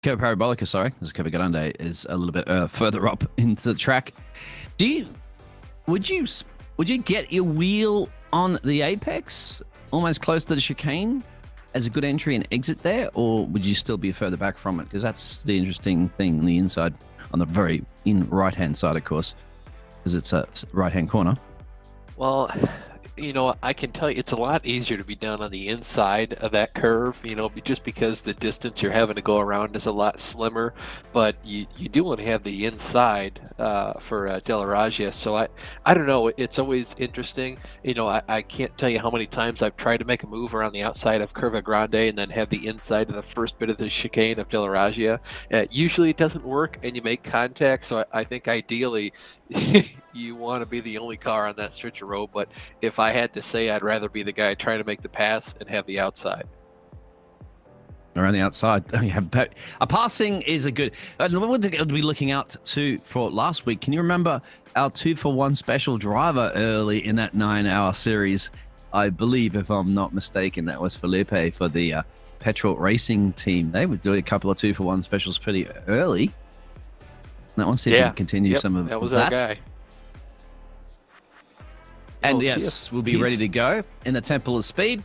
Curva Parabolica, sorry, because Curva Grande is a little bit further up into the track. Would you get your wheel on the apex, almost close to the chicane, as a good entry and exit there, or would you still be further back from it? Because that's the interesting thing on the inside, on the very right-hand side, of course, because it's a right-hand corner. Well, I can tell you it's a lot easier to be down on the inside of that curve, just because the distance you're having to go around is a lot slimmer. But you do want to have the inside for Della Raggia. So I don't know. It's always interesting. I can't tell you how many times I've tried to make a move around the outside of Curva Grande and then have the inside of the first bit of the chicane of Della Raggia. Usually it doesn't work and you make contact. So I think ideally you want to be the only car on that stretch of road. But if I had to say, I'd rather be the guy trying to make the pass and have the outside. Around the outside, a passing is a good. What would we looking out to for last week? Can you remember our 2-for-1 special driver early in that 9-hour series? I believe, if I'm not mistaken, that was Felipe for the Petrol Racing team. They would do a couple of 2-for-1 specials pretty early. That one, see if we can continue some of that. That was our guy. And yes, we'll be ready to go in the Temple of Speed.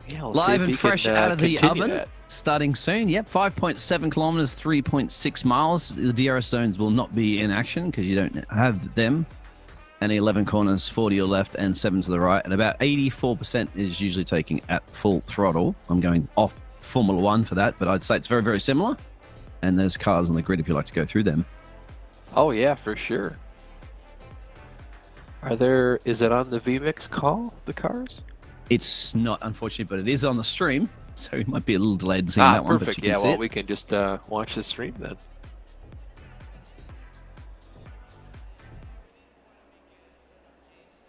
Yeah, live and fresh out of the oven, starting soon. Yep, 5.7 kilometers, 3.6 miles. The DRS zones will not be in action because you don't have them. And 11 corners, 4 to your left and 7 to the right. And about 84% is usually taking at full throttle. I'm going off Formula One for that, but I'd say it's very, very similar. And there's cars on the grid if you like to go through them. Oh, yeah, for sure. Is it on the VMix call, the cars? It's not, unfortunately, but it is on the stream. So it might be a little delayed in seeing that one. Perfect. Yeah, well, we can just watch the stream then.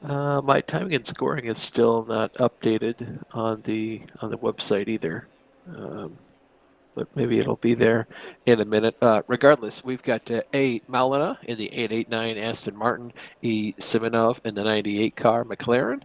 My timing and scoring is still not updated on the website either. But maybe it'll be there in a minute. Regardless, we've got A. Malina in the 889 Aston Martin, E. Simonov in the 98 car McLaren,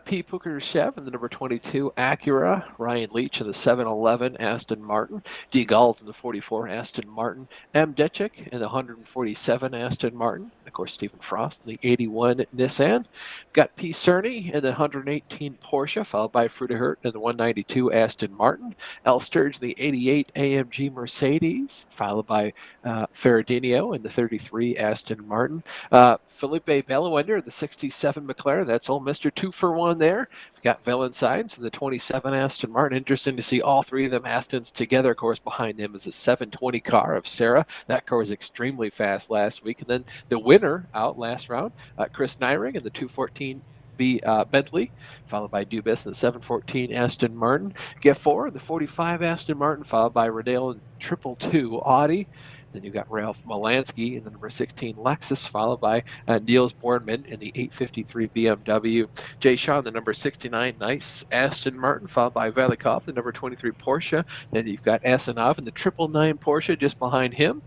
P. Pukarashev in the number 22 Acura, Ryan Leach in the 711 Aston Martin, D. Galls in the 44 Aston Martin, M. Decik in the 147 Aston Martin, of course Stephen Frost in the 81 Nissan. We've got P. Cerny in the 118 Porsche, followed by Frudehert in the 192 Aston Martin, L. Sturge in the 88 AMG Mercedes, followed by Ferradinho in the 33 Aston Martin. Felipe Bellawender in the 67 McLaren. That's old Mr. 2-for-1 there. We've got Valentines in the 27 Aston Martin. Interesting to see all three of them Astons together. Of course, behind him is a 720 car of Sarah. That car was extremely fast last week. And then the winner out last round, Chris Nyring in the 214 Bentley, followed by Dubas in the 714 Aston Martin. Get4 the 45 Aston Martin, followed by Radale in 222 Audi. Then you've got Ralph Malansky in the number 16 Lexus, followed by Niels Bornman in the 853 BMW. Jay Shaw in the number 69 Nice Aston Martin, followed by Velikov, the number 23 Porsche. Then you've got Asanov in the 999 Porsche just behind him.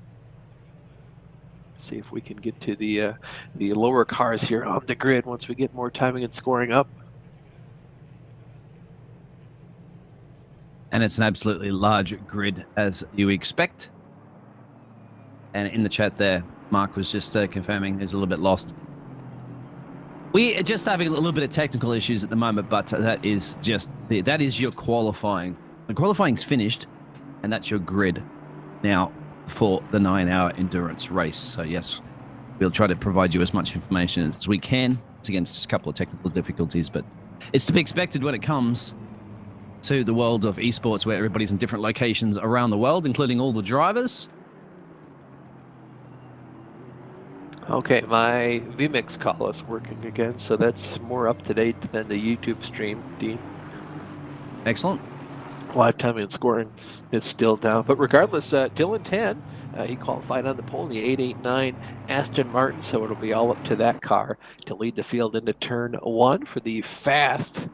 See if we can get to the lower cars here on the grid once we get more timing and scoring up. And it's an absolutely large grid, as you expect. And in the chat there, Mark was just confirming he's a little bit lost. We are just having a little bit of technical issues at the moment, but that is your qualifying. The qualifying's finished, and that's your grid now for the 9-hour endurance race. So yes, we'll try to provide you as much information as we can. It's again just a couple of technical difficulties, but it's to be expected when it comes to the world of esports, where everybody's in different locations around the world, including all the drivers. Okay, my VMix call is working again, so that's more up to date than the YouTube stream, Dean. Excellent. Live timing and scoring is still down, but regardless, Dylan Tan, he qualified on the pole in the 889 Aston Martin, so it'll be all up to that car to lead the field into turn 1 for the fast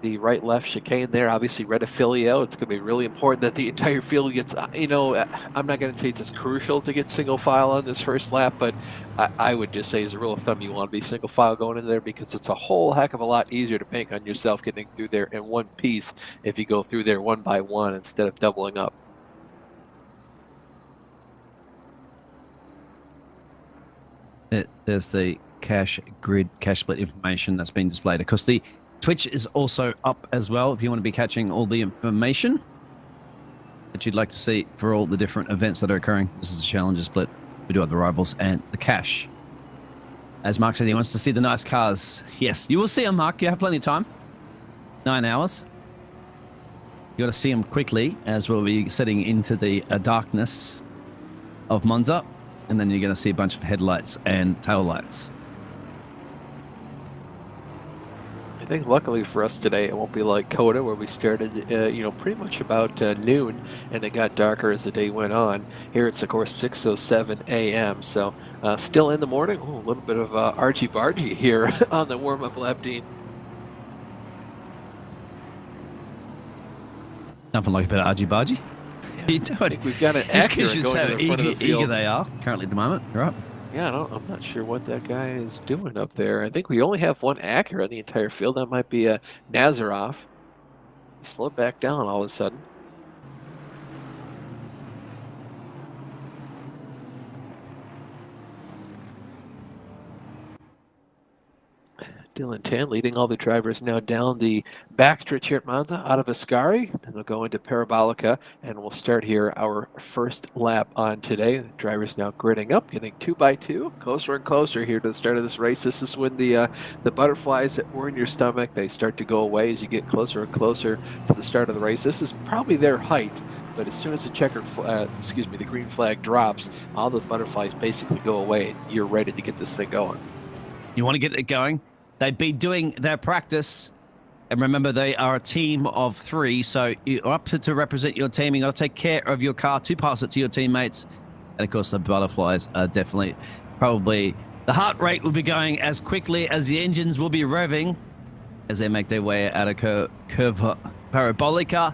the right-left chicane there. Obviously, red affilio. It's going to be really important that the entire field gets, I'm not going to say it's as crucial to get single file on this first lap, but I would just say as a rule of thumb, you want to be single file going in there because it's a whole heck of a lot easier to bank on yourself getting through there in one piece if you go through there one by one instead of doubling up. There's the cache grid, cache split information that's been displayed. Of course, the Twitch is also up as well if you want to be catching all the information that you'd like to see for all the different events that are occurring. This is the Challenger split. We do have the rivals and the cache. As Mark said, he wants to see the nice cars. Yes, you will see them, Mark. You have plenty of time. 9 hours. You got to see them quickly as we'll be setting into the darkness of Monza. And then you're going to see a bunch of headlights and tail lights. I think luckily for us today, it won't be like Coda where we started, pretty much about noon, and it got darker as the day went on. Here it's, of course, 6:07 a.m., so still in the morning. Ooh, a little bit of argy-bargy here on the warm-up lap, Dean. Nothing like a bit of argy-bargy. I think we've got an Acura going to the front of the field. Eager they are currently at the moment, right? Yeah, I'm not sure what that guy is doing up there. I think we only have one Acura in the entire field. That might be a Nazarov. He slowed back down all of a sudden. Dylan Tan leading all the drivers now down the backstretch here at Monza out of Ascari, and they'll go into Parabolica, and we'll start here our first lap on today. The drivers now gridding up, getting 2 by 2, closer and closer here to the start of this race. This is when the butterflies that were in your stomach, they start to go away as you get closer and closer to the start of the race. This is probably their height, but as soon as the green flag drops, all the butterflies basically go away, and you're ready to get this thing going. You want to get it going? They'd be doing their practice. And remember, they are a team of 3. So you're up to represent your team. You got to take care of your car to pass it to your teammates. And of course, the butterflies are definitely probably the heart rate will be going as quickly as the engines will be revving as they make their way out of curve Parabolica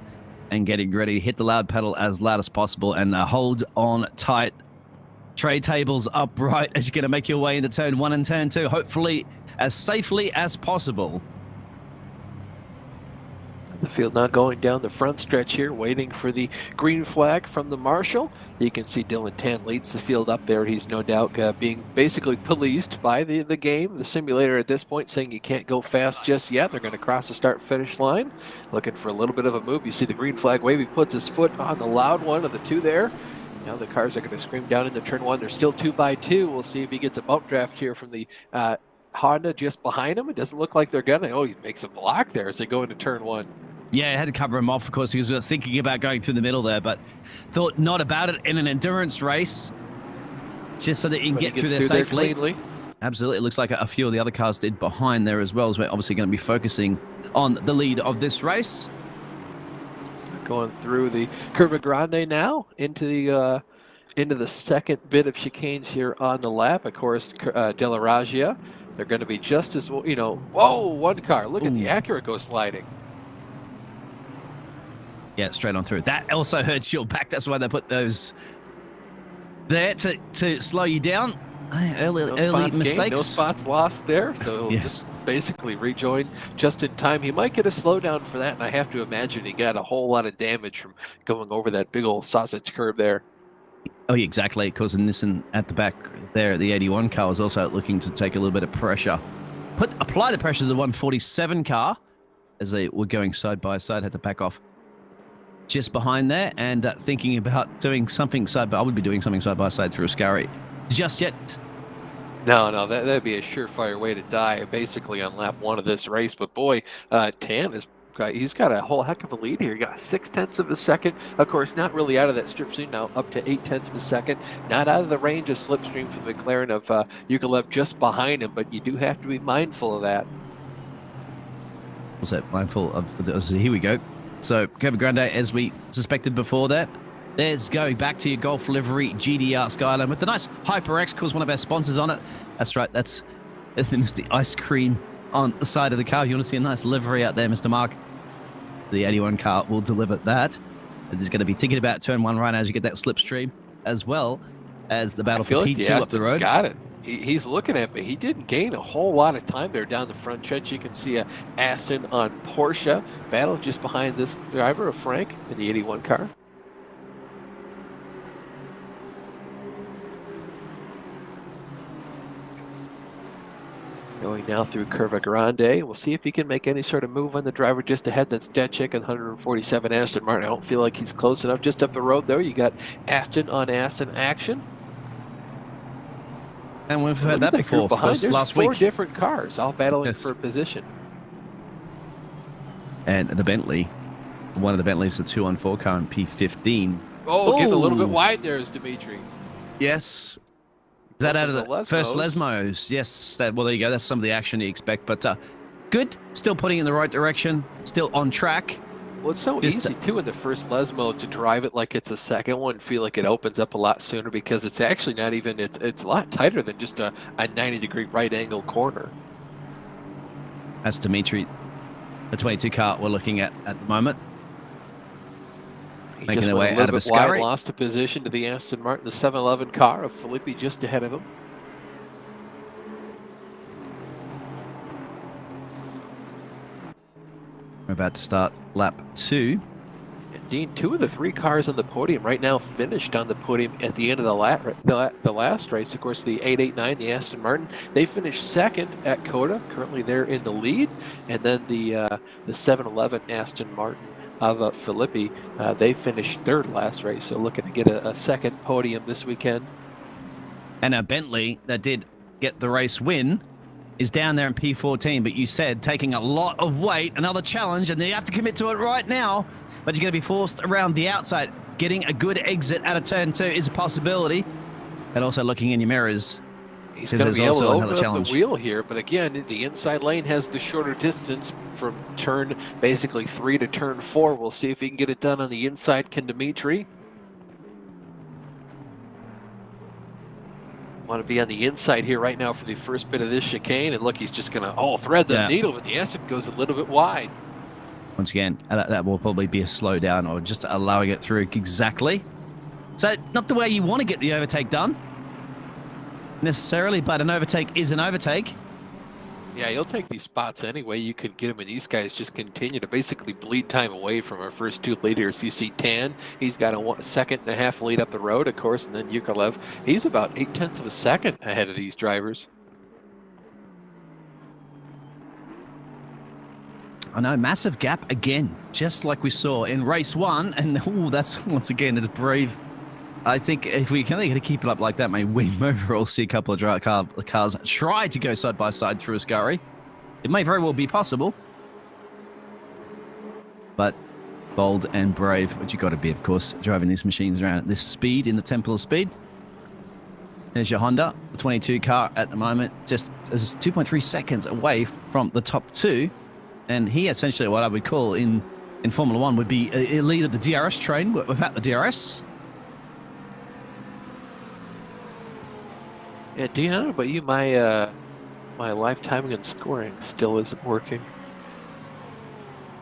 and getting ready to hit the loud pedal as loud as possible and hold on tight. Tray tables upright as you're going to make your way into turn 1 and turn 2, hopefully as safely as possible. The field now going down the front stretch here, waiting for the green flag from the marshal. You can see Dylan Tan leads the field up there. He's no doubt being basically policed by the game, the simulator at this point, saying you can't go fast just yet. They're going to cross the start-finish line, looking for a little bit of a move. You see the green flag wave. He puts his foot on the loud one of the 2 there. Now the cars are going to scream down into turn 1. They're still 2 by 2. We'll see if he gets a bump draft here from the Honda just behind him. It doesn't look like they're going to. Oh, he makes a block there as they go into turn 1. Yeah, I had to cover him off, of course. He was thinking about going through the middle there, but thought not about it in an endurance race, just so that you can get through there safely. Cleanly. Absolutely. It looks like a few of the other cars did behind there as well, as we're obviously going to be focusing on the lead of this race. Going through the Curva Grande now into the second bit of chicanes here on the lap. Of course, De La Raggia. They're going to be just as, whoa, one car. Look at the Acura go sliding. Yeah, straight on through. That also hurts your back. That's why they put those there to slow you down. Early mistakes. Gained, no spots lost there. So yes. Just basically rejoin just in time. He might get a slowdown for that, and I have to imagine he got a whole lot of damage from going over that big old sausage curve there. Oh, yeah, exactly. Because Nissan at the back there, the 81 car was also looking to take a little bit of pressure. Apply the pressure to the 147 car as they were going side by side, had to back off just behind there and thinking about doing something I would be doing something side by side through Ascari just yet. No, that'd be a surefire way to die, basically on lap 1 of this race. But boy, Tan he's got a whole heck of a lead here. He got 0.6 of a second. Of course, not really out of that slipstream now, up to 0.8 of a second. Not out of the range of slipstream for the McLaren of Yugolev just behind him, but you do have to be mindful of that. Was that mindful of? Here we go. So, Curva Grande, as we suspected before that, there's going back to your Golf livery GDR Skyline with the nice HyperX, because one of our sponsors on it. That's right, that's the ice cream on the side of the car. You want to see a nice livery out there, Mr. Mark. The 81 car will deliver that. As he's going to be thinking about turn 1 right now as you get that slipstream, as well as the battle for P2 up the road. Got it. He's looking at me. He didn't gain a whole lot of time there down the front stretch. You can see a Aston on Porsche battle just behind this driver of Frank in the 81 car. Going now through Curva Grande. We'll see if he can make any sort of move on the driver just ahead. That's Dead Chicken 147 Aston Martin. I don't feel like he's close enough. Just up the road there, you got Aston on Aston action. And we've heard that before. There's last four week. different cars all battling for position. And the Bentley, one of the Bentleys, the 2-on-4 car in P15. Oh, getting a little bit wide there is Dimitri. Yes. Is that out of the first Lesmos? Yes. Well, there you go. That's some of the action you expect. But good. Still putting in the right direction. Still on track. Well, it's so easy, too, in the first Lesmo to drive it like it's a second one. Feel like it opens up a lot sooner because it's actually not even, it's a lot tighter than just a 90-degree right angle corner. That's Dimitri, the 22 car we're looking at the moment. He making just their went way a out of little bit wide, Ascari. lost a position to the Aston Martin, the 711 car of Filippi just ahead of him. We're about to start lap 2. And Dean, 2 of the 3 cars on the podium right now finished on the podium at the end of the last race. Of course, the 889, the Aston Martin, they finished second at Coda. Currently, they're in the lead. And then the 711 Aston Martin of Filippi, they finished third last race. So looking to get a second podium this weekend. And a Bentley that did get the race win is down there in P14, but you said taking a lot of weight, another challenge, and you have to commit to it right now. But you're going to be forced around the outside. Getting a good exit out of turn 2 is a possibility. And also looking in your mirrors. He's going to be able to open up the wheel here, but again, the inside lane has the shorter distance from turn basically 3 to turn 4. We'll see if he can get it done on the inside. Can Dimitri? Want to be on the inside here right now for the first bit of this chicane, and look, he's just going to thread the needle, but the Aston goes a little bit wide. Once again, that will probably be a slowdown or just allowing it through exactly. So not the way you want to get the overtake done necessarily, but an overtake is an overtake. Yeah, you'll take these spots anyway. You could get them, and these guys just continue to basically bleed time away from our first 2 leaders. You see Tan, he's got a second-and-a-half lead up the road, of course, and then Yukolev, he's about 0.8 of a second ahead of these drivers. I know, massive gap again, just like we saw in race 1, and that's once again it's brave. I think if we can only keep it up like that, maybe we overall see a couple of cars try to go side by side through Ascari. It may very well be possible. But bold and brave, which you got to be, of course, driving these machines around at this speed in the Temple of Speed. There's your Honda, the 22 car at the moment, just 2.3 seconds away from the top 2. And he essentially, what I would call in Formula 1, would be a lead of the DRS train without the DRS. Yeah, Dean, I don't know about you, my live timing and scoring still isn't working.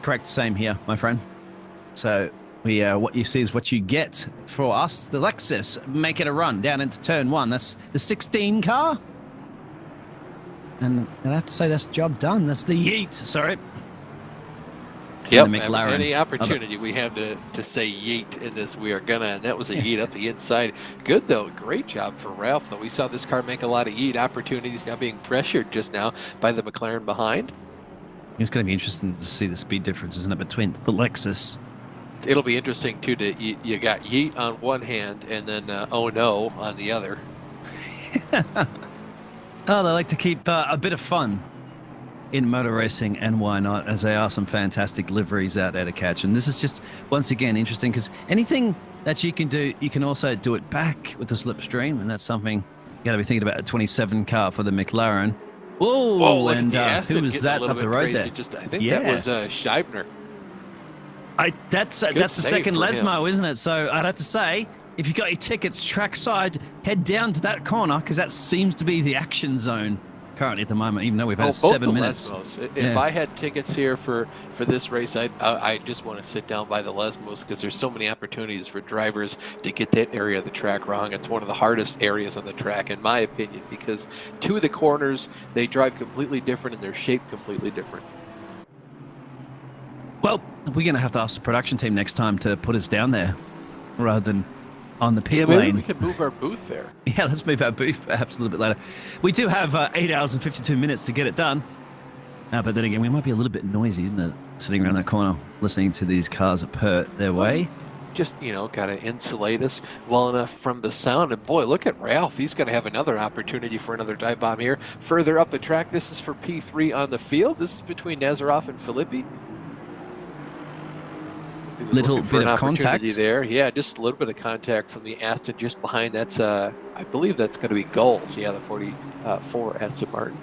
Correct, same here, my friend. So what you see is what you get for us. The Lexus making a run down into turn 1. That's the 16 car. And I have to say that's job done. That's the Yeet, sorry. Yep, any opportunity we have to say yeet in this, we are gonna, and that was a yeet up the inside. Good though, great job for Ralph though. We saw this car make a lot of yeet opportunities, now being pressured just now by the McLaren behind. It's going to be interesting to see the speed difference, isn't it, between the Lexus. It'll be interesting too to you got yeet on one hand and then oh no on the other. Oh, they like to keep a bit of fun in motor racing, and why not, as there are some fantastic liveries out there to catch. And this is just, once again, interesting because anything that you can do, you can also do it back with the slipstream, and that's something you got to be thinking about. A 27 car for the McLaren. Whoa, and who was that up the road there? I think that was Scheibner. That's the second Lesmo, isn't it? So I'd have to say, if you got your tickets trackside, head down to that corner because that seems to be the action zone currently at the moment, even though we've had both 7 the minutes. Lesmos. If Yeah. I had tickets here for this race, I just want to sit down by the Lesmos because there's so many opportunities for drivers to get that area of the track wrong. It's one of the hardest areas on the track, in my opinion, because two of the corners, they drive completely different and they're shaped completely different. Well, we're going to have to ask the production team next time to put us down there rather than on the pit Maybe lane. we could move our booth there. Yeah, let's move our booth perhaps a little bit later. We do have 8 hours and 52 minutes to get it done. But then again, we might be a little bit noisy, isn't it? Sitting around that corner, listening to these cars purr their way. Just, got to insulate us well enough from the sound. And boy, look at Ralph. He's going to have another opportunity for another dive bomb here. Further up the track, this is for P3 on the field. This is between Nazarov and Filippi. Little bit of contact there. Yeah, just a little bit of contact from the Aston just behind. That's, I believe that's going to be Gulls. Yeah, the 44 Aston Martin.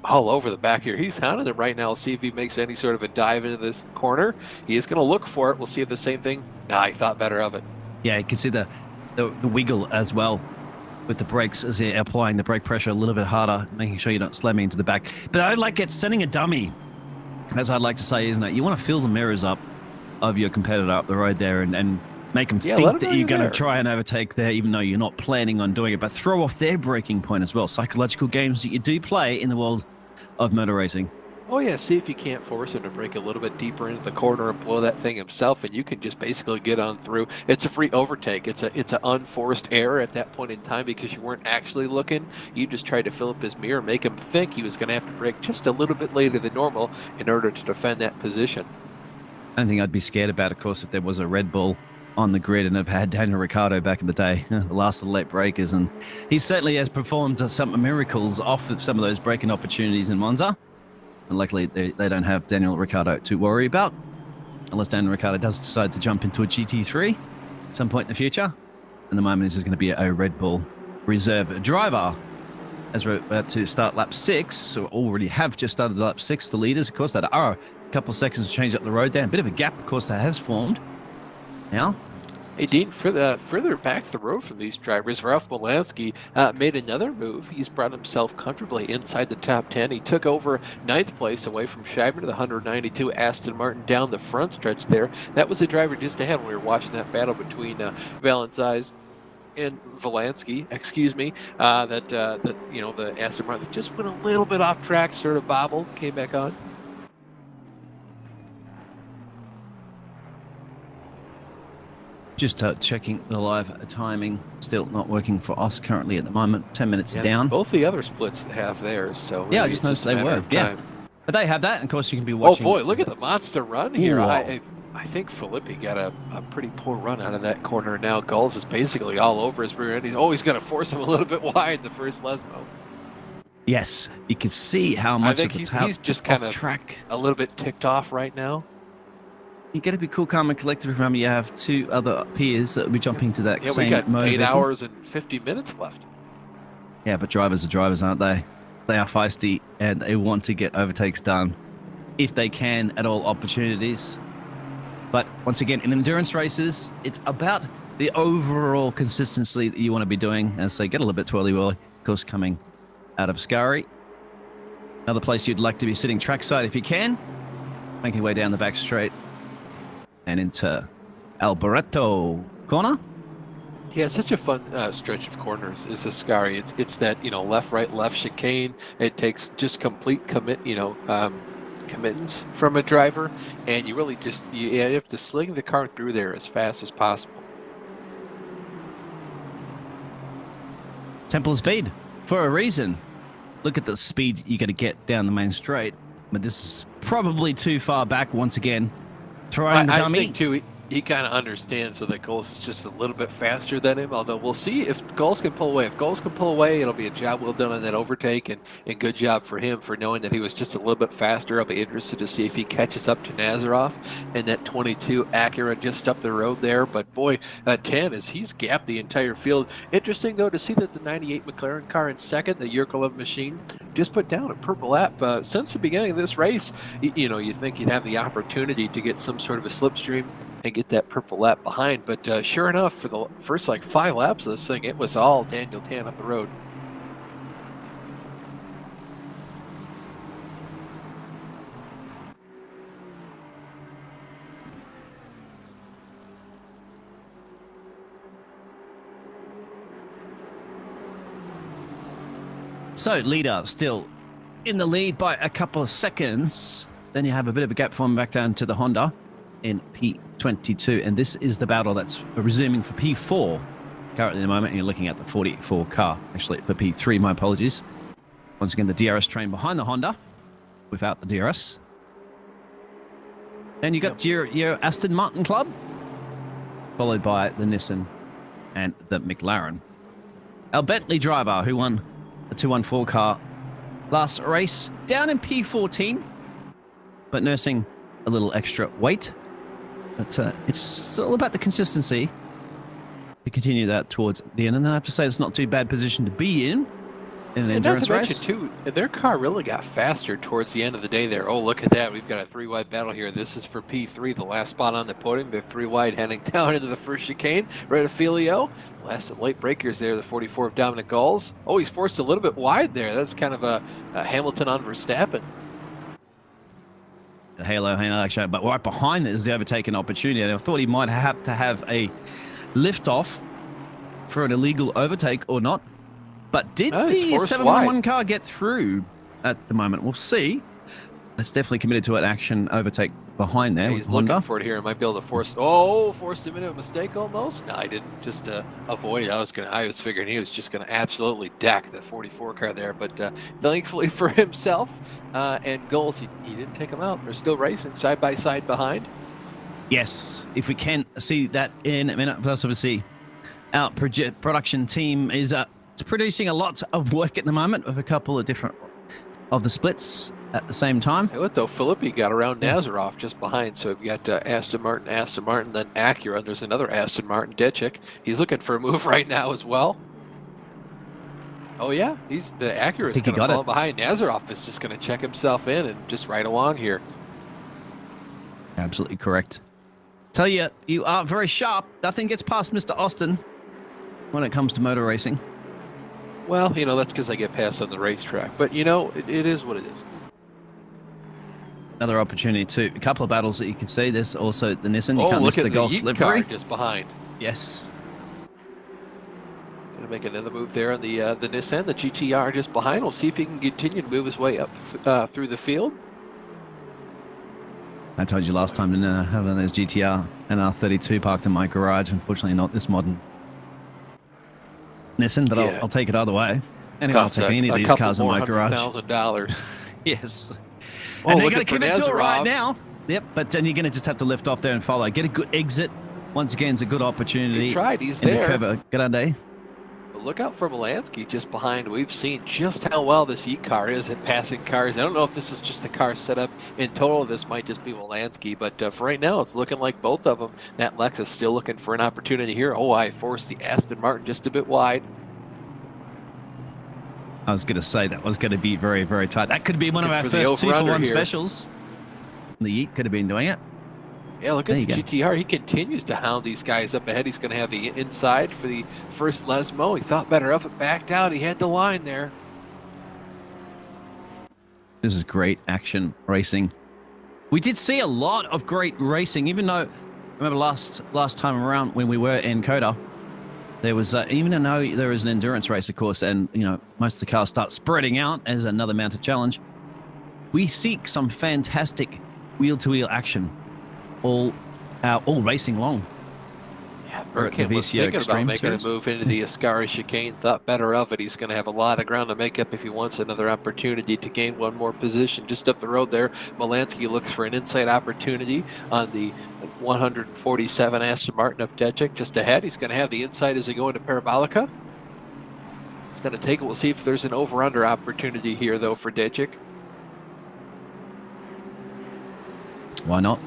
All over the back here. He's hounding him right now. We'll see if he makes any sort of a dive into this corner. He is going to look for it. We'll see if the same thing. Nah, he thought better of it. Yeah, you can see the wiggle as well with the brakes as you're applying the brake pressure a little bit harder, making sure you're not slamming into the back. But I'd like it sending a dummy, as I'd like to say, isn't it? You want to fill the mirrors up of your competitor up the road there and make them think that you're going to try and overtake there, even though you're not planning on doing it, but throw off their braking point as well. Psychological games that you do play in the world of motor racing. Oh yeah, see if you can't force him to break a little bit deeper into the corner and blow that thing himself, and you can just basically get on through. It's a free overtake. It's an unforced error at that point in time because you weren't actually looking. You just tried to fill up his mirror, make him think he was going to have to brake just a little bit later than normal in order to defend that position. I don't think I'd be scared about, of course, if there was a Red Bull on the grid and have had Daniel Ricciardo back in the day, the last of the late breakers, and he certainly has performed some miracles off of some of those braking opportunities in Monza. And luckily, they don't have Daniel Ricciardo to worry about, unless Daniel Ricciardo does decide to jump into a GT3 at some point in the future. And the moment is going to be a Red Bull reserve driver as we're about to start lap 6. So already have just started lap 6. The leaders, of course, that are a couple of seconds to change up the road there. A bit of a gap, of course, that has formed now. Hey, Dean, further back the road from these drivers, Ralph Molansky made another move. He's brought himself comfortably inside the top 10. He took over 9th place away from Scheiber to the 192 Aston Martin down the front stretch there. That was the driver just ahead when we were watching that battle between Valenzuela and Volansky, the Aston Martin that just went a little bit off track, sort of bobbled, came back on. Just checking the live timing. Still not working for us currently at the moment. 10 minutes down. Both the other splits have theirs. So yeah, I just noticed they were. Yeah, but they have that. And of course, you can be watching. Oh boy, look at the monster run here. Wow. I think Filippi got a pretty poor run out of that corner. Now Gulls is basically all over his rear end. He's always going to force him a little bit wide the first Lesmo. Yes, you can see how much of the he's just kind of track. A little bit ticked off right now. You got to be cool, calm, and collected. Remember, you have 2 other peers that will be jumping to that same we got motor 8 vehicle. hours and 50 minutes left. Yeah, but drivers are drivers, aren't they? They are feisty, and they want to get overtakes done if they can at all opportunities. But once again, in endurance races, it's about the overall consistency that you want to be doing. As they get a little bit twirly whirly, of course, coming out of Scari. Another place you'd like to be sitting trackside if you can. Making your way down the back straight. And into Alboreto corner. Yeah, it's such a fun stretch of corners is Ascari. It's that, left, right, left chicane. It takes just complete committance from a driver, and you really just you have to sling the car through there as fast as possible. Temple of speed for a reason. Look at the speed you got to get down the main straight. But this is probably too far back once again. Throwing the dummy. I think too, he kind of understands so that Gulls is just a little bit faster than him, although we'll see if Gulls can pull away. If Gulls can pull away, it'll be a job well done on that overtake, and good job for him for knowing that he was just a little bit faster. I'll be interested to see if he catches up to Nazarov and that 22 Acura just up the road there. But boy, 10 is he's gapped the entire field. Interesting, though, to see that the 98 McLaren car in second, the Yerkolov machine, just put down a purple lap. Since the beginning of this race, you think you'd have the opportunity to get some sort of a slipstream and get that purple lap behind. But sure enough, for the first 5 laps of this thing, it was all Daniel Tan up the road. So leader still in the lead by a couple of seconds. Then you have a bit of a gap forming back down to the Honda in P22. And this is the battle that's resuming for P4 currently at the moment. And you're looking at the 44 car, actually for P3, my apologies. Once again, the DRS train behind the Honda without the DRS. And you got your Aston Martin club, followed by the Nissan and the McLaren. Our Bentley driver who won the 214 car last race, down in P14, but nursing a little extra weight. But it's all about the consistency to continue that towards the end. And I have to say, it's not too bad position to be in an endurance race. Too, their car really got faster towards the end of the day there. Oh, look at that. We've got a 3-wide battle here. This is for P3, the last spot on the podium. They're 3-wide heading down into the first chicane. Right at Filio. Last late breakers there, the 44 of Dominic Gauls. Oh, he's forced a little bit wide there. That's kind of a Hamilton on Verstappen. The halo action, but right behind this is the overtaken opportunity. And I thought he might have to have a lift-off for an illegal overtake or not. But did the 711 car get through at the moment? We'll see. It's definitely committed to an action overtake behind there. He's looking for it here. Might be able to forced him into a mistake almost. No, I didn't. Just avoid it. I was figuring he was just gonna absolutely deck the 44 car there. But thankfully for himself and Gauls, he didn't take him out. They're still racing side by side behind. Yes, if we can see that in a minute. Plus, obviously, our production team is producing a lot of work at the moment with a couple of different of the splits at the same time. Hey, what though? Filippi got around Nazaroff just behind, so we've got Aston Martin, then Acura, and there's another Aston Martin, Detchik. He's looking for a move right now as well. Oh yeah, the Acura is going to fall behind. Nazaroff is just going to check himself in and just ride along here. Absolutely correct. Tell you, you are very sharp. Nothing gets past Mr. Austin when it comes to motor racing. Well, that's because I get passed on the racetrack. But, it is what it is. Another opportunity too. A couple of battles that you can see. There's also the Nissan. You can't look miss at the Golf livery. Car just behind. Yes. Going to make another move there on the Nissan. The GTR just behind. We'll see if he can continue to move his way up through the field. I told you last time to have those GTR and R32 parked in my garage. Unfortunately, not this modern Nissan, but I'll take it either way. Anyway, I'll take any of these cars in my garage. $100,000. Yes. Oh, and they're going to commit to it right now. Yep, but then you're going to just have to lift off there and follow. Get a good exit. Once again, it's a good opportunity. He tried. He's there. Good day. But look out for Molansky just behind. We've seen just how well this E-car is at passing cars. I don't know if this is just the car setup in total. This might just be Molansky, but for right now, it's looking like both of them. That Lexus still looking for an opportunity here. Oh, I forced the Aston Martin just a bit wide. I was going to say that was going to be very, very tight. That could be one of our first 2-for-1 specials. The Yeet could have been doing it. Yeah, look at the GTR. He continues to hound these guys up ahead. He's going to have the inside for the first Lesmo. He thought better of it, backed out. He had the line there. This is great action racing. We did see a lot of great racing, even though, remember last time around when we were in Coda, there was, even though there is an endurance race, of course, and, most of the cars start spreading out as another mounted challenge, we seek some fantastic wheel-to-wheel action all racing long. Yeah, Burkhead was thinking about making a move into the Ascari chicane, thought better of it. He's going to have a lot of ground to make up if he wants another opportunity to gain one more position. Just up the road there, Molansky looks for an inside opportunity on the 147 Aston Martin of Detchik just ahead. He's going to have the inside as they go into Parabolica. He's going to take it. We'll see if there's an over-under opportunity here, though, for Detchik. Why not?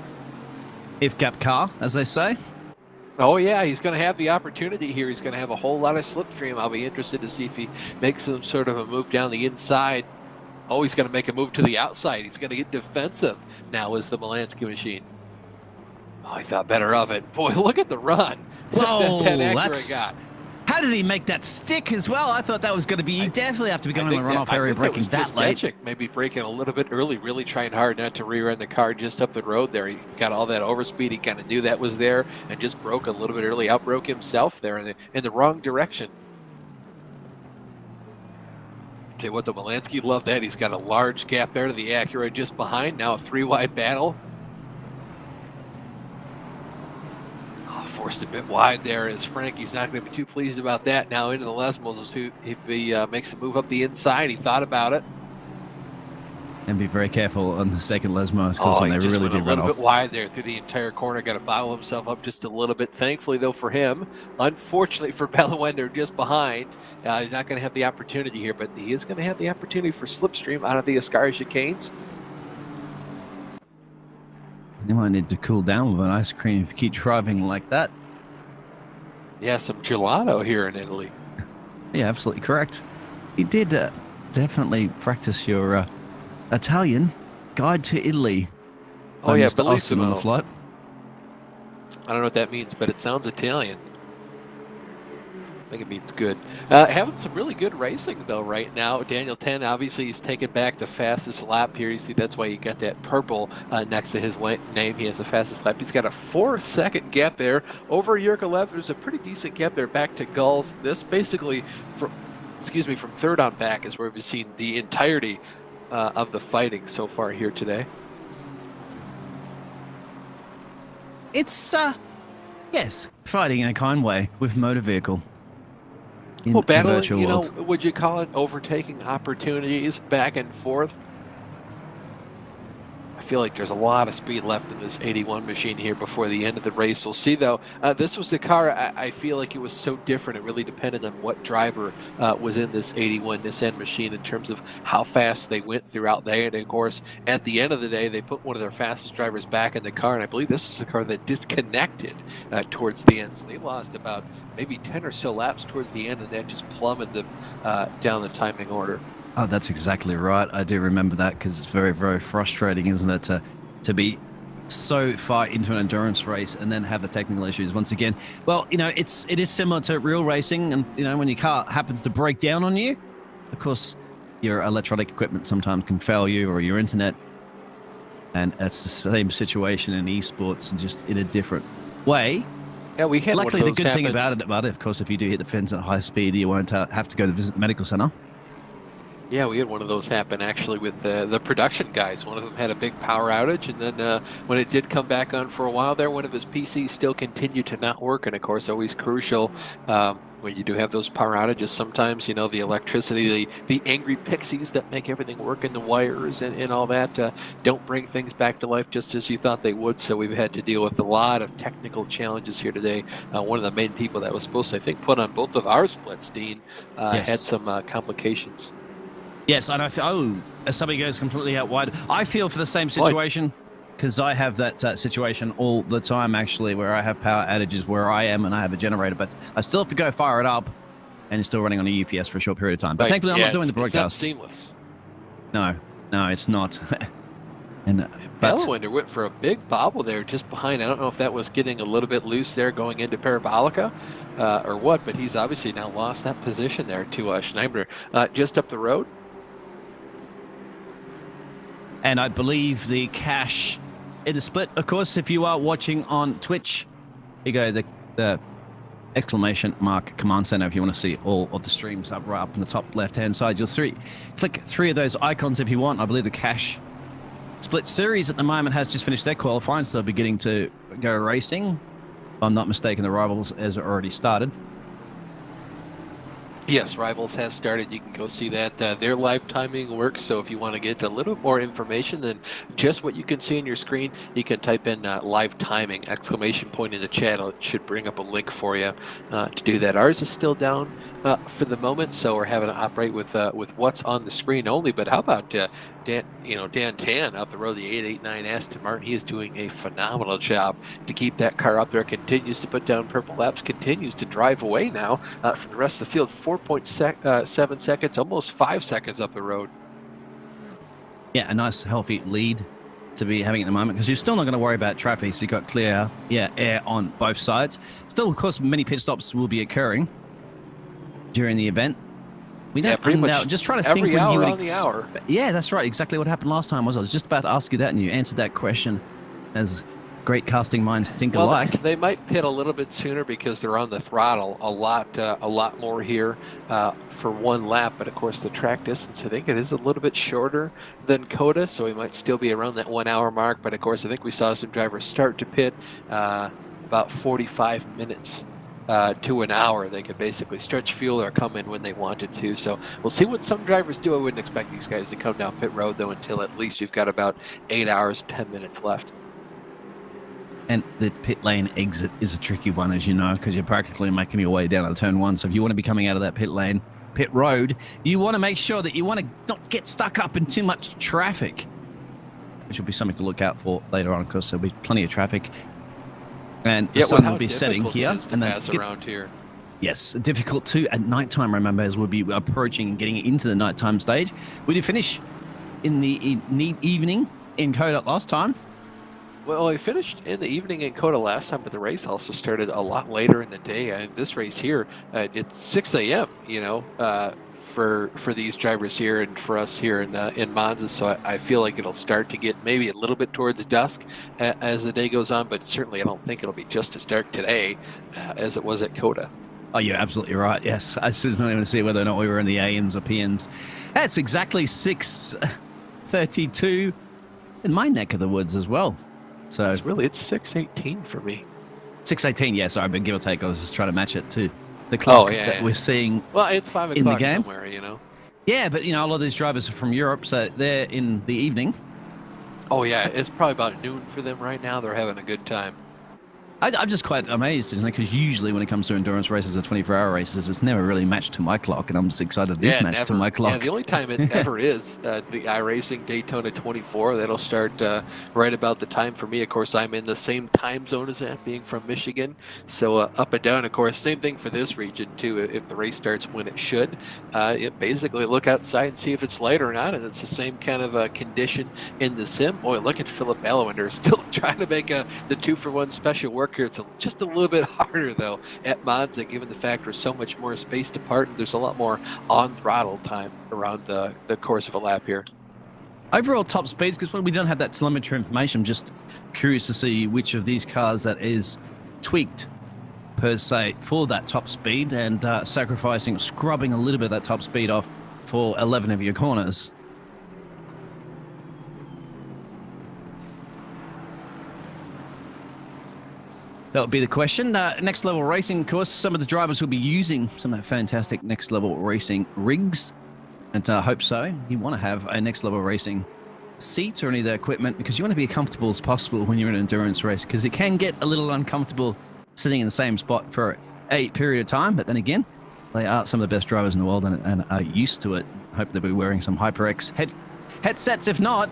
If gap car, as they say. Oh, yeah, he's going to have the opportunity here. He's going to have a whole lot of slipstream. I'll be interested to see if he makes some sort of a move down the inside. Oh, he's going to make a move to the outside. He's going to get defensive now as the Molansky machine. Oh, I thought better of it. Boy, look at the run Whoa, that Acura got. How did he make that stick as well? I thought that was going to be, you definitely have to be going on the runoff area braking that late. Detchik maybe braking a little bit early, really trying hard not to rear-end the car just up the road there. He got all that overspeed. He kind of knew that was there and just broke a little bit early, outbroke himself there in the wrong direction. Tell you what, the Malansky love that. He's got a large gap there to the Acura just behind. Now a 3-wide battle. Oh, forced a bit wide there as Frankie's not going to be too pleased about that. Now into the Lesmos. If he makes the move up the inside, he thought about it. And be very careful on the second Lesmo, because Oh, when he they just really went do a run little off. bit wide there through the entire corner. Got to bottle himself up just a little bit. Thankfully, though, for him, unfortunately for Bellawender, just behind. He's not going to have the opportunity here, but he is going to have the opportunity for slipstream out of the Ascari chicanes. You might need to cool down with an ice cream if you keep driving like that. Yeah, some gelato here in Italy. Yeah, absolutely correct. You did definitely practice your Italian guide to Italy. Oh, yeah, Mr. Austin on the bellissimo. flight. I don't know what that means, but it sounds Italian. I think it means good. Having some really good racing, though, right now. Daniel 10, obviously, he's taken back the fastest lap here. You see, that's why you got that purple next to his name. He has the fastest lap. He's got a 4-second gap there. Over Yerkolev, there's a pretty decent gap there back to Gulls. This basically, from third on back is where we've seen the entirety of the fighting so far here today. It's, yes, fighting in a kind way with motor vehicle. Well, battling, virtual you know, world. would you call it overtaking opportunities back and forth? I feel like there's a lot of speed left in this 81 machine here before the end of the race. We'll see, though. This was the car, I feel like it was so different. It really depended on what driver was in this 81 Nissan machine in terms of how fast they went throughout the day. And, of course, at the end of the day, they put one of their fastest drivers back in the car. And I believe this is the car that disconnected towards the end. So they lost about maybe 10 or so laps towards the end, and that just plummeted them down the timing order. Oh, that's exactly right. I do remember that, because it's very, very frustrating, isn't it, to be so far into an endurance race and then have the technical issues once again. Well, you know, it is similar to real racing, and you know, when your car happens to break down on you, of course, your electronic equipment sometimes can fail you, or your internet, and it's the same situation in esports, just in a different way. Yeah, we had Luckily, one the of those good thing happen. about it, of course, if you do hit the fence at high speed, you won't have to go to visit the medical center. Yeah, we had one of those happen actually with the production guys. One of them had a big power outage, and then when it did come back on for a while there, one of his PCs still continued to not work. And of course, always crucial when you do have those power outages. Sometimes, you know, the electricity, the angry pixies that make everything work in the wires and all that don't bring things back to life just as you thought they would. So we've had to deal with a lot of technical challenges here today. One of the main people that was supposed to, I think, put on both of our splits, Dean, Yes. had some complications. Yes, and I feel, as somebody goes completely out wide, I feel for the same situation, because I have that situation all the time, actually, where I have power outages where I am and I have a generator, but I still have to go fire it up, and it's still running on a UPS for a short period of time. But Right. thankfully, I'm Yeah, not doing the it's not broadcast. seamless. No, it's not. And Bellawender went for a big bobble there just behind. I don't know if that was getting a little bit loose there going into Parabolica or what, but he's obviously now lost that position there to Schneider just up the road. And I believe the cash in the split, of course, if you are watching on Twitch, you go the exclamation mark command center if you want to see all of the streams up right up in the top left-hand side. You'll click three of those icons if you want. I believe the cash split series at the moment has just finished their qualifying, so they'll be getting to go racing. If I'm not mistaken, the Rivals has already started. Yes, Rivals has started. You can go see that. Their live timing works, so if you want to get a little more information than just what you can see on your screen, you can type in live timing, exclamation point in the chat. It should bring up a link for you to do that. Ours is still down for the moment, so we're having to operate with what's on the screen only. But how about Dan Tan out the road, the 889 Aston Martin? He is doing a phenomenal job to keep that car up there. Continues to put down purple laps, continues to drive away now from the rest of the field. 4.7 seconds, almost 5 seconds up the road. Yeah, a nice healthy lead to be having at the moment, because you're still not going to worry about traffic. So you've got clear air on both sides. Still, of course, many pit stops will be occurring during the event. We don't pretty much now, just trying to every think when hour you would on the hour. Yeah, that's right. Exactly what happened last time. I was just about to ask you that, and you answered that question as great casting minds think Well, alike. they might pit a little bit sooner because they're on the throttle a lot more here for one lap. But of course, the track distance, I think it is a little bit shorter than COTA, so we might still be around that 1 hour mark. But of course, I think we saw some drivers start to pit about 45 minutes to an hour. They could basically stretch fuel or come in when they wanted to. So we'll see what some drivers do. I wouldn't expect these guys to come down pit road though until at least we've got about 8 hours, 10 minutes left. And the pit lane exit is a tricky one, as you know, because you're practically making your way down to turn one. So if you want to be coming out of that pit lane, pit road, you want to make sure that you want to not get stuck up in too much traffic, which will be something to look out for later on, because there'll be plenty of traffic. And the sun will be setting here. And then pass around here. Yes, difficult too at nighttime, remember, as we'll be approaching and getting into the nighttime stage. We did finish in the evening in COTA last time. Well, we finished in the evening in COTA last time, but the race also started a lot later in the day. This race here, it's 6 a.m., you know, for these drivers here and for us here in Monza. So I feel like it'll start to get maybe a little bit towards dusk as the day goes on, but certainly I don't think it'll be just as dark today as it was at COTA. Oh, you're absolutely right. Yes, I just don't even see whether or not we were in the AMs or PMs. That's exactly 6:32 in my neck of the woods as well. So it's 6:18 for me. 6:18, yeah, sorry, but give or take, I was just trying to match it to the clock that we're seeing. Well, it's 5 o'clock in the game somewhere, you know. Yeah, but you know, a lot of these drivers are from Europe, so they're in the evening. Oh yeah, it's probably about noon for them right now. They're having a good time. I'm just quite amazed, isn't it? Because usually when it comes to endurance races or 24-hour races, it's never really matched to my clock, and I'm just excited this match to my clock. Yeah, the only time it ever is the iRacing Daytona 24. That'll start right about the time for me. Of course, I'm in the same time zone as that, being from Michigan. So up and down, of course, same thing for this region too. If the race starts when it should, basically look outside and see if it's light or not, and it's the same kind of condition in the sim. Boy, look at Philip Ballewender still trying to make the 2-for-1 special work here. It's just a little bit harder though at Monza, given the fact there's so much more space to part, and there's a lot more on throttle time around the course of a lap here. Overall top speeds, because when we don't have that telemetry information, I'm just curious to see which of these cars that is tweaked per se for that top speed, and scrubbing a little bit of that top speed off for 11 of your corners. That would be the question. Next Level Racing, of course, some of the drivers will be using some of that fantastic Next Level Racing rigs, and I hope so. You want to have a Next Level Racing seat or any of the equipment, because you want to be as comfortable as possible when you're in an endurance race, because it can get a little uncomfortable sitting in the same spot for a period of time. But then again, they are some of the best drivers in the world and are used to it. I hope they'll be wearing some HyperX headsets. If not,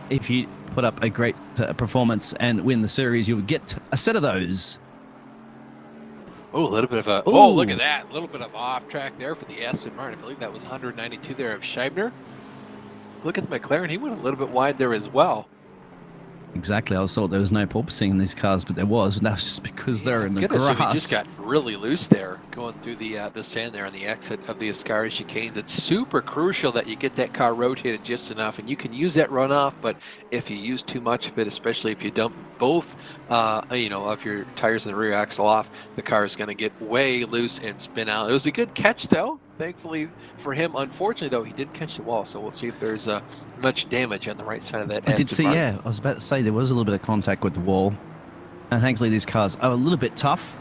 if you put up a great performance and win the series, you would get a set of those. Oh, a little bit of a... Oh, look at that. A little bit of off track there for the Aston Martin. I believe that was 192 there of Scheibner. Look at the McLaren. He went a little bit wide there as well. Exactly. I was thought there was no porpoising in these cars, but there was, and that's just because they're in the grass. So he just got really loose there, going through the sand there on the exit of the Ascari chicane. It's super crucial that you get that car rotated just enough, and you can use that runoff, but if you use too much of it, especially if you dump both, of your tires and the rear axle off, the car is going to get way loose and spin out. It was a good catch, though. Thankfully for him. Unfortunately, though, he did catch the wall, so we'll see if there's much damage on the right side of that. I did see, yeah. I was about to say there was a little bit of contact with the wall. And thankfully, these cars are a little bit tough.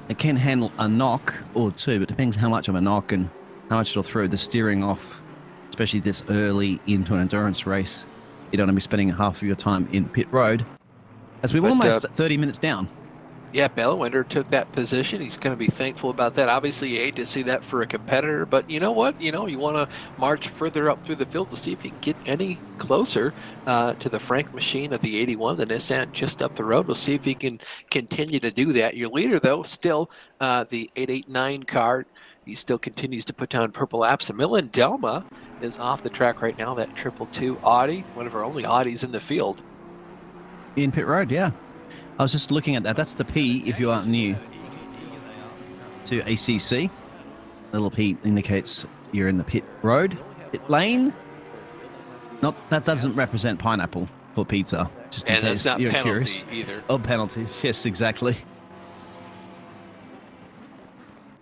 They can handle a knock or two, but it depends how much of a knock and how much it'll throw the steering off, especially this early into an endurance race. You don't want to be spending half of your time in pit road, as we're almost 30 minutes down. Yeah, Bellwender took that position. He's going to be thankful about that. Obviously, you hate to see that for a competitor, but you know what? You want to march further up through the field to see if you can get any closer to the Frank machine of the 81, the Nissan just up the road. We'll see if he can continue to do that. Your leader, though, still the 889 car. He still continues to put down purple laps. Milan Delma is off the track right now, that 222 Audi, one of our only Audis in the field. In pit road, yeah. I was just looking at that. That's the P if you aren't new to ACC. Little P indicates you're in the pit road, pit lane. Not that doesn't represent pineapple for pizza. Just in And case that's not you're penalty curious. either. Oh, penalties. Yes, exactly.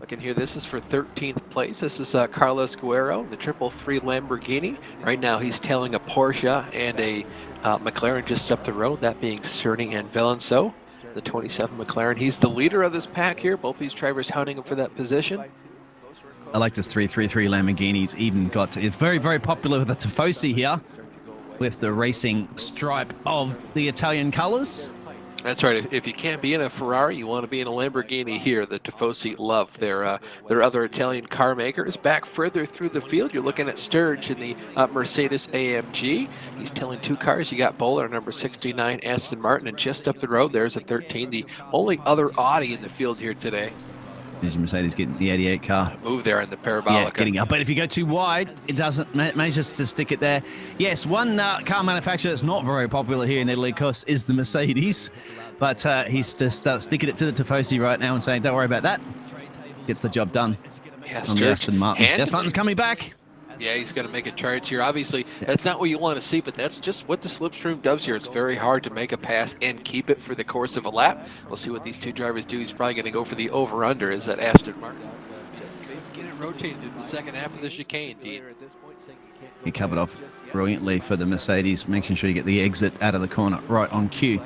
Looking here, this is for 13th place. This is Carlos Guerrero, the 333 Lamborghini. Right now he's tailing a Porsche and a McLaren just up the road, that being Cerny and Valenceau, the 27 McLaren. He's the leader of this pack here. Both these drivers hunting him for that position. I like this 333 Lamborghinis. Even got it's very, very popular with the Tifosi here, with the racing stripe of the Italian colors. That's right. If you can't be in a Ferrari, you want to be in a Lamborghini here. The Tifosi love their other Italian car makers. Back further through the field, you're looking at Sturge in the Mercedes AMG. He's tailing 2 cars. You got Bowler, number 69, Aston Martin, and just up the road, there's a 13, the only other Audi in the field here today. There's Mercedes getting the 88 car. Move there in the Parabolica. Yeah, getting up. But if you go too wide, it doesn't manage to stick it there. Yes, one car manufacturer that's not very popular here in Italy, of course, is the Mercedes. But he's just sticking it to the Tifosi right now and saying, don't worry about that. Gets the job done. Yes, on the Aston Martin. And Aston Martin's coming back. Yeah, he's going to make a charge here. Obviously, that's not what you want to see, but that's just what the slipstream does here. It's very hard to make a pass and keep it for the course of a lap. We'll see what these two drivers do. He's probably going to go for the over-under. Is that Aston Martin? Just get it rotated in the second half of the chicane, Dean. He covered off brilliantly for the Mercedes, making sure you get the exit out of the corner right on cue.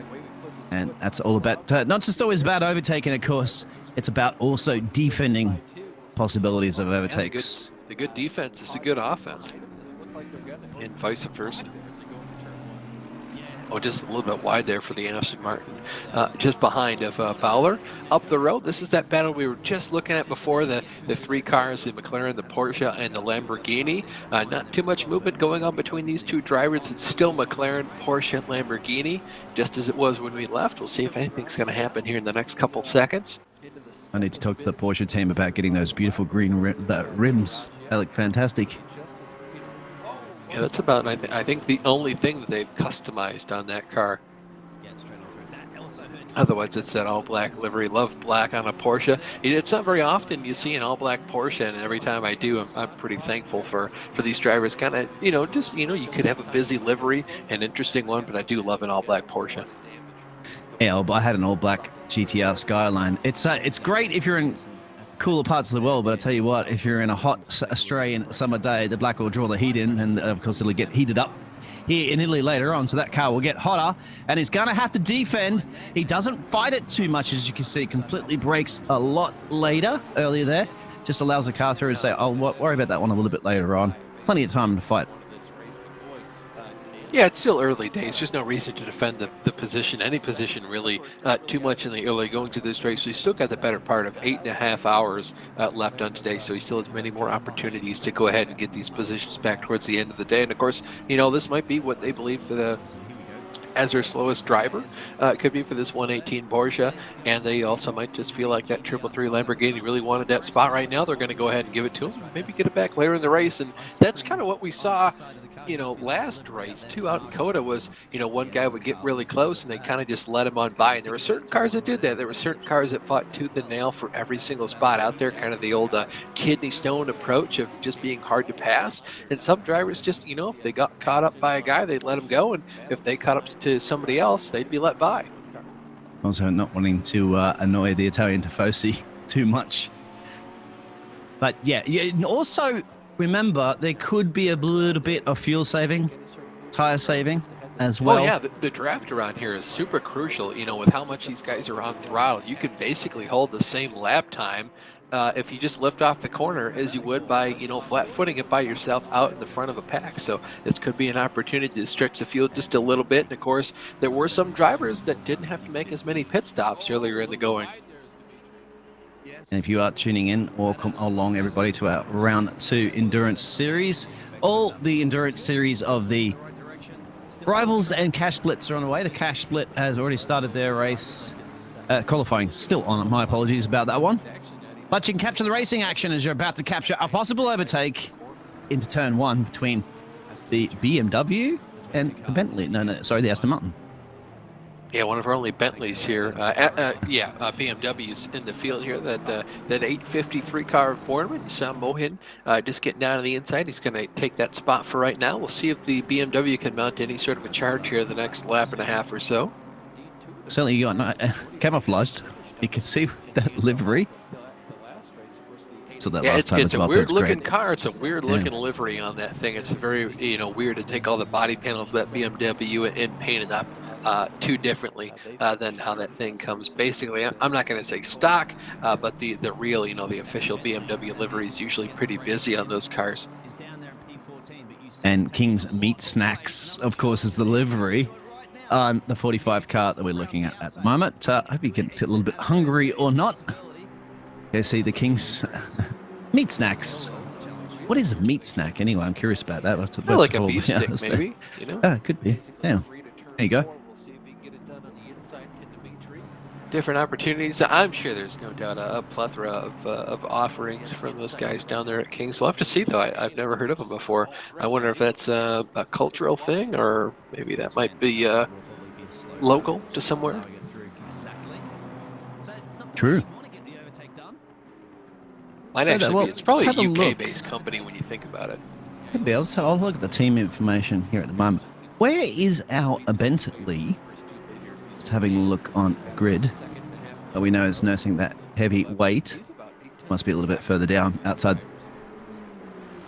And that's all about, not just always about overtaking, of course. It's about also defending possibilities of overtakes. The good defense is a good offense, and vice versa. Oh, just a little bit wide there for the Aston Martin. Just behind of Bowler. Up the road, this is that battle we were just looking at before, the 3 cars, the McLaren, the Porsche, and the Lamborghini. Not too much movement going on between these two drivers. It's still McLaren, Porsche, and Lamborghini, just as it was when we left. We'll see if anything's going to happen here in the next couple seconds. I need to talk to the Porsche team about getting those beautiful green rims. They look fantastic. Yeah, that's about, I think, the only thing that they've customized on that car. Otherwise, it's that all-black livery. Love black on a Porsche. It's not very often you see an all-black Porsche, and every time I do, I'm pretty thankful for these drivers. Kind of, you could have a busy livery, an interesting one, but I do love an all-black Porsche. Yeah, I had an all-black GTR Skyline. It's great if you're in cooler parts of the world, but I tell you what, if you're in a hot Australian summer day, the black will draw the heat in, and of course it'll get heated up here in Italy later on, so that car will get hotter, and he's going to have to defend. He doesn't fight it too much, as you can see. Completely brakes a lot earlier there. Just allows the car through and say, I'll worry about that one a little bit later on. Plenty of time to fight. Yeah, it's still early days. There's no reason to defend the position, any position really, too much in the early going to this race. So he's still got the better part of 8.5 hours left on today. So he still has many more opportunities to go ahead and get these positions back towards the end of the day. And of course, this might be what they believe for as their slowest driver. It could be for this 118 Porsche, and they also might just feel like that 333 Lamborghini really wanted that spot right now. They're going to go ahead and give it to him, maybe get it back later in the race. And that's kind of what we saw last race too out in Coda was, one guy would get really close and they kind of just let him on by. And there were certain cars that did that. There were certain cars that fought tooth and nail for every single spot out there, kind of the old kidney stone approach of just being hard to pass. And some drivers just, if they got caught up by a guy, they'd let him go. And if they caught up to somebody else, they'd be let by. Also not wanting to annoy the Italian Tifosi too much. But yeah, and also remember, there could be a little bit of fuel saving, tire saving as well. Oh yeah, the draft around here is super crucial. With how much these guys are on throttle, you could basically hold the same lap time if you just lift off the corner as you would by, flat footing it by yourself out in the front of a pack. So this could be an opportunity to stretch the field just a little bit. And of course, there were some drivers that didn't have to make as many pit stops earlier in the going. And if you are tuning in, welcome along everybody to our round 2 endurance series. All the endurance series of the rivals and cash splits are on the way. The cash split has already started their race. Qualifying still on. My apologies about that one. But you can capture the racing action as you're about to capture a possible overtake into turn 1 between the BMW and the Bentley. No, sorry, the Aston Martin. Yeah, one of our only Bentleys here. BMWs in the field here. That 853 car of Bournemouth. You saw Mohin just getting down to the inside. He's going to take that spot for right now. We'll see if the BMW can mount any sort of a charge here the next lap and a half or so. Certainly, you got camouflaged. You can see that livery. So that last time it's as well, a weird looking great. car. It's a weird looking livery on that thing. It's very weird to take all the body panels of that BMW and paint it up too differently than how that thing comes. Basically, I'm not going to say stock, but the real, the official BMW livery is usually pretty busy on those cars. And King's Meat Snacks, of course, is the livery. The 45 car that we're looking at the moment. I hope you get a little bit hungry or not. Okay, see the King's Meat Snacks. What is a meat snack anyway? I'm curious about that. Like a beef stick, maybe. Could be. Yeah. There you go. Different opportunities. I'm sure there's no doubt a plethora of offerings from those guys down there at King's. We'll have to see, though. I've never heard of them before. I wonder if that's a cultural thing, or maybe that might be local to somewhere. True. Might actually be. It's probably a UK-based company when you think about it. Could be. I'll look at the team information here at the moment. Where is our Bentley? Just having a look on the grid. We know is nursing that heavy weight. Must be a little bit further down outside.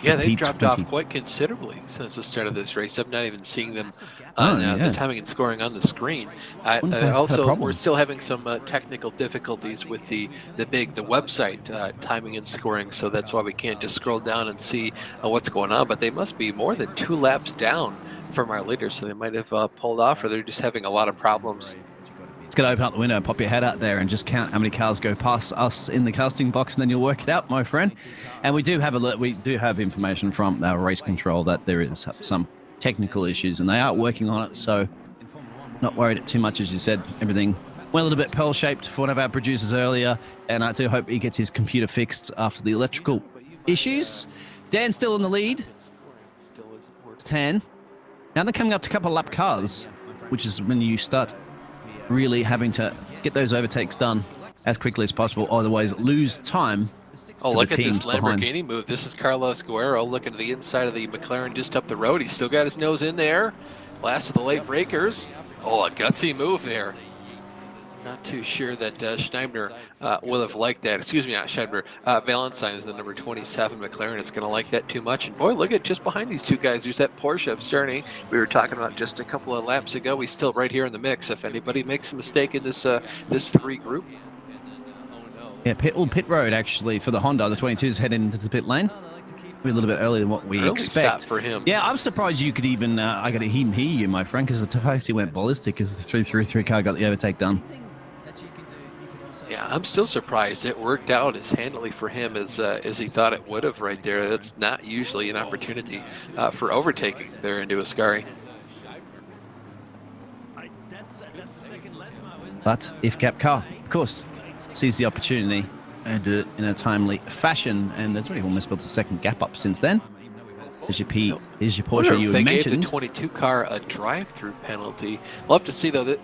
Yeah, they've dropped off quite considerably since the start of this race. I'm not even seeing them on the timing and scoring on the screen. Also, we're still having some technical difficulties with the website timing and scoring, so that's why we can't just scroll down and see what's going on. But they must be more than 2 laps down from our leaders, so they might have pulled off, or they're just having a lot of problems. It's going to open up the window, pop your head out there, and just count how many cars go past us in the casting box, and then you'll work it out, my friend. And we do have information from our race control that there is some technical issues, and they are working on it. So, not worried too much, as you said. Everything went a little bit pearl-shaped for one of our producers earlier, and I do hope he gets his computer fixed after the electrical issues. Dan's still in the lead. 10. Now they're coming up to a couple of lap cars, which is when you start really having to get those overtakes done as quickly as possible, otherwise lose time. Oh, look at this Lamborghini move. This is Carlos Guerrero looking to the inside of the McLaren just up the road. He's still got his nose in there. Last of the late breakers. Oh, a gutsy move there. Not too sure that Schneidner will have liked that. Excuse me, not Schneidner. Valentine is the number 27 McLaren. It's going to like that too much. And boy, look at just behind these two guys. There's that Porsche of Cerny we were talking about just a couple of laps ago. He's still right here in the mix. If anybody makes a mistake in this 3 group. Yeah, pit road actually for the Honda. The 22's heading into the pit lane. A little bit earlier than what we expect. For him. Yeah, I'm surprised you could even. I got to hear you, my friend, because the Tafasi went ballistic as the 333 car got the overtake done. Yeah, I'm still surprised it worked out as handily for him as he thought it would have right there. That's not usually an opportunity for overtaking there into Ascari. But if Cap car, of course, sees the opportunity and do it in a timely fashion, and there's already almost built a second gap up since then. Is your Porsche you mentioned? They gave the 22 car a drive-through penalty. Love to see, though,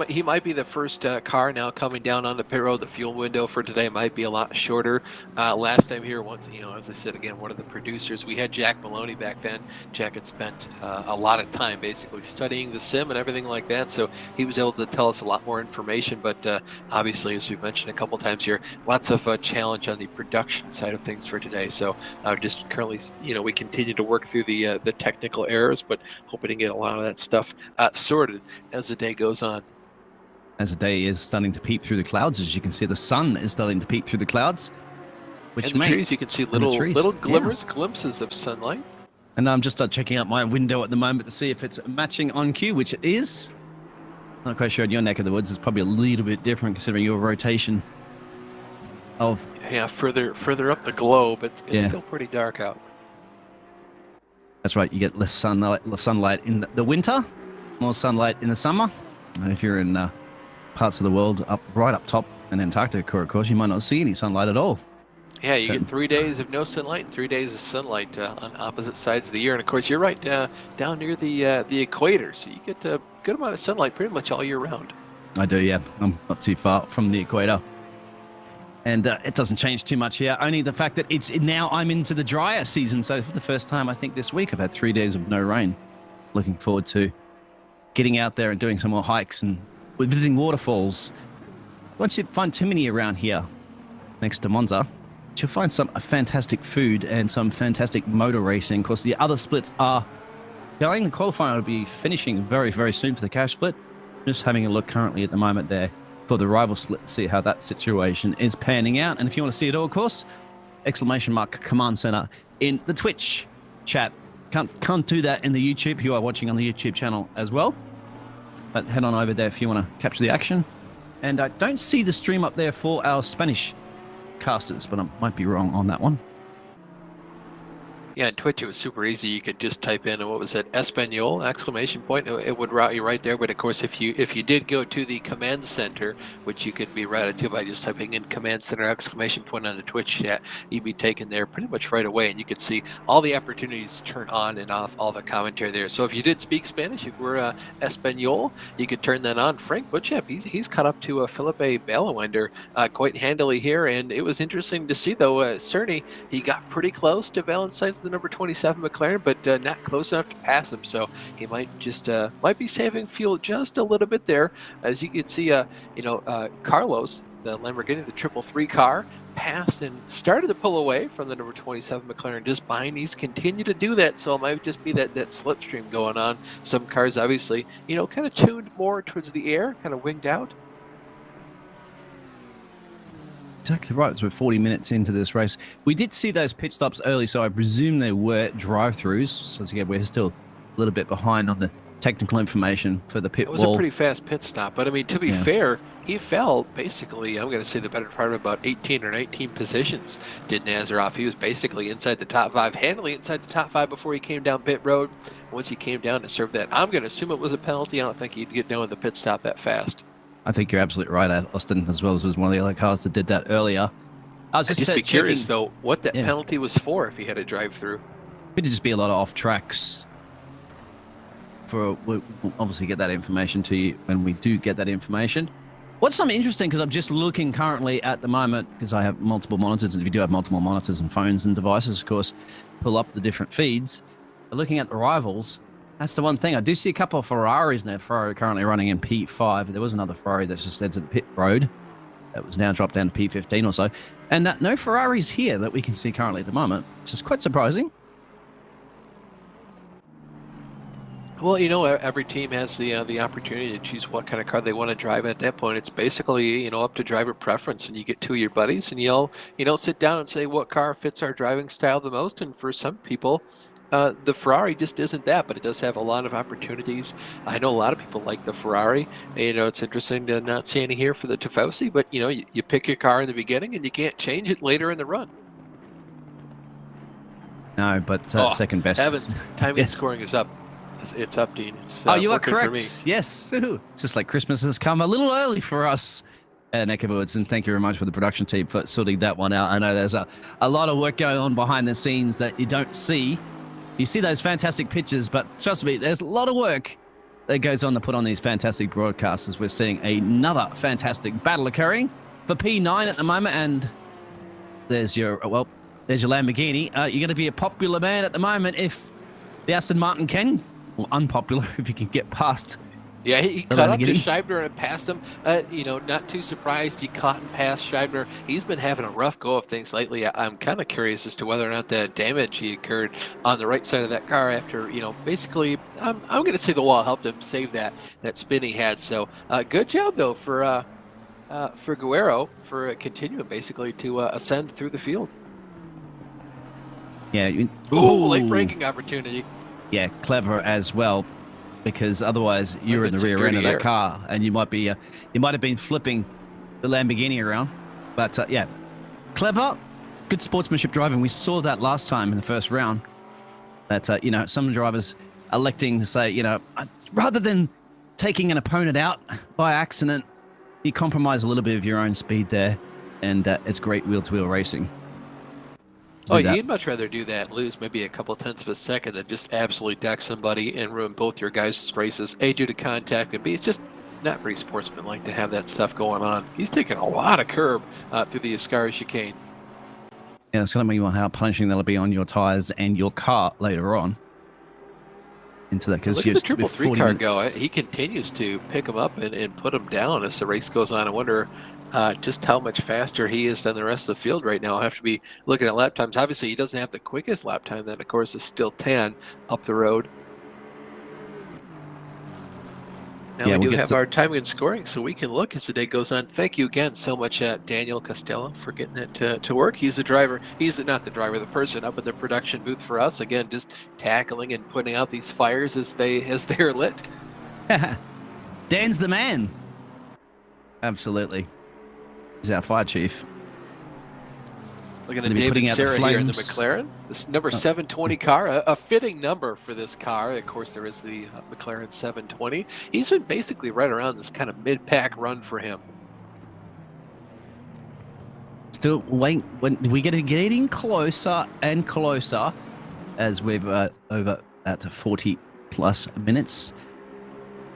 he might be the first car now coming down on the pit road. The fuel window for today might be a lot shorter. Last time here, once as I said again, one of the producers, we had Jack Maloney back then. Jack had spent a lot of time basically studying the sim and everything like that, so he was able to tell us a lot more information. But obviously, as we've mentioned a couple times here, lots of challenge on the production side of things for today. So just currently, we continue to work through the technical errors, but hoping to get a lot of that stuff sorted as the day goes on. As the day is starting to peep through the clouds, as you can see, the sun is starting to peep through the clouds. Which and the trees, you can see little glimmers, glimpses of sunlight. And I'm just checking out my window at the moment to see if it's matching on cue, which it is. Not quite sure in your neck of the woods. It's probably a little bit different considering your rotation of... Yeah, further up the globe, it's still pretty dark out. That's right, you get less sunlight in the winter, more sunlight in the summer. And if you're in parts of the world right up top in Antarctica, of course, you might not see any sunlight at all. Yeah, you get 3 days of no sunlight and 3 days of sunlight on opposite sides of the year. And of course, you're right down near the equator, so you get a good amount of sunlight pretty much all year round. I do, yeah. I'm not too far from the equator. And it doesn't change too much here. Only the fact that I'm into the drier season. So for the first time, I think this week, I've had 3 days of no rain. Looking forward to getting out there and doing some more hikes and visiting waterfalls. Once you find too many around here, next to Monza, you'll find some fantastic food and some fantastic motor racing. Of course, the other splits are going. The qualifying will be finishing very, very soon for the cash split. Just having a look currently at the moment there for the rival split to see how that situation is panning out. And if you want to see it all, of course, !command center in the Twitch chat. Can't do that in the YouTube. You are watching on the YouTube channel as well. But head on over there if you want to capture the action. And I don't see the stream up there for our Spanish casters, but I might be wrong on that one. Yeah, on Twitch it was super easy. You could just type in, what was it, Espanol, exclamation point. It would route you right there. But of course, if you did go to the command center, which you could be routed to by just typing in command center exclamation point on the Twitch chat, you'd be taken there pretty much right away, and you could see all the opportunities to turn on and off all the commentary there. So if you did speak Spanish, if you were Espanol, you could turn that on. Frank Butchep, he's caught up to Felipe Ballwinder quite handily here, and it was interesting to see though. Cerny, he got pretty close to Valentine's the number 27 McLaren, but not close enough to pass him. So he might just might be saving fuel just a little bit there. As you can see, Carlos, the Lamborghini, the 333 car, passed and started to pull away from the number 27 McLaren just behind. He's continued to do that, so it might just be that slipstream going on. Some cars obviously, kind of tuned more towards the air, kind of winged out. Exactly right. So we're 40 minutes into this race. We did see those pit stops early, so I presume they were drive-throughs. So again, we're still a little bit behind on the technical information for the pit wall. It was a pretty fast pit stop, but I mean, to be fair, he fell basically, I'm going to say the better part of about 18 or 19 positions, did Nazaroff. He was basically inside the top 5, handily inside the top 5 before he came down pit road. Once he came down to serve that, I'm going to assume it was a penalty. I don't think he'd get down with the pit stop that fast. I think you're absolutely right, Austin, as well as was one of the other cars that did that earlier. I was just be curious, though, what that penalty was for if he had a drive-through. Could just be a lot of off-tracks. We'll obviously get that information to you when we do get that information. What's something interesting, because I'm just looking currently at the moment, because I have multiple monitors, and if you do have multiple monitors and phones and devices, of course, pull up the different feeds. But looking at the rivals, that's the one thing. I do see a couple of Ferraris now. Ferrari currently running in P5. There was another Ferrari that's just entered the pit road. That was now dropped down to P15 or so. And no Ferraris here that we can see currently at the moment, which is quite surprising. Well, every team has the opportunity to choose what kind of car they want to drive. And at that point, it's basically, up to driver preference. And you get two of your buddies and you'll sit down and say what car fits our driving style the most. And for some people, the Ferrari just isn't that, but it does have a lot of opportunities. I know a lot of people like the Ferrari. It's interesting to not see any here for the Tifosi, but you pick your car in the beginning and you can't change it later in the run. No, but second best. Heavens, timing scoring is up. It's up, Dean. It's, you are correct. Yes. It's just like Christmas has come a little early for us. Neck of Woods, and thank you very much for the production team for sorting that one out. I know there's a lot of work going on behind the scenes that you don't see. You see those fantastic pictures, but trust me, there's a lot of work that goes on to put on these fantastic broadcasts. As we're seeing another fantastic battle occurring for P9 at the moment, and there's your Lamborghini. You're going to be a popular man at the moment if the Aston Martin can, or unpopular if you can get past. Yeah, he caught up to Scheibner and passed him. Not too surprised he caught and passed Scheibner. He's been having a rough go of things lately. I'm kind of curious as to whether or not the damage he occurred on the right side of that car after, basically, I'm going to say the wall helped him save that spin he had. So good job, though, for Guerrero for continuing basically to ascend through the field. Yeah. Late braking opportunity. Yeah, clever as well. Because otherwise you're in the rear end of that car and you might have been flipping the Lamborghini around. But clever, good sportsmanship driving. We saw that last time in the first round that, some drivers electing to say, rather than taking an opponent out by accident, you compromise a little bit of your own speed there. And it's great wheel-to-wheel racing. You'd much rather do that, lose maybe a couple tenths of a second than just absolutely deck somebody and ruin both your guys' races. A, due to contact, and B, it's just not very sportsmanlike to have that stuff going on. He's taking a lot of curb through the Ascari chicane. Yeah, it's going to be how punishing that'll be on your tires and your car later on. Into that, because look at the triple three car go. He continues to pick him up and put him down as the race goes on. I wonder just how much faster he is than the rest of the field right now. I'll have to be looking at lap times. Obviously, he doesn't have the quickest lap time. That, of course, is still 10 up the road. Now we do have our timing and scoring, so we can look as the day goes on. Thank you again so much, Daniel Costello, for getting it to work. He's the driver. He's not the driver, the person up at the production booth for us. Again, just tackling and putting out these fires as they're lit. Dan's the man. Absolutely. He's our fire chief. Looking at David Serra here in the McLaren. This number 720 car, a fitting number for this car. Of course, there is the McLaren 720. He's been basically right around this kind of mid-pack run for him. Still wait when we getting closer and closer as we've over at 40 plus minutes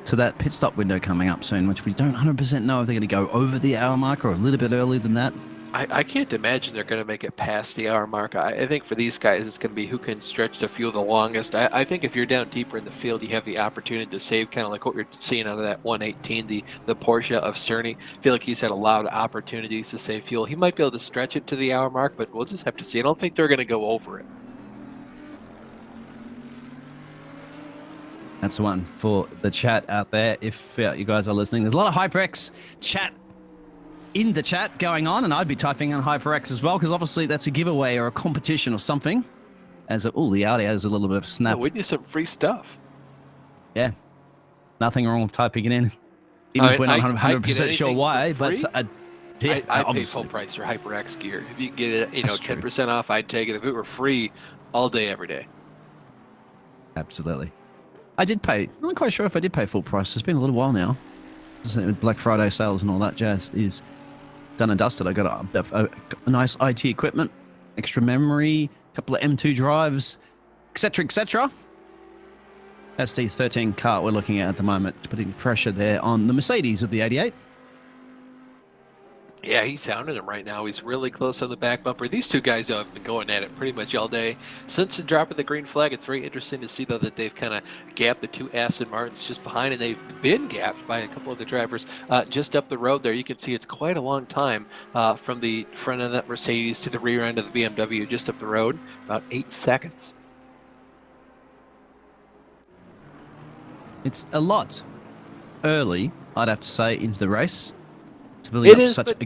to that pit stop window coming up soon, which we don't 100% know if they're going to go over the hour mark or a little bit earlier than that. I can't imagine they're going to make it past the hour mark. I think for these guys, it's going to be who can stretch the fuel the longest. I think if you're down deeper in the field, you have the opportunity to save, kind of like what we're seeing out of that 118, the Porsche of Cerny. I feel like he's had a lot of opportunities to save fuel. He might be able to stretch it to the hour mark, but we'll just have to see. I don't think they're going to go over it. That's one for the chat out there. If you guys are listening, there's a lot of HyperX chat in the chat going on, and I'd be typing in HyperX as well, because obviously that's a giveaway or a competition or something. As the audio has a little bit of snap. Yeah, we need some free stuff. Yeah, nothing wrong with typing it in, even if we're not 100% sure why. But yeah, I'd pay full price for HyperX gear. If you can get it, 10% off, I'd take it. If it were free, all day, every day. Absolutely. I did pay. I'm not quite sure if I did pay full price. It's been a little while now. Black Friday sales and all that jazz is done and dusted. I got a nice IT equipment, extra memory, a couple of M2 drives, etc., etc. That's the 13 car we're looking at the moment, putting pressure there on the Mercedes of the 88. Yeah, he's sounding him right now. He's really close on the back bumper. These two guys have been going at it pretty much all day since the drop of the green flag. It's very interesting to see, though, that they've kind of gapped the two Aston Martins just behind, and they've been gapped by a couple of the drivers just up the road there. You can see it's quite a long time from the front of that Mercedes to the rear end of the BMW just up the road, about 8 seconds. It's a lot early, I'd have to say, into the race. It is, but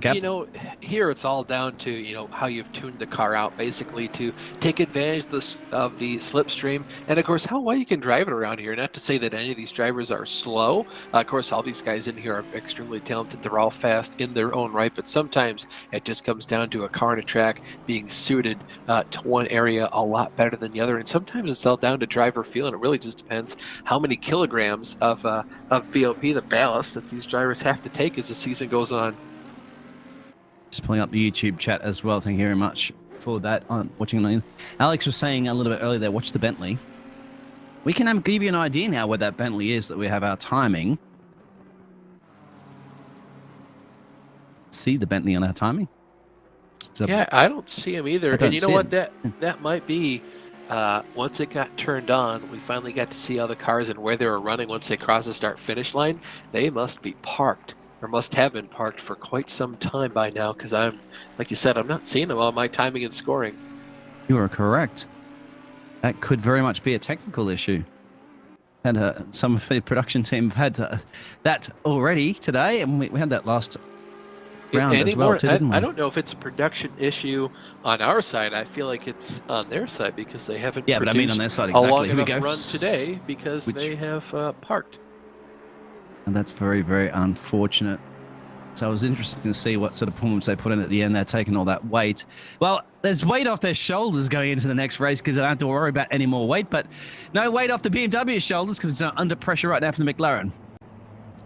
here it's all down to how you've tuned the car out, basically to take advantage of the slipstream, and of course how well you can drive it around here. Not to say that any of these drivers are slow. Of course, all these guys in here are extremely talented. They're all fast in their own right, but sometimes it just comes down to a car and a track being suited to one area a lot better than the other, and sometimes it's all down to driver feel, and it really just depends how many kilograms of BOP, the ballast, that these drivers have to take as the season goes on. Just pulling up the YouTube chat as well. Thank you very much for that. Watching. Alex was saying a little bit earlier there, watch the Bentley. We can give you an idea now where that Bentley is, that we have our timing. See the Bentley on our timing? Yeah, I don't see him either. And you know what? That might be, once it got turned on, we finally got to see all the cars and where they were running once they crossed the start-finish line. They must be parked. Or must have been parked for quite some time by now, because like you said, I'm not seeing them on my timing and scoring. You are correct. That could very much be a technical issue. And some of the production team have had that already today, and we had that last round as well too, didn't we? I don't know if it's a production issue on our side. I feel like it's on their side because they haven't produced but I mean on their side, exactly. a long enough run today because they have parked. And that's very, very unfortunate. So it was interesting to see what sort of performance they put in at the end. They're taking all that weight. Well, there's weight off their shoulders going into the next race because they don't have to worry about any more weight. But no weight off the BMW shoulders because it's under pressure right now from the McLaren.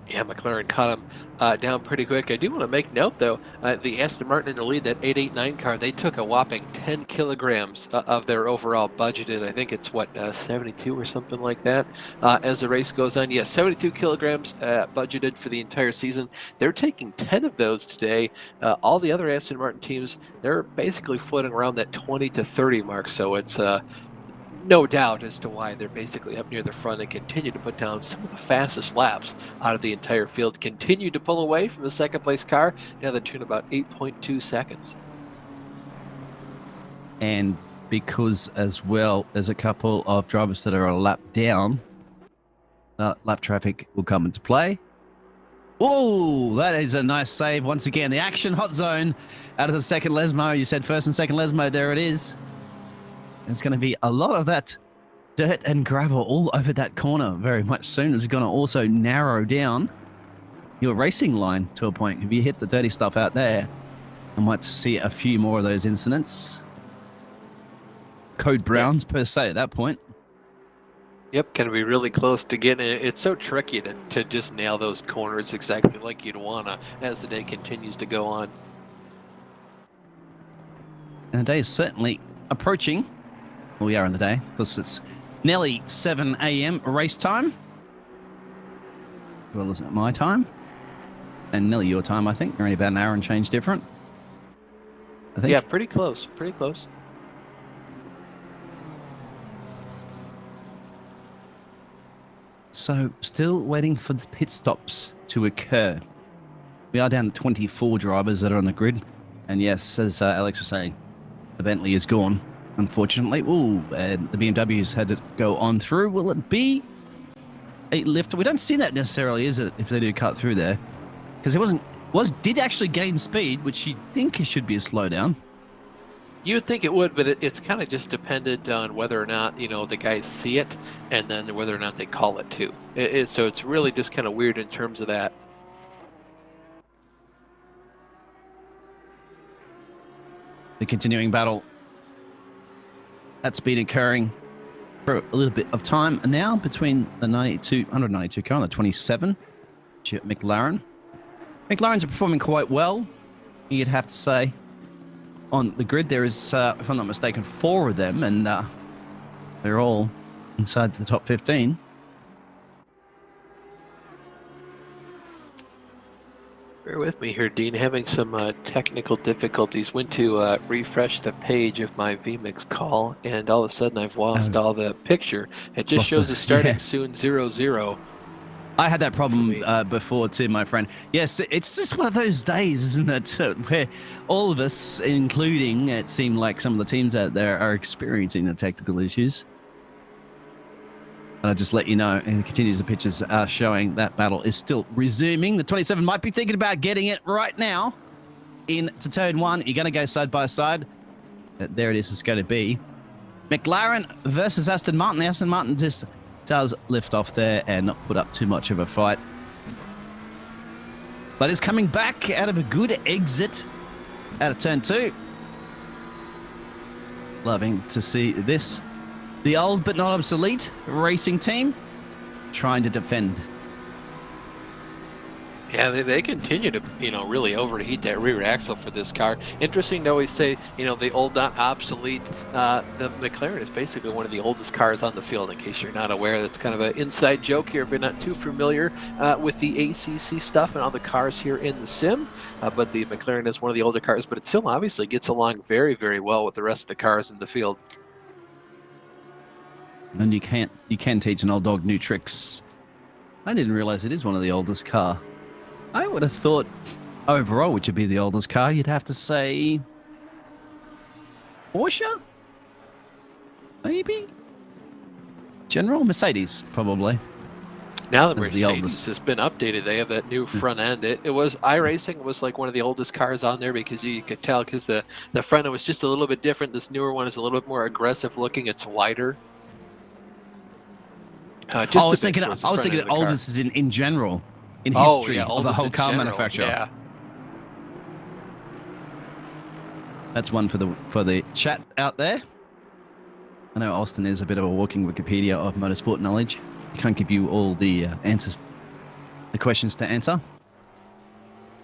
Yeah, McLaren caught him down pretty quick. I do want to make note, though, the Aston Martin in the lead, that 889 car, they took a whopping 10 kilograms of their overall budgeted. I think it's, what, 72 or something like that as the race goes on. Yeah, 72 kilograms budgeted for the entire season. They're taking 10 of those today. All the other Aston Martin teams, they're basically floating around that 20 to 30 mark, so it's no doubt as to why they're basically up near the front and continue to put down some of the fastest laps out of the entire field. Continue to pull away from the second place car. Now they turn about 8.2 seconds. And because as well, there's a couple of drivers that are a lap down, lap traffic will come into play. Oh, that is a nice save. Once again, the action hot zone out of the second Lesmo. You said first and second Lesmo. There it is. There's going to be a lot of that dirt and gravel all over that corner very much soon. It's going to also narrow down your racing line to a point. If you hit the dirty stuff out there, I might see a few more of those incidents. Code Browns per se at that point. Yep, going to be really close to getting it. It's so tricky to just nail those corners exactly like you'd want to as the day continues to go on. And the day is certainly approaching. We are in the day because it's nearly 7 a.m. race time. Well, is it my time? And nearly your time, I think. You're only about an hour and change different. I think. Yeah, pretty close. Pretty close. So, still waiting for the pit stops to occur. We are down to 24 drivers that are on the grid. And yes, as Alex was saying, the Bentley is gone. Unfortunately, and the BMW's had to go on through. Will it be a lift? We don't see that necessarily, is it? If they do cut through there, because it did actually gain speed, which you think it should be a slowdown. You would think it would, but it's kind of just dependent on whether or not the guys see it, and then whether or not they call it too. So it's really just kind of weird in terms of that. The continuing battle. That's been occurring for a little bit of time now between the 192 car and the 27 McLaren. McLarens are performing quite well, you'd have to say. On the grid, there is, if I'm not mistaken, 4 of them, and they're all inside the top 15. Bear with me here, Dean. Having some technical difficulties. Went to refresh the page of my vMix call, and all of a sudden I've lost all the picture. It just shows us starting soon 0-0. I had that problem before too, my friend. Yes, it's just one of those days, isn't it? Where all of us, including it seemed like some of the teams out there, are experiencing the technical issues. And I'll just let you know, and it continues, the pictures are showing that battle is still resuming. The 27 might be thinking about getting it right now into turn 1. You're going to go side by side. There it is. It's going to be McLaren versus Aston Martin. The Aston Martin just does lift off there and not put up too much of a fight. But is coming back out of a good exit out of turn 2. Loving to see this. The old but not obsolete racing team trying to defend. Yeah, they continue to, really overheat that rear axle for this car. Interesting to always say, the old, not obsolete. The McLaren is basically one of the oldest cars on the field, in case you're not aware. That's kind of an inside joke here if you're not too familiar with the ACC stuff and all the cars here in the sim. But the McLaren is one of the older cars, but it still obviously gets along very, very well with the rest of the cars in the field. And you can teach an old dog new tricks. I didn't realize it is one of the oldest car. I would have thought overall, which would be the oldest car, you'd have to say Porsche? Maybe? General Mercedes, probably. Now that Mercedes has been updated, they have that new front end. It was iRacing was like one of the oldest cars on there because you could tell because the front end was just a little bit different. This newer one is a little bit more aggressive looking. It's wider. I was thinking the oldest is in general, in history of the whole car manufacturer. Yeah. That's one for the chat out there. I know Austin is a bit of a walking Wikipedia of motorsport knowledge. He can't give you all the answers the questions to answer.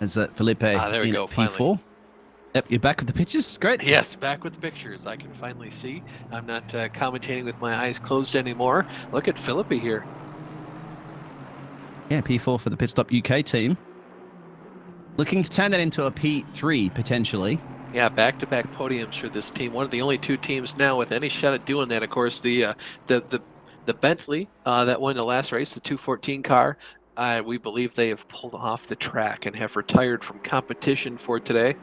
As Felipe there we in go, P4. finally. Yep, you're back with the pictures. Great. Yes, back with the pictures. I can finally see. I'm not commentating with my eyes closed anymore. Look at Philippi here. Yeah, P4 for the Pit Stop UK team. Looking to turn that into a P3 potentially. Yeah, back-to-back podiums for this team. One of the only two teams now with any shot at doing that. Of course, the Bentley that won the last race, the 214 car, we believe they have pulled off the track and have retired from competition for today.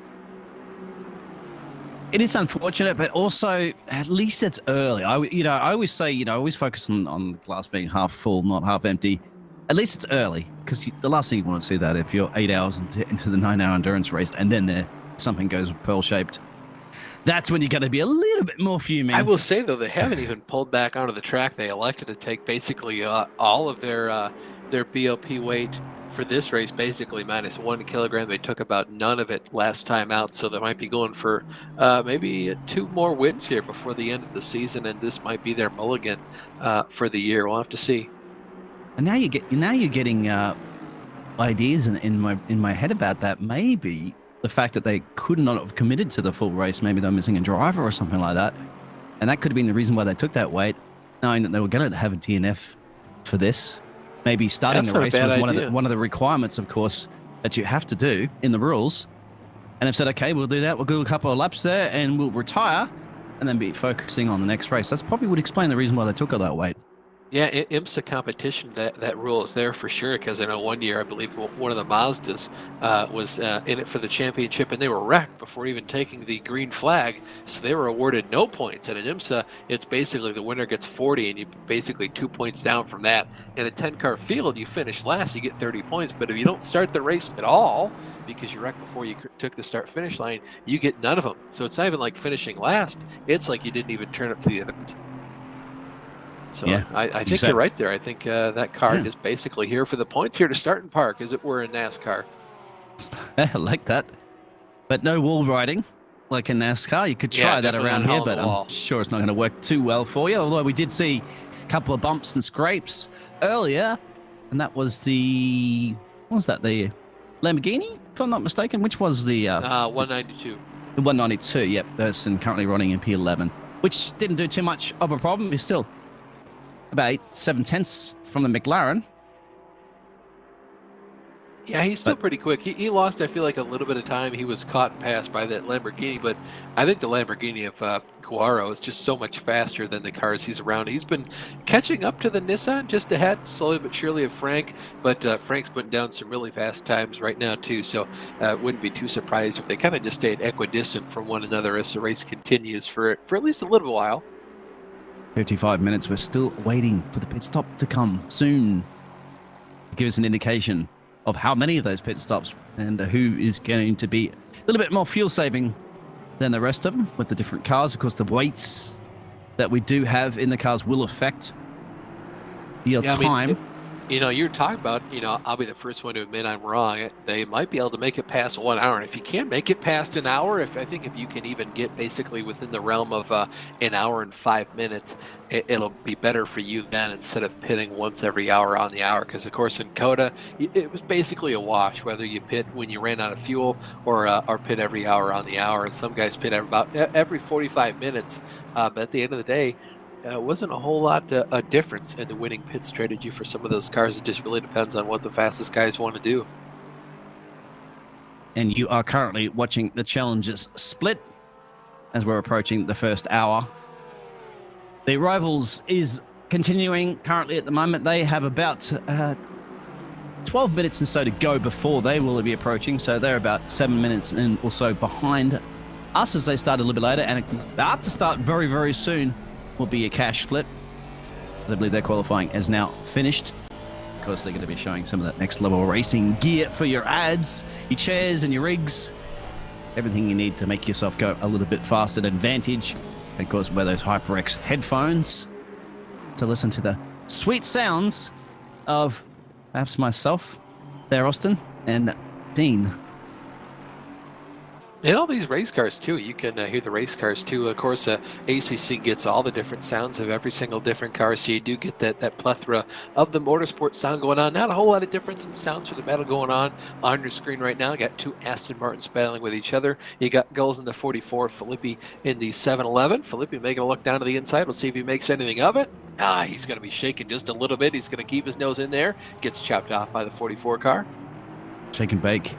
It is unfortunate, but also at least it's early. I always say, I always focus on the glass being half full, not half empty. At least it's early, because the last thing you want to see that if you're 8 hours into the 9-hour endurance race and then something goes pearl-shaped. That's when you're going to be a little bit more fuming. I will say, though, they haven't even pulled back onto the track. They elected to take basically all of their BOP weight for this race, basically minus 1 kilogram. They took about none of it last time out, so they might be going for maybe 2 more wins here before the end of the season, and this might be their mulligan for the year. We'll have to see. And now you're getting ideas in my head about that. Maybe the fact that they could not have committed to the full race, maybe they're missing a driver or something like that, and that could have been the reason why they took that weight, knowing that they were going to have a DNF for this. Maybe starting the race was one of the requirements, of course, that you have to do in the rules, and they've said, okay, we'll do that. We'll do a couple of laps there, and we'll retire, and then be focusing on the next race. That's probably would explain the reason why they took all that weight. Yeah, IMSA competition, that rule is there for sure, because I know one year, I believe one of the Mazdas was in it for the championship, and they were wrecked before even taking the green flag, so they were awarded no points. And in IMSA, it's basically the winner gets 40, and you basically 2 points down from that. In a 10-car field, you finish last, you get 30 points, but if you don't start the race at all, because you wrecked before you took the start-finish line, you get none of them. So it's not even like finishing last, it's like you didn't even turn up to the event. So yeah, I think you're right there. I think that car is basically here for the points, here to start and park, as it were in NASCAR. I like that. But no wall riding like in NASCAR. You could try that around here, but I'm sure it's not going to work too well for you. Although we did see a couple of bumps and scrapes earlier, and that was the... What was that? The Lamborghini, if I'm not mistaken? Which was the... 192. The 192, yep. That's currently running in P11, which didn't do too much of a problem. It's still about 7/10 from the McLaren. Yeah, he's still pretty quick. He lost, I feel like, a little bit of time. He was caught and passed by that Lamborghini, but I think the Lamborghini of Guaro is just so much faster than the cars he's around. He's been catching up to the Nissan just ahead, slowly but surely, of Frank, but Frank's putting down some really fast times right now, too, so wouldn't be too surprised if they kind of just stayed equidistant from one another as the race continues for at least a little while. 55 minutes. We're still waiting for the pit stop to come soon. Give us an indication of how many of those pit stops and who is going to be a little bit more fuel saving than the rest of them with the different cars. Of course, the weights that we do have in the cars will affect your time. You're talking about, I'll be the first one to admit I'm wrong. They might be able to make it past 1 hour. And if you can't make it past an hour, I think if you can even get basically within the realm of an hour and 5 minutes, it'll be better for you then instead of pitting once every hour on the hour. Because, of course, in COTA, it was basically a wash, whether you pit when you ran out of fuel or pit every hour on the hour. And some guys pit about every 45 minutes. But at the end of the day, wasn't a whole lot a difference in the winning pit strategy for some of those cars. It just really depends on what the fastest guys want to do. And you are currently watching the challenges split as we're approaching the first hour. The Rivals is continuing currently at the moment. They have about 12 minutes and so to go before they will be approaching. So they're about 7 minutes and or so behind us as they start a little bit later, and about to start very, very soon will be a cash split. I believe their qualifying is now finished. Of course, they're going to be showing some of that next level racing gear for your ads, your chairs and your rigs, everything you need to make yourself go a little bit faster at Advantage. And of course, wear those HyperX headphones to listen to the sweet sounds of perhaps myself there, Austin, and Dean. And all these race cars too, you can hear the race cars too. Of course, ACC gets all the different sounds of every single different car, so you do get that plethora of the motorsport sound going on. Not a whole lot of difference in sounds for the battle going on your screen right now. You got two Aston Martins battling with each other. You got Gulls in the 44, Filippi in the 711. Filippi making a look down to the inside. We'll see if he makes anything of it. He's going to be shaking just a little bit. He's going to keep his nose in there. Gets chopped off by the 44 car. Shake and bake.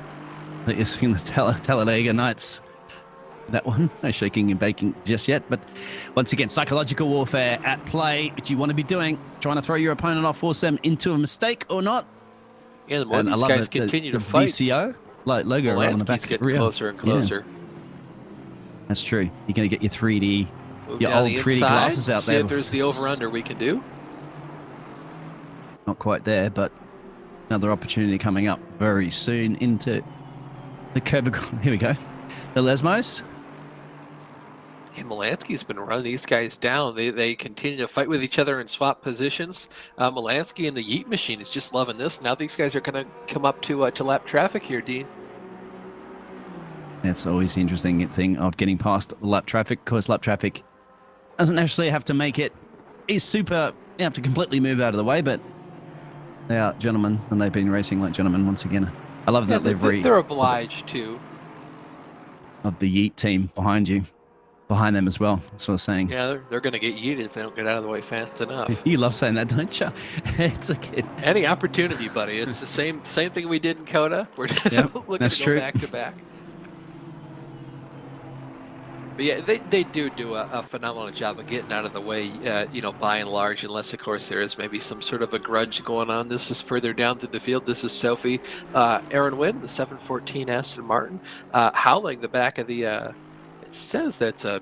You're seeing the Talladega Nights. That one, no shaking and baking just yet. But once again, psychological warfare at play, which you want to be doing, trying to throw your opponent off, force them into a mistake or not. Yeah, the more these guys continue to fight, VCO logo right on the back. Getting closer and closer. Yeah. That's true. You're going to get your 3D, Move your down old the 3D inside, glasses out see there. if there's the over-under we can do. Not quite there, but another opportunity coming up very soon into the curb. Here we go. The Lesmos. And Molansky's been running these guys down. They continue to fight with each other and swap positions. Molansky and the Yeet machine is just loving this. Now these guys are going to come up to lap traffic here, Dean. That's always the interesting thing of getting past lap traffic. Of course, lap traffic doesn't necessarily have to make it. It's super. You have to completely move out of the way, but they are gentlemen, and they've been racing like gentlemen once again. I love that livery. They're obliged to. Of the Yeet team behind you. Behind them as well. That's what I was saying. Yeah, they're going to get yeeted if they don't get out of the way fast enough. You love saying that, don't you? It's okay. Any opportunity, buddy. It's the same thing we did in Coda. We're looking that's to go true. back to back. But yeah, they do a phenomenal job of getting out of the way, you know, by and large, unless, of course, there is maybe some sort of a grudge going on. This is further down through the field. This is Sophie Aaron Wynn, the 714 Aston Martin, howling the back of the... It says that's a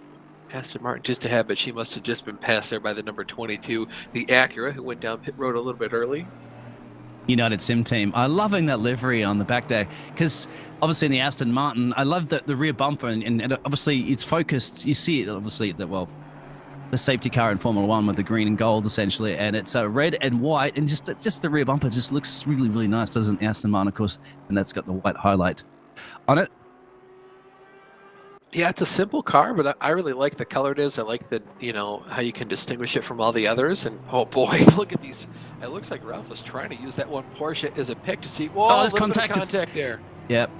Aston Martin just ahead, but she must have just been passed there by the number 22, the Acura, who went down pit road a little bit early. United Sim Team. I'm loving that livery on the back there because obviously in the Aston Martin, I love the rear bumper and obviously it's focused. You see it obviously the safety car in Formula One with the green and gold essentially, and it's red and white, and just the rear bumper just looks really, really nice, doesn't the Aston Martin, of course, and that's got the white highlight on it. Yeah, it's a simple car, but I really like the color it is. I like the, you know, how you can distinguish it from all the others. And oh boy, look at these. It looks like Ralph was trying to use that one Porsche as a pick to see. Whoa, there's contact there. Yep.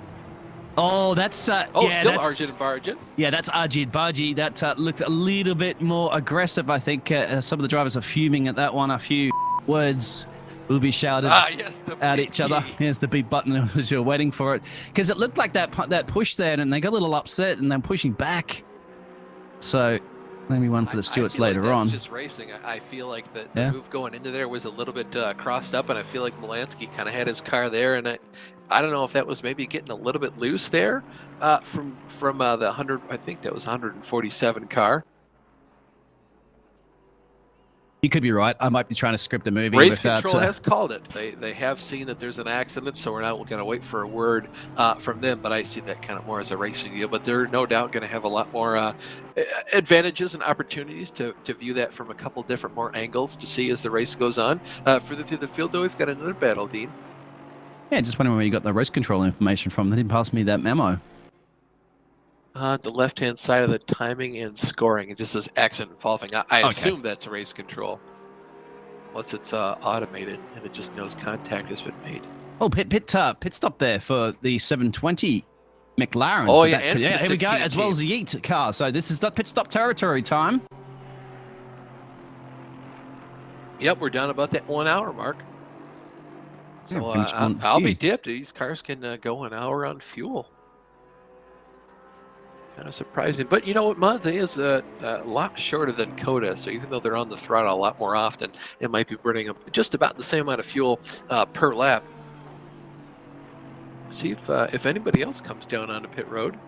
Oh, that's yeah, still Arjun Barjun. Yeah, that's Arjun Barji. That looked a little bit more aggressive. I think some of the drivers are fuming at that one. A few words will be shouted at each other. Here's the beep button as you're waiting for it. Because it looked like that push there, and they got a little upset, and they're pushing back. So maybe one for the Stewarts later on. Just racing. I feel like the move going into there was a little bit crossed up, and I feel like Molansky kind of had his car there, and I don't know if that was maybe getting a little bit loose there from the 100. I think that was 147 car. You could be right. I might be trying to script a movie. Race Control has called it. They have seen that there's an accident, so we're not going to wait for a word from them. But I see that kind of more as a racing deal. But they're no doubt going to have a lot more advantages and opportunities to view that from a couple different more angles to see as the race goes on. Further through the field, though, we've got another battle, Dean. Yeah, just wondering where you got the race control information from. They didn't pass me that memo. The left-hand side of the timing and scoring. It just says accident involving. I assume that's race control. Unless it's automated and it just knows contact has been made. Oh, pit stop there for the 720 McLaren. Oh, so yeah, and here we go, as well as the Yeet car. So this is the pit stop territory time. Yep, we're down about that 1 hour mark. So Yeah, I'll be dipped. These cars can go an hour on fuel. Kind of surprising, but you know what, Monza is a lot shorter than Coda, so even though they're on the throttle a lot more often, it might be burning up just about the same amount of fuel per lap. See if anybody else comes down onto pit road.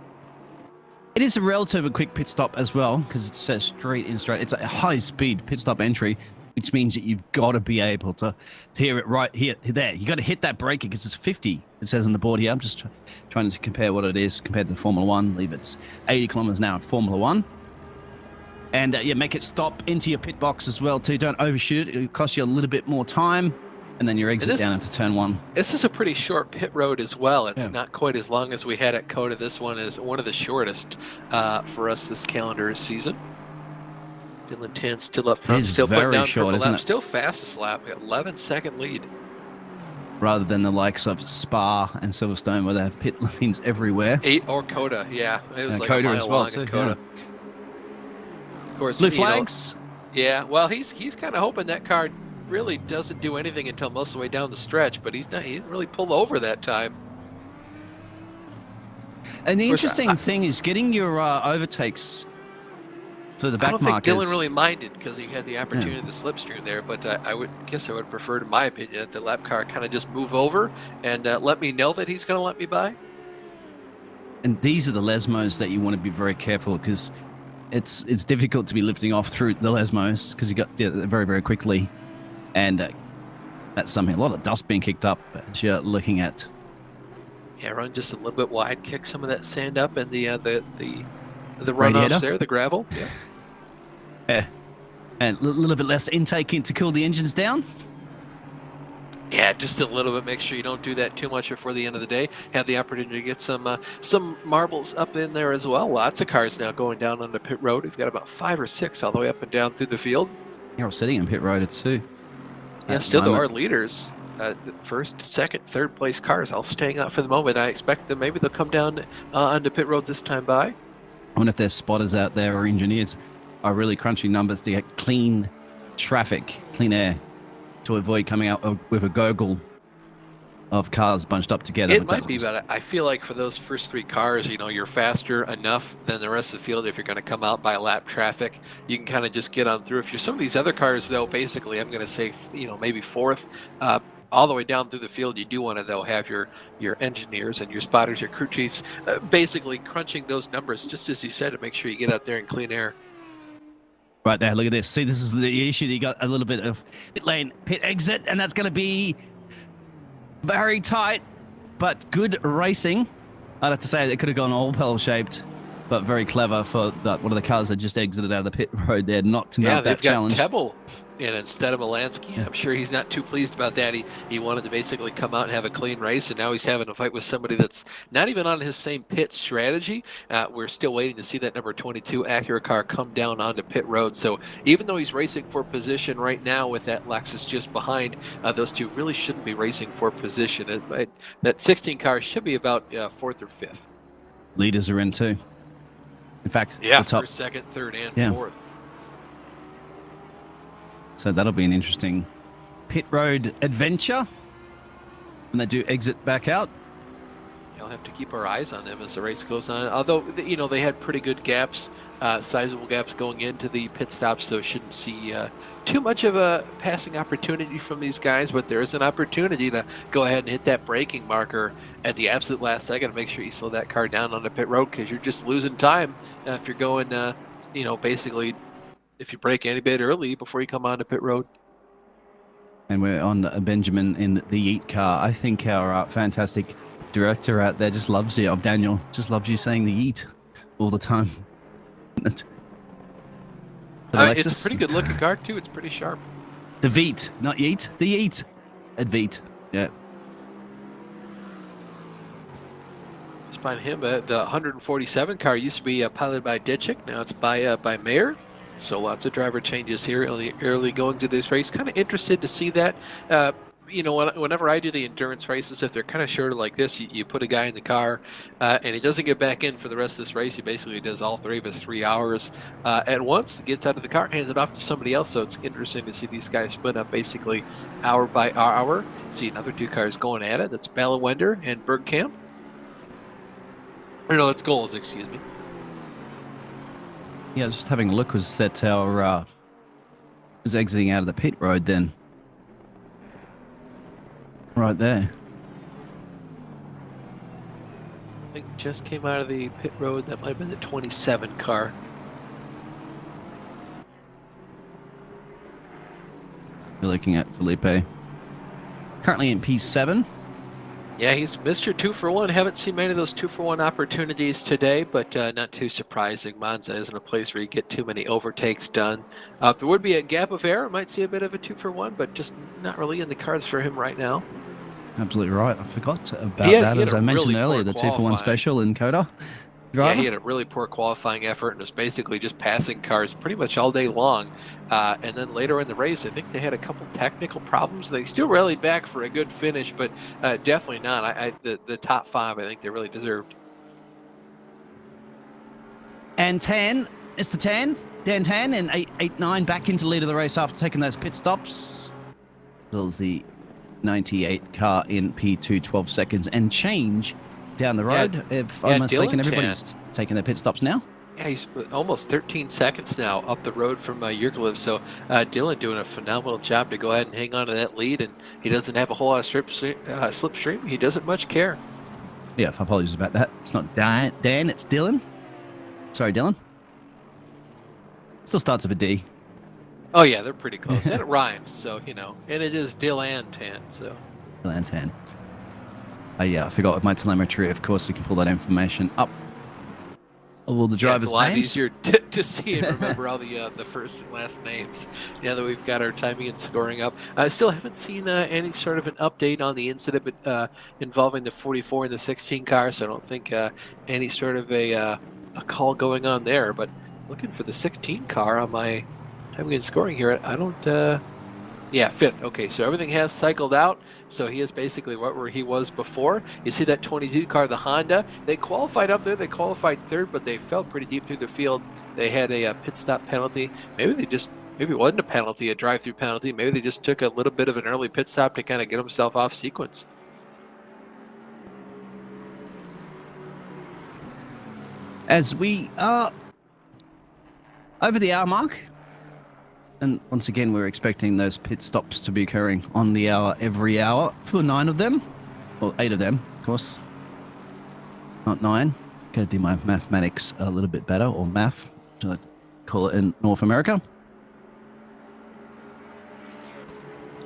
It is a relatively quick pit stop as well, because it says straight. It's a high-speed pit stop entry, which means that you've got to be able to hear it right here, there. You got to hit that braking because it's 50. It says on the board here. I'm just trying to compare what it is compared to Formula One. I believe it's 80 kilometers an hour in Formula One. And make it stop into your pit box as well too. Don't overshoot it. It'll cost you a little bit more time. and then your exit down into turn 1. This is a pretty short pit road as well. It's Yeah. not quite as long as we had at COTA. This one is one of the shortest for us this calendar season. Dylan Tan still up front, is still putting very down short, purple isn't lap, it? still fastest lap, 11-second lead. Rather than the likes of Spa and Silverstone where they have pit lanes everywhere. 8 or COTA, yeah. It was like COTA a mile as well, long too, in COTA. yeah. Of course, Blue flags. Yeah, well, he's kind of hoping that car really doesn't do anything until most of the way down the stretch, but he didn't really pull over that time. And the interesting thing is getting your overtakes for the back I don't think markers. Dylan really minded because he had the opportunity to slipstream there, but I would prefer, in my opinion, that the lap car kind of just move over and let me know that he's going to let me by. And these are the lesmos that you want to be very careful, because it's difficult to be lifting off through the lesmos because you got very, very quickly. And that's something, a lot of dust being kicked up as you're looking at. Yeah, run just a little bit wide, kick some of that sand up, and the runoffs Radiator. there, the gravel. Yeah. Yeah. And a little bit less intake in to cool the engines down. Yeah, just a little bit. Make sure you don't do that too much before the end of the day. Have the opportunity to get some marbles up in there as well. Lots of cars now going down on the pit road. We've got about 5 or 6 all the way up and down through the field. You're all sitting in pit road too. Yeah, still though our leaders, the first, second, third place cars all staying out for the moment. I expect that maybe they'll come down onto pit road this time by. I wonder if there's spotters out there or engineers are really crunching numbers to get clean traffic, clean air, to avoid coming out with a gurgle of cars bunched up together. It might be, but I feel like for those first 3 cars, you're faster enough than the rest of the field. If you're going to come out by lap traffic, you can kind of just get on through. If you're some of these other cars, though, basically, I'm going to say, maybe 4th, all the way down through the field, you do want to, though, have your engineers and your spotters, your crew chiefs, basically crunching those numbers, just as he said, to make sure you get out there in clean air. Right there, look at this. See, this is the issue. You got a little bit of pit lane, pit exit, and that's going to be very tight, but good racing. I'd have to say it could have gone all pearl-shaped, but very clever for one of the cars that just exited out of the pit road there, not to mount that challenge. Yeah, they've got Tebel in instead of Malansky. I'm sure he's not too pleased about that. He wanted to basically come out and have a clean race, and now he's having a fight with somebody that's not even on his same pit strategy. We're still waiting to see that number 22 Acura car come down onto pit road. So even though he's racing for position right now with that Lexus just behind, those two really shouldn't be racing for position. That 16 car should be about 4th or 5th. Leaders are in too. In fact, yeah, the top. 1st, 2nd, 3rd, and 4th. So that'll be an interesting pit road adventure when they do exit back out. You'll have to keep our eyes on them as the race goes on. Although, they had pretty good gaps, sizable gaps going into the pit stops, so shouldn't see too much of a passing opportunity from these guys, but there is an opportunity to go ahead and hit that braking marker at the absolute last second to make sure you slow that car down on the pit road, because you're just losing time if you're going, basically, if you brake any bit early before you come onto pit road. And we're on Benjamin in the Yeet car. I think our fantastic director out there just loves you. Daniel just loves you saying the Yeet all the time. It's a pretty good looking car too. It's pretty sharp. The Veet, not Yeet. The Yeet at Veet. Yeah. Just behind him, the 147 car used to be piloted by Ditchik. Now it's by Mayer. So lots of driver changes here early going to this race. Kind of interested to see that. Whenever I do the endurance races, if they're kind of shorter like this, you put a guy in the car and he doesn't get back in for the rest of this race. He basically does all 3 of his 3 hours at once, gets out of the car, hands it off to somebody else. So it's interesting to see these guys split up basically hour by hour. See another 2 cars going at it. That's Ballawender and Bergkamp. Or no, that's Goals, excuse me. Yeah, just having a look, was that our was exiting out of the pit road then. Right there. I think just came out of the pit road. That might have been the 27 car. We're looking at Felipe. Currently in P7. Yeah, he's Mr. 2-for-1. Haven't seen many of those 2-for-1 opportunities today, but not too surprising. Monza isn't a place where you get too many overtakes done. If there would be a gap of air, might see a bit of a 2-for-1, but just not really in the cards for him right now. Absolutely right. I forgot He about had, that, he had as a I mentioned really earlier, poor the 2-for-1 qualifying. special in Coda Yeah, driver. he had a really poor qualifying effort and was basically just passing cars pretty much all day long. And then later in the race, I think they had a couple technical problems. They still rallied back for a good finish, but definitely not. The top 5, I think they really deserved. And Tan, Mr. Tan, Dan Tan, and 889 back into lead of the race after taking those pit stops. Builds the 98 car in P2, 12 seconds and change down the road. If I'm mistaken, Dylan everybody's taking their pit stops now. Yeah, he's almost 13 seconds now up the road from Yergelev. So Dylan doing a phenomenal job to go ahead and hang on to that lead. And he doesn't have a whole lot of slipstream. He doesn't much care. Yeah, apologies about that. It's not Dan, it's Dylan. Sorry, Dylan. Still starts with a D. Oh, yeah, they're pretty close. And it rhymes, so, you know. And it is Dylan Tan, so. Dylan Tan. Yeah, I forgot with my telemetry. Of course, you can pull that information up. All the drivers' It's a lot names. easier to see and remember all the first and last names now that we've got our timing and scoring up. I still haven't seen any sort of an update on the incident involving the 44 and the 16 car, so I don't think any sort of a call going on there. But looking for the 16 car on my timing and scoring here, I don't. Yeah, 5th. Okay, so everything has cycled out. So he is basically where he was before. You see that 22 car, the Honda. They qualified up there. They qualified 3rd, but they fell pretty deep through the field. They had a pit stop penalty. Maybe it wasn't a penalty, a drive-through penalty. Maybe they just took a little bit of an early pit stop to kind of get himself off sequence. As we are over the hour mark, and once again, we're expecting those pit stops to be occurring on the hour every hour for 9 of them. Well, 8 of them, of course. Not 9. Gotta do my mathematics a little bit better, or math, to I call it in North America.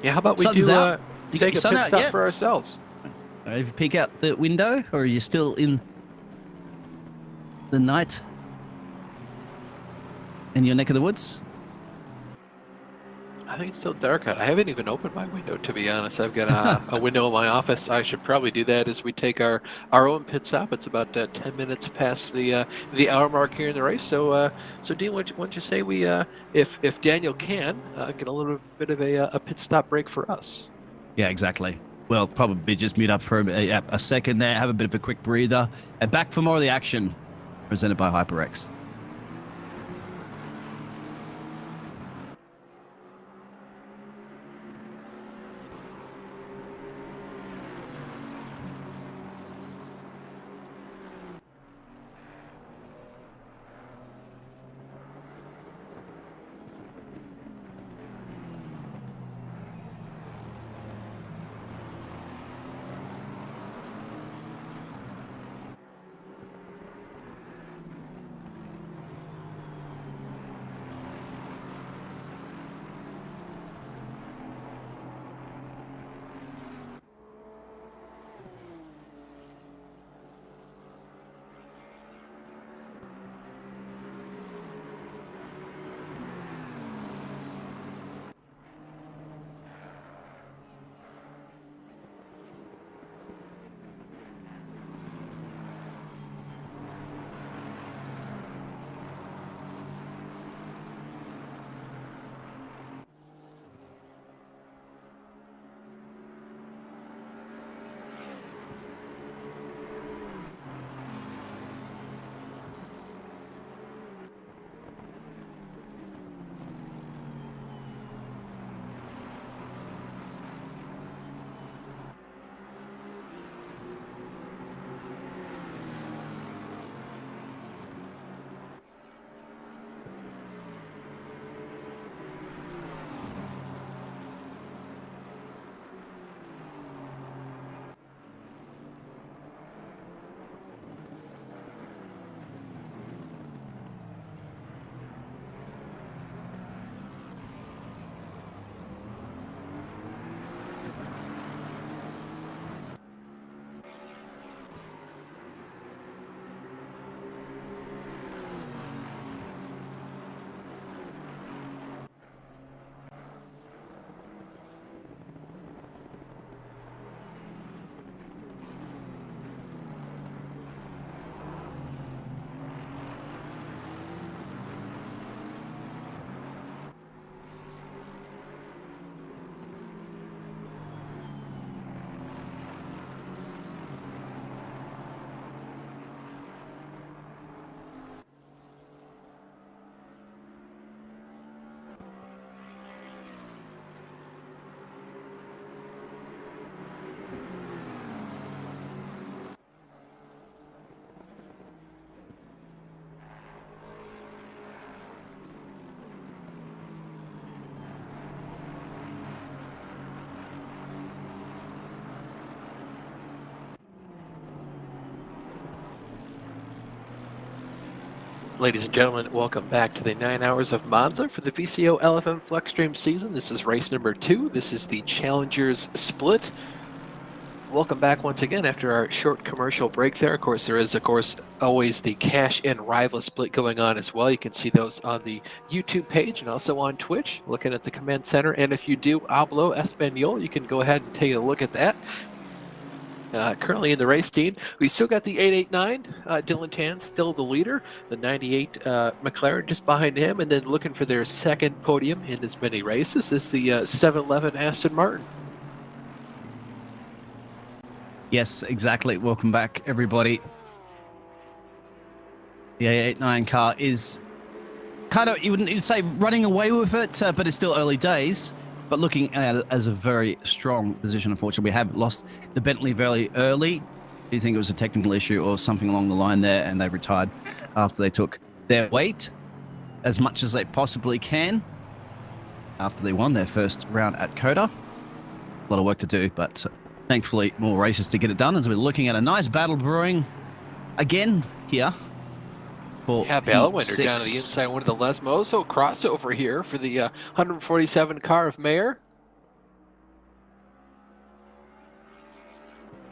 Yeah, how about we Sun's do out. take a pit stop for ourselves? If you peek out the window, or are you still in the night in your neck of the woods? I think it's still dark out. I haven't even opened my window, to be honest. I've got a window in my office. I should probably do that as we take our own pit stop. It's about 10 minutes past the hour mark here in the race. So, Dean, why don't you say we, if Daniel can, get a little bit of a pit stop break for us? Yeah, exactly. Well, probably just mute up for a second there, have a bit of a quick breather, and back for more of the action presented by HyperX. Ladies and gentlemen, welcome back to the 9 hours of Monza for the VCO LFM FLExTREME season. This is race number 2. This is the Challengers Split. Welcome back once again after our short commercial break there. Of course, there is, always the Cash and Rival Split going on as well. You can see those on the YouTube page and also on Twitch, looking at the Command Center. And if you do Hablo Espanol, you can go ahead and take a look at that. Currently in the race team, we still got the 889, Dylan Tan still the leader, the 98 McLaren just behind him, and then looking for their second podium in as many races is the 711 Aston Martin. Yes, exactly. Welcome back, everybody. The 889 car is kind of, you wouldn't say running away with it, but it's still early days. But looking at it as a very strong position, unfortunately, we have lost the Bentley very early. Do you think it was a technical issue or something along the line there, and they retired after they took their weight as much as they possibly can after they won their first round at Coda? A lot of work to do, but thankfully more races to get it done as we're looking at a nice battle brewing again here. Yeah, Bellwinder down to the inside one of the Lesmos. So crossover here for the 147 car of Mayer.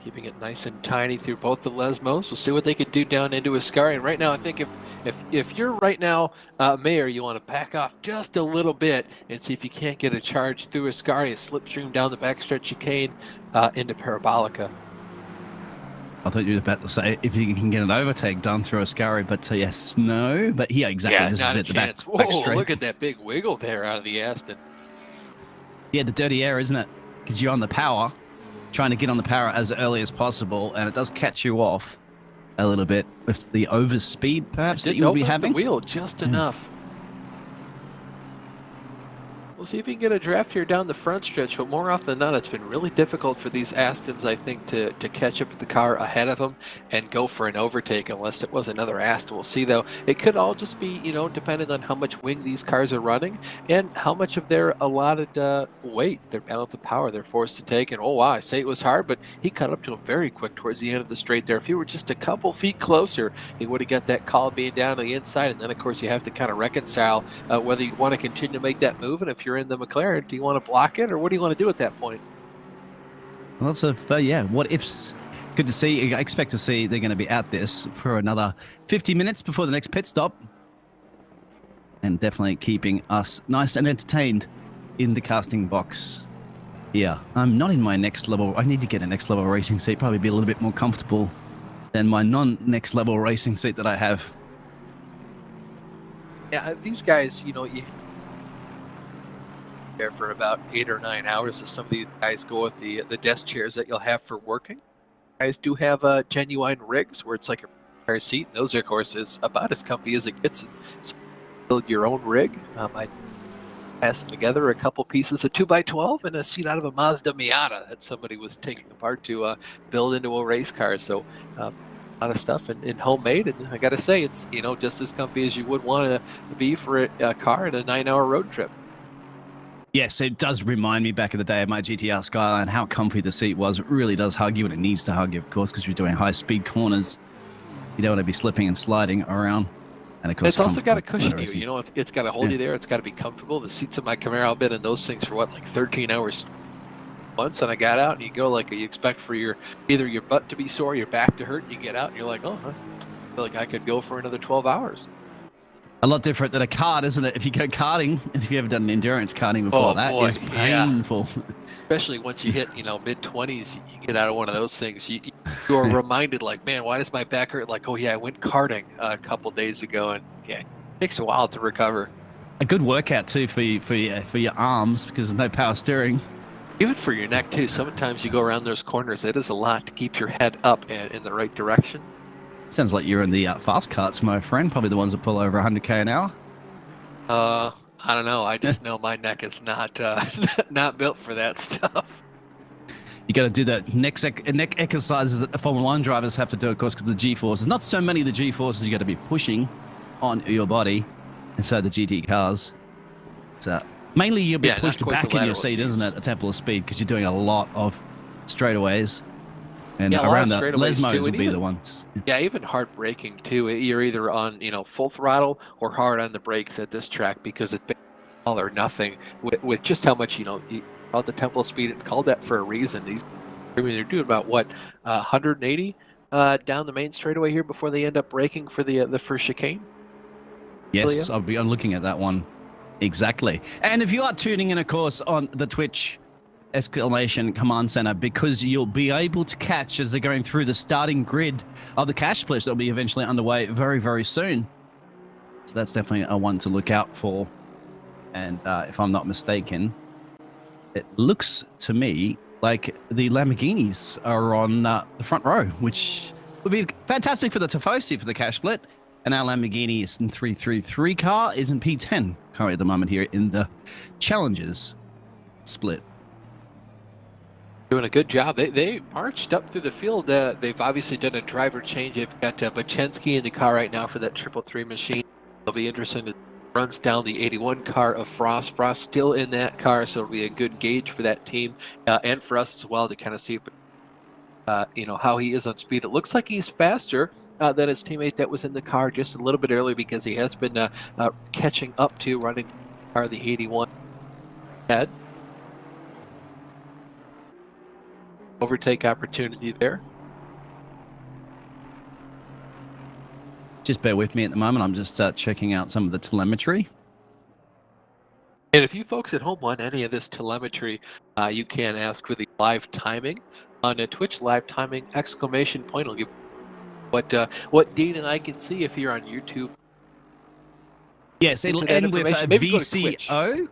Keeping it nice and tiny through both the Lesmos. We'll see what they can do down into Ascari. And right now, I think if you're right now Mayer, you want to back off just a little bit and see if you can't get a charge through Ascari, a slipstream down the backstretch chicane into Parabolica. I thought you were about to say if you can get an overtake done through Ascari, but yes, no. But yeah, exactly. Yeah, this not is a it. The chance. back Whoa, straight. look at that big wiggle there out of the Aston. Yeah, the dirty air, isn't it? Because you're on the power, trying to get on the power as early as possible, and it does catch you off a little bit with the overspeed, perhaps, that you would be having. The wheel just enough. We'll see if you can get a draft here down the front stretch, but more often than not, it's been really difficult for these Astons, I think, to catch up with the car ahead of them and go for an overtake, unless it was another Aston. We'll see, though. It could all just be, you know, dependent on how much wing these cars are running and how much of their allotted weight, their balance of power they're forced to take. And, oh, wow, I say it was hard, but he cut up to him very quick towards the end of the straight there. If he were just a couple feet closer, he would have got that call being down on the inside. And then, of course, you have to kind of reconcile whether you want to continue to make that move, and if you're in the McLaren, do you want to block it, or what do you want to do at that point? Lots of yeah, what ifs. Good to see. I expect to see they're going to be at this for another 50 minutes before the next pit stop, and definitely keeping us nice and entertained in the casting box here. I'm not in my next level. I need to get a next level racing seat, probably be a little bit more comfortable than my non-next level racing seat that I have. Yeah, these guys, you know, you there for about 8 or 9 hours. So some of these guys go with the desk chairs that you'll have for working. Guys do have genuine rigs where it's like a car seat. Those, of course, is about as comfy as it gets. So build your own rig. I passed together a couple pieces of 2x12 and a seat out of a Mazda Miata that somebody was taking apart to build into a race car. So a lot of stuff and homemade. And I got to say, it's, you know, just as comfy as you would want to be for a car in a 9-hour road trip. Yes, it does remind me back in the day of my GTR Skyline, how comfy the seat was. It really does hug you, and it needs to hug you, of course, because you're doing high-speed corners. You don't want to be slipping and sliding around. And of course, it's also got to cushion you. You know, it's got to hold you there. It's got to be comfortable. The seats in my Camaro, I've been in those things for what, like 13 hours once, and I got out, and you go like you expect for either your butt to be sore, your back to hurt. You get out, and you're like, oh, I feel like I could go for another 12 hours. A lot different than a kart, isn't it? If you go karting, and if you ever done an endurance karting before, that is painful. Yeah. Especially once you hit, you know, mid-20s, you get out of one of those things. You are reminded, like, man, why does my back hurt? Like, oh yeah, I went karting a couple days ago, and yeah, it takes a while to recover. A good workout too for your arms, because there's no power steering. Even for your neck too. Sometimes you go around those corners. It is a lot to keep your head up and in the right direction. Sounds like you're in the fast karts, my friend. Probably the ones that pull over 100k an hour. I don't know. I just know my neck is not not built for that stuff. You got to do the neck exercises that the Formula 1 drivers have to do, of course, because the G-forces. Not so many of the G-forces you got to be pushing on your body, and so the GT cars. So mainly you'll be pushed back in your seat, isn't it? A temple of speed, because you're doing a lot of straightaways. And Yeah, a lot around of the straightaways Lesmos too, will and be even the ones. yeah, even hard braking too. You're either on full throttle or hard on the brakes at this track because it's all or nothing with just how much about the tempo speed. It's called that for a reason. They're doing about what 180 down the main straightaway here before they end up braking for the first chicane. Yes, I'm looking at that one. Exactly. And if you are tuning in, of course, on the Twitch exclamation command center, because you'll be able to catch as they're going through the starting grid of the cash splits that'll be eventually underway very, very soon. So that's definitely a one to look out for. And if I'm not mistaken, it looks to me like the Lamborghinis are on the front row, which would be fantastic for the Tifosi for the cash split. And our Lamborghini is in 333 car is in P10 currently at the moment here in the Challengers split. Doing a good job. They marched up through the field. They've obviously done a driver change. They've got Bachensky in the car right now for that 333 machine. It'll be interesting to runs down the 81 car of Frost. Frost still in that car, so it'll be a good gauge for that team and for us as well to kind of see if, how he is on speed. It looks like he's faster than his teammate that was in the car just a little bit early because he has been catching up to running the car, the 81 head. Overtake opportunity there. Just bear with me at the moment. I'm just checking out some of the telemetry. And if you folks at home want any of this telemetry, you can ask for the live timing on a Twitch live timing exclamation point. It'll give what Dean and I can see if you're on YouTube. Yes, it'll end with VCO.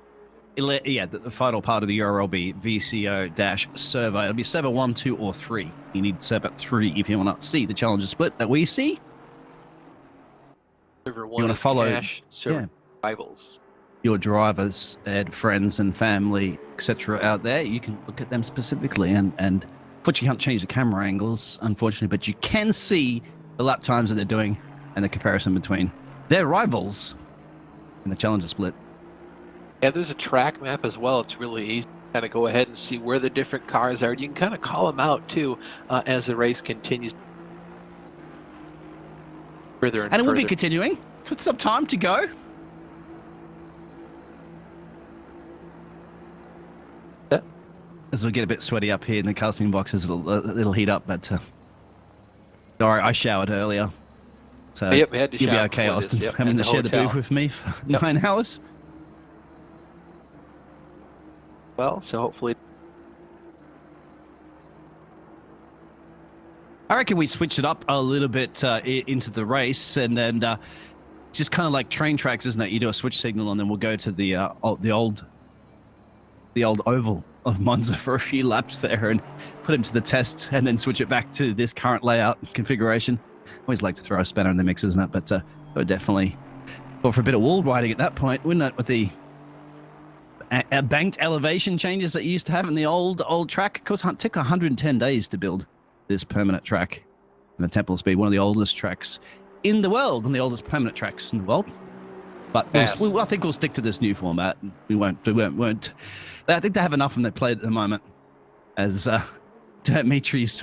The final part of the URL will be VCO-server. It'll be server 1, 2, or 3. You need server 3 if you want to see the challenger split that we see. Server 1 is follow cash, server rivals. Your drivers and friends and family, etc. out there. You can look at them specifically, and unfortunately you can't change the camera angles, unfortunately, but you can see the lap times that they're doing and the comparison between their rivals in the challenger split. Yeah, there's a track map as well. It's really easy to kind of go ahead and see where the different cars are. You can kind of call them out too as the race continues further and it further. will be continuing for some time to go. Yeah. As we get a bit sweaty up here in the casting boxes, it'll heat up. But sorry, I showered earlier, so we had to you'll be shower okay, before Austin, this, having to share the booth with me for 9 hours. Well, so hopefully. I reckon we switch it up a little bit into the race, and then just kind of like train tracks, isn't it? You do a switch signal, and then we'll go to the old oval of Monza for a few laps there, and put him to the test, and then switch it back to this current layout configuration. Always like to throw a spanner in the mix, isn't it? But I would definitely go for a bit of wall riding at that point, wouldn't it? With the banked elevation changes that you used to have in the old track. Of course, it took 110 days to build this permanent track in the Temple Speed, one of the oldest tracks in the world, one of the oldest permanent tracks in the world. But I think we'll stick to this new format. We won't. I think they have enough of them they played at the moment, as Dimitri's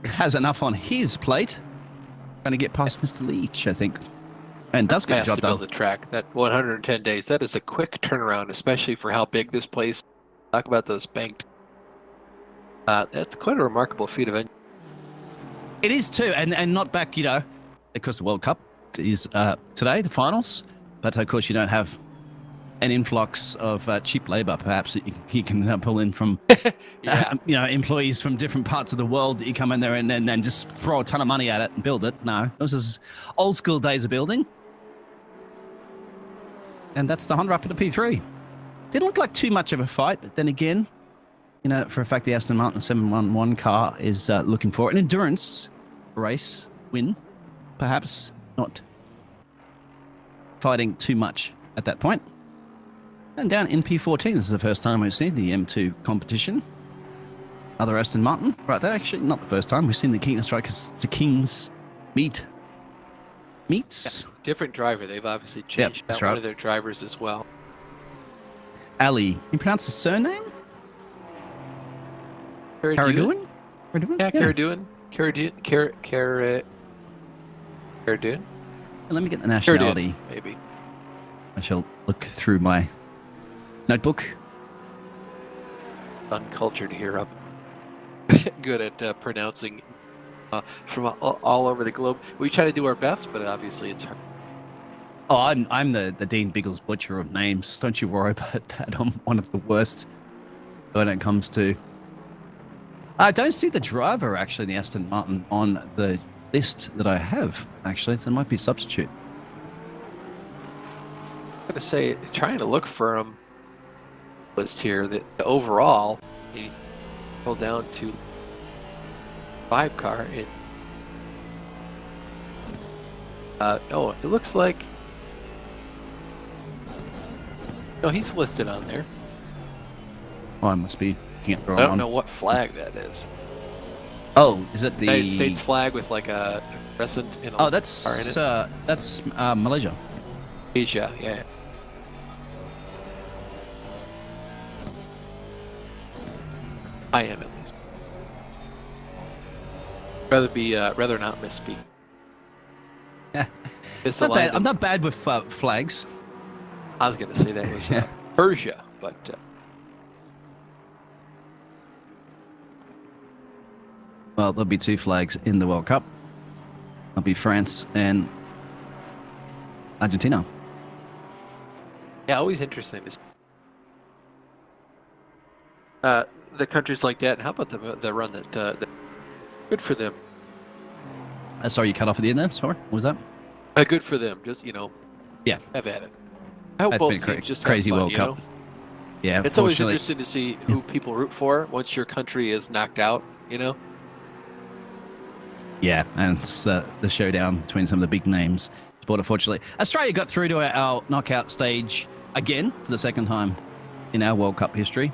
has enough on his plate, trying to get past Mr. Leach, I think. And does get the job done. To build a track. That 110 days, that is a quick turnaround, especially for how big this place is. Talk about those banked. That's quite a remarkable feat of engineering. It is too, and not back, because the World Cup is today, the finals. But of course, you don't have an influx of cheap labor, perhaps, that you can pull in from, employees from different parts of the world that you come in there and just throw a ton of money at it and build it. No, this is old school days of building. And that's the Honda up at the P3. Didn't look like too much of a fight, but then again, for a fact, the Aston Martin 711 car is looking for an endurance race win, perhaps not fighting too much at that point. And down in P14, this is the first time we've seen the M2 competition. Other Aston Martin, right there. Actually, not the first time. We've seen the King's Strikers, the Kings meets. Yeah, different driver. They've obviously changed out one of their drivers as well. Ali, you pronounce the surname? Paraduin? Yeah, Carradine. Let me get the nationality. Maybe. I shall look through my notebook. Uncultured here. I'm good at pronouncing from all over the globe. We try to do our best, but obviously it's hard. Oh, I'm the Dean Biggles butcher of names. Don't you worry about that. I'm one of the worst when it comes to... I don't see the driver, actually, the Aston Martin, on the list that I have, actually. So it might be a substitute. I'm going to say, trying to look for him list here, the overall, he go down to 5 car. Oh, it looks like... No, he's listed on there. Oh, I must be looking at the wrong I don't one. know what flag that is. Oh, is it the United States flag with like a crescent in a Oh, that's Malaysia. Asia, yeah. I am at least. Rather not misspeak. Yeah. Misaligned. I'm not bad with flags. I was gonna say that was Persia, but well, there'll be 2 flags in the World Cup. There'll be France and Argentina. yeah, always interesting to see. The countries like that. And how about the run that good for them? Sorry, you cut off at the end there. Sorry, what was that? Good for them. Just Yeah, have at it. I hope that's both been a teams just crazy have fun, World Cup. Yeah, it's always interesting to see who people root for once your country is knocked out. Yeah, and it's the showdown between some of the big names. But unfortunately, Australia got through to our knockout stage again for the second time in our World Cup history.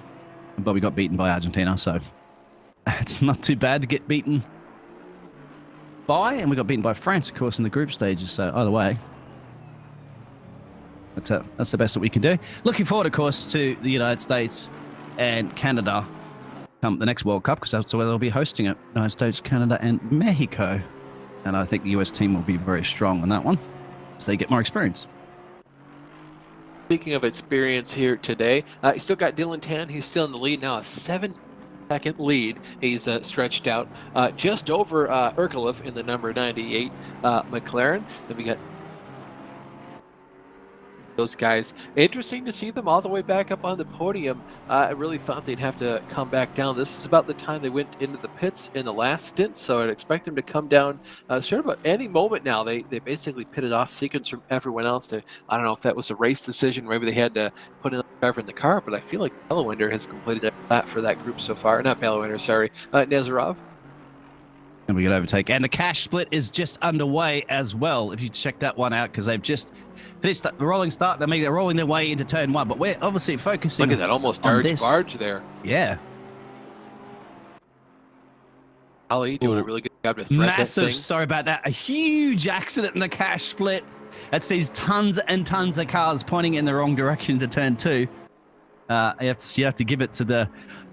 But we got beaten by Argentina, so it's not too bad to get beaten by. And we got beaten by France, of course, in the group stages. So either way, that's the best that we can do. Looking forward, of course, to the United States and Canada come the next World Cup, because that's where they'll be hosting it. United States, Canada, and Mexico. And I think the US team will be very strong on that one as they get more experience. Speaking of experience here today, you still got Dylan Tan. He's still in the lead now, a 7-second lead. He's stretched out just over Urkelov in the number 98 McLaren. Then we got those guys. Interesting to see them all the way back up on the podium. I really thought they'd have to come back down. This is about the time they went into the pits in the last stint, so I'd expect them to come down sure about any moment now. They basically pitted off sequence from everyone else. I don't know if that was a race decision. Maybe they had to put another driver in the car, but I feel like Bellwinder has completed that for that group so far. Not Bellwinder, sorry. Nazarov. And we get overtake. And the cash split is just underway as well, if you check that one out, because they've just finished the rolling start. They're rolling their way into turn 1, but we're obviously focusing on Look at that, almost barge there. Yeah. Ali doing a really good job to thread Massive, that thing. sorry about that. A huge accident in the cash split. That sees tons and tons of cars pointing in the wrong direction to turn 2. You have to give it to the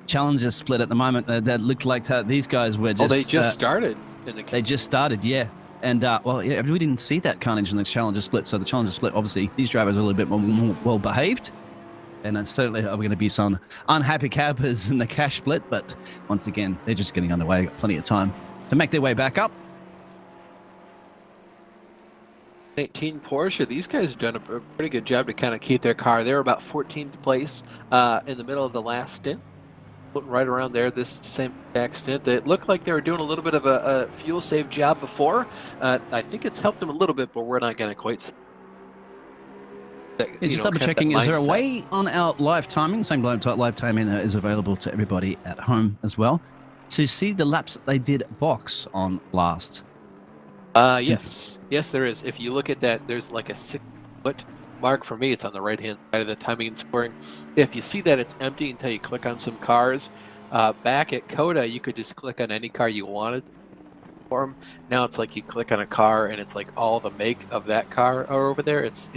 Challenger split at the moment. That looked like these guys were just... Oh, they just started. They just started, yeah. And, well, yeah, we didn't see that carnage in the Challenger split. So the Challenger split, obviously, these drivers are a little bit more well-behaved. And certainly are going to be some unhappy campers in the cash split. But once again, they're just getting underway. Got plenty of time to make their way back up. 18 Porsche, these guys have done a pretty good job to kind of keep their car. They're about 14th place in the middle of the last stint. Right around there, this same stint. It looked like they were doing a little bit of a fuel save job before. I think it's helped them a little bit, but we're not going to quite see that, just double checking, is there a way on our live timing, same live timing is available to everybody at home as well, to see the laps that they did box on last? Yes, there is. If you look at that, there's like a 6-foot mark. For me, it's on the right hand side of the timing and scoring. If you see that it's empty until you click on some cars, back at Coda you could just click on any car you wanted for 'em. Now it's like you click on a car and it's like all the make of that car are over there. It's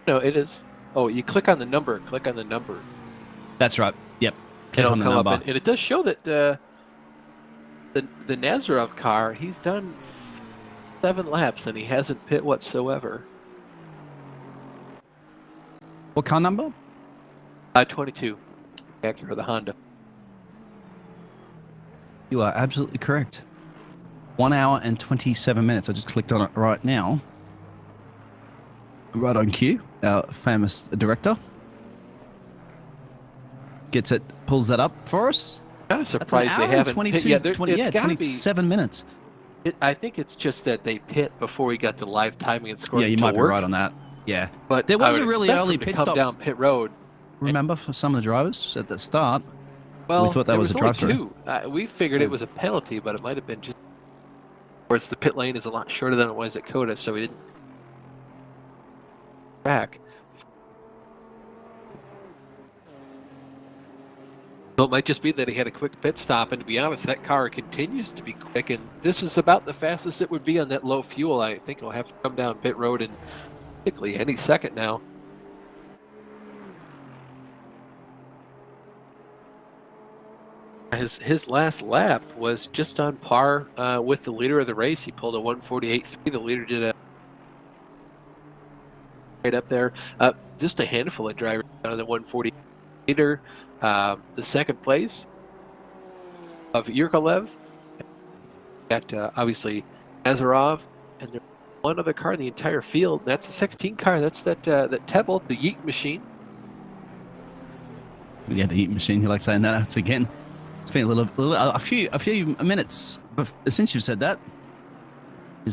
no, it is. Oh, you click on the number. That's right. Yep. It'll come up and it does show that the Nazarov car, he's done 7 laps and he hasn't pit whatsoever. What car number? 22. Acura, the Honda. You are absolutely correct. 1 hour and 27 minutes. I just clicked on it right now. Right on cue. Our famous director gets it, pulls that up for us. Kind of surprised they haven't. 22, Yeah, 20, it's yeah, got to be 27 minutes. I think it's just that they pit before we got the live timing and scoring. Yeah, you might be right on that. Yeah, but there was a really early pit stop down pit road. Remember, for some of the drivers at the start. Well, we thought that was a drive-through. We figured it was a penalty, but it might have been just. Of course, the pit lane is a lot shorter than it was at Coda, so we didn't back. So it might just be that he had a quick pit stop, and to be honest, that car continues to be quick, and this is about the fastest it would be on that low fuel. I think it'll have to come down pit road in particularly any second now. His last lap was just on par with the leader of the race. He pulled a 148.3. The leader did a right up there. Just a handful of drivers on the 140 leader. The second place of Yurkolev. Got obviously Nazarov, and there's one other car in the entire field. That's the 16 car. That's that Tebel, the Yeet machine. Yeah, the Yeet machine. You like saying that? That's again. It's been a few minutes since you've said that.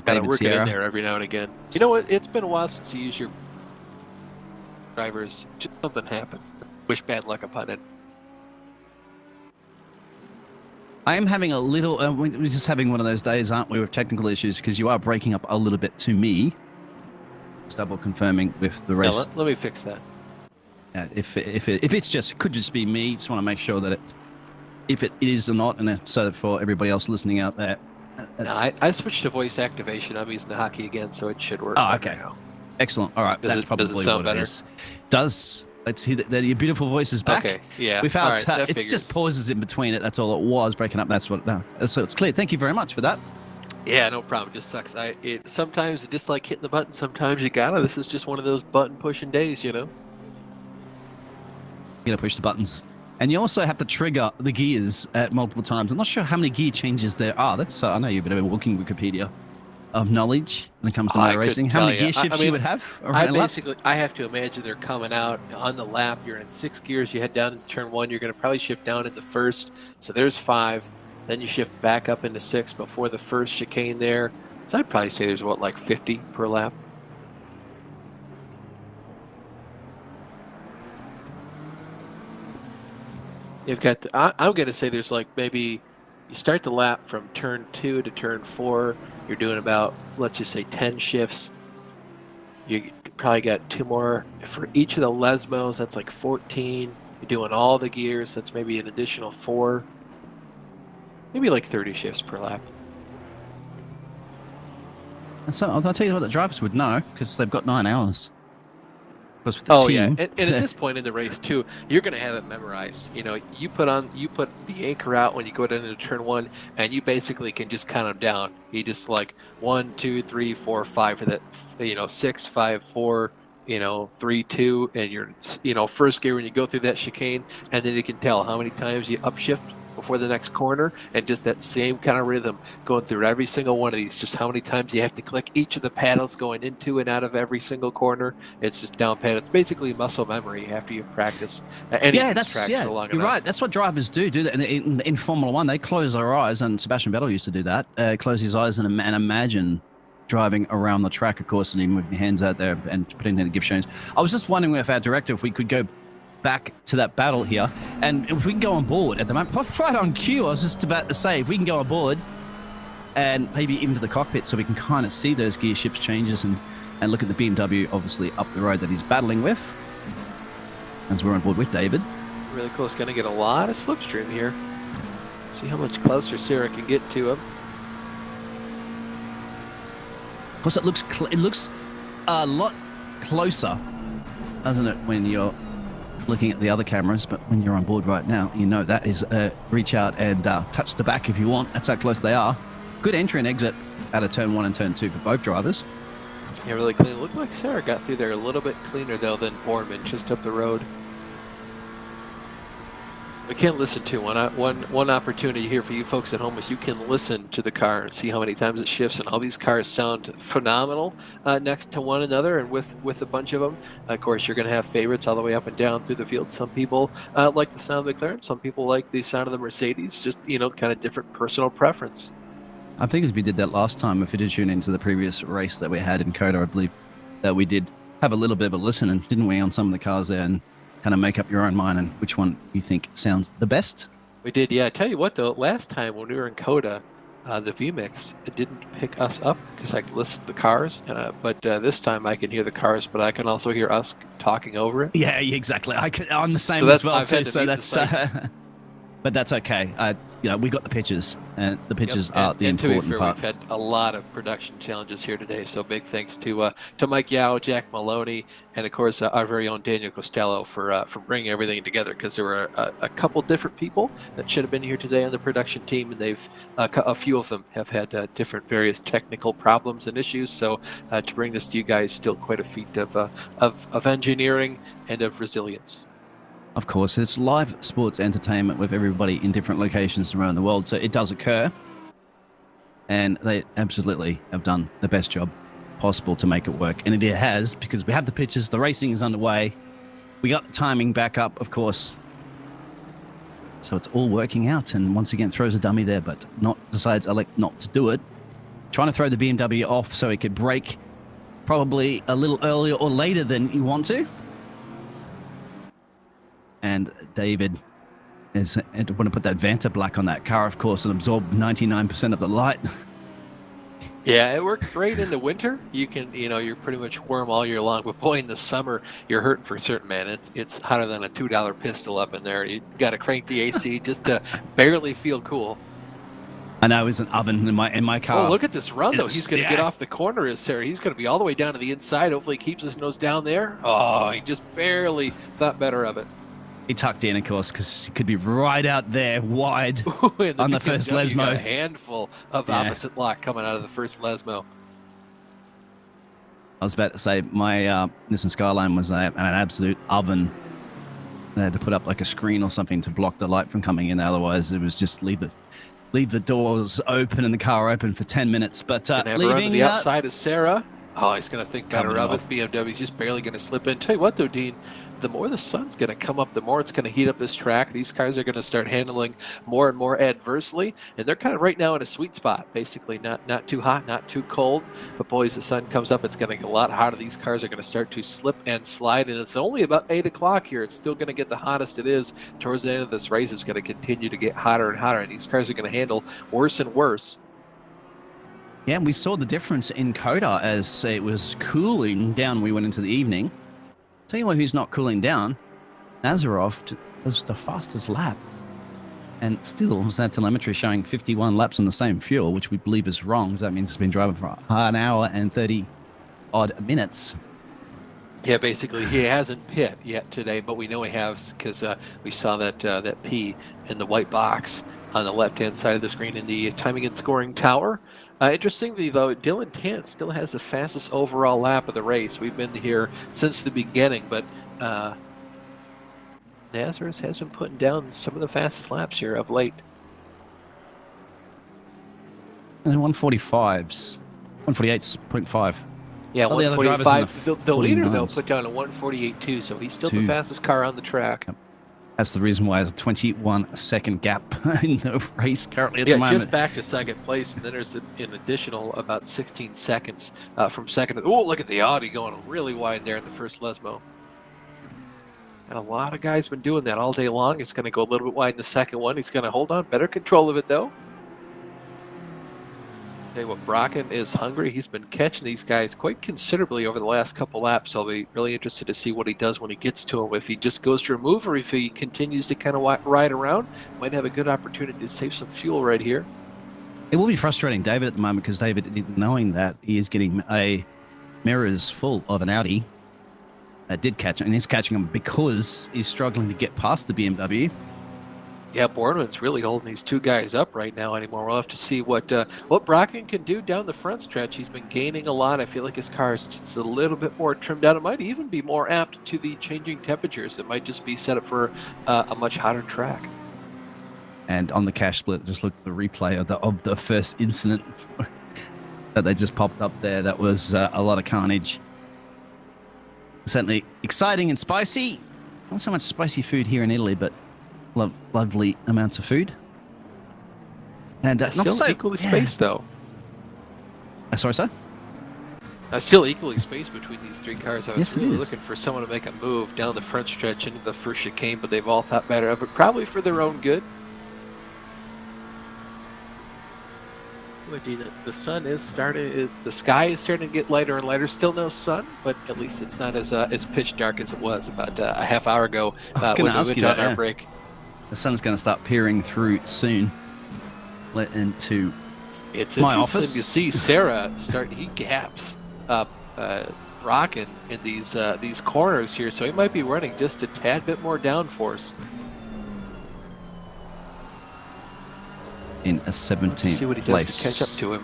Gotta work it in there every now and again. You know what? It's been a while since you used your drivers. Just something happened. Wish bad luck upon it. I am having a little. We're just having one of those days, aren't we, with technical issues? Because you are breaking up a little bit to me. Just double confirming with the race. Yeah, let me fix that. If it's just, it could just be me. Just want to make sure that if it is or not, and so for everybody else listening out there. No, I switched to voice activation. I'm using the hockey again, so it should work. Oh, okay. Now. Excellent. All right. That's probably does it sound what better? It is. Does. Let's hear that your beautiful voice is back. Okay, yeah. Without, right, it's just pauses in between it. That's all it was, breaking up. That's what. No, so it's clear. Thank you very much for that. Yeah, no problem. It just sucks. Sometimes it's just like hitting the button. Sometimes you gotta. This is just one of those button pushing days, you know. You gotta push the buttons, and you also have to trigger the gears at multiple times. I'm not sure how many gear changes there are. That's I know you're a bit of a walking Wikipedia of knowledge when it comes to motor racing. How many gear shifts you would have? I have to imagine they're coming out on the lap. You're in 6 gears. You head down into turn 1. You're going to probably shift down into first. So there's 5. Then you shift back up into 6 before the first chicane there. So I'd probably say there's like 50 per lap. You've got. I'm going to say there's like maybe. You start the lap from turn 2 to turn 4. You're doing about, let's just say, 10 shifts. You probably got 2 more for each of the Lesmos. That's like 14. You're doing all the gears. That's maybe an additional 4. Maybe like 30 shifts per lap. So I'll tell you what the drivers would know, because they've got 9 hours. Oh yeah, and at this point in the race too, you're going to have it memorized. You know, you put the anchor out when you go down into turn 1, and you basically can just count them down. You just like 1, 2, 3, 4, 5 for that. 6, 5, 4. 3, 2, and you're first gear when you go through that chicane, and then you can tell how many times you upshift before the next corner, and just that same kind of rhythm going through every single one of these. Just how many times you have to click each of the paddles going into and out of every single corner. It's just down pat. It's basically muscle memory after you've practiced any of these tracks for long enough. You're right. That's what drivers do. In Formula One, they close their eyes, and Sebastian Vettel used to do that. Close his eyes and imagine driving around the track, of course, and he moved your hands out there and putting in the gift chains. I was just wondering with our director if we could go back to that battle here, and if we can go on board at the moment, right on cue. I was just about to say, if we can go on board and maybe even to the cockpit so we can kind of see those gear shifts changes and look at the BMW obviously up the road that he's battling with, as we're on board with David. Really close. Going to get a lot of slipstream here. See how much closer Sarah can get to him. Of course, it looks a lot closer, doesn't it, when you're looking at the other cameras, but when you're on board right now, you know that is reach out and touch the back if you want. That's how close they are. Good entry and exit out of turn 1 and turn 2 for both drivers. Yeah, really clean. Looked like Sarah got through there a little bit cleaner, though, than Borman, just up the road. We can listen to one opportunity here for you folks at home is you can listen to the car and see how many times it shifts, and all these cars sound phenomenal next to one another, and with a bunch of them. Of course, you're going to have favorites all the way up and down through the field. Some people like the sound of the McLaren. Some people like the sound of the Mercedes. Just, kind of different personal preference. I think as we did that last time, if you did tune into the previous race that we had in Coda, I believe that we did have a little bit of a listen, and didn't we, on some of the cars there, and kind of make up your own mind and which one you think sounds the best? We did, yeah. I tell you what, though, last time when we were in Coda, the VMix, it didn't pick us up because I could listen to the cars, but this time I can hear the cars, but I can also hear us talking over it. Yeah, exactly. I'm the same So as well I've too. had to So mute the that's site. but that's okay. We got the pictures, and the pictures Yep. are the and to be important fair, part. we've had a lot of production challenges here today, so big thanks to Mike Yao, Jack Maloney, and of course our very own Daniel Costello for bringing everything together, because there were a couple different people that should have been here today on the production team, and they've a few of them have had different various technical problems and issues. So to bring this to you guys, still quite a feat of engineering and of resilience. Of course, it's live sports entertainment with everybody in different locations around the world, so it does occur. And they absolutely have done the best job possible to make it work. And it has, because we have the pictures, the racing is underway. We got the timing back up, of course. So it's all working out. And once again, throws a dummy there, but decides not to do it. Trying to throw the BMW off so he could brake probably a little earlier or later than you want to. And David is want to put that Vanta black on that car, of course, and absorb 99% of the light. Yeah, it works great in the winter. You can, you're pretty much warm all year long. But boy, in the summer, you're hurting for certain, man. It's hotter than a $2 pistol up in there. You got to crank the AC just to barely feel cool. I know, it's an oven in my car. Oh, look at this run, though. He's going to get off the corner, is Sarah. He's going to be all the way down to the inside. Hopefully he keeps his nose down there. Oh, he just barely thought better of it. He tucked in, of course, because he could be right out there wide on the first Lesmo. Got a handful of opposite lock coming out of the first Lesmo. I was about to say, my Nissan Skyline was an absolute oven. They had to put up like a screen or something to block the light from coming in. Otherwise, it was just leave the doors open and the car open for 10 minutes. But leaving the outside is Sarah. Oh, he's going to think better of it. BMW's just barely going to slip in. Tell you what, though, Dean, the more the sun's going to come up, the more it's going to heat up this track. These cars are going to start handling more and more adversely, and they're kind of right now in a sweet spot, basically not too hot, not too cold. But boy, as the sun comes up, it's going to get a lot hotter. These cars are going to start to slip and slide, and it's only about 8 o'clock here. It's still going to get the hottest it is. Towards the end of this race, it's going to continue to get hotter and hotter, and these cars are going to handle worse and worse. Yeah, we saw the difference in Coda as it was cooling down. We went into the evening. Tell you what, who's not cooling down? Nazarov was the fastest lap. And still, was that telemetry showing 51 laps on the same fuel, which we believe is wrong. That means it's been driving for an hour and 30 odd minutes. Yeah, basically, he hasn't pit yet today, but we know he has because we saw that P in the white box on the left-hand side of the screen in the timing and scoring tower. Interestingly, though, Dylan Tant still has the fastest overall lap of the race. We've been here since the beginning, but Nazareth has been putting down some of the fastest laps here of late. And 145s, 148.5. Yeah, All 145. The leader, though, 49s. put down a 148.2, so he's still the fastest car on the track. Yep. That's the reason why there's a 21-second gap in the race currently at the moment. Just back to second place, and then there's an additional about 16 seconds from second. Oh, look at the Audi going really wide there in the first Lesmo. And a lot of guys been doing that all day long. It's going to go a little bit wide in the second one. He's going to hold on, better control of it, though. Tell you what, Brocken is hungry. He's been catching these guys quite considerably over the last couple laps, so I'll be really interested to see what he does when he gets to him. If he just goes to a move or if he continues to kind of ride around, might have a good opportunity to save some fuel right here. It will be frustrating David at the moment because David, knowing that he is getting a mirrors full of an Audi, did catch him, and he's catching him because he's struggling to get past the BMW. Yeah, Boardman's really holding these two guys up right now anymore. We'll have to see what Brocken can do down the front stretch. He's been gaining a lot. I feel like his car is just a little bit more trimmed out. It might even be more apt to the changing temperatures. It might just be set up for a much hotter track. And on the cash split, just look at the replay of the first incident that they just popped up there. That was a lot of carnage. Certainly exciting and spicy. Not so much spicy food here in Italy, but lovely amounts of food. And not still so equally spaced, though. Sorry, sir? Still equally spaced between these three cars. I was Yes, it really is. looking for someone to make a move down the front stretch into the first chicane, but they've all thought better of it, probably for their own good. The sun is starting. The sky is starting to get lighter and lighter. Still no sun, but at least it's not as pitch dark as it was about a half hour ago when we went on our break. The sun's going to start peering through soon. Let into it's my interesting office. to see Sarah start. He gaps up Brocken in these corners here, so he might be running just a tad bit more downforce. In a 17th See what he place. does to catch up to him.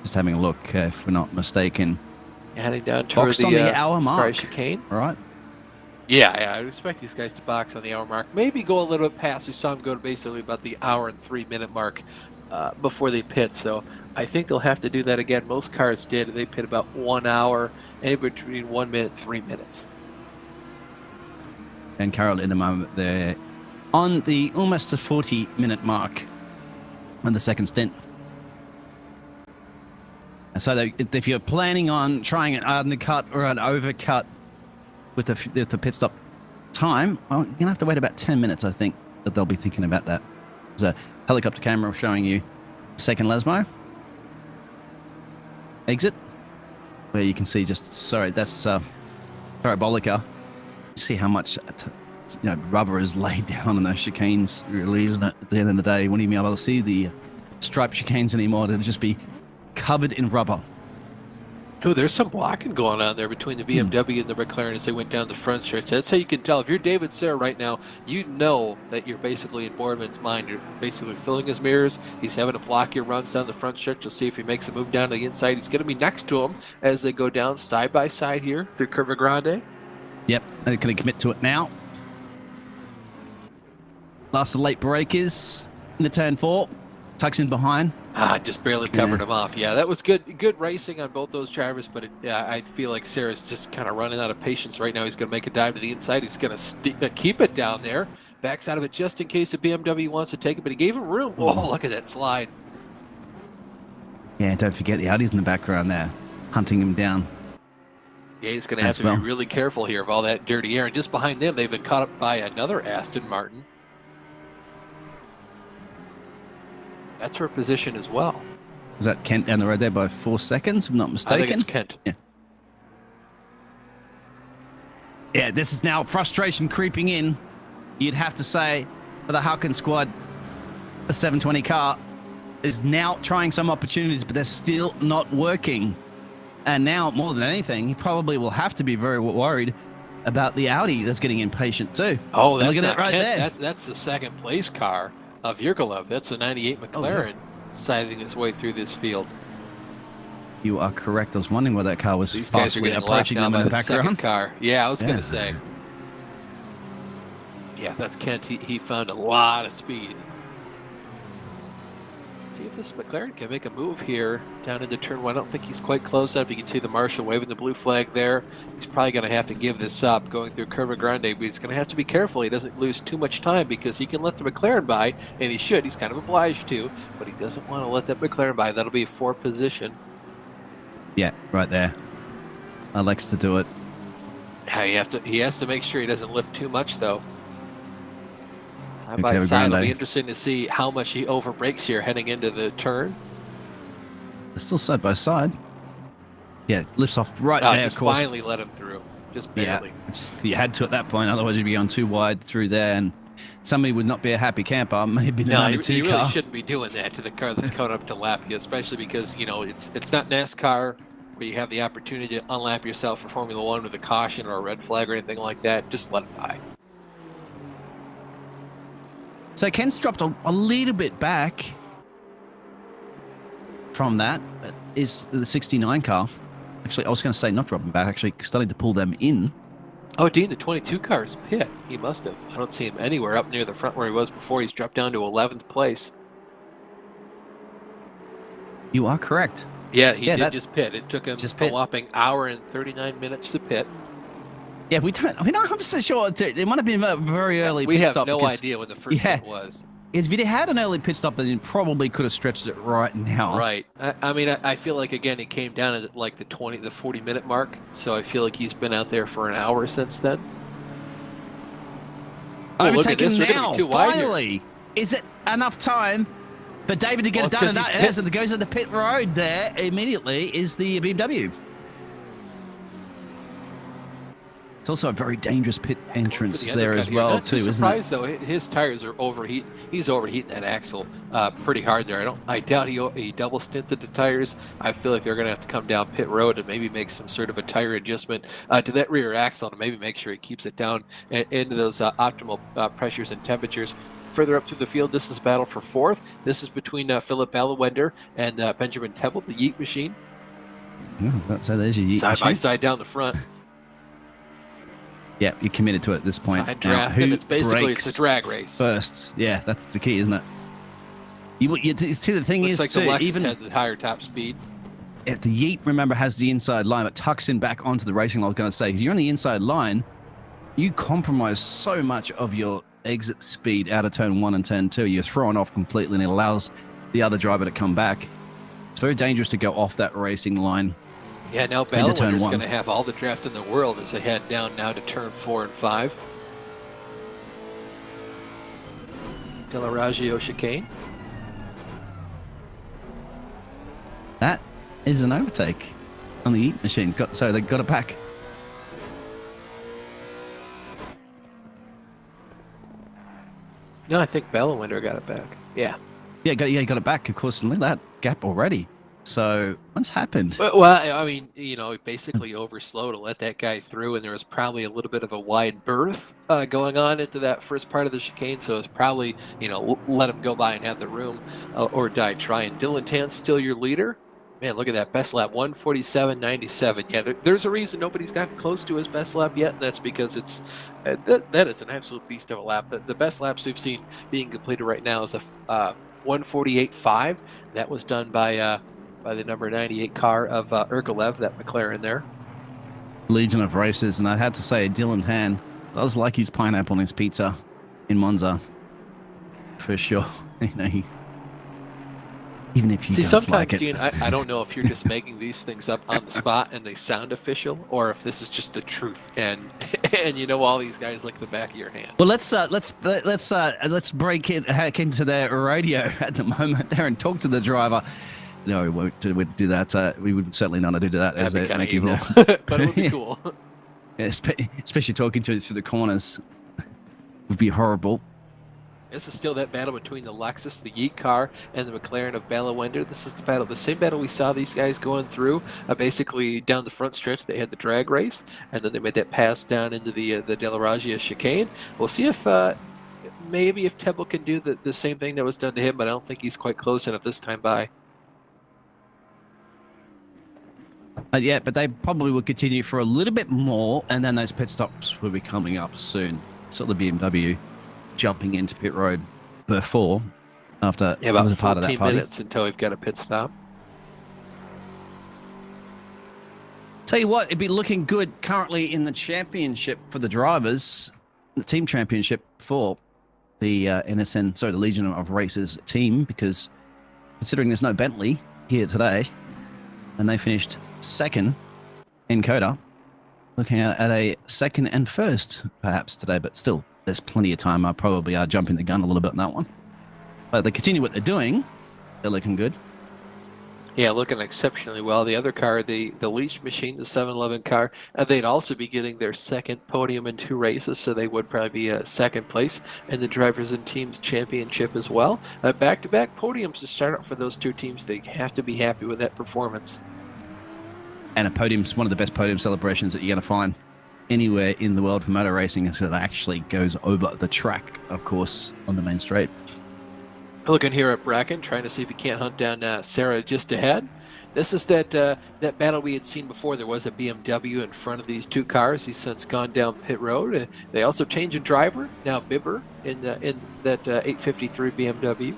Just having a look, if we're not mistaken. Heading down towards Boxed on the hour mark. chicane. All right. Yeah, I would expect these guys to box on the hour mark. Maybe go a little bit past. We saw them go to basically about the hour and 3 minute mark before they pit. So I think they'll have to do that again. Most cars did. They pit about 1 hour, anywhere between 1 minute and 3 minutes. And Carol, in a moment, they're on the almost a 40-minute mark on the second stint. So if you're planning on trying an undercut or an overcut with the pit stop time, well, you're going to have to wait about 10 minutes, I think, that they'll be thinking about that. There's a helicopter camera showing you second Lesmo exit, where you can see that's Parabolica. See how much rubber is laid down on those chicanes, really, isn't it? At the end of the day, wouldn't even be able to see the striped chicanes anymore. It'll just be covered in rubber. Oh, there's some blocking going on there between the BMW and the McLaren as they went down the front stretch. That's how you can tell. If you're David Serra right now, you know that you're basically in Boardman's mind. You're basically filling his mirrors. He's having to block your runs down the front stretch. You'll see if he makes a move down to the inside. He's going to be next to him as they go down side by side here through Curva Grande. Yep, they're going to commit to it now. Last of the late breakers in the turn 4. Tucks in behind. Just barely covered him off. Yeah, that was good racing on both those drivers, but I feel like Sarah's just kind of running out of patience right now. He's going to make a dive to the inside. He's going to keep it down there. Backs out of it just in case the BMW wants to take it, but he gave him room. Oh, look at that slide. Yeah, don't forget the Audi's in the background there, hunting him down. Yeah, he's going to have to be really careful here of all that dirty air. And just behind them, they've been caught up by another Aston Martin. That's her position as well. Is that Kent down the road there by 4 seconds, if I'm not mistaken? I think it's Kent. Yeah. Yeah, this is now frustration creeping in. You'd have to say for the Hawkins squad, the 720 car is now trying some opportunities, but they're still not working. And now, more than anything, he probably will have to be very worried about the Audi that's getting impatient too. Oh, that's look at not that right Kent. there. That's the second place car of Yurgalev. That's a 98 McLaren scything its way through this field. You are correct. I was wondering where that car was. These guys are getting left now by the second car. Yeah, I was going to say. Yeah, that's Kent. He found a lot of speed. See if this McLaren can make a move here down into turn 1. I don't think he's quite close enough. You can see the marshal waving the blue flag there. He's probably going to have to give this up going through Curva Grande, but he's going to have to be careful he doesn't lose too much time because he can let the McLaren by, and he should. He's kind of obliged to, but he doesn't want to let that McLaren by. That'll be a 4th position. Yeah, right there. Alex to do it. Yeah, he has to make sure he doesn't lift too much, though. Side by Curva side, Grande. it'll be interesting to see how much he overbrakes here heading into the turn. They're still side by side. Yeah, lifts off right there, just of course. finally let him through. Just barely. Yeah, you had to at that point, otherwise you'd be on too wide through there, and somebody would not be a happy camper. Maybe the No, 92 you car. really shouldn't be doing that to the car that's coming up to lap you, especially because, you know, it's not NASCAR. but you have the opportunity to unlap yourself for Formula One with a caution or a red flag or anything like that, just let it by. So Ken's dropped a little bit back from that. But is the 69 car. Actually, I was going to say not dropping back, actually starting to pull them in. Oh, Dean, the 22 car's pit. He must have. I don't see him anywhere up near the front where he was before. He's dropped down to 11th place. You are correct. Yeah, he did just pit. It took him just a whopping hour and 39 minutes to pit. Yeah, we're not 100% sure. It might have been a very early we pit have stop. no idea when the first one was. If he had an early pit stop, then he probably could have stretched it right now. Right. I mean, I feel like, again, he came down at like the 40-minute mark, so I feel like he's been out there for an hour since then. Oh, look at this. We're going to be too wide here. Finally, is it enough time for David to get it done? And as it goes into pit road there immediately is the BMW. It's also a very dangerous pit entrance there as well, too, isn't it? Surprised though, his tires are overheating. He's overheating that axle pretty hard there. I doubt he double stinted the tires. I feel like they're going to have to come down pit road and maybe make some sort of a tire adjustment to that rear axle to maybe make sure it keeps it down into those optimal pressures and temperatures. Further up through the field, this is a battle for fourth. This is between Philip Ballawender and Benjamin Tebble, the Yeet machine. So there's your Yeet side machine. by side down the front. Yeah, you're committed to it at this point. Side draft, and it's basically it's a drag race. First, yeah, that's the key, isn't it? You see, the thing Looks is, like too, the Lexus even had the higher top speed. If the Yeet, remember, has the inside line, but tucks in back onto the racing line, I was going to say, if you're on the inside line, you compromise so much of your exit speed out of turn 1 and turn 2. You're thrown off completely, and it allows the other driver to come back. It's very dangerous to go off that racing line. Yeah, now Ballawender's going to have all the draft in the world as they head down now to turn 4 and 5. Dell'Orazio chicane. That is an overtake on the Yeet machine. So they got it back. No, I think Ballawender got it back. Yeah. Yeah, got it back. Of course, look at that gap already. So what's happened? Well, I mean, you know, basically overslow to let that guy through, and there was probably a little bit of a wide berth going on into that first part of the chicane, so it's probably, you know, let him go by and have the room or die trying. Dylan Tan's still your leader. Man, look at that best lap, 147.97. Yeah, there's a reason nobody's gotten close to his best lap yet, and that's because it's that is an absolute beast of a lap. The best laps we've seen being completed right now is a 148.5. That was done by the number 98 car of Urgalev, that McLaren there. Legion of races, and I had to say, Dylan Tan does like his pineapple on his pizza in Monza, for sure. You know, even if you see, don't sometimes, like it. Gene, I don't know if you're just making these things up on the spot and they sound official, or if this is just the truth, and you know all these guys like the back of your hand. Well, let's break it hack into their radio at the moment there and talk to the driver. No, we won't do that. We would certainly not do that. That'd be kind of evil, but it would be cool. Yeah, especially talking to it through the corners would be horrible. This is still that battle between the Lexus, the Yeet car, and the McLaren of Ballawender. This is the same battle we saw these guys going through. Basically, down the front stretch, they had the drag race, and then they made that pass down into the Dell'Orazio chicane. We'll see if maybe if Tebble can do the same thing that was done to him, but I don't think he's quite close enough this time by. Yeah, but they probably will continue for a little bit more, and then those pit stops will be coming up soon. So the BMW jumping into pit road before, after about was a part of that 14 party. minutes until we've got a pit stop. Tell you what, it'd be looking good currently in the championship for the drivers, the team championship for the NSN, sorry, the Legion of Racers team, because considering there's no Bentley here today, and they finished second in Coda, looking at a second and first perhaps today, but still there's plenty of time. I probably are jumping the gun a little bit on that one, but they continue what they're doing. They're looking good. Yeah, looking exceptionally well. The other car, the Leach machine, the 711 car, they'd also be getting their second podium in 2 races, so they would probably be second place in the Drivers and Teams Championship as well. Back-to-back podiums to start out for those 2 teams. They have to be happy with that performance. and a podium's one of the best podium celebrations that you're going to find anywhere in the world for motor racing, is that it actually goes over the track, of course, on the main straight. Looking here at Bracken, trying to see if he can't hunt down Sarah just ahead. This is that battle we had seen before. There was a BMW in front of these two cars. He's since gone down pit road. They also changed a driver. Now Bibber in that 853 BMW.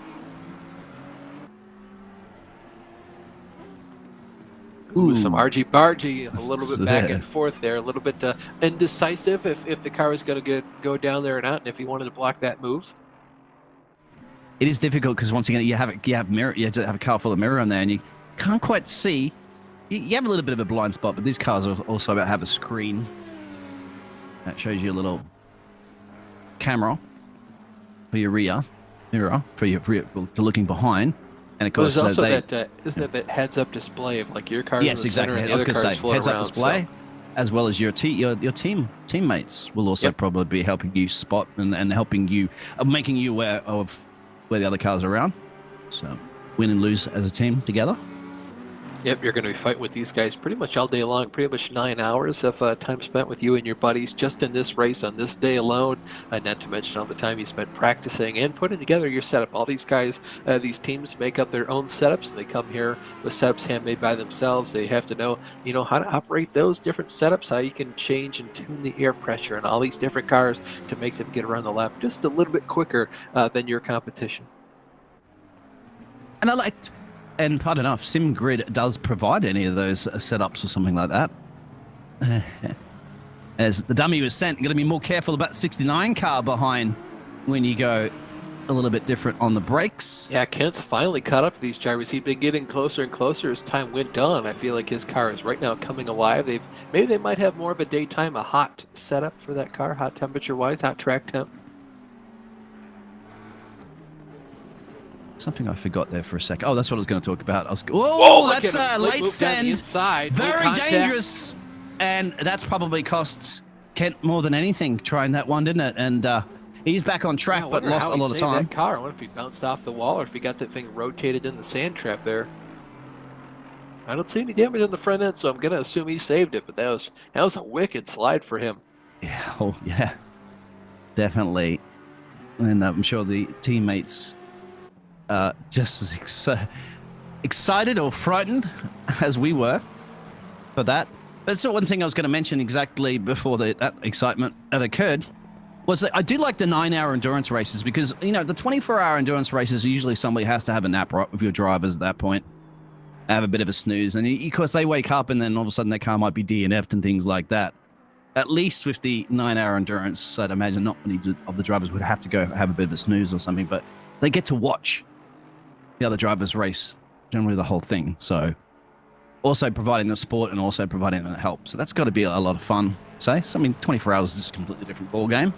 Ooh, some argy-bargy, a little bit back and forth there, a little bit indecisive if the car is going to go down there or not, and if he wanted to block that move. It is difficult because once again you have a car full of mirror on there, and you can't quite see. You have a little bit of a blind spot, but these cars also have a screen that shows you a little camera for your rear mirror for your to looking behind. And of course, there's also isn't that heads-up display of like your car's in the center and the other cars float around. Heads-up display, as well as your teammates will also probably be helping you spot and helping you, making you aware of where the other cars are around. So win and lose as a team together. Yep, you're going to be fighting with these guys pretty much all day long, pretty much 9 hours of time spent with you and your buddies just in this race on this day alone, not to mention all the time you spent practicing and putting together your setup. All these guys, these teams make up their own setups, and they come here with setups handmade by themselves. They have to know, how to operate those different setups, how you can change and tune the air pressure on all these different cars to make them get around the lap just a little bit quicker than your competition. And and I don't know if SimGrid does provide any of those setups or something like that. As the dummy was sent, you're going to be more careful about 69 car behind when you go a little bit different on the brakes. Yeah, Kent's finally caught up to these drivers. He'd been getting closer and closer as time went on. I feel like his car is right now coming alive. Maybe they might have more of a daytime, a hot setup for that car, hot temperature-wise, hot track temp. Something I forgot there for a second. Oh, that's what I was going to talk about. Whoa, that's a late send. Inside. Very dangerous. And that's probably costs Kent more than anything trying that one, didn't it? And he's back on track, but lost a lot of time. That car. I wonder if he bounced off the wall or if he got that thing rotated in the sand trap there. I don't see any damage on the front end, so I'm going to assume he saved it, but that was a wicked slide for him. Yeah, oh, yeah. Definitely. And I'm sure the teammates just as excited or frightened as we were for that. But so one thing I was going to mention exactly before that excitement that occurred was that I do like the 9-hour endurance races because, the 24-hour endurance races, usually somebody has to have a nap right with your drivers at that point, have a bit of a snooze. And of course, they wake up and then all of a sudden their car might be DNF'd and things like that. At least with the 9-hour endurance, I'd imagine not many of the drivers would have to go have a bit of a snooze or something, but they get to watch the other drivers race, generally the whole thing. So also providing the sport and also providing the help. So that's got to be a lot of fun, say. So, 24 hours is just a completely different ball game.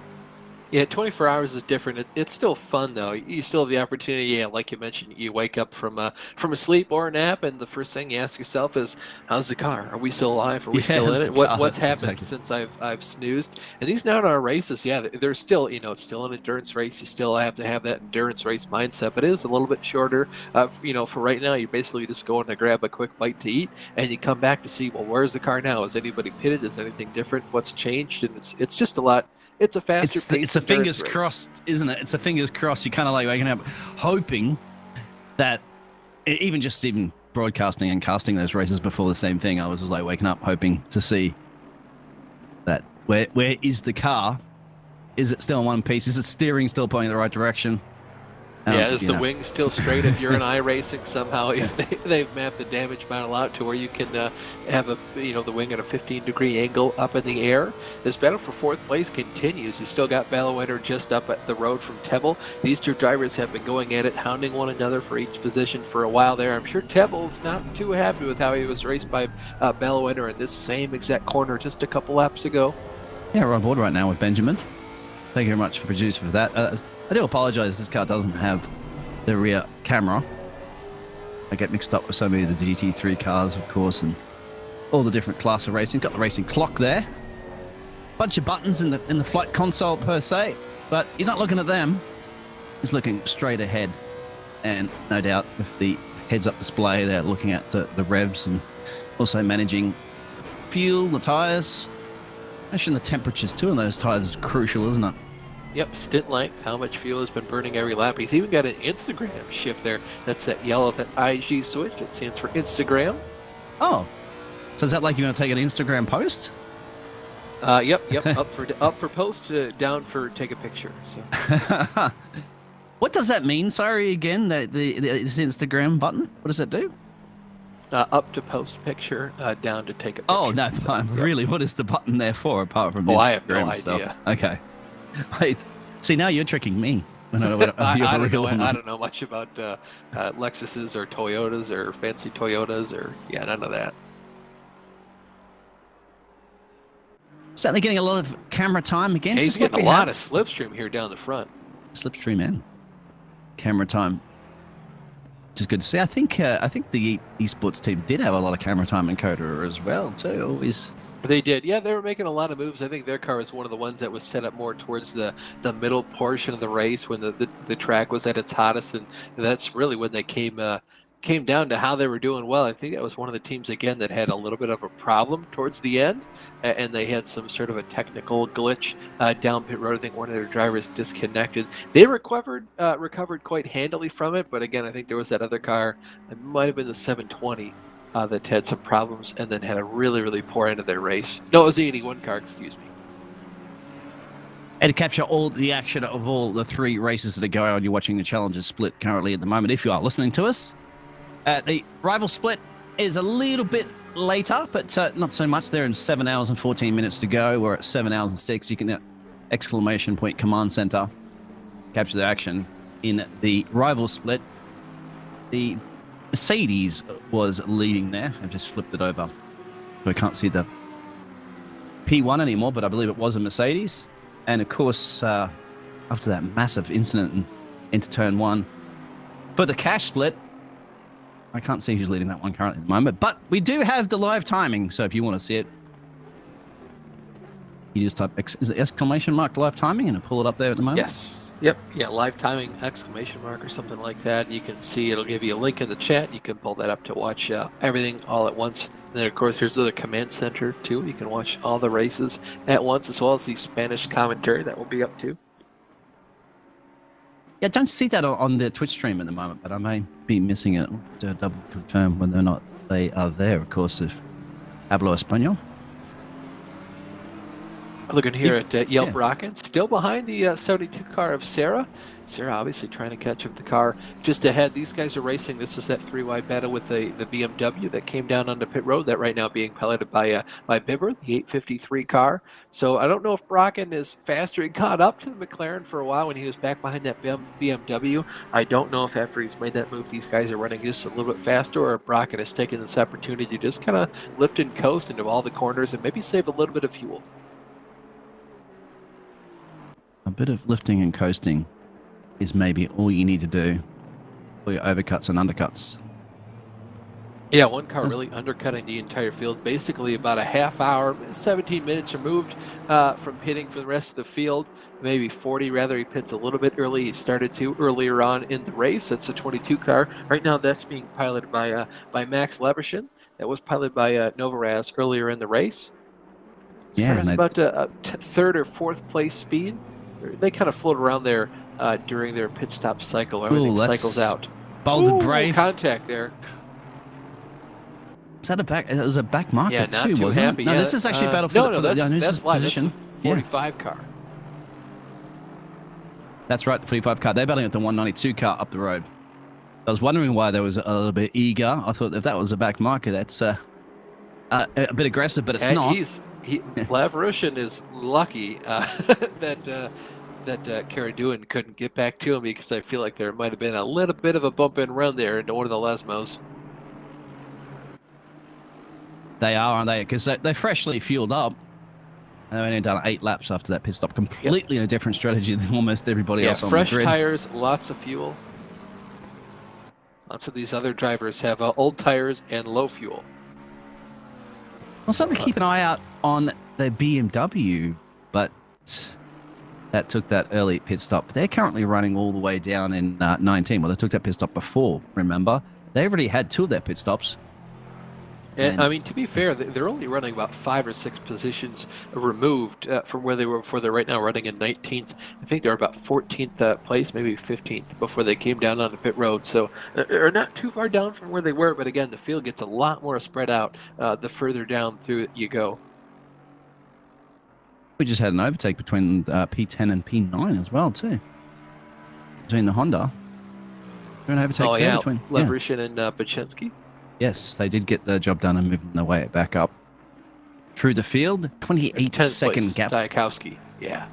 Yeah, 24 hours is different. It's still fun, though. You still have the opportunity, like you mentioned, you wake up from a sleep or a nap, and the first thing you ask yourself is, how's the car? Are we still alive? Are we still in it? What's happened since I've snoozed? And these 9-hour races, they're still, it's still an endurance race. You still have to have that endurance race mindset, but it is a little bit shorter. For right now, you're basically just going to grab a quick bite to eat, and you come back to see, well, where's the car now? Is anybody pitted? Is anything different? What's changed? And it's just a lot. It's a faster pace. It's a fingers crossed, isn't it? It's a fingers crossed. You're kind of like waking up, hoping that even broadcasting and casting those races before the same thing. I was just like waking up, hoping to see that where is the car? Is it still in one piece? Is it steering still pointing in the right direction? Is the wing still straight if you're in iRacing somehow? If they've mapped the damage model out to where you can have the wing at a 15-degree angle up in the air. This battle for fourth place continues. You still got Ballawender just up at the road from Tebble. These two drivers have been going at it, hounding one another for each position for a while there. I'm sure Tebble's not too happy with how he was raced by Ballawender in this same exact corner just a couple laps ago. Yeah, we're on board right now with Benjamin. Thank you very much for producing for that. I do apologize, this car doesn't have the rear camera. I get mixed up with so many of the GT3 cars, of course, and all the different class of racing. Got the racing clock there. Bunch of buttons in the flight console per se, but you're not looking at them. It's looking straight ahead. And no doubt with the heads-up display, they're looking at the revs and Also managing fuel, the tires, actually the temperatures too on those tires is crucial, isn't it? Yep, stint length, how much fuel has been burning every lap. He's even got an Instagram shift there. That's that yellow, that IG switch. It stands for Instagram. Oh, so is that like you're going to take an Instagram post? Yep. up for post, down for take a picture. So. What does that mean? Sorry, again, this Instagram button. What does that do? Up to post picture, down to take a picture. Oh, no, fine. Yep. Really, what is the button there for apart from Instagram? I have no stuff? idea. Okay. Wait, see, now you're tricking me. I don't know much about Lexuses or Toyotas or fancy Toyotas or none of that. Certainly getting a lot of camera time again. He's getting a lot of slipstream here down the front. Slipstream and camera time. Which is good to see. I think the esports team did have a lot of camera time in Coda as well too. Always. They did. Yeah, they were making a lot of moves. I think their car was one of the ones that was set up more towards the middle portion of the race when the track was at its hottest, and that's really when they came down to how they were doing well. I think that was one of the teams, again, that had a little bit of a problem towards the end, and they had some sort of a technical glitch down pit road. I think one of their drivers disconnected. They recovered quite handily from it, but again, I think there was that other car, it might have been the 720, that had some problems and then had a really, really poor end of their race. No, it was the 81 car, excuse me. And to capture all the action of all the 3 races that are going on, you're watching the Challengers split currently at the moment. If you are listening to us, the rival split is a little bit later, but not so much. They're in 7 hours and 14 minutes to go. We're at 7 hours and 6. You can exclamation point command center capture the action in the rival split. The Mercedes was leading there. I've just flipped it over, so I can't see the P1 anymore, but I believe it was a Mercedes. And of course, after that massive incident into turn 1, for the cash split, I can't see who's leading that one currently at the moment, but we do have the live timing. So if you want to see it, you just type is it exclamation mark live timing and pull it up there at the moment. Yes. Yep. Yeah. Live timing exclamation mark or something like that. You can see it'll give you a link in the chat. You can pull that up to watch everything all at once. And then of course there's the command center too. You can watch all the races at once, as well as the Spanish commentary that will be up too. Yeah, I don't see that on the Twitch stream at the moment, but I may be missing it to double confirm whether or not they are there. Of course, if hablo español. Looking here at Yelp Rocket, still behind the 72 car of Sarah. Sarah obviously trying to catch up the car just ahead. These guys are racing. This is that 3-wide battle with the BMW that came down onto pit road. That right now being piloted by Bibber, the 853 car. So I don't know if Brocken is faster. He caught up to the McLaren for a while when he was back behind that BMW. I don't know if after he's made that move, these guys are running just a little bit faster, or if Brocken has taken this opportunity to just kind of lift and coast into all the corners and maybe save a little bit of fuel. A bit of lifting and coasting is maybe all you need to do for your overcuts and undercuts. Yeah, one car really undercutting the entire field. Basically about a half hour, 17 minutes removed from pitting for the rest of the field. Maybe 40 rather. He pits a little bit early. He started to earlier on in the race. That's a 22 car. Right now that's being piloted by Max Levershin. That was piloted by Novaraz earlier in the race. This car is about a third or fourth place speed. They kind of float around there during their pit stop cycle. Everything cycles out. Bold and brave. Contact there. Is that a back? It was a back market yeah, not too, too wasn't happy. it? No, yeah, this is actually battle for no, that's live. position. That's the 45 car. That's right, the 45 car. They're battling at the 192 car up the road. I was wondering why there was a little bit eager. I thought if that was a back market, that's a bit aggressive, but it's not. Lavrushin is lucky that Karaduin couldn't get back to him, because I feel like there might have been a little bit of a bump and run there into one of the Lesmos. They are, aren't they? Because they're freshly fueled up. And they've only done 8 laps after that pit stop. Completely a different strategy than almost everybody else on the grid. Fresh tires, lots of fuel. Lots of these other drivers have old tires and low fuel. Well, something to keep an eye out on the BMW, but that took that early pit stop. They're currently running all the way down in 19. Well, they took that pit stop before, remember? They already had 2 of their pit stops. And I mean, to be fair, they're only running about 5 or 6 positions removed from where they were before. They're right now running in 19th. I think they're about 14th place, maybe 15th, before they came down on the pit road. So they're not too far down from where they were. But again, the field gets a lot more spread out the further down through it you go. We just had an overtake between P10 and P9 as well, too. Between the Honda. An overtake there between Leverishin and Bachinski. Yes, they did get the job done and moving their way back up through the field. 28-second gap. Diakowski, yeah.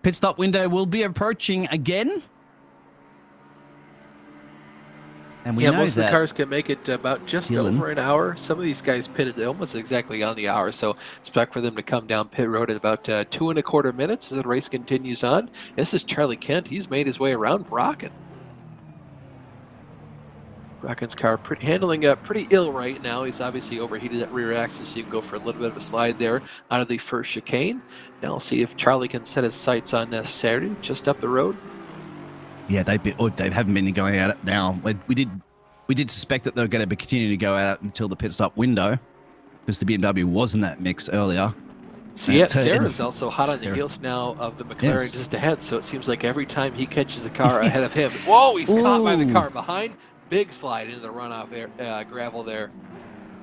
Pit stop window will be approaching again. And we know most of that the cars can make it about just over an hour. Some of these guys pitted almost exactly on the hour, so expect for them to come down pit road at about 2¼ minutes as the race continues on. This is Charlie Kent. He's made his way around Brocken. Brocken's car handling pretty ill right now. He's obviously overheated that rear axle, so you can go for a little bit of a slide there out of the first chicane. Now we'll see if Charlie can set his sights on Saturday, just up the road. Yeah, they haven't been going at it now. We did suspect that they were going to be continuing to go out until the pit stop window, because the BMW was in that mix earlier. Sarah's also hot on the heels now of the McLaren just ahead, so it seems like every time he catches the car ahead of him, whoa, he's caught by the car behind. Big slide into the runoff gravel there.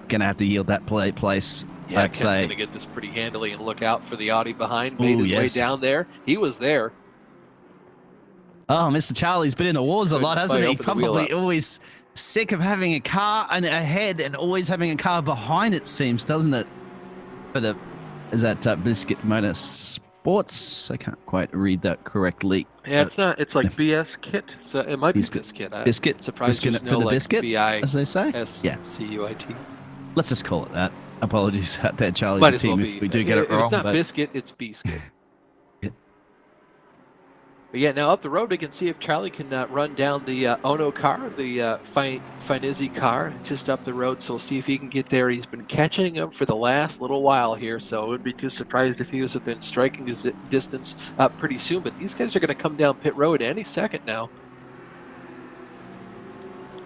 Gonna have to yield that place. Yeah, Kent's gonna get this pretty handily and look out for the Audi behind. Made his way down there. He was there. Oh, Mr. Charlie's been in the wars a lot, hasn't he? Probably always sick of having a car ahead and always having a car behind, it seems, doesn't it? Is that Biscuit Motorsports? I can't quite read that correctly. Yeah, it's not. It's like BS Kit. So it might be Biscuit. Biscuit. Surprised Biscuit no, for the like biscuit, as they say. SCUIT. Let's just call it that. Apologies out there, Charlie. Might as well team, be. if we do get it wrong. It's not Biscuit, it's Biscuit. But yeah, now up the road, we can see if Charlie can run down the Ono car, the Finizzi car, just up the road. So we'll see if he can get there. He's been catching him for the last little while here, so I wouldn't be too surprised if he was within striking distance pretty soon. But these guys are going to come down pit road any second now.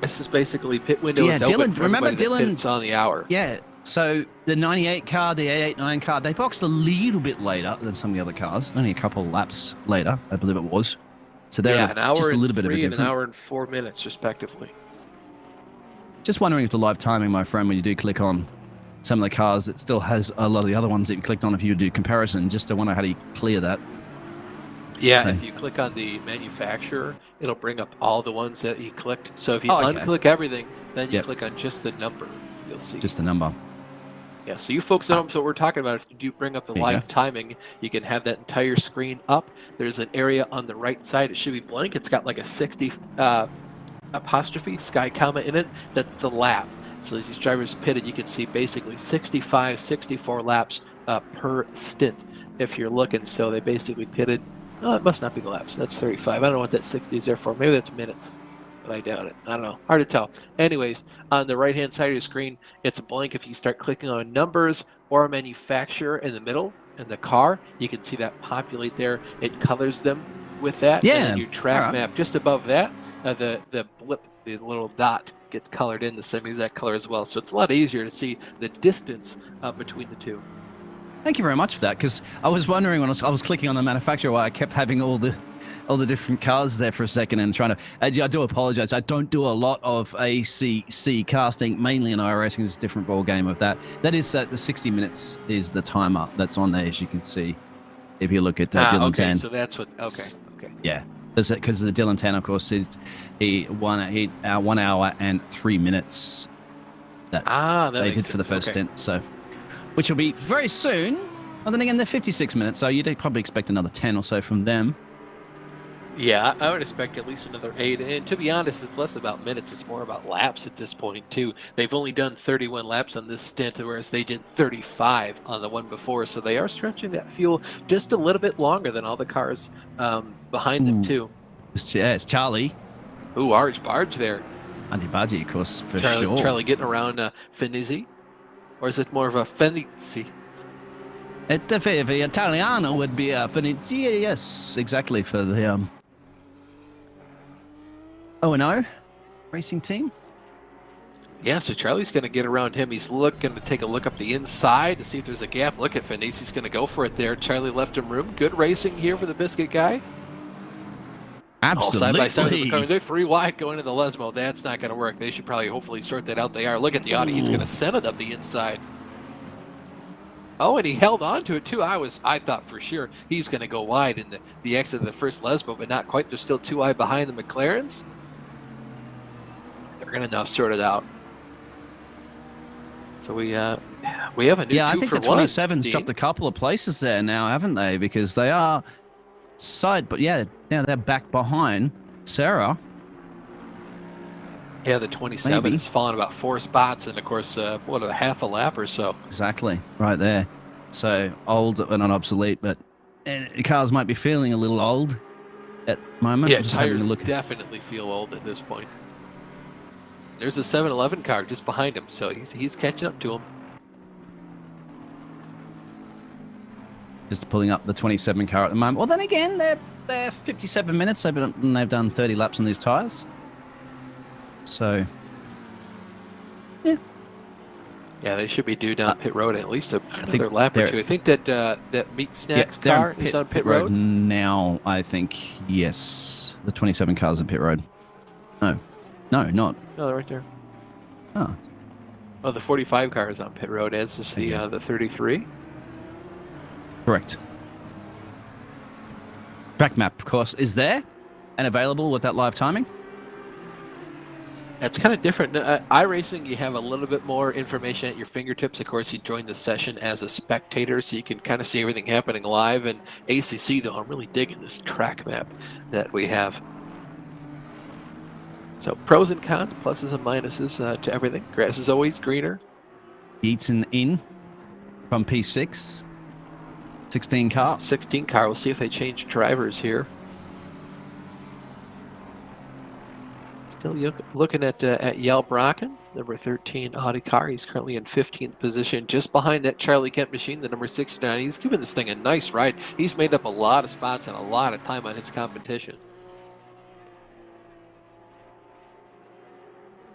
This is basically pit window is open for everybody that pits on the hour. Yeah. So the 98 car, the 889 car, they boxed a little bit later than some of the other cars. Only a couple of laps later, I believe it was. So they're an hour just a little bit of a and difference. an hour and 4 minutes, respectively. Just wondering if the live timing, my friend, when you do click on some of the cars, it still has a lot of the other ones that you clicked on if you do comparison. Just to wonder how do you clear that. Yeah, if you click on the manufacturer, it'll bring up all the ones that you clicked. So if you unclick everything, then you click on just the number, you'll see. Just the number. Yeah, so you folks know what we're talking about. If you do bring up the live timing, you can have that entire screen up. There's an area on the right side. It should be blank. It's got like a 60 apostrophe sky comma in it. That's the lap. So as these drivers pitted, you can see basically 65, 64 laps per stint if you're looking. So they basically pitted. Oh, it must not be the laps. That's 35. I don't know what that 60 is there for. Maybe that's minutes. But I doubt it. I don't know. Hard to tell. Anyways, on the right-hand side of your screen, it's blank. If you start clicking on numbers or a manufacturer in the middle in the car, you can see that populate there. It colors them with that. Yeah. And then your track map just above that, the blip, the little dot gets colored in the same exact color as well. So it's a lot easier to see the distance between the two. Thank you very much for that, because I was wondering when I was clicking on the manufacturer why I kept having all the different cars there for a second and trying to. I do apologize. I don't do a lot of ACC casting, mainly in iRacing. It's a different ball game of that. That is the 60 minutes is the timer that's on there, as you can see. If you look at Dylan Tan. So that's what. Okay. Yeah, because the Dylan Tan, of course, is he 1 hour and 3 minutes. That they did for the first stint. So, which will be very soon. Well, then again, they're 56 minutes, so you'd probably expect another 10 or so from them. Yeah, I would expect at least another 8. And to be honest, it's less about minutes. It's more about laps at this point, too. They've only done 31 laps on this stint, whereas they did 35 on the one before. So they are stretching that fuel just a little bit longer than all the cars behind them, too. It's Charlie. Ooh, Arch Barge there. Andy Bargi, of course, for sure. Charlie getting around Finizzi? Or is it more of a Finizzi? The Italiano would be Finizzi, yes, exactly, for the O&O racing team. Yeah, so Charlie's going to get around him. He's looking to take a look up the inside to see if there's a gap. Look at Finesi's going to go for it there. Charlie left him room. Good racing here for the Biscuit guy. Absolutely. All side by side with the car. They're 3 wide going into the Lesmo. That's not going to work. They should probably hopefully sort that out. They are. Look at the Audi. He's going to send it up the inside. Oh, and he held on to it too. I thought for sure he's going to go wide in the exit of the first Lesmo, but not quite. They're still 2 wide behind the McLarens. They're going to now sort it out. So we have a new 2 I think for the 1. 27's dropped a couple of places there now, haven't they? Because they are but yeah, now they're back behind Sarah. Yeah, the 27 Maybe. has fallen about 4 spots, and of course, a half a lap or so. Exactly, right there. So old, not obsolete, but the cars might be feeling a little old at the moment. Yeah, Just having a tires look. definitely feel old at this point. There's a 7-Eleven car just behind him, so he's catching up to him. Just pulling up the 27 car at the moment. Well, then again, they're 57 minutes. They've done 30 laps on these tires. So, yeah. Yeah, they should be due down pit road at least another lap or 2. I think that Meat Snacks car is on pit road now. I think yes, the 27 car's on pit road. No, not. No, they're right there. Oh, Oh, the 45 car is on pit road, as is the 33. correct. Track map, of course, is there and available with that live timing. It's kind of different. iRacing, you have a little bit more information at your fingertips. Of course, you join the session as a spectator, so you can kind of see everything happening live. And ACC, though, I'm really digging this track map that we have. So pros and cons, pluses and minuses to everything. Grass is always greener. Eaton in from P6. 16 car. 16 car. We'll see if they change drivers here. Still looking at Yel Brocken, number 13 Audi car. He's currently in 15th position, just behind that Charlie Kent machine, the number 69. He's given this thing a nice ride. He's made up a lot of spots and a lot of time on his competition.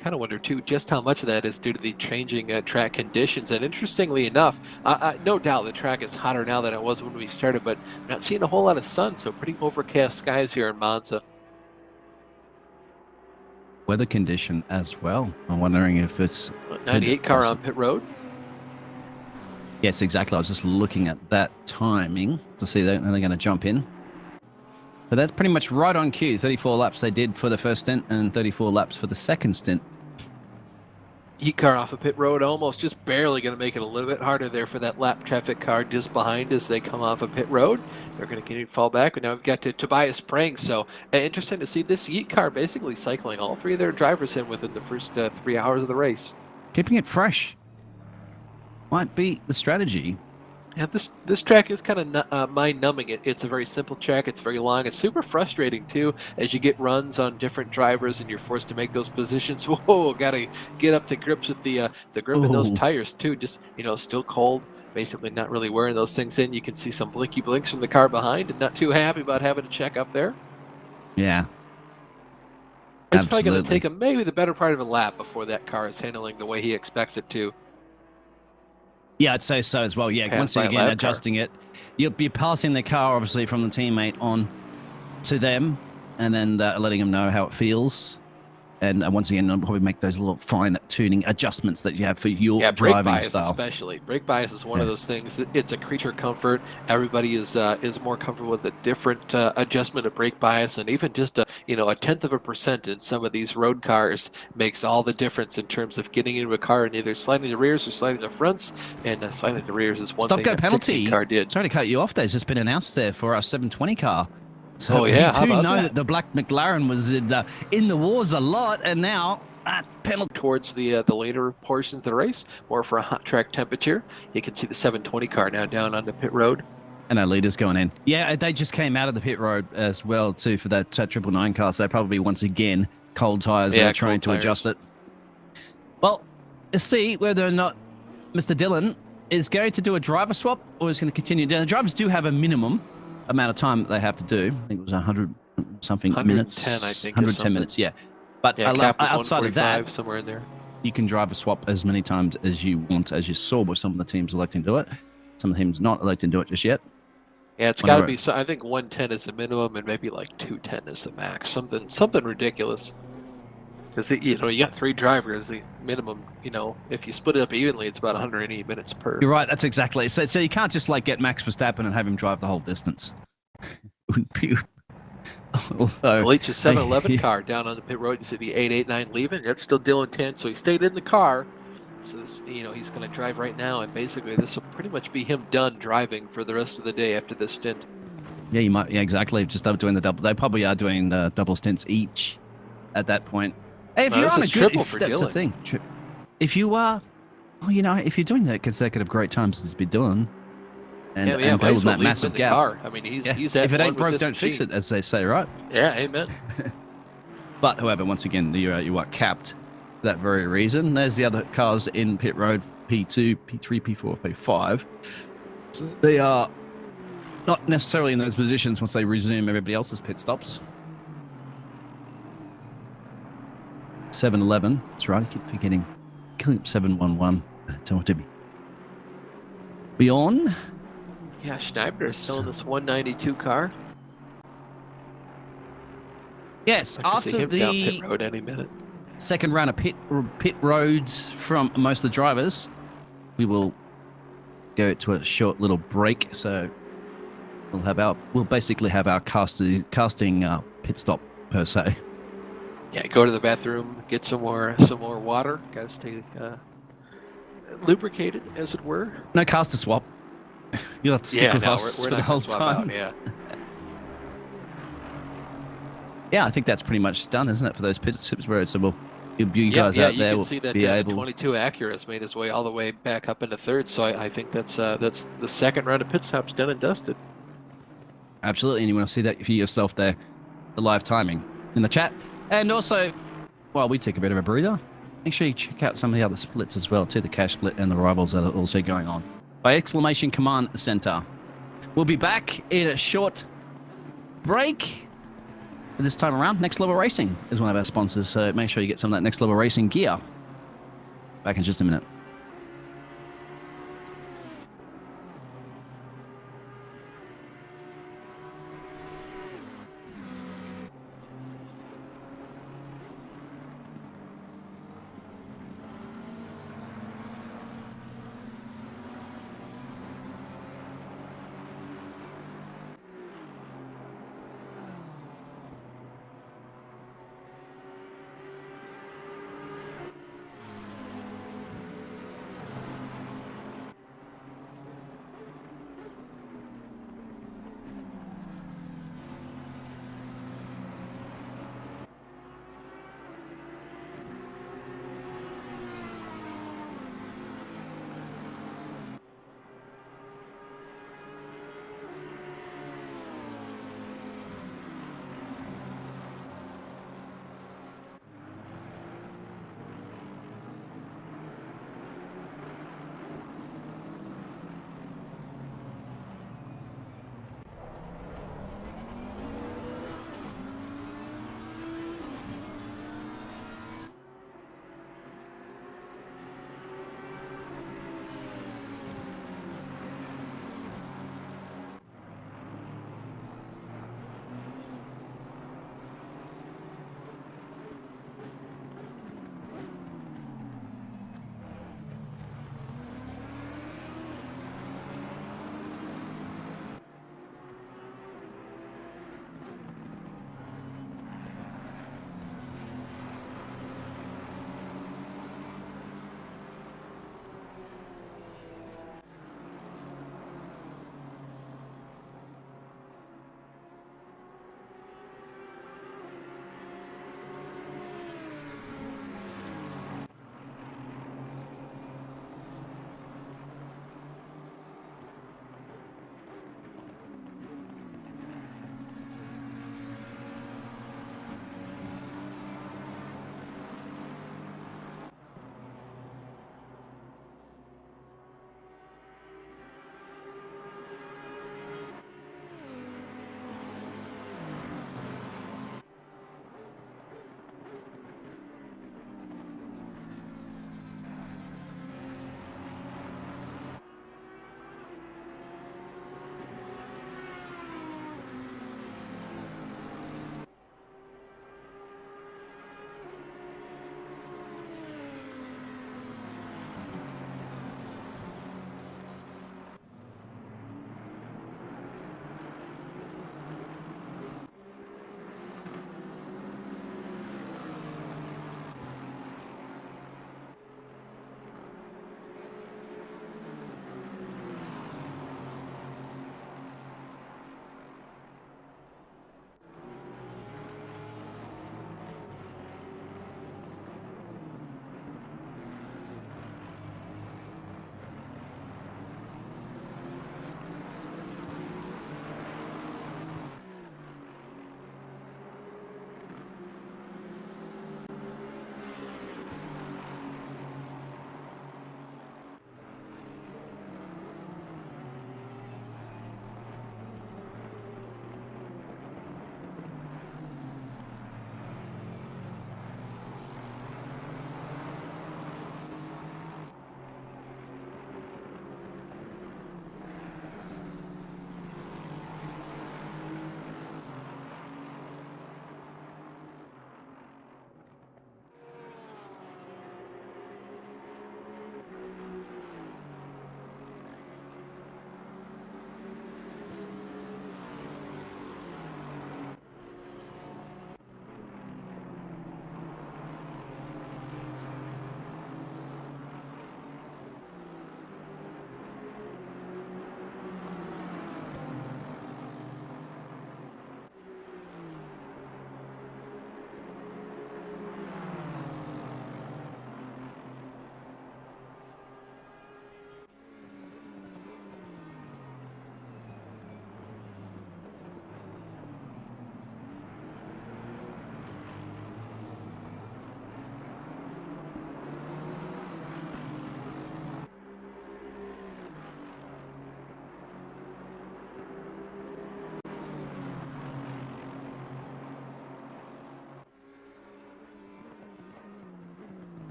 Kind of wonder too just how much of that is due to the changing track conditions. And interestingly enough, no doubt the track is hotter now than it was when we started, but I'm not seeing a whole lot of sun, so pretty overcast skies here in Monza. Weather condition as well. I'm wondering if it's 98 car on pit road. Yes, exactly. I was just looking at that timing to see that they're going to jump in. But that's pretty much right on cue. 34 laps they did for the first stint and 34 laps for the second stint. Heat car off of pit road, almost just barely going to make it a little bit harder there for that lap traffic car just behind as they come off of pit road. They're going to continue to fall back, but now we've got to Tobias Prang. So interesting to see this Yeet car basically cycling all 3 of their drivers in within the first 3 hours of the race. Keeping it fresh might be the strategy. Yeah, this track is kind of mind-numbing. It's a very simple track. It's very long. It's super frustrating, too, as you get runs on different drivers and you're forced to make those positions. Whoa, got to get up to grips with the grip in those tires, too. Just, still cold, basically not really wearing those things in. You can see some blinky blinks from the car behind and not too happy about having to check up there. Yeah. It's probably going to take him maybe the better part of a lap before that car is handling the way he expects it to. Yeah, I'd say so as well. Yeah, once again, adjusting it. You'll be passing the car, obviously, from the teammate on to them, and then letting them know how it feels. And once again, I'll probably make those little fine tuning adjustments that you have for your driving bias style. Especially brake bias is one of those things. It's a creature comfort. Everybody is more comfortable with a different adjustment of brake bias, and even just a 0.1% in some of these road cars makes all the difference in terms of getting into a car and either sliding the rears or sliding the fronts. And sliding the rears is one thing that penalty 16 car did. Sorry to cut you off. There's just been announced there for our 720 car. So we do know that the black McLaren was in the wars a lot, and now that penalty towards the later portions of the race, more for a hot track temperature. You can see the 720 car now down on the pit road. And our leaders going in. Yeah, they just came out of the pit road as well too for that 999 car. So probably once again cold tires are trying to adjust it. Well, let's see whether or not Mr. Dillon is going to do a driver swap or is going to continue down. The drivers do have a minimum amount of time that they have to do. I think it was 100 something minutes. 110, I think. 110 minutes, yeah. But Yeah, cap was outside of 145, that, somewhere in there. you can drive a swap as many times as you want, as you saw with some of the teams electing to do it. Some of the teams not electing to do it just yet. Yeah, it's got to be. So I think 110 is the minimum, and maybe like 210 is the max. Something ridiculous. Because you got 3 drivers. The minimum, if you split it up evenly, it's about 180 minutes per. You're right. That's exactly. So you can't just like get Max Verstappen and have him drive the whole distance. Although, Leach's 7-Eleven car down on the pit road. You see the 889 leaving. That's still Dylan 10. So he stayed in the car. So this, he's going to drive right now, and basically this will pretty much be him done driving for the rest of the day after this stint. Yeah, you might. Yeah, exactly. Just doing the double. They probably are doing the double stints each at that point. Hey, if you're on a good, triple for that's Dylan. The thing. If you are, if you're doing that consecutive great times as be doing, and building that massive gap. Car. I mean, he's at if it one ain't with broke, this don't machine. fix it, as they say, right? Yeah, amen. But however, once again, you are capped for that very reason. There's the other cars in pit road, P2, P3, P4, P5. So they are not necessarily in those positions once they resume everybody else's pit stops. 7-11. That's right. I keep forgetting. Killing 711. So what to be? Beyond. Yeah, Schneider is selling this 192 car. Yes, I can see after him down the pit road any minute. second round of pit roads from most of the drivers, we will go to a short little break. So we'll basically have our casting pit stop per se. Yeah, go to the bathroom, get some more water. Got to stay lubricated, as it were. No caster swap. You'll have to stick with us we're for the not whole swap time. Out, yeah. Yeah, I think that's pretty much done, isn't it, for those pit roads? So you guys out there will see that be able. The 22 Acura's made his way all the way back up into third. So I think that's the second round of pit stops done and dusted. Absolutely, and you want to see that for yourself there, the live timing in the chat. And also, while we take a bit of a breather, make sure you check out some of the other splits as well, too, the cash split and the rivals that are also going on by Exclamation Command Center. We'll be back in a short break. This time around, Next Level Racing is one of our sponsors, so make sure you get some of that Next Level Racing gear. Back in just a minute.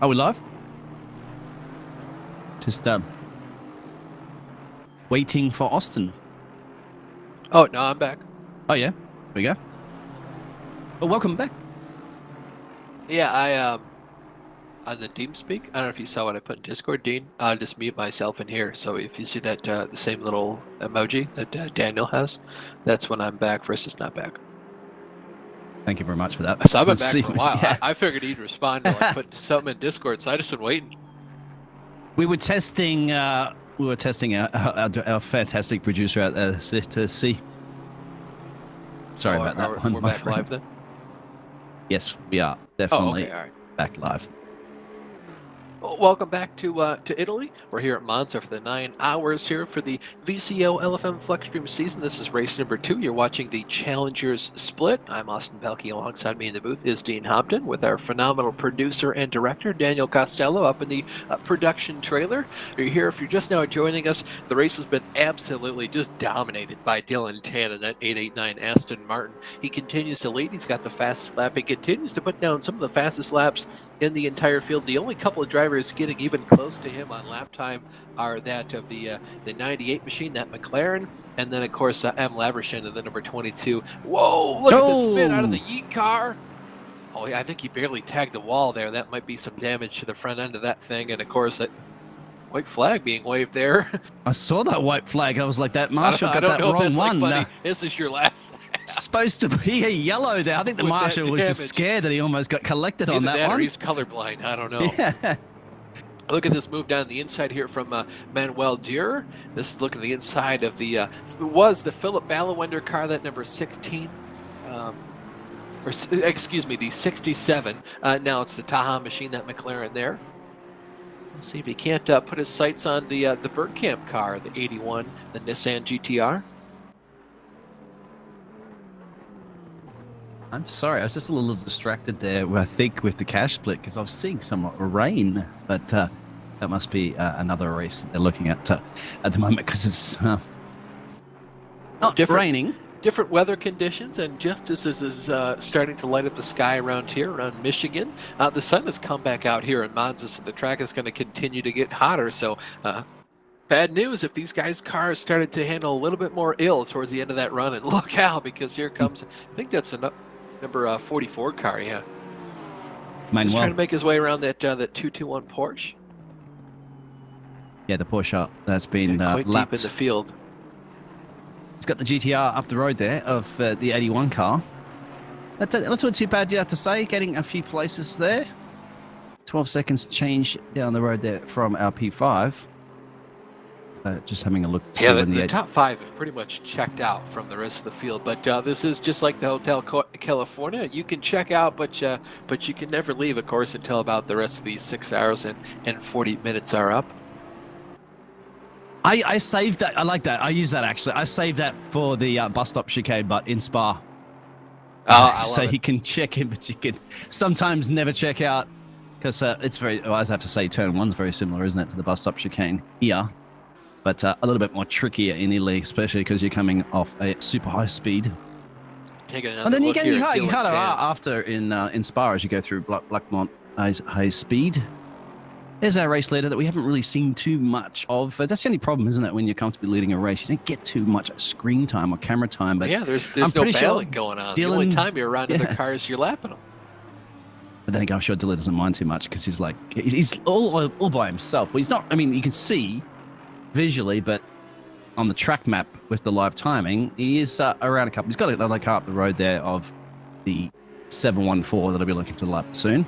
Are we live? Just waiting for Austin. Oh, no, I'm back. Oh, yeah. Here we go. Well, welcome back. Yeah, I on the TeamSpeak, I don't know if you saw what I put in Discord, Dean. I'll just mute myself in here. So if you see that the same little emoji that Daniel has, that's when I'm back versus not back. Thank you very much for that. So I've been back for a while. Yeah. I figured he'd respond to like put something in Discord, so I just been waiting. We were testing. Our fantastic producer out there to see. Sorry about that one. We're back live then. Yes, we are definitely okay, all right. back live. Well, welcome back to Italy. We're here at Monza for the 9 hours here for the VCO LFM FLExTREME season. This is race number 2. You're watching the Challengers Split. I'm Austin Pelkey. Alongside me in the booth is Dean Hopton with our phenomenal producer and director, Daniel Costello, up in the production trailer. You're here if you're just now joining us. The race has been absolutely just dominated by Dylan Tan in that 889 Aston Martin. He continues to lead. He's got the fastest lap. He continues to put down some of the fastest laps in the entire field. The only couple of drivers getting even close to him on lap time are that of the 98 machine, that McLaren, and then of course M. Lavershin in the number 22. Whoa, look at the spin out of the Yeet car. Oh, yeah, I think he barely tagged the wall there. That might be some damage to the front end of that thing, and of course that white flag being waved there. I saw that white flag. I was like, that marshal got that wrong one. Like, buddy, this is your last lap. Supposed to be a yellow there. I think the marshal was just scared that he almost got collected on that one. Or he's colorblind. I don't know. Yeah. Look at this move down the inside here from Manuel Durer. This is looking at the inside of the was the Philip Ballawender car, that number 16, excuse me, the 67. Now it's the Taha machine, that McLaren there. Let's see if he can't put his sights on the Bergkamp car, the 81, the Nissan GTR. I'm sorry, I was just a little distracted there, I think, with the cash split, because I was seeing somewhat rain, but that must be another race that they're looking at the moment, because it's not raining. Different weather conditions, and just as this is starting to light up the sky around here, around Michigan, the sun has come back out here in Monza, so the track is going to continue to get hotter, so bad news if these guys' cars started to handle a little bit more ill towards the end of that run, and look out, because here comes, I think that's a number 44 car, yeah. He's trying to make his way around that 221 Porsche. Yeah, the Porsche that's been quite lapped deep in the field. He's got the GTR up the road there of the 81 car. That's not too bad, you have to say, getting a few places there. 12 seconds change down the road there from our P5. Just having a look. Yeah, the top 5 have pretty much checked out from the rest of the field. But this is just like the Hotel California. You can check out, but you can never leave, of course, until about the rest of these 6 hours and 40 minutes are up. I saved that. I like that. I use that, actually. I saved that for the bus stop chicane, but in Spa. So you can check in, but you can sometimes never check out, because it's very, I have to say, turn 1's very similar, isn't it, to the bus stop chicane here? But a little bit more trickier in Italy, especially because you're coming off a super high speed. Taking another and then you look get here, you kind of after in Spa as you go through Blackmont high speed. There's our race leader that we haven't really seen too much of. That's the only problem, isn't it, when you're comfortably leading a race? You don't get too much screen time or camera time. But yeah, there's no battling going on. The only time you're around other cars, you're lapping them. But then again, I'm sure Dylan doesn't mind too much, because he's all by himself. Well, he's not. I mean, you can see visually, but on the track map with the live timing, he is around a couple. He's got another car up the road there of the 714 that'll be looking to lap soon.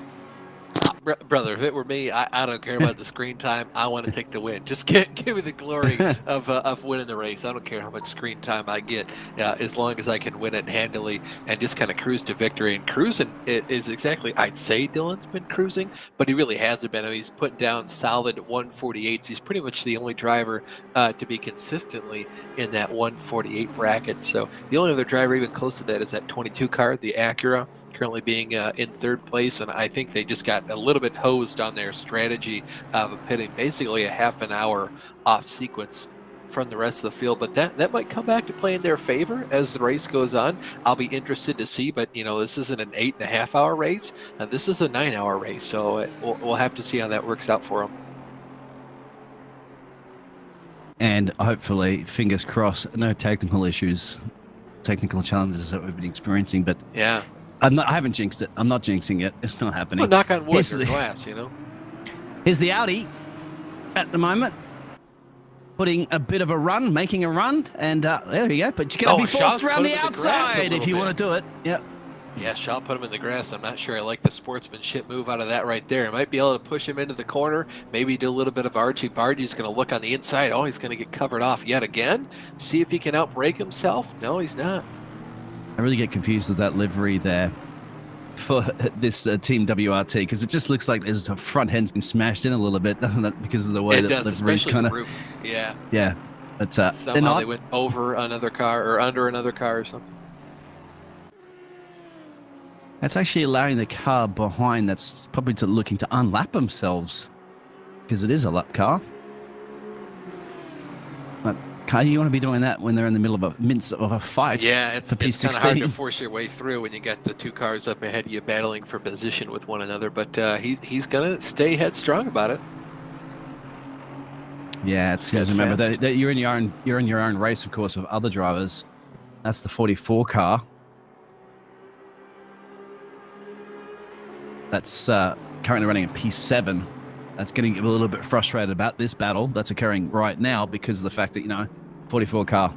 Brother, if it were me, I don't care about the screen time. I want to take the win. Just give me the glory of winning the race. I don't care how much screen time I get, as long as I can win it handily and just kind of cruise to victory. And cruising is exactly, I'd say Dylan's been cruising, but he really hasn't been. I mean, he's putting down solid 148s. He's pretty much the only driver to be consistently in that 148 bracket. So the only other driver even close to that is that 22 car, the Acura, currently being in 3rd place, and I think they just got a little bit hosed on their strategy of pitting basically a half an hour off sequence from the rest of the field, but that might come back to play in their favor as the race goes on. I'll be interested to see, but this isn't an 8.5-hour race. This is a 9-hour race, so we'll have to see how that works out for them. And hopefully, fingers crossed, no technical issues, technical challenges that we've been experiencing. But yeah, I haven't jinxed it. I'm not jinxing it. It's not happening. Well, knock on wood or glass, Here's the Audi at the moment, putting a bit of a run, making a run, and there we go. But you're going to be forced around the outside if you want to do it. Yep. Yeah, Shaw put him in the grass. I'm not sure I like the sportsmanship move out of that right there. He might be able to push him into the corner, maybe do a little bit of argy-bargy. He's going to look on the inside. Oh, he's going to get covered off yet again. See if he can outbrake himself. No, he's not. I really get confused with that livery there for this Team WRT, because it just looks like there's a front end's been smashed in a little bit, doesn't it? Because of the way that livery's kind of... roof. Yeah. Yeah. But somehow they went over another car or under another car or something. That's actually allowing the car behind that's probably looking to unlap themselves, because it is a lap car. But car, you want to be doing that when they're in the middle of a fight. Yeah, it's kind of hard to force your way through when you got the two cars up ahead of you battling for position with one another. But he's gonna stay headstrong about it. Yeah, it's because remember that you're in your own race, of course, with other drivers. That's the 44 car. That's currently running a P7. That's getting a little bit frustrated about this battle that's occurring right now because of the fact that, 44 car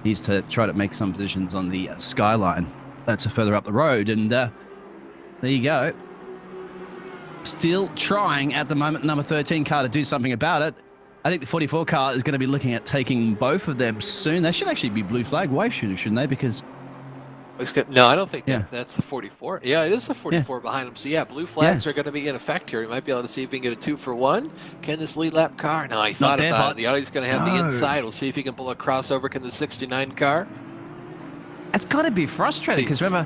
needs to try to make some positions on the skyline. That's further up the road. And there you go. Still trying at the moment, number 13 car to do something about it. I think the 44 car is going to be looking at taking both of them soon. They should actually be blue flag wave shooters, shouldn't they? Because... No, I don't think that's the 44. Yeah, it is the 44 behind him. So, yeah, blue flags are going to be in effect here. We might be able to see if we can get a 2-for-1. Can this lead lap car? No, he thought about it. The Audi's going to have the inside. We'll see if he can pull a crossover. Can the 69 car? It's got to be frustrating because, remember,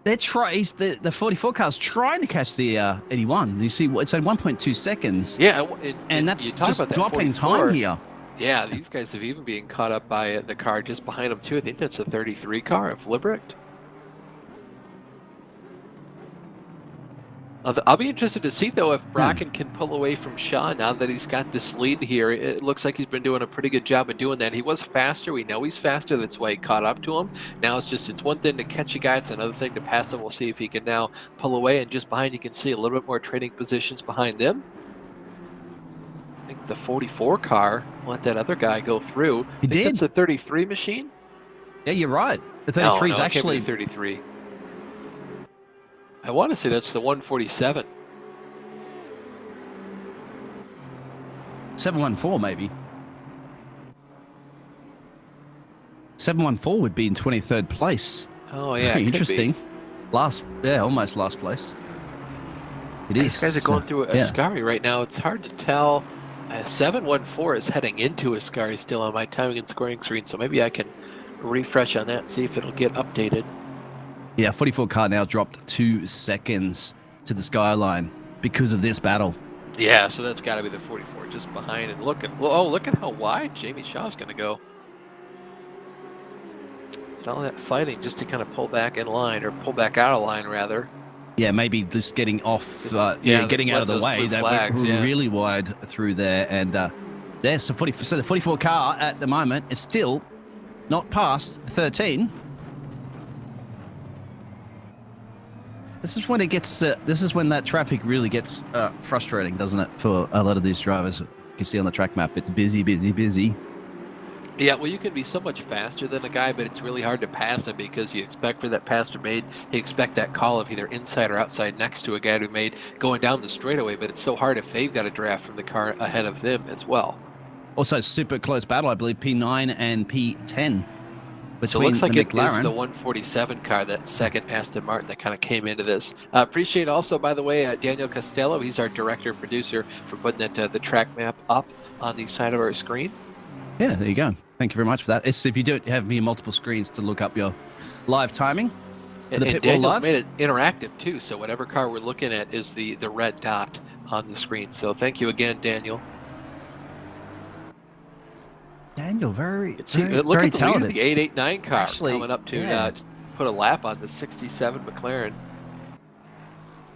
the 44 car's trying to catch the 81. You see, it's at 1.2 seconds. Yeah, and that's just dropping time here. Yeah, these guys have even been caught up by the car just behind them, too. I think that's a 33 car of Liebrecht. I'll be interested to see, though, if Bracken can pull away from Shaw now that he's got this lead here. It looks like he's been doing a pretty good job of doing that. He was faster. We know he's faster. That's why he caught up to him. Now it's one thing to catch a guy. It's another thing to pass him. We'll see if he can now pull away. And just behind, you can see a little bit more trading positions behind them. I think the 44 car let that other guy go through. He did. That's a 33 machine? Yeah, you're right. The 33 is actually... 33. I want to say that's the 147. 714, maybe. 714 would be in 23rd place. Oh, yeah. Very interesting. Almost last place. It is. These guys are going through Ascari right now. It's hard to tell. 714 is heading into Ascari still on my timing and scoring screen, so maybe I can refresh on that and see if it'll get updated. Yeah, 44 car now dropped 2 seconds to the skyline because of this battle. Yeah, so that's got to be the 44 just behind. And look at how wide Jamie Shaw's going to go. All that fighting just to kind of pull back in line, or pull back out of line rather. Yeah, maybe just getting off. Getting out of the way. They went really wide through there, and there's the 44 car at the moment is still not past 13. This is when it gets. This is when that traffic really gets frustrating, doesn't it? For a lot of these drivers, you can see on the track map, it's busy, busy, busy. Yeah, well, you can be so much faster than a guy, but it's really hard to pass him because you expect for that pass to be made. You expect that call of either inside or outside next to a guy who made going down the straightaway, but it's so hard if they've got a draft from the car ahead of them as well. Also, super close battle, I believe, P9 and P10. So it looks like it is the 147 car, that second Aston Martin that kind of came into this. Appreciate also, by the way, Daniel Costello. He's our director producer for putting that the track map up on the side of our screen. Yeah, there you go. Thank you very much for that. If you do have multiple screens to look up your live timing. And Daniel's made it interactive too, so whatever car we're looking at is the red dot on the screen. So thank you again, Daniel. Daniel, very, Let's see, very, look very at the leader, talented. the 889 car Actually, coming up to yeah. put a lap on the 67 McLaren.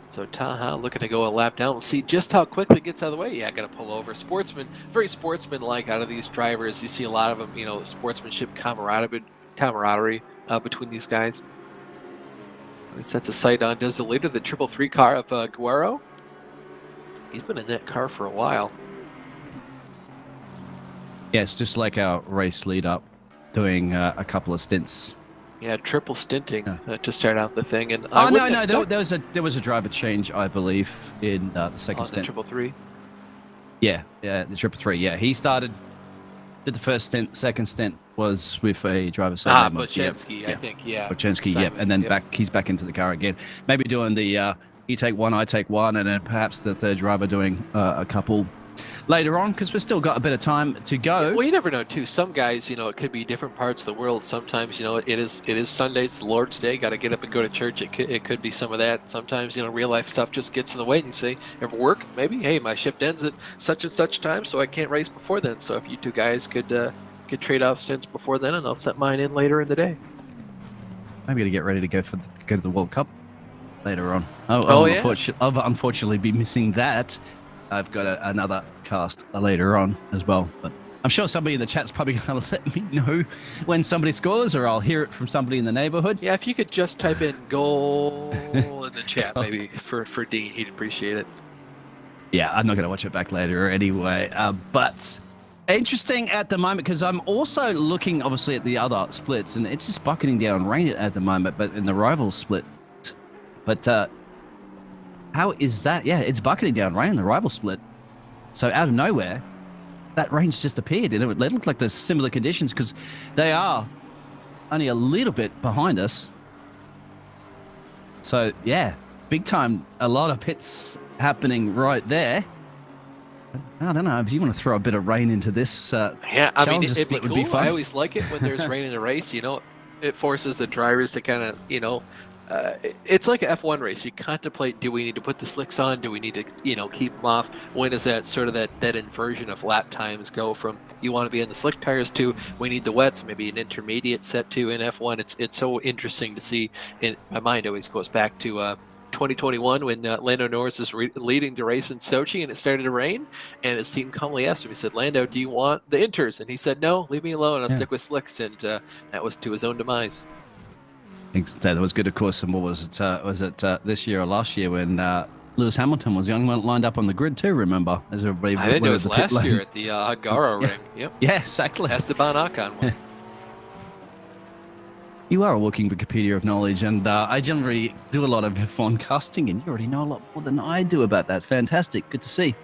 So Taha looking to go a lap down. We'll see just how quickly it gets out of the way. Yeah, going to pull over. Sportsman, very sportsman-like out of these drivers. You see a lot of them, you know, sportsmanship, camaraderie between these guys. He sets a sight on, does the leader, the 333 car of Guerrero. He's been in that car for a while. Yeah, it's just like our race lead up, doing a couple of stints. Yeah, triple stinting to start out the thing. And there was a driver change, I believe, in the second stint. The 333. Yeah, the 333. Yeah, he did the first stint. Second stint was with a driver. Bochenski, I think. Yeah, Bochenski. Yep, and then he's back into the car again. Maybe doing the you take one, I take one, and then perhaps the third driver doing a couple later on, because we've still got a bit of time to go. Yeah, well, you never know too. Some guys, you know, it could be different parts of the world. Sometimes, you know, it is Sunday, it's the Lord's Day, got to get up and go to church. It could be some of that. Sometimes, you know, real life stuff just gets in the way, and you say, ever work? Maybe, hey, my shift ends at such and such time, so I can't race before then. So if you two guys could trade off stints before then, and I'll set mine in later in the day. I'm going to get ready to go to the World Cup later on. I'll unfortunately be missing that. I've got another cast later on as well, but I'm sure somebody in the chat's probably going to let me know when somebody scores, or I'll hear it from somebody in the neighborhood. Yeah, if you could just type in goal in the chat, maybe for Dean, he'd appreciate it. Yeah, I'm not going to watch it back later anyway, but interesting at the moment, because I'm also looking obviously at the other splits, and it's just bucketing down rain at the moment, but in the rival split. But how is that? Yeah, it's bucketing down rain in the rival split. So out of nowhere, that rain's just appeared. And they look like there's similar conditions, because they are only a little bit behind us. So, yeah, big time. A lot of pits happening right there. I don't know if you want to throw a bit of rain into this. Yeah, I mean, it'd be cool. Would be fun. I always like it when there's rain in a race. You know, it forces the drivers to kind of, you know, it's like an F1 race. You contemplate, do we need to put the slicks on? Do we need to, you know, keep them off? When is that sort of that inversion of lap times go from you want to be in the slick tires to we need the wets, maybe an intermediate set to in F1. It's so interesting to see. In my mind always goes back to 2021 when Lando Norris is leading the race in Sochi, and it started to rain, and his team calmly asked him, he said, Lando, do you want the inters? And he said, no, leave me alone. I'll stick with slicks. And that was to his own demise. That was good, of course. And what was it this year or last year when Lewis Hamilton was the only one lined up on the grid too, remember? As everybody I think it was last year at the Hungaro ring. Yep. Yeah, exactly. Esteban Ocon won. You are a walking Wikipedia of knowledge, and I generally do a lot of F1 casting, and you already know a lot more than I do about that. Fantastic. Good to see.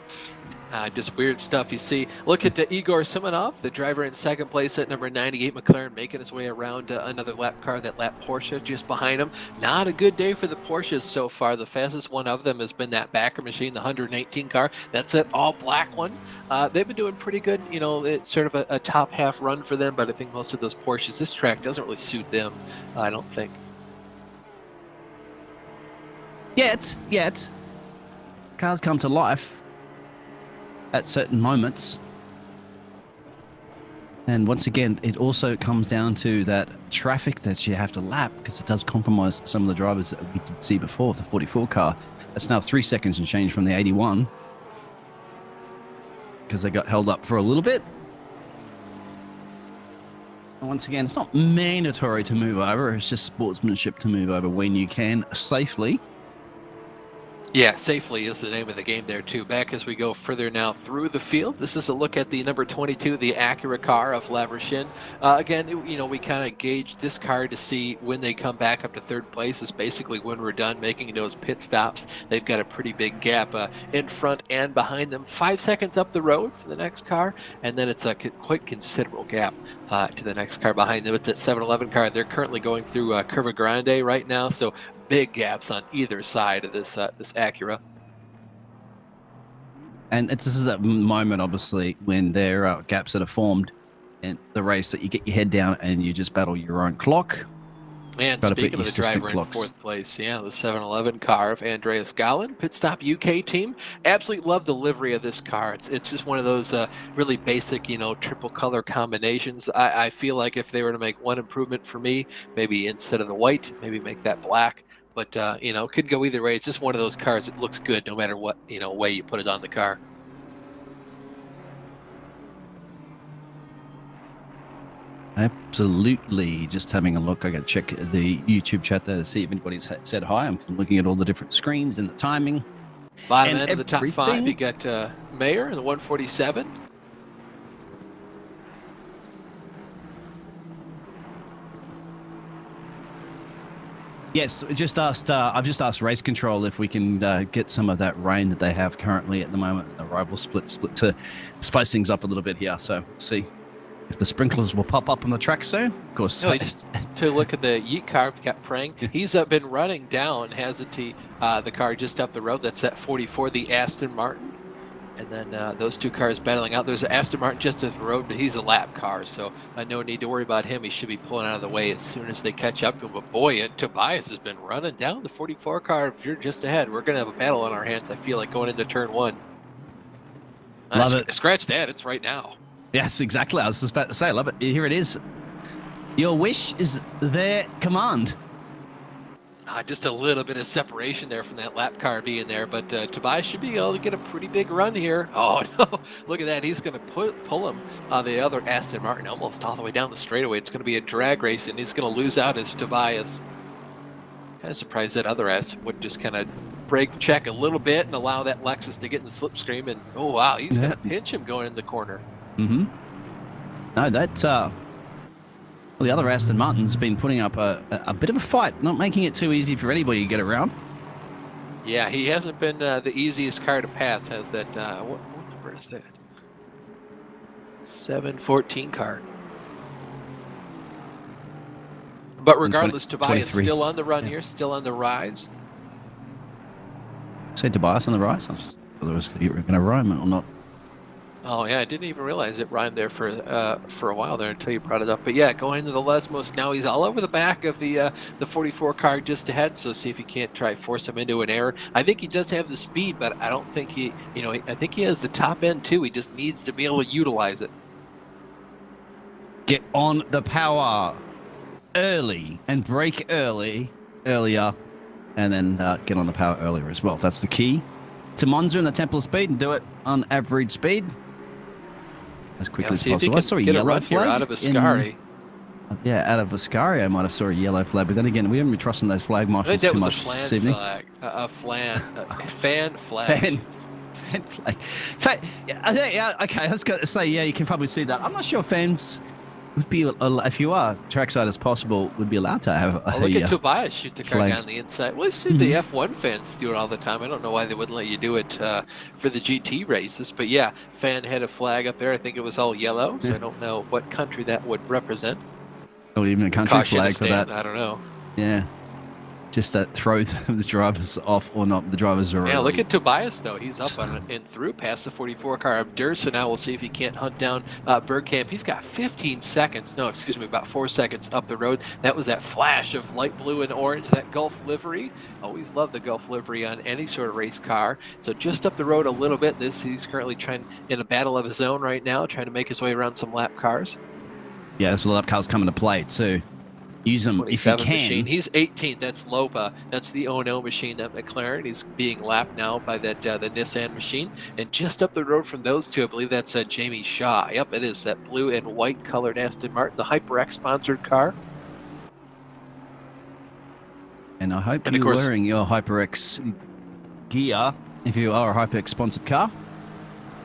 Just weird stuff you see. Look at Igor Simonov, the driver in second place at number 98 McLaren, making his way around another lap car, that lap Porsche just behind him. Not a good day for the Porsches so far. The fastest one of them has been that backer machine, the 118 car. That's that all black one. They've been doing pretty good. You know, it's sort of a top half run for them, but I think most of those Porsches, this track doesn't really suit them, I don't think. Yet. Cars come to life at certain moments. And once again, it also comes down to that traffic that you have to lap, because it does compromise some of the drivers that we did see before, the 44 car. That's now 3 seconds and change from the 81, because they got held up for a little bit. And once again, it's not mandatory to move over, it's just sportsmanship to move over when you can safely. Yeah, safely is the name of the game there too. Back as we go further now through the field. This is a look at the number 22, the Acura car of Lavershine. Again, you know, we kind of gauge this car to see when they come back up to third place is basically when we're done making those pit stops. They've got a pretty big gap in front and behind them. 5 seconds up the road for the next car, and then it's a quite considerable gap to the next car behind them. It's that 7-Eleven car. They're currently going through Curva Grande right now, so big gaps on either side of this Acura. And this is that moment, obviously, when there are gaps that are formed in the race, that you get your head down and you just battle your own clock. And Gotta put speaking of your the sister driver in clocks. 4th place, yeah, the 711 car of Andreas Gallen, Pit Stop UK team. Absolutely love the livery of this car. It's just one of those really basic, triple color combinations. I feel like if they were to make one improvement for me, maybe instead of the white, maybe make that black. But, could go either way. It's just one of those cars that looks good no matter what, way you put it on the car. Absolutely. Just having a look. I got to check the YouTube chat there to see if anybody's said hi. I'm looking at all the different screens and the timing. Bottom And end of the top 5, everything. you got Mayer in the 147. Yes, just asked. I've just asked Race Control if we can get some of that rain that they have currently at the moment. The rival split to spice things up a little bit here. So see if the sprinklers will pop up on the track soon. Of course. No, just to look at the Yeet car, we've got Prang. He's been running down, hasn't he? The car just up the road. That's that 44, the Aston Martin. And then those two cars battling out. There's an Aston Martin just up the road, but he's a lap car, so no need to worry about him. He should be pulling out of the way as soon as they catch up to him. But boy, Tobias has been running down the 44 car. If you're just ahead, we're going to have a battle on our hands, I feel like, going into turn 1. Love it. Scratch that. It's right now. Yes, exactly. I was just about to say, love it. Here it is. Your wish is their command. Just a little bit of separation there from that lap car being there, but Tobias should be able to get a pretty big run here. Oh, no. Look at that. He's going to pull him on the other Aston Martin almost all the way down the straightaway. It's going to be a drag race, and he's going to lose out as Tobias. Kind of surprised that other Aston wouldn't just kind of brake check a little bit and allow that Lexus to get in the slipstream. And, oh, wow, he's going to pinch him going in the corner. Mm-hmm. No, that... Well, the other Aston Martin's been putting up a bit of a fight, not making it too easy for anybody to get around. Yeah, he hasn't been the easiest car to pass, has that, what number is that? 714 car. But regardless, Tobias still on the run here, still on the rise. Say Tobias on the rise? I thought it was going to rhyme or not. Oh yeah, I didn't even realize it rhymed there for a while there until you brought it up. But yeah, going into the Lesmos now, he's all over the back of the 44 car just ahead. So see if he can't try force him into an error. I think he does have the speed, but I don't think he, I think he has the top end too. He just needs to be able to utilize it. Get on the power early and brake earlier, and then get on the power earlier as well. That's the key to Monza in the temple of speed and do it on average speed. As quickly as possible. I saw a yellow flag out of Ascari. Out of Ascari, I might have saw a yellow flag, but then again, we haven't been trusting those flag marshals too much this evening. Fan flag. Fan flag. Okay, I was going to say, yeah, you can probably see that. I'm not sure fans would be, if you are trackside as possible, would be allowed to have look at Tobias shoot the car down the inside. Well, you see the F1 fans do it all the time. I don't know why they wouldn't let you do it for the GT races. But yeah, fan had a flag up there. I think it was all yellow, so I don't know what country that would represent. Or even a country flag for that. I don't know. Yeah. Just that throw the drivers off or not. The drivers are. Yeah, look at Tobias though. He's up on and through past the 44 car of Durst. Now we'll see if he can't hunt down Bergkamp. He's got 15 seconds. No, excuse me, about 4 seconds up the road. That was that flash of light blue and orange. That Gulf livery. Always love the Gulf livery on any sort of race car. So just up the road a little bit. He's currently trying in a battle of his own right now, trying to make his way around some lap cars. Yeah, there's a lot of cars coming to play too. Use them if you can. Machine. He's 18th. That's Lopa. That's the O&O machine at McLaren. He's being lapped now by that the Nissan machine. And just up the road from those two, I believe that's Jamie Shaw. Yep, it is that blue and white colored Aston Martin, the HyperX sponsored car. And I hope you're wearing your HyperX gear. If you are a HyperX sponsored car,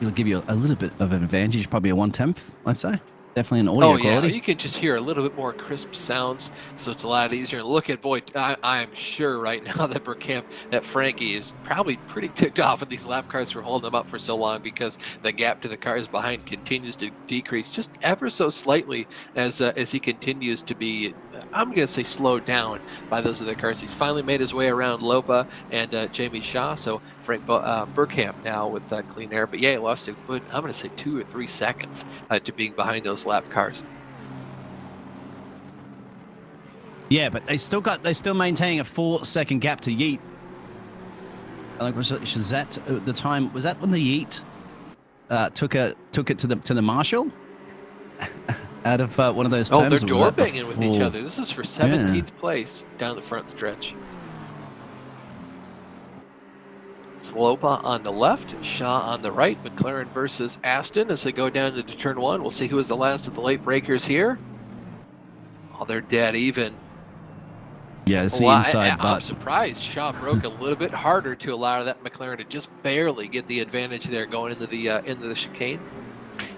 it'll give you a little bit of an advantage, probably a 1/10, I'd say. Definitely an audio quality. You can just hear a little bit more crisp sounds, so it's a lot easier. Look at, boy, I am sure right now that Bergkamp, that Frankie is probably pretty ticked off with these lap cars for holding them up for so long, because the gap to the cars behind continues to decrease just ever so slightly as he continues to be, I'm going to say, slowed down by those other cars. He's finally made his way around Lopa and Jamie Shaw, so Frank Bergkamp now with clean air. But yeah, he lost it, but I'm going to say 2 or 3 seconds to being behind those lap cars. Yeah, but they're still maintaining a 4-second gap to Yeet. I think was that the time? Was that when the Yeet took it to the marshal out of one of those Oh, times? they're door banging with each other. This is for 17th place down the front stretch. Slopa on the left, Shaw on the right. McLaren versus Aston as they go down into turn 1. We'll see who is the last of the late breakers here. Oh, they're dead even. Yeah, it's the inside butt. I'm surprised Shaw broke a little bit harder to allow that McLaren to just barely get the advantage there going into the chicane.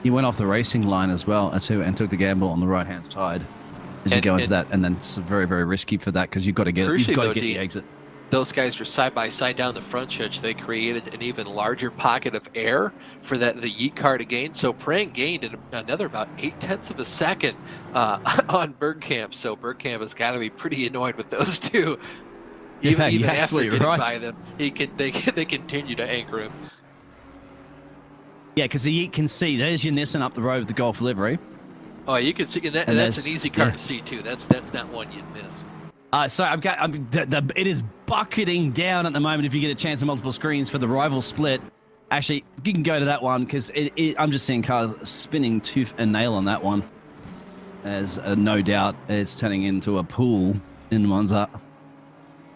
He went off the racing line as well and took the gamble on the right-hand side as you go into that, and then it's very, very risky for that because you've got to get the exit. Those guys were side by side down the front stretch. They created an even larger pocket of air for the Yeet car to gain. So Prang gained another about 0.8 of a second on Bergkamp. So Bergkamp has got to be pretty annoyed with those two. Even after getting by them, they continue to anchor him. Yeah, because the Yeet can see. There's your Nissan up the road with the Golf livery. Oh, you can see, and that's an easy car to see too. That's not one you'd miss. So it is bucketing down at the moment. If you get a chance on multiple screens for the rival split, actually you can go to that one because I'm just seeing cars spinning tooth and nail on that one. As no doubt it's turning into a pool in Monza,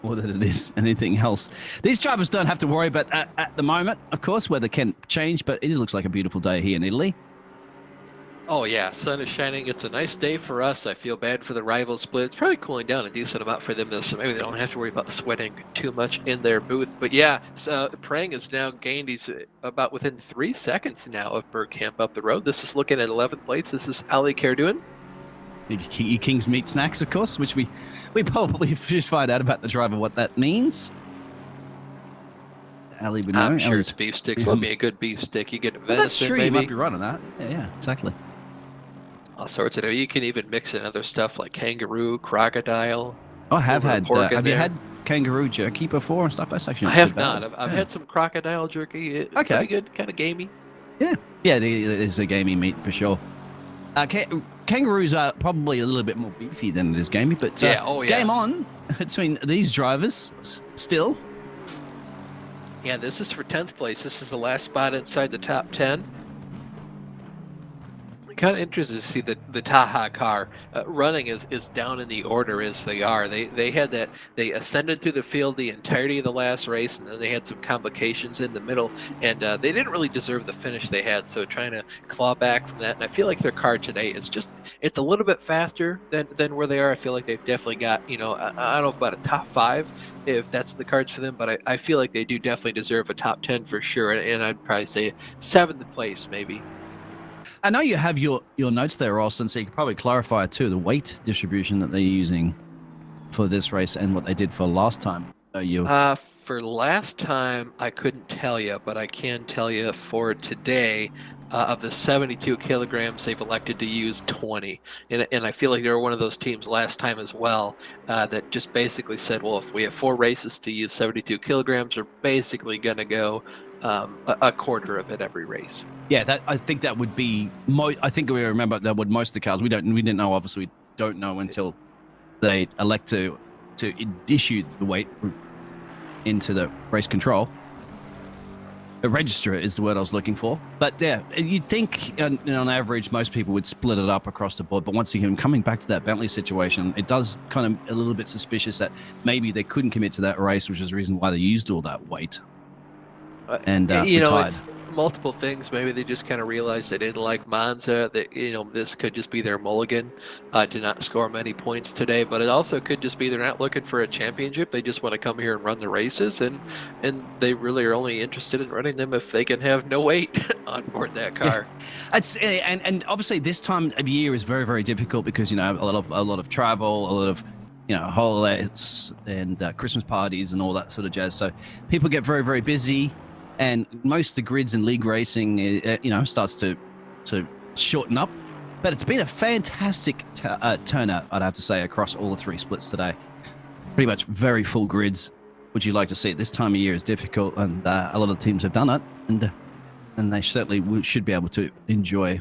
more than it is anything else. These drivers don't have to worry about at the moment, of course, weather can change, but it looks like a beautiful day here in Italy. Oh yeah, sun is shining. It's a nice day for us. I feel bad for the rival split. It's probably cooling down a decent amount for them, so maybe they don't have to worry about sweating too much in their booth. But yeah, so Prang has now gained. He's about within 3 seconds now of Bergkamp up the road. This is looking at 11th place. This is Ali Kerdouen. King's Meat Snacks, of course, which we probably should find out about the driver what that means. Ali would know. I'm sure it's beef sticks. Love me a good beef stick. You get venison, that's true. maybe. You might be right on that. Yeah, exactly. All sorts of. You can even mix in other stuff like kangaroo, crocodile. Oh, I have had. Have you had kangaroo jerky before and stuff? That's actually. I have not. I've had some crocodile jerky. Okay. Pretty good, kind of gamey. Yeah, it's a gamey meat for sure. Kangaroos are probably a little bit more beefy than it is gamey, but game on between these drivers still. Yeah, this is for 10th place. This is the last spot inside the top 10. Kind of interested to see the Taha car running as down in the order as they are. They had that, they ascended through the field the entirety of the last race, and then they had some complications in the middle, and they didn't really deserve the finish they had, so trying to claw back from that. And I feel like their car today is just, it's a little bit faster than where they are. I feel like they've definitely got, I don't know if about a top 5 if that's the cards for them, but I feel like they do definitely deserve a top 10 for sure, and I'd probably say 7th place maybe. I know you have your notes there, Austin, so you could probably clarify too the weight distribution that they're using for this race and what they did for last time. For last time, I couldn't tell you, but I can tell you for today, of the 72 kilograms, they've elected to use 20. And I feel like they were one of those teams last time as well that just basically said, well, if we have 4 races to use 72 kilograms, we're basically going to go a quarter of it every race. Yeah, I think that would be. I think we remember that would most of the cars. We didn't know. Obviously, we don't know until they elect to issue the weight into the race control. The register is the word I was looking for. But yeah, you'd think on average most people would split it up across the board. But once again, coming back to that Bentley situation, it does kind of a little bit suspicious that maybe they couldn't commit to that race, which is the reason why they used all that weight. And it's multiple things. Maybe they just kind of realized they didn't like Monza, that this could just be their mulligan to not score many points today, but it also could just be they're not looking for a championship. They just want to come here and run the races, and they really are only interested in running them if they can have no weight on board that car. Yeah. And obviously this time of year is very, very difficult because a lot of travel, a lot of holidays and Christmas parties and all that sort of jazz, so people get very, very busy. And most of the grids in league racing, starts to shorten up. But it's been a fantastic turnout, I'd have to say, across all the 3 splits today. Pretty much very full grids, which you like to see. This time of year is difficult, and a lot of teams have done it. And they certainly should be able to enjoy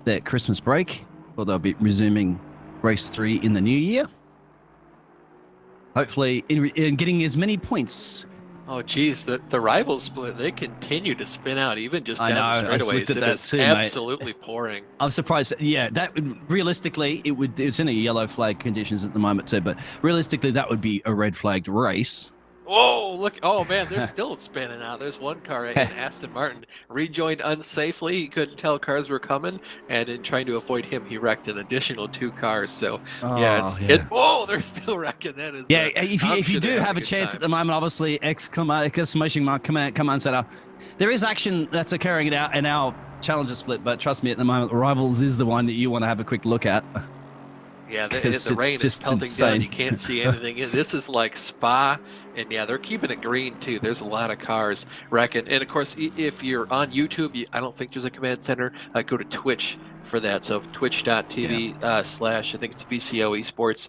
their Christmas break, or they'll be resuming race 3 in the new year. hopefully in getting as many points. Oh, geez, the rival split, they continue to spin out, even just I down know, the I just straightaways. looked at It that is too, mate. absolutely pouring. I'm surprised. Yeah, that realistically, it's in a yellow flag conditions at the moment too, but realistically, that would be a red flagged race. Whoa, look. Oh, man, they're still spinning out. There's one car in Aston Martin rejoined unsafely. He couldn't tell cars were coming, and in trying to avoid him, he wrecked an additional 2 cars. So, whoa, they're still wrecking. That is, yeah, if you do have a chance at the moment, obviously, exclamation mark, command center. There is action that's occurring in our challenger split, but trust me, at the moment, Rivals is the one that you want to have a quick look at. Yeah, the rain is pelting down. You can't see anything. This is like Spa, and yeah, they're keeping it green too. There's a lot of cars wrecking. And of course, if you're on YouTube, I don't think there's a command center. Go to Twitch for that. So twitch.tv / I think it's VCO Esports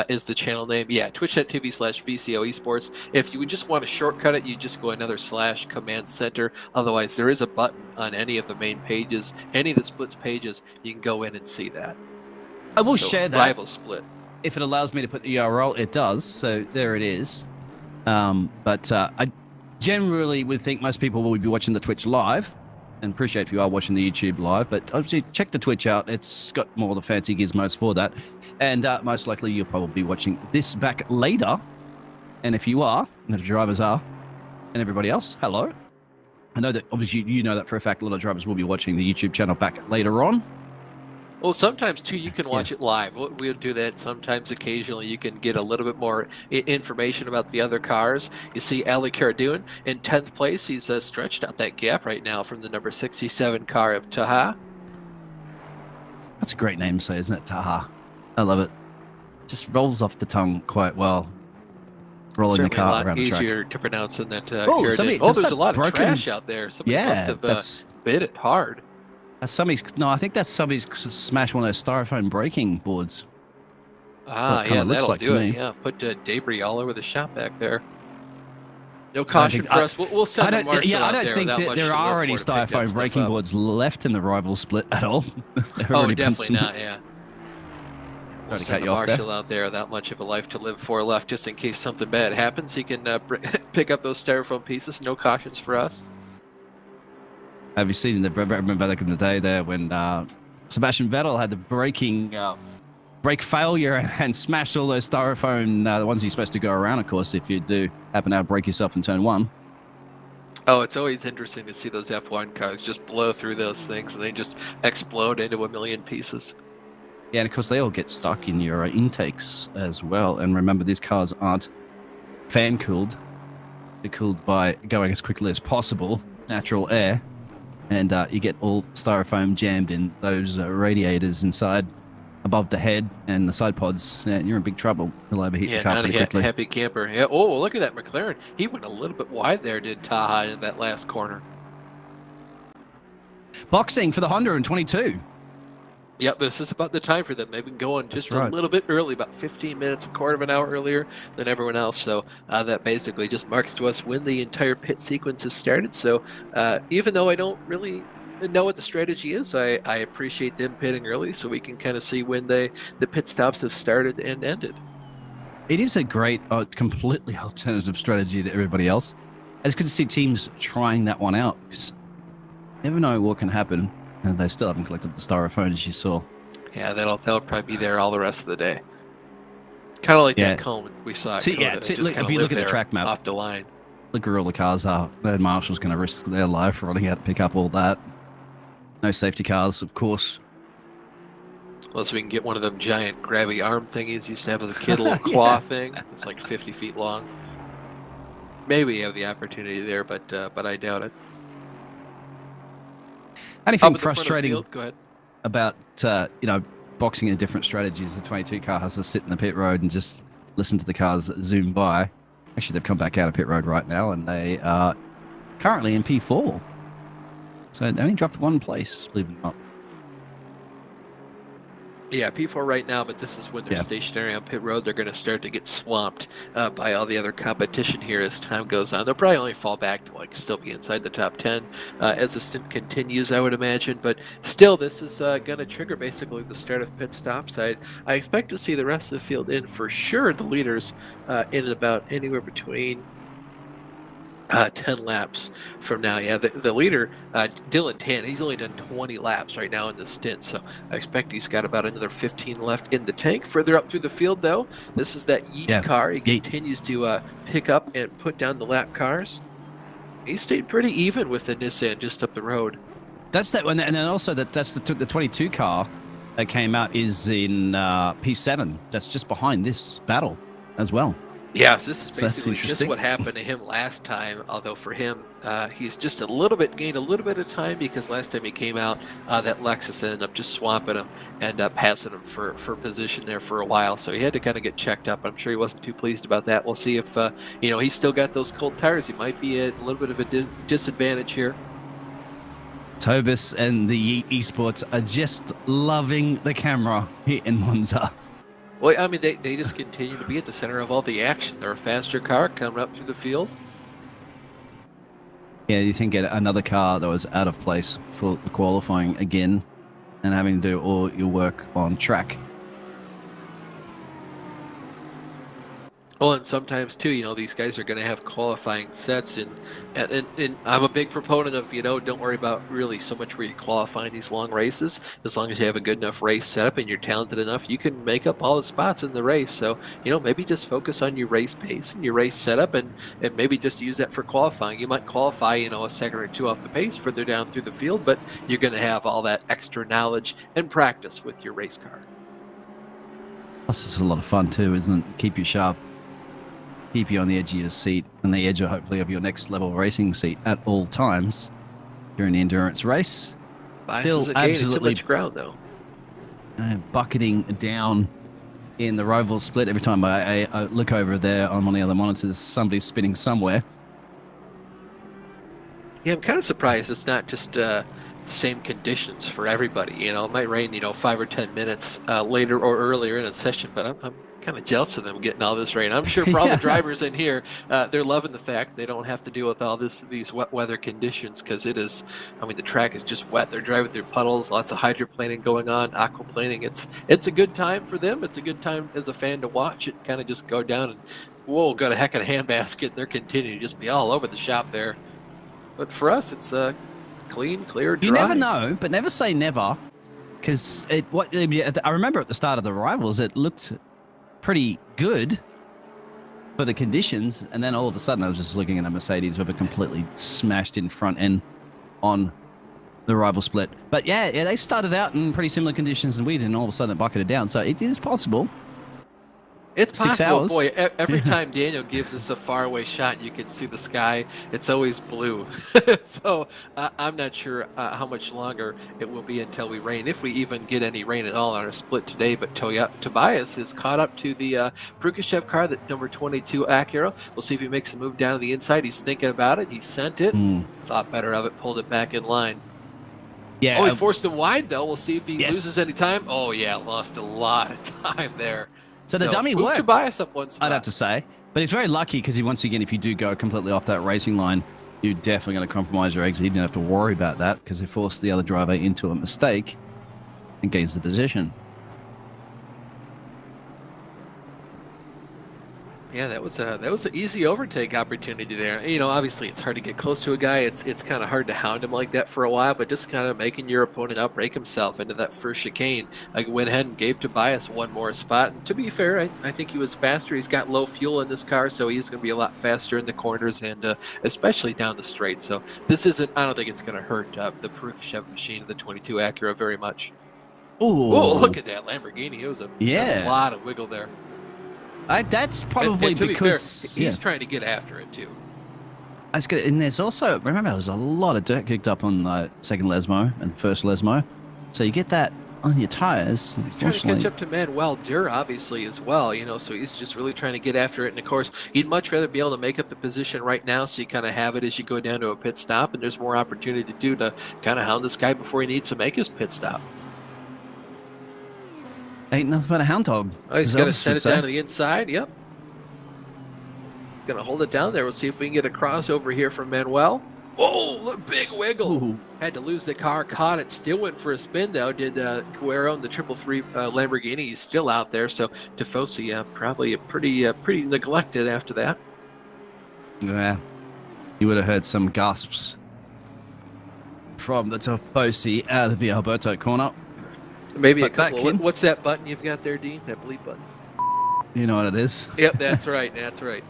is the channel name. Yeah, twitch.tv / VCO Esports. If you would just want to shortcut it, you just go another / command center. Otherwise, there is a button on any of the main pages, any of the splits pages. You can go in and see that. I will share that. Rival split. If it allows me to put the URL, it does. So there it is. But I generally would think most people will be watching the Twitch live, and appreciate if you are watching the YouTube live. But obviously, check the Twitch out. It's got more of the fancy gizmos for that. And most likely, you'll probably be watching this back later. And if you are, and the drivers are, and everybody else, hello. I know that obviously you know that for a fact. A lot of drivers will be watching the YouTube channel back later on. Well, sometimes too you can watch it live. We'll do that sometimes. Occasionally, you can get a little bit more information about the other cars. You see Ali Karadoun in 10th place. He's stretched out that gap right now from the number 67 car of Taha. That's a great name to say, isn't it? Taha. I love it. Just rolls off the tongue quite well. Rolling the car around the track. Easier to pronounce than that. There's a lot of trash out there. Somebody must have bit it hard. I think that's somebody's smashed one of those styrofoam braking boards. Yeah, that'll do it. Yeah, put debris all over the shop back there. No caution for us. We'll send the marshal out there. I don't think that there are already styrofoam braking boards left in the rival split at all. Oh, definitely not, yeah. We'll send the marshal out there, that much of a life to live for left, just in case something bad happens. He can pick up those styrofoam pieces. No cautions for us. Have you seen remember back in the day there when Sebastian Vettel had the brake failure and smashed all those styrofoam, the ones you're supposed to go around, of course, if you do happen to break yourself in turn 1. Oh, it's always interesting to see those F1 cars just blow through those things and they just explode into a million pieces. Yeah, and of course they all get stuck in your intakes as well. And remember, these cars aren't fan cooled. They're cooled by going as quickly as possible, natural air. And you get all styrofoam jammed in those radiators inside, above the head and the side pods. And you're in big trouble. You'll overheat the car pretty quickly. Happy camper. Yeah. Oh, look at that McLaren. He went a little bit wide there, did Taha, in that last corner. Boxing for the Honda in 22. Yep, this is about the time for them. They've been going just a little bit early, about 15 minutes, a quarter of an hour earlier than everyone else. So that basically just marks to us when the entire pit sequence has started. So even though I don't really know what the strategy is, I appreciate them pitting early so we can kind of see when the pit stops have started and ended. It is a great, completely alternative strategy to everybody else. It's good to see teams trying that one out because you never know what can happen. And they still haven't collected the styrofoam, as you saw. Yeah, that'll probably be there all the rest of the day. Kind of like that cone we saw. If you look at the track map, off the line. Look where all the cars are. The marshal's going to risk their life running out to pick up all that. No safety cars, of course. Unless we can get one of them giant grabby arm thingies used to have as a kid, a little claw thing. It's like 50 feet long. Maybe we have the opportunity there, but I doubt it. Anything frustrating about boxing in different strategies? The 22 car has to sit in the pit road and just listen to the cars zoom by. Actually, they've come back out of pit road right now, and they are currently in P4. So they only dropped one place, believe it or not. Yeah, P4 right now, but this is when they're stationary on pit road. They're going to start to get swamped by all the other competition here as time goes on. They'll probably only fall back to like still be inside the top 10 as the stint continues, I would imagine. But still, this is going to trigger basically the start of pit stops. I expect to see the rest of the field in for sure. The leaders in about anywhere between 10 laps from now. Yeah, the leader, Dylan Tan, he's only done 20 laps right now in the stint, so I expect he's got about another 15 left in the tank. Further up through the field, though, this is that Yeet car. He continues to pick up and put down the lap cars. He stayed pretty even with the Nissan just up the road. That's that one, and then also that's the 22 car that came out is in P7. That's just behind this battle as well. Yes, this is basically just what happened to him last time, although for him, he's just gained a little bit of time because last time he came out, that Lexus ended up just swamping him and passing him for position there for a while. So he had to kind of get checked up. I'm sure he wasn't too pleased about that. We'll see if, he's still got those cold tires. He might be at a little bit of a disadvantage here. Tobis and the Esports are just loving the camera here in Monza. Well, I mean, they just continue to be at the center of all the action. They're a faster car coming up through the field. Yeah, you think another car that was out of place for the qualifying again and having to do all your work on track. Well, and sometimes too, these guys are going to have qualifying sets, and I'm a big proponent of, don't worry about really so much where you qualify these long races. As long as you have a good enough race setup and you're talented enough, you can make up all the spots in the race. So, maybe just focus on your race pace and your race setup, and maybe just use that for qualifying. You might qualify, a second or two off the pace further down through the field, but you're going to have all that extra knowledge and practice with your race car. Plus, it's a lot of fun too, isn't it? Keep you sharp. Keep you on the edge of your seat and the edge, hopefully, of your next level racing seat at all times during the endurance race. Still absolutely too much ground, though. Bucketing down in the rival split. Every time I look over there on one of the other monitors, somebody's spinning somewhere. Yeah, I'm kind of surprised it's not just the same conditions for everybody. It might rain, 5 or 10 minutes later or earlier in a session, but I'm kind of jealous of them getting all this rain. I'm sure for all the drivers in here, they're loving the fact they don't have to deal with all these wet weather conditions, because the track is just wet. They're driving through puddles, lots of hydroplaning going on, aquaplaning. It's a good time for them. It's a good time as a fan to watch it kind of just go down and, whoa, got a heck of a handbasket. They're continuing to just be all over the shop there. But for us, it's clean, clear, dry. You never know, but never say never, because I remember at the start of the Rivals, it looked pretty good for the conditions, and then all of a sudden I was just looking at a Mercedes with a completely smashed in front end on the rival split. But yeah, they started out in pretty similar conditions than we did, and all of a sudden it bucketed down. So it is possible. It's possible, boy. Every time Daniel gives us a faraway shot, you can see the sky. It's always blue. So I'm not sure how much longer it will be until we rain, if we even get any rain at all on our split today. But Tobias is caught up to the Prukashev car, that number 22 Acura. We'll see if he makes a move down to the inside. He's thinking about it. He sent it, thought better of it, pulled it back in line. Yeah. Oh, he forced him wide, though. We'll see if he loses any time. Oh, yeah, lost a lot of time there. So the dummy worked. Tobias up one spot. I'd have to say. But he's very lucky, because once again, if you do go completely off that racing line, you're definitely going to compromise your exit. He didn't have to worry about that, because he forced the other driver into a mistake and gains the position. Yeah, that was an easy overtake opportunity there. Obviously it's hard to get close to a guy. It's kind of hard to hound him like that for a while, but just kind of making your opponent outbrake himself into that first chicane. I went ahead and gave Tobias one more spot. And to be fair, I think he was faster. He's got low fuel in this car, so he's going to be a lot faster in the corners and especially down the straight. So I don't think it's going to hurt the Prukashev machine of the 22 Acura very much. Oh, look at that Lamborghini. It was a lot of wiggle there. That's probably and to because be fair, he's trying to get after it too. That's good. And there's also, remember, there was a lot of dirt kicked up on second Lesmo and first Lesmo, so you get that on your tires. He's trying to catch up to Manuel Dur, obviously, as well. So he's just really trying to get after it. And of course, he'd much rather be able to make up the position right now, so you kind of have it as you go down to a pit stop, and there's more opportunity to kind of hound this guy before he needs to make his pit stop. ain't nothing but a hound dog. Oh, he's as going to Elvis send would it say. down to the inside. Yep. He's going to hold it down there. We'll see if we can get a crossover here from Manuel. Oh, look, big wiggle. Ooh. Had to lose the car, caught it, still went for a spin, though. Did Guerrero and the 333 Lamborghini. He's still out there. So Tifosi probably pretty neglected after that. Yeah, you would have heard some gasps from the Tifosi out of the Alberto corner. Maybe But a couple. back in. What's that button you've got there, Dean? That bleep button. You know what it is. Yep, that's right. That's right.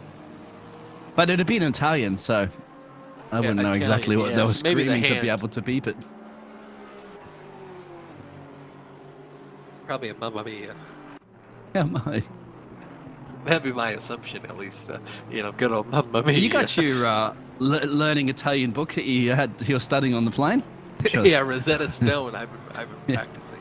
But it'd be in Italian, so I wouldn't know exactly what they were Maybe the screaming to be hand. able to beep it. Probably a Mamma Mia. Yeah, my. That'd be my assumption, at least. Good old Mamma Mia. You got your learning Italian book that you're studying on the plane? Sure. Yeah, Rosetta Stone. I've been practicing.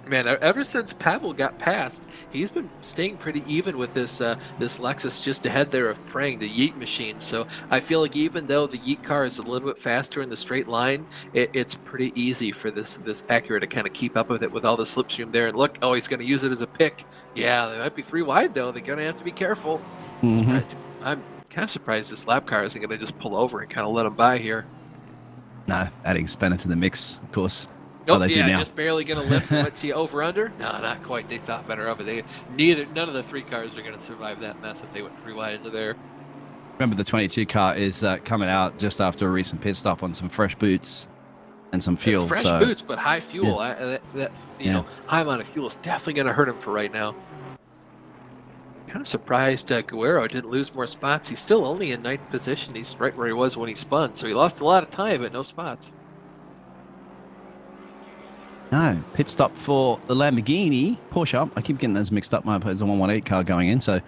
Man, ever since Pavel got passed, he's been staying pretty even with this Lexus just ahead there of Prang, the Yeet machine. So I feel like even though the Yeet car is a little bit faster in the straight line, it's pretty easy for this Acura to kind of keep up with it with all the slipstream there. And look, oh, he's going to use it as a pick. Yeah, they might be 3 wide though. They're going to have to be careful. Mm-hmm. I'm kind of surprised this lap car isn't going to just pull over and kind of let him by here. No, adding Spanner to the mix, of course. Nope, they do yeah, now. just barely going to lift. Let's see, over under? No, not quite. They thought better of it. None of the 3 cars are going to survive that mess if they went 3 wide into there. Remember, the 22 car is coming out just after a recent pit stop on some fresh boots and some fuel. Fresh boots, but high fuel. Yeah. High amount of fuel is definitely going to hurt him for right now. Kind of surprised Guerrero didn't lose more spots. He's still only in 9th position. He's right where he was when he spun, so he lost a lot of time, but no spots. No, pit stop for the Lamborghini. Porsche, I keep getting those mixed up. There's a 118 car going in, so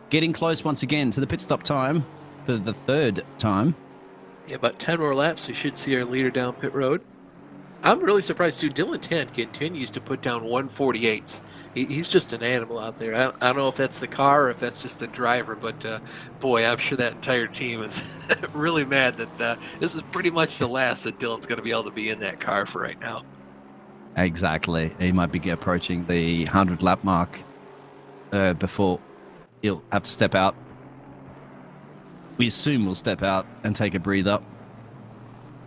getting close once again to the pit stop time for the 3rd time. Yeah, about 10 more laps. We should see our leader down pit road. I'm really surprised, too. Dylan Tant continues to put down 148s. He's just an animal out there. I don't know if that's the car or if that's just the driver, but boy, I'm sure that entire team is really mad that this is pretty much the last that Dylan's going to be able to be in that car for right now. Exactly. He might be approaching the 100 lap mark before he'll have to step out. We assume we'll step out and take a breather.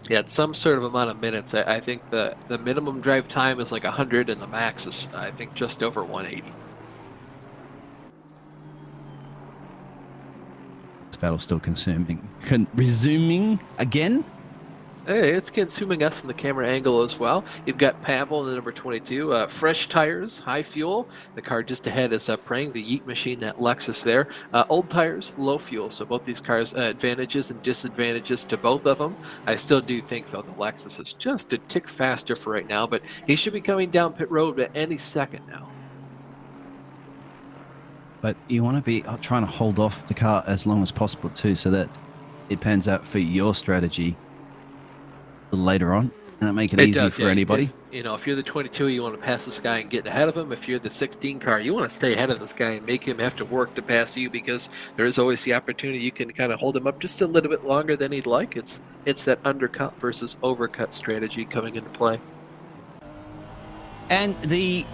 Yeah, it's some sort of amount of minutes. I think the minimum drive time is like 100 and the max is, I think, just over 180. This battle's still resuming again. Hey, it's consuming us in the camera angle as well. You've got Pavel in the number 22. Fresh tires, high fuel. The car just ahead is Prang, the Yeet machine, that Lexus there. Old tires, low fuel. So both these cars, advantages and disadvantages to both of them. I still do think, though, the Lexus is just a tick faster for right now, but he should be coming down pit road at any second now. But you want to be trying to hold off the car as long as possible, too, so that it pans out for your strategy later on, and it make it easy for anybody. If you're the 22, you want to pass this guy and get ahead of him. If you're the 16 car, you want to stay ahead of this guy and make him have to work to pass you, because there is always the opportunity you can kind of hold him up just a little bit longer than he'd like. It's that undercut versus overcut strategy coming into play. And the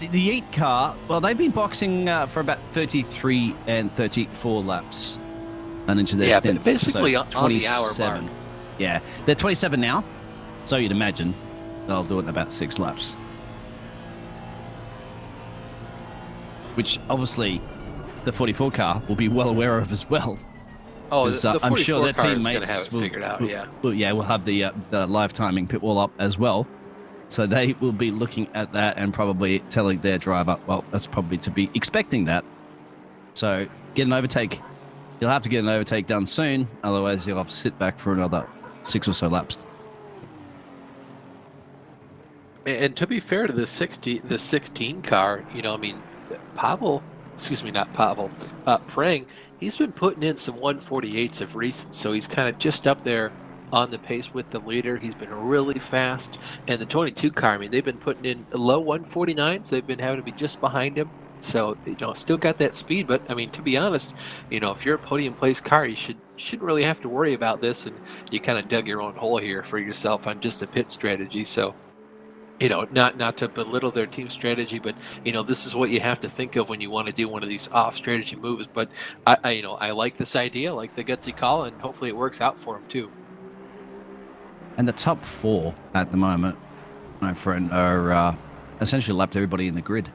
8 car, well, they've been boxing for about 33 and 34 laps and into their stints. Basically so on the hour mark. Yeah, they're 27 now, so you'd imagine they'll do it in about 6 laps. Which, obviously, the 44 car will be well aware of as well. Oh, the 44 I'm sure their car teammates is going to have it figured out, yeah. We'll have the live timing pit wall up as well. So they will be looking at that and probably telling their driver, well, that's probably to be expecting that. So get an overtake. You'll have to get an overtake done soon, otherwise you'll have to sit back for another 6 or so laps. And to be fair to the 16 car, Prang, he's been putting in some 148s of recent, so he's kind of just up there on the pace with the leader. He's been really fast. And the 22 car, they've been putting in low 149s. They've been having to be just behind him. So, still got that speed, but, to be honest, if you're a podium place car, you shouldn't really have to worry about this, and you kind of dug your own hole here for yourself on just a pit strategy. So, not to belittle their team strategy, but this is what you have to think of when you want to do one of these off strategy moves. But I like this idea, like the gutsy call, and hopefully it works out for them too. And the top 4 at the moment, my friend, are essentially lapped everybody in the grid.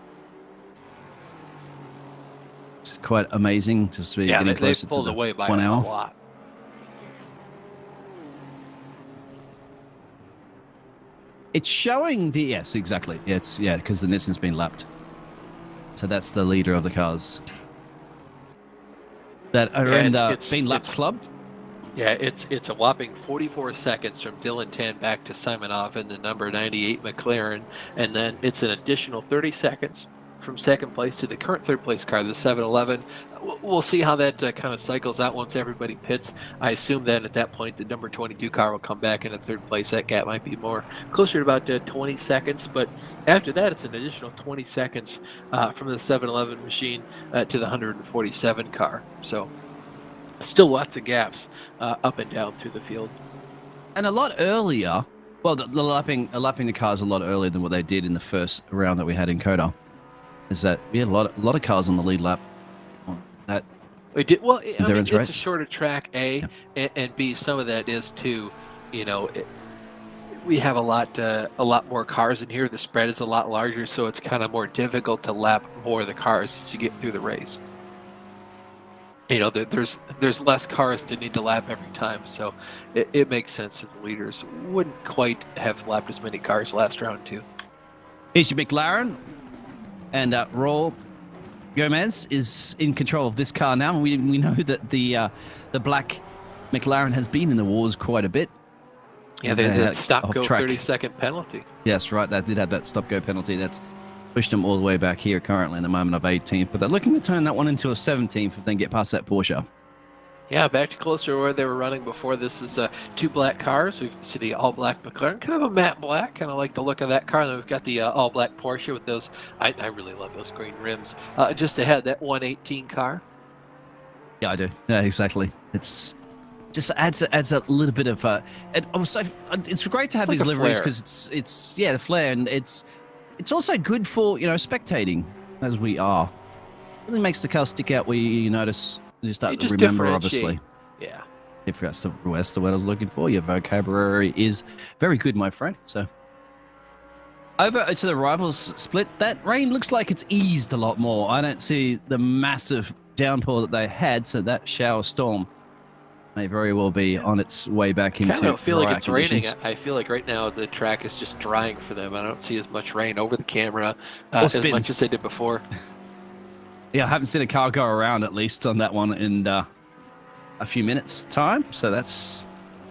It's quite amazing to see getting closer pulled to the away by 1 hour. a lot. It's showing the yes, exactly. It's because the Nissan's been lapped. So that's the leader of the cars that are in the being lapped club. Yeah, it's a whopping 44 seconds from Dylan Tan back to Simonov in the number 98 McLaren, and then it's an additional 30 seconds from second place to the current third place car, the 711. We'll see how that kind of cycles out once everybody pits. I assume that at that point the number 22 car will come back into third place. That gap might be more closer to about 20 seconds, but after that it's an additional 20 seconds from the 711 machine to the 147 car. So still lots of gaps up and down through the field. And a lot earlier, well, the lapping the cars a lot earlier than what they did in the first round that we had in Coda. Is that we had a lot of cars on the lead lap. That we did well. I mean, it's a shorter track, A, yeah. and B. Some of that is too, we have a lot more cars in here. The spread is a lot larger, so it's kind of more difficult to lap more of the cars to get through the race. There's less cars to need to lap every time, so it makes sense that the leaders wouldn't quite have lapped as many cars last round too. Here's your McLaren. And Raul Gomez is in control of this car now. We know that the black McLaren has been in the wars quite a bit. Yeah, they had stop-go 30-second penalty. Yes, right. They did have that stop-go penalty. That's pushed them all the way back here currently in the moment of 18th. But they're looking to turn that one into a 17th and then get past that Porsche. Yeah, back to closer to where they were running before. This is 2 black cars. We see the all-black McLaren, kind of a matte black. Kind of like the look of that car. And then we've got the all-black Porsche with those. I really love those green rims. Just ahead, that 118 car. Yeah, I do. Yeah, exactly. It's just adds a little bit of. It's great to have these liveries because it's the flair, and it's also good for spectating as we are. It really makes the car stick out where you notice. You start to remember, obviously. Yeah. If that's the word I was looking for, your vocabulary is very good, my friend. So, over to the rivals split. That rain looks like it's eased a lot more. I don't see the massive downpour that they had, so that shower storm may very well be on its way back into. I don't feel like it's raining. I feel like right now the track is just drying for them. I don't see as much rain over the camera as much as they did before. Yeah, I haven't seen a car go around, at least, on that one in a few minutes' time. So that's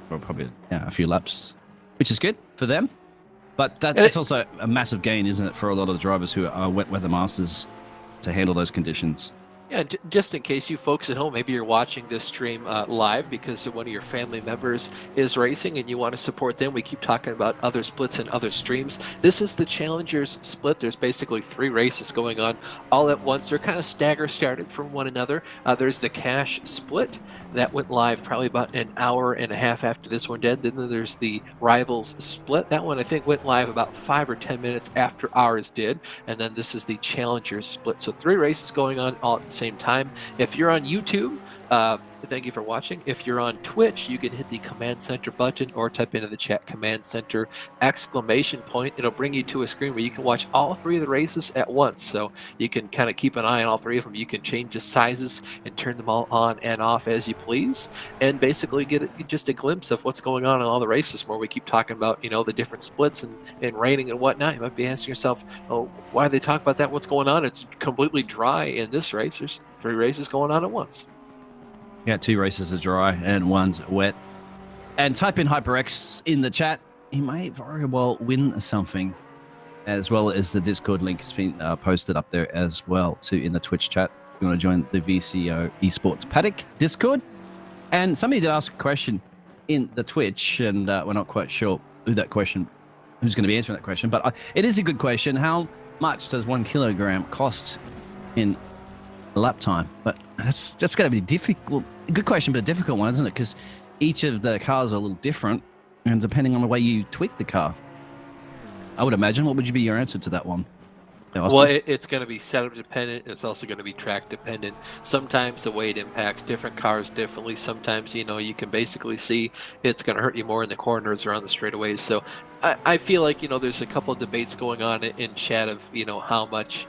probably a few laps, which is good for them. But that's also a massive gain, isn't it, for a lot of the drivers who are wet weather masters to handle those conditions. Yeah, just in case you folks at home, maybe you're watching this stream live because one of your family members is racing and you want to support them. We keep talking about other splits and other streams. This is the Challengers split. There's basically 3 races going on all at once. They're kind of stagger started from one another. There's the Cash split that went live probably about an hour and a half after this one did. Then there's the Rivals split. That one I think went live about 5 or 10 minutes after ours did. And then this is the Challengers split. So 3 races going on all at the same time. If you're on YouTube, thank you for watching. If you're on Twitch, you can hit the Command Center button or type into the chat Command Center ! It'll bring you to a screen where you can watch all 3 of the races at once. So you can kind of keep an eye on all 3 of them. You can change the sizes and turn them all on and off as you please, and basically get just a glimpse of what's going on in all the races. Where we keep talking about the different splits and raining and whatnot. You might be asking yourself, oh, why they talk about that? What's going on? It's completely dry in this race. There's 3 races going on at once. Yeah, 2 races are dry and 1's wet. And type in HyperX in the chat. He may very well win something, as well as the Discord link has been posted up there as well too in the Twitch chat. If you want to join the VCO Esports Paddock Discord. And somebody did ask a question in the Twitch, and we're not quite sure who's going to be answering that question, but it is a good question. How much does 1 kilogram cost in lap time? But that's going to be difficult. Good question, but a difficult one, isn't it? Because each of the cars are a little different, and depending on the way you tweak the car. I would imagine. What would you be your answer to that one? Well, it's going to be setup dependent. It's also going to be track dependent. Sometimes the weight impacts different cars differently. Sometimes, you can basically see it's going to hurt you more in the corners or on the straightaways. So I feel like, there's a couple of debates going on in chat of, how much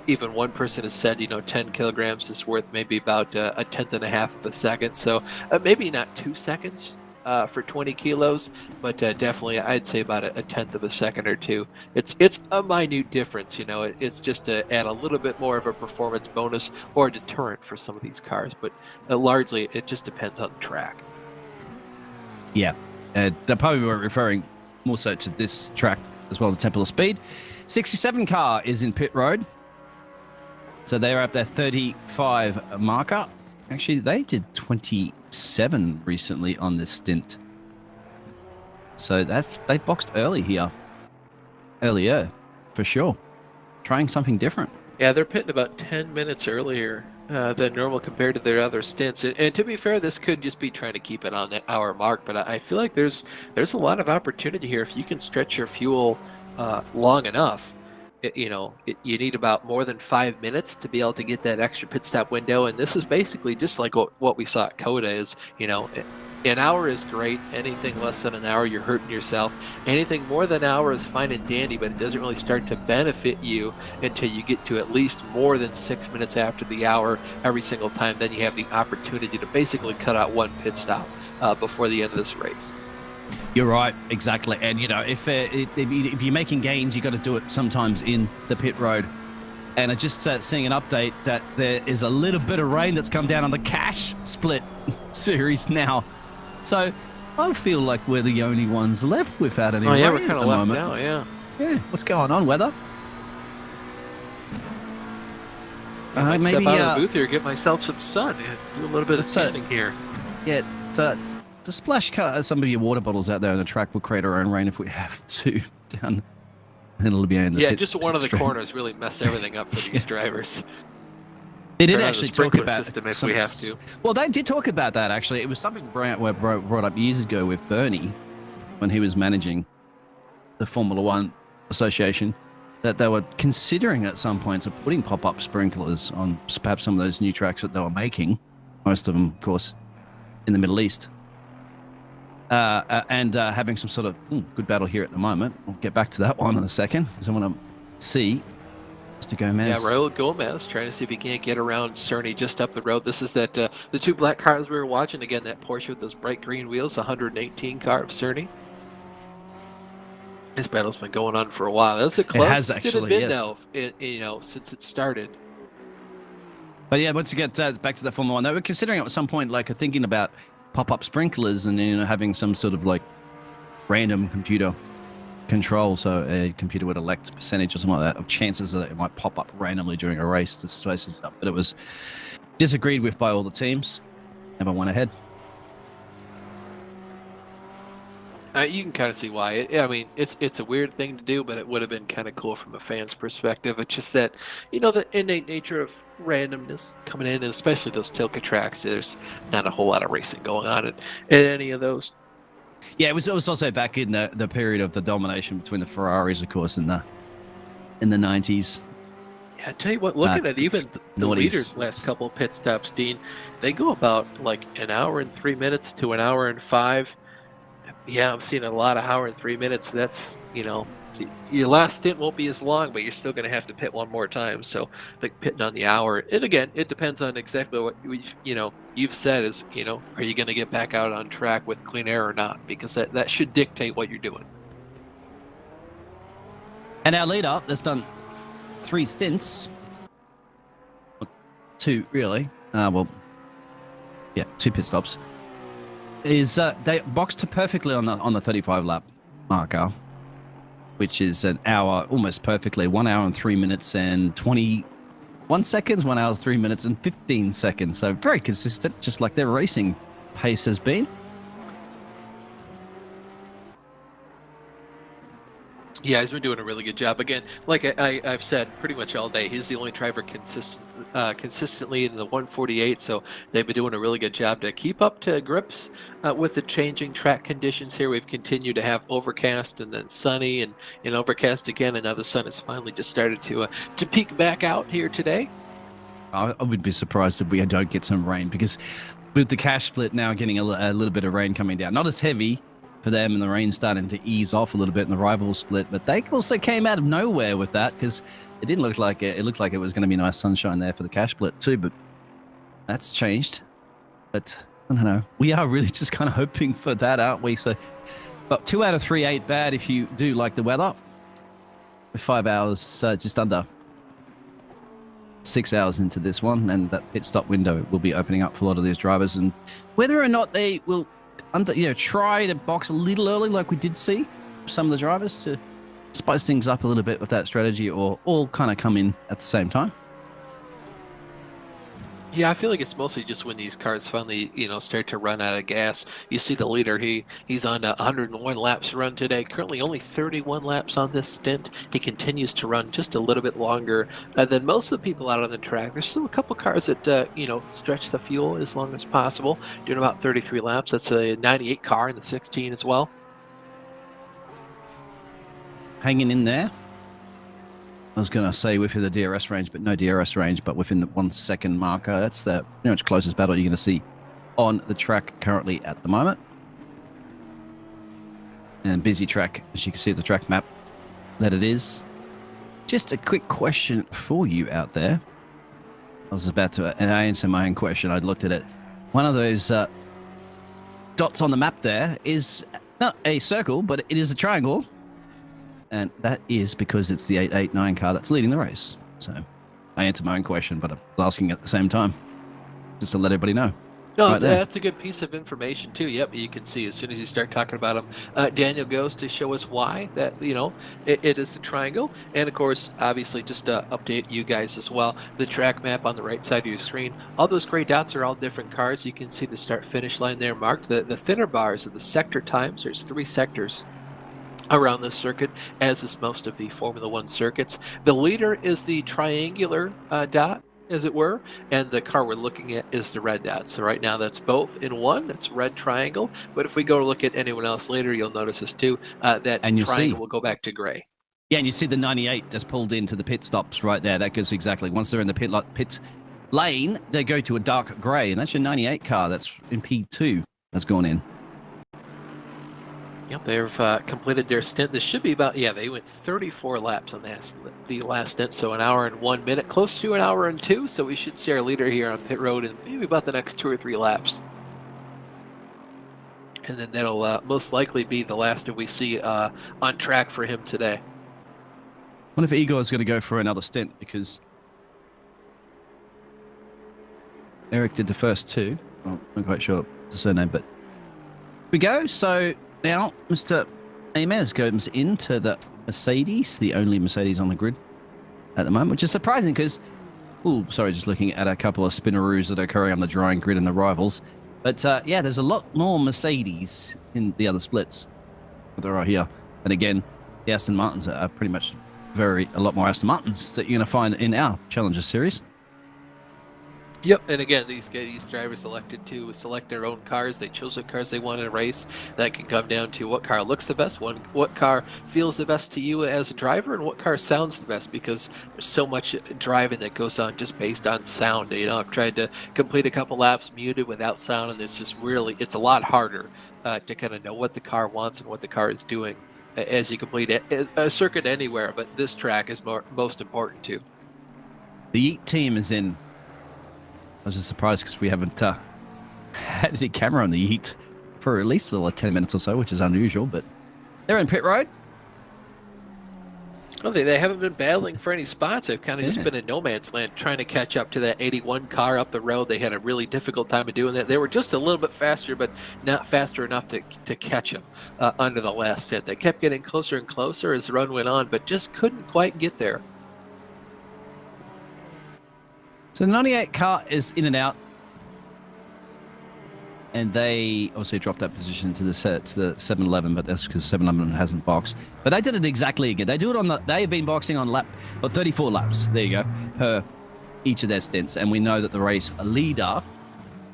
even one person has said, 10 kilograms is worth maybe about a tenth and a half of a second. So maybe not 2 seconds. For 20 kilos, but definitely I'd say about a tenth of a second or two. It's a minute difference, it's just to add a little bit more of a performance bonus or a deterrent for some of these cars, but largely it just depends on the track. Yeah, they probably were referring more so to this track as well, the Temple of Speed. 67 car is in pit road, so they're at their 35 marker. Actually, they did 27 recently on this stint. So they boxed earlier, for sure. Trying something different. Yeah, they're pitting about 10 minutes earlier than normal compared to their other stints. And to be fair, this could just be trying to keep it on the hour mark, but I feel like there's a lot of opportunity here. If you can stretch your fuel long enough, you need about more than 5 minutes to be able to get that extra pit stop window. And this is basically just like what we saw at Coda is, an hour is great. Anything less than an hour, you're hurting yourself. Anything more than an hour is fine and dandy, but it doesn't really start to benefit you until you get to at least more than 6 minutes after the hour every single time. Then you have the opportunity to basically cut out one pit stop before the end of this race. You're right, exactly. And, if you're making gains, you got to do it sometimes in the pit road. And I just seeing an update that there is a little bit of rain that's come down on the Cash Split series now. So I feel like we're the only ones left without any rain. Oh, yeah, we're kind of left moment. now, yeah. Yeah, what's going on, weather? Maybe step out of the booth here, get myself some sun, and do a little bit of standing here. Yeah, the splash car, some of your water bottles out there on the track will create our own rain if we have to down. And it'll be in the pit, just one of the corners really mess everything up for these drivers. They did actually talk about system if we have to. Well, they did talk about that actually. It was something brought up years ago with Bernie when he was managing the Formula One Association, that they were considering at some points of putting pop-up sprinklers on perhaps some of those new tracks that they were making. Most of them, of course, in the Middle East. And having some sort of good battle here at the moment. We'll get back to that one in a second, because I want to see Mr. Gomez. Yeah, Raul Gomez trying to see if he can't get around Cerny just up the road. This is that the two black cars we were watching. Again, that Porsche with those bright green wheels, 118 car of Cerny. This battle's been going on for a while. That's the closest it had been now, since it started. But yeah, once you get back to the Formula One, they were considering at some point, like thinking about pop-up sprinklers and having some sort of like random computer control, so a computer would elect a percentage or something like that of chances that it might pop up randomly during a race to spice it up. But it was disagreed with by all the teams. Never went ahead. You can kind of see why. I mean, it's a weird thing to do, but it would have been kind of cool from a fan's perspective. It's just that, the innate nature of randomness coming in, and especially those Tilka tracks, there's not a whole lot of racing going on at any of those. Yeah, it was also back in the period of the domination between the Ferraris, of course, in the 90s. Yeah, I tell you what, looking at even the leaders' last couple of pit stops, Dean, they go about like an hour and 3 minutes to an hour and 5. Yeah, I'm seeing a lot of hour and 3 minutes. That's, your last stint won't be as long, but you're still going to have to pit one more time. So I think pitting on the hour, and again, it depends on exactly what you've said is, are you going to get back out on track with clean air or not? Because that should dictate what you're doing. And our leader that's done 3 stints, 2 really, 2 pit stops, is they boxed perfectly on the 35 lap marker, which is an hour almost perfectly, 1 hour and 3 minutes and 21 seconds, 1 hour 3 minutes and 15 seconds. So very consistent, just like their racing pace has been. Yeah, he's been doing a really good job. Again, like I've said pretty much all day, he's the only driver consistently in the 148, so they've been doing a really good job to keep up to grips with the changing track conditions here. We've continued to have overcast and then sunny and overcast again, and now the sun has finally just started to peek back out here today. I would be surprised if we don't get some rain, because with the cash split now getting a little bit of rain coming down, not as heavy for them, and the rain starting to ease off a little bit in the rival split, but they also came out of nowhere with that, because it didn't look like it looked like it was going to be nice sunshine there for the cash split too, but that's changed. But I don't know, we are really just kind of hoping for that, aren't we? So, but 2 out of 3 ain't bad if you do like the weather. 5 hours, just under 6 hours into this one, and that pit stop window will be opening up for a lot of these drivers, and whether or not they will try to box a little early like we did see some of the drivers to spice things up a little bit with that strategy, or all kind of come in at the same time. Yeah, I feel like it's mostly just when these cars finally, start to run out of gas. You see the leader, he's on 101 laps run today. Currently only 31 laps on this stint. He continues to run just a little bit longer than most of the people out on the track. There's still a couple cars that, stretch the fuel as long as possible, doing about 33 laps. That's a 98 car in the 16 as well. Hanging in there. I was going to say within the DRS range, but no DRS range, but within the 1 second marker. That's the pretty much closest battle you're going to see on the track currently at the moment. And busy track, as you can see at the track map that it is. Just a quick question for you out there. I was about to answer my own question. I'd looked at it. One of those dots on the map there is not a circle, but it is a triangle. And that is because it's the 889 car that's leading the race. So I answered my own question, but I'm asking at the same time, just to let everybody know. No, right that's a good piece of information too. Yep, you can see as soon as you start talking about them, Daniel goes to show us why that it is the triangle, and of course, obviously, just to update you guys as well, the track map on the right side of your screen. All those gray dots are all different cars. You can see the start-finish line there marked. The thinner bars are the sector times. There's 3 sectors around this circuit, as is most of the Formula One circuits. The leader is the triangular dot, as it were, and the car we're looking at is the red dot. So right now that's both in one. That's red triangle. But if we go to look at anyone else later, you'll notice this too. That triangle will go back to gray. Yeah, and you see the 98 just pulled into the pit stops right there. That goes exactly. Once they're in the pit lane, they go to a dark gray, and that's your 98 car. That's in P2 that's gone in. Yep, they've completed their stint. This should be about, they went 34 laps on the last stint, so 1 hour and 1 minute, close to 1 hour and 2, so we should see our leader here on pit road in maybe about the next 2 or 3 laps. And then that'll most likely be the last that we see on track for him today. I wonder if Igor is going to go for another stint, because Eric did the first 2. Well, I'm not quite sure the surname, but here we go. So now Mr. Amez goes into the Mercedes, the only Mercedes on the grid at the moment, which is surprising because, just looking at a couple of spinneroos that are occurring on the drawing grid and the rivals. But there's a lot more Mercedes in the other splits that there are here. And again, the Aston Martins are pretty much a lot more Aston Martins that you're going to find in our Challenger series. Yep, and again, these drivers elected to select their own cars. They chose what cars they wanted to race. That can come down to what car looks the best, what car feels the best to you as a driver, and what car sounds the best, because there's so much driving that goes on just based on sound. I've tried to complete a couple laps muted without sound, and it's a lot harder to kind of know what the car wants and what the car is doing as you complete a circuit anywhere, but this track is most important too. The Yeet team is in. I was just surprised because we haven't had any camera on the Yeet for at least 10 minutes or so, which is unusual, but they're in pit road. Well, they haven't been battling for any spots. They've kind of just been in no man's land trying to catch up to that 81 car up the road. They had a really difficult time of doing that. They were just a little bit faster, but not faster enough to catch them under the last stint. They kept getting closer and closer as the run went on, but just couldn't quite get there. So the 98 car is in and out. and they obviously dropped that position to the 7-Eleven, but that's because 7-Eleven hasn't boxed. But they did it exactly again. They do it on they have been boxing on 34 laps. There you go, per each of their stints, and we know that the race leader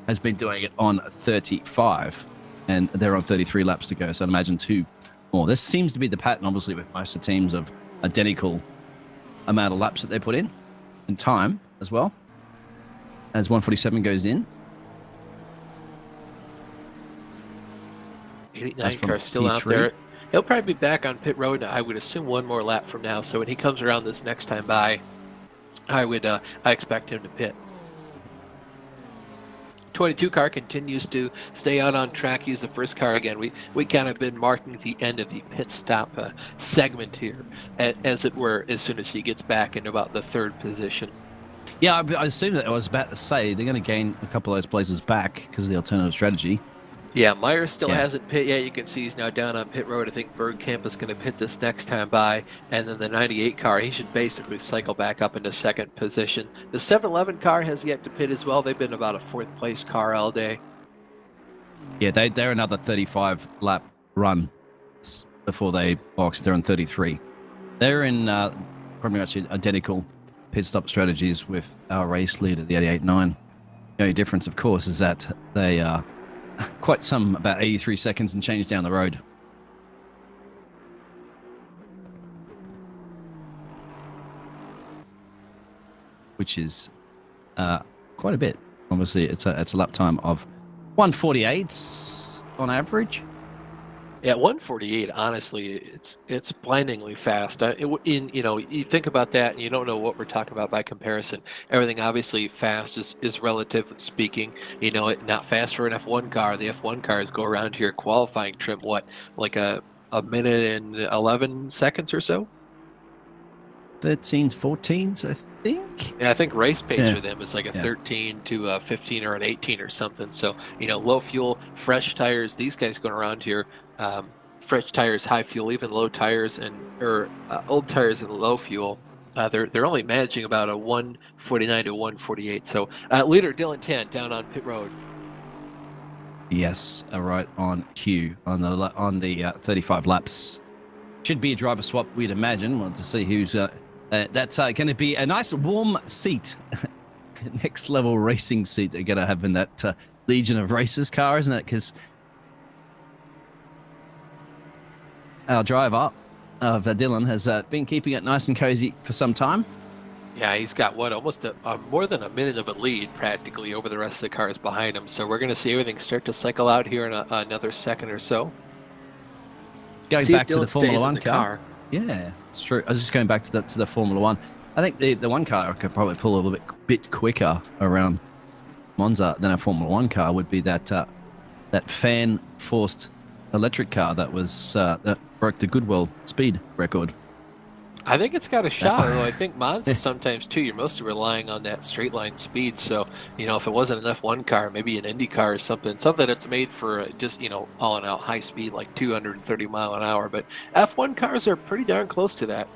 has been doing it on 35, and they're on 33 laps to go. So I'd imagine 2 more. This seems to be the pattern, obviously, with most of the teams of identical amount of laps that they put in time as well. As 147 goes in. 89 car still out there. He'll probably be back on pit road, I would assume, 1 more lap from now. So when he comes around this next time by, I expect him to pit. 22 car continues to stay out on track. He's the first car again. We kind of been marking the end of the pit stop segment here, as it were, as soon as he gets back into about the 3rd position. Yeah, I assume that I was about to say they're going to gain a couple of those places back because of the alternative strategy. Yeah, Myers still hasn't pit yet. You can see he's now down on pit road. I think Bergkamp is going to pit this next time by. And then the 98 car, he should basically cycle back up into 2nd position. The 7-Eleven car has yet to pit as well. They've been about a 4th place car all day. Yeah, they're another 35 lap run before they box. They're on 33. They're in pretty much identical pit stop strategies with our race leader, the 88.9. The only difference, of course, is that they are quite some, about 83 seconds and change down the road. Which is quite a bit. Obviously, it's a lap time of 1:48 on average. Yeah, 1:48. Honestly, it's blindingly fast. You think about that, and you don't know what we're talking about by comparison. Everything obviously fast is relative speaking. Not fast for an F1 car. The F1 cars go around here qualifying trim like a minute and 11 seconds or so. 13s, 14s, I think. Yeah, I think race pace for them is like a 13 to a 15 or an 18 or something. So, low fuel, fresh tires, these guys going around here, fresh tires, high fuel, even low tires or old tires and low fuel. They're only managing about a 1:49 to 1:48. So, leader Dylan Tan down on pit road. Yes, right on cue on the 35 laps. Should be a driver swap, we'd imagine. Want to see who's that's going to be a nice warm seat, next level racing seat they're going to have in that Legion of Racers car, isn't it? Because our driver of Dylan has been keeping it nice and cozy for some time. Yeah, he's got almost more than a minute of a lead practically over the rest of the cars behind him. So we're going to see everything start to cycle out here in another second or so. Going back to the Formula One car. Yeah, it's true. I was just going back to the Formula One. I think the one car could probably pull a little bit quicker around Monza than a Formula One car would be that fan forced electric car that broke the Goodwill speed record. I think it's got a shot, although I think Monza sometimes too, you're mostly relying on that straight line speed. So, if it wasn't an F1 car, maybe an Indy car or something that's made for just, all in out high speed, like 230 mile an hour. But F1 cars are pretty darn close to that.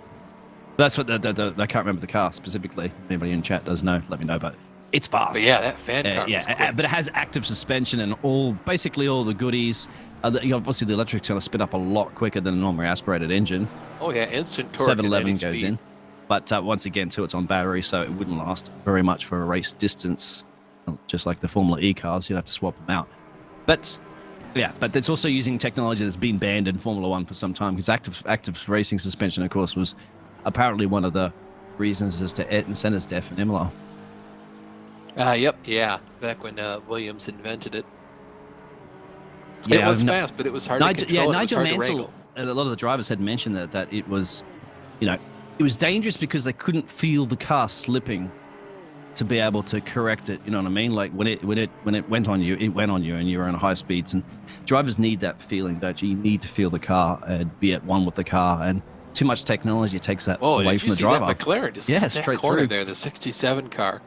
That's what I can't remember the car specifically. Anybody in chat does know, let me know, but it's fast. But yeah, that fan car was quick. But it has active suspension and basically all the goodies. Obviously, the electric's going to spit up a lot quicker than a normally aspirated engine. Oh yeah, instant torque. 7-Eleven goes in, but once again, too, it's on battery, so it wouldn't last very much for a race distance. Just like the Formula E cars, you'd have to swap them out. But it's also using technology that's been banned in Formula One for some time, because active racing suspension, of course, was apparently one of the reasons as to Ayrton Senna's death in Imola. Yeah, back when Williams invented it. Yeah, it was fast, but it was hard to control. Nigel Mansell and a lot of the drivers had mentioned that it was, it was dangerous because they couldn't feel the car slipping to be able to correct it. You know what I mean? Like when it went on you, it went on you, and you were on high speeds. And drivers need that feeling, don't you? You need to feel the car and be at one with the car. And too much technology takes that away from the driver. That McLaren just straight corner through there, the 67 car.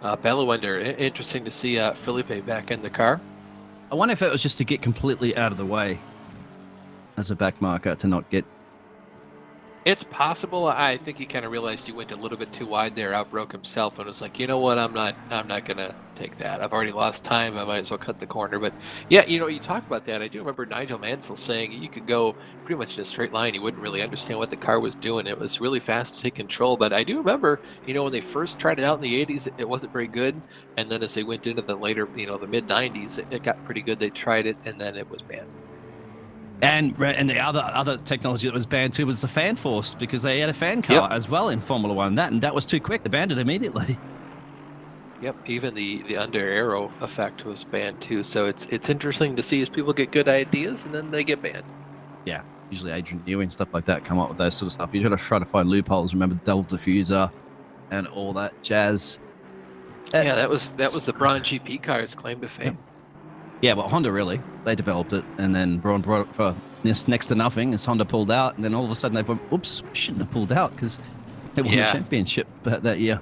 Bellawender, interesting to see Felipe back in the car. I wonder if it was just to get completely out of the way as a back marker to not get. It's possible. I think he kind of realized he went a little bit too wide there, outbroke himself, and was like, you know what, I'm not gonna take that. I've already lost time. I might as well cut the corner. But yeah, you talk about that. I do remember Nigel Mansell saying you could go pretty much in a straight line. You wouldn't really understand what the car was doing. It was really fast to take control. But I do remember, when they first tried it out in the 80s, it wasn't very good. And then as they went into the later, the mid 90s, it got pretty good. They tried it, and then it was banned. And the other technology that was banned too was the fan force, because they had a fan car as well in Formula One. That was too quick. They banned it immediately. Yep, even the under arrow effect was banned too. So it's interesting to see as people get good ideas and then they get banned. Yeah, usually Adrian Newey and stuff like that come up with those sort of stuff. You got to try to find loopholes. Remember the double diffuser and all that jazz. Yeah, that was the Braun GP car's claim to fame. Yeah, well, Honda really. They developed it, and then Braun brought it for next to nothing as Honda pulled out, and then all of a sudden they went, oops, we shouldn't have pulled out because they won the championship that year.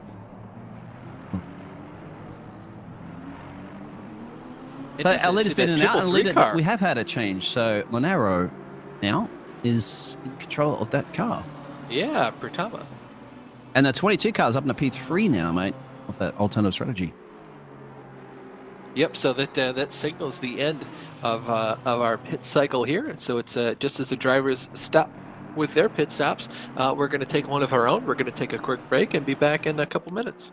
Our leader's been in and out, and we have had a change. So Monaro now is in control of that car. Yeah, Pratama. And the 22 car's up in a P3 now, mate, with that alternative strategy. Yep, so that signals the end of our pit cycle here, and so it's just as the drivers stop with their pit stops, we're going to take one of our own. We're going to take a quick break and be back in a couple minutes.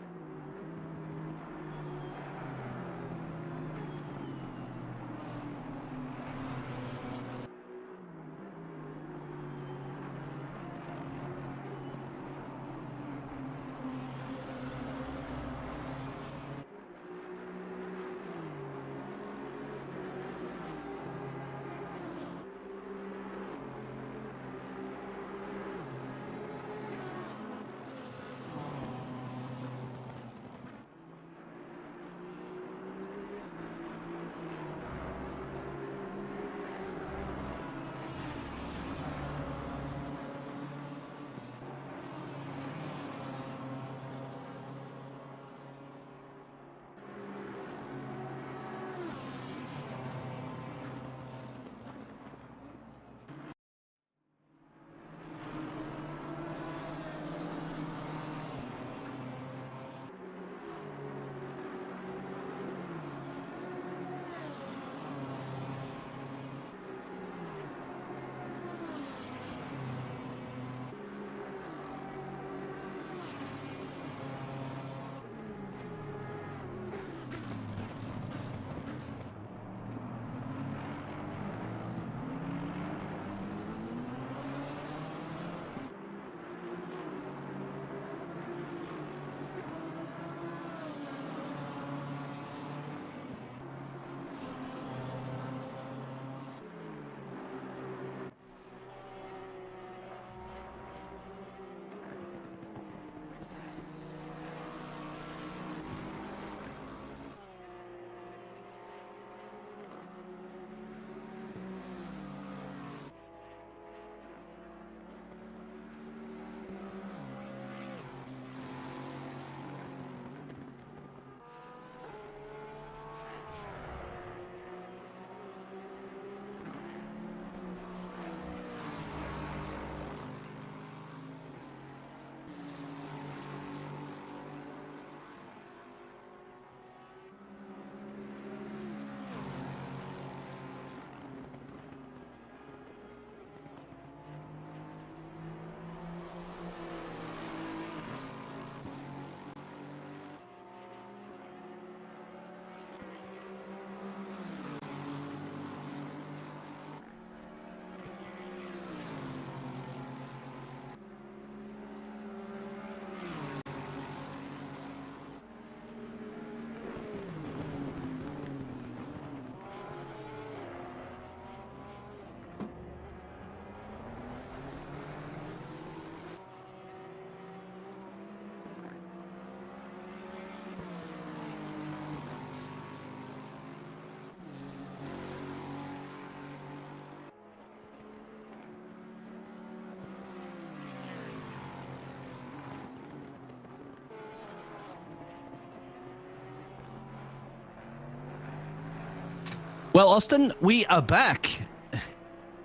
Well, Austin, we are back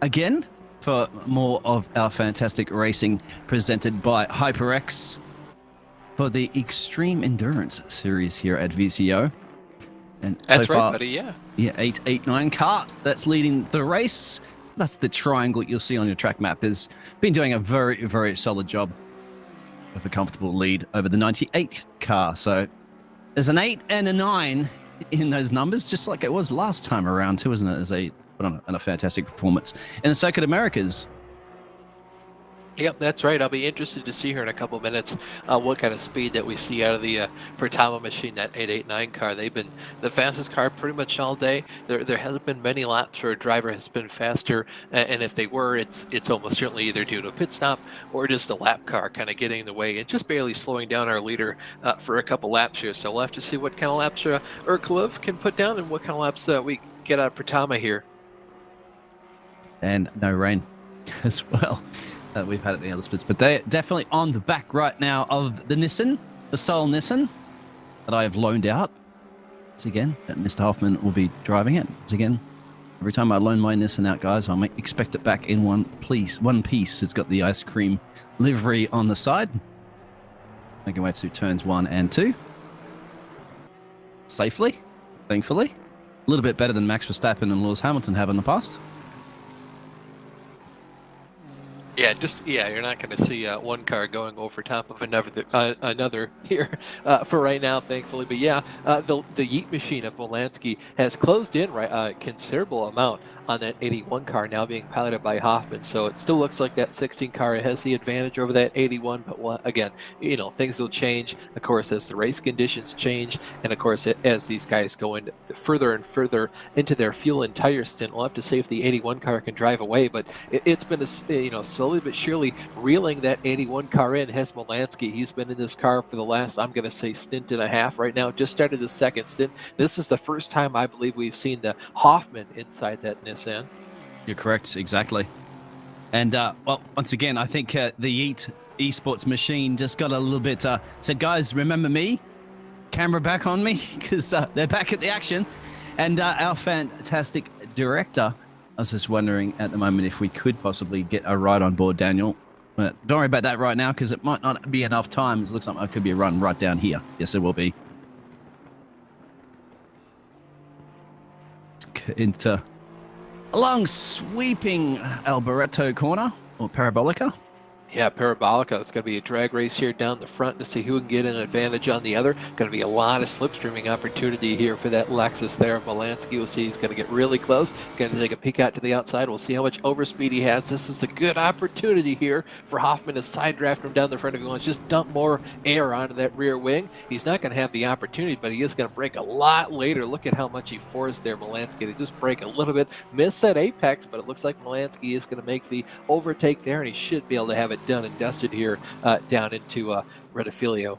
again for more of our fantastic racing presented by HyperX for the Extreme Endurance series here at VCO. And That's so right, far, buddy. Yeah. yeah, 889 car that's leading the race. That's the triangle you'll see on your track map. Has been doing a very, very solid job with a comfortable lead over the 98 car. So there's an 8 and a 9 in those numbers, just like it was last time around too, isn't it? As they put on a fantastic performance in the Circuit Americas. Yep, that's right. I'll be interested to see here in a couple minutes what kind of speed that we see out of the Pertama machine, that 889 car. They've been the fastest car pretty much all day. There hasn't been many laps where a driver has been faster, and if they were, it's almost certainly either due to a pit stop or just a lap car kind of getting in the way and just barely slowing down our leader for a couple laps here. So we'll have to see what kind of laps Urkulov can put down and what kind of laps we get out of Pertama here. And no rain as well. We've had it in the other splits, but they're definitely on the back right now of the Nissan, the Soul Nissan that I have loaned out. Once again, Mr. Hoffman will be driving it. Once again, every time I loan my Nissan out, guys, I might expect it back in one piece. It's got the ice cream livery on the side. Making way through turns 1 and 2. Safely, thankfully. A little bit better than Max Verstappen and Lewis Hamilton have in the past. Yeah, you're not going to see one car going over top of another here for right now, thankfully. But yeah, the Yeet machine of Molansky has closed in a considerable amount on that 81 car now being piloted by Hoffman. So it still looks like that 16 car has the advantage over that 81. But again, things will change, of course, as the race conditions change, and of course as these guys go in further and further into their fuel and tire stint. We'll have to see if the 81 car can drive away. But it's been slowly but surely reeling that 81 car in has Molansky. He's been in this car for the last, I'm going to say, stint and a half right now. Just started the second stint. This is the first time I believe we've seen the Hoffman inside that Nissan. You're correct, exactly. And well, once again, I think the Yeet Esports machine just got a little bit said, guys, remember me? Camera back on me, because they're back at the action. And our fantastic director, I was just wondering at the moment if we could possibly get a ride on board, Daniel. Don't worry about that right now, because it might not be enough time. It looks like it could be a run right down here. Yes, it will be. Into a long sweeping Alboreto corner, or Parabolica. Yeah, Parabolica. It's going to be a drag race here down the front to see who can get an advantage on the other. Going to be a lot of slipstreaming opportunity here for that Lexus there. Molansky, we'll see he's going to get really close. Going to take a peek out to the outside. We'll see how much overspeed he has. This is a good opportunity here for Hoffman to side draft him down the front if he wants. Just dump more air onto that rear wing. He's not going to have the opportunity, but he is going to brake a lot later. Look at how much he forced there, Molansky, to just brake a little bit. Missed that apex, but it looks like Molansky is going to make the overtake there, and he should be able to have it done and dusted here down into Redifilio.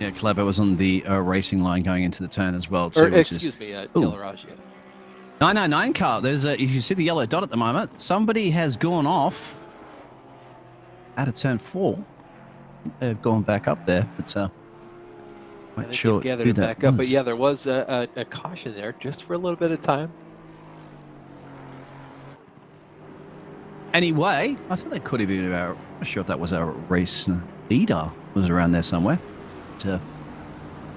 Yeah, Clever was on the racing line going into the turn as well. Too, excuse me, Delarage. 999 car. There's if you see the yellow dot at the moment, somebody has gone off out of turn 4. They've gone back up there. It's quite sure gathered it back up, but yeah, there was a caution there just for a little bit of time. Anyway, I thought that could have been I'm not sure if that was our race leader was around there somewhere. But,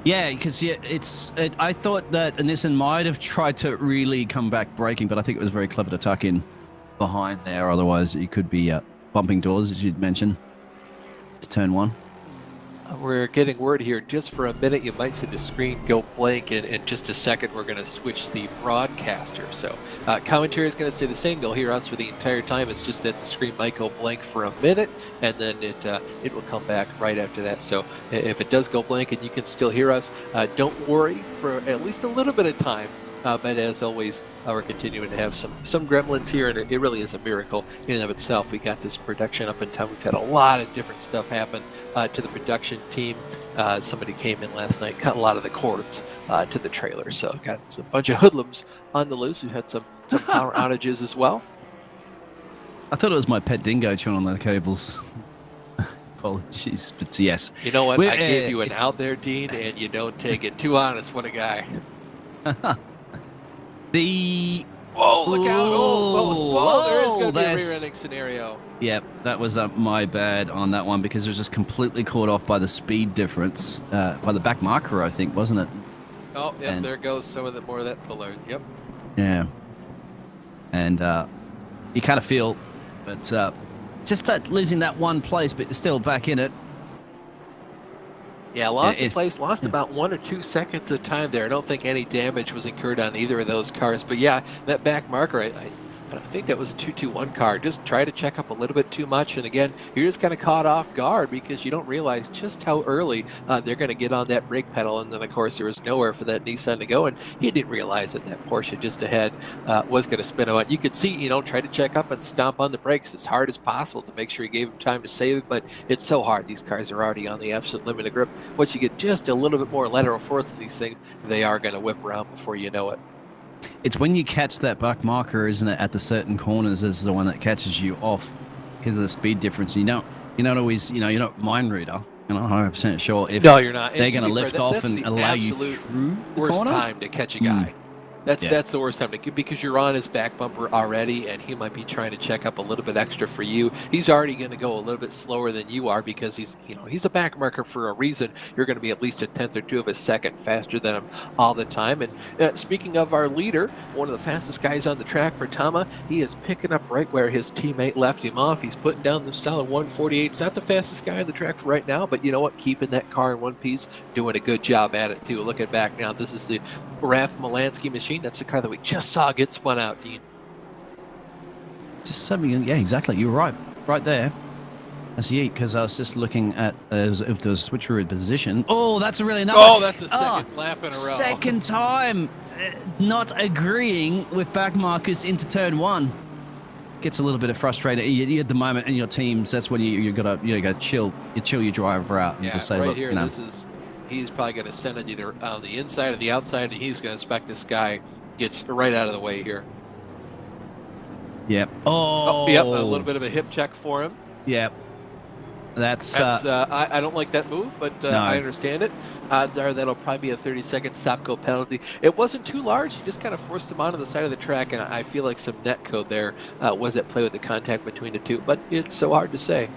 yeah, because I thought that Nissan might have tried to really come back braking, but I think it was very clever to tuck in behind there. Otherwise, you could be bumping doors, as you'd mentioned, to turn 1. We're getting word here just for a minute. You might see the screen go blank, and in just a second we're going to switch the broadcaster. So commentary is going to stay the same. You'll hear us for the entire time. It's just that the screen might go blank for a minute, and then it will come back right after that. So if it does go blank and you can still hear us, don't worry for at least a little bit of time. But as always, we're continuing to have some gremlins here, and it really is a miracle in and of itself. We got this production up in time. We've had a lot of different stuff happen to the production team. Somebody came in last night, cut a lot of the cords to the trailer, so got a bunch of hoodlums on the loose. We had some power outages as well. I thought it was my pet dingo chewing on the cables. Apologies, but yes. You know what? I gave you an out there, Dean, and you don't take it. Too honest, what a guy. Whoa, look out. Whoa, there is going to be a rear-ending scenario. Yep, that was my bad on that one, because it was just completely caught off by the speed difference, by the back marker, I think, wasn't it? Oh, yep, And there goes some of the more of that puller. Yep. yeah, and you kind of feel, but just losing that one place, but still back in it. Yeah, lost the If place, lost about 1 or 2 seconds of time there. I don't think any damage was incurred on either of those cars. But yeah, that back marker, I think that was a 221 car. Just try to check up a little bit too much. And again, you're just kind of caught off guard because you don't realize just how early they're going to get on that brake pedal. And then, of course, there was nowhere for that Nissan to go. And he didn't realize that that Porsche just ahead was going to spin out. You could see, try to check up and stomp on the brakes as hard as possible to make sure he gave him time to save it. But it's so hard. These cars are already on the absolute limit of grip. Once you get just a little bit more lateral force in these things, they are going to whip around before you know it. it's when you catch that back marker, isn't it, at the certain corners is the one that catches you off because of the speed difference. You don't always, you're not mind reader. You're not 100% sure if No, you're not. they're going to lift off that's and the allow you absolute through the worst corner. time to catch a guy. Yeah. That's the worst time to, because you're on his back bumper already, and he might be trying to check up a little bit extra for you. He's already going to go a little bit slower than you are because he's a back marker for a reason. You're going to be at least a tenth or two of a second faster than him all the time. And speaking of our leader, one of the fastest guys on the track, Pratama, he is picking up right where his teammate left him off. He's putting down the solid 148. It's not the fastest guy on the track for right now, but you know what? Keeping that car in one piece, doing a good job at it too. Looking back now, this is the Raf Molansky machine. That's the car that we just saw get spun out, Dean. Just something, yeah, exactly. You're right there. That's yeet, because I was just looking at if there was a switcheroo position. Oh, that's really another. Oh, that's a second lap in a row. Second time not agreeing with back markers into turn one. Gets a little bit of frustrated at the moment in your teams. That's when you gotta chill. You chill your driver out and just say, right look, here, he's probably going to send it either on the inside or the outside, and he's going to inspect this guy. Gets right out of the way here. Yep. Oh, yep. A little bit of a hip check for him. Yep. That's I don't like that move, but no. I understand it. Odds are that'll probably be a 30-second stop-go penalty. It wasn't too large. He just kind of forced him onto the side of the track, and I feel like some net code there was at play with the contact between the two. But it's so hard to say.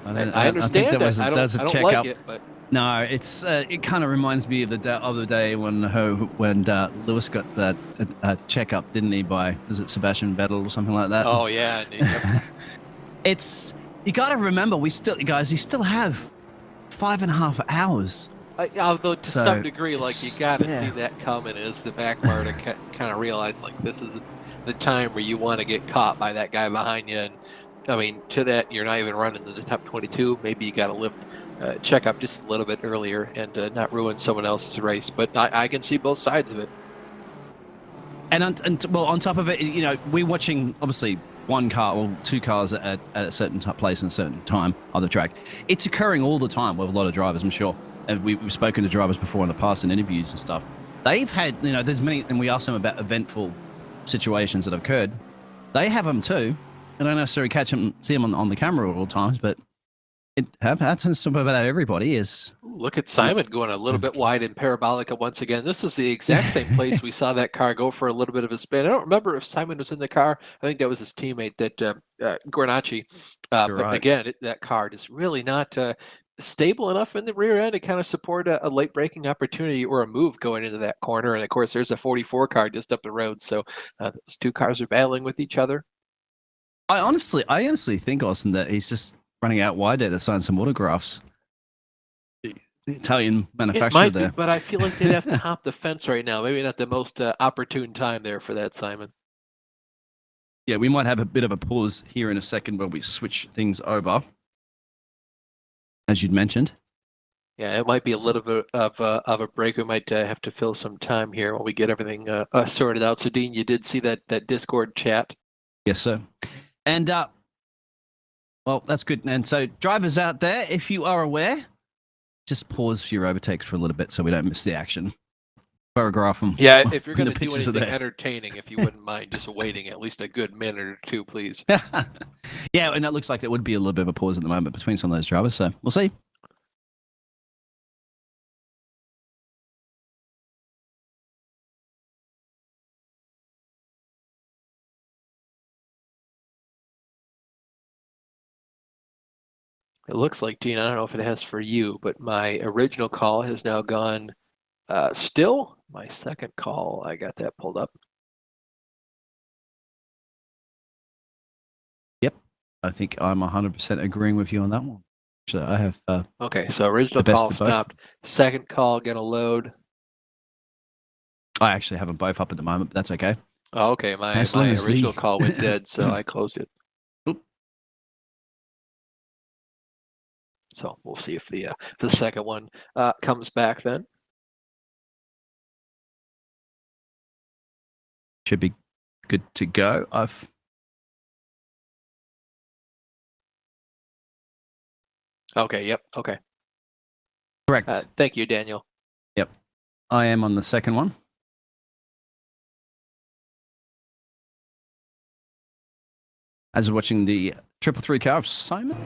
I understand it. I don't like it, but no, it's it kind of reminds me of the day when Lewis got that checkup, didn't he? By was it Sebastian Vettel or something like that? Oh yeah. It's. You got to remember, you still have 5.5 hours. Although to some degree, like you got to see that coming as the back bar to kind of realize like this isn't the time where you want to get caught by that guy behind you. And I mean, to that, you're not even running in the top 22. Maybe you got to lift, check up just a little bit earlier and not ruin someone else's race. But I can see both sides of it. And well, on top of it, we're watching obviously one car or two cars at a certain place and a certain time on the track. It's occurring all the time with a lot of drivers, I'm sure. And we've spoken to drivers before in the past in interviews and stuff. They've had, there's many, and we asked them about eventful situations that have occurred. They have them too. I don't necessarily see them on the camera all the times, but it happens to about everybody. Look at Simon going a little bit wide in Parabolica once again. This is the exact same place we saw that car go for a little bit of a spin. I don't remember if Simon was in the car. I think that was his teammate, that Gornacci. But right. Again, that car is really not stable enough in the rear end to kind of support a late braking opportunity or a move going into that corner. And of course, there's a 44 car just up the road. So those two cars are battling with each other. I honestly think, Austin, that he's just running out wide there to sign some autographs. The Italian manufacturer there. Be, but I feel like they'd have to hop the fence right now. Maybe not the most opportune time there for that, Simon. Yeah, we might have a bit of a pause here in a second while we switch things over, as you'd mentioned. Yeah, it might be a little bit of a break. We might have to fill some time here while we get everything sorted out. So, Dean, you did see that Discord chat? Yes, sir. And well, that's good. And so, drivers out there, if you are aware, just pause for your overtakes for a little bit so we don't miss the action. Photograph them. Yeah, if you're going to do anything entertaining, if you wouldn't mind just waiting at least a good minute or two, please. Yeah, and it looks like there would be a little bit of a pause at the moment between some of those drivers, so we'll see. It looks like, Dean, I don't know if it has for you, but my original call has now gone Still, my second call, I got that pulled up. Yep. I think I'm 100% agreeing with you on that one. So I have Okay, so original the best call of both. stopped. Second call going to load. I actually have them both up at the moment, but that's okay. Oh, okay, my As long as original call went dead, so I closed it. Oop. So we'll see if the second one comes back then. Should be good to go. Okay, yep, okay. Correct. Thank you, Daniel. Yep. I am on the second one. As we're watching the 333 car, Simon.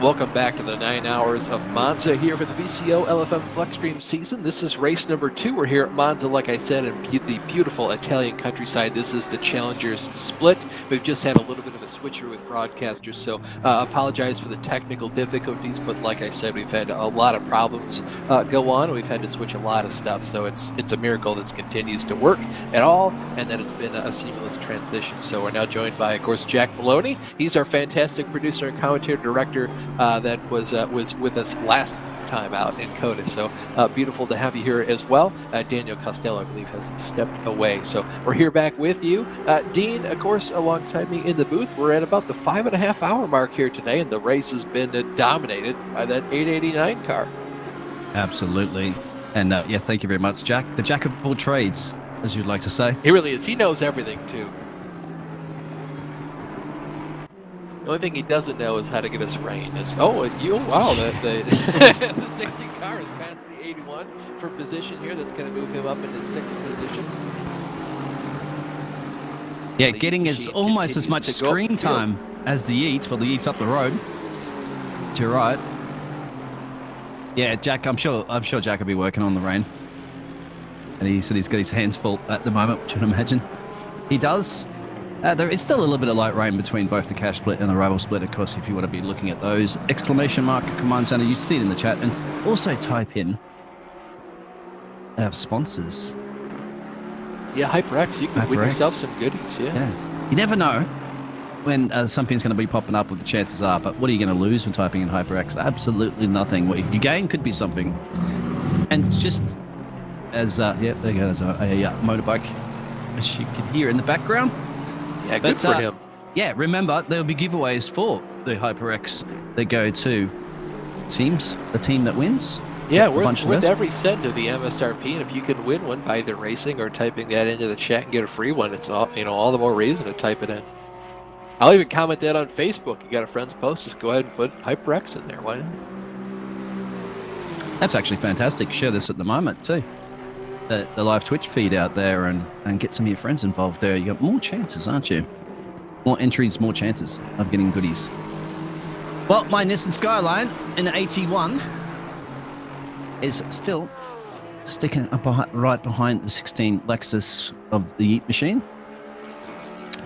Welcome back to the 9 hours of Monza here for the VCO LFM FLExTREME season. This is race number 2. We're here at Monza, like I said, in the beautiful Italian countryside. This is the Challengers Split. We've just had a little bit of a switcher with broadcasters, so apologize for the technical difficulties, but like I said, we've had a lot of problems go on. We've had to switch a lot of stuff, so it's a miracle this continues to work at all, and that it's been a seamless transition. So we're now joined by, of course, Jack Maloney. He's our fantastic producer and commentator director that was with us last time out in CODA. So beautiful to have you here as well. Daniel Costello, I believe, has stepped away. So we're here back with you. Dean, of course, alongside me in the booth. We're at about the 5.5 hour mark here today, and the race has been dominated by that 889 car. Absolutely. And yeah, thank you very much, Jack. The jack of all trades, as you'd like to say. He really is. He knows everything, too. The only thing he doesn't know is how to get us rain. Wow, the 16 car has passed the 81 for position here. That's going to move him up into 6th position. Yeah, getting almost as much screen time as the Yeats. Well, the Yeats up the road. To your right. Yeah, Jack, I'm sure Jack will be working on the rain. And he said he's got his hands full at the moment, which I can imagine he does. There is still a little bit of light rain between both the cash split and the rival split. Of course, if you want to be looking at those, exclamation mark command center, you see it in the chat. And also type in sponsors. Yeah, HyperX, you can win yourself some goodies, yeah. You never know when something's going to be popping up, what the chances are, but what are you going to lose for typing in HyperX? Absolutely nothing. What you gain could be something. And just as, there goes a motorbike, as you can hear in the background. Yeah, good for him. Yeah, remember, there'll be giveaways for the HyperX that go to teams, the team that wins. Yeah, worth every cent of the MSRP, and if you can win one by either racing or typing that into the chat and get a free one, it's all the more reason to type it in. I'll even comment that on Facebook. You got a friend's post, just go ahead and put HyperX in there. Why not? That's actually fantastic. Share this at the moment too. The live Twitch feed out there and get some of your friends involved there. You got more chances, aren't you? More entries, more chances of getting goodies. Well, my Nissan Skyline in the 81 is still sticking up right behind the 16 Lexus of the Yeet machine.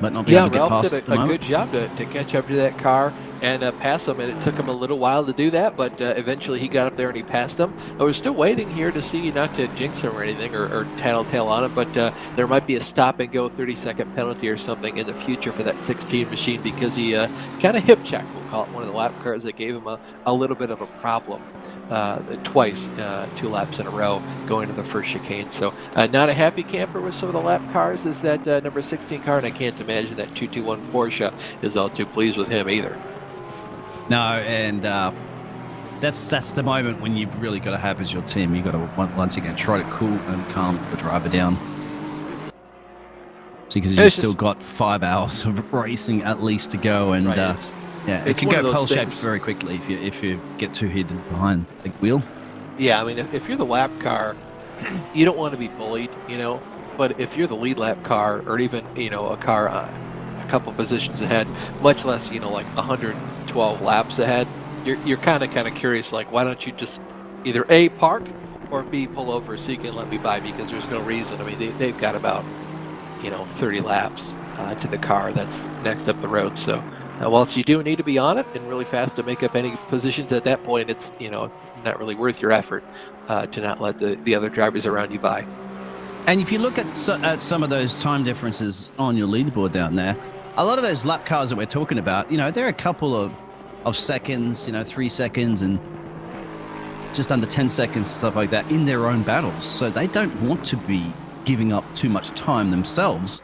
But not be able to get Ralph past did a good job to catch up to that car and pass him, and it took him a little while to do that, but eventually he got up there and he passed him. I was still waiting here to see, not to jinx him or anything or tattletale on it, but there might be a stop-and-go 30-second penalty or something in the future for that 16 machine because he kind of hip-checked, we'll call it, one of the lap cars that gave him a little bit of a problem twice, 2 laps in a row going to the first chicane. So not a happy camper with some of the lap cars is that number 16 car, and I can't imagine that 221 Porsche is all too pleased with him either. No, and that's the moment when you've really got to have as your team. You've got to once again try to cool and calm the driver down. Because you've still got 5 hours of racing at least to go, and it can go pear-shaped very quickly if you get too hidden behind the wheel. Yeah, I mean, if you're the lap car, you don't want to be bullied, But if you're the lead lap car, or even a car a couple positions ahead, much less like 112 laps ahead, you're kind of curious, like, why don't you just either A, park, or B, pull over so you can let me by, because there's no reason. I mean, they've got about 30 laps to the car that's next up the road. So whilst you do need to be on it and really fast to make up any positions at that point, it's not really worth your effort to not let the other drivers around you by. And if you look at some of those time differences on your leaderboard down there, a lot of those lap cars that we're talking about, they're a couple of seconds, 3 seconds and just under 10 seconds, stuff like that, in their own battles. So they don't want to be giving up too much time themselves.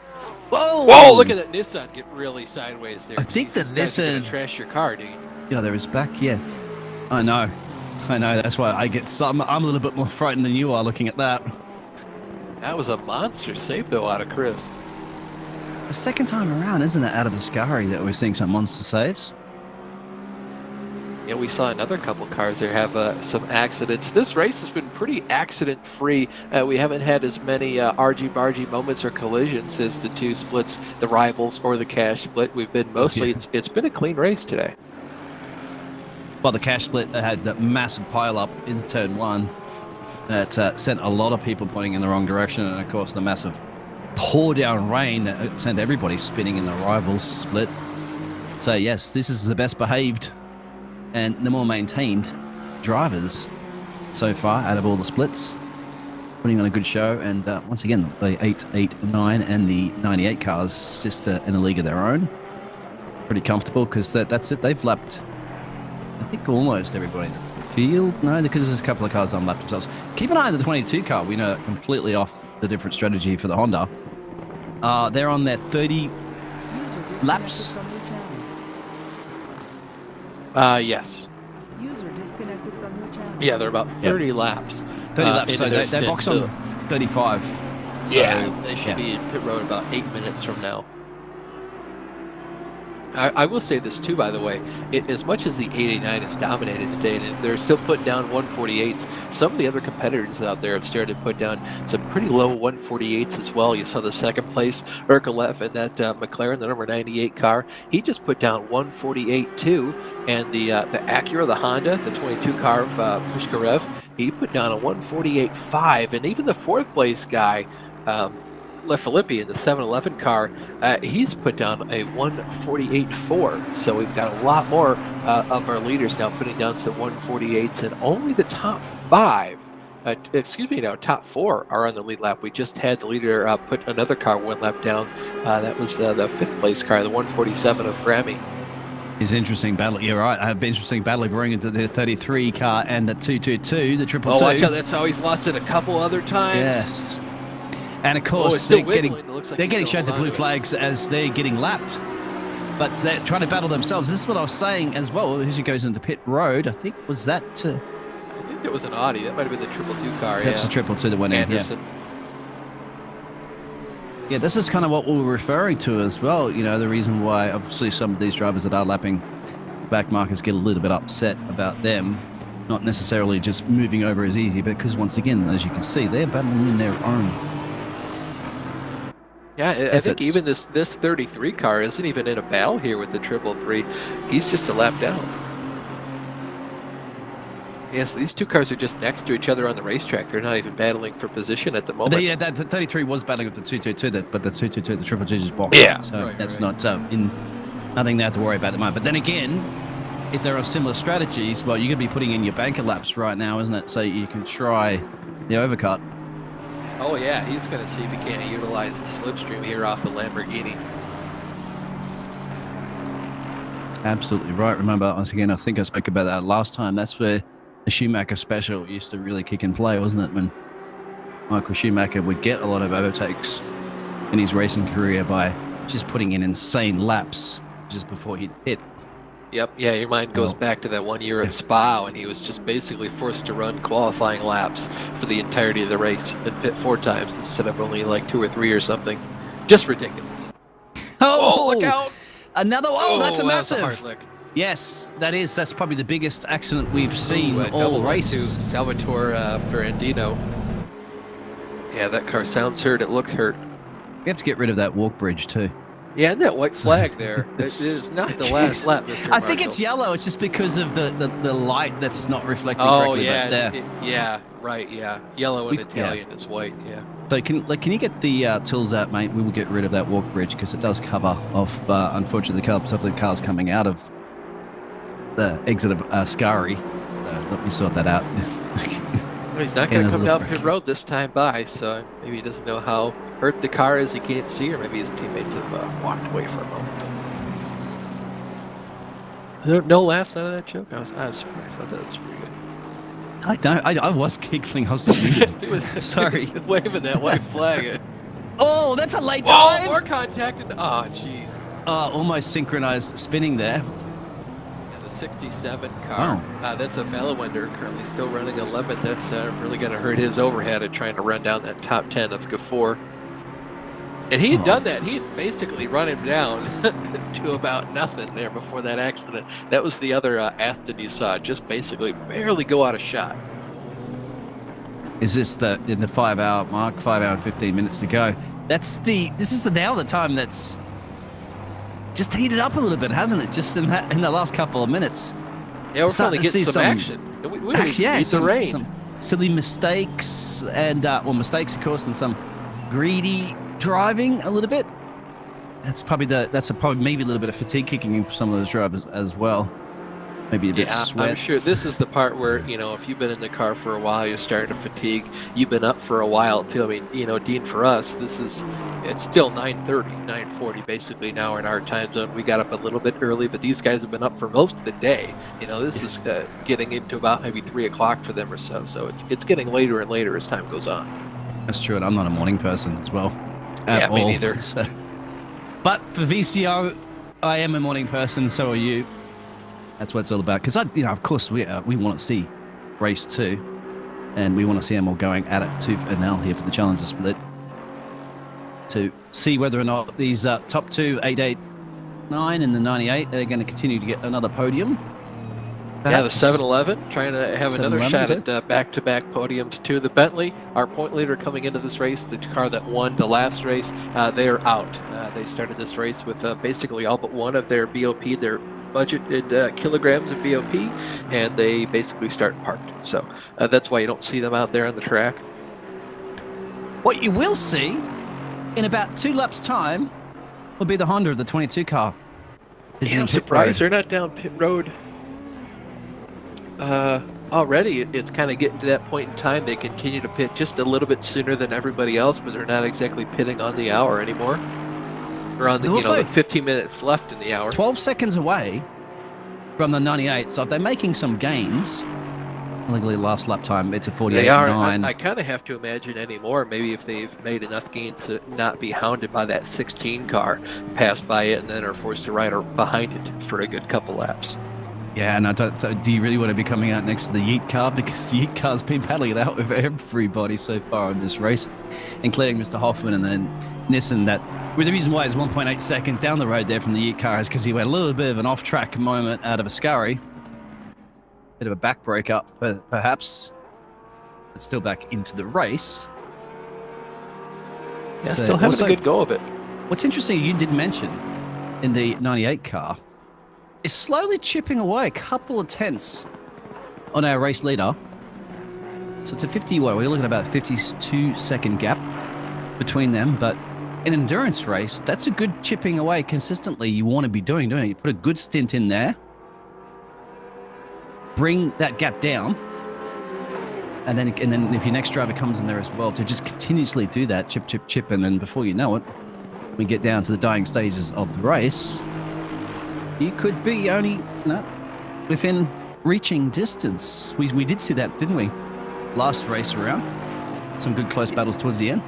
Whoa, look at that Nissan get really sideways there. I think that Nissan going to trash your car, dude. Yeah, there is back, yeah. I know. That's why I'm a little bit more frightened than you are looking at that. That was a monster save, though, out of Chris. The second time around, isn't it, out of Ascari that we're seeing some monster saves? Yeah, we saw another couple cars there have some accidents. This race has been pretty accident-free. We haven't had as many argy-bargy moments or collisions as the two splits, the rivals or the cash split. We've been mostly, it's been a clean race today. Well, the cash split had that massive pile-up in turn 1. That sent a lot of people pointing in the wrong direction, and of course the massive pour down rain that sent everybody spinning in the rivals split. So yes, this is the best behaved and the more maintained drivers so far out of all the splits, putting on a good show. And once again, the 8, 8, 9 and the 98 cars just in a league of their own. Pretty comfortable because that's it. They've lapped I think almost everybody in the field. No, because there's a couple of cars unlapped themselves. Keep an eye on the 22 car. We know completely off the different strategy for the Honda. They're on their 30 laps. Yes. User disconnected from your channel. Yeah, they're about 30 laps. 30 laps, into so their they stint, box so- on 35. So, yeah, they should be in pit road about 8 minutes from now. I will say this too, by the way. As much as the 89 has dominated today, and they're still putting down 148s, some of the other competitors out there have started to put down some pretty low 148s as well. You saw the second place Erkolef in that McLaren, the number 98 car. He just put down 148 too. And the Acura, the Honda, the 22 car of Pushkarev, he put down a 148.5. And even the fourth place guy, LeFilippi in the 711 car, he's put down a 148.4. So we've got a lot more of our leaders now putting down some 148s, and only the top top four are on the lead lap. We just had the leader put another car one lap down. That was the fifth place car, the 147 of Grammy. It's interesting battle. You're right. An interesting battle going into the 33 car and the 222, the triple two. Oh, watch out! That's how he's lost it a couple other times. Yes. And of course, they're getting showed the blue flags as they're getting lapped. But they're trying to battle themselves. This is what I was saying as well. As he goes into pit road, I think, was that... I think that was an Audi. That might have been the triple two car. That's the triple two that went Anderson. in, yeah, this is kind of what we were referring to as well. You know, the reason why, obviously, some of these drivers that are lapping back markers get a little bit upset about them. Not necessarily just moving over as easy, but because, once again, as you can see, they're battling in their own... Yeah, I think even this 33 car isn't even in a battle here with the triple three. He's just a lap down. Yes, these two cars are just next to each other on the racetrack. They're not even battling for position at the moment. Yeah, the 33 was battling with the 222, but the 222, the triple two just boxed. Yeah, so that's not nothing they have to worry about at the moment. But then again, if there are similar strategies, well, you're going to be putting in your banker laps right now, isn't it? So you can try the overcut. Oh yeah, he's going to see if he can't utilize the slipstream here off the Lamborghini. Absolutely right. Remember, once again, I think I spoke about that last time. That's where the Schumacher special used to really kick and play, wasn't it? When Michael Schumacher would get a lot of overtakes in his racing career by just putting in insane laps just before he'd hit. Yep, yeah, your mind goes back to that 1 year at Spa when he was just basically forced to run qualifying laps for the entirety of the race and pit 4 times instead of only like 2 or 3 or something. Just ridiculous. Oh, look out! Another one. Oh, that's a massive. That's a hard lick. Yes, that is. That's probably the biggest accident we've seen all race. To Salvatore Ferrandino. Yeah, that car sounds hurt. It looks hurt. We have to get rid of that walk bridge too. Yeah, and that white flag there. It is not the last lap, Mr. I think it's yellow. It's just because of the light that's not reflecting correctly. Oh, yeah. Yeah, right, yeah. Yellow and Italian is white, yeah. So can you get the tools out, mate? We will get rid of that walk bridge because it does cover off, unfortunately, some of the cars coming out of the exit of Ascari. Let me sort that out. Well, he's not going to come down pit road this time by, so maybe he doesn't know how hurt the car is, he can't see, or maybe his teammates have walked away for a moment. There no laughs out of that joke? I was surprised. I thought that was pretty good. I know. I was giggling. I was just reading. Sorry. He was waving that white flag. Oh, that's a late dive. Oh, more contact. And, oh, jeez. Almost synchronized spinning there. Yeah, the 67 car. Oh. That's a Bellwender, currently still running 11th. That's really going to hurt his overhead of trying to run down that top 10 of Gafour. And he had done that. He had basically run him down to about nothing there before that accident. That was the other Aston you saw, just basically barely go out of shot. Is this in the 5 hour mark? 5 hour and 15 minutes to go. This is now the time that's just heated up a little bit, hasn't it? Just in the last couple of minutes. Yeah, we're finally getting some action. We don't even need the rain. Some silly mistakes and mistakes, of course, and some greedy driving a little bit. That's probably maybe a little bit of fatigue kicking in for some of those drivers as well. maybe a bit Yeah, sweat. I'm sure this is the part where, if you've been in the car for a while, you're starting to fatigue. You've been up for a while too. I mean, Dean, for us, it's still 9:30, 9:40 basically now in our time zone. We got up a little bit early, but these guys have been up for most of the day. This is getting into about maybe 3 o'clock for them or so. So it's getting later and later as time goes on. That's true, and I'm not a morning person as well. Yeah, At me all. neither. So. But for VCO, I am a morning person, so are you. That's what it's all about. Because, of course, we want to see race 2, and we want to see them all going at it tooth and nail here for the Challenger split to see whether or not these top two, 889 and the 98, are going to continue to get another podium. Yeah, the Perhaps. 711 trying to have another 711, shot at back-to-back podiums too. The Bentley, our point leader coming into this race, the car that won the last race, they are out. They started this race with basically all but one of their BOP, their budgeted kilograms of BOP, and they basically start parked. So that's why you don't see them out there on the track. What you will see in about 2 laps' time will be the Honda of the 22 car. Yeah, I'm surprised they're not down pit road. Already it's kind of getting to that point in time. They continue to pit just a little bit sooner than everybody else, but they're not exactly pitting on the hour anymore. Or on the, the 15 minutes left in the hour. 12 seconds away from the 98, so if they're making some gains, legally last lap time, it's a 48.9. They are. I kind of have to imagine anymore, maybe if they've made enough gains to not be hounded by that 16 car, pass by it, and then are forced to ride behind it for a good couple laps. Yeah, and do you really want to be coming out next to the Yeet car? Because the Yeet car's been battling it out with everybody so far in this race, including Mr. Hoffman and then Nissen. That the reason why it's 1.8 seconds down the road there from the Yeet car is because he went a little bit of an off-track moment out of a scurry. Bit of a back break up, perhaps, but still back into the race. Yeah, so still having a good go of it. What's interesting, you did mention in the 98 car, is slowly chipping away a couple of tenths on our race leader. So it's a 50, we're looking at about a 52-second gap between them. But in an endurance race, that's a good chipping away consistently you want to be doing, don't you? You put a good stint in there, bring that gap down, and then if your next driver comes in there as well, to just continuously do that, chip, chip, chip, and then before you know it, we get down to the dying stages of the race, you could be only within reaching distance. We did see that, didn't we? Last race around. Some good close battles towards the end.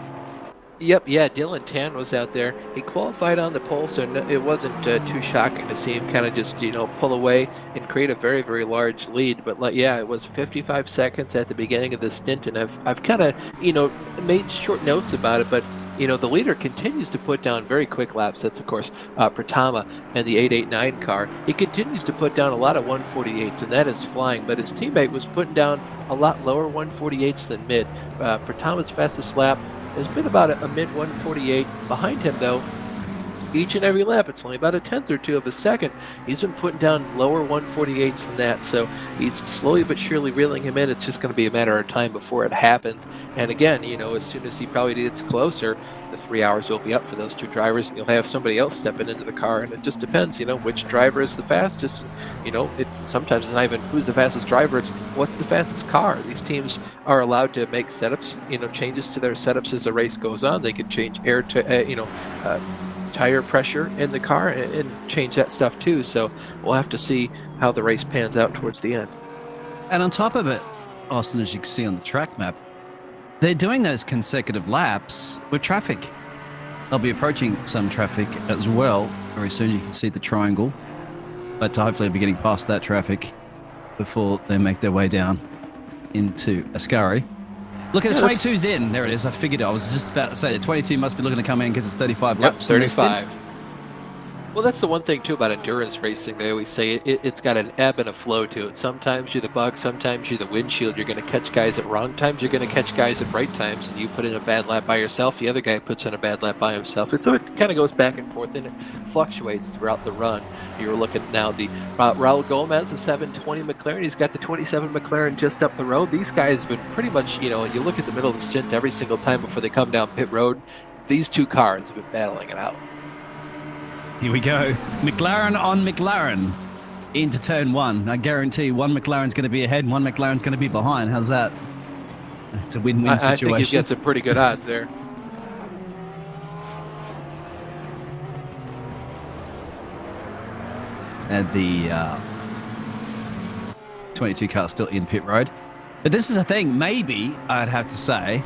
Yep, yeah, Dylan Tan was out there. He qualified on the pole, so it wasn't too shocking to see him kind of just, pull away and create a very, very large lead. But, yeah, it was 55 seconds at the beginning of the stint, and I've kind of, made short notes about it, but the leader continues to put down very quick laps. That's, of course, Pratama and the 889 car. He continues to put down a lot of 148s, and that is flying. But his teammate was putting down a lot lower 148s than mid. Pratama's fastest lap has been about a mid 148. Behind him, though, each and every lap, it's only about a tenth or two of a second. He's been putting down lower 148s than that, so he's slowly but surely reeling him in. It's just going to be a matter of time before it happens. And again, as soon as he probably gets closer, the 3 hours will be up for those two drivers, and you'll have somebody else stepping into the car. And it just depends, which driver is the fastest. It sometimes it's not even who's the fastest driver, it's what's the fastest car. These teams are allowed to make setups, changes to their setups as the race goes on. They can change air to, tire pressure in the car and change that stuff too. So we'll have to see how the race pans out towards the end. And on top of it, Austin, as you can see on the track map, they're doing those consecutive laps with traffic. They'll be approaching some traffic as well. Very soon you can see the triangle, but hopefully they'll be getting past that traffic before they make their way down into Ascari. Look at the 22's in. There it is. I figured I was just about to say the 22 must be looking to come in because it's 35 laps. 35. Well, that's the one thing, too, about endurance racing. They always say it's got an ebb and a flow to it. Sometimes you're the bug, sometimes you're the windshield. You're going to catch guys at wrong times. You're going to catch guys at right times. And you put in a bad lap by yourself, the other guy puts in a bad lap by himself. And so it kind of goes back and forth, and it fluctuates throughout the run. You're looking now the Raul Gomez, the 720 McLaren. He's got the 27 McLaren just up the road. These guys have been pretty much, you look at the middle of the stint every single time before they come down pit road. These two cars have been battling it out. Here we go. McLaren on McLaren. into turn one. I guarantee one McLaren's going to be ahead, one McLaren's going to be behind. How's that? It's a win-win situation. I think you've got some pretty good odds there. And the 22 car still in pit road. But this is a thing. Maybe I'd have to say,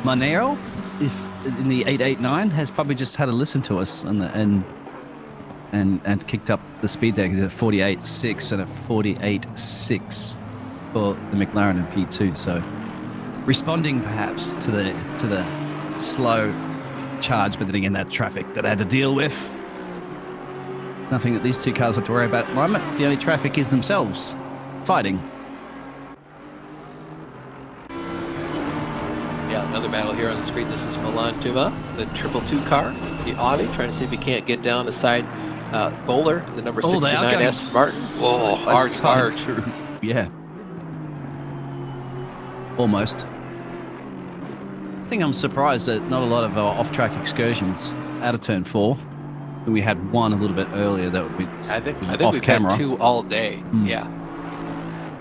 Monero, if in the 889, has probably just had a listen to us and kicked up the speed there, because at 48.6 and a 48.6 for the McLaren and P2. So responding perhaps to the slow charge, but then again that traffic that I had to deal with. Nothing that these two cars have to worry about at the moment. The only traffic is themselves fighting. Yeah, another battle here on the screen. This is Milan Tuma, the 222 car, the Audi, trying to see if he can't get down the side. Bowler, the number 69 Aston Martin. Oh, hard. Yeah. Almost. I think I'm surprised that not a lot of our off-track excursions out of turn 4. We had one a little bit earlier that would be I think off we've camera. had 2 all day. Yeah.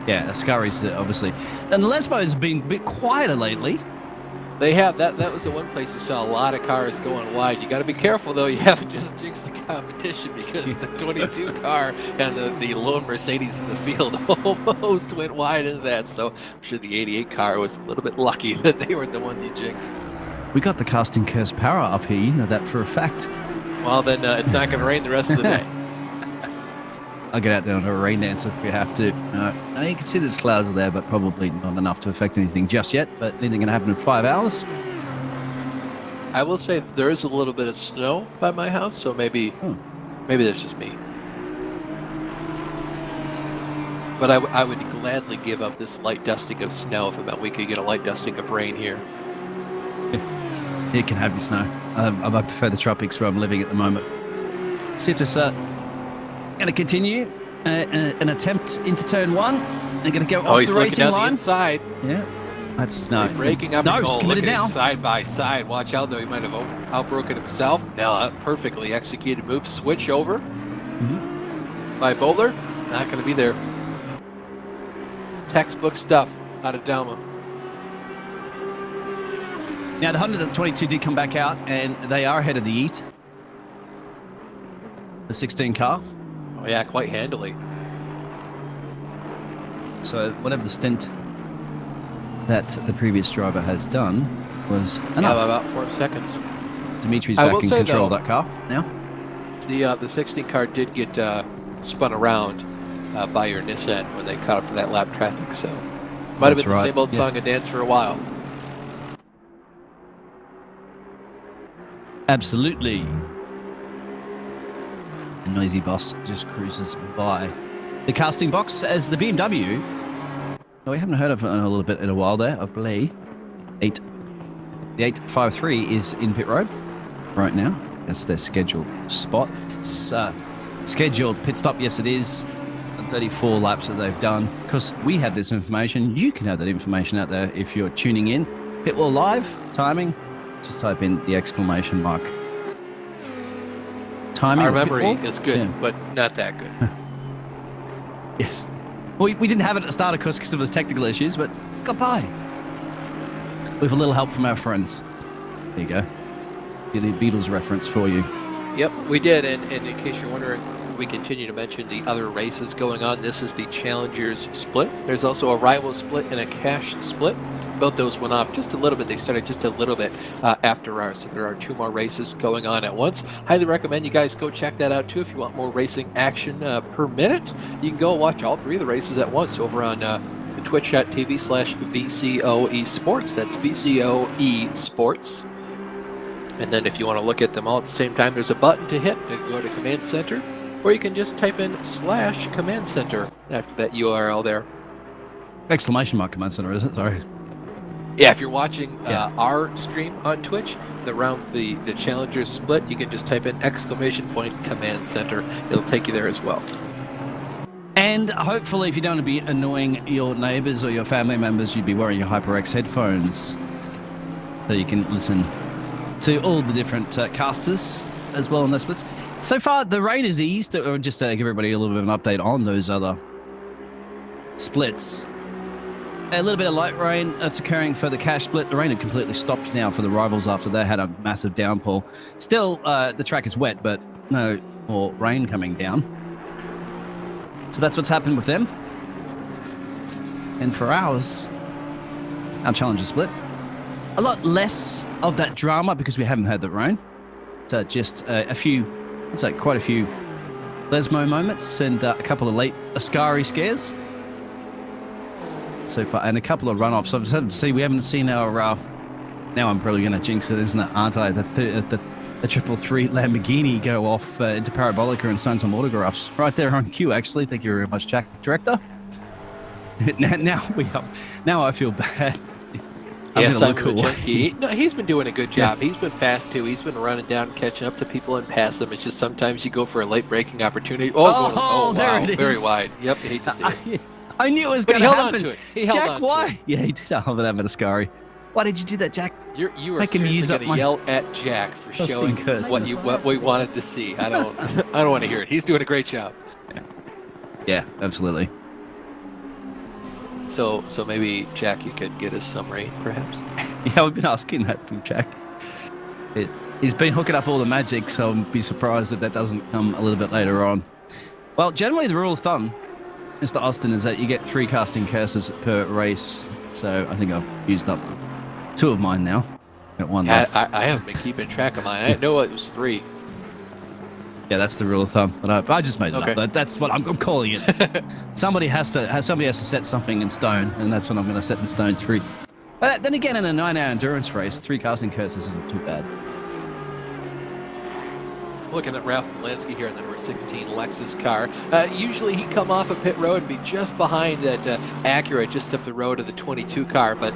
Yeah, Ascari's obviously. And the Lesbos have been a bit quieter lately. They have. That was the one place you saw a lot of cars going wide. You got to be careful, though. You haven't just jinxed the competition, because the 22 car and the lone Mercedes in the field almost went wide into that. So I'm sure the 88 car was a little bit lucky that they weren't the ones you jinxed. We got the casting curse power up here. You know that for a fact. Well, then it's not going to rain the rest of the day. I'll get out there on a rain dance if we have to. You can see there's clouds there, but probably not enough to affect anything just yet. But anything can happen in 5 hours. I will say there is a little bit of snow by my house, so maybe that's just me. But I would gladly give up this light dusting of snow if it meant we could get a light dusting of rain here. It can have your snow. I prefer the tropics where I'm living at the moment. See if this going to continue an attempt into turn 1. They're going to go off he's the looking racing down line. The inside. Yeah, that's no breaking up. No, he's committed look at now. Side by side. Watch out, though. He might have outbroken himself. Now, perfectly executed move. Switch over by Bowler. Not going to be there. Textbook stuff out of Dalma. Now, the 122 did come back out, and they are ahead of the Yeet. The 16 car. Oh, yeah, quite handily. So whatever the stint that the previous driver has done was enough. Yeah, about 4 seconds. Dimitri's back in control of that car now. The 16 car did get spun around by your Nissan when they caught up to that lap traffic, so might have been the same old song and dance for a while. Absolutely. The noisy boss just cruises by the casting box as the BMW. Oh, we haven't heard of it in a little bit in a while there. I believe the 853 is in pit road right now. That's their scheduled spot. Scheduled pit stop. Yes, it is. 34 laps that they've done. Because we have this information, you can have that information out there if you're tuning in. Pitwall Live timing. Just type in the exclamation mark. Timing. Our memory is good, but not that good. Yes. We didn't have it at the start, of course, because of those technical issues, but got by. With a little help from our friends. There you go. Get a Beatles reference for you. Yep, we did. And in case you're wondering, we continue to mention the other races going on. This is the Challengers split. There's also a Rival split and a Cash split. Both those went off just a little bit. They started just a little bit after ours. So there are 2 more races going on at once. Highly recommend you guys go check that out too if you want more racing action per minute. You can go watch all 3 of the races at once over on twitch.tv/VCO Esports. That's VCO Esports. And then if you want to look at them all at the same time, there's a button to hit to go to Command Center. Or you can just type in /Command Center after that URL there. Exclamation mark Command Center, is it? Sorry. Yeah, if you're watching our stream on Twitch, around the Challengers split, you can just type in !Command Center. It'll take you there as well. And hopefully, if you don't want to be annoying your neighbors or your family members, you'd be wearing your HyperX headphones so you can listen to all the different casters as well on those splits. So far, the rain is eased, or just to give everybody a little bit of an update on those other splits. A little bit of light rain that's occurring for the cash split. The rain had completely stopped now for the rivals after they had a massive downpour. Still, the track is wet, but no more rain coming down. So that's what's happened with them. And for ours, our Challenger split, a lot less of that drama because we haven't had the rain. So just a few, it's like quite a few Lesmo moments and a couple of late Ascari scares so far, and a couple of runoffs. I'm just having to see, we haven't seen our, now I'm probably going to jinx it, isn't it, aren't I? The 333 Lamborghini go off into Parabolica and sign some autographs. Right there on cue, actually. Thank you very much, Jack, Director. Now I feel bad. Yes, no, he's been doing a good job. Yeah. He's been fast too. He's been running down, catching up to people and past them. It's just sometimes you go for a late braking opportunity. Oh, there wow, it is. Very wide. Yep, I hate to see it. I knew it was going to happen. He held on to it. He held Jack, on why? To it. Yeah, he did have that Ascari. Why did you do that, Jack? You are seriously going to yell at Jack for showing what we wanted to see. I don't want to hear it. He's doing a great job. Yeah, absolutely. So maybe, Jack, you could get us some rain, perhaps? Yeah, we've been asking that from Jack. He's been hooking up all the magic, so I'll be surprised if that doesn't come a little bit later on. Well, generally the rule of thumb, Mr. Austin, is that you get 3 casting curses per race. So I think I've used up 2 of mine now. Got 1 left. I haven't been keeping track of mine. I didn't know it was 3. Yeah, that's the rule of thumb. But I just made it up. That's what I'm calling it. Somebody has to set something in stone, and that's what I'm going to set in stone 3. But then again, in a 9-hour endurance race, 3 casting curses isn't too bad. Looking at Ralph Polanski here in the number 16 Lexus car. Usually he'd come off of pit road and be just behind that Acura, just up the road of the 22 car, but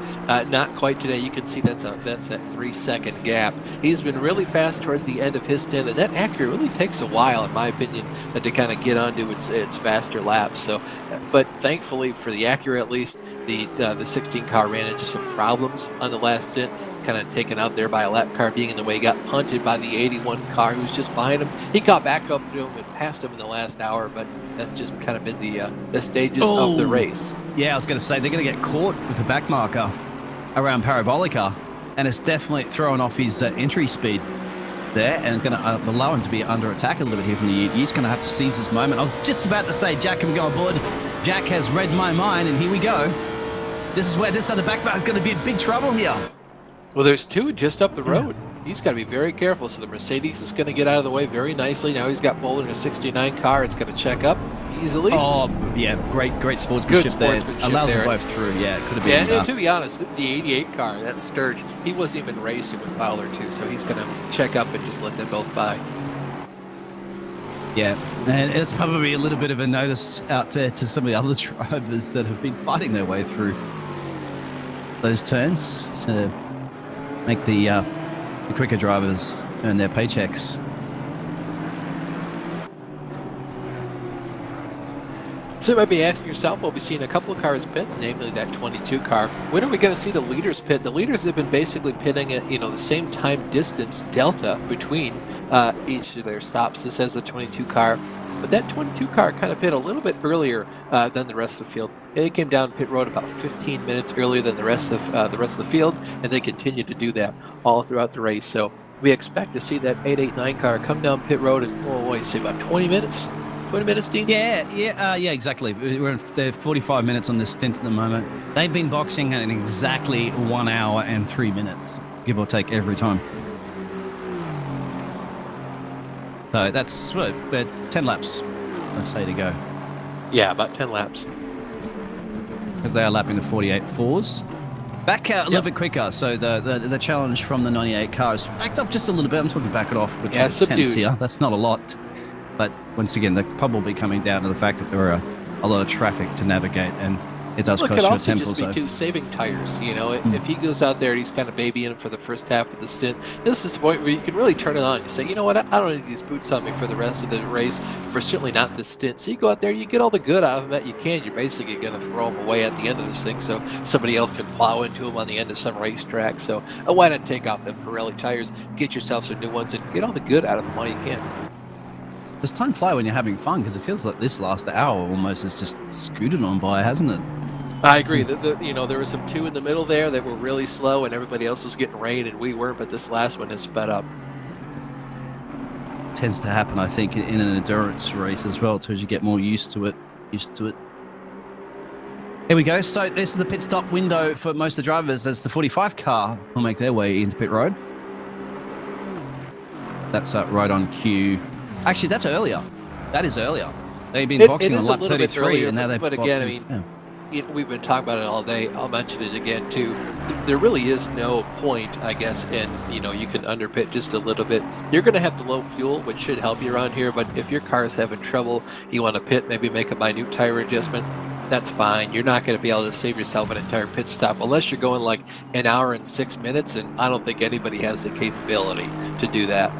not quite today. You can see that's that 3-second gap. He's been really fast towards the end of his stint, and that Acura really takes a while, in my opinion, to kind of get onto its faster laps. So, but thankfully for the Acura at least, the 16 car ran into some problems on the last stint. It's kind of taken out there by a lap car being in the way. He got punted by the 81 car who was just behind him. He caught back up to him and passed him in the last hour, but that's just kind of been the stages of the race. Yeah, I was going to say they're going to get caught with the back marker around Parabolica, and it's definitely throwing off his entry speed there, and it's going to allow him to be under attack a little bit here from the He's going to have to seize this moment. I was just about to say, Jack can go aboard. Jack has read my mind, and here we go. This is where this other back marker is going to be in big trouble here. Well, there's 2 just up the road. He's got to be very careful. So the Mercedes is going to get out of the way very nicely. Now he's got Boulder in a 69 car. It's going to check up easily. Oh, yeah, great sportsmanship there. Allows them both through. Yeah, it could have been. Yeah, and to be honest, the 88 car, that Sturge, he wasn't even racing with Bowler too. So he's going to check up and just let them both by. Yeah, and it's probably a little bit of a notice out there to some of the other drivers that have been fighting their way through those turns to make the quicker drivers earn their paychecks. So you might be asking yourself, well, we've seen a couple of cars pit, namely that 22 car. When are we going to see the leaders pit? The leaders have been basically pitting at the same time distance delta between each of their stops. This has a 22 car, but that 22 car kind of pit a little bit earlier than the rest of the field. They came down pit road about 15 minutes earlier than the rest of the field, and they continue to do that all throughout the race. So we expect to see that 889 car come down pit road in, about 20 minutes. 20 minutes, Dean? Yeah, exactly. We're at 45 minutes on this stint at the moment. They've been boxing in exactly 1 hour and 3 minutes, give or take, every time. So that's 10 laps, let's say, to go. Yeah, about 10 laps. Because they are lapping the 48 fours. Back out a little bit quicker, so the challenge from the 98 cars backed off just a little bit. I'm talking back it off, which is tenths here. That's not a lot. But once again, they're probably coming down to the fact that there are a lot of traffic to navigate, and It does Well, it cost could you a also temple, just be so. too saving tires. You know, if he goes out there and he's kind of babying him for the first half of the stint, this is the point where you can really turn it on. You say, you know what, I don't need these boots on me for the rest of the race, for certainly not this stint. So you go out there, you get all the good out of them that you can. You're basically going to throw them away at the end of this thing so somebody else can plow into them on the end of some racetrack. So why not take off the Pirelli tires, get yourself some new ones, and get all the good out of them while you can. Does time fly when you're having fun? Because it feels like this last hour almost has just scooted on by, hasn't it? I agree. You know, there were some two in the middle there that were really slow, and everybody else was getting rain, and we weren't. But this last one has sped up. Tends to happen, I think, in an endurance race as well, as you get more used to it. Here we go. So this is the pit stop window for most of the drivers as the 45 car will make their way into pit road. That's right on cue. Actually, that's earlier. That is earlier. They've been boxing on lap 33, earlier, and now they've. But again, I mean, we've been talking about it all day. I'll mention it again too. There really is no point, I guess, and you know, you can underpit just a little bit. You're going to have the low fuel, which should help you around here. But if your car is having trouble, you want to pit, maybe make a minute tire adjustment. That's fine. You're not going to be able to save yourself an entire pit stop unless you're going like an hour and 6 minutes, and I don't think anybody has the capability to do that.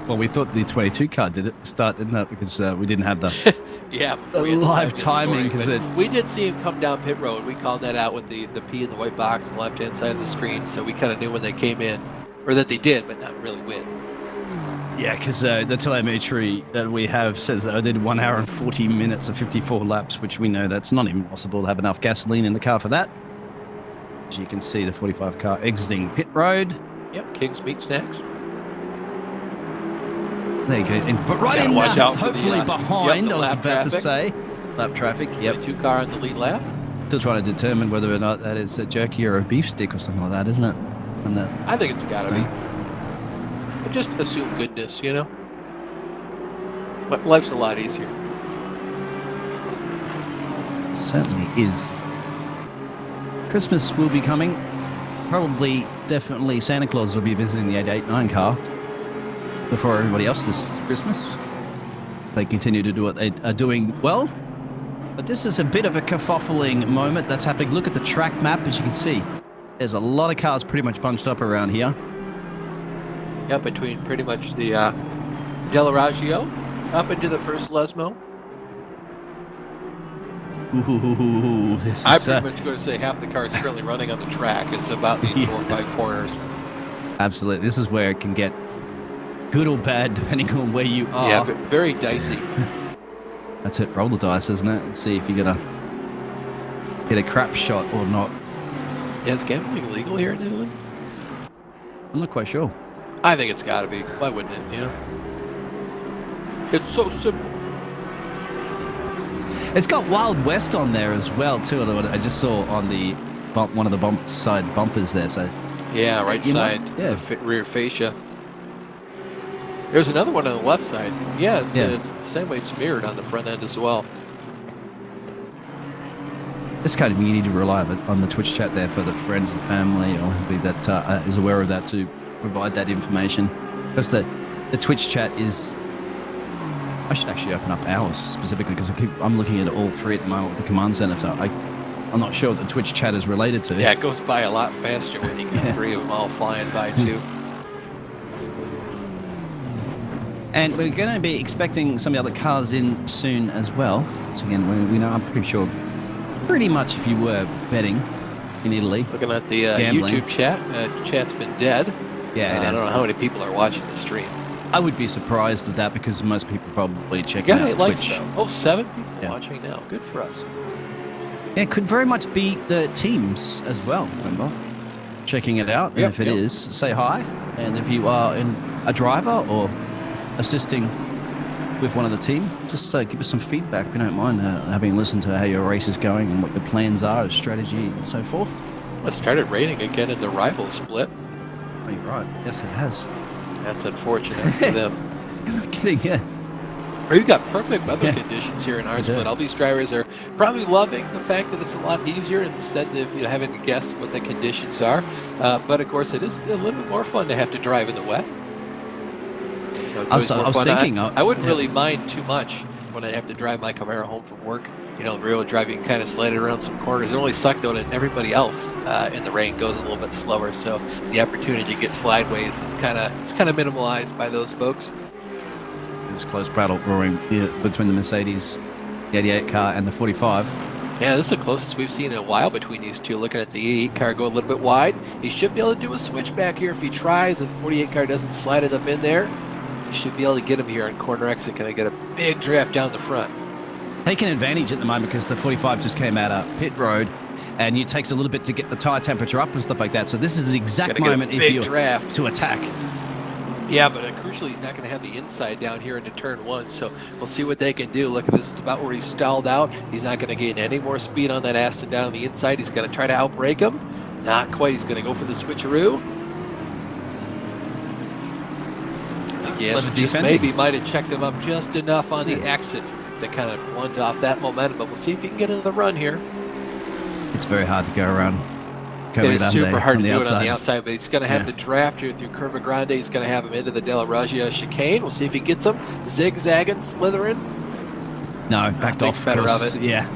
Well, we thought the 22 car did it start, didn't it? Because we didn't have the yeah, the live timing. Because we did see him come down pit road. We called that out with the P in the white box on the left-hand side of the screen, so we kind of knew when they came in, or that they did, but not really when. Yeah, because the telemetry that we have says that I did 1 hour and 40 minutes of 54 laps, which we know that's not even possible to have enough gasoline in the car for that. As you can see, the 45 car exiting pit road. Yep, King's Meat Snacks. There you go. But right in watch out for hopefully the, behind, the I was lap about to traffic. say. Lap traffic, yep. 22 car on the lead lap. Still trying to determine whether or not that is a jerky or a beef stick or something like that, isn't it? And that, I think it's got to be. But just assume goodness, you know? But life's a lot easier. certainly is. Christmas will be coming. Probably, definitely Santa Claus will be visiting the 889 car before everybody else this Christmas. They continue to do what they are doing well. But this is a bit of a kerfuffling moment that's happening. Look at the track map, as you can see. There's a lot of cars pretty much bunched up around here. Yeah, between pretty much the Dell'Oraggio up into the first Lesmo. Ooh, this is, I'm pretty much going to say half the cars currently running on the track. It's about these 4 or 5 corners. Absolutely. This is where it can get good or bad, depending on where you are. Yeah, very dicey. That's it. Roll the dice, isn't it? And see if you're going to get a crap shot or not. Yeah, is gambling illegal here in Italy? I'm not quite sure. I think it's got to be. Why wouldn't it, you know? It's so simple. It's got Wild West on there as well, too. I just saw on the bump, one of the side bumpers there. So yeah, right side, yeah. the rear fascia. There's another one on the left side. Yeah, it's the same way. It's mirrored on the front end as well. This kind of you need to rely on the Twitch chat there for the friends and family or anybody that is aware of that to provide that information. Because the Twitch chat is... I should actually open up ours specifically because I'm looking at all three at the moment with the command center, so I'm not sure what the Twitch chat is related to. Yeah, it goes by a lot faster when you get 3 of them all flying by too. And we're going to be expecting some of the other cars in soon as well. So again, we know, I'm pretty sure, pretty much if you were betting in Italy. Looking at the gambling. YouTube chat, chat's been dead. Yeah, I don't know how many people are watching the stream. I would be surprised with that because most people probably check Yeah, out it likes Twitch. though. Oh, 7 people watching now. Good for us. Yeah, it could very much be the teams as well, remember? Checking it out, and if it is, say hi. And if you are a driver or assisting with one of the team, just give us some feedback. We don't mind having a listen to how your race is going and what your plans are, strategy, and so forth. It started raining again in the rival split. Oh, you're right. Yes, it has. That's unfortunate for them. I'm not kidding, yeah. We've got perfect weather conditions here in our split. All these drivers are probably loving the fact that it's a lot easier instead of having to guess what the conditions are. But of course, it is a little bit more fun to have to drive in the wet. I was thinking, I wouldn't really mind too much when I have to drive my Camaro home from work. You know, rear-wheel drive, you can kind of slide it around some corners. It only sucked though that everybody else in the rain goes a little bit slower, so the opportunity to get slideways is kind of minimalized by those folks. There's close battle brewing between the Mercedes, the 88 car, and the 45. Yeah, this is the closest we've seen in a while between these two. Looking at the 88 car go a little bit wide. He should be able to do a switch back here if he tries. If the 48 car doesn't slide it up in there, he should be able to get him here on corner exit. Can I get a big draft down the front? Taking advantage at the moment because the 45 just came out of pit road, and it takes a little bit to get the tire temperature up and stuff like that. So this is the exact moment if you draft to attack. Yeah, but crucially, he's not going to have the inside down here into turn 1, so we'll see what they can do. Look, this is about where he's stalled out. He's not going to gain any more speed on that Aston down on the inside. He's going to try to outbrake him. Not quite. He's going to go for the switcheroo. I think yes, just maybe might have checked him up just enough on the exit to kind of blunt off that momentum, but we'll see if he can get into the run here. It's very hard to go around. It is super hard to do it on the outside, but he's going to have the draft here through Curva Grande. He's going to have him into the De La Reggia chicane. We'll see if he gets him. Zigzagging, slithering. No, backed off. Better of it. Yeah,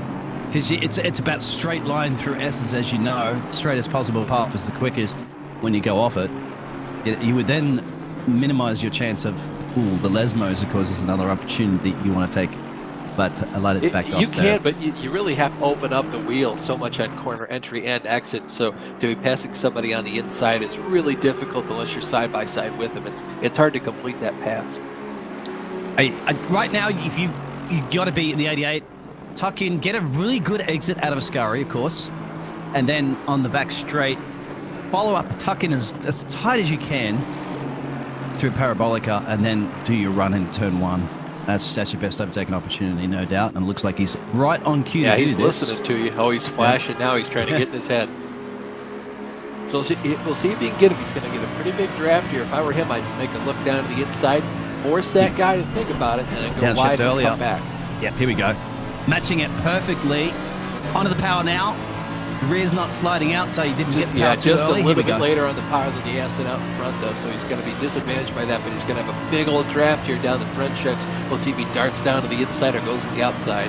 because it's about straight line through S's, as you know. Straight as possible path is the quickest when you go off it. You would then minimize your chance of the Lesmos, of course, is another opportunity you want to take. But I let it back off. You can, but you really have to open up the wheel so much on corner entry and exit. So to be passing somebody on the inside is really difficult unless you're side by side with him. It's hard to complete that pass. Right now, if you got to be in the 88, tuck in, get a really good exit out of Ascari, of course, and then on the back straight, follow up, tuck in as tight as you can through Parabolica, and then do your run in turn 1. That's your best overtaking opportunity, no doubt. And it looks like he's right on cue to do this. Yeah, he's listening to you. Oh, he's flashing now. He's trying to get in his head. So we'll see if he can get him. He's going to get a pretty big draft here. If I were him, I'd make a look down to the inside, force that guy to think about it, and then go wide and come back. Yep, here we go. Matching it perfectly. Onto the power now. The rear's not sliding out, so he didn't get the power too just early. a little bit later on the power than the Aston out in front, though, so he's going to be disadvantaged by that, but he's going to have a big old draft here down the front checks. We'll see if he darts down to the inside or goes to the outside.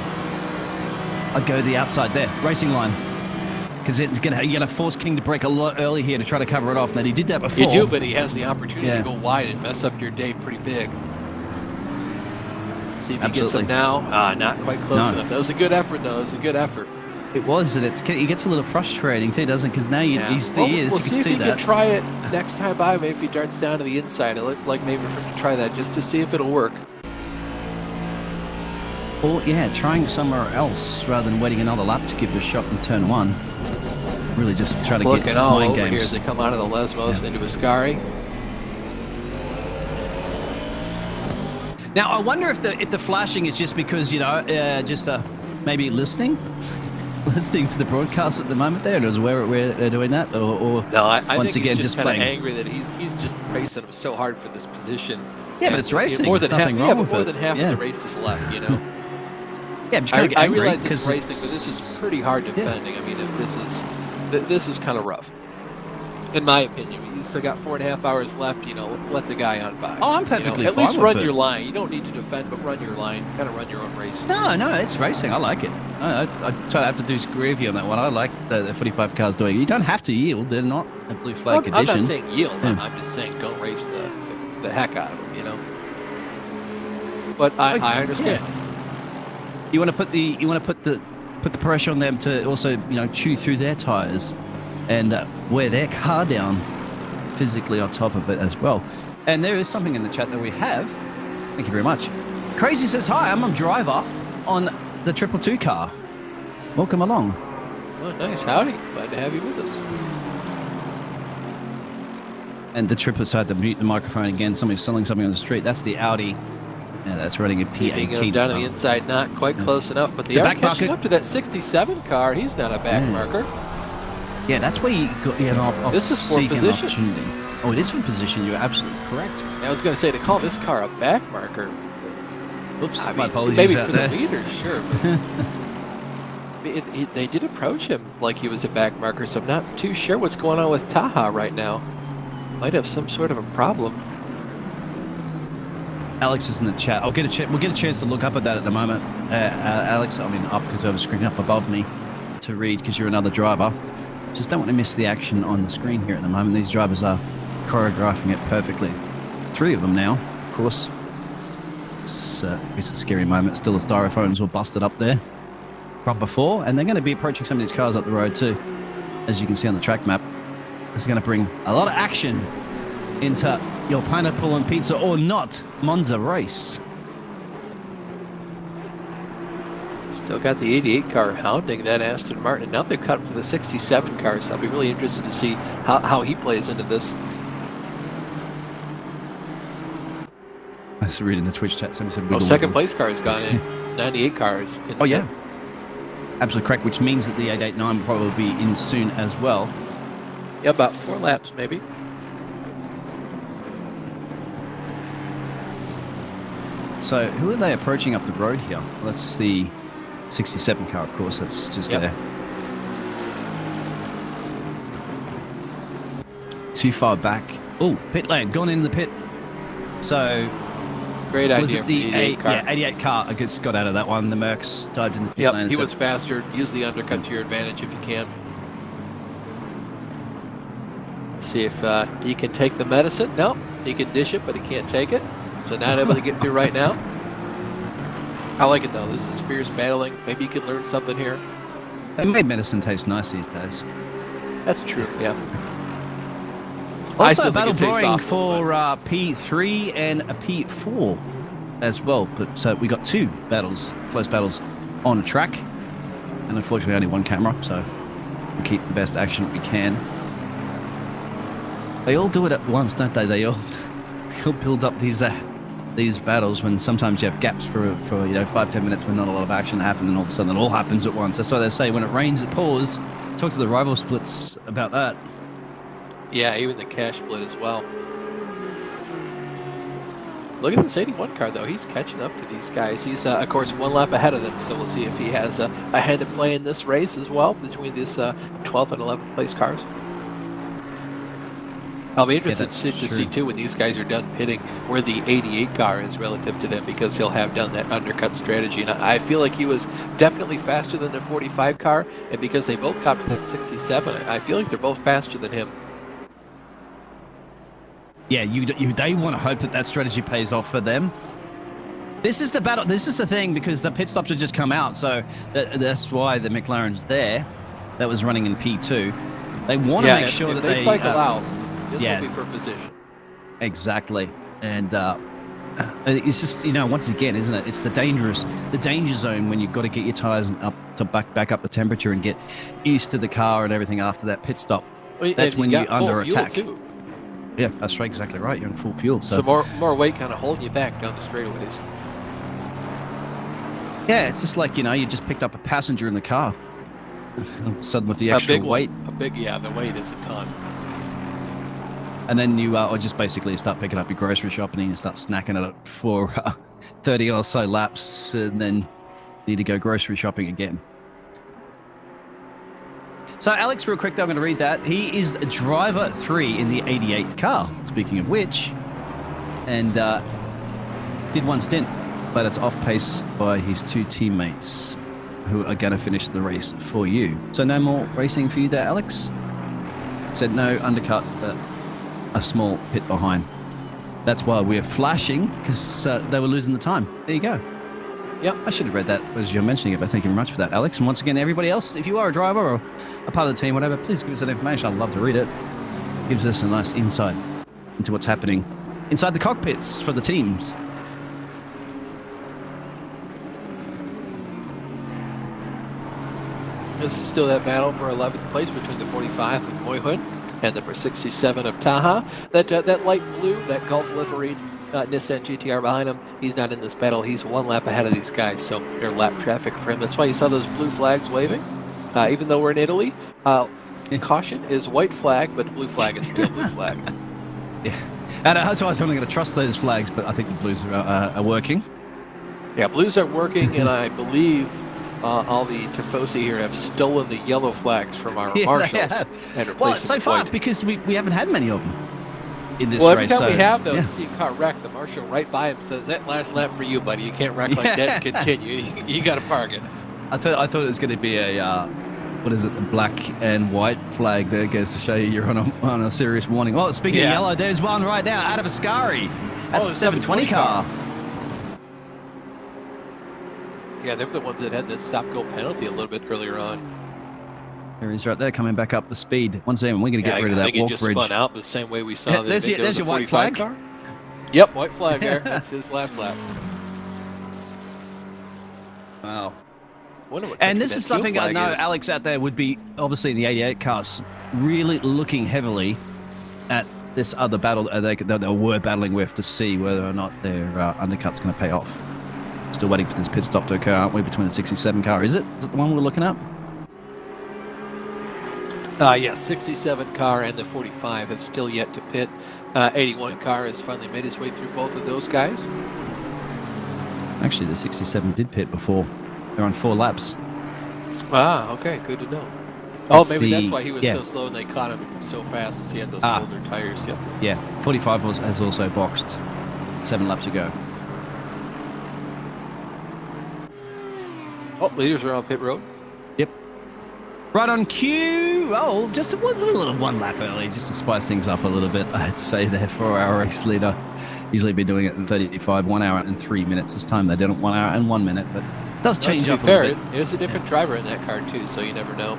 I'd go to the outside there, racing line. Because you're going to force King to break a lot early here to try to cover it off. Now, he did that before. You do, but he has the opportunity to go wide and mess up your day pretty big. See if he gets him now. Not quite close enough. That was a good effort, though. It was a good effort. It was, and it gets a little frustrating too, doesn't it? Because now he's the ears. We'll see if he can try it next time by. Maybe if he darts down to the inside, it looked like maybe for him to try that just to see if it'll work. Or trying somewhere else rather than waiting another lap to give it a shot in turn 1. Really just try to get looking all mind over games here as they come out of the Lesmos into Ascari. Now I wonder if the flashing is just because maybe listening to the broadcast at the moment there, and is where they're doing that, or no, I once think again he's just playing. Kind of angry that he's just racing him so hard for this position. Yeah, but it's racing. More than nothing half, wrong but with more it. than half of the race is left. You know. Yeah, but I realize it's racing, but this is pretty hard defending. I mean, if this is kind of rough, in my opinion. You still got 4.5 hours left. Let the guy on by. Oh, I'm perfectly fine. At least with run it. your line. You don't need to defend, but run your line. Kind of run your own race. No, it's racing. I like it. I have to disagree with you on that one. I like the 45 cars doing it. You don't have to yield. They're not a blue flag condition. I'm not saying yield. I'm just saying don't race the heck out of them. But I understand. Yeah. You want to put the pressure on them to also chew through their tires and wear their car down physically on top of it as well. And there is something in the chat that we have. Thank you very much. Crazy says, hi, I'm a driver on the 222 car. Welcome along. Oh, nice. Howdy. Glad to have you with us. And the triplets had to mute the microphone again. Somebody's selling something on the street. That's the Audi. Yeah, that's running a P18. Down on the inside, not quite close enough, but the back catching up to that 67 car. He's not a back marker. Yeah, that's where you got this is for position. Oh, it is for position. You're absolutely correct. I was going to say, to call this car a back marker. Oops, my apologies. Maybe for the leaders, sure. But they did approach him like he was a back marker, so I'm not too sure what's going on with Taha right now. Might have some sort of a problem. Alex is in the chat. We'll get a chance to look up at that at the moment. Alex, I mean up because I have a screen up above me to read because you're another driver. Just don't want to miss the action on the screen here at the moment. These drivers are choreographing it perfectly. 3 of them now, of course. It's a scary moment. Still, the styrophones were busted up there from before, and they're going to be approaching some of these cars up the road too, as you can see on the track map. This is going to bring a lot of action into your pineapple and pizza or not Monza race. Still got the 88 car hounding that Aston Martin, and now they've cut him to the 67 car, so I'll be really interested to see how he plays into this. I was reading the Twitch chat. Somebody said, well, second place car has gone in. 98 cars. Oh, yeah. Absolutely correct, which means that the 889 will probably be in soon as well. Yeah, about 4 laps maybe. So who are they approaching up the road here? Well, that's the 67 car, of course. That's just there. Too far back. Oh, pit lane. Gone in the pit. So great idea. Was it the 88 car? Yeah, 88 car. I guess got out of that one. The Mercs dived in the pit lane. He was faster. Use the undercut to your advantage if you can. See if he can take the medicine. No, he can dish it, but he can't take it. So not able to get through right now. I like it though. This is fierce battling. Maybe you can learn something here. They made medicine taste nice these days. That's true. Yeah. Also, battle brewing for P3 and a P4 as well. But so we got 2 battles, close battles, on a track, and unfortunately only 1 camera. So we keep the best action we can. They all do it at once, don't they? They all build up these battles when sometimes you have gaps for 5-10 minutes when not a lot of action happens, and all of a sudden it all happens at once. That's why they say when it rains it pours. Talk to the rival splits about that. Yeah, even the cash split as well. Look at this 81 car though. He's catching up to these guys. He's of course 1 lap ahead of them, so we'll see if he has a hand to play in this race as well between these 12th and 11th place cars. I'll be interested to see too when these guys are done pitting where the 88 car is relative to them, because he'll have done that undercut strategy. And I feel like he was definitely faster than the 45 car, and because they both copped that 67, I feel like they're both faster than him. Yeah, they want to hope that strategy pays off for them. This is the battle. This is the thing, because the pit stops have just come out, so that's why the McLaren's there. That was running in P2. They want to make sure that they cycle out. This will be for position. Exactly. And it's just, once again, isn't it? It's the danger zone when you've got to get your tires up to back up the temperature and get used to the car and everything after that pit stop. Well, that's when you're under attack. Too. Yeah, that's right, exactly right. You're in full fuel. So more weight kind of holding you back down the straightaways. Yeah, it's just like, you just picked up a passenger in the car. All of a sudden with the extra weight. The weight is a ton. And then you just basically start picking up your grocery shopping and you start snacking at it for 30 or so laps, and then need to go grocery shopping again. So Alex, real quick, I'm going to read that. He is driver 3 in the 88 car, speaking of which, and did 1 stint, but it's off pace by his 2 teammates who are going to finish the race for you. So no more racing for you there, Alex? Said no undercut, but a small pit behind. That's why we're flashing, because they were losing the time. There you go. Yep, I should have read that as you're mentioning it, but thank you very much for that, Alex. And once again, everybody else, if you are a driver or a part of the team, whatever, please give us that information. I'd love to read it. Gives us a nice insight into what's happening inside the cockpits for the teams. This is still that battle for 11th place between the 45 of Moyhood and number 67 of Taha. That light blue, that Gulf liveried Nissan GTR behind him, he's not in this battle. He's 1 lap ahead of these guys, so they're lap traffic for him. That's why you saw those blue flags waving. Even though we're in Italy, caution is white flag, but blue flag is still blue flag. Yeah, and that's why I was only going to trust those flags, but I think the blues are working. Yeah, blues are working, and I believe all the Tifosi here have stolen the yellow flags from our marshals and replaced so them with far, white. because we haven't had many of them. in this Well, every race. time so, we have, though, yeah. you see a car wreck, the marshal right by him says, that last lap for you, buddy. You can't wreck like that and continue. You got to park it. I thought it was going to be a what is it, the black and white flag that goes to show you you're on a serious warning. Well, speaking of yellow, there's one right now out of Ascari. That's a 720 car. Yeah, they're the ones that had the stop-go penalty a little bit earlier on. There he is right there, coming back up the speed. Once again, we're going to get rid of I that think he walk just bridge. spun out the same way we saw. There's your white flag. Car. Yep, white flag there. That's his last lap. Wow. What And this is something I know is. Alex out there would be, obviously in the 88 cars, really looking heavily at this other battle that they were battling with to see whether or not their undercut's going to pay off. Still waiting for this pit stop to occur, aren't we, between the 67 car? Is it the one we're looking at? Yes, 67 car and the 45 have still yet to pit. 81 car has finally made his way through both of those guys. Actually, the 67 did pit before. They're on 4 laps. Ah, okay, good to know. Oh, It's maybe the- that's why he was yeah. so slow and they caught him so fast as he had those colder tires. Yep. Yeah, 45 has also boxed 7 laps ago. Oh, leaders are on pit road. Yep. Right on cue. Oh, just a little 1 lap early, just to spice things up a little bit, I'd say there for our race leader. Usually been doing it in 35, 1 hour and 3 minutes. This time they did it 1 hour and 1 minute, but it does change to up be fair, a little bit. there's a different driver in that car too, so you never know.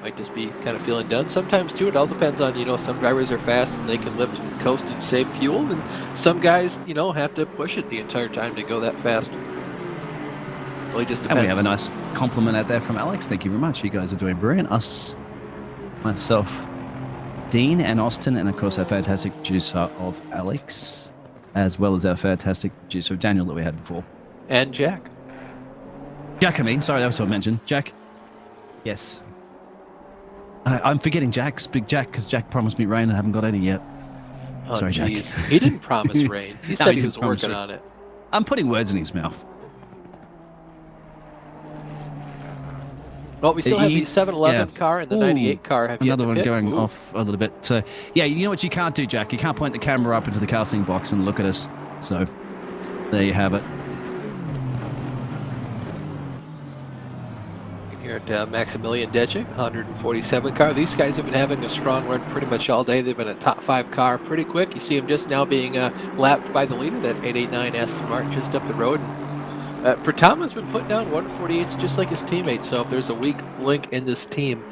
Might just be kind of feeling done. Sometimes too, it all depends on, some drivers are fast and they can lift and coast and save fuel, and some guys, have to push it the entire time to go that fast. Well, it just depends. And we have a nice compliment out there from Alex. Thank you very much. You guys are doing brilliant. Myself, Dean, and Austin, and of course our fantastic producer of Alex, as well as our fantastic producer of Daniel that we had before. And Jack. Jack, I mean. Sorry, that was what I mentioned. Jack. Yes. I'm forgetting Jack's big Jack because Jack promised me rain and I haven't got any yet. Oh, Sorry, Jack. geez. He didn't promise rain. He No, said he he was didn't promise working rain. on it. I'm putting words in his mouth. Well, we still have He- the 711 car and the 98 car have Another yet to one pit. going Ooh. off a little bit. Yeah, you know what you can't do, Jack? You can't point the camera up into the casting box and look at us. So there you have it. Here at Maximilian Dechik, 147 car. These guys have been having a strong run pretty much all day. They've been a top 5 car pretty quick. You see them just now being lapped by the leader, that 889 Aston Martin just up the road. Pratama's been putting down 148s just like his teammates, so if there's a weak link in this team,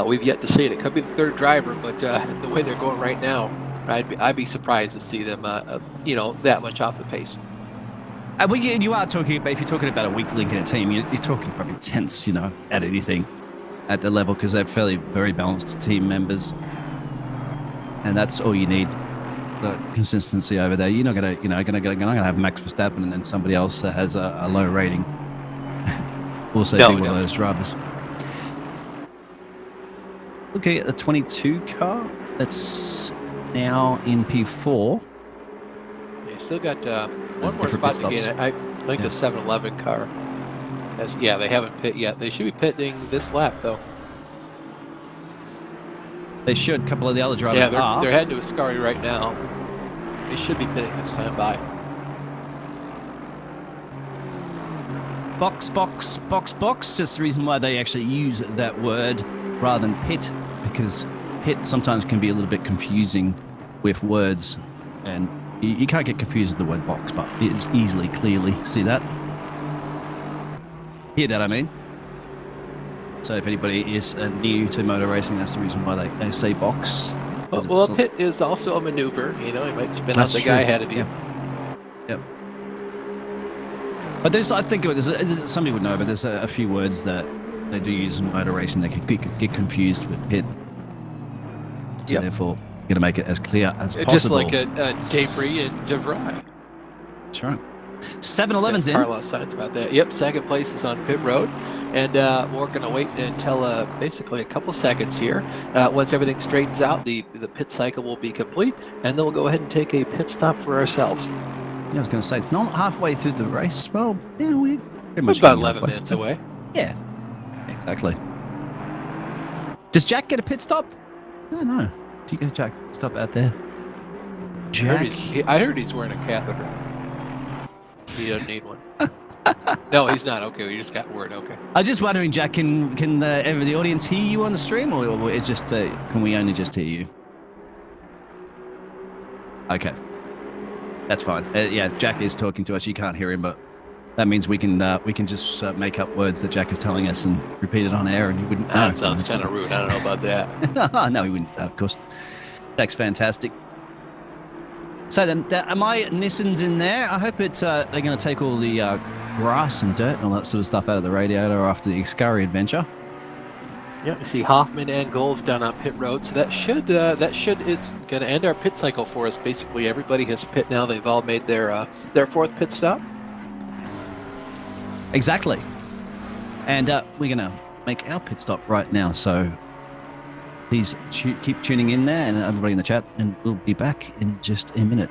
we've yet to see it. It could be the third driver, but the way they're going right now, I'd be surprised to see them, that much off the pace. Well, you are talking about, if you're talking about a weak link in a team, you're talking probably tenths, at anything at the level, because they're very balanced team members. And that's all you need, the consistency over there. You're not gonna have Max Verstappen and then somebody else that has a low rating. Also be one of those drivers. Okay, at the 22 car, that's now in P4. Yeah, still got one more different spot pit to gain. I think the 711 car. They haven't pit yet. They should be pitting this lap though. They should. A couple of the other drivers Yeah, they're heading to Ascari right now. They should be pitting this time by. Box. Just the reason why they actually use that word rather than pit, because pit sometimes can be a little bit confusing with words, and you can't get confused with the word box, but it's clearly see that. Hear that, I mean. So if anybody is new to motor racing, that's the reason why they say box. Well, a pit is also a maneuver. You might spin out the guy ahead of you. Yep. But I think somebody would know, but there's a few words that they do use in motor racing that could get confused with pit. So therefore, you're going to make it as clear as possible. Just like a Debris and DeVry. That's right. 7-Eleven's in. Carlos Sainz about that. Yep, second place is on pit road. And we're going to wait until basically a couple seconds here. Once everything straightens out, the pit cycle will be complete, and then we'll go ahead and take a pit stop for ourselves. Yeah, I was going to say, not halfway through the race. Well, yeah, we're pretty much about 11 minutes away. Yeah, exactly. Does Jack get a pit stop? I don't know. Do you get a Jack stop out there? Jack. I heard he's wearing a catheter. He doesn't need one. No, he's not. Okay, we just got word. Okay. I'm just wondering, Jack, can the audience hear you on the stream, or it's just can we only just hear you? Okay, that's fine. Yeah, Jack is talking to us. You can't hear him, but that means we can just make up words that Jack is telling us and repeat it on air, and he wouldn't know. That sounds kind of rude. I don't know about that. No, he wouldn't. Of course, Jack's fantastic. So then, are my Nissans in there? I hope it's they're going to take all the grass and dirt and all that sort of stuff out of the radiator after the Excari adventure. Yeah, you see Hoffman and Goals down on pit road, so it's going to end our pit cycle for us. Basically, everybody has pit now. They've all made their fourth pit stop. Exactly, and we're going to make our pit stop right now. So please keep tuning in there, and everybody in the chat, and we'll be back in just a minute.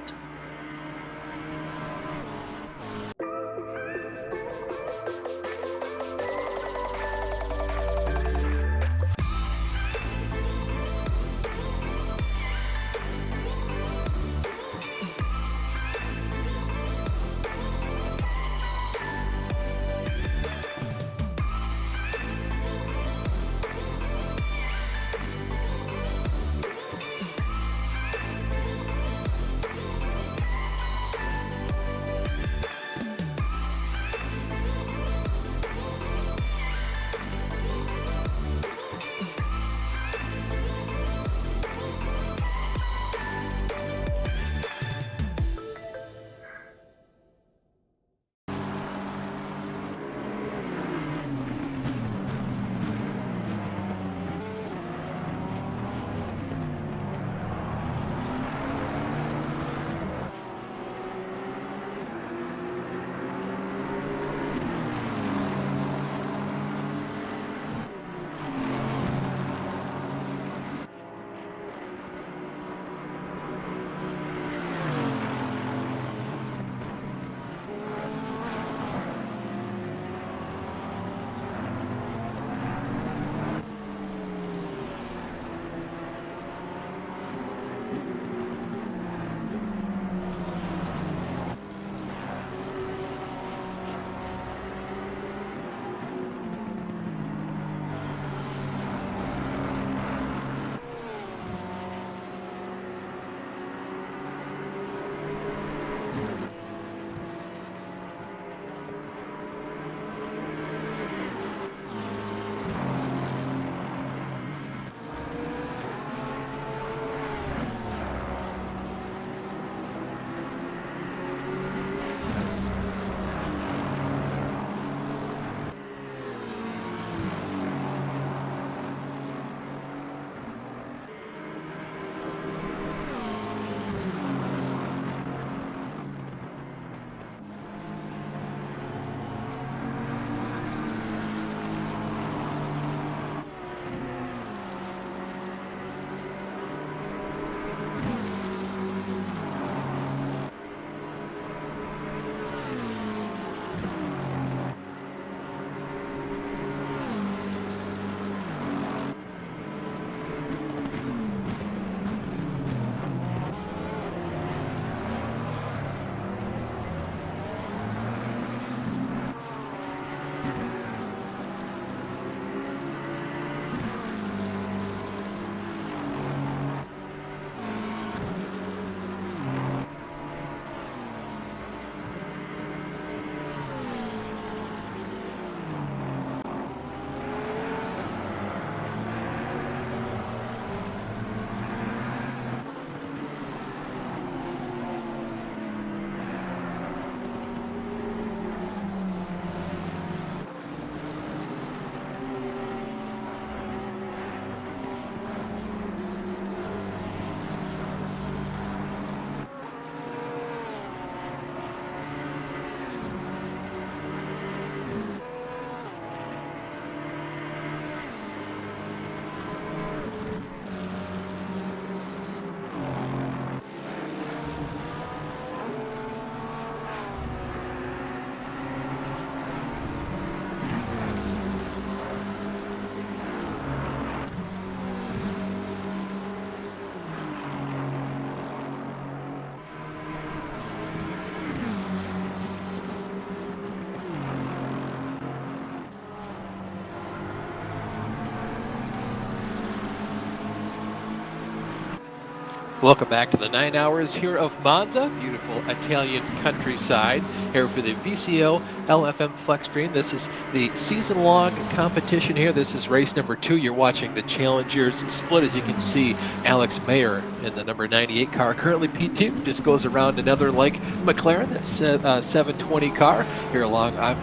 Welcome back to the 9 hours here of Monza, beautiful Italian countryside, here for the VCO LFM FLExTREME. This is the season-long competition here. This is race number 2. You're watching the Challengers split. As you can see, Alex Mayer in the number 98 car, currently P2, just goes around another like McLaren, that's 720 car. Here along, I'm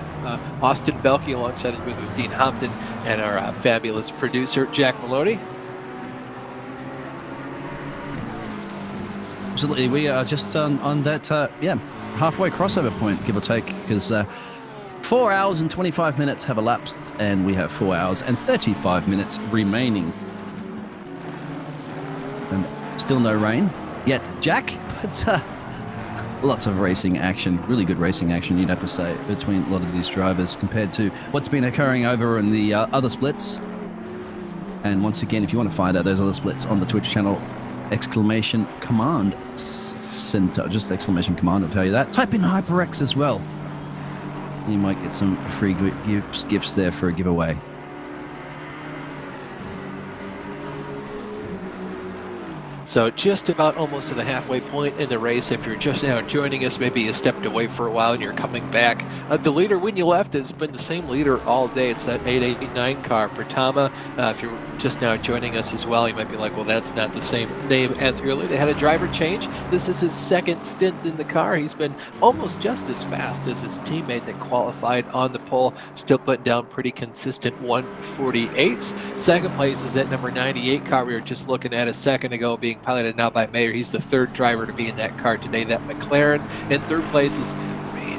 Austin Belke alongside with Dean Hampton and our fabulous producer, Jack Maloney. Absolutely, we are just on that halfway crossover point, give or take, because 4 hours and 25 minutes have elapsed, and we have 4 hours and 35 minutes remaining. And still no rain yet, Jack, but lots of racing action, really good racing action, you'd have to say, between a lot of these drivers compared to what's been occurring over in the other splits. And once again, if you want to find out those other splits on the Twitch channel, exclamation command center, just exclamation command will tell you that. Type in HyperX as well. You might get some free gifts there for a giveaway. So just about almost to the halfway point in the race. If you're just now joining us, maybe you stepped away for a while and you're coming back. The leader when you left has been the same leader all day. It's that 889 car, Pratama. If you're just now joining us as well, you might be like, well, that's not the same name as earlier. They had a driver change. This is his second stint in the car. He's been almost just as fast as his teammate that qualified on the pole, still putting down pretty consistent 148s. Second place is that number 98 car we were just looking at a second ago, being piloted now by Mayer. He's the third driver to be in that car today, that McLaren. In third place is,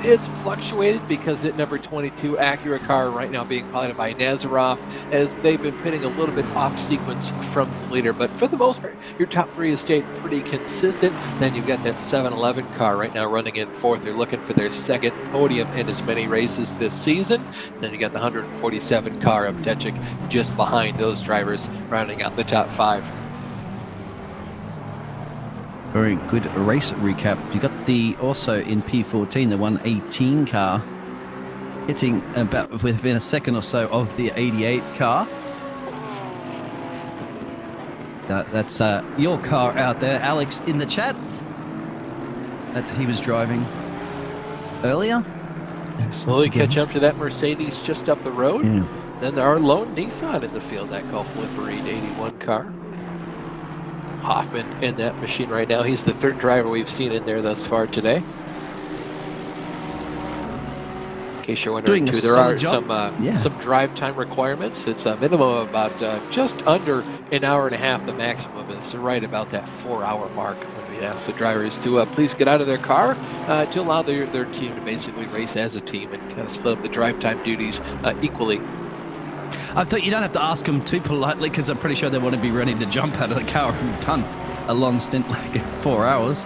it's fluctuated because that number 22 Acura car right now being piloted by Nazarov, as they've been pitting a little bit off sequence from the leader. But for the most part, your top three has stayed pretty consistent. Then you've got that 711 car right now running in fourth. They're looking for their second podium in as many races this season. Then you got the 147 car of Techik just behind those drivers, rounding out the top five. Very good race recap. You got the also in P14, the 118 car hitting about within a second or so of the 88 car. That's your car out there, Alex, in the chat. That he was driving earlier. Slowly catch up to that Mercedes just up the road. Yeah. Then our lone Nissan in the field, that Gulf Livery 81 car. Hoffman in that machine right now. He's the third driver we've seen in there thus far today. In case you're wondering too, there are some drive time requirements. It's a minimum of about just under an hour and a half. The maximum is right about that 4-hour mark when we ask the drivers to please get out of their car to allow their team to basically race as a team and kind of split up the drive time duties equally. I thought you don't have to ask them too politely, because I'm pretty sure they want to be ready to jump out of the car and done a long stint like 4 hours.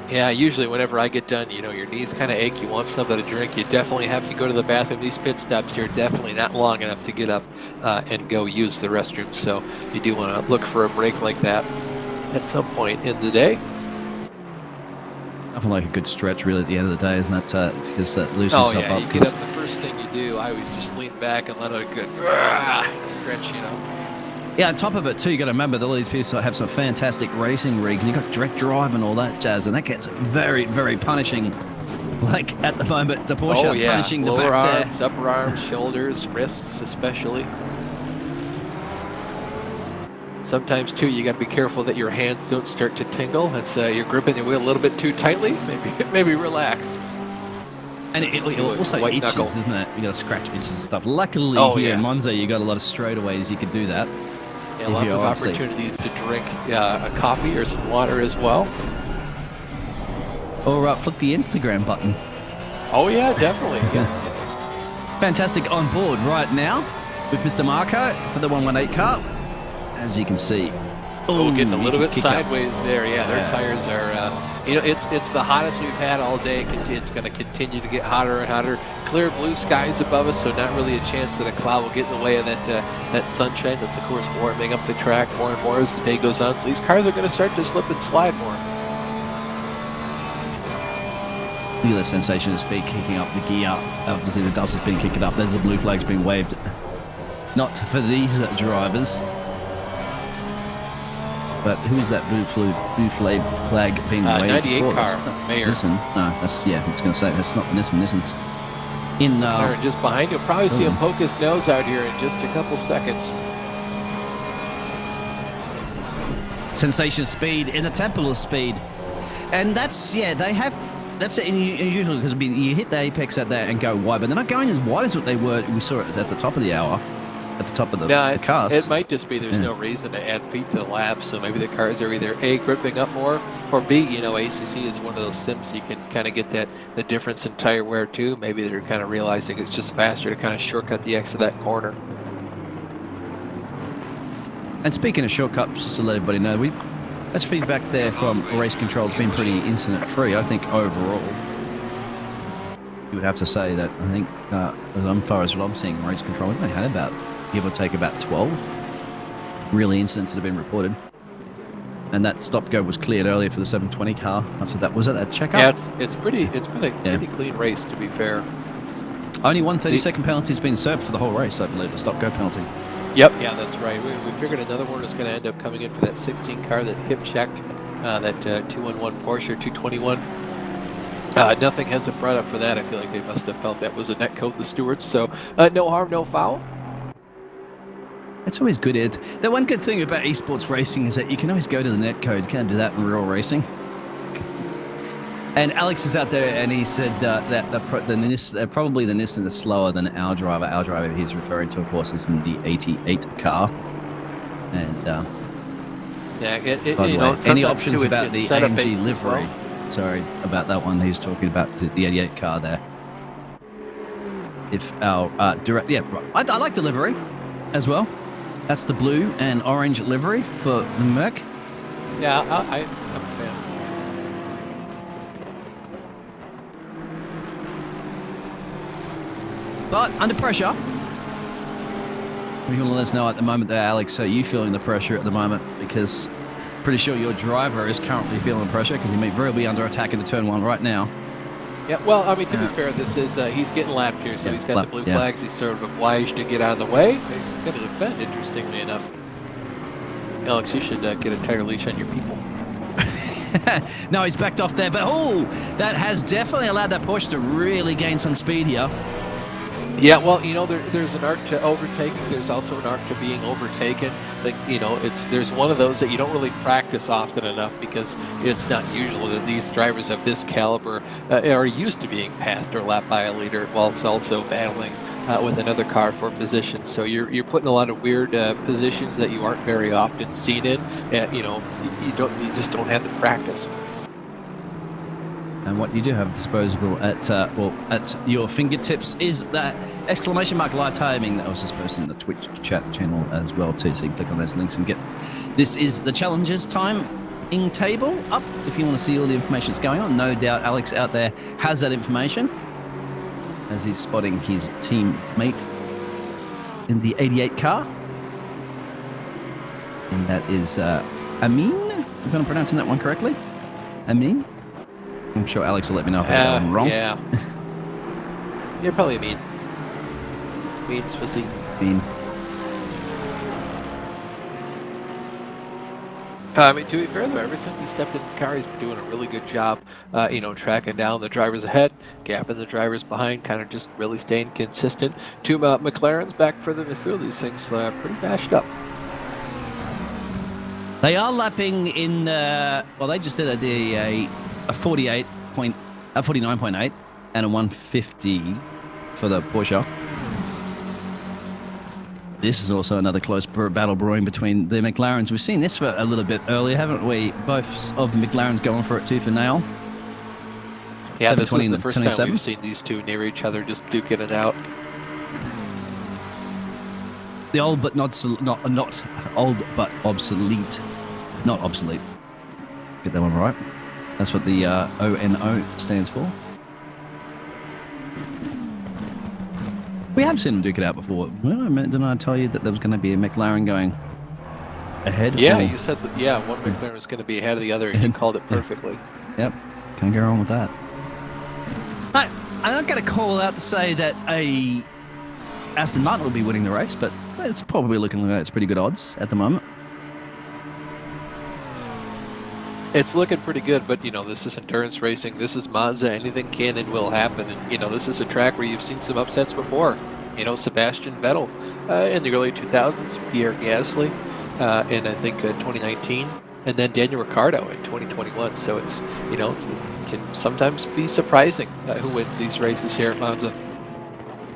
Yeah, usually whenever I get done, you know, your knees kind of ache, you want something to drink, you definitely have to go to the bathroom. These pit stops here are definitely not long enough to get up and go use the restroom, so you do want to look for a break like that at some point in the day. Nothing like a good stretch, really, at the end of the day, isn't it? Because that loosens yourself up. You get up, the first thing you do, I always just lean back and let out a good stretch, you know. Yeah, on top of it, too, you got to remember that all these people have some fantastic racing rigs, and you got direct drive and all that jazz, and that gets very, very punishing. Like at the moment, the Porsche punishing the lower back arms, upper arms, shoulders, wrists, especially. Sometimes too, you got to be careful that your hands don't start to tingle. It's you're gripping the wheel a little bit too tightly. Maybe relax. And it also itches, knuckle. Isn't it? You got to scratch itches and stuff. Luckily, here in Monza, you got a lot of straightaways you could do that. Yeah, lots of opportunities to drink a coffee or some water as well. Or flick the Instagram button. Oh yeah, definitely. Fantastic on board right now with Mr. Marco for the 118 car. As you can see. Getting a little bit sideways there. Yeah, their tires are, you know, it's the hottest we've had all day. It's going to continue to get hotter and hotter. Clear blue skies above us, so not really a chance that a cloud will get in the way of that sunshine. That's, of course, warming up the track more and more as the day goes on. So these cars are going to start to slip and slide more. Look at the sensation of speed kicking up the gear. Obviously, the dust has been kicking up. There's the blue flag's been waved. Not for these drivers. But who is that blue flag being waved? 98 for? car, That's Mayer. Nissan. No, that's, yeah, I was going to say, that's not Nissan. Nissan's in... McLaren just behind. You'll probably see him poke his nose out here in just a couple seconds. sensation speed in the temple of speed. And that's, yeah, they have... That's it, usually, because you hit the apex at that and go wide, but they're not going as wide as what they were. We saw it at the top of the hour, at the top of the cast. It might just be there's no reason to add feet to the lap, so maybe the cars are either A, gripping up more, or B, you know, ACC is one of those sims you can kind of get the difference in tire wear too. Maybe they're kind of realizing it's just faster to kind of shortcut the exit of that corner. And speaking of shortcuts, just to let everybody know, that's feedback there from race control. It's been pretty incident-free, I think, overall. You would have to say that, I think, as far as what I'm seeing, race control, we've only had about, give or take, about 12 really incidents that have been reported. And that stop-go was cleared earlier for the 720 car. After that, was it a checkup? Yeah, it's been a pretty clean race, to be fair. Only one 30-second penalty has been served for the whole race, I believe, a stop-go penalty. Yep, yeah, that's right. We figured another one was going to end up coming in for that 16 car that hip checked, that 211 Porsche 221. Nothing hasn't brought up for that. I feel like they must have felt that was a net code, the stewards. So no harm, no foul. It's always good, Ed. The one good thing about esports racing is that you can always go to the net code. You can't do that in real racing. And Alex is out there, and he said probably the Nissan is slower than our driver. Our driver he's referring to, of course, is in the 88 car. And by the way, any options about the AMG livery? Well. Sorry about that one. He's talking about the 88 car there. If our direct, yeah, I like the livery as well. That's the blue and orange livery for the Merc. Yeah, I'm a fan. But under pressure, you want to let us know at the moment there, Alex, are you feeling the pressure at the moment? Because pretty sure your driver is currently feeling the pressure because he may very be under attack into turn one right now. Yeah, well, I mean, to be fair, this is he's getting lapped here, so he's got the blue flags. He's sort of obliged to get out of the way. He's going to defend, interestingly enough. Alex, you should get a tighter leash on your people. No, he's backed off there, but that has definitely allowed that Porsche to really gain some speed here. Yeah, well, you know, there's an art to overtaking. There's also an art to being overtaken. Like, you know, there's one of those that you don't really practice often enough because it's not usual that these drivers of this caliber are used to being passed or lapped by a leader whilst also battling with another car for position. So you're putting a lot of weird positions that you aren't very often seen in. You know, you just don't have the practice. And what you do have disposable at your fingertips is that exclamation mark live timing that I was just posting in the Twitch chat channel as well too. So you can click on those links and get. This is the challenges timing table up if you want to see all the information that's going on. No doubt Alex out there has that information as he's spotting his teammate in the 88 car, and that is Amin. If I'm pronouncing that one correctly, Amin. I'm sure Alex will let me know if I'm wrong. Yeah. You're probably a means pussy. Mean. I mean, to be fair though, ever since he stepped in the car, he's been doing a really good job, you know, tracking down the drivers ahead, gapping the drivers behind, kind of just really staying consistent. Two McLarens back further in the field. These things pretty bashed up. They are lapping in, well, they just did a 49.8 and a 150 for the Porsche. This is also another close battle brewing between the McLarens. We've seen this for a little bit earlier, haven't we? Both of the McLarens going for it tooth and nail. Yeah, this is the first time we've seen these two near each other, just duking it out. The old but not old but obsolete. Not obsolete. Get that one right. That's what the ONO stands for. We have seen them duke it out before. Didn't I tell you that there was going to be a McLaren going ahead? Yeah, you said that. Yeah, one McLaren was going to be ahead of the other, and you called it perfectly. Yep, can't go wrong with that. I'm not going to call out to say that a Aston Martin will be winning the race, but it's probably looking like it's pretty good odds at the moment. It's looking pretty good, but this is endurance racing. This is Monza. Anything can and will happen. And this is a track where you've seen some upsets before. Sebastian Vettel in the early 2000s, Pierre Gasly in I think 2019, and then Daniel Ricciardo in 2021. So it's it can sometimes be surprising who wins these races here at Monza.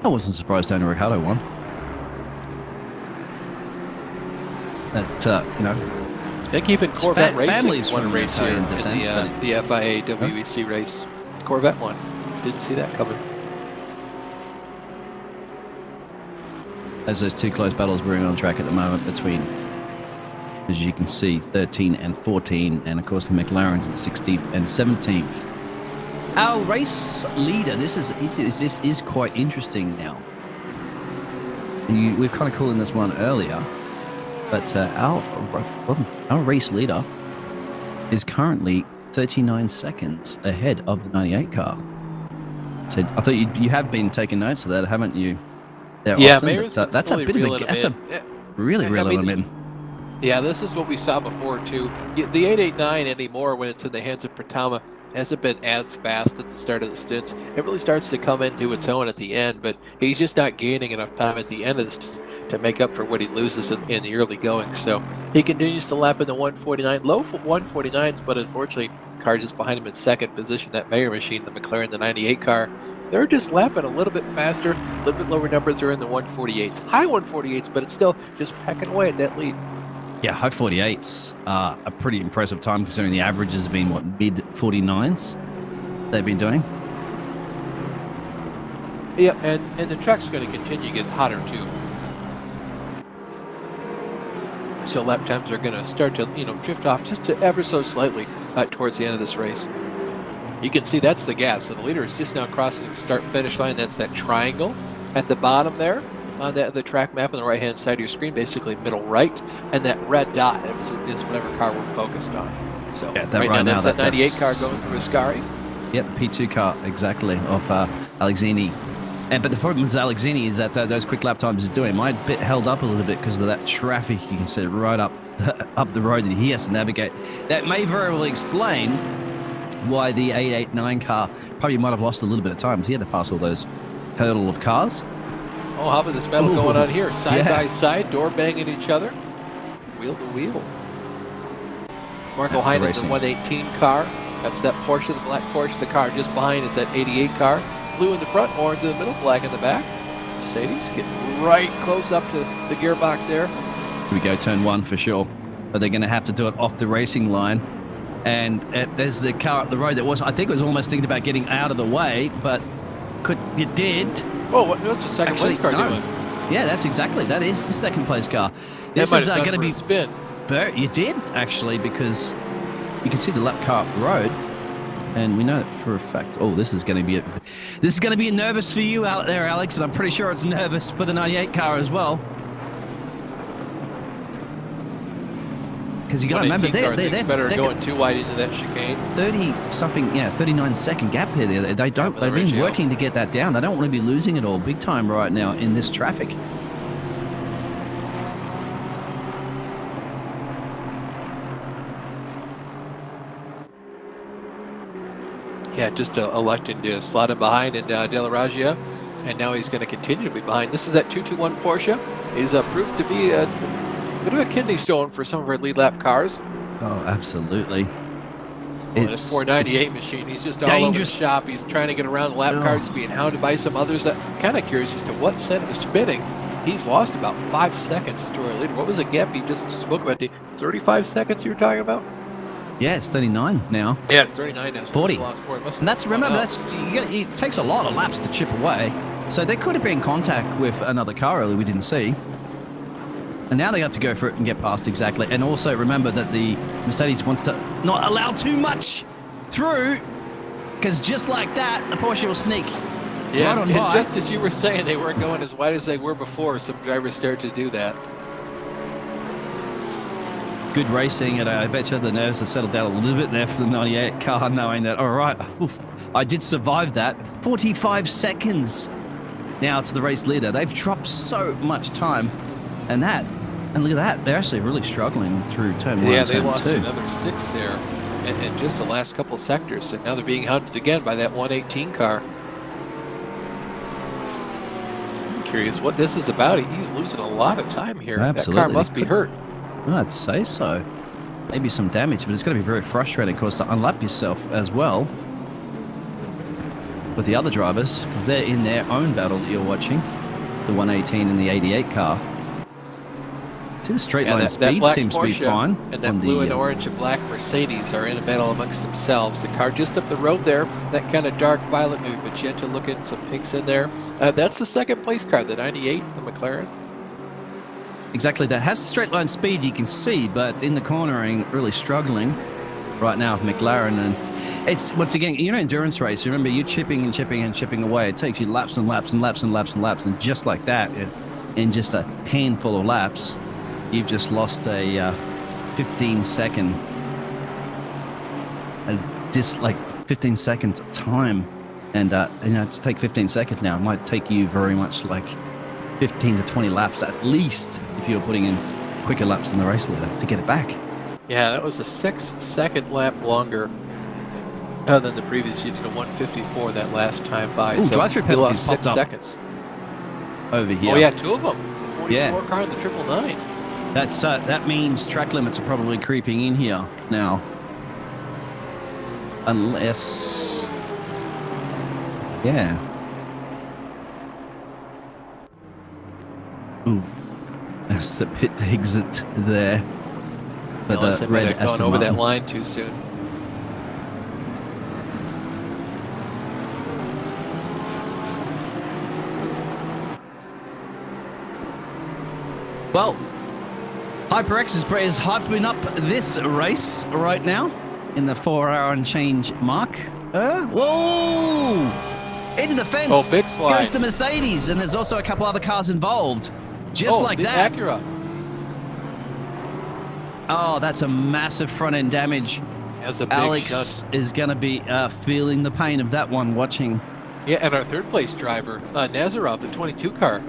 I wasn't surprised Daniel Ricciardo won. That I think even Corvette Racing won a race here in the FIA WEC race. Corvette won. Didn't see that coming. As those two close battles brewing on track at the moment between, as you can see, 13 and 14, and of course the McLaren's at 16th and 17th. Our race leader, this is quite interesting now. We're kind of calling this one earlier, but our race leader is currently 39 seconds ahead of the 98 car. So I thought you have been taking notes of that, haven't you? Yeah, Austin, that's a bit of a really reeling in. Yeah, this is what we saw before too. The 889 anymore, when it's in the hands of Pratama, hasn't been as fast at the start of the stints. It really starts to come into its own at the end, but he's just not gaining enough time at the end of the stint to make up for what he loses in the early going. So he continues to lap in the 149, low 149s, but unfortunately, car just behind him in second position, that Mayer machine, the McLaren, the 98 car, they're just lapping a little bit faster, a little bit lower numbers are in the 148s, high 148s, but it's still just pecking away at that lead. Yeah, high 48s are a pretty impressive time considering the average has been, what, mid 49s they've been doing? Yeah, and the track's going to continue to get hotter too. So lap times are going to start to, drift off just ever so slightly towards the end of this race. You can see that's the gap. So the leader is just now crossing the start-finish line. That's that triangle at the bottom there on the track map on the right-hand side of your screen, basically middle right. And that red dot is whatever car we're focused on. So yeah, right now that's that 98 car going through Ascari. Yeah, the P2 car, exactly, of Alexini. But the problem with Alexini is that those quick lap times is doing. My bit held up a little bit because of that traffic. You can see right up the road that he has to navigate. That may very well explain why the 889 car probably might have lost a little bit of time because he had to pass all those hurdle of cars. Oh, how about this battle going on here? Side by side, door banging each other, wheel to wheel. Marco Heinen, the 118 car. That's that Porsche, the black Porsche. The car just behind is that 88 car. Blue in the front, orange in the middle, black in the back. Mercedes getting right close up to the gearbox there. Here we go, turn one for sure. But they're going to have to do it off the racing line. And there's the car up the road that I think it was almost thinking about getting out of the way, but it did. Oh, what's the second place car doing? Yeah, that is the second place car. This is going to be a spin. You did actually, because you can see the lap car up the road. And we know it for a fact. Oh, this is going to be nervous for you out there, Alex, and I'm pretty sure it's nervous for the 98 car as well. Because you got to remember, they're better going too wide into that chicane. 39-second gap here. They've been working to get that down. They don't want to be losing it all big time right now in this traffic. Yeah, just electing to slot him behind in De La Reggia, and now he's going to continue to be behind. This is that 221 Porsche. He's proved to be a bit of a kidney stone for some of our lead lap cars. Oh, absolutely. It's a 498 machine. He's just all over the shop. He's trying to get around the lap cars, being hounded by some others. I'm kind of curious as to what set of spinning. He's lost about 5 seconds to our leader. What was the gap he just spoke about? 35 seconds you were talking about? Yeah, it's 39 now. Yeah, it's 39 now. So 40. Lost 4. And it takes a lot of laps to chip away. So they could have been in contact with another car earlier we didn't see. And now they have to go for it and get past exactly. And also remember that the Mercedes wants to not allow too much through, because just like that, the Porsche will sneak right on by. Just as you were saying, they weren't going as wide as they were before. Some drivers started to do that. Good racing, and I bet you the nerves have settled down a little bit there for the 98 car, knowing that, all right, I did survive that. 45 seconds now to the race leader. They've dropped so much time, and look at that, they're actually really struggling through turn one. Yeah, they lost another 6 there. in just the last couple sectors, and now they're being hunted again by that 118 car. I'm curious what this is about. He's losing a lot of time here. Absolutely. That car must be hurt. I'd say so. Maybe some damage, but it's going to be very frustrating, of course, to unlap yourself as well with the other drivers, because they're in their own battle that you're watching, the 118 and the 88 car. See, the straight line speed seems to be fine. And that blue and orange and black Mercedes are in a battle amongst themselves. The car just up the road there, that kind of dark violet, maybe magenta looking, some pinks in there. That's the second place car, the 98, the McLaren. Exactly, that has straight line speed, you can see, but in the cornering, really struggling right now with McLaren. And it's, once again, you know, endurance race, remember, you're chipping and chipping and chipping away. It takes you laps and laps and laps and laps and laps, and just like that, in just a handful of laps, you've just lost a 15-second, like 15 seconds of time. And, you know, to take 15 seconds now, it might take you very much like 15 to 20 laps at least if you were putting in quicker laps in the race leader to get it back. Yeah, that was a 6-second lap longer than the previous. You did a 154 that last time by. Ooh, so drive-through penalties 6 seconds. Over here. Oh yeah, 2 of them. The 44 Yeah. car and the 999. That's that means track limits are probably creeping in here now. Unless, yeah. Ooh, that's the pit exit there. But Unless the they might red have gone Aston over that Martin. line too soon. Well, HyperX is hyping up this race right now in the 4 hour and change mark. Whoa! Into the fence. Oh, big slide. Goes to Mercedes, and there's also a couple other cars involved. Just like the that. Acura. Oh, that's a massive front end damage. That's a big Alex shot. is going to be feeling the pain of that one watching. Yeah, and our third place driver, Nazarov, the 22 car.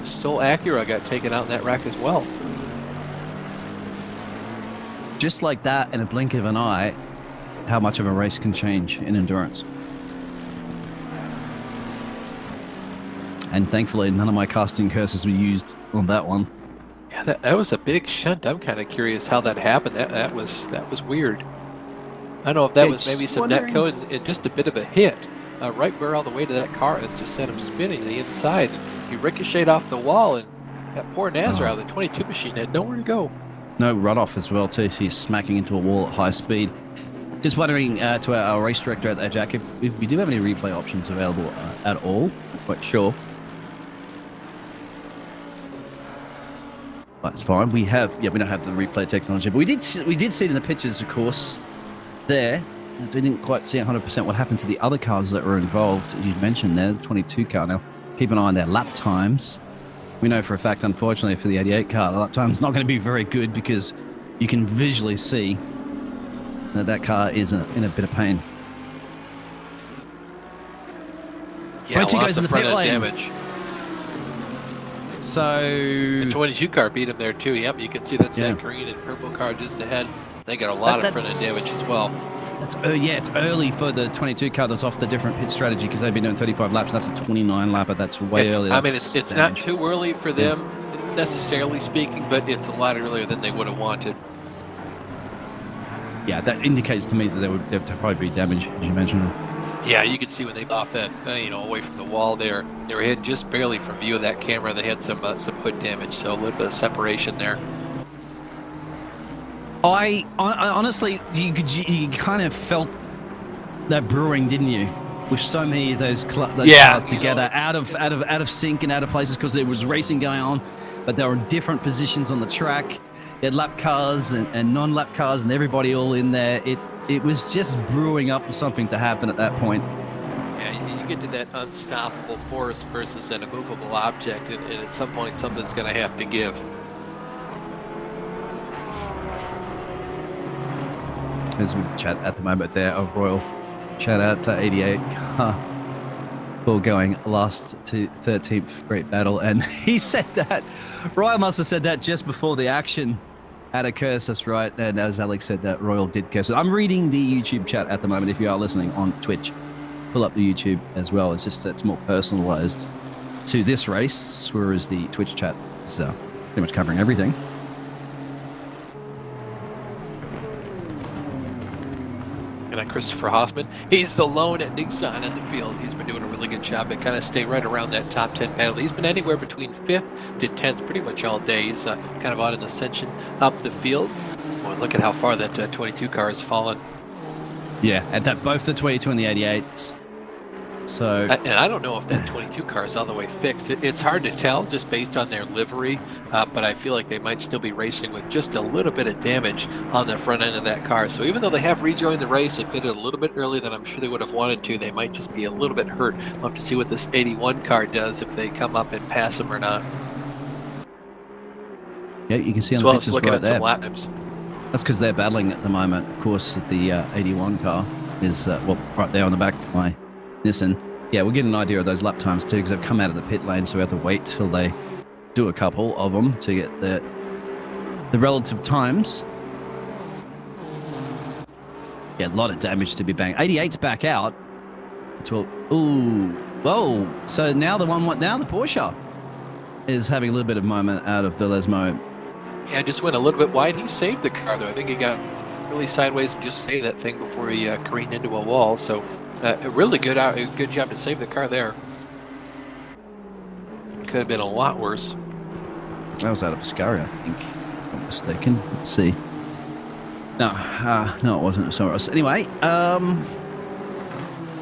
Sole Acura got taken out in that wreck as well. Just like that, in a blink of an eye, how much of a race can change in endurance. And thankfully, none of my casting curses were used on that one. Yeah, that was a big shunt. I'm kind of curious how that happened. That was weird. I don't know if that was maybe some netcode and just a bit of a hit. Right where all the way to that car has just sent him spinning to the inside. He ricocheted off the wall, and that poor Nazarov, the 22 machine, had nowhere to go. No runoff as well, too. He's smacking into a wall at high speed. Just wondering to our race director out there, Jack, if we do have any replay options available at all. Not quite sure. That's fine. We don't have the replay technology, but we did see it in the pictures, of course, there. We didn't quite see 100% what happened to the other cars that were involved. You mentioned there, the 22 car. Now, keep an eye on their lap times. We know for a fact, unfortunately, for the 88 car, the lap time's not going to be very good because you can visually see that car is in a bit of pain. Yeah, Lots lots goes in of the pit front-end lane. damage. So The 22 car beat him there too. Yep, you can see that's Yeah. that green and purple car just ahead. They got a lot of front-end damage as well. That's it's early for the 22 car that's off the different pit strategy because they've been doing 35 laps. That's a 29 lapper. That's way early. I mean, it's not too early for them, necessarily speaking, but it's a lot earlier than they would have wanted. Yeah, that indicates to me that there'd probably be damage, as you mentioned. Yeah, you could see when they off that, away from the wall there. They were hit just barely from view of that camera. They had some hood damage, so a little bit of separation there. I honestly, you kind of felt that brewing, didn't you? With so many of those cars together, out of sync and out of places because there was racing going on, but they were in different positions on the track. You had lap cars and non-lap cars and everybody all in there. It was just brewing up to something to happen at that point. Yeah, you get to that unstoppable force versus an immovable object, and at some point something's going to have to give. As we chat at the moment there, a royal shout out to 88 for going last to 13th, great battle. And he said that, Ryan must have said that just before the action Had a curse, that's right. And as Alex said, that Royal did curse. I'm reading the YouTube chat at the moment. If you are listening on Twitch, pull up the YouTube as well. It's just it's more personalized to this race, whereas the Twitch chat is pretty much covering everything. And Christopher Hoffman, he's the lone Nixon in the field. He's been doing a really good job to kind of stay right around that top 10 penalty. He's been anywhere between 5th to 10th pretty much all day. He's kind of on an ascension up the field. Boy, look at how far that 22 car has fallen. Yeah, at that both the 22 and the 88s. So, and I don't know if that 22 car is all the way fixed. It's hard to tell just based on their livery, but I feel like they might still be racing with just a little bit of damage on the front end of that car. So even though they have rejoined the race, they pitted a little bit earlier than I'm sure they would have wanted to. They might just be a little bit hurt. We'll have to see what this 81 car does, if they come up and pass them or not. Yeah, you can see on the pictures looking right at there. some lap times. That's because they're battling at the moment. Of course, the 81 car is, well, right there on the back of my Nissan. Yeah, we'll get an idea of those lap times too, because they've come out of the pit lane, so we have to wait till they do a couple of them to get the relative times. Yeah, a lot of damage to be banged. 88's back out. 12. Ooh, whoa! So now the Porsche is having a little bit of moment out of the Lesmo. Yeah, just went a little bit wide. He saved the car though. I think he got really sideways and just saved that thing before he careened into a wall. So. A really good job to save the car there. Could have been a lot worse. That was out of Ascari, I think. If I'm not mistaken. Let's see. No, it wasn't somewhere else. Anyway,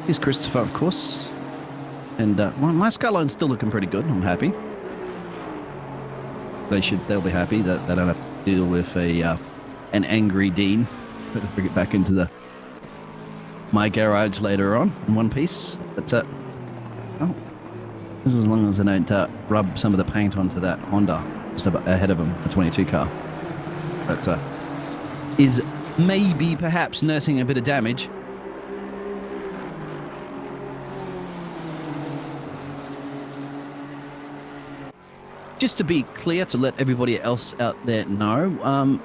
here's Christopher, of course. And my Skyline's still looking pretty good. I'm happy. They'll be happy that they don't have to deal with an angry Dean. Better bring it back into my garage later on in one piece. But this is as long as I don't rub some of the paint onto that Honda just ahead of them, the 22 car. But is maybe perhaps nursing a bit of damage. Just to be clear, to let everybody else out there know,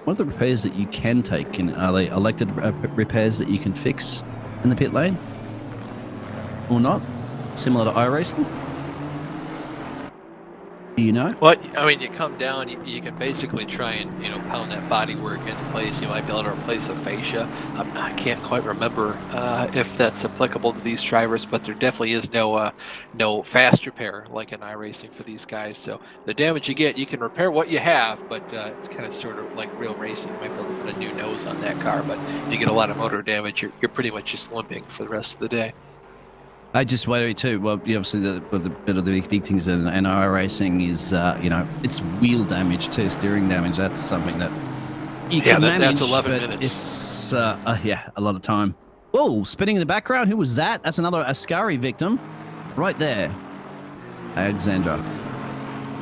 what are the repairs that you can take? And are they elected repairs that you can fix in the pit lane or not, similar to iRacing? Do you know? Well, I mean, you come down, you can basically try and pound that bodywork into place. You might be able to replace the fascia. I can't quite remember if that's applicable to these drivers, but there definitely is no fast repair like in iRacing for these guys. So the damage you get, you can repair what you have, but it's kind of sort of like real racing. You might be able to put a new nose on that car, but if you get a lot of motor damage, you're pretty much just limping for the rest of the day. I just worry too. Well, obviously, the bit of the big things in iRacing is, it's wheel damage too, steering damage. That's something that you can manage. That's 11 but minutes. It's a lot of time. Whoa! Spinning in the background. Who was that? That's another Ascari victim, right there. Alexandra.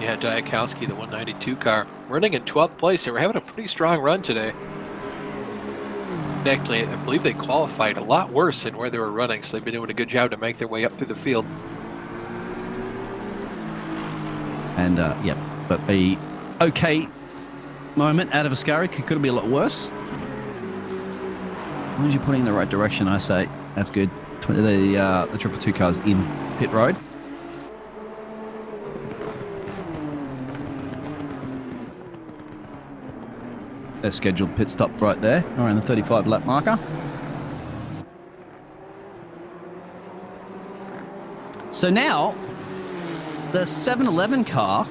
Yeah, Diakowski, the 192 car, running in 12th place. They were having a pretty strong run today. Actually, I believe they qualified a lot worse than where they were running, so they've been doing a good job to make their way up through the field. And but a okay moment out of Ascari could be a lot worse. As long as you're putting in the right direction, I say that's good. The 222 car's in pit road. Their scheduled pit stop right there, around the 35 lap marker. So now, the 711 car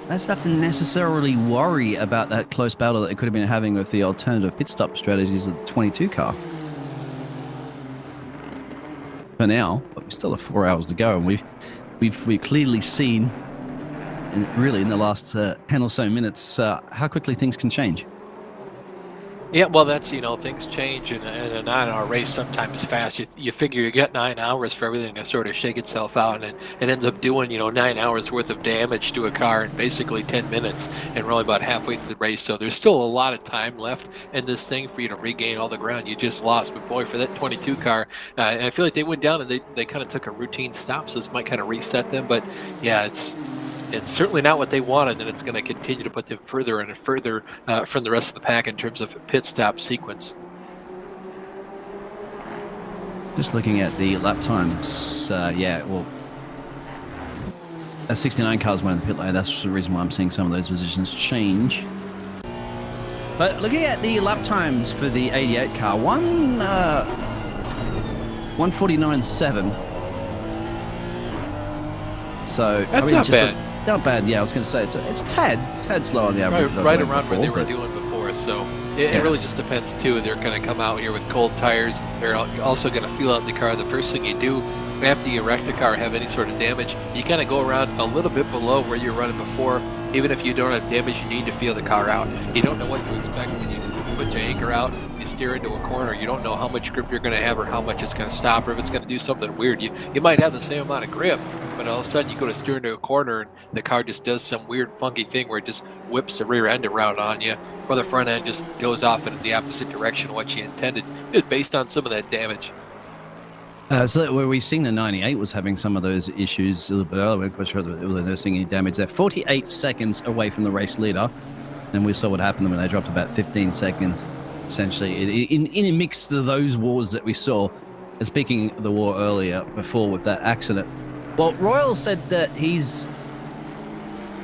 doesn't have to necessarily worry about that close battle that they could have been having with the alternative pit stop strategies of the 22 car. For now, but we still have 4 hours to go, and we've clearly seen, really in the last 10 or so minutes, how quickly things can change. Yeah, well, that's, things change in a 9-hour race sometimes fast. You figure you get 9 hours for everything to sort of shake itself out, and it ends up doing, 9 hours worth of damage to a car in basically 10 minutes, and we're only about halfway through the race. So there's still a lot of time left in this thing for you to regain all the ground you just lost. But boy, for that 22 car, I feel like they went down and they kind of took a routine stop, so this might kind of reset them. But yeah, it's certainly not what they wanted, and it's going to continue to put them further and further from the rest of the pack in terms of pit stop sequence. Just looking at the lap times, yeah, well, a 69 cars went in the pit lane. That's the reason why I'm seeing some of those positions change. But looking at the lap times for the 88 car, 1:49.7. So that's not bad. Not bad, yeah. I was going to say it's a tad slow on the average. Right around where they were doing before. So it really just depends too. They're going to come out here with cold tires. They're also going to feel out the car. The first thing you do after you wreck the car, have any sort of damage, you kind of go around a little bit below where you're running before. Even if you don't have damage, you need to feel the car out. You don't know what to expect when you put your anchor out, you steer into a corner. You don't know how much grip you're going to have or how much it's going to stop or if it's going to do something weird. You might have the same amount of grip, but all of a sudden you go to steer into a corner and the car just does some weird funky thing where it just whips the rear end around on you, or the front end just goes off in the opposite direction of what you intended, just based on some of that damage. So where we seen the 98 was having some of those issues a little bit earlier. Of course, they were noticing any damage there. 48 seconds away from the race leader, and we saw what happened when they dropped about 15 seconds. Essentially, in a mix of those wars that we saw, and speaking of the war earlier before with that accident, well, Royal said that he's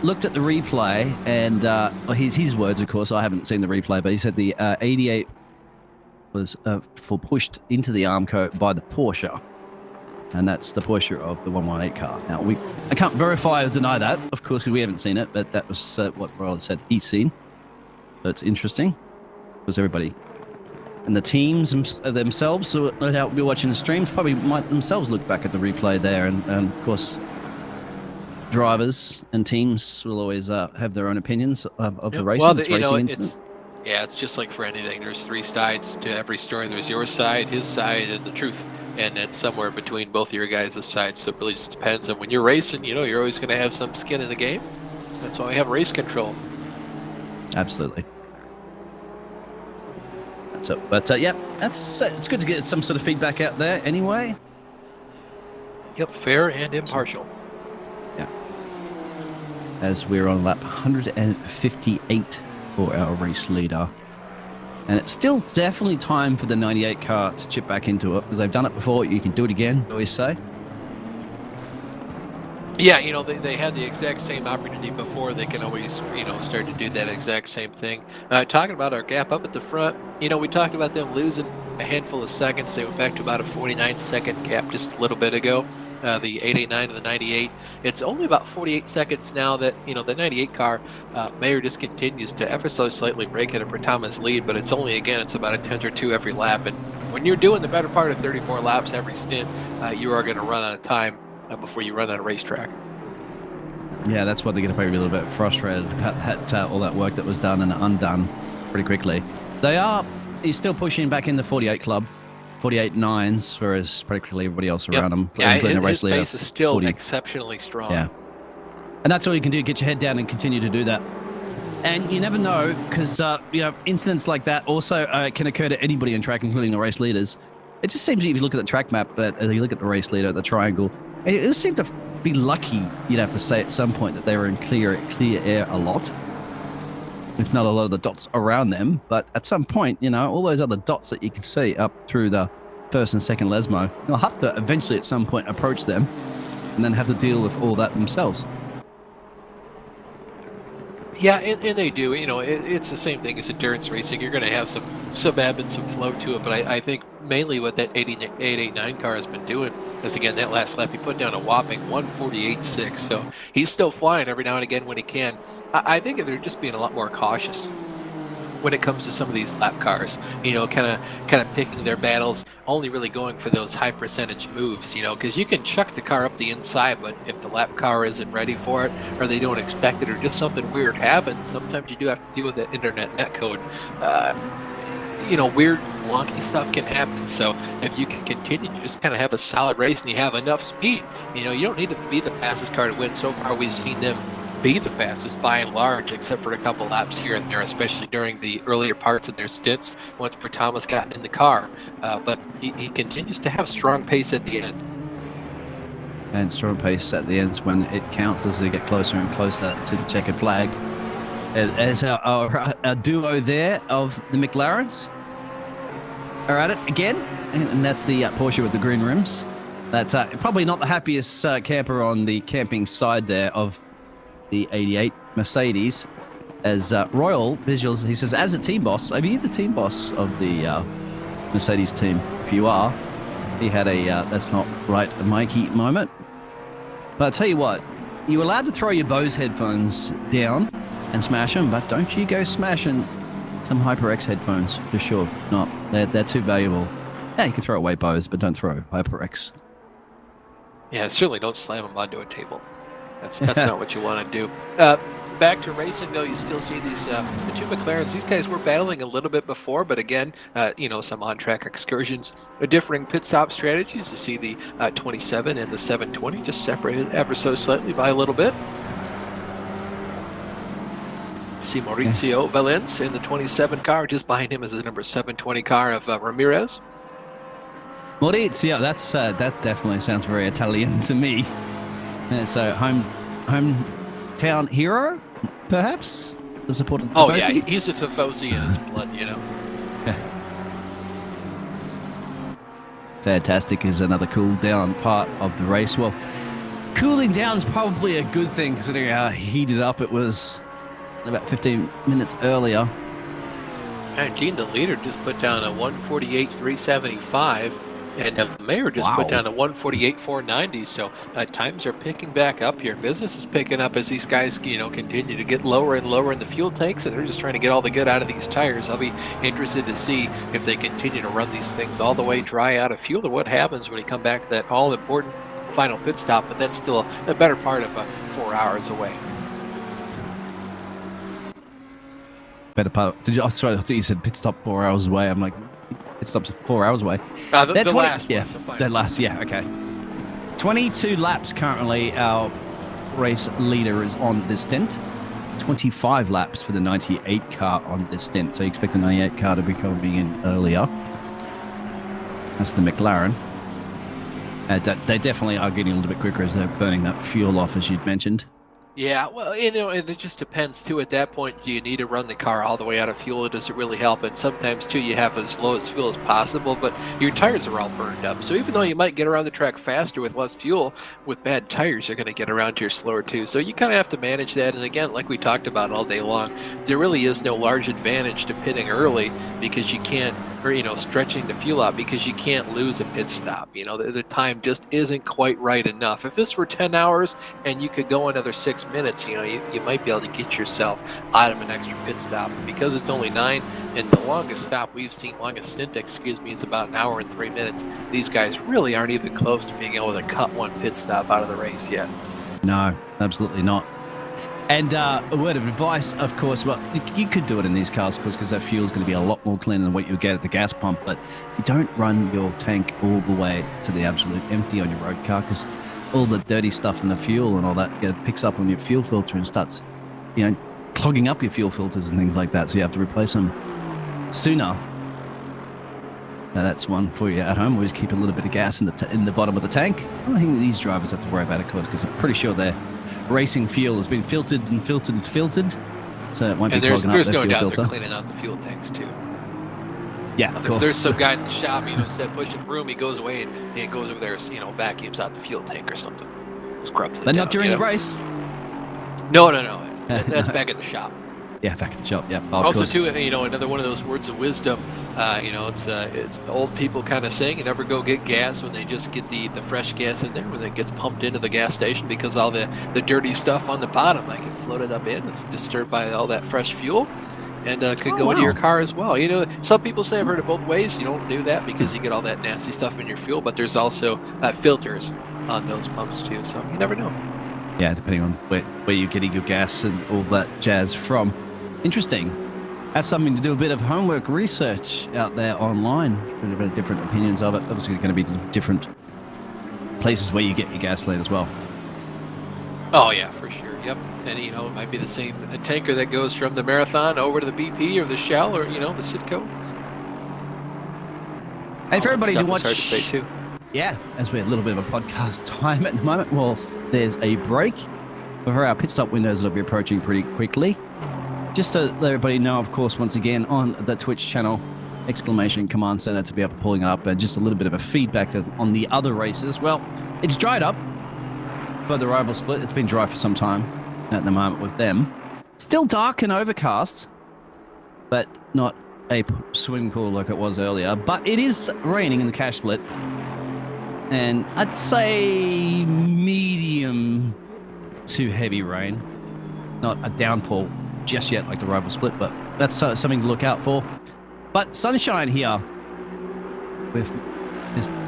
looked at the replay, and his words, of course, I haven't seen the replay, but he said the 88 was pushed into the arm coat by the Porsche, and that's the Porsche of the 118 car. Now, I can't verify or deny that, of course, because we haven't seen it, but that was what Royal said he's seen. So it's interesting, because everybody and the teams themselves who no doubt will be watching the streams probably might themselves look back at the replay there, and of course, drivers and teams will always have their own opinions of the racing. Well, racing incident. It's just like for anything. There's three sides to every story. There's your side, his side, and the truth. And it's somewhere between both of your guys' sides. So it really just depends. And when you're racing, you're always going to have some skin in the game. That's why we have race control. Absolutely. So, but yeah, it's good to get some sort of feedback out there anyway. Yep, fair and impartial. Yeah. As we're on lap 158 for our race leader. And it's still definitely time for the 98 car to chip back into it, because they've done it before. You can do it again, I always say. Yeah, they had the exact same opportunity before. They can always, start to do that exact same thing. Talking about our gap up at the front, we talked about them losing a handful of seconds. They went back to about a 49-second gap just a little bit ago. The 889 to the 98. It's only about 48 seconds now that, the 98 car, Mayer just continues to ever so slightly break into Thomas' lead, but it's only, again, it's about a tenth or two every lap. And when you're doing the better part of 34 laps every stint, you are going to run out of time before you run on a racetrack. Yeah, that's why they're going to be a little bit frustrated about that, all that work that was done and undone pretty quickly. He's still pushing back in the 48 club, 48 nines, whereas practically everybody else around him, including the race leader. His pace is still exceptionally strong. Yeah, and that's all you can do, get your head down and continue to do that. And you never know, because incidents like that also can occur to anybody in track, including the race leaders. It just seems, if you look at the track map, but as you look at the race leader, the triangle, it just seemed to be lucky, you'd have to say at some point, that they were in clear air a lot, if not a lot of the dots around them. But at some point, all those other dots that you can see up through the first and second Lesmo, you'll have to eventually at some point approach them and then have to deal with all that themselves. Yeah, and they do. It's the same thing as endurance racing. You're going to have some ebb and some flow to it, but I think mainly what that 889 car has been doing is, again, that last lap, he put down a whopping 148.6, so he's still flying every now and again when he can. I think they're just being a lot more cautious when it comes to some of these lap cars, kind of picking their battles, only really going for those high percentage moves, because you can chuck the car up the inside, but if the lap car isn't ready for it, or they don't expect it, or just something weird happens, sometimes you do have to deal with that internet netcode. Weird, wonky stuff can happen. So if you can continue to just kind of have a solid race and you have enough speed, you don't need to be the fastest car to win. So far, we've seen them be the fastest by and large, except for a couple laps here and there, especially during the earlier parts of their stints once Thomas got in the car. But he continues to have strong pace at the end. and strong pace at the ends when it counts as they get closer and closer to the checkered flag. As our duo there of the McLarens are at it again, and that's the Porsche with the green rims. That's probably not the happiest camper on the camping side there of the 88 Mercedes. As Royal Visuals, he says, as a team boss, are you the team boss of the Mercedes team? If you are, he had a that's not right Mikey moment. But I'll tell you what, you're allowed to throw your Bose headphones down and smash them, but don't you go smashing some HyperX headphones for sure. Not, they're too valuable. Yeah, you can throw away Bose, but don't throw HyperX. Yeah, certainly don't slam them onto a table. That's not what you want to do. Back to racing, though, you still see these the two McLarens. These guys were battling a little bit before, but again, some on-track excursions, differing pit stop strategies. You see the 27 and the 720 just separated ever so slightly by a little bit. See Maurizio Valens in the 27 car. Just behind him is the number 720 car of Ramirez. Maurizio, that definitely sounds very Italian to me. So hometown hero, perhaps? The support of Oh, Tifosi? yeah, he's a Tifosi in his blood, Fantastic is another cool down part of the race. Well, cooling down is probably a good thing considering how heated up it was about 15 minutes earlier. And Gene, the leader, just put down a 148.375. And the mayor just put down a 148.490, so times are picking back up here. Business is picking up as these guys, continue to get lower and lower in the fuel tanks, and they're just trying to get all the good out of these tires. I'll be interested to see if they continue to run these things all the way dry out of fuel, or what happens when you come back to that all-important final pit stop. But that's still a better part of 4 hours away. Better part. I thought you said pit stop 4 hours away. I'm like, pit stop's 4 hours away. The last one, the last, okay. 22 laps currently. Our race leader is on this stint. 25 laps for the 98 car on this stint. So you expect the 98 car to be coming in earlier. That's the McLaren. They definitely are getting a little bit quicker as they're burning that fuel off, as you'd mentioned. Yeah, well, and it just depends, too. At that point, do you need to run the car all the way out of fuel, or does it really help? And sometimes, too, you have as low as fuel as possible, but your tires are all burned up. So even though you might get around the track faster with less fuel, with bad tires, you're going to get around here slower, too. So you kind of have to manage that. And again, like we talked about all day long, there really is no large advantage to pitting early because you can't, or, stretching the fuel out because you can't lose a pit stop. The time just isn't quite right enough. If this were 10 hours and you could go another 6 minutes, you might be able to get yourself out of an extra pit stop. Because it's only 9, and the longest stint, is about 1 hour and 3 minutes. These guys really aren't even close to being able to cut one pit stop out of the race yet. No, absolutely not. And a word of advice, of course, well, you could do it in these cars, of course, because that fuel is going to be a lot more cleaner than what you'll get at the gas pump, but you don't run your tank all the way to the absolute empty on your road car, because all the dirty stuff in the fuel and all that picks up on your fuel filter and starts, clogging up your fuel filters and things like that, so you have to replace them sooner. Now that's one for you at home. Always keep a little bit of gas in the bottom of the tank. I don't think these drivers have to worry about it, of course, because I'm pretty sure their racing fuel has been filtered, so it won't be clogging up their fuel filter. There's no doubt they're cleaning out the fuel tanks too. Yeah, of course. There's some guy in the shop, instead of pushing the broom, he goes away and he goes over there, vacuums out the fuel tank or something. Scrubs it But down, not during the race. No. That's back at the shop. Yeah, back at the shop. Yeah. Also, too, another one of those words of wisdom. It's old people kind of saying, you never go get gas when they just get the fresh gas in there, when it gets pumped into the gas station, because all the dirty stuff on the bottom, like it floated up in, it's disturbed by all that fresh fuel, and could go into your car as well. Some people say, I've heard it both ways. You don't do that because you get all that nasty stuff in your fuel, but there's also filters on those pumps too, so you never know. Yeah, depending on where you're getting your gas and all that jazz from. Interesting. That's something to do a bit of homework research out there online. A bit of different opinions of it. Obviously, going to be different places where you get your gasoline as well. Oh, yeah, for sure. Yep. And, it might be the same tanker that goes from the Marathon over to the BP or the Shell or, the Citgo. Hey, for everybody to watch... It's hard to say, too. yeah, as we're a little bit of a podcast time at the moment, whilst there's a break, for our pit stop windows will be approaching pretty quickly. Just to let everybody know, of course, once again, on the Twitch channel, !Command Center to be able to pulling it up, and just a little bit of a feedback on the other races. Well, it's dried up for the rival split. It's been dry for some time at the moment with them. Still dark and overcast, but not a swimming pool like it was earlier. But it is raining in the cash split, and I'd say medium to heavy rain. Not a downpour just yet like the rival split, but that's something to look out for. But sunshine here with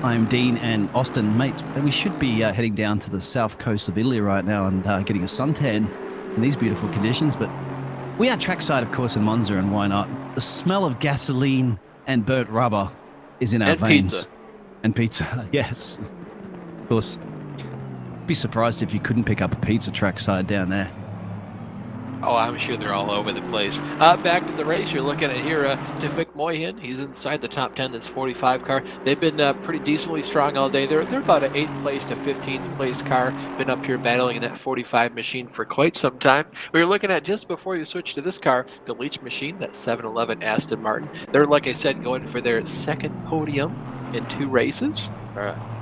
I'm Dean and Austin, mate. We should be heading down to the south coast of Italy right now and getting a suntan in these beautiful conditions. But we are trackside, of course, in Monza, and why not? The smell of gasoline and burnt rubber is in our veins. Pizza. And pizza, yes. Of course. Be surprised if you couldn't pick up a pizza trackside down there. Oh, I'm sure they're all over the place. Back to the race, you're looking at here, Tefik Moyhin. He's inside the top 10, this 45 car. They've been pretty decently strong all day. They're about an 8th place to 15th place car. Been up here battling in that 45 machine for quite some time. We were looking at, just before you switch to this car, the Leach machine, that 711 Aston Martin. They're, like I said, going for their second podium in 2 races.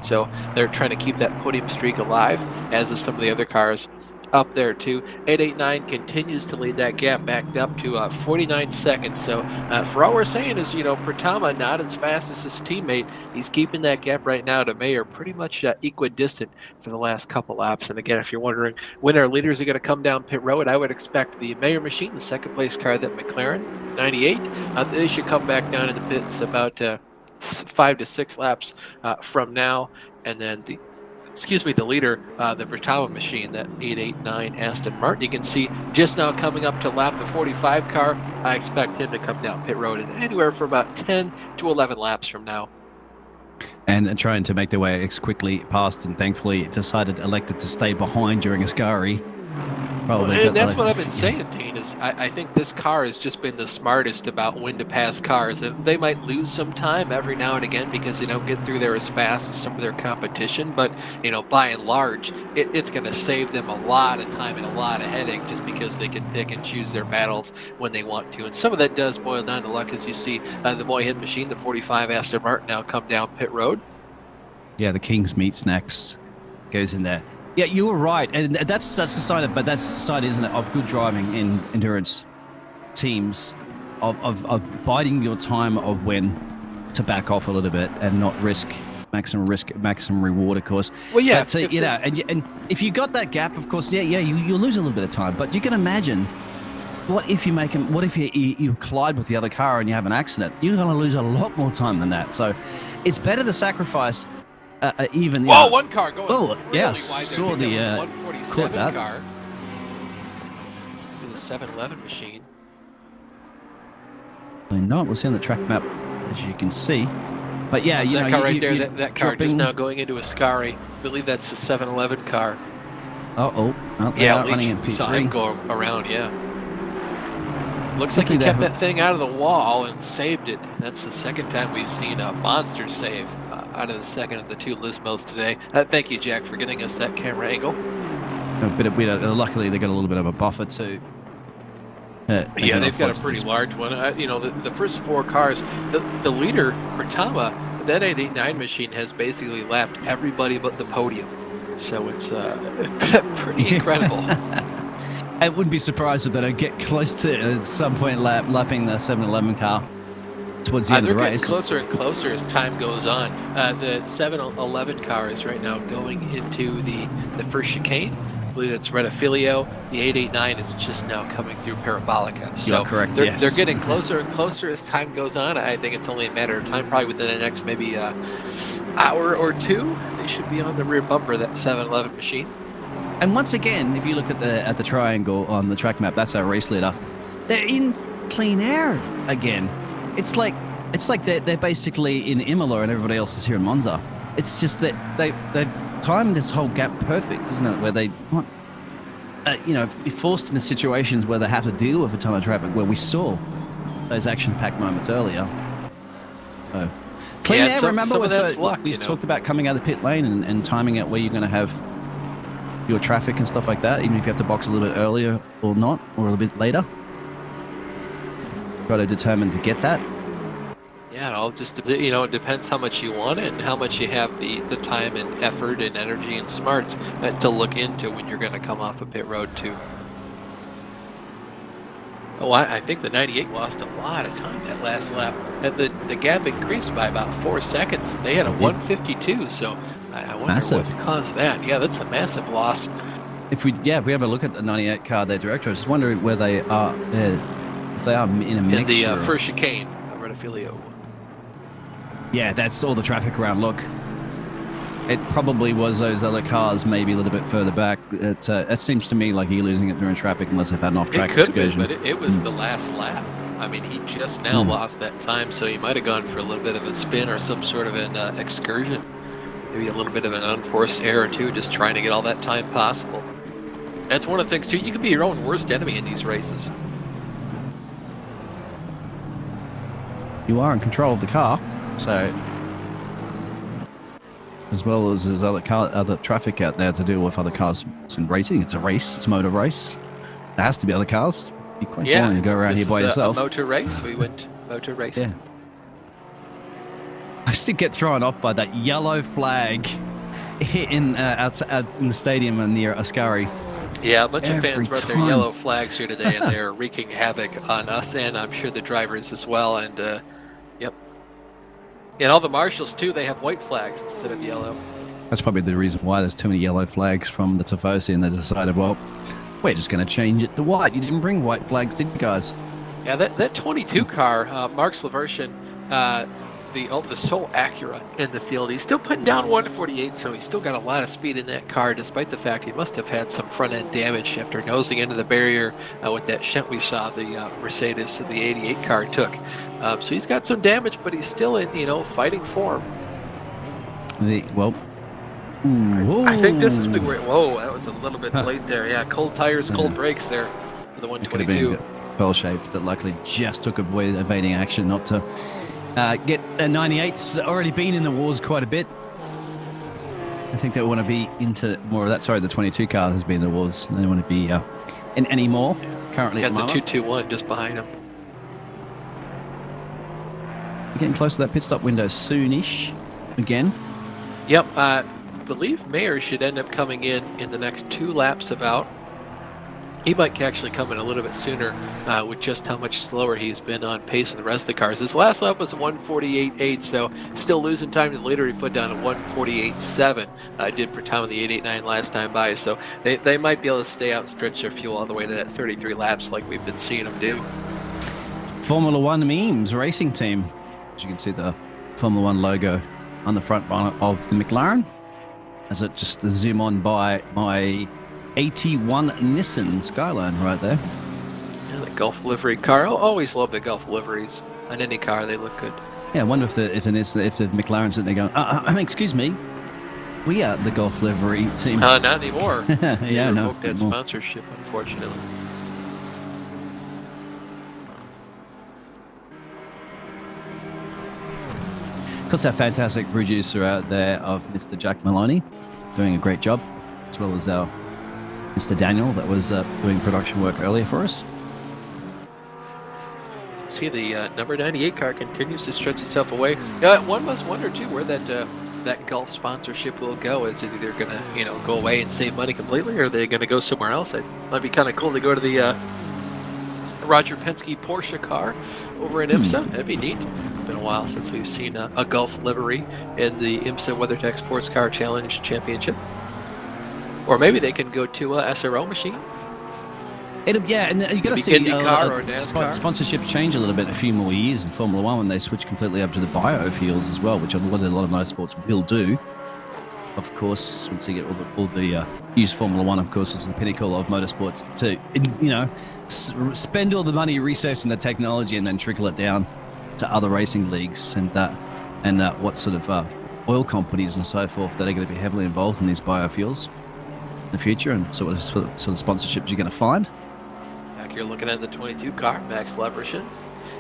So they're trying to keep that podium streak alive, as is some of the other cars up there too. 889 continues to lead that gap, backed up to 49 seconds. So for all we're saying is, Pratama not as fast as his teammate. He's keeping that gap right now to Mayer pretty much equidistant for the last couple laps. And again, if you're wondering when our leaders are going to come down pit road, I would expect the Mayer machine, the second place car, that McLaren 98, they should come back down in the pits about 5 to 6 laps from now. And then the leader, the Bratama machine, that 889 Aston Martin, you can see just now coming up to lap the 45 car. I expect him to come down pit road in anywhere from about 10 to 11 laps from now. And trying to make their way as quickly past, and thankfully elected to stay behind during Ascari. Probably. And that's what I've been saying, Dean, is I think this car has just been the smartest about when to pass cars. And they might lose some time every now and again because they don't get through there as fast as some of their competition. But, by and large, it's going to save them a lot of time and a lot of headache, just because they can pick and choose their battles when they want to. And some of that does boil down to luck, as you see the Moyhin machine, the 45 Aston Martin, now come down pit road. Yeah, the King's Meat Snacks goes in there. Yeah, you were right, and that's the sign of, but that's the sign, isn't it, of good driving in endurance teams, of biding your time of when to back off a little bit and not risk, maximum reward, of course. Well, yeah, but, and if you got that gap, of course, you lose a little bit of time. But you can imagine, what if you collide with the other car and you have an accident? You're going to lose a lot more time than that. So it's better to sacrifice. Whoa, one car going really wide there. Saw the 147 car. The 711 machine. We'll see on the track map, as you can see. But yeah, that car right there, that car just now going into Ascari. I believe that's the 711 car. Yeah, we saw him go around, yeah. Looks like he kept that thing out of the wall and saved it. That's the second time we've seen a monster save out of the second of the 2 Lismos today. Thank you, Jack, for getting us that camera angle. Luckily, they got a little bit of a buffer too. Yeah, they've got a pretty large one. The first 4 cars, the leader, Pratama, that 889 machine has basically lapped everybody but the podium. So it's pretty incredible. I wouldn't be surprised if they don't get close to, at some point, lapping the 711 car towards the end of the race. They're getting closer and closer as time goes on. The 711 car is right now going into the first chicane. I believe it's Retafilio. The 889 is just now coming through Parabolica. So you're correct, they're getting closer and closer as time goes on. I think it's only a matter of time, probably within the next maybe hour or 2. They should be on the rear bumper of that 711 machine. And once again, if you look at the triangle on the track map, that's our race leader. They're in clean air again. It's like they're basically in Imola and everybody else is here in Monza. It's just that they've timed this whole gap perfect, isn't it? Where they want, be forced into situations where they have to deal with a ton of traffic. Where we saw those action-packed moments earlier. So Clean Yeah, air, some remember of that's luck, we you know. talked about coming out of the pit lane and timing out where you're going to have your traffic and stuff like that, even if you have to box a little bit earlier or not, or a little bit later. Got to determine to get that. Yeah, it all just, it depends how much you want it and how much you have the time and effort and energy and smarts to look into when you're going to come off a pit road too. Oh, I think the 98 lost a lot of time that last lap. And the gap increased by about 4 seconds. They had a 152, so I wonder Massive. what caused that. Yeah, that's a massive loss. If we have a look at the 98 car, their director, I was just wondering where they are. If they are in a mixture. In the first chicane, Rettifilio. Yeah, that's all the traffic around. Look, it probably was those other cars, maybe a little bit further back. It seems to me like you're losing it during traffic unless they've had an off-track It could have excursion. been, but it was the last lap. I mean, he just now lost that time, so he might have gone for a little bit of a spin or some sort of an excursion. Maybe a little bit of an unforced error, too, just trying to get all that time possible. That's one of the things, too. You can be your own worst enemy in these races. You are in control of the car, so as well as there's other traffic out there to deal with other cars. It's in racing. It's a race. It's a motor race. There has to be other cars. You quite boring to go around here by yourself. A motor race. We went motor racing. Yeah. I still get thrown off by that yellow flag in outside in the stadium and near Ascari. Yeah, a bunch of Every fans brought their time. yellow flags here today, and they're wreaking havoc on us, and I'm sure the drivers as well. And yep, and all the marshals too. They have white flags instead of yellow. That's probably the reason why there's too many yellow flags from the Tifosi, and they decided, well, we're just going to change it to white. You didn't bring white flags, did you guys? Yeah, that 22 car, Mark Slavershin, the sole Acura in the field. He's still putting down 148, so he's still got a lot of speed in that car, despite the fact he must have had some front-end damage after nosing into the barrier with that shunt we saw the Mercedes, the 88 car took. So he's got some damage, but he's still in, fighting form. I I think this is big. Whoa, that was a little bit late there. Yeah, cold tires, cold brakes there for the 122. Pearl-shaped, but luckily just took evading action not to get a 98's already been in the wars quite a bit. I think they want to be into more of that. Sorry, the 22 car has been in the wars. They don't want to be in any more currently. Got the 221 just behind him. We're getting close to that pit stop window soonish again. Yep, I believe Mayer should end up coming in the next 2 laps about. He might actually come in a little bit sooner with just how much slower he's been on pace than the rest of the cars. His last lap was 148.8, so still losing time. Later he put down a 148.7. Did per time on the 889 last time by, so they might be able to stay out and stretch their fuel all the way to that 33 laps like we've been seeing them do. Formula One memes racing team. As you can see the Formula One logo on the front of the McLaren. As it just zoom on by my 81 Nissan Skyline right there. Yeah, the Gulf livery car. I'll always love the Gulf liveries on any car. They look good. Yeah, I wonder if the McLaren's sitting there going, excuse me, we are the Gulf livery team. Not anymore. Yeah, no. Revoked that sponsorship, unfortunately. Of course, our fantastic producer out there of Mr. Jack Maloney, doing a great job, as well as our Mr. Daniel that was doing production work earlier for us. You can see the number 98 car continues to stretch itself away. One must wonder too where that Gulf sponsorship will go. Is it either going to go away and save money completely, or are they going to go somewhere else? It might be kind of cool to go to the Roger Penske Porsche car over in IMSA. That'd be neat. Been a while since we've seen a Gulf livery in the IMSA WeatherTech Sports Car Challenge Championship. Or maybe they can go to a SRO machine. And you got to see IndyCar or NASCAR. Sponsorships change a little bit, a few more years in Formula One when they switch completely up to the biofuels as well, which a lot of motorsports will do. Of course, once you get all the used Formula One, of course, is the pinnacle of motorsports to spend all the money researching the technology and then trickle it down to other racing leagues and what sort of oil companies and so forth that are going to be heavily involved in these biofuels in the future, and sort of sponsorships you're going to find. Back here looking at the 22 car, Max Leverson.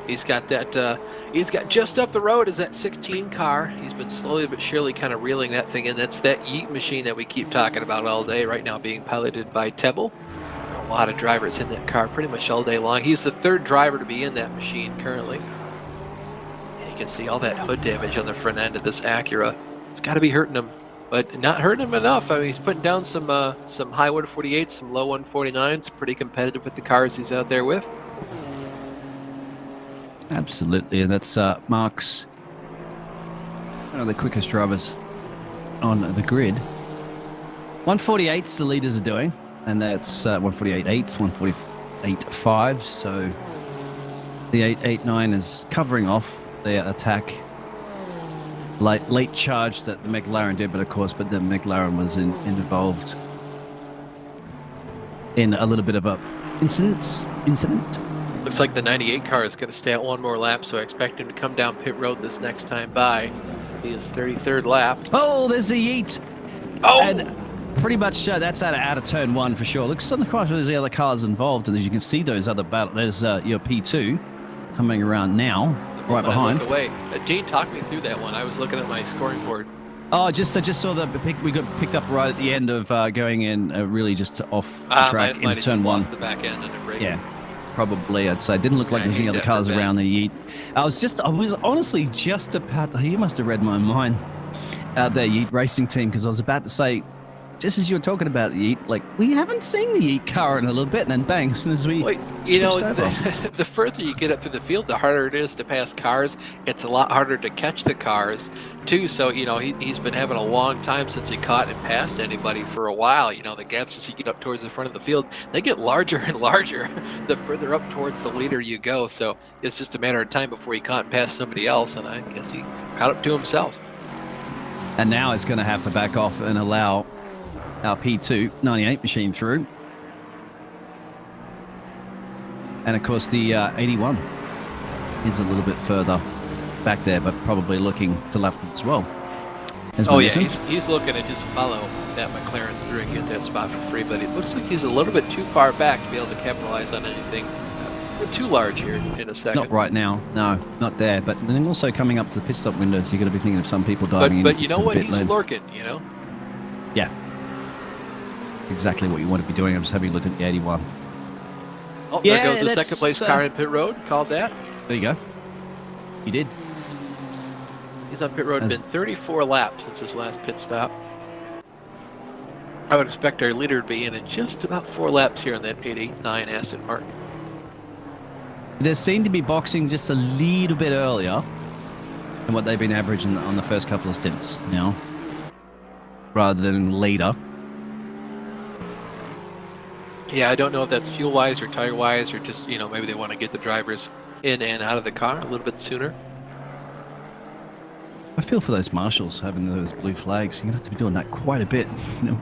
He's got that. He's got just up the road is that 16 car. He's been slowly but surely kind of reeling that thing in. That's that Yeet machine that we keep talking about all day. Right now, being piloted by Tebble. A lot of drivers in that car pretty much all day long. He's the third driver to be in that machine currently. And you can see all that hood damage on the front end of this Acura. It's got to be hurting him, but not hurting him enough. I mean, he's putting down some high 148s, some low 149s. Pretty competitive with the cars he's out there with. Absolutely, and that's Mark's one of the quickest drivers on the grid. 148s the leaders are doing, and that's 148.8s, 148.5. So the 889 is covering off their attack. Late charge that the McLaren did, but the McLaren was involved in a little bit of a incident. Looks like the 98 car is going to stay at one more lap, so I expect him to come down pit road this next time by. He is 33rd lap. Oh, there's a Yeet. Oh! And pretty much that's out of turn one for sure. Looks on the cross, there's the other cars involved, and as you can see, those other there's your P2 coming around now, right behind. Look away. Dean, talk me through that one. I was looking at my scoring board. Oh, I just saw we got picked up right at the end of going in, really just off the track into turn one. Lost the back end and a brake. Yeah. Probably, I'd say. Didn't look like there's any other cars around the Yeet. I was honestly just about to, you must have read my mind out there, Yeet Racing Team, because I was about to say, just as you were talking about the Yeet, like, we haven't seen the Yeet car in a little bit, and then bang, as soon as we the further you get up through the field, the harder it is to pass cars. It's a lot harder to catch the cars, too. So, he's been having a long time since he caught and passed anybody for a while. The gaps as you get up towards the front of the field, they get larger and larger the further up towards the leader you go. So it's just a matter of time before he caught and passed somebody else, and I guess he caught up to himself. And now it's going to have to back off and allow our P2 98 machine through. And of course the 81 is a little bit further back there, but probably looking to lap as well. He's looking to just follow that McLaren through and get that spot for free, but it looks like he's a little bit too far back to be able to capitalize on anything too large here in a second. Not right now, no, not there. But then also coming up to the pit stop windows, you're going to be thinking of some people diving in. But you know what? He's lurking, Yeah. Exactly what you want to be doing. I'm just having a look at the 81. Oh, there goes the second place car in pit road. Called that. There you go. You did. He's on pit road. Been 34 laps since his last pit stop. I would expect our leader to be in just about 4 laps here on that 889 Aston Martin. They seem to be boxing just a little bit earlier than what they've been averaging on the first couple of stints now, rather than later. Yeah, I don't know if that's fuel-wise or tire-wise or just, maybe they want to get the drivers in and out of the car a little bit sooner. I feel for those marshals having those blue flags. You're going to have to be doing that quite a bit.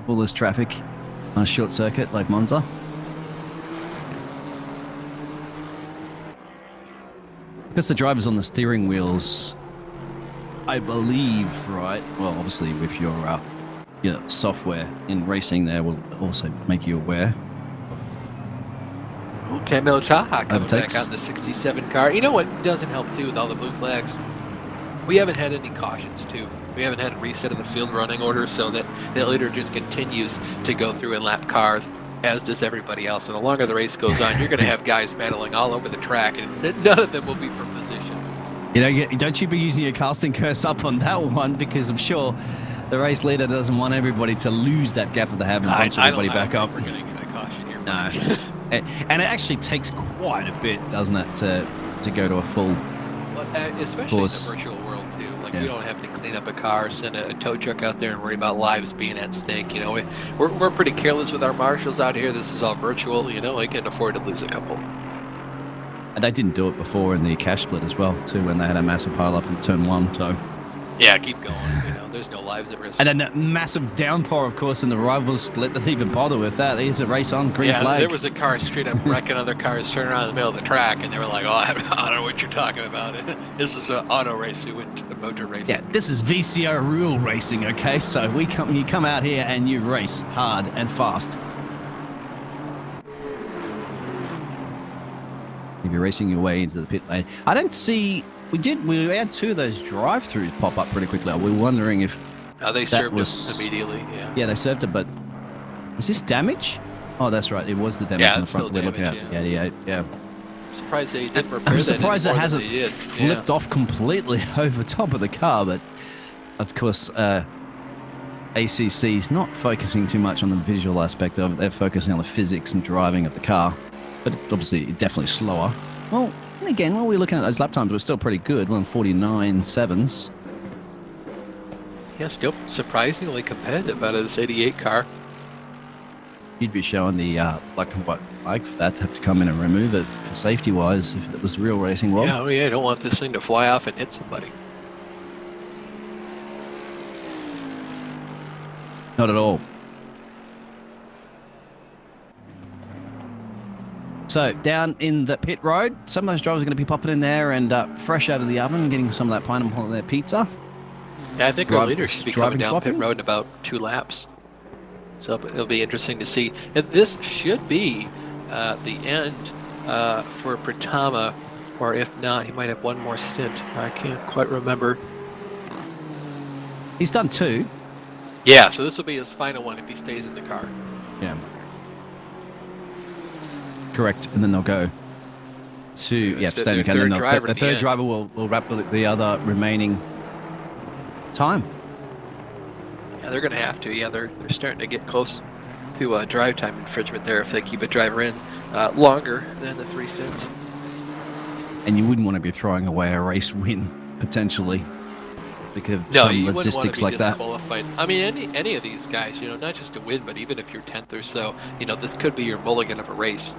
All this traffic on a short circuit like Monza. Because the drivers on the steering wheels, I believe, right? Well, obviously with your software in racing there will also make you aware. Camille Chaha coming back out in the 67 car. You know what doesn't help too with all the blue flags? We haven't had any cautions too. We haven't had a reset of the field running order, so that leader just continues to go through and lap cars, as does everybody else. And the longer the race goes on, you're going to have guys battling all over the track, and none of them will be from position. Don't you be using your casting curse up on that one, because I'm sure the race leader doesn't want everybody to lose that gap that they have and bunch everybody back up. We're going to get a caution here. No. And it actually takes quite a bit, doesn't it, to go to a full especially course. In the virtual world, too. Like, we don't have to clean up a car, send a tow truck out there and worry about lives being at stake. We're pretty careless with our marshals out here. This is all virtual. We can afford to lose a couple. And they didn't do it before in the cash split as well, too, when they had a massive pile up in turn one. So yeah, keep going. There's no lives at risk. And then that massive downpour, of course, in the rivals split. Doesn't even bother with that. There's a race on, green flag. There was a car straight up wrecking other cars, turning around in the middle of the track, and they were like, "Oh, I don't know what you're talking about. This is an auto race. We went to motor racing." Yeah, this is VCO real racing. Okay, so you come out here and you race hard and fast. Give you racing your way into the pit lane. I don't see. We had 2 of those drive-throughs pop up pretty quickly. We were wondering if They served us immediately. Yeah. Yeah, they served it, but is this damage? Oh, that's right. It was the damage Yeah, on the it's front. still We're looking at. damage, Yeah. I'm surprised they didn't repair I'm that surprised it any more hasn't than they did. flipped off completely over top of the car, but of course, ACC's not focusing too much on the visual aspect of it. They're focusing on the physics and driving of the car, but obviously definitely slower. Well, and again, when we're looking at those lap times, we're still pretty good. We're on 49.7s. Yeah, still surprisingly competitive out of this 88 car. You'd be showing the black and white flag for that to have to come in and remove it for safety-wise if it was real racing, Rob. Yeah, I don't want this thing to fly off and hit somebody. Not at all. So down in the pit road, some of those drivers are going to be popping in there and fresh out of the oven, getting some of that pineapple on their pizza. Yeah, I think our leaders should be coming down swapping. pit road in about 2 laps. So it'll be interesting to see. And this should be the end for Pratama, or if not, he might have one more stint. I can't quite remember. He's done 2. Yeah, so this will be his final one if he stays in the car. Yeah. Correct. And then they'll go to stay in the car. Their And then driver the at the third end. driver will wrap the other remaining time. Yeah, they're going to have to. Yeah, they're starting to get close to drive time infringement there if they keep a driver in longer than the 3 stints. And you wouldn't want to be throwing away a race win potentially because of No, some you wouldn't want to logistics be like that. disqualified. I mean, any of these guys, not just to win, but even if you're 10th or so, this could be your mulligan of a race.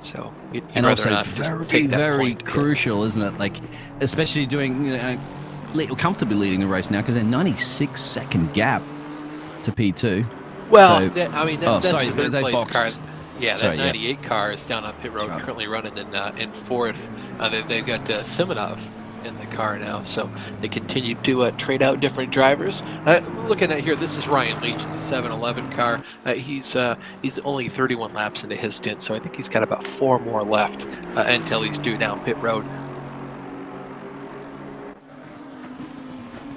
So you'd And rather also not just very, take that very point. crucial, isn't it? Like, especially doing comfortably leading the race now because they're 96-second gap to P2. Well, So- that's sorry, the third they place boxed. car. Yeah, Sorry, that 98 car is down on pit road, Right. currently running in 4th. They've got Simonov in the car now, so they continue to trade out different drivers. Looking at here, this is Ryan Leach in the 711 car. He's only 31 laps into his stint, so I think he's got about 4 more left until he's due down pit road.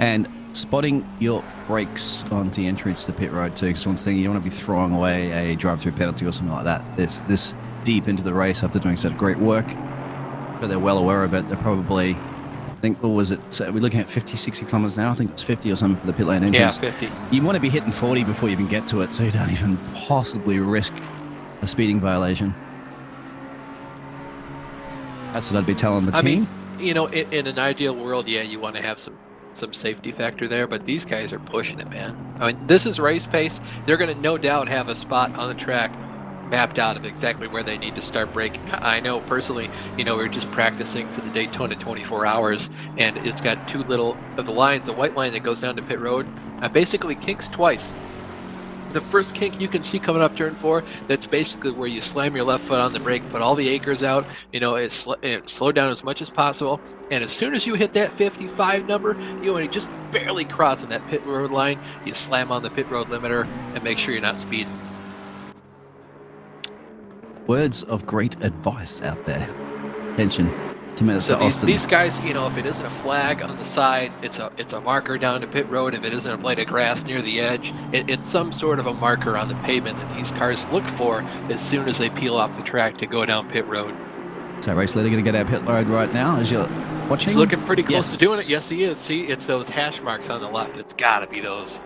And spotting your brakes on the entrance to the pit road too, because one thing, you don't want to be throwing away a drive-through penalty or something like that. This deep into the race after doing such great work. But they're well aware of it. They're probably, I think, what was it? So we're looking at 50, 60 kilometers now. I think it's 50 or something for the pit lane entrance. Yeah, 50. You want to be hitting 40 before you even get to it, so you don't even possibly risk a speeding violation. That's what I'd be telling the team. I mean, in an ideal world, yeah, you want to have some safety factor there, but these guys are pushing it, man. I mean, this is race pace. They're going to no doubt have a spot on the track mapped out of exactly where they need to start braking. I know personally, we're just practicing for the Daytona 24 hours, and it's got 2 little of the lines, a white line that goes down to pit road, basically kinks twice. The first kink you can see coming off turn 4, that's basically where you slam your left foot on the brake, put all the acres out, slow down as much as possible, and as soon as you hit that 55 number, you only just barely crossing that pit road line, you slam on the pit road limiter and make sure you're not speeding. Words of great advice out there. Attention. 2 minutes So to Austin. these guys, if it isn't a flag on the side, it's a marker down to pit road. If it isn't a blade of grass near the edge, it's some sort of a marker on the pavement that these cars look for as soon as they peel off the track to go down pit road. So race leader going to get out pit road right now as you're watching. He's looking pretty close to doing it. Yes. Yes, he is. See, it's those hash marks on the left. It's got to be those.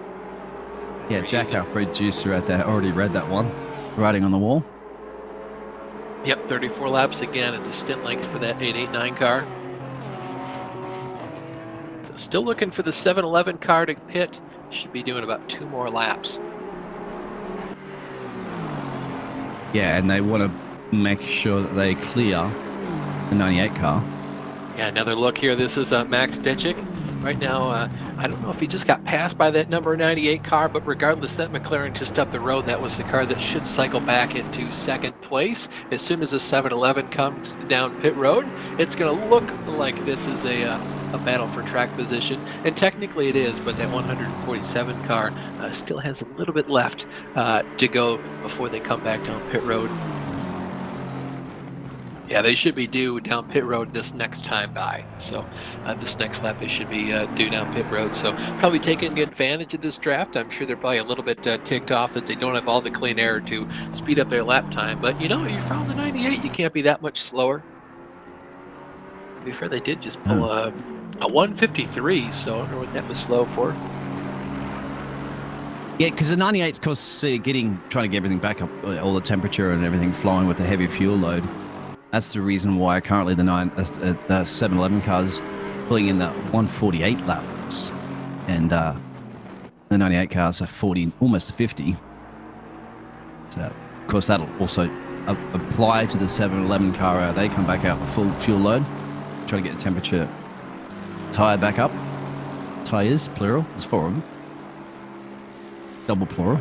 Yeah, Jack, our producer out there, already read that one. Writing on the wall. Yep, 34 laps again. It's a stint length for that 889 car. So still looking for the 711 car to pit. Should be doing about 2 more laps. Yeah, and they want to make sure that they clear the 98 car. Yeah, another look here. This is Max Ditchik. Right now, I don't know if he just got passed by that number 98 car, but regardless, that McLaren just up the road, that was the car that should cycle back into 2nd place. As soon as the 711 comes down pit road, it's going to look like this is a battle for track position. And technically it is, but that 147 car still has a little bit left to go before they come back down pit road. Yeah, they should be due down pit road this next time by. So this next lap, they should be due down pit road. So probably taking advantage of this draft. I'm sure they're probably a little bit ticked off that they don't have all the clean air to speed up their lap time. But, you know, you're from the 98, you can't be that much slower. To be fair, they did just pull a 153, so I don't know what that was slow for. Yeah, because the 98's, of course, trying to get everything back up, all the temperature and everything flowing with the heavy fuel load. That's the reason why currently the 711 cars pulling in the 148 laps, and the 98 cars are 40, almost 50. So, of course, that'll also apply to the 711 car. They come back out with full fuel load, try to get the temperature tire back up. Tires, plural, there's 4 of them. Double plural.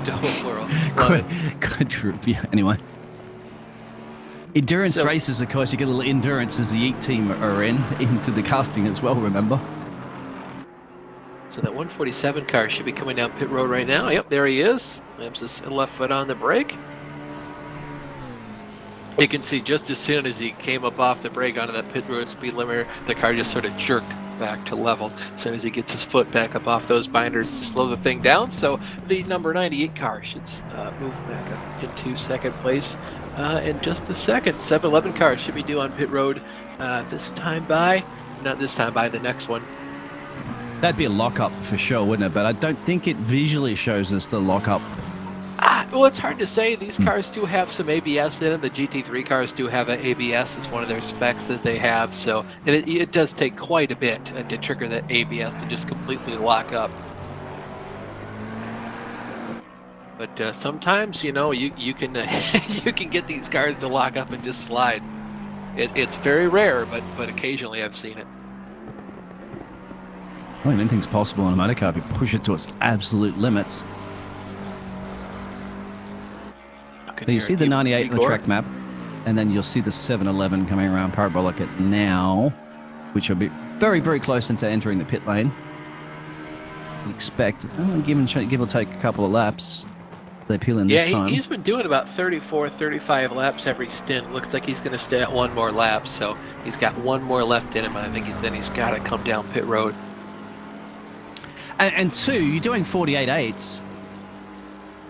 Double plural. Yeah, anyway. Endurance races, of course, you get a little endurance as the Yeet team are into the casting as well, remember? So that 147 car should be coming down pit road right now. Yep, there he is. Slams his left foot on the brake. You can see just as soon as he came up off the brake onto that pit road speed limiter, the car just sort of jerked back to level as soon as he gets his foot back up off those binders to slow the thing down. So the number 98 car should move back up into second place in just a second. 711 car should be due on pit road not this time by, the next one. That'd be a lockup for sure, wouldn't it? But I don't think it visually shows us the lockup. Well, it's hard to say. These cars do have some ABS in them. The GT3 cars do have an ABS. It's one of their specs that they have. So it does take quite a bit to trigger that ABS to just completely lock up. But sometimes, you know, you can you can get these cars to lock up and just slide. It's very rare, but occasionally I've seen it. Well, anything's possible on a motor car if you push it to its absolute limits. So you see the 98 on the track map, and then you'll see the 711 coming around parabolic at now, which will be very, very close into entering the pit lane. You expect, give or take a couple of laps. They peel in this time. Yeah, he's been doing about 34, 35 laps every stint. Looks like he's going to stay at one more lap, so he's got one more left in him, and I think then he's got to come down pit road. And two, you're doing 48.8s.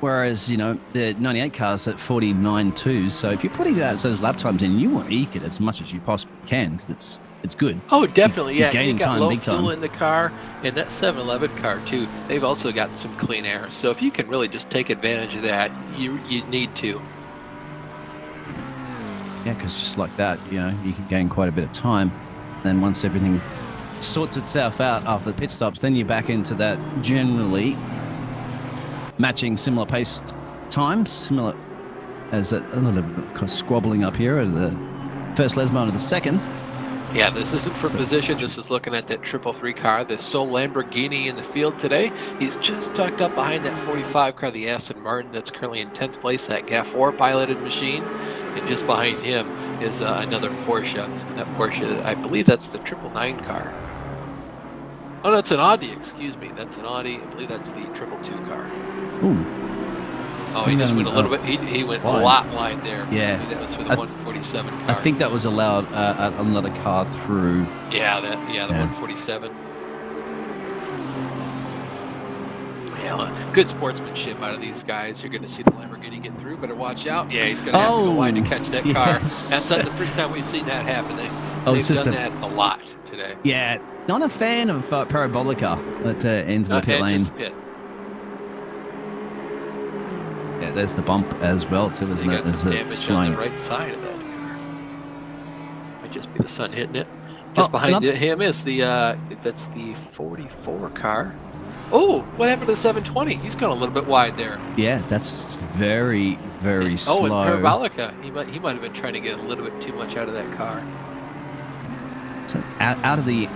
Whereas, you know, the 98 car's at 49.2. So if you're putting those lap times in, you want to eke it as much as you possibly can because it's good. Oh, definitely. Yeah, you got time, low big fuel time. in the car, and that 711 car too. They've also got some clean air. So if you can really just take advantage of that, you need to. Yeah, because just like that, you know, you can gain quite a bit of time. Then once everything sorts itself out after the pit stops, then you're back into that generally matching similar paced times, similar as a little bit of squabbling up here at the first Lesmo to the second. Yeah, this isn't for position. This is looking at that 333 car, the sole Lamborghini in the field today. He's just tucked up behind that 45 car, the Aston Martin, that's currently in 10th place, that GAF4 piloted machine. And just behind him is another Porsche. That Porsche, I believe that's the 999 car. Oh, that's an Audi, excuse me. That's an Audi. I believe that's the 222 car. Ooh. Oh, he just went a little bit. He went wide. A lot wide there. Yeah. Maybe that was for the 147 car. I think that was allowed another car through. Yeah, the 147. Yeah, good sportsmanship out of these guys. You're going to see the Lamborghini get through. Better watch out. Yeah, he's going to have to go wide to catch that car. That's not the first time we've seen that happen. They've done that a lot today. Yeah, not a fan of Parabolica at into the pit lane. Just a pit. Yeah, there's the bump as well too, isn't it? There's some damage on the right side of that car. Might just be the sun hitting it. Just behind him is that's the 44 car. Oh, what happened to the 720? He's gone a little bit wide there. Yeah, that's very, very slow. Oh, and Parabolica, he might have been trying to get a little bit too much out of that car. So out of the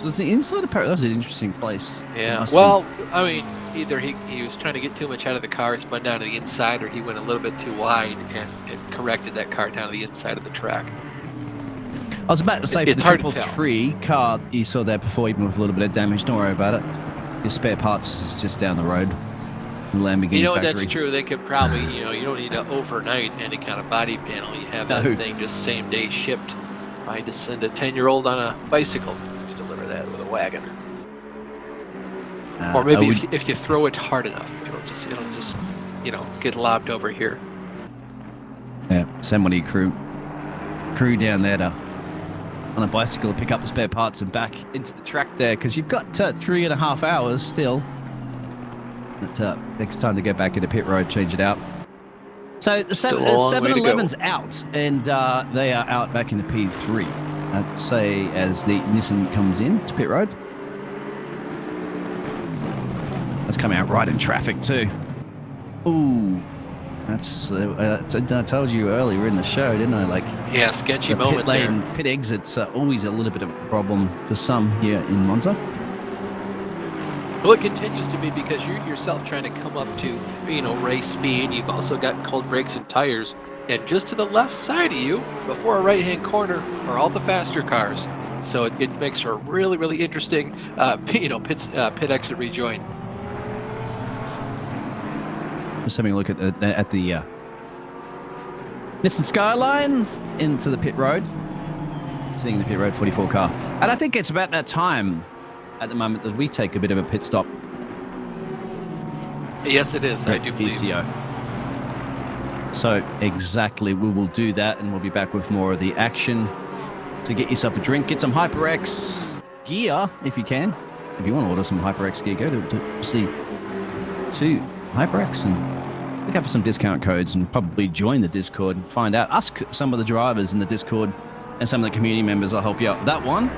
was the inside of Parabolica. That was an interesting place. Yeah. Well, I mean, either he was trying to get too much out of the car, spun down to the inside, or he went a little bit too wide and corrected that car down to the inside of the track. I was about to say, it's for the hard to tell. 333 car you saw there before, even with a little bit of damage, don't worry about it. Your spare parts is just down the road. Lamborghini You know, factory. that's true. They could probably, you know, you don't need to overnight any kind of body panel. You have that No. thing just same day shipped. I just send a 10-year-old on a bicycle. You deliver that with a wagon. Or maybe if you throw it hard enough, it'll just you know, get lobbed over here. Yeah, send one of your crew down there on a bicycle to pick up the spare parts and back into the track there, because you've got 3.5 hours still. But, next time to go back into pit road, change it out. So the Still a long way to go. 7-Eleven's out, and they are out back into P3. I'd say as the Nissan comes in to pit road. That's coming out right in traffic too. Ooh, that's I told you earlier in the show, didn't I? Like, Yeah, sketchy the moment pit lane, there. pit exits are always a little bit of a problem for some here in Monza. Well, it continues to be because you're yourself trying to come up to, you know, race speed. You've also got cold brakes and tires. And just to the left side of you, before a right-hand corner, are all the faster cars. So it makes for a really, really interesting, you know, pit exit rejoin. Just having a look at the Nissan Skyline into the pit road. Sitting in the pit road 44 car. And I think it's about that time at the moment that we take a bit of a pit stop. Yes, it is. I do believe. VCO. So exactly, we will do that, and we'll be back with more of the action. So get yourself a drink, get some HyperX gear if you can. If you want to order some HyperX gear, go to HyperX and look out for some discount codes and probably join the Discord and find out. Ask some of the drivers in the Discord, and some of the community members will help you out with that one.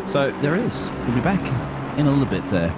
So there is. We'll be back in a little bit there.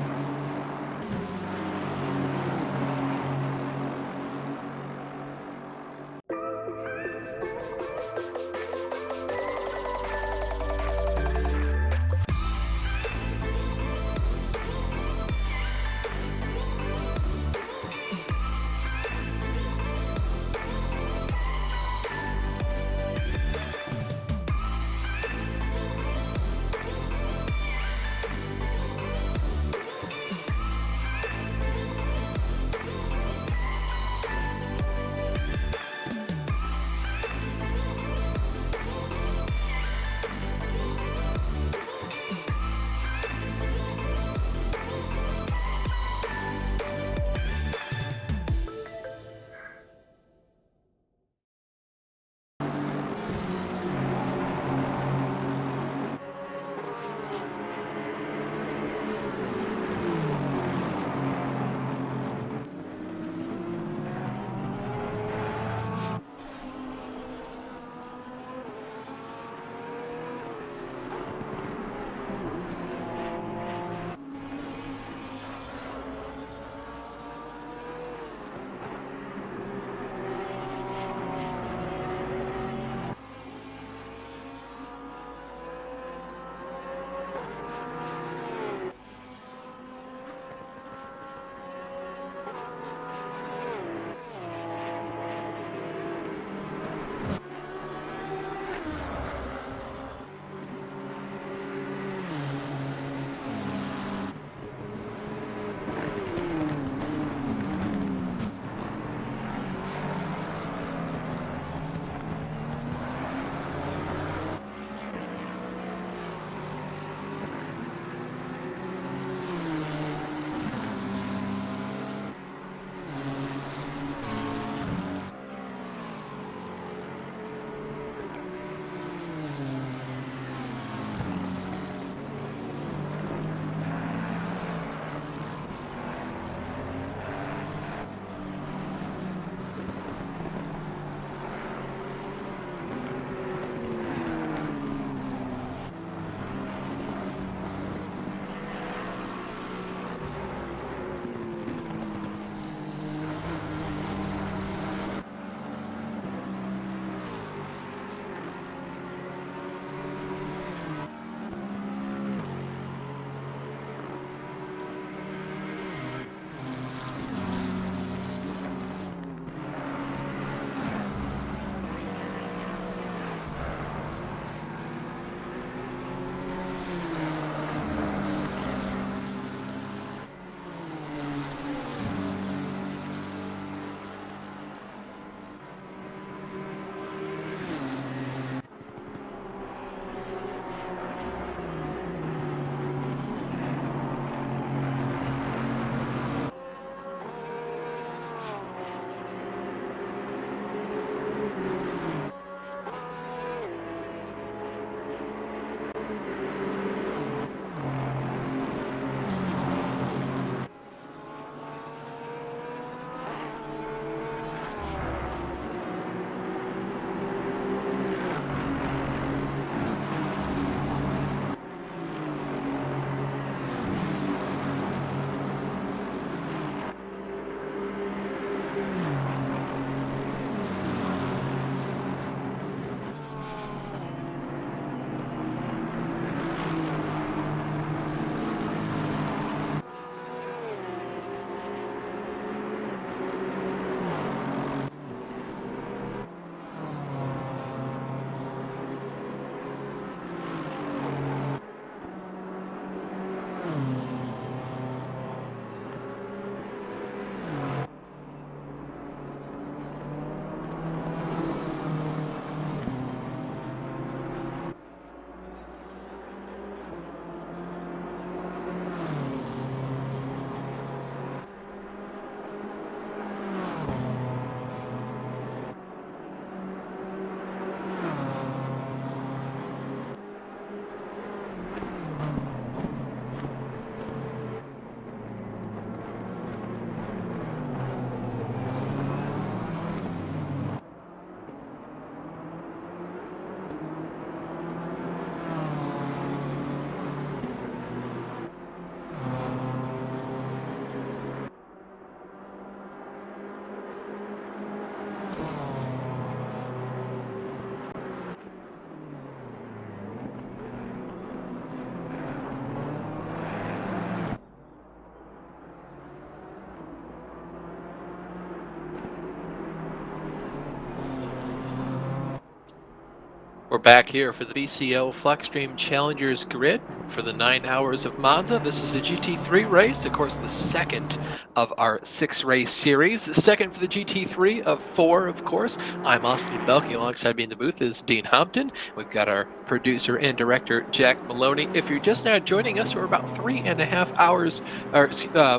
We're back here for the VCO FLExTREME Challengers Grid for the 9 hours of Monza. This is the GT3 race, of course the second of our 6-race series. The second for the GT3 of 4, of course. I'm Austin Belke. Alongside me in the booth is Dean Hampton. We've got our producer and director, Jack Maloney. If you're just now joining us, we're about 3.5 hours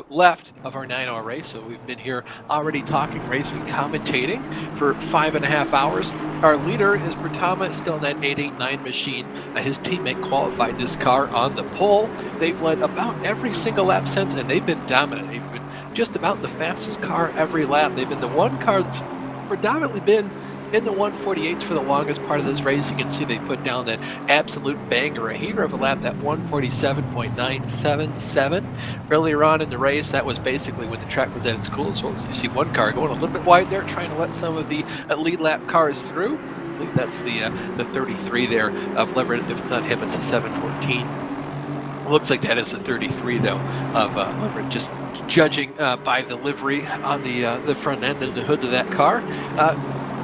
left of our 9-hour race. So we've been here already talking, racing, commentating for 5.5 hours. Our leader is Pratama, still in that 889 machine. His teammate qualified this car on the pole. They've led about every single lap since, and they've been dominant. They've been just about the fastest car every lap. They've been the one car that's predominantly been in the 148s for the longest part of this race. You can see they put down that absolute banger, a heater of a lap, that 147.977. Earlier on in the race, that was basically when the track was at its coolest. So you see one car going a little bit wide there, trying to let some of the lead lap cars through. I believe that's the 33 there of Leverett. If it's not him, it's a 714. Looks like that is a 33 though of Leverett, just judging by the livery on the front end and the hood of that car.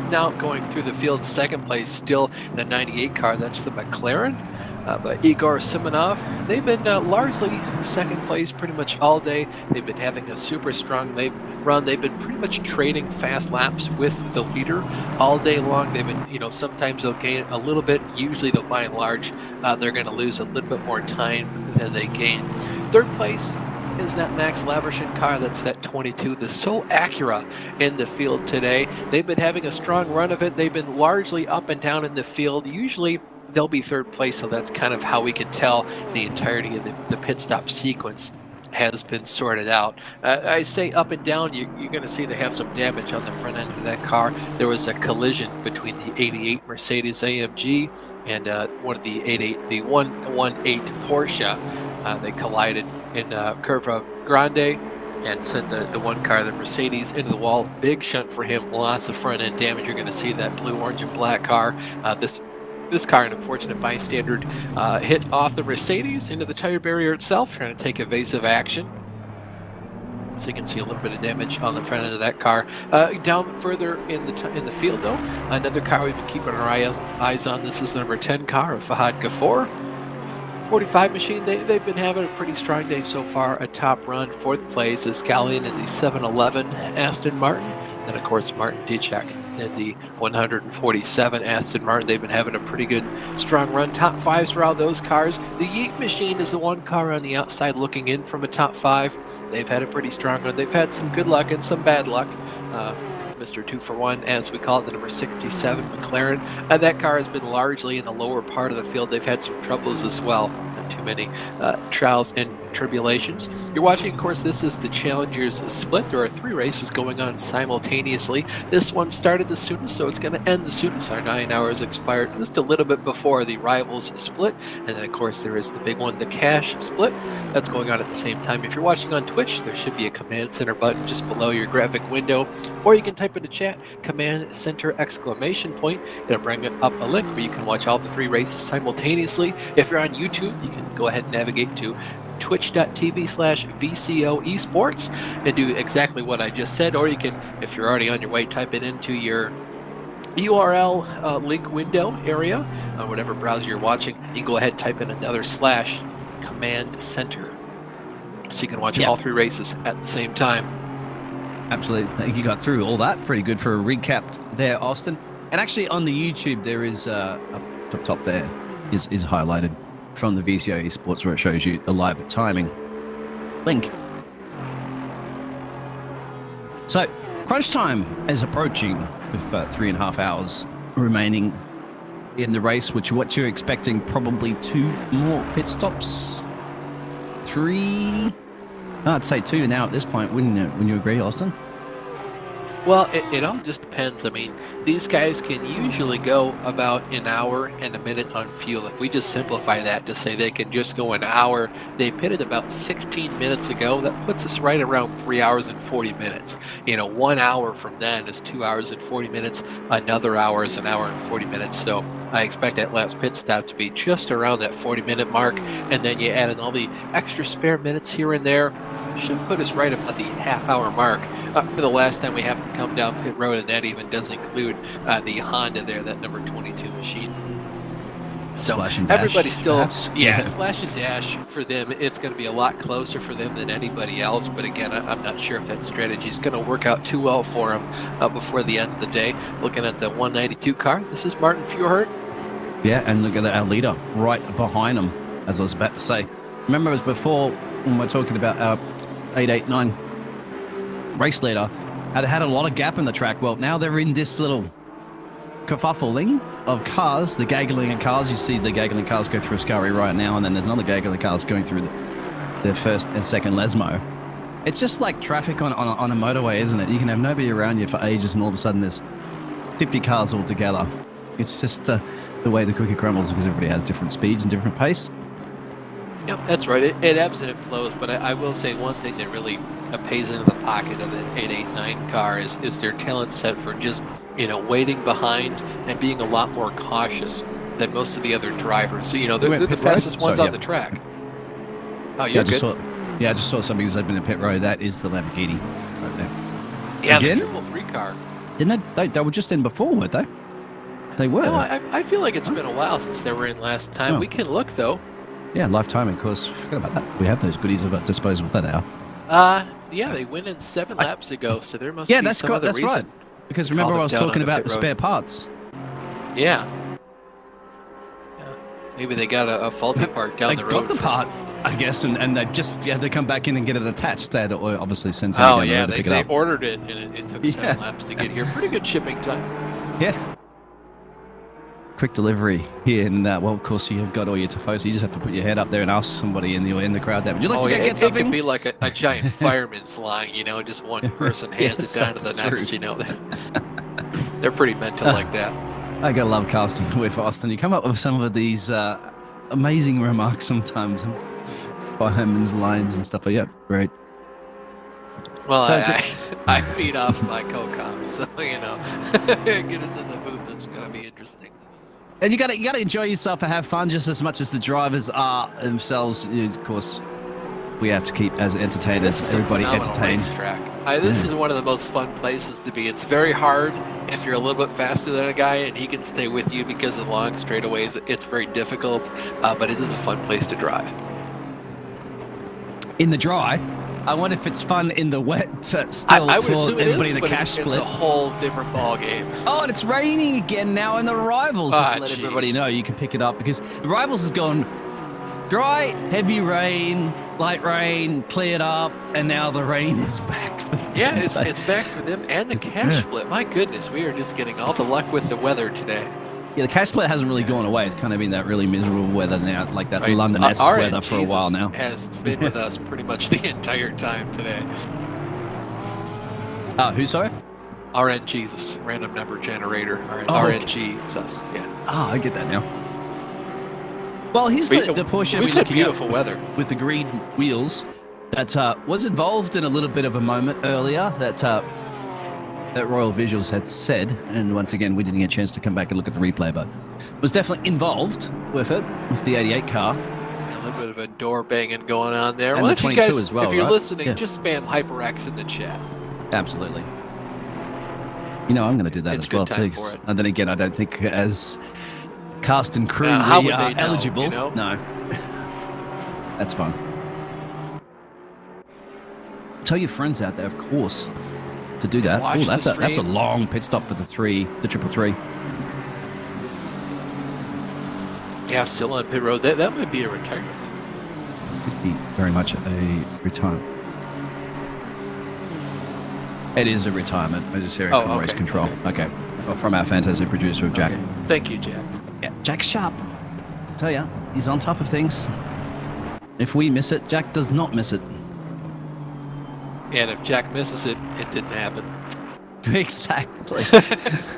Now going through the field, second place still the 98 car, that's the McLaren. But Igor Simonov, they've been largely second place pretty much all day. They've been having a super strong run. They've been pretty much trading fast laps with the leader all day long. They've been, sometimes they'll gain a little bit. Usually, they'll by and large, they're going to lose a little bit more time than they gain. Third place is that Max Lavershin car, that's that 22, the sole Acura in the field today. They've been having a strong run of it. They've been largely up and down in the field. Usually they'll be third place, so that's kind of how we can tell the entirety of the pit stop sequence has been sorted out. I say up and down, you're going to see they have some damage on the front end of that car. There was a collision between the 88 Mercedes AMG and one of the 118 Porsche. They collided in Curva Grande and sent the one car, the Mercedes, into the wall. Big shunt for him, lots of front end damage. You're going to see that blue, orange, and black car. This car, an unfortunate bystander, hit off the Mercedes into the tire barrier itself, trying to take evasive action. So you can see a little bit of damage on the front end of that car. Down further in the field, though, another car we've been keeping our eyes on. This is the number 10 car of Fahad Ghafour. 45 machine, they've been having a pretty strong day so far. A top run, fourth place is Gallion in the 711 Aston Martin. Then, of course, Martin Dicek in the 147 Aston Martin. They've been having a pretty good, strong run. Top fives for all those cars. The Yeet machine is the one car on the outside looking in from a top 5. They've had a pretty strong run. They've had some good luck and some bad luck. Mr. 2-for-1, as we call it, the number 67 McLaren. That car has been largely in the lower part of the field. They've had some troubles as well. Not too many trials and tribulations. You're watching, of course, this is the Challengers Split. There are 3 races going on simultaneously. This one started the soonest, so it's going to end the soonest. Our 9 hours expired just a little bit before the Rivals Split. And then, of course, there is the big one, the Cash Split. That's going on at the same time. If you're watching on Twitch, there should be a Command Center button just below your graphic window. Or you can type in the chat, Command Center ! It'll bring up a link where you can watch all the 3 races simultaneously. If you're on YouTube, you can go ahead and navigate to twitch.tv/VCO Esports and do exactly what I just said. Or you can, if you're already on your way, type it into your URL link window area on whatever browser you're watching. You can go ahead and type in another / Command Center, so you can watch all 3 races at the same time. Absolutely. I think you got through all that pretty good for a recap there, Austin. And actually on the YouTube, there is up top there is highlighted from the VCO Esports, where it shows you the live timing link. So crunch time is approaching with 3.5 hours remaining in the race, what you're expecting, probably 2 more pit stops. 3, I'd say 2 now at this point, wouldn't you? Wouldn't you agree, Austin? Well, it all just depends. I mean, these guys can usually go about an hour and a minute on fuel. If we just simplify that to say they can just go an hour, they pitted about 16 minutes ago. That puts us right around 3 hours and 40 minutes. 1 hour from then is 2 hours and 40 minutes. Another hour is an hour and 40 minutes. So I expect that last pit stop to be just around that 40-minute mark. And then you add in all the extra spare minutes here and there. Should put us right about the half-hour mark for the last time we have come down pit road, and that even does include the Honda there, that number 22 machine. So Splash and dash, everybody's still, perhaps? yeah, splash and dash for them. It's going to be a lot closer for them than anybody else. But again, I'm not sure if that strategy is going to work out too well for them before the end of the day. Looking at the 192 car, this is Martin Feuerhert. Yeah, and look at our leader right behind him, as I was about to say. Remember, as before, when we're talking about our 889 race leader, had a lot of gap in the track. Well, now they're in this little kerfuffling of cars, the gaggling of cars. You see the gaggling cars go through Ascari right now, and then there's another gaggling cars going through the first and second Lesmo. It's just like traffic on a motorway, isn't it? You can have nobody around you for ages, and all of a sudden there's 50 cars all together. It's just the way the cookie crumbles, because everybody has different speeds and different pace. Yep, that's right. It ebbs and it flows, but I will say one thing that really pays into the pocket of the 889 car is their talent set for just, waiting behind and being a lot more cautious than most of the other drivers. So, they're the fastest ones on the track. Oh, you're good. I just saw something that's been in pit road. That is the Lamborghini right there. Yeah, Again? the 333 car. Didn't they were just in before, weren't they? They were. No, I feel like it's been a while since they were in last time. Oh. We can look, though. Yeah, lifetime, of course. Forgot about that. We have those goodies at our disposal. There they are. Yeah, they went in 7 laps ago, so there must be some other reason. Right. Because remember I was talking about the pit road. spare parts. Yeah. Maybe they got a faulty part down the road. They got the part, I guess, and they just had to come back in and get it attached. They had to obviously send Oh, somebody down yeah, the road to pick it they up. ordered it, and it took 7 laps to get here. Pretty good shipping time. Yeah. Quick delivery here, and of course, you've got all your TIFO, so you just have to put your head up there and ask somebody in the crowd that would you like to get something? It could be like a giant fireman's line, just one person hands it down to the next. They're pretty mental like that. I gotta love casting with Austin. You come up with some of these amazing remarks sometimes, fireman's lines and stuff. Yeah, great. Well, I feed off my co-coms, so get us in the booth. It's gonna be interesting. And you gotta enjoy yourself and have fun just as much as the drivers are themselves. Of course, we have to keep as entertainers, everybody entertained. This is one of the most fun places to be. It's very hard if you're a little bit faster than a guy and he can stay with you because of long straightaways. It's very difficult, but it is a fun place to drive. In the dry, I wonder if it's fun in the wet. Still, I would assume it is, in the but cash it's split. a whole different ball game. Oh, and it's raining again now in the Rivals. Just let everybody know you can pick it up because the Rivals has gone dry, heavy rain, light rain, cleared up, and now the rain is back. Yeah, it's back for them and the cash split. My goodness, we are just getting all the luck with the weather today. Yeah, the cash split hasn't really gone away. It's kind of been that really miserable weather now, like that London-esque weather for a while now. Has been with us pretty much the entire time today. Who, sorry? RN Jesus, random number generator. RNG is us, yeah. Oh, I get that now. Well, here's the Porsche we've had beautiful weather. With the green wheels that was involved in a little bit of a moment earlier that Royal Visuals had said, and once again, we didn't get a chance to come back and look at the replay, but was definitely involved with it, with the 88 car. A little bit of a door banging going on there. And Why the don't 22 you guys, as well, if you're right? listening, just spam HyperX in the chat. Absolutely. I'm going to do that as well, too. And then again, I don't think as cast and crew how we would are they know, eligible. No. That's fun. Tell your friends out there, of course, to do that. Watch That's a long pit stop for the 333. Yeah, still on pit road. That might be a retirement. Could be very much a retirement. It is a retirement. I just hear it from race control. Okay. Well, from our fantasy producer of Jack. Okay. Thank you, Jack. Yeah, Jack's sharp. Tell ya, he's on top of things. If we miss it, Jack does not miss it. And if Jack misses it, it didn't happen. Exactly.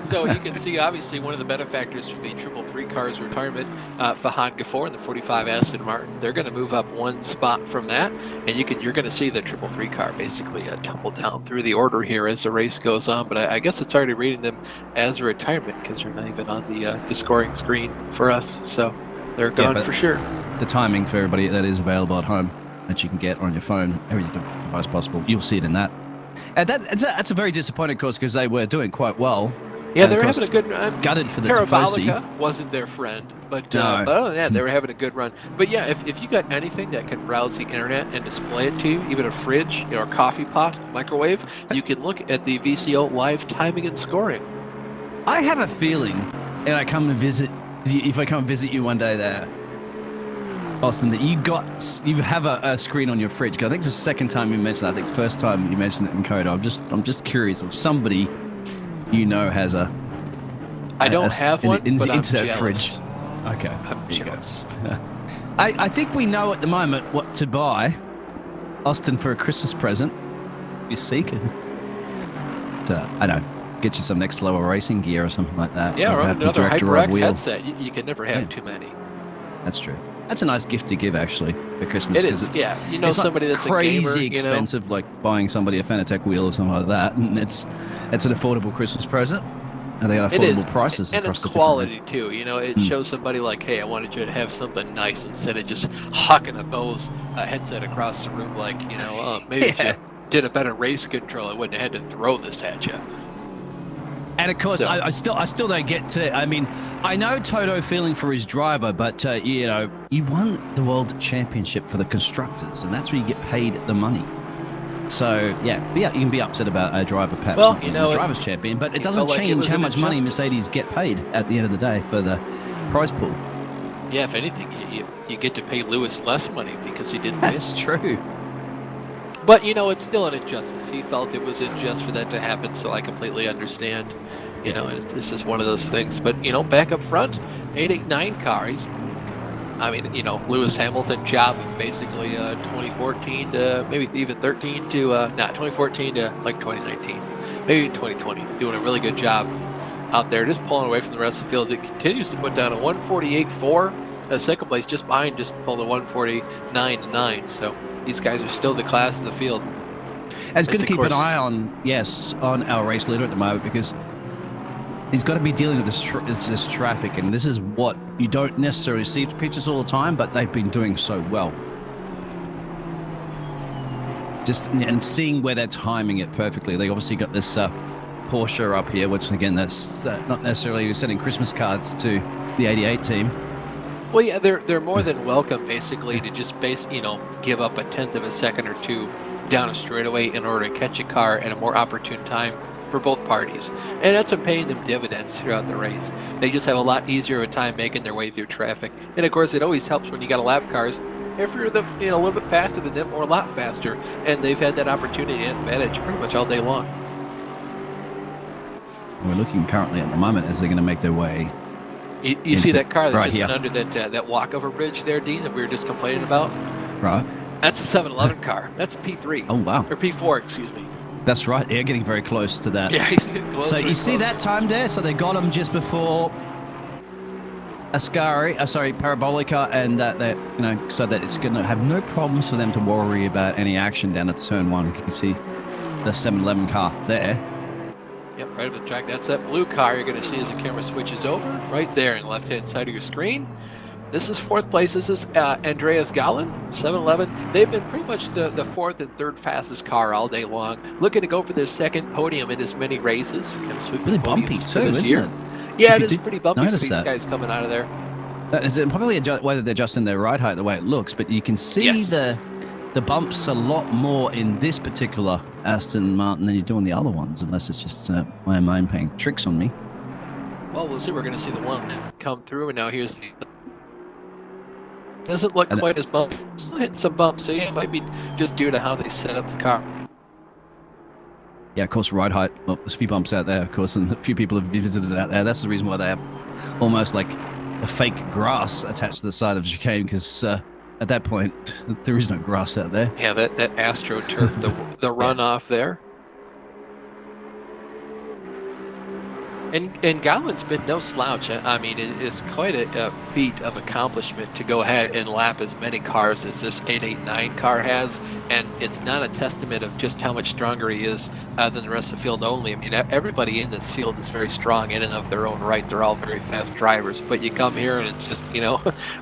So you can see, obviously, one of the benefactors from the 333 car's retirement, Fahan Ghafour and the 45 Aston Martin, they're going to move up one spot from that, and you're going to see the 333 car basically tumble down through the order here as the race goes on. But I guess it's already reading them as a retirement because they're not even on the scoring screen for us. So they're gone for sure. The timing for everybody that is available at home that you can get on your phone, every device possible, you'll see it in that. And that's a very disappointing course because they were doing quite well Yeah, And they of were course, having a good gutted for the Tifosi. Parabolica wasn't their friend, but No. other than that, they were having a good run. But yeah, if you got anything that can browse the internet and display it to you, even a fridge, a coffee pot, microwave, you can look at the VCO live timing and scoring. I have a feeling, and I come to visit, if I come visit you one day there, Austin, that you have a screen on your fridge. I think it's the second time you mentioned it. I think it's the first time you mentioned it in Coda. I'm just curious if somebody has a. I don't have one, but I'm internet jealous. fridge. Okay, I'm jealous. I think we know at the moment what to buy, Austin, for a Christmas present. You're seeking. I know. Get you some next level racing gear or something like that. Yeah, or perhaps a another direct-drive HyperX wheel. headset. You can never have too many. That's true. That's a nice gift to give, actually, for Christmas. It is, It's, yeah. it's Somebody not that's crazy a gamer, expensive, like buying somebody a Fanatec wheel or something like that. And it's an affordable Christmas present. And they got It is. affordable prices And across it's the quality too. It shows somebody like, hey, I wanted you to have something nice instead of just hucking a Bose headset across the room. Like, maybe if you did a better race control, I wouldn't have had to throw this at you. And of course, So- I still don't get to. I mean, I know Toto feeling for his driver, but you won the world championship for the constructors, and that's where you get paid the money. So yeah, you can be upset about a driver perhaps Well, not being the drivers champion, but it doesn't felt like it change was how an much money injustice. Mercedes get paid at the end of the day for the prize pool. Yeah, if anything, you get to pay Lewis less money because he didn't win. That's true. But it's still an injustice. He felt it was unjust for that to happen, so I completely understand. It's just one of those things. But back up front, 889 car. Lewis Hamilton job of basically 2014 to maybe even 13 to 2014 to like 2019, maybe 2020, doing a really good job out there, just pulling away from the rest of the field. It continues to put down a 148.4, second place just behind, just pulled a 149.9. So these guys are still the class of the field. And it's good to keep an eye on our race leader at the moment, because he's got to be dealing with this traffic, and this is what you don't necessarily see the pictures all the time, but they've been doing so well. And seeing where they're timing it perfectly. They obviously got this Porsche up here, which again, that's not necessarily sending Christmas cards to the 88 team. Well, yeah, they're more than welcome, basically, to just give up a tenth of a second or two down a straightaway in order to catch a car at a more opportune time for both parties. And that's been paying them dividends throughout the race. They just have a lot easier of a time making their way through traffic. And of course, it always helps when you got a lap cars. If you're a little bit faster than them or a lot faster, and they've had that opportunity and advantage pretty much all day long. We're looking currently at the moment as they're going to make their way. You see that car that just here. went under that walkover bridge there, Dean, that we were just complaining about? Right. That's a 711 car. That's P3. Oh, wow. Or P4, excuse me. That's right. They're getting very close to that. Yeah, he's getting closer. So you see that time there? So they got him just before Parabolica, and that so that it's going to have no problems for them to worry about any action down at the turn one. You can see the 711 car there. Yep, right over the track. That's that blue car you're going to see as the camera switches over right there in the left-hand side of your screen. This is fourth place. This is Andreas Gallen, 711. They've been pretty much the fourth and third fastest car all day long, looking to go for their second podium in as many races. Kind of sweep Really the bumpy podiums too, this isn't year. it? Yeah, it is pretty bumpy for notice these that. guys coming out of there. Is it probably whether they're adjusting their ride height the way it looks, but you can see Yes. the bumps a lot more in this particular Aston Martin than you do on the other ones, unless it's just my mind playing tricks on me. Well, we'll see. We're going to see the one come through, and now here's the... Doesn't look quite as bumpy. Still hitting some bumps, so yeah, it might be just due to how they set up the car. Yeah, of course, ride height. Well, there's a few bumps out there, of course, and a few people have visited out there. That's the reason why they have almost like a fake grass attached to the side of the chicane, because at that point, there is no grass out there. Yeah, that AstroTurf, the runoff there. And Gallen's been no slouch. I mean, it is quite a feat of accomplishment to go ahead and lap as many cars as this 889 car has. And it's not a testament of just how much stronger he is than the rest of the field only. I mean, everybody in this field is very strong in and of their own right. They're all very fast drivers. But you come here and it's just,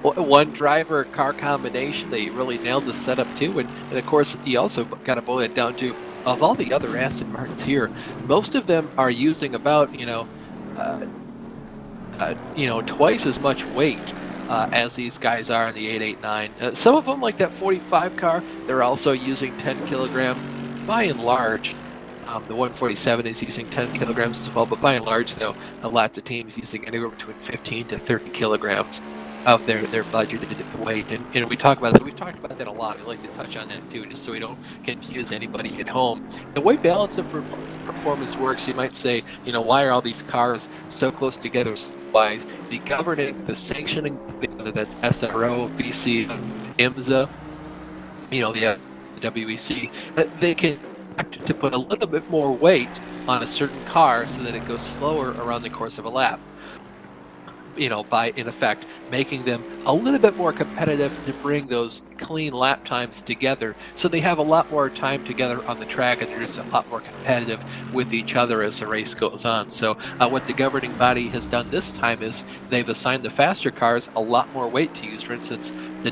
one driver car combination. They really nailed the setup too. And of course, you also got to boil it down to, of all the other Aston Martins here, most of them are using about, twice as much weight as these guys are in the 889. Some of them, like that 45 car, they're also using 10 kilogram. By and large, the 147 is using 10 kilograms as well, but by and large, though, lots of teams using anywhere between 15 to 30 kilograms of their budgeted weight. And we talk about that. We've talked about that a lot. I'd like to touch on that too, just so we don't confuse anybody at home. The way balance of performance works, you might say, why are all these cars so close together? Wise, the governing, the sanctioning, whether that's SRO, VC, IMSA, the WEC, they can act to put a little bit more weight on a certain car so that it goes slower around the course of a lap. By in effect making them a little bit more competitive to bring those clean lap times together, so they have a lot more time together on the track and they're just a lot more competitive with each other as the race goes on. So what the governing body has done this time is they've assigned the faster cars a lot more weight to use. For instance, the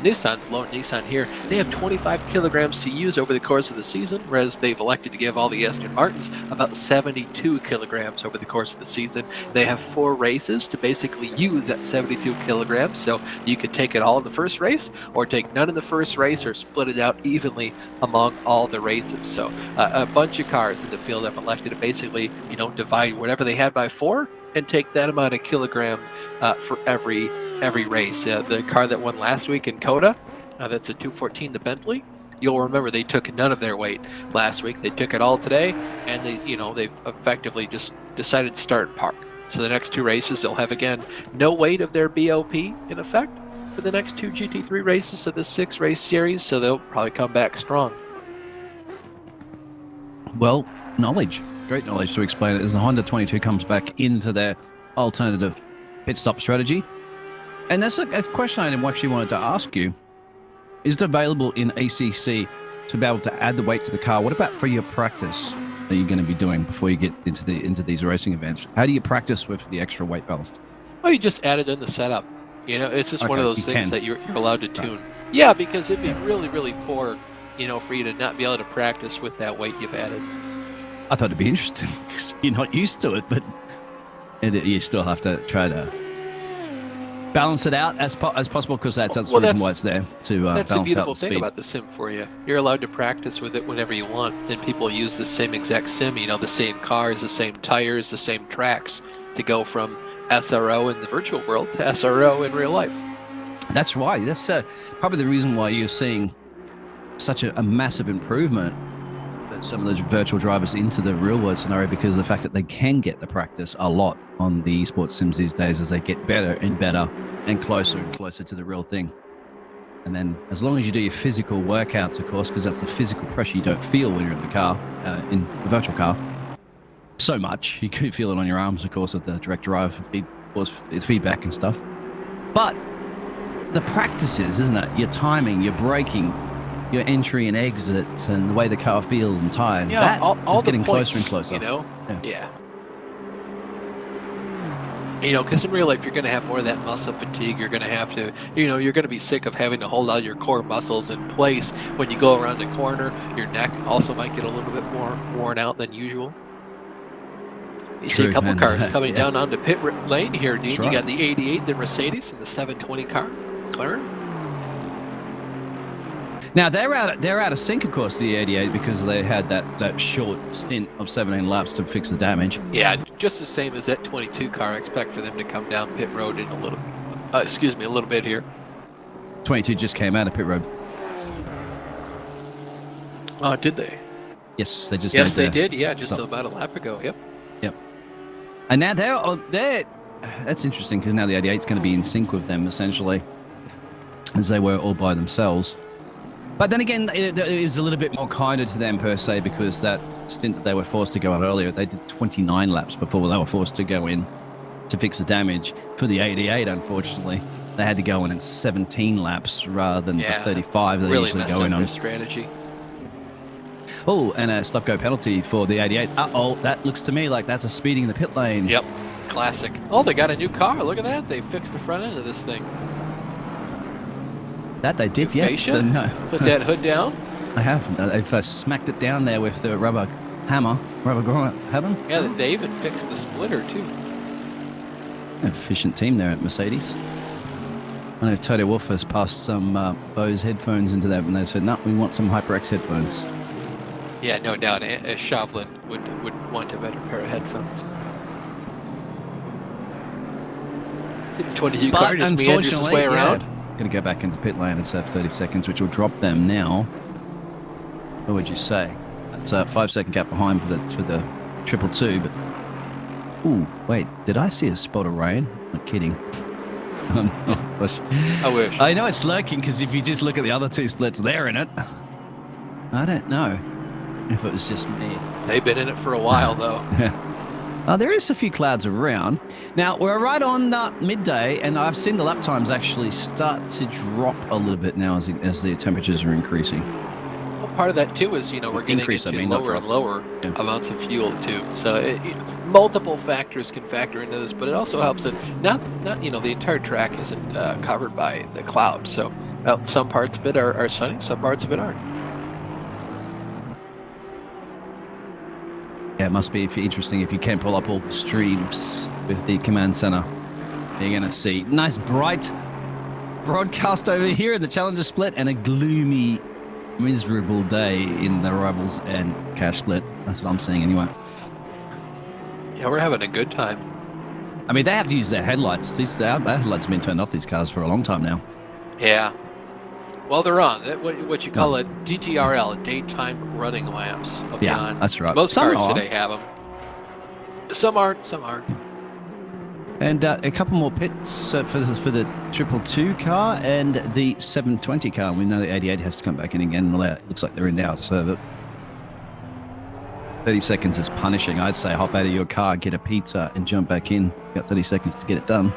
lone Nissan here, they have 25 kilograms to use over the course of the season, whereas they've elected to give all the Aston Martins about 72 kilograms over the course of the season. They have 4 races to basically use that 72 kilograms, so you could take it all in the first race or take none in the first race or split it out evenly among all the races. So a bunch of cars in the field have elected to basically divide whatever they had by 4 and take that amount of kilogram for every race. The car that won last week in Coda, that's a 214, the Bentley. You'll remember they took none of their weight last week. They took it all today, and they've effectively just decided to start and park. So the next 2 races, they'll have, again, no weight of their BOP in effect for the next 2 GT3 races of the 6-race series, so they'll probably come back strong. Well, great knowledge to explain it. As the Honda 22 comes back into their alternative pit stop strategy. And that's a question I actually wanted to ask you. Is it available in ACC to be able to add the weight to the car? What about for your practice that you're going to be doing before you get into these racing events? How do you practice with the extra weight ballast? Well, you just add it in the setup. It's just one of those things that you're allowed to tune. Right. Yeah, because it'd be really, really poor, for you to not be able to practice with that weight you've added. I thought it'd be interesting because you're not used to it, but you still have to try to balance it out as possible, because that's the reason why it's there to balance out the speed. That's the beautiful thing about the sim for you. You're allowed to practice with it whenever you want, and people use the same exact sim, the same cars, the same tires, the same tracks, to go from SRO in the virtual world to SRO in real life. That's right. That's probably the reason why you're seeing such a massive improvement that some of those virtual drivers into the real world scenario, because of the fact that they can get the practice a lot on the esports sims these days as they get better and better and closer to the real thing. And then as long as you do your physical workouts, of course, because that's the physical pressure you don't feel when you're in the car, in the virtual car, so much. You can feel it on your arms, of course, with the direct drive feedback and stuff. But the practices, isn't it? Your timing, your braking, your entry and exit, and the way the car feels and tires. Yeah, that all is getting points, closer and closer. Yeah. Because in real life, you're going to have more of that muscle fatigue. You're going to have to, you're going to be sick of having to hold all your core muscles in place when you go around the corner. Your neck also might get a little bit more worn out than usual. You see a couple cars coming down onto pit lane here, Dean. You got the 88, the Mercedes, and the 720 car, McLaren. Now they're out of sync, of course, the 88, because they had that short stint of 17 laps to fix the damage. Yeah, just the same as that 22 car. I expect for them to come down pit road in a little bit here. 22 just came out of pit road. Oh, did they? Yes, they just. Yes, they did. Yeah, just about a lap ago. Yep. And now they're that's interesting, because now the 88's going to be in sync with them essentially, as they were all by themselves. But then again, it was a little bit more kinder to them per se, because that stint that they were forced to go on earlier, they did 29 laps before they were forced to go in to fix the damage. For the 88, unfortunately, they had to go in 17 laps rather than the 35 they really usually go in on. Their strategy. Oh, and a stop go penalty for the 88. Uh-oh, that looks to me like that's a speeding in the pit lane. Yep, classic. Oh, they got a new car. Look at that. They fixed the front end of this thing. That they did, yeah. No. Put that hood down. I have. They've smacked it down there with the rubber hammer. Yeah, they even fixed the splitter, too. Efficient team there at Mercedes. I know Toto Wolff has passed some Bose headphones into them, and they said, no, we want some HyperX headphones. Yeah, no doubt. Chauvelin would want a better pair of headphones. See the 22 car just meanders its way around. Going to go back into pit lane and serve 30 seconds, which will drop them now. What would you say? That's a 5-second gap behind for the 222, but ooh, wait, did I see a spot of rain? Not kidding. Oh, gosh. I wish. I know it's lurking because if you just look at the other two splits, they're in it. I don't know if it was just me. They've been in it for a while, though. There is a few clouds around. Now, we're right on midday, and I've seen the lap times actually start to drop a little bit now as the temperatures are increasing. Well, part of that, too, is, we're getting into lower and lower amounts of fuel, too. So multiple factors can factor into this, but it also helps that not the entire track isn't covered by the clouds. So some parts of it are sunny, some parts of it aren't. Yeah, it must be interesting if you can pull up all the streams with the command center. You're going to see nice bright broadcast over here in the Challenger split and a gloomy, miserable day in the Rivals and Cash split. That's what I'm seeing anyway. Yeah, we're having a good time. I mean, they have to use their headlights. Their headlights have been turned off, these cars, for a long time now. Yeah. Well, they're on what you call a DTRL, daytime running lamps. Yeah, that's right. Most cars today have them. Some aren't. And a couple more pits for the 222 car and the 720 car. We know the 88 has to come back in again. Well, it looks like they're in now to serve it. 30 seconds is punishing. I'd say hop out of your car, get a pizza, and jump back in. You've got 30 seconds to get it done.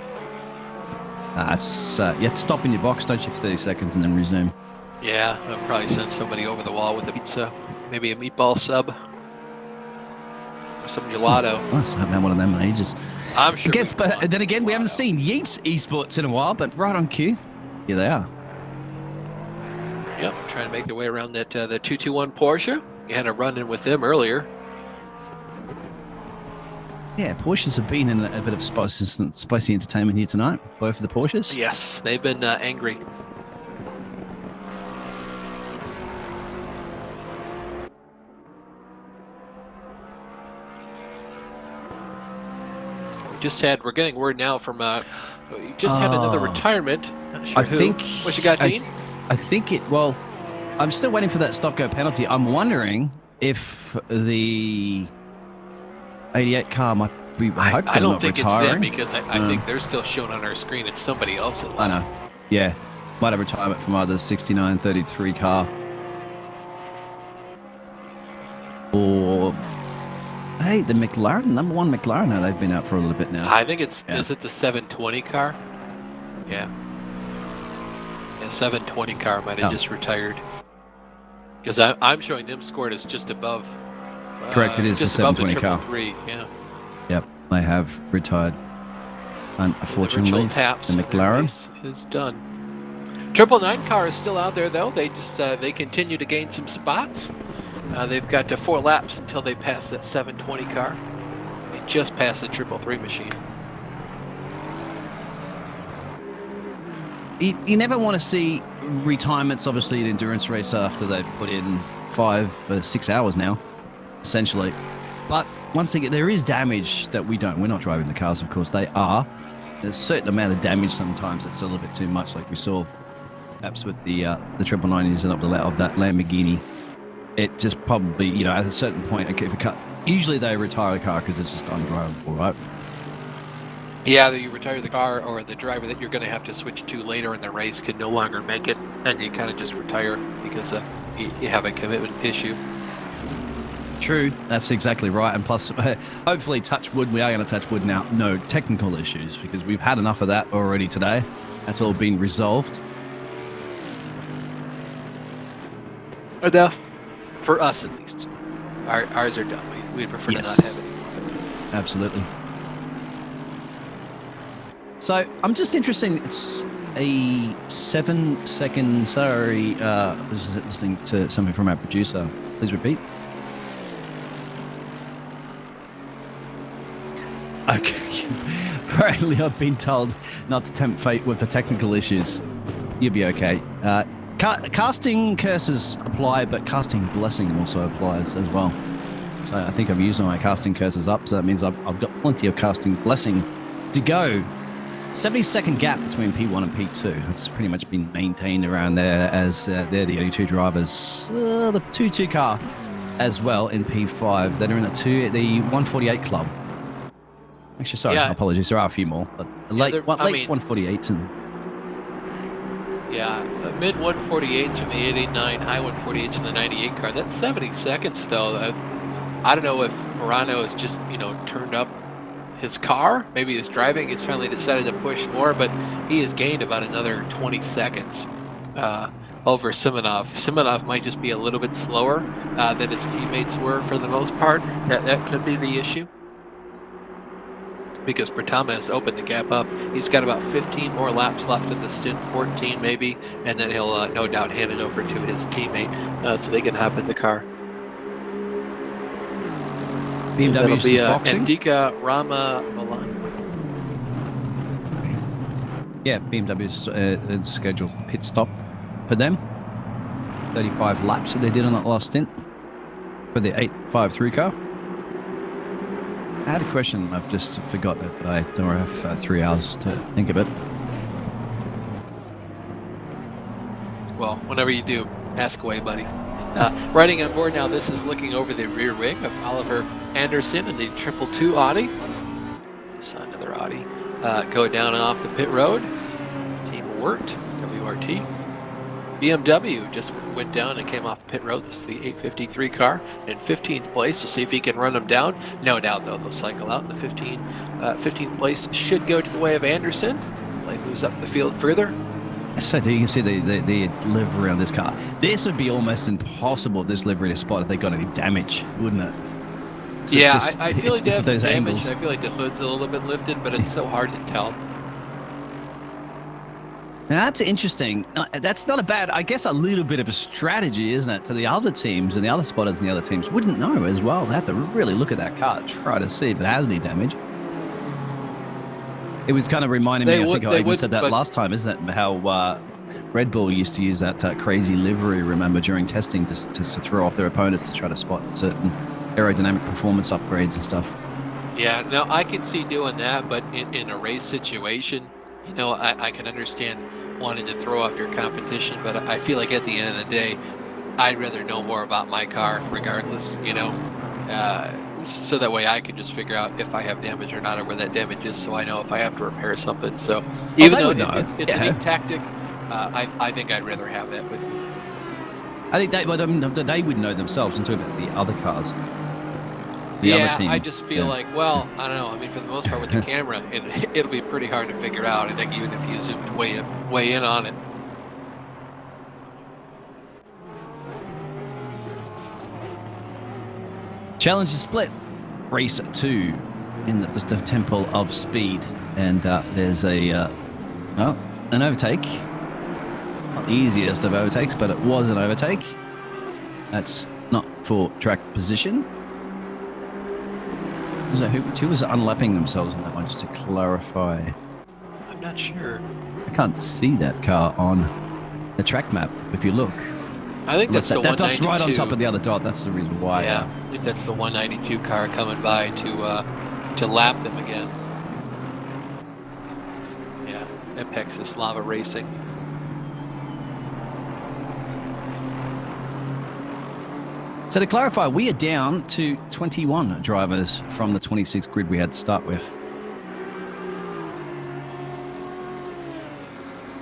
You have to stop in your box, don't you, for 30 seconds and then resume. Yeah, I'll probably send somebody over the wall with a pizza, maybe a meatball sub, or some gelato. Nice, I haven't had one of them in ages. I'm sure. But then again, we haven't seen Yeats Esports in a while, but right on cue. Here they are. Yep, trying to make their way around that the 221 Porsche. You had a run-in with them earlier. Yeah, Porsches have been in a bit of spicy entertainment here tonight, both of the Porsches. Yes, they've been angry. We're getting word now from, we just had another retirement. Not sure who. What you got, Dean? I think I'm still waiting for that stop-go penalty. I'm wondering if the 88 car might be. I don't think it's them because I think they're still shown on our screen. It's somebody else that left. I know. Yeah. Might have retirement from either 69-33 car or hey, the McLaren, number one McLaren. Now they've been out for a little bit now. I think is it the 720 car? Yeah. Yeah, 720 car might have just retired. Because I'm showing them scored as just above. Correct, it is just the above 720 the car. 3, yeah. Yep, they have retired. Unfortunately, the taps the McLaren is done. 999 car is still out there though. They just they continue to gain some spots. They've got 4 laps until they pass that 720 car. They just passed the 333 machine. You never want to see retirements, obviously, in endurance race after they've put in 6 hours now, essentially. But once again, there is damage that we're not driving the cars, of course. They are. There's a certain amount of damage sometimes that's a little bit too much, like we saw perhaps with the 999 using up of that Lamborghini. It just probably, at a certain point, if a car, usually they retire a car because it's just undrivable, right? Yeah, you retire the car, or the driver that you're going to have to switch to later in the race can no longer make it, and you kind of just retire because you have a commitment issue. True, that's exactly right. And plus, hopefully, touch wood, we are going to touch wood now. No technical issues, because we've had enough of that already today. That's all been resolved. Enough. For us, at least. Ours are done. We'd prefer to not have it. Absolutely. So, I'm just interested. It's a 7-second, sorry, I was listening to something from our producer. Please repeat. Okay. Apparently, I've been told not to tempt fate with the technical issues. You'll be okay. Casting curses apply, but casting blessing also applies as well. So I think I've used all my casting curses up, so that means I've got plenty of casting blessing to go. 70-second gap between P1 and P2. That's pretty much been maintained around there, as they're the only two drivers. The 2-2 car as well in P5 that are in the 148 club. Actually, sorry, Yeah. apologies. There are a few more, but late 148s and Yeah, mid 148s from the 889, high 148s from the 98 car. That's 70 seconds, though. I don't know if Morano has just, turned up his car. Maybe his driving has finally decided to push more, but he has gained about another 20 seconds over Simonov. Simonov might just be a little bit slower than his teammates were for the most part. That could be the issue, because Pratama has opened the gap up. He's got about 15 more laps left in the stint, 14 maybe, and then he'll no doubt hand it over to his teammate so they can hop in the car. BMW's be boxing. Andika Rama Malana. Yeah, BMW's scheduled pit stop for them. 35 laps that they did on that last stint for the 853 car. I had a question, I've just forgotten it, but I don't have 3 hours to think of it. Well, whenever you do, ask away, buddy. Riding on board now, this is looking over the rear wing of Oliver Anderson in the 222 Audi. Saw another Audi go down and off the pit road. Team Wirt, WRT. BMW just went down and came off the pit road. This is the 853 car in 15th place. We'll see if he can run them down. No doubt, though, they'll cycle out. The 15th place should go to the way of Anderson. Blade moves up the field further. So you can see the livery on this car. This would be almost impossible, this livery to spot if they got any damage, wouldn't it? So yeah, I feel like they have some those damage. angles. I feel like the hood's a little bit lifted, but it's so hard to tell. Now, that's interesting. That's not a bad, I guess, a little bit of a strategy, isn't it? To the other teams and the other spotters and the other teams wouldn't know as well. They have to really look at that car, try to see if it has any damage. It was kind of reminding me, I think I even said that last time, isn't it? How Red Bull used to use that crazy livery, remember, during testing to throw off their opponents to try to spot certain aerodynamic performance upgrades and stuff. Yeah, no, I can see doing that, but in a race situation, I can understand wanting to throw off your competition, but I feel like at the end of the day, I'd rather know more about my car regardless, so that way I can just figure out if I have damage or not, or where that damage is, so I know if I have to repair something. So even though it's a neat tactic, I think I'd rather have that with me. I think they would know themselves until about the other cars. The other teams. I just feel like, well, I don't know. I mean, for the most part with the camera, it'll be pretty hard to figure out. I think even if you zoomed way in on it. Challenge is split. Race 2 in the Temple of Speed. And there's an overtake. Not the easiest of overtakes, but it was an overtake. That's not for track position. Who was unlapping themselves on that one, just to clarify? I'm not sure. I can't see that car on the track map if you look. I think that's the 192. That dot's right on top of the other dot. That's the reason why. Yeah, I think that's the 192 car coming by to lap them again. Yeah, Apex is Slava Racing. So to clarify, we are down to 21 drivers from the 26 grid we had to start with.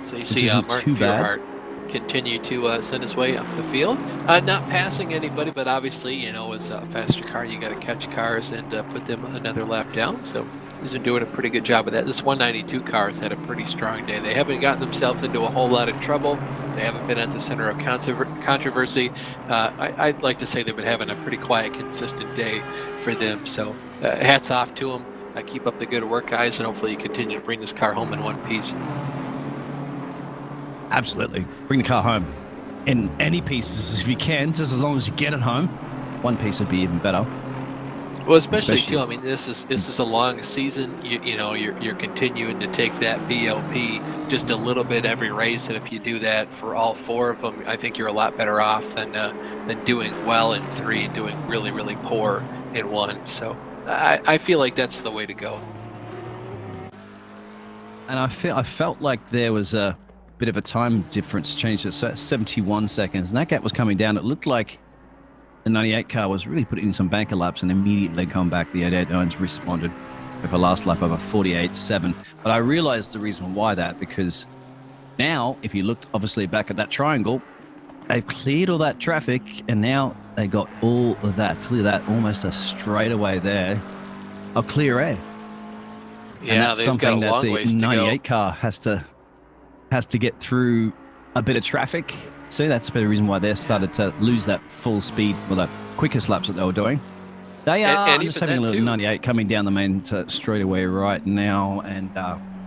So you see Martin Fierhart continue to send his way up the field. Not passing anybody, but obviously, as a faster car, you got to catch cars and put them another lap down. So he's been doing a pretty good job of that. This 192 car has had a pretty strong day. They haven't gotten themselves into a whole lot of trouble. They haven't been at the center of controversy. I'd like to say they've been having a pretty quiet, consistent day for them. So hats off to them. Keep up the good work, guys, and hopefully you continue to bring this car home in one piece. Absolutely. Bring the car home in any pieces if you can, just as long as you get it home. One piece would be even better. Well, especially too. I mean, this is a long season. You know, you're continuing to take that BLP just a little bit every race, and if you do that for all 4 of them, I think you're a lot better off than doing well in 3 and doing really, really poor in 1. So I feel like that's the way to go. And I felt like there was a bit of a time difference change to 71 seconds, and that gap was coming down. It looked like the 98 car was really putting in some banker laps and immediately come back. The 889s responded with a last lap of a 48.7. But I realized the reason why because now, if you looked obviously back at that triangle, they've cleared all that traffic, and now they got all of that, clear that almost a straightaway there of clear air. Yeah, and that's they've something got a long that ways the to 98 go. car has to get through a bit of traffic. So that's the reason why they started to lose that full speed, or the quickest laps that they were doing. They are and just even having a then, little too. 98 coming down the main straightaway right now, and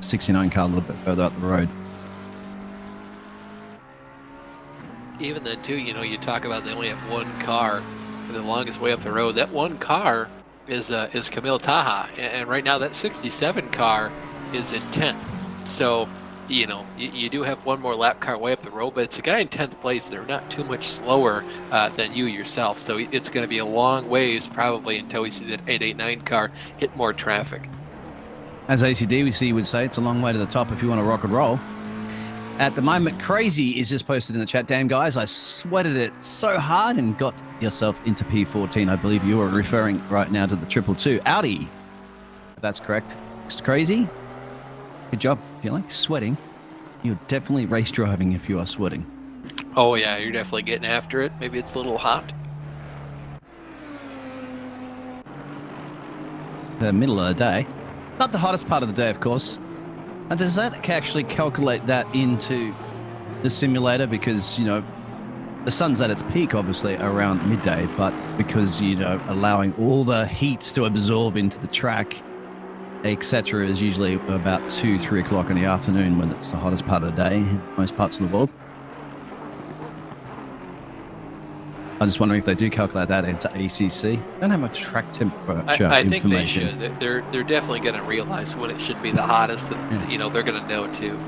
69 car a little bit further up the road. Even then, too, you know, you talk about they only have 1 car for the longest way up the road. That 1 car is Camille Taha, and right now that 67 car is in 10th. So, you know, you do have 1 more lap car way up the road, but it's a guy in 10th place. They're not too much slower than you yourself. So it's going to be a long ways probably until we see that 889 car hit more traffic. As ACDC would say, it's a long way to the top if you want to rock and roll. At the moment, Crazy is just posted in the chat. Damn, guys, I sweated it so hard and got yourself into P14. I believe you are referring right now to the 222 Audi. If that's correct. It's Crazy. Good job. If you like sweating, you're definitely race driving if you are sweating. Oh, yeah, you're definitely getting after it. Maybe it's a little hot. The middle of the day. Not the hottest part of the day, of course. And does that actually calculate that into the simulator? Because, you know, the sun's at its peak, obviously, around midday, but because, you know, allowing all the heat to absorb into the track, etc., is usually about 2-3 o'clock in the afternoon when it's the hottest part of the day in most parts of the world. I'm just wondering if they do calculate that into ACC. I don't have a track temperature I think they information. should. They're definitely going to realize when it should be the hottest, and you know they're going to know too.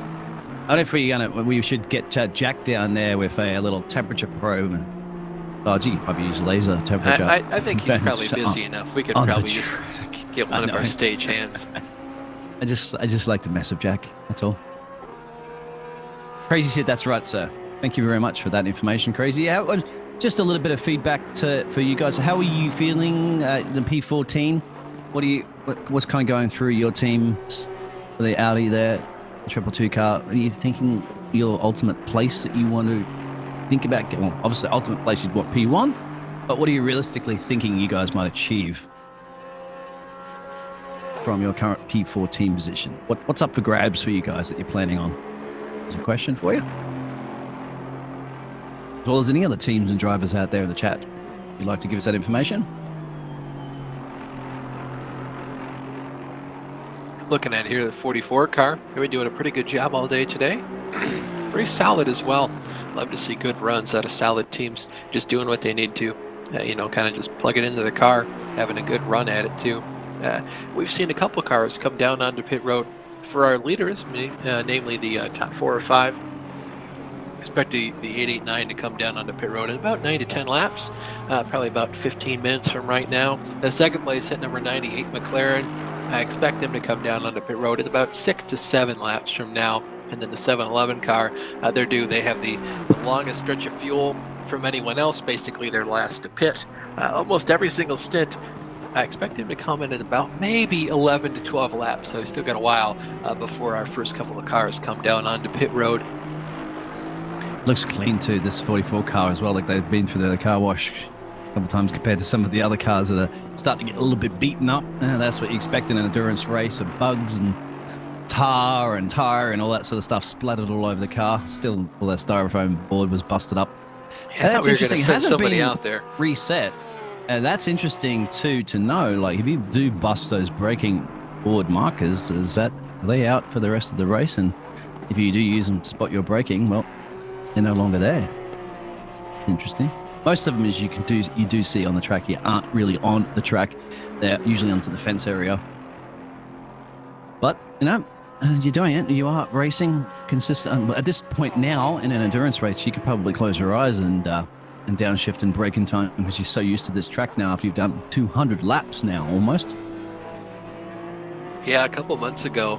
I don't know if we should get Jack down there with a little temperature probe. And, oh, gee, you could probably use laser temperature. I think he's probably busy enough. We could probably just get one of our stage hands. I just like to mess with Jack. That's all. Crazy said that's right, sir. Thank you very much for that information, Crazy. Yeah, just a little bit of feedback for you guys. How are you feeling the P14? What's kind of going through your team for the Audi there, the 222 car? Are you thinking your ultimate place that you want to think about? Well, obviously, ultimate place you'd want P1, but what are you realistically thinking you guys might achieve from your current P14 position? What's up for grabs for you guys that you're planning on? There's a question for you. As well as any other teams and drivers out there in the chat. If you'd like to give us that information. Looking at here, the 44 car. We're doing a pretty good job all day today. Very solid as well. Love to see good runs out of solid teams, just doing what they need to. You know, kind of just plug it into the car, having a good run at it too. We've seen a couple cars come down onto pit road for our leaders, namely the top 4 or 5. Expect the 889 to come down onto pit road in about 9 to 10 laps, probably about 15 minutes from right now. The second place at number 98 McLaren, I expect them to come down onto pit road in about 6 to 7 laps from now. And then the 711 car, they have the longest stretch of fuel from anyone else, basically their last to pit. Almost every single stint, I expect him to come in at about maybe 11 to 12 laps, so we still got a while before our first couple of cars come down onto pit road. Looks clean too, this 44 car as well. Like they've been through the car wash a couple of times compared to some of the other cars that are starting to get a little bit beaten up. That's what you expect in an endurance race, of bugs and tar and tire and all that sort of stuff splattered all over the car. Still, all that styrofoam board was busted up. Yeah, I thought we were going to send somebody out there. Reset. And that's interesting too to know. Like if you do bust those braking board markers, are they out for the rest of the race? And if you do use them to spot your braking, well, they're no longer there. Interesting. Most of them, as you do see on the track here, aren't really on the track. They're usually onto the fence area. But, you know, you're doing it. You are racing consistent. At this point now, in an endurance race, you can probably close your eyes and downshift and brake in time because you're so used to this track now. If you've done 200 laps now, almost. Yeah, a couple months ago,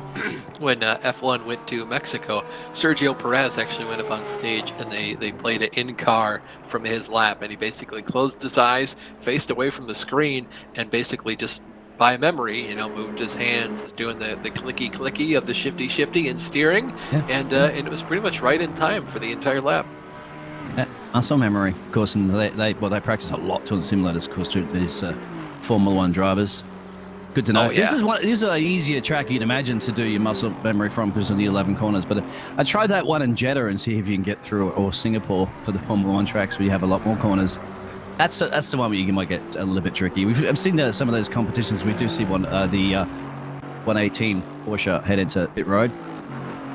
when F1 went to Mexico, Sergio Perez actually went up on stage and they played it in car from his lap, and he basically closed his eyes, faced away from the screen, and basically just by memory, you know, moved his hands, doing the clicky of the shifty and steering, Yeah. and it was pretty much right in time for the entire lap. Yeah, muscle memory, of course, and they practice a lot on simulators, of course, to these Formula One drivers. Good to know. Oh, yeah. This is an easier track you'd imagine to do your muscle memory from because of the 11 corners. But I tried that one in Jeddah and see if you can get through it, or Singapore for the Formula One tracks where you have a lot more corners. That's the one where you might get a little bit tricky. I've seen some of those competitions. We do see the 118 Porsche head into pit road.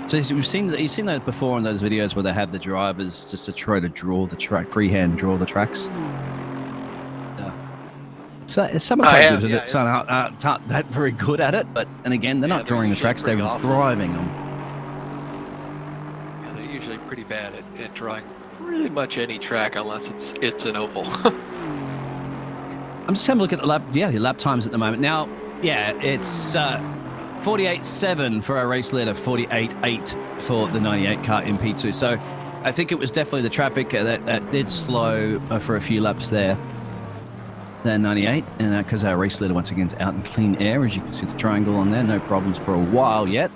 So you've seen that before in those videos where they have the drivers just to try to draw the track, freehand draw the tracks. So some of the players with it aren't that very good at it, and again, they're not drawing the tracks; they're driving them. Yeah, they're usually pretty bad at drawing pretty much any track unless it's an oval. I'm just having a look at the lap times at the moment. Now, yeah, it's 48.7 for our race leader, 48.8 for the 98 car in P2. So I think it was definitely the traffic that did slow for a few laps there. Than 98, and because our race leader once again is out in clean air, as you can see the triangle on there, no problems for a while yet.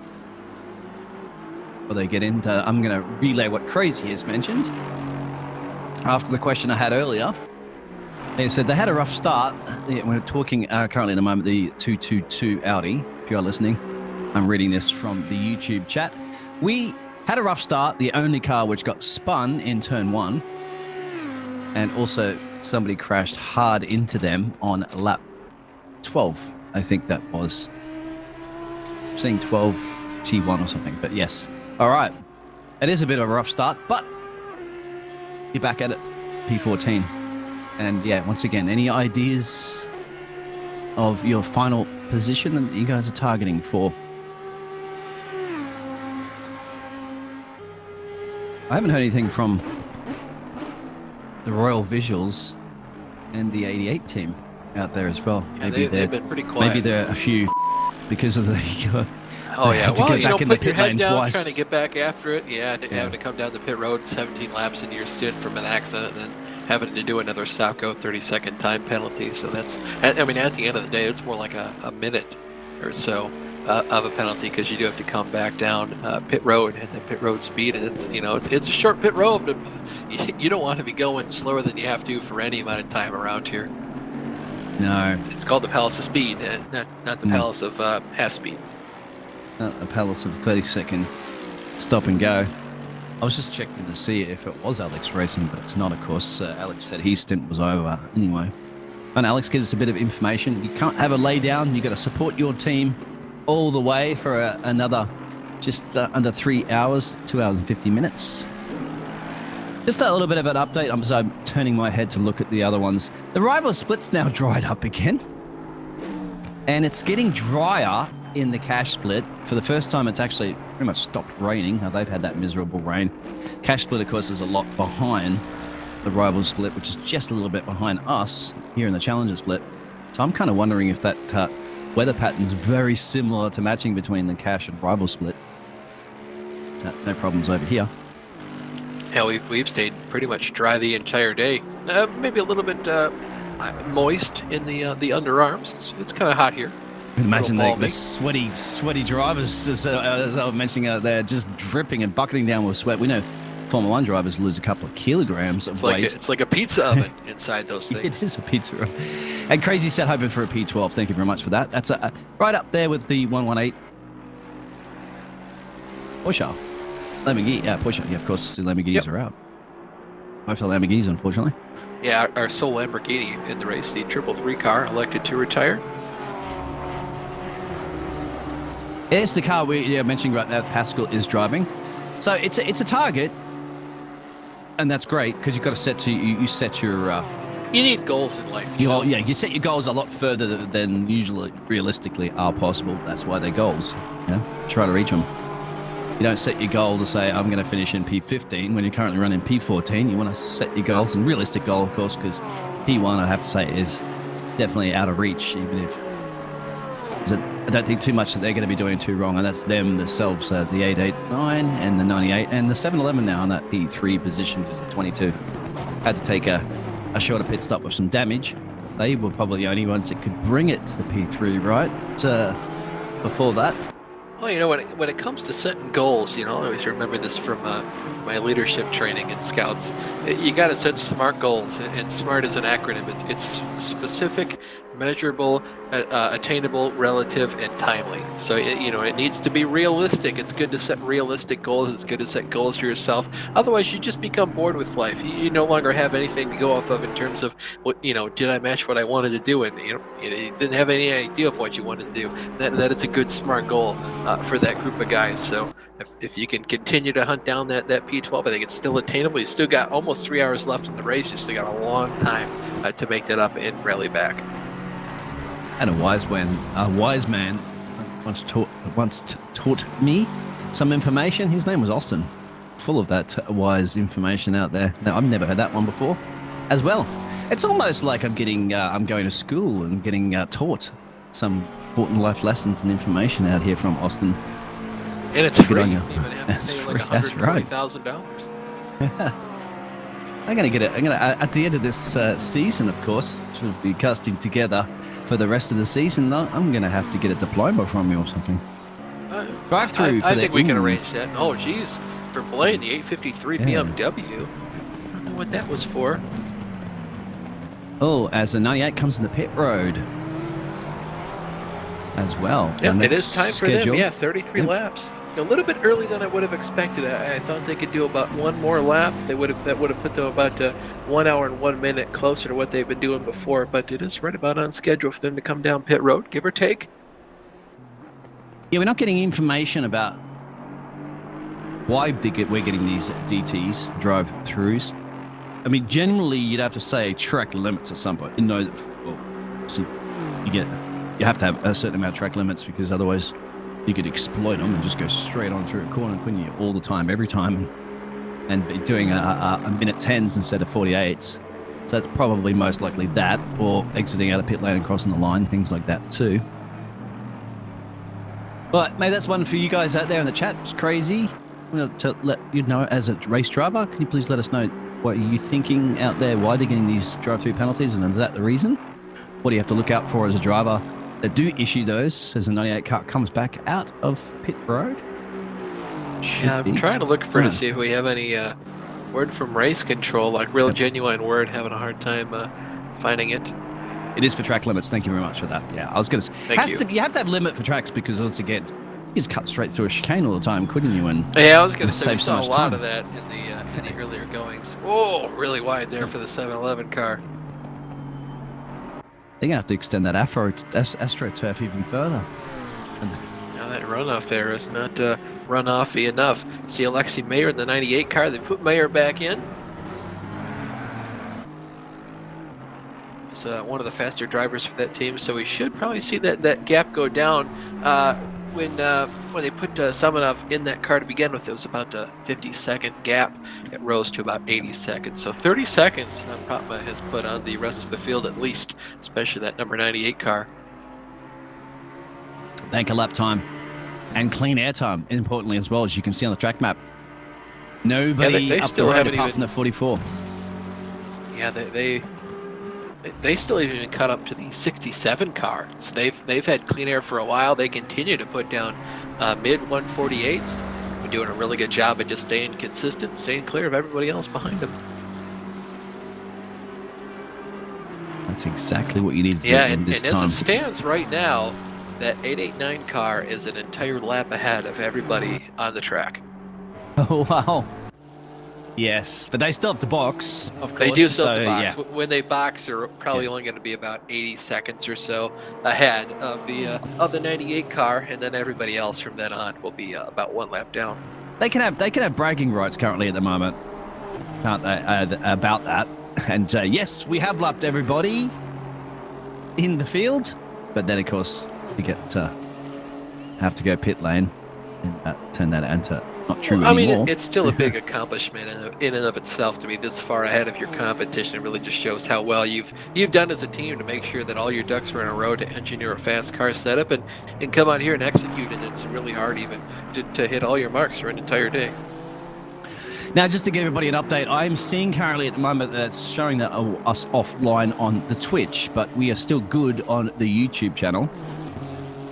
Before they get into, I'm going to relay what Crazy has mentioned. After the question I had earlier, they said they had a rough start. We're talking currently at the moment the 222 Audi. If you're listening, I'm reading this from the YouTube chat. We had a rough start. The only car which got spun in turn 1, and also somebody crashed hard into them on lap 12. I think that was. I'm saying 12 T1 or something, but yes. All right. It is a bit of a rough start, but you're back at it, P14. And yeah, once again, any ideas of your final position that you guys are targeting for? I haven't heard anything from the Royal Visuals and the 88 team out there as well. Yeah, they've been pretty quiet. Maybe there are a few because of the. Oh yeah, well, you know, put your head down, twice. trying to get back after it. Yeah, having to come down the pit road 17 laps into your stint from an accident, and then having to do another stop go 30-second time penalty. So that's, I mean, at the end of the day, it's more like a minute or so of a penalty because you do have to come back down pit road and then pit road speed, and it's it's a short pit road, but you don't want to be going slower than you have to for any amount of time around here. No, it's called the Palace of Speed, not the Palace of half speed. Not the Palace of 30-second stop and go. I was just checking to see if it was Alex racing, but it's not, of course. Alex said his stint was over anyway. And Alex gives us a bit of information. You can't have a lay down. You got to support your team all the way for another just under 3 hours, 2 hours and 50 minutes. Just a little bit of an update. I'm turning my head to look at the other ones. The rival split's now dried up again. And it's getting drier in the cash split. For the first time, it's actually pretty much stopped raining. Now, they've had that miserable rain. Cash split, of course, is a lot behind the rival split, which is just a little bit behind us here in the challenger split. So I'm kind of wondering if that weather pattern's very similar to matching between the cash and rival split. No problems over here. Yeah, we've stayed pretty much dry the entire day. Maybe a little bit moist in the underarms. It's kind of hot here. I can imagine the sweaty drivers, as I was mentioning, they're just dripping and bucketing down with sweat. We know Formula One drivers lose a couple of kilograms of weight. It's like a pizza oven inside those things. It is a pizza oven. And Crazy said hoping for a P12. Thank you very much for that. That's right up there with the 118 Porsche. Lamborghini, Porsche. Yeah, of course, the Lamborghinis are out. Both the Lamborghinis, unfortunately. Yeah, our sole Lamborghini in the race, the 333 car, elected to retire. It's the car we mentioned right now. Pascal is driving, so it's a target. and that's great because you've got to set to you set your You need goals in life. you set your goals a lot further than usually realistically are possible. That's why they're goals. Try to reach them. You don't set your goal to say I'm going to finish in P15 when you're currently running P14. You want to set your goals, and realistic goal, of course, because P1 I have to say is definitely out of reach, even if I don't think too much that they're going to be doing too wrong, and that's themselves, the 889 and the 98 and the 711 now in that P3 position because the 22 had to take a shorter pit stop with some damage. They were probably the only ones that could bring it to the P3, right? Before that. Well, when it comes to setting goals, I always remember this from my leadership training in Scouts. You got to set SMART goals, and SMART is an acronym. It's specific, measurable, attainable, relative, and timely. So it needs to be realistic. It's good to set realistic goals. It's good to set goals for yourself. Otherwise, you just become bored with life. You no longer have anything to go off of in terms of what did I match what I wanted to do, and you didn't have any idea of what you wanted to do. That is a good SMART goal for that group of guys. So if you can continue to hunt down that P12, I think it's still attainable. You still got almost 3 hours left in the race. You still got a long time to make that up and rally back. And a wise man once taught me some information. His name was Austin. Full of that wise information out there. Now, I've never heard that one before as well. It's almost like I'm going to school and getting taught some important life lessons and information out here from Austin. And it's free. On you. You don't even have to pay like $120,000. I'm going to get it. At the end of this season, of course, which will be casting together for the rest of the season, I'm going to have to get a diploma from you or something. Drive through. I think we can arrange that. Oh, geez. For Blaine, the 853 BMW. I don't know what that was for. Oh, as the 98 comes in the pit road as well. Yeah, it is time for them. Yeah, 33 laps. A little bit early than I would have expected. I thought they could do about one more lap. That would have put them about 1 hour and 1 minute closer to what they've been doing before. But it is right about on schedule for them to come down pit road, give or take. Yeah, we're not getting information about why we're getting these DTs, drive-throughs. I mean, generally, you'd have to say track limits at some point. You know, you have to have a certain amount of track limits because otherwise you could exploit them and just go straight on through a corner, couldn't you? All the time, every time, and be doing a minute 10s instead of 48s. So that's probably most likely that, or exiting out of pit lane and crossing the line, things like that too. But maybe that's one for you guys out there in the chat. It's crazy. I'm going to let you know as a race driver. Can you please let us know what are you thinking out there? Why they're getting these drive-through penalties, and is that the reason? What do you have to look out for as a driver that do issue those as the 98 car comes back out of pit road? I'm trying to look to see if we have any word from race control, like real genuine word. Having a hard time finding it. It is for track limits. Thank you very much for that. Yeah, I was going to say, you have to have limit for tracks because once again, you just cut straight through a chicane all the time, couldn't you? And yeah, I was going to say we saw a lot of that in the earlier goings. Oh, really wide there for the 711 car. They're going to have to extend that AstroTurf even further. Now that runoff there is not runoffy enough. See Alexi Mayer in the 98 car. They put Mayer back in. It's one of the faster drivers for that team, so we should probably see that gap go down. When they put Samanov in that car to begin with, it was about a 50-second gap. It rose to about 80 seconds. So 30 seconds Pratma has put on the rest of the field at least, especially that number 98 car. Bank a lap time and clean air time, importantly as well, as you can see on the track map. Nobody they up still the road haven't apart from the 44. Yeah, they still even cut up to the 67 car. So they've had clean air for a while. They continue to put down mid 148s. Been doing a really good job of just staying consistent, staying clear of everybody else behind them. That's exactly what you need to do and this as time. it stands right now, that 889 car is an entire lap ahead of everybody on the track. Oh, wow. Yes, but they still have to box, of course. They do still have to box. Yeah. When they box, they're probably only going to be about 80 seconds or so ahead of the 98 car, and then everybody else from then on will be about one lap down. They can have bragging rights currently at the moment. about that. And yes, we have lapped everybody in the field, but then of course we get have to go pit lane and turn that into not true I anymore. mean, it's still a big accomplishment in and of itself to be this far ahead of your competition. It really just shows how well you've done as a team to make sure that all your ducks are in a row to engineer a fast car setup and come out here and execute. And it's really hard even to hit all your marks for an entire day. Now, just to give everybody an update, I'm seeing currently at the moment that's showing that us offline on the Twitch, but we are still good on the YouTube channel.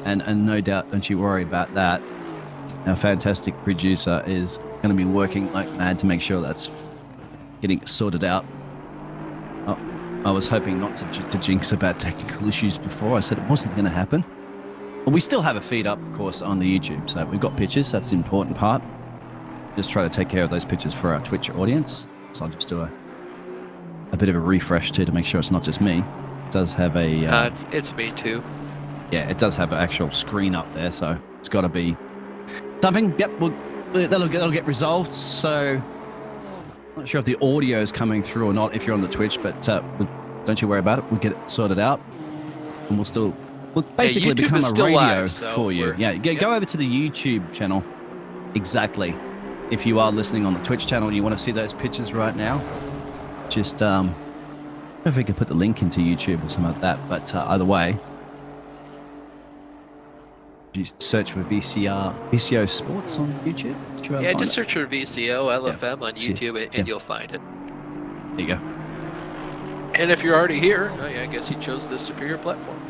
And no doubt, don't you worry about that. Our fantastic producer is going to be working like mad to make sure that's getting sorted out. Oh, I was hoping not to jinx about technical issues before. I said it wasn't going to happen. But we still have a feed up, of course, on the YouTube. So we've got pictures. That's the important part. Just try to take care of those pictures for our Twitch audience. So I'll just do a bit of a refresh too to make sure it's not just me. It does have a... it's me too. Yeah, it does have an actual screen up there, so it's got to be something. Yep, that'll get resolved. So I'm not sure if the audio is coming through or not if you're on the Twitch, but don't you worry about it. We'll get it sorted out, and we'll basically become a radio live, so for you. Yeah, go over to the YouTube channel. Exactly. If you are listening on the Twitch channel and you want to see those pictures right now, just I don't know if we can put the link into YouTube or something like that, but either way, you search for VCO Sports on YouTube. Yeah, just search for VCO LFM on YouTube and you'll find it. There you go. And if you're already here, I guess you chose the superior platform.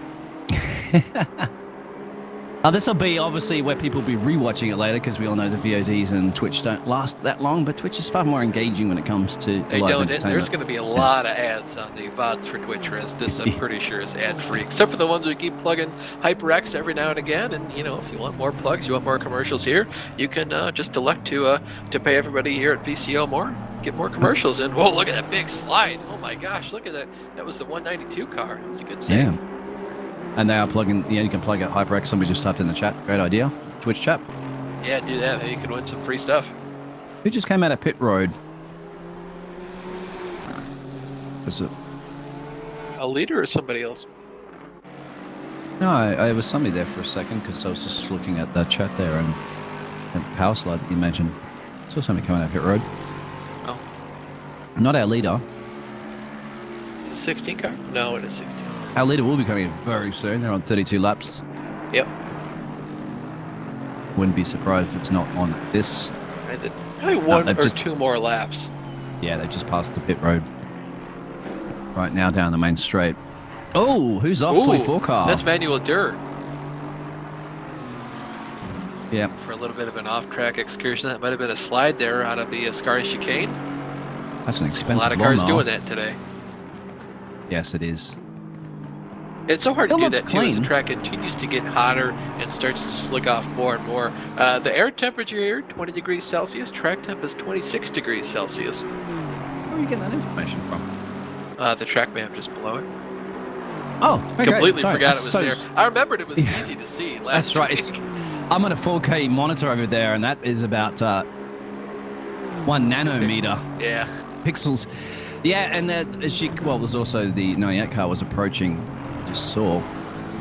This will be obviously where people will be rewatching it later because we all know the VODs and Twitch don't last that long, but Twitch is far more engaging when it comes to They live don't. entertainment. There's going to be a lot of ads on the VODs for Twitch, whereas this I'm pretty sure is ad-free, except for the ones we keep plugging HyperX every now and again. And if you want more plugs, you want more commercials here, you can just elect to pay everybody here at VCO more, get more commercials in. Whoa, look at that big slide! Oh my gosh, look at that! That was the 192 car. That was a good save. Yeah. And they are plugging, you can plug out HyperX. Somebody just typed in the chat. Great idea. Twitch chat. Yeah, do that. Maybe you can win some free stuff. Who just came out of pit road? Was it? A leader or somebody else? No, I was somebody there for a second because I was just looking at the chat there and the power slide that you mentioned. I saw somebody coming out of pit road. Oh. Not our leader. 16 car? No, it is 16. Our leader will be coming very soon. They're on 32 laps. Yep. Wouldn't be surprised if it's not on this. Probably one or two more laps. Yeah, they just passed the pit road. Right now down the main straight. Oh, who's off? 44 car. That's Manuel Durr. Yeah. For a little bit of an off-track excursion. That might have been a slide there out of the Ascari chicane. That's an expensive A lot of cars doing that today. Yes, it is. It's so hard to do that clean. too as the track continues to get hotter and starts to slick off more and more. The air temperature here, 20 degrees Celsius. Track temp is 26 degrees Celsius. Where are you getting that information from? The track map just below it. Oh, okay. Completely Sorry. forgot it was there. I remembered it was easy to see last That's right. week. I'm on a 4K monitor over there, and that is about 1 nanometer. Pixels. Yeah. Pixels. Yeah, and there's also the 98 car was approaching. Just saw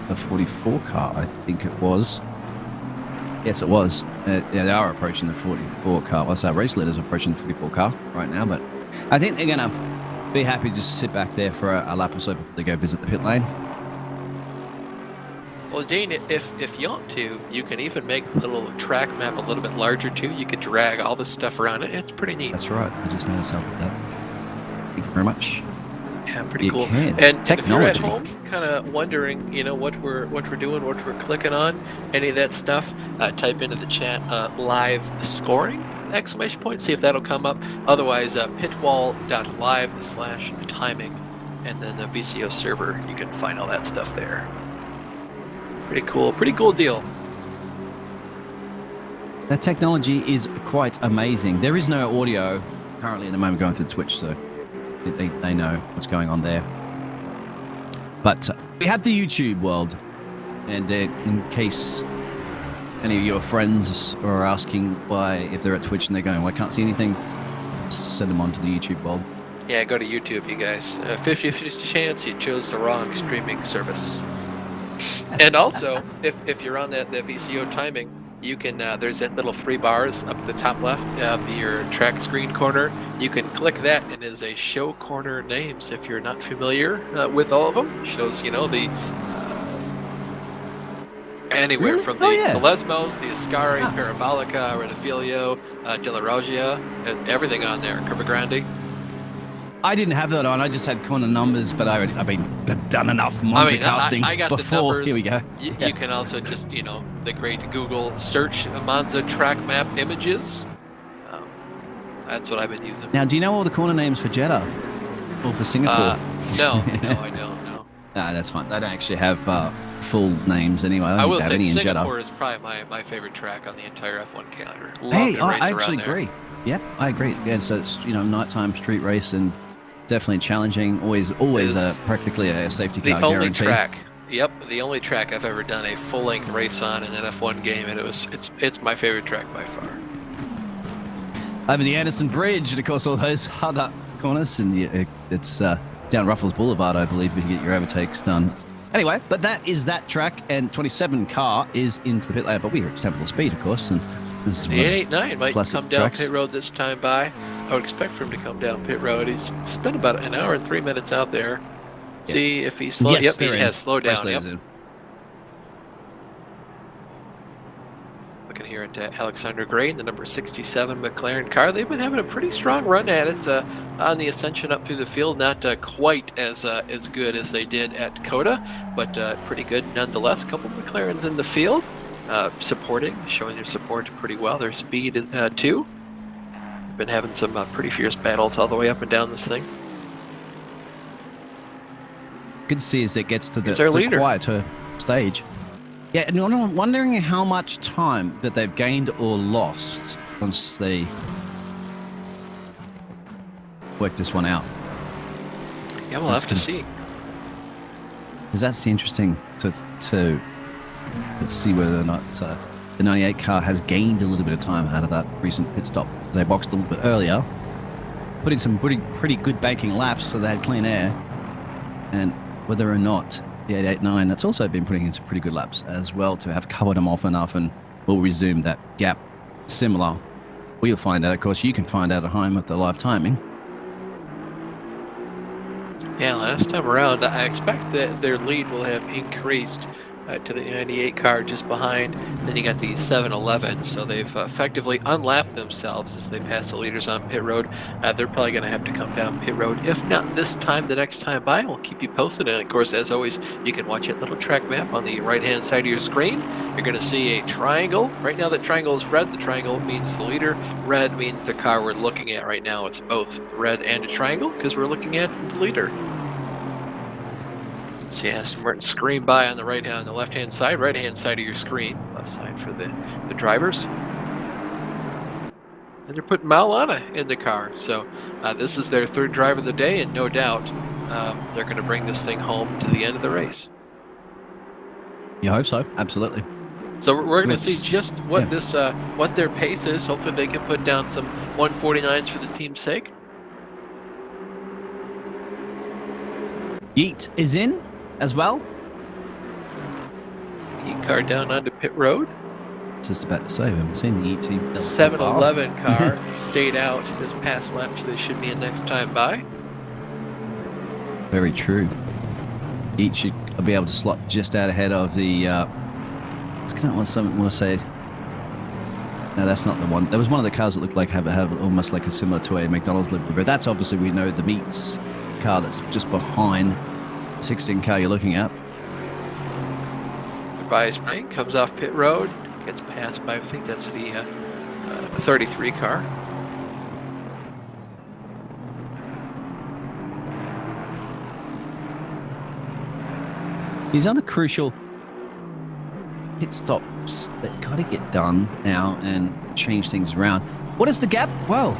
the 44 car, I think it was. Yes, it was. Yeah, they are approaching the 44 car. Well, so our race leaders approaching the 44 car right now, but I think they're gonna be happy just to sit back there for a lap or so before they go visit the pit lane. Well, Dean, if you want to, you can even make the little track map a little bit larger too. You could drag all this stuff around it. It's pretty neat. That's right. I just noticed how to do that. Thank you very much. Yeah, pretty You cool. can. And if you're at Technology. home, kind of wondering, what we're doing, what we're clicking on, any of that stuff, type into the chat live scoring ! See if that'll come up. Otherwise, pitwall.live/timing, and then the VCO server. You can find all that stuff there. Pretty cool deal. That technology is quite amazing. There is no audio currently at the moment going through Twitch, so they know what's going on there. But we have the YouTube world, and in case any of your friends are asking why, if they're at Twitch and they're going, well, I can't see anything, send them onto the YouTube world. Yeah, go to YouTube, you guys. 50-50 chance you chose the wrong streaming service. And also, if you're on that VCO timing, you can, there's that little 3 bars up at the top left of your track screen corner. You can click that, and it is a show corner names. If you're not familiar with all of them, shows, you know, the anywhere Really? from Oh, the yeah. Lesmos, the Ascari, Parabolica, Renifilio, De La Roggia, everything on there. Curva Grande. I didn't have that on. I just had corner numbers, but I've done enough Monza casting I got before. the numbers. Here we go. You can also just, you know, the great Google search Monza track map images. That's what I've been using. Now, do you know all the corner names for Jeddah or for Singapore? No, I don't know. Nah, that's fine. They don't actually have full names anyway. I I don't will think they have say any in Jeddah. Singapore is probably my favorite track on the entire F1 calendar. Love Hey, to I race around actually there. agree. Yep, I agree. Yeah, so it's, you know, nighttime street race and definitely challenging. Always Is practically a safety The car only guarantee. track. Yep, the only track I've ever done a full-length race on in an F1 game, and it's my favorite track by far. Over the Anderson Bridge, and of course all those hard up corners, and it's down Ruffles Boulevard, I believe, if you get your overtakes done. Anyway, but that is that track, and 27 car is into the pit lane, but we are at sample speed, of course, and this is The 889 might classic come down tracks. pit road this time by. I would expect for him to come down pit road. He's spent about an hour and 3 minutes out there. Yep. See if he's slow. Yes, Yep, they're he in. has slowed Race down. leaders Yep. in. Looking here at Alexander Gray in the number 67 McLaren car. They've been having a pretty strong run at it on the ascension up through the field. Not quite as good as they did at Coda, but pretty good nonetheless. A couple McLarens in the field, showing their support pretty well. Their speed too. Been having some pretty fierce battles all the way up and down this thing. Good to see as it gets to He's our the leader. quieter stage. Yeah, and I'm wondering how much time that they've gained or lost once they work this one out. Yeah, we'll That's have to good. see. Because that's interesting to see whether or not the 98 car has gained a little bit of time out of that recent pit stop. They boxed a little bit earlier, putting some pretty good banking laps, so they had clean air. And whether or not the 889, that's also been putting in some pretty good laps as well to have covered them off enough, and we'll resume that gap similar. We'll find out, of course. You can find out at home at the live timing. Yeah, last time around, I expect that their lead will have increased to the 98 car just behind. Then you got the 711, so they've effectively unlapped themselves as they pass the leaders on pit road. They're probably going to have to come down pit road. If not this time, the next time by, we'll keep you posted. And of course, as always, you can watch that little track map on the right-hand side of your screen. You're going to see a triangle. Right now, that triangle is red. The triangle means the leader. Red means the car we're looking at right now. It's both red and a triangle because we're looking at the leader. See Aston Martin screen by on the on the left-hand side, right-hand side of your screen, left side for the drivers. And they're putting Maulana in the car, so this is their third drive of the day, and no doubt they're going to bring this thing home to the end of the race. You hope so, absolutely. So we're going to see Yes. just what Yeah. what their pace is. Hopefully they can put down some 149s for the team's sake. Yeet is in as well. Heat car down onto pit road. Just about to say, we haven't seen the ET. 711 car stayed out this past lap, so they should be in next time by. Very true. Yeet should be able to slot just out ahead of the. I want to say. No, that's not the one. There was one of the cars that looked like have almost like a similar to a McDonald's livery, but that's obviously, we know, the Meats car that's just behind the 16 car you're looking at. Goodbye Spring comes off pit road, gets passed by, I think that's the 33 car. These other crucial pit stops that got to get done now and change things around. What is the gap? Well,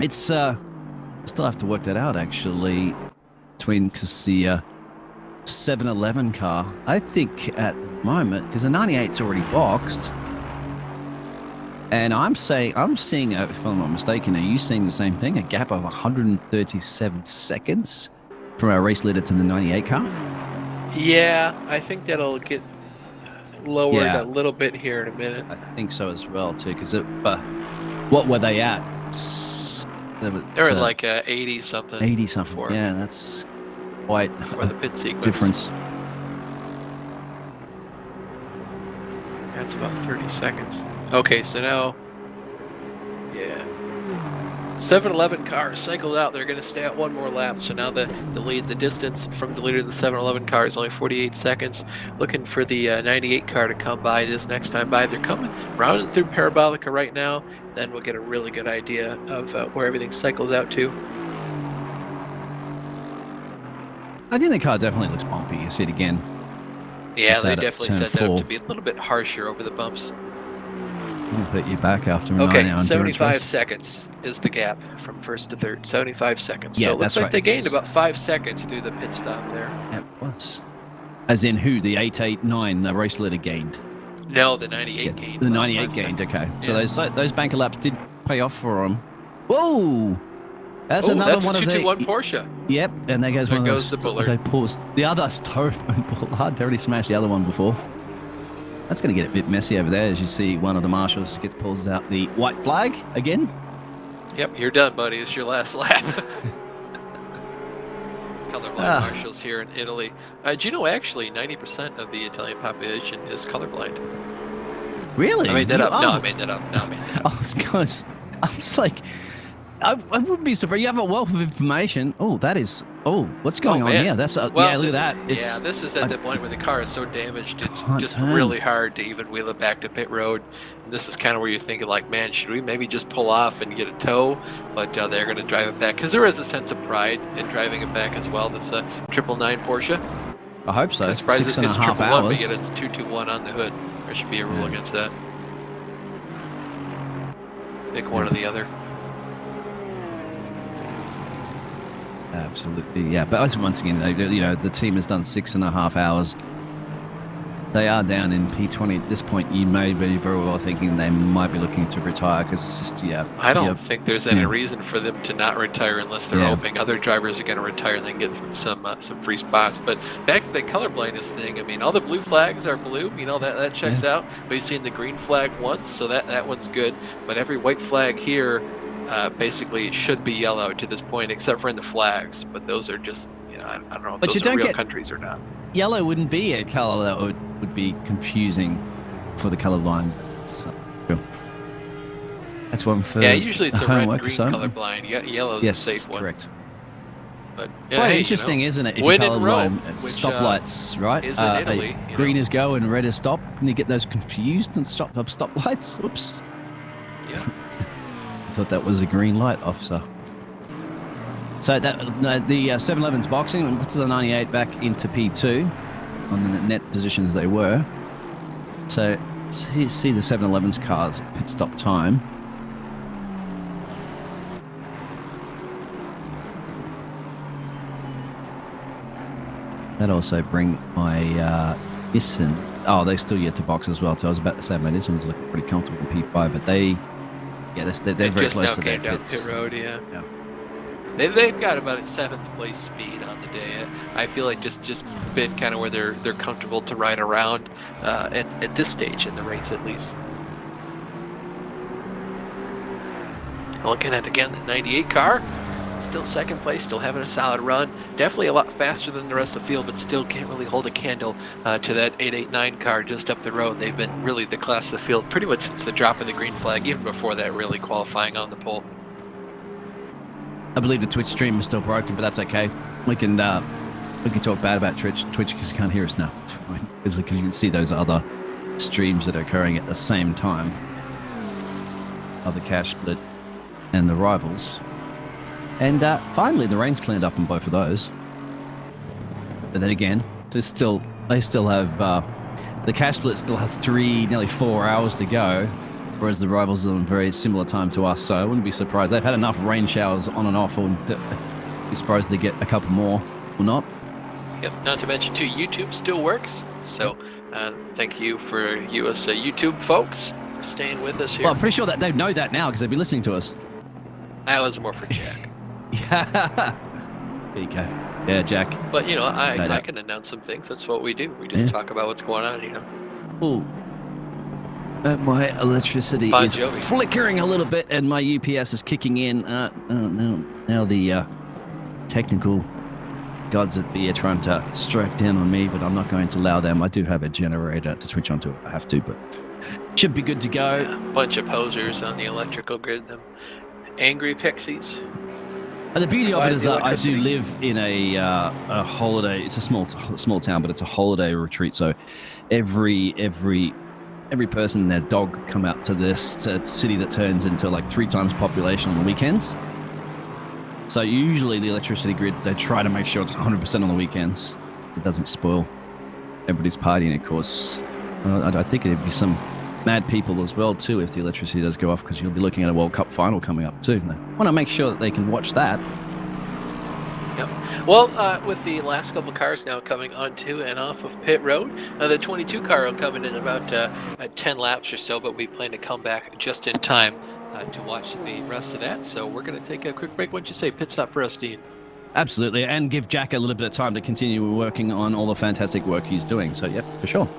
it's still have to work that out actually between, because the 711 car, I think at the moment, because the 98's already boxed, And I'm seeing, if I'm not mistaken, are you seeing the same thing? A gap of 137 seconds from our race leader to the 98 car? Yeah, I think that'll get lowered Yeah. a little bit here in a minute. I think so as well, too, because what were they at? They're at like 80 something. 80 something. Before, Yeah, that's quite for the pit sequence. difference. That's about 30 seconds. Okay, so now, yeah. 7-Eleven car cycled out. They're going to stay out one more lap. So now the distance from the leader to the 7-Eleven car is only 48 seconds. Looking for the 98 car to come by this next time by. They're coming rounding through Parabolica right now. Then we'll get a really good idea of where everything cycles out to. I think the car definitely looks bumpy. You see it again. Yeah, It's they out at definitely turn set that up 4. to be a little bit harsher over the bumps. I'll put you back after a 9-hour Okay, endurance 75 race. seconds is the gap from first to third. 75 seconds. Yeah, So it looks that's like right. they gained about 5 seconds through the pit stop there. It was. As in who? The 889, the race leader gained. No, the 98 gained. The about 98 5 gained, seconds. okay. Yeah. So those banker laps did pay off for them. Whoa! That's another that's one a of the... 221 Porsche. Yep, and there goes There one of goes those... the Bullard. They paused. The other stove Bullard. They already smashed the other one before. That's going to get a bit messy over there as you see one of the marshals pulls out the white flag again. Yep, you're done, buddy. It's your last lap. Colorblind marshals here in Italy. Do you know actually 90% of the Italian population is colorblind? Really? I made that up. Oh. No, I made that up. I was just like, I wouldn't be surprised. You have a wealth of information. Oh, that is. Oh, what's going on man. here? That's Well, yeah. Look at that. Yeah, this is at the point where the car is so damaged, it's can't just turn. really hard to even wheel it back to pit road. And this is kind of where you're thinking, like, man, should we maybe just pull off and get a tow? But they're going to drive it back because there is a sense of pride in driving it back as well. That's a 999 Porsche. I hope so. I'm surprised it's 6.5 111, but hours. yet it's 221 on the hood. There should be a rule against that. Pick one or the other. Absolutely, yeah. But once again, the team has done 6.5 hours. They are down in P20 at this point. You may be very well thinking they might be looking to retire because it's just I don't think there's any reason for them to not retire unless they're hoping other drivers are going to retire and then get some free spots. But back to the color blindness thing. I mean, all the blue flags are blue. That checks out. We've seen the green flag once, so that one's good. But every white flag here. Basically, it should be yellow to this point, except for in the flags. But those are just, I don't know if those are real countries or not. Yellow wouldn't be a color that would be confusing for the colorblind. That's one for usually it's a red homework, green colorblind. Yellow's a safe one. Correct. But Quite interesting, isn't it? If when you're in Rome, colorblind, which, stoplights, right? is in Italy. Green is go and red is stop. Can you get those confused and stop stoplights? Oops. Yeah. I thought that was a green light, officer. So that the 7-Eleven's boxing and puts the 98 back into P2 on the net position as they were. So see the 7-Eleven's cars pit stop time. That also bring my Nissan. Oh, they still yet to box as well. So I was about to say my Nissan was looking pretty comfortable in P5, but they're very just close now to their came down pits. pit road, yeah. They've got about a 7th place speed on the day. I feel like just been kind of where they're comfortable to ride around at this stage in the race at least. Looking at again the 98 car, still 2nd place, still having a solid run. Definitely a lot faster than the rest of the field, but still can't really hold a candle to that 889 car just up the road. They've been really the class of the field pretty much since the drop of the green flag, even before that really qualifying on the pole. I believe the Twitch stream is still broken, but that's okay. We can talk bad about Twitch because you can't hear us now. Because you can see those other streams that are occurring at the same time. Other cash split and the rivals. And finally, the rain's cleaned up on both of those. But then again, they still have the cash split still has nearly 4 hours to go, whereas the rivals are on a very similar time to us. So I wouldn't be surprised. They've had enough rain showers on and off. I wouldn't be surprised they get a couple more or not. Yep. Not to mention too, YouTube still works. So thank you for you as YouTube folks. for staying with us here. Well, I'm pretty sure that they know that now because they'd be listening to us. That was more for Jack. Yeah. There you go. Yeah, Jack. But, you know, I doubt. can announce some things. That's what we do. We just talk about what's going on, you know. Ooh. My electricity Bon is Jovi. flickering a little bit, and my UPS is kicking in. Now the technical gods at the trying to strike down on me, but I'm not going to allow them. I do have a generator to switch onto if I have to, but should be good to go. Yeah, bunch of posers on the electrical grid. Them angry pixies. And the beauty of Why it is the I do electricity? live in a holiday. It's a small town, but it's a holiday retreat. So every person and their dog come out to this city that turns into like 3 times population on the weekends. So usually the electricity grid, they try to make sure it's 100% on the weekends. It doesn't spoil everybody's partying, of course. I think it'd be some mad people as well too if the electricity does go off, because you'll be looking at a World Cup final coming up too. They want to make sure that they can watch that. Yep. Well, with the last couple cars now coming onto and off of pit road, the 22 car will come in about 10 laps or so, but we plan to come back just in time to watch the rest of that. So we're going to take a quick break. What'd you say? Pit stop for us, Dean. Absolutely, and give Jack a little bit of time to continue working on all the fantastic work he's doing. So, yep, for sure.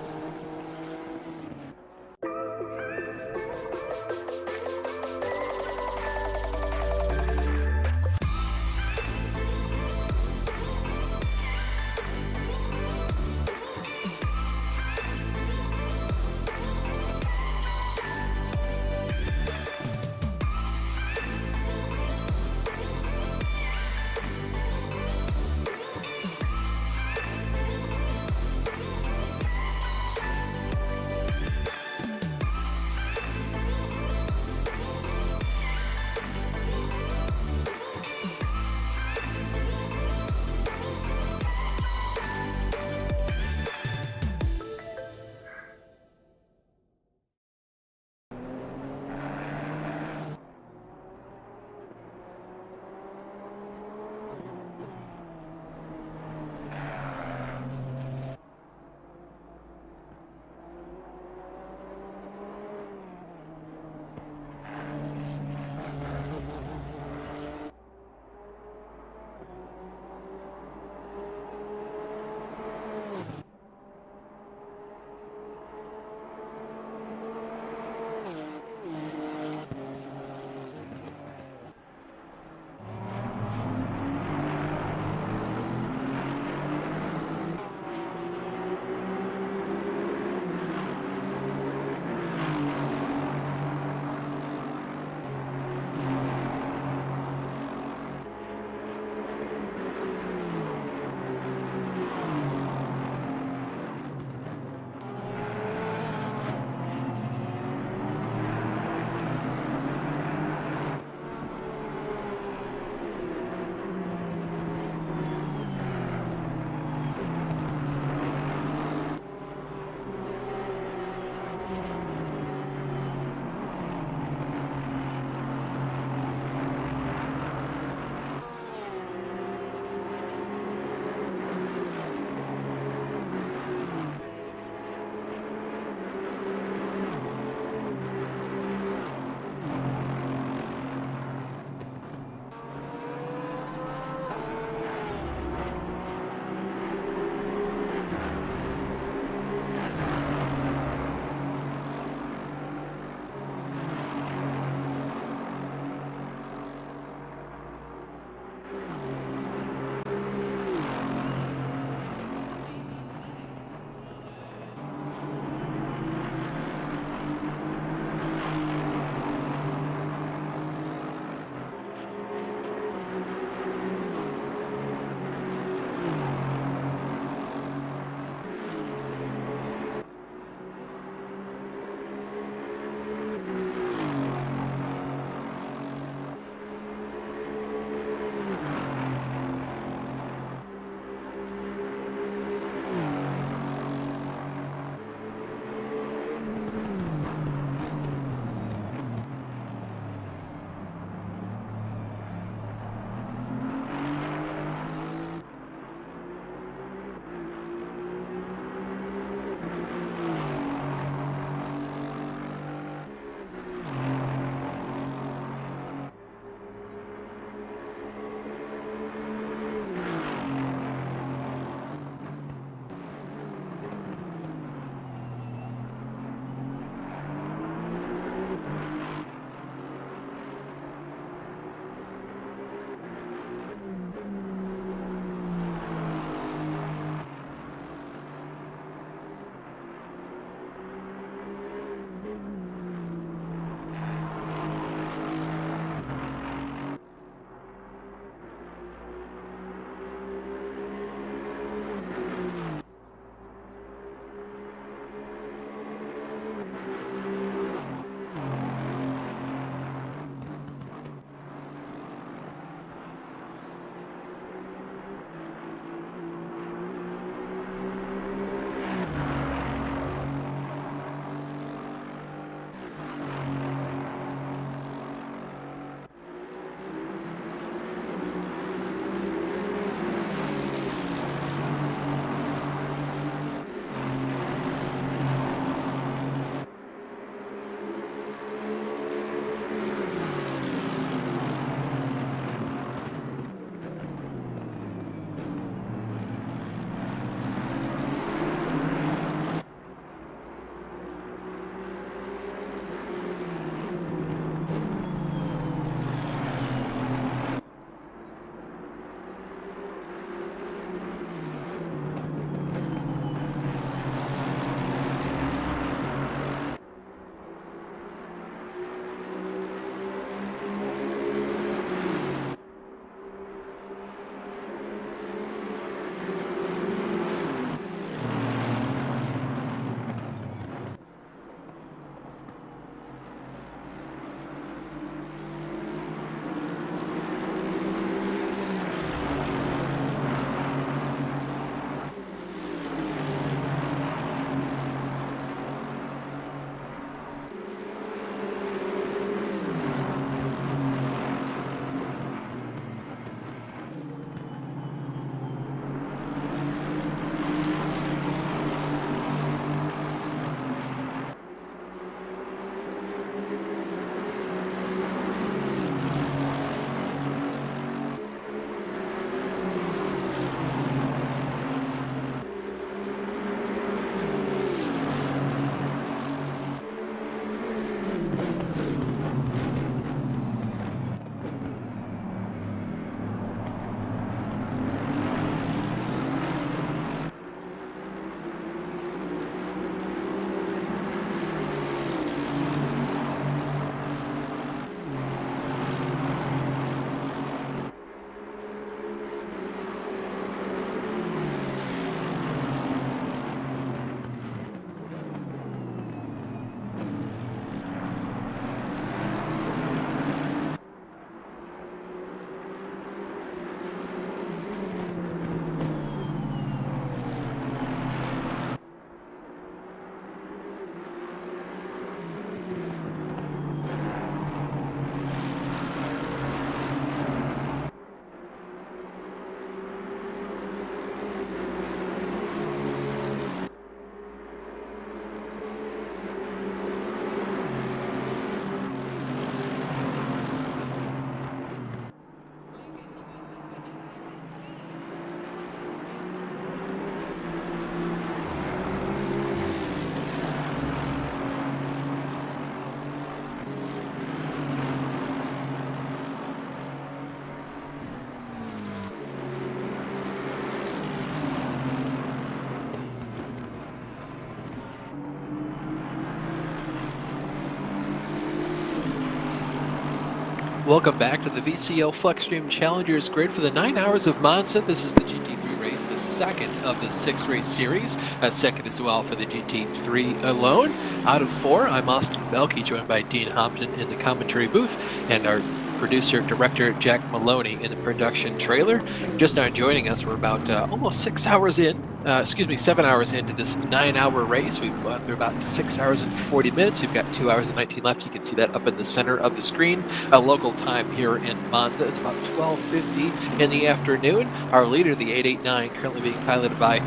Welcome back to the VCO FLExTREME Challengers Grid for the 9 hours of Monza. This is the GT3 race, the second of the 6 race series, second as well for the GT3 alone. Out of 4, I'm Austin Belkey, joined by Dean Hopton in the commentary booth, and our producer, director, Jack Maloney in the production trailer. Just now joining us, we're about almost 7 hours into this 9-hour race. We've gone through about 6 hours and 40 minutes. We've got 2 hours and 19 left. You can see that up in the center of the screen. Local time here in Monza is about 12:50 in the afternoon. Our leader, the 889, currently being piloted by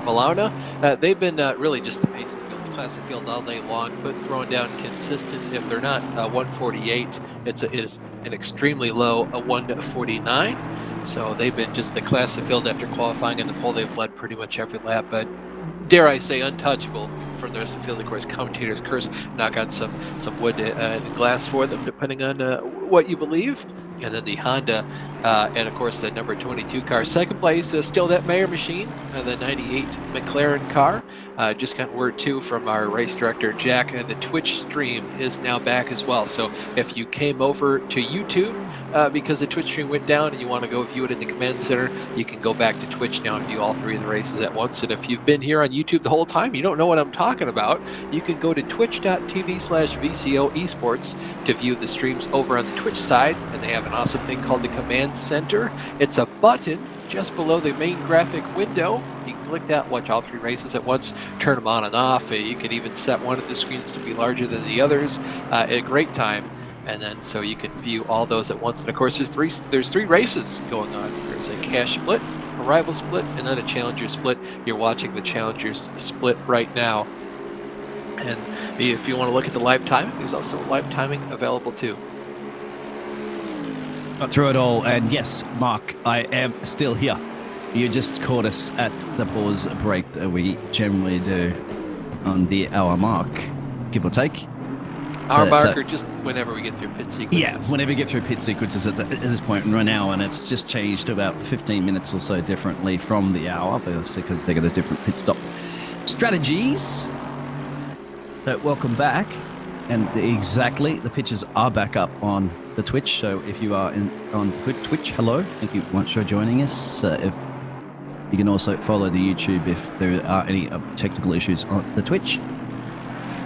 Milana. They've been really just the pace of field, the class of field all day long, but throwing down consistent. If they're not 148, it is an extremely low 149. So they've been just the class of field after qualifying in the pole. They've led pretty much every lap, but dare I say untouchable from the rest of the field. Of course, commentators curse, knock on some wood and glass for them, depending on what you believe. And then the Honda, and of course the number 22 car. Second place, still that Mayer machine, the 98 McLaren car. Just got word too from our race director, Jack, the Twitch stream is now back as well. So if you came over to YouTube because the Twitch stream went down and you want to go view it in the command center, you can go back to Twitch now and view all 3 of the races at once. And if you've been here on YouTube the whole time, you don't know what I'm talking about, you can go to twitch.tv/VCO Esports to view the streams over on the Twitch side, and they have an awesome thing called the command center. It's a button just below the main graphic window. You can click that, watch all 3 races at once, turn them on and off. You can even set one of the screens to be larger than the others. A great time. And then so you can view all those at once. And of course, there's 3 races going on. There's a cash split, a rival split, and then a challenger split. You're watching the challengers split right now. And if you want to look at the live timing, there's also live timing available too. Got through it all, and yes, Mark, I am still here. You just caught us at the pause break that we generally do on the hour mark, give or take. Our mark, or just whenever we get through pit sequences? Yeah, whenever we get through pit sequences at this point right now, and it's just changed to about 15 minutes or so differently from the hour, because they got a different pit stop strategies. So welcome back, and the pitches are back up on the Twitch. So if you are on Twitch, hello, thank you much for joining us. If you can also follow the YouTube if there are any technical issues on the Twitch.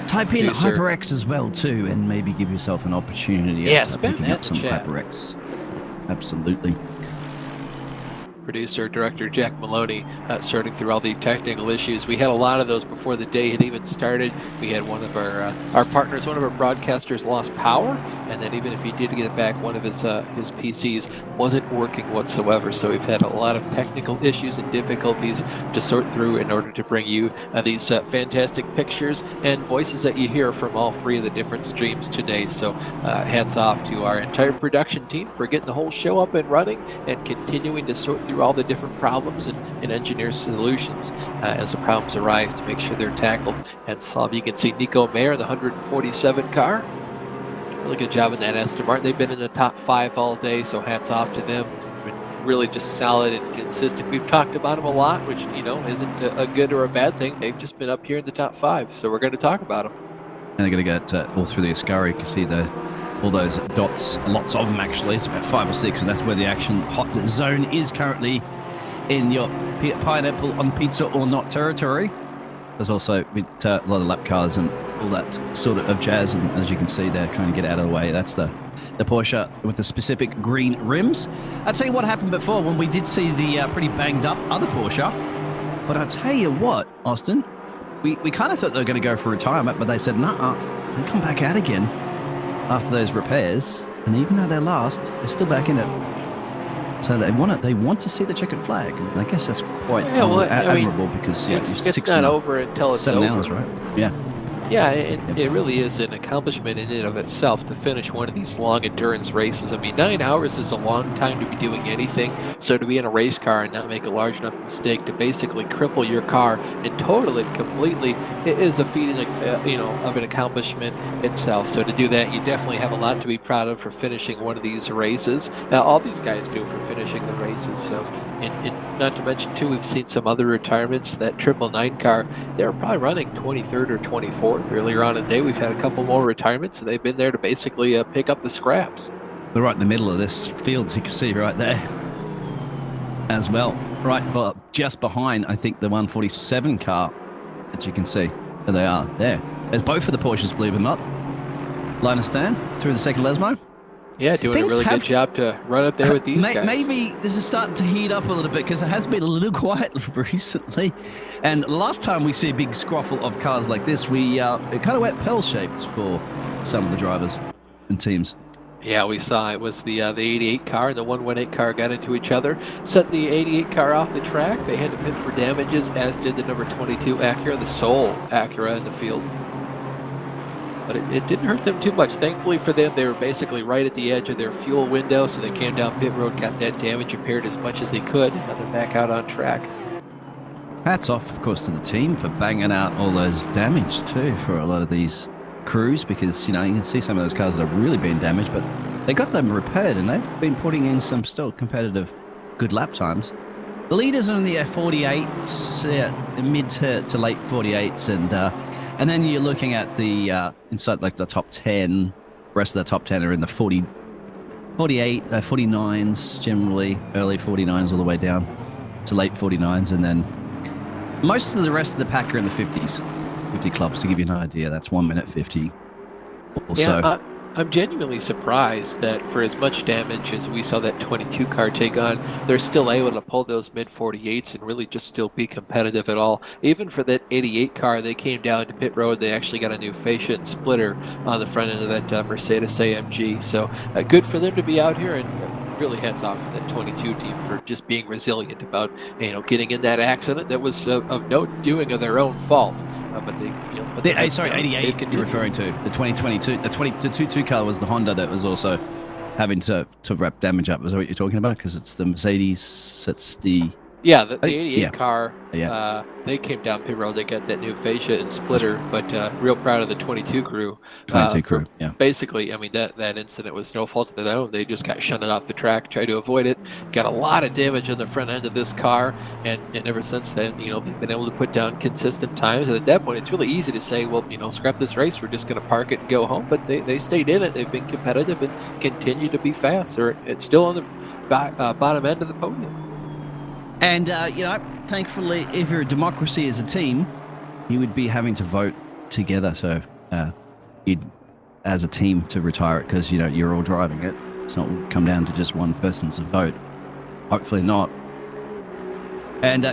Type in HyperX as well too, and maybe give yourself an opportunity at picking up some HyperX. Absolutely. Producer, director Jack Maloney sorting through all the technical issues. We had a lot of those before the day had even started. We had one of our partners, one of our broadcasters lost power, and then even if he did get it back, one of his PCs wasn't working whatsoever. So we've had a lot of technical issues and difficulties to sort through in order to bring you these fantastic pictures and voices that you hear from all 3 of the different streams today. So hats off to our entire production team for getting the whole show up and running and continuing to sort through all the different problems and engineer solutions as the problems arise to make sure they're tackled and solved. You can see Nico Mayer, the 147 car. Really good job in that Aston Martin. They've been in the top 5 all day, so hats off to them. Been really just solid and consistent. We've talked about them a lot, which, you know, isn't a good or a bad thing. They've just been up here in the top 5, so we're going to talk about them. And they're going to get all through the Ascari. You can see all those dots, lots of them actually. It's about 5 or 6, and that's where the action hot zone is currently in your pineapple on pizza or not territory. There's also a lot of lap cars and all that sort of jazz, and as you can see, they're trying to get out of the way. That's the Porsche with the specific green rims. I'll tell you what happened before when we did see the pretty banged up other Porsche. But I'll tell you what, Austin, we kind of thought they were going to go for retirement, but they said, nah, they come back out again after those repairs, and even though they're last, they're still back in it. So they want to see the checkered flag, and I guess that's quite admirable, because it's not over until it's 7 over. hours, right? Yeah. Yeah, it really is an accomplishment in and of itself to finish one of these long endurance races. I mean, 9 hours is a long time to be doing anything. So to be in a race car and not make a large enough mistake to basically cripple your car and total it completely, it is a feat of an accomplishment itself. So to do that, you definitely have a lot to be proud of for finishing one of these races. Now, all these guys do for finishing the races. So, and not to mention too, we've seen some other retirements. That 999 car, they were probably running 23rd or 24th earlier on in the day. We've had a couple more retirements, and they've been there to basically pick up the scraps. They're right in the middle of this field, so you can see right there as well. Right, but just behind, I think, the 147 car that you can see. There they are, there. There's both of the Porsches, believe it or not. Linus Dan through the second Lesmo. Yeah, doing a really good job to run up there with these guys. Maybe this is starting to heat up a little bit because it has been a little quiet recently. And last time we see a big scruffle of cars like this, it kind of went pear-shaped for some of the drivers and teams. Yeah, we saw it was the 88 car and the 118 car got into each other, set the 88 car off the track. They had to pit for damages, as did the number 22 Acura, the sole Acura in the field. But it didn't hurt them too much. Thankfully for them, they were basically right at the edge of their fuel window, so they came down pit road, got that damage repaired as much as they could, and they're back out on track. Hats off, of course, to the team for banging out all those damage too for a lot of these crews, because you can see some of those cars that have really been damaged, but they got them repaired and they've been putting in some still competitive good lap times. The leaders are in the 48s, mid to late 48s, and then you're looking at the inside, like the top 10. Rest of the top 10 are in the 48, 49s, generally early 49s all the way down to late 49s, and then most of the rest of the pack are in the 50s. 50 clubs, to give you an idea. That's 1 minute 50 also. Yeah, I'm genuinely surprised that for as much damage as we saw that 22 car take on, they're still able to pull those mid 48s and really just still be competitive at all. Even for that 88 car, they came down to pit road. They actually got a new fascia and splitter on the front end of that Mercedes AMG. So good for them to be out here, and really hats off to that 22 team for just being resilient about getting in that accident that was of no doing of their own fault. But they, sorry, 88 you're referring to. The 2022, the 22 car was the Honda that was also having to wrap damage up. Is that what you're talking about? Because it's the Mercedes, it's the... Yeah, the 88 car, yeah. They came down pit road. They got that new fascia and splitter, but real proud of the 22 crew. 22 crew, yeah. Basically, I mean, that incident was no fault of their own. They just got shunted off the track, tried to avoid it, got a lot of damage on the front end of this car, and ever since then, they've been able to put down consistent times. And at that point, it's really easy to say, well, scrap this race. We're just going to park it and go home. But they stayed in it. They've been competitive and continue to be fast. It's still on the bottom end of the podium. And, thankfully, if you're a democracy as a team, you would be having to vote together. So you'd, as a team, to retire it because, you're all driving it. It's not come down to just one person's vote. Hopefully not. And,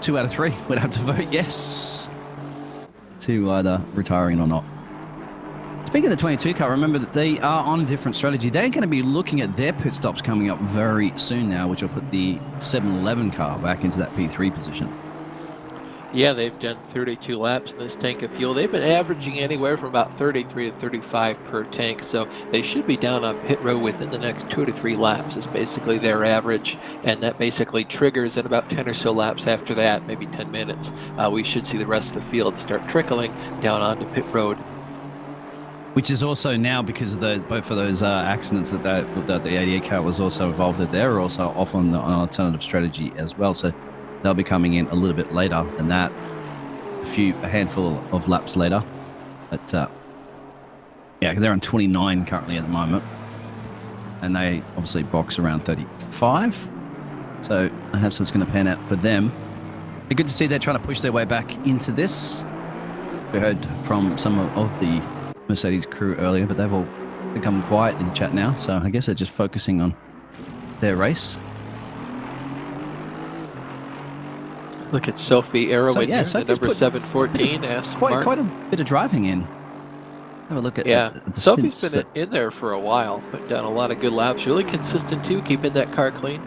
2 out of 3 would have to vote yes to either retiring or not. Speaking of the 22 car, remember that they are on a different strategy. They're going to be looking at their pit stops coming up very soon now, which will put the 711 car back into that P3 position. Yeah, they've done 32 laps in this tank of fuel. They've been averaging anywhere from about 33 to 35 per tank, so they should be down on pit road within the next 2 to 3 laps is basically their average, and that basically triggers at about 10 or so laps after that, maybe 10 minutes. We should see the rest of the field start trickling down onto pit road. Which is also now, because of both of those accidents that the 88 car was also involved in, they're also off on an alternative strategy as well. So they'll be coming in a little bit later than that, a handful of laps later. But because they're on 29 currently at the moment, and they obviously box around 35. So perhaps it's going to pan out for them. It's good to see they're trying to push their way back into this. We heard from some of the Mercedes crew earlier, but they've all become quiet in the chat now, so I guess they're just focusing on their race. Look at Sophie Arrow in there, the number 714. Quite a bit of driving in. Have a look at the Sophie's been in there for a while, putting down a lot of good laps. Really consistent too, keeping that car clean.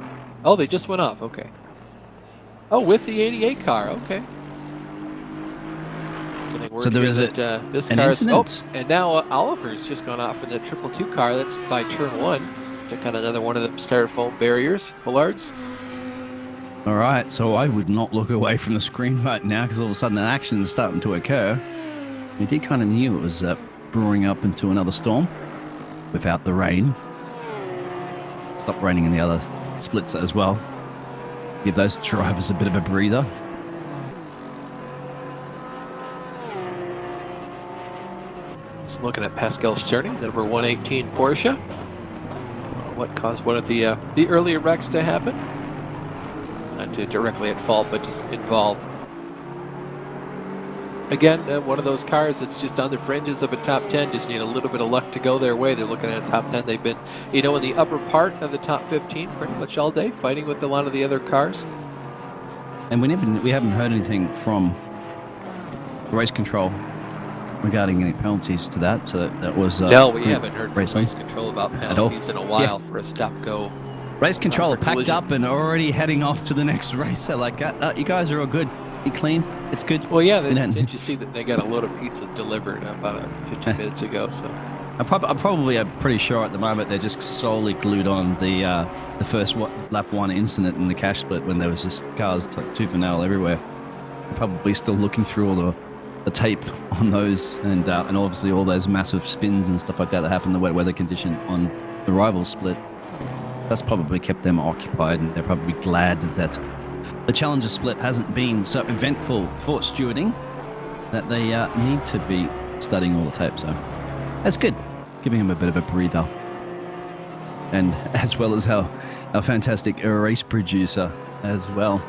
Oh, they just went off. Okay. Oh, with the 88 car. Okay. So there is this an car's incident. And now Oliver's just gone off in the 222 car. That's by turn 1. Took on another one of them styrofoam barriers, bollards. All right, so I would not look away from the screen right now because all of a sudden an action is starting to occur. We did kind of knew it was brewing up into another storm without the rain. Stopped raining in the other splits as well. Give those drivers a bit of a breather. Looking at Pascal Sterling, number 118 Porsche. what caused one of the earlier wrecks to happen. Not directly at fault, but just involved. Again, one of those cars that's just on the fringes of a top 10, just need a little bit of luck to go their way. They're looking at a top 10. They've been, in the upper part of the top 15 pretty much all day, fighting with a lot of the other cars. And we haven't heard anything from race control regarding any penalties to that. So that was no, we haven't heard from racing race control about penalties in a while for a stop-go. Race control for packed collision. up and already heading off to the next race. They're like, you guys are all good. You clean. It's good. Well, yeah, didn't you see that they got a load of pizzas delivered about 15 minutes ago? So I'm pretty sure at the moment they're just solely glued on the first lap 1 incident in the cash split when there was just cars tooth and nail everywhere. They're probably still looking through all the tape on those and obviously all those massive spins and stuff like that happened in the wet weather condition on the rival split. That's probably kept them occupied, and they're probably glad that the Challenger split hasn't been so eventful for stewarding that they need to be studying all the tape. So that's good, giving them a bit of a breather. And as well as our fantastic race producer as well.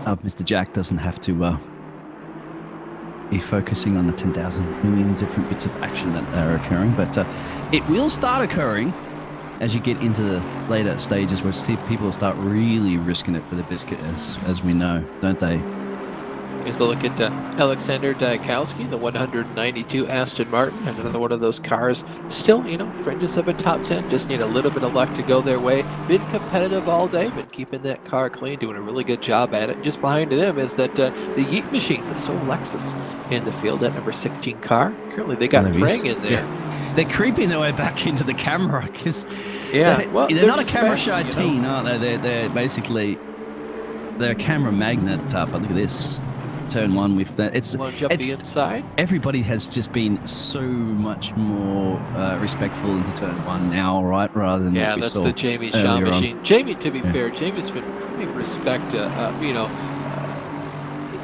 Mr. Jack doesn't have to be focusing on the 10,000 million different bits of action that are occurring, but it will start occurring as you get into the later stages where people will start really risking it for the biscuit, as we know, don't they? Here's a look at Alexander Dykowski, the 192 Aston Martin, and another one of those cars. Still, fringes of a top 10. Just need a little bit of luck to go their way. Been competitive all day, been keeping that car clean, doing a really good job at it. Just behind them is that the Yeet Machine, the Soul Lexus, in the field, that number 16 car. Currently, they got Prang in there. Yeah. They're creeping their way back into the camera because they're not a camera shy team, are they? They're basically a camera magnet. But look at this. Turn 1 with that. It's the inside. Everybody has just been so much more respectful into turn 1 now, right? Rather than what we that's saw the Jamie Shaw machine. On. Jamie, to be fair, Jamie's been pretty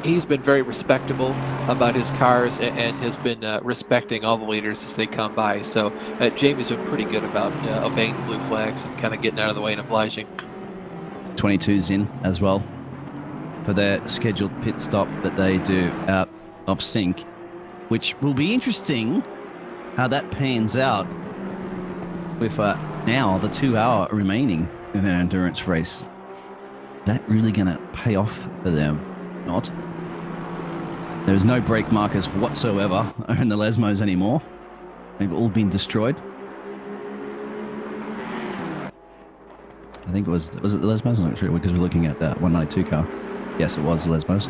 he's been very respectable about his cars and has been respecting all the leaders as they come by. So Jamie's been pretty good about obeying the blue flags and kind of getting out of the way and obliging. 22's in as well for their scheduled pit stop that they do out of sync, which will be interesting how that pans out with now the 2 hour remaining in an endurance race. That really going to pay off for them? Not. There's no brake markers whatsoever in the Lesmos anymore. They've all been destroyed. I think was it the Lesmos? I'm not sure because we're looking at that 192 car. Yes, it was the Lesmos.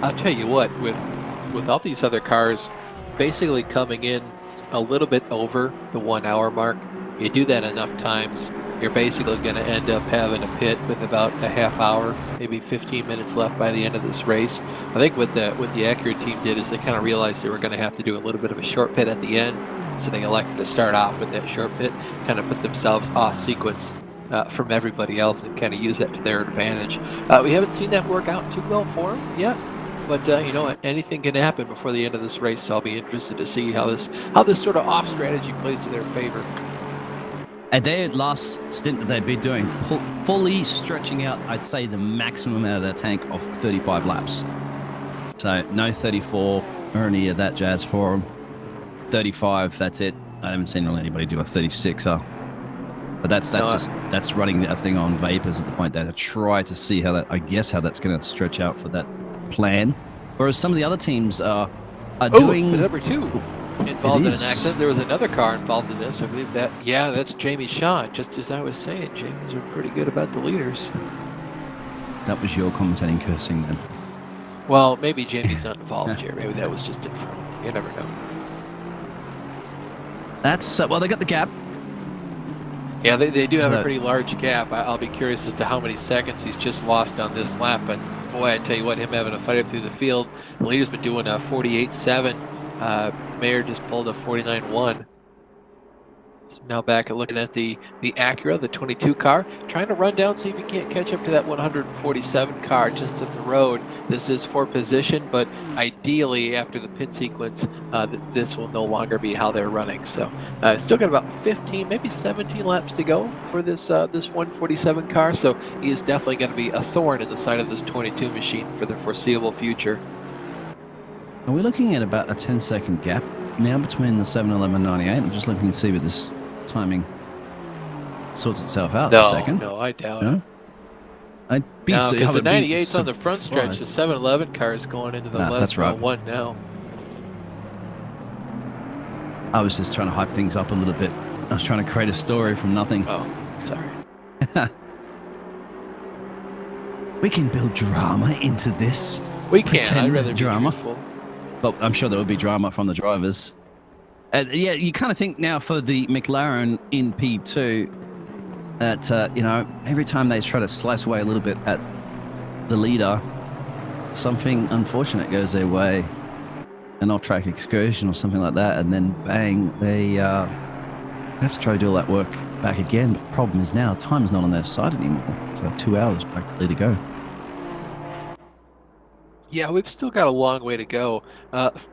I'll tell you what, with all these other cars basically coming in a little bit over the 1 hour mark, you do that enough times, you're basically going to end up having a pit with about a half hour, maybe 15 minutes left by the end of this race. I think what the Acura team did is they kind of realized they were going to have to do a little bit of a short pit at the end, so they elected to start off with that short pit, kind of put themselves off sequence from everybody else and kind of use that to their advantage. We haven't seen that work out too well for them yet, but anything can happen before the end of this race. So I'll be interested to see how this sort of off strategy plays to their favor. At their last stint that they've been doing, fully stretching out, I'd say the maximum out of their tank of 35 laps. So no 34 or any of that jazz for them. 35, that's it. I haven't seen really anybody do a 36. But that's running that thing on vapors at the point there to try to see how that's going to stretch out for that plan. Whereas some of the other teams are doing. The number 2 involved in an accident. There was another car involved in this. I believe that's Jamie Shaw. Just as I was saying, Jamie's are pretty good about the leaders. That was your commentating cursing then. Well, maybe Jamie's not involved here. Maybe that was just in front. You never know. That's well, they got the gap. Yeah, they do have a pretty large gap. I'll be curious as to how many seconds he's just lost on this lap. But boy, I tell you what, him having a fight up through the field. The leader's been doing a 48.7. Mayer just pulled a 49.1. Now back at looking at the Acura, the 22 car, trying to run down, see if he can't catch up to that 147 car just up the road. This is for position, but ideally after the pit sequence, this will no longer be how they're running. So still got about 15, maybe 17 laps to go for this this 147 car. So he is definitely going to be a thorn in the side of this 22 machine for the foreseeable future. Are we looking at about a 10-second gap now between the 711 and 98? I'm just looking to see if this timing sorts itself out in a second. No, I doubt No? it. I'd be No, because the I'd be 98's on the front stretch. surprised. The 711 car is going into the That's right. one now. I was just trying to hype things up a little bit. I was trying to create a story from nothing. Oh, sorry. We can build drama into this. We can. I'd Pretend rather be drama. truthful. But I'm sure there will be drama from the drivers. Yeah, you kind of think now for the McLaren in P2 that, you know, every time they try to slice away a little bit at the leader, something unfortunate goes their way, an off-track excursion or something like that, and then bang, they have to try to do all that work back again. But the problem is now time is not on their side anymore for 2 hours practically to go. Yeah, we've still got a long way to go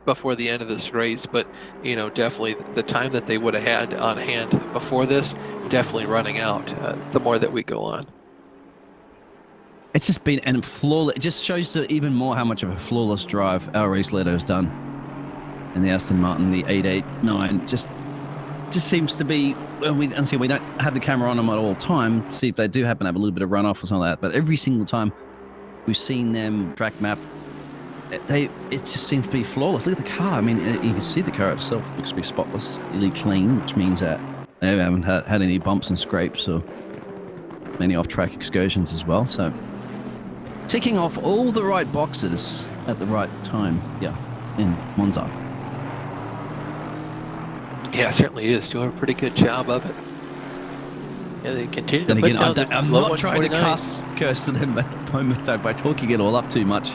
before the end of this race, but you know, definitely the time that they would have had on hand before this, definitely running out the more that we go on. It's just been an flawless. It just shows you even more how much of a flawless drive our race leader has done. And the Aston Martin, the 889, just seems to be. Well, we don't have the camera on them at all time to see if they do happen to have a little bit of runoff or something like that. But every single time we've seen them track map, it just seems to be flawless. Look at the car. I mean, you can see the car itself looks to be spotless, really clean, which means that they haven't had any bumps and scrapes or many off-track excursions as well. So ticking off all the right boxes at the right time, yeah, in Monza. Yeah, it certainly is. Doing a pretty good job of it. Yeah, they continue to And put again, down I'm the low not trying to 149s. curse to them at the moment though, by talking it all up too much.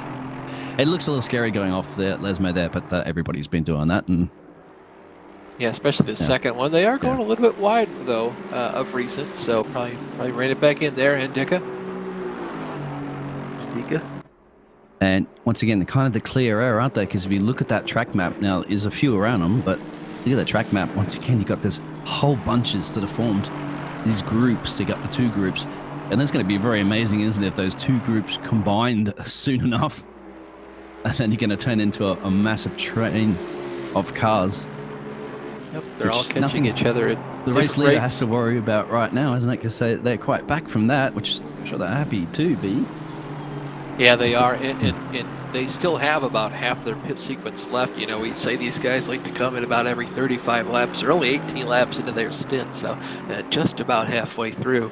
It looks a little scary going off there, Lesmo there, but everybody's been doing that. And Yeah, especially the second one. They are going a little bit wide though of recent, so probably rein it back in there, Indica. And once again, they're kind of the clear air, aren't they? Because if you look at that track map, now there's a few around them, but look at that track map. Once again, you've got this whole bunches that are formed, these groups. They got the two groups, and it's going to be very amazing, isn't it, if those two groups combined soon enough, and then you're going to turn into a massive train of cars. Yep, they're all catching each other at the race different leader rates. has to worry about right now, isn't it? Because they're quite back from that, which I'm sure they're happy to be. Yeah, they are, and they still have about half their pit sequence left. You know, we say these guys like to come in about every 35 laps. They're only 18 laps into their stint, so just about halfway through.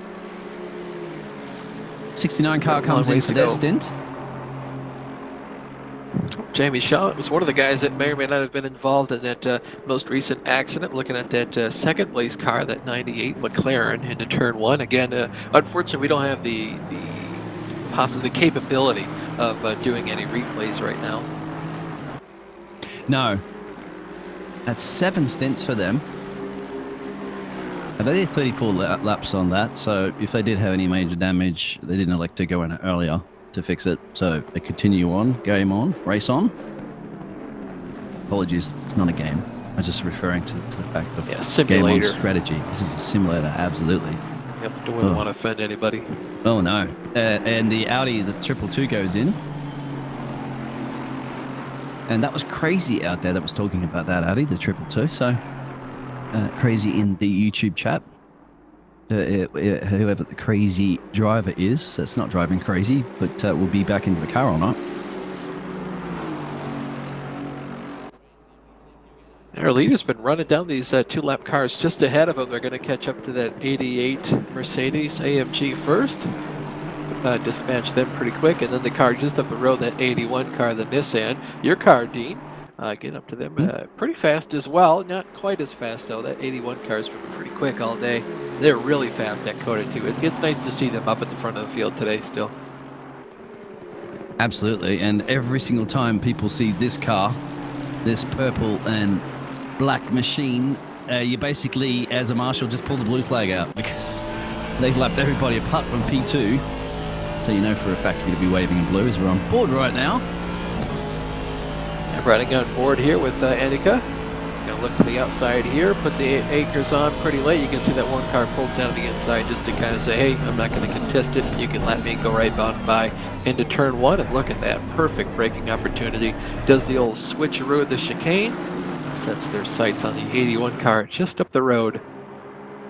69 car comes into their stint. Jamie Shaw was one of the guys that may or may not have been involved in that most recent accident. Looking at that second place car, that 98 McLaren into turn one. Again, unfortunately, we don't have the possibly the capability of doing any replays right now. No. That's 7 stints for them. And they did 34 laps on that, so if they did have any major damage, they didn't elect to go in earlier to fix it. So they continue on, game on, race on. Apologies, it's not a game. I'm just referring to the fact of simulator game on strategy. This is a simulator, absolutely. Yep, don't want to offend anybody. Oh no. And the Audi, the 222 goes in. And that was crazy out there that was talking about that Audi, the 222. So crazy in the YouTube chat. Whoever the crazy driver is, that's not driving crazy, but will be back into the car or not. Our leader's been running down these 2-lap cars just ahead of them. They're going to catch up to that 88 Mercedes AMG first. Dispatch them pretty quick, and then the car just up the road, that 81 car, the Nissan. Your car, Dean, getting up to them pretty fast as well. Not quite as fast, though. That 81 car's been pretty quick all day. They're really fast at Coda, too. It's nice to see them up at the front of the field today still. Absolutely, and every single time people see this car, this purple and black machine you basically, as a marshal, just pull the blue flag out because they've left everybody apart from P2. So you know for a fact we're going to be waving in blue as we're on board right now. Running on board here with Annika. Gonna look to the outside here, put the anchors on pretty late. You can see that one car pulls down to the inside just to kind of say, hey, I'm not gonna contest it. You can let me go right on by into turn one, and look at that, perfect braking opportunity. Does the old switcheroo of the chicane, sets their sights on the 81 car just up the road.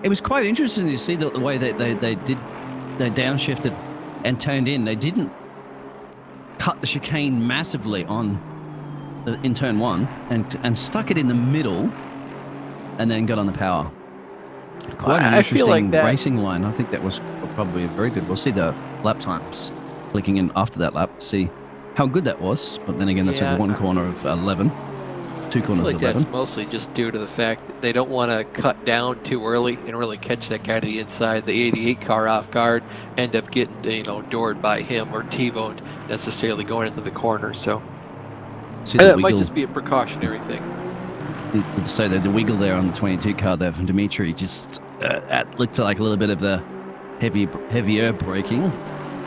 It was quite interesting to see the way that they downshifted and turned in. They didn't cut the chicane massively in turn one and stuck it in the middle and then got on the power. Quite an interesting feel like that racing line. I think that was probably a very good. We'll see the lap times clicking in after that lap, see how good that was. But then again, that's like one corner of 11, two corners of 11. That's mostly just due to the fact that they don't want to cut down too early and really catch that guy to the inside, the 88 car off guard, end up getting doored by him or T-boned necessarily going into the corner. So that might just be a precautionary thing. So the wiggle there on the 22 car there from Dimitri just looked like a little bit of the heavier braking.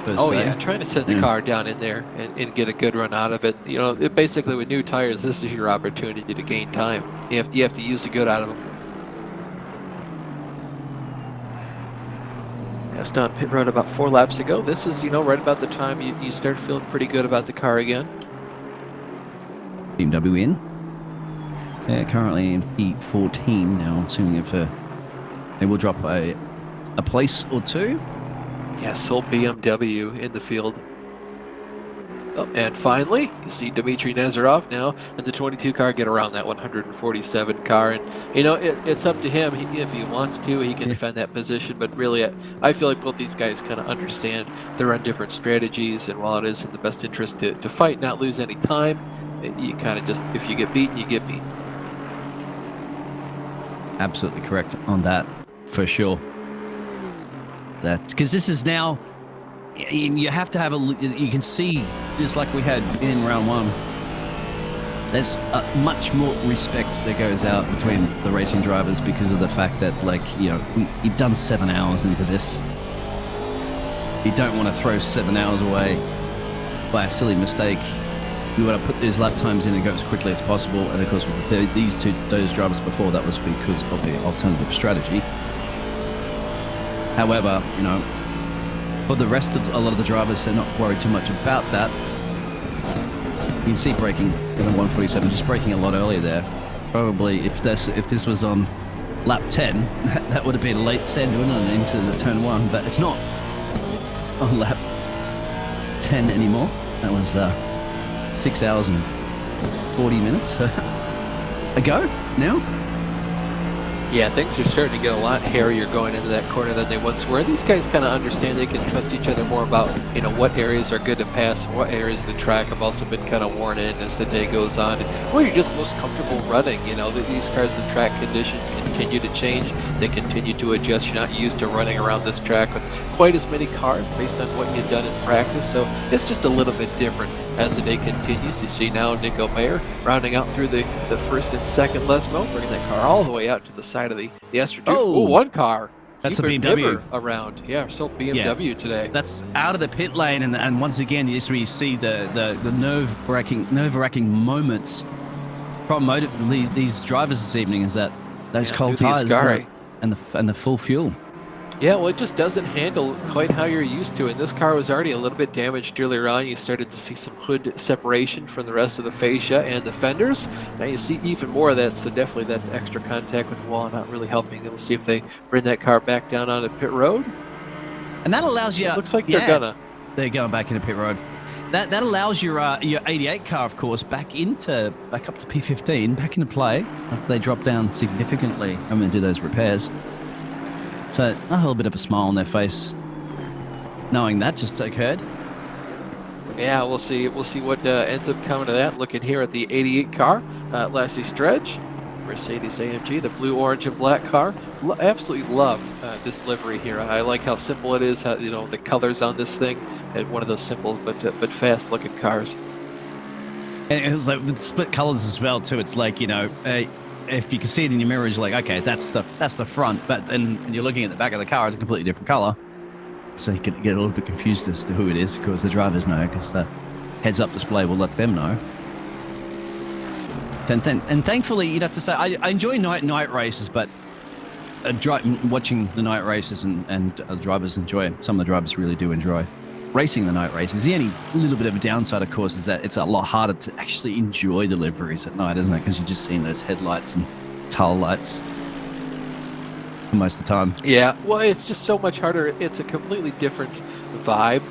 Yeah, trying to set the car down in there and get a good run out of it. Basically with new tires, this is your opportunity to gain time. You have to use the good out of them. Just on pit road about 4 laps to go. This is right about the time you start feeling pretty good about the car again. BMW in. They're currently in P14 now, assuming if they will drop a place or two. Yes, old BMW in the field. Oh, and finally, you see Dmitry Nazarov now in the 22 car get around that 147 car. And, it's up to him. If he wants to, he can defend that position. But really, I feel like both these guys kind of understand they're on different strategies. And while it is in the best interest to fight, not lose any time, you kind of just, if you get beaten, you get beaten. Absolutely correct on that, for sure. That's because this is now, you have to have you can see, just like we had in round one, there's much more respect that goes out between the racing drivers because of the fact that, you've done 7 hours into this. You don't want to throw 7 hours away by a silly mistake. You want to put these lap times in and go as quickly as possible. And of course, with those drivers before, that was because of the alternative strategy. However, for the rest of a lot of the drivers, they're not worried too much about that. You can see braking in the 147, just braking a lot earlier there. Probably if this was on lap 10, that would have been a late send into the turn one, but it's not on lap 10 anymore. That was 6 hours and 40 minutes ago now. Yeah, things are starting to get a lot hairier going into that corner than they once were. These guys kind of understand they can trust each other more about, what areas are good to pass and what areas of the track have also been kind of worn in as the day goes on. And where you're just most comfortable running, these cars, the track conditions continue to change. They continue to adjust. You're not used to running around this track with quite as many cars based on what you've done in practice. So it's just a little bit different as the day continues. You see now Nico Mayer rounding out through the first and second Lesmo, bringing that car all the way out to the side of the Astro 2. Oh, one car. That's the BMW around. Yeah, still BMW today. That's out of the pit lane, and once again, this is where you see the nerve-wracking moments from these drivers this evening. Is that those cold tires and the full fuel. Yeah, well, it just doesn't handle quite how you're used to it. This car was already a little bit damaged earlier on. You started to see some hood separation from the rest of the fascia and the fenders. Now you see even more of that, so definitely that extra contact with the wall not really helping. We'll see if they bring that car back down onto pit road. And that allows you... It looks like they're gonna. They're going back into pit road. That allows your 88 car, of course, back up to P15, back into play after they drop down significantly. I'm going to do those repairs. So a little bit of a smile on their face, knowing that just occurred. Yeah, we'll see what ends up coming to that. Looking here at the 88 car, Lassie Stretch, Mercedes AMG, the blue, orange, and black car. Absolutely love this livery here. I like how simple it is. How, the colors on this thing, and one of those simple but fast-looking cars. And it was like with split colors as well too. It's like if you can see it in your mirrors, you're like, okay, that's the front. But then when you're looking at the back of the car, it's a completely different color. So you can get a little bit confused as to who it is, because the drivers know, because the heads-up display will let them know. And thankfully, you'd have to say, I enjoy night races, but watching the night races and the drivers enjoy. Some of the drivers really do enjoy racing the night races. The only little bit of a downside, of course, is that it's a lot harder to actually enjoy the liveries at night, isn't it? Because you're just seeing those headlights and tail lights most of the time. Yeah, well, it's just so much harder. It's a completely different vibe,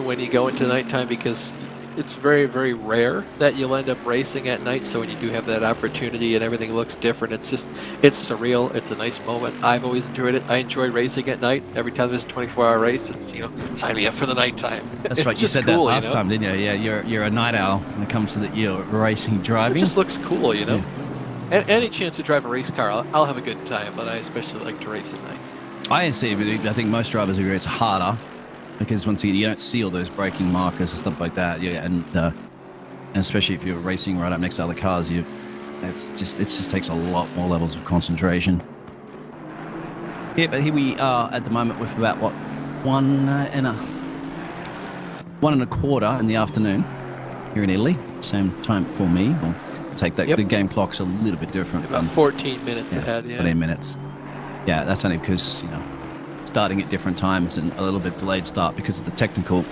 when you go into nighttime, because it's very, very rare that you'll end up racing at night. So when you do have that opportunity and everything looks different, it's surreal. It's a nice moment. I've always enjoyed it. I enjoy racing at night. Every time there's a 24-hour race, it's, sign me up for the nighttime. That's right. You said cool, that last time, didn't you? Yeah, you're a night owl when it comes to your racing driving. It just looks cool, Yeah. And any chance to drive a race car, I'll have a good time, but I especially like to race at night. I think most drivers agree it's harder, because once again, you don't see all those braking markers and stuff like that. Yeah, and especially if you're racing right up next to other cars, it just takes a lot more levels of concentration. Yeah, but here we are at the moment with about what, 1:15 in the afternoon here in Italy. Same time for me. Well, take that. Yep. The game clock's a little bit different. About 14 minutes ahead. Yeah, 14 minutes. Yeah, that's only because starting at different times and a little bit delayed start because of the technical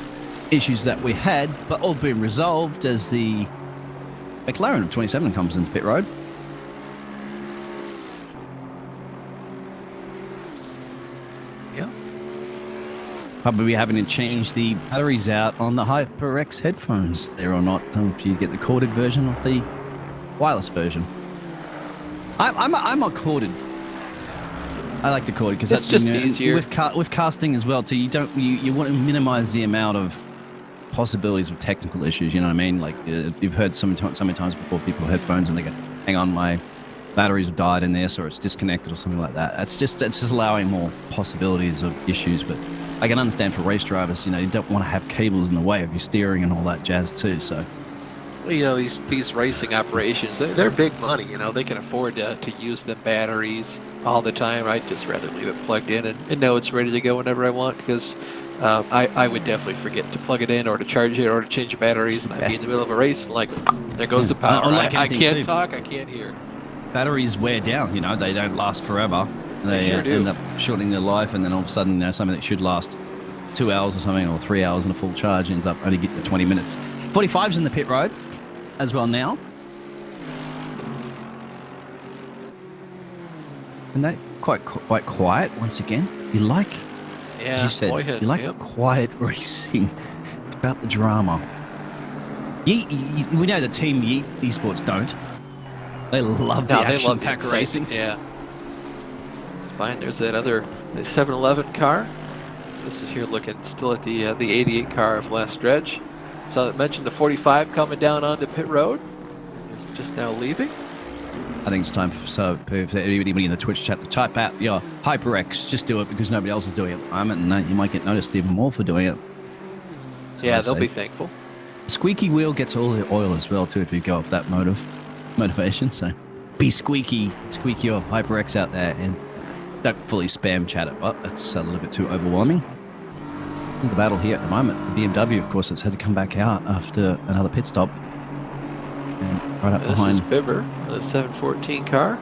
issues that we had, but all being resolved as the McLaren of 27 comes into pit road. Yeah. Probably having to change the batteries out on the HyperX headphones there or not, if you get the corded version of the wireless version. I'm a corded. I like the corded because that's just easier with casting as well. So you want to minimize the amount of possibilities of technical issues. You know what I mean? Like you've heard so many times before, people have headphones and they go, "Hang on, my batteries have died in this, or it's disconnected, or something like that." It's just allowing more possibilities of issues. But I can understand for race drivers, you don't want to have cables in the way of your steering and all that jazz too. So. These racing operations, they're big money. They can afford to use the batteries all the time. I'd just rather leave it plugged in and know it's ready to go whenever I want, because I would definitely forget to plug it in or to charge it or to change the batteries, and I'd be in the middle of a race and like, there goes the power. I can't talk, I can't hear. Batteries wear down, they don't last forever. They sure do. End up shortening their life, and then all of a sudden, something that should last 2 hours or something, or 3 hours in a full charge, ends up only getting 20 minutes. 45's in the pit road as well now. And that quite quiet once again. You like, as you said, you like quiet racing about the drama. We know the team Esports don't. They love the action-packed racing. Yeah. Fine. There's that other 7-Eleven car. This is here looking still at the 88 car of last stretch. So I mentioned the 45 coming down onto pit road. It's just now leaving. I think it's time for everybody in the Twitch chat to type out your HyperX. Just do it because nobody else is doing it at the moment, and you might get noticed even more for doing it. Yeah, they'll be thankful. Squeaky wheel gets all the oil as well too if you go off that motivation. So be squeaky your HyperX out there, and don't fully spam chat it, but that's a little bit too overwhelming. The battle here at the moment, the BMW, of course, has had to come back out after another pit stop. And right up behind. This is Bibber, the 714 car.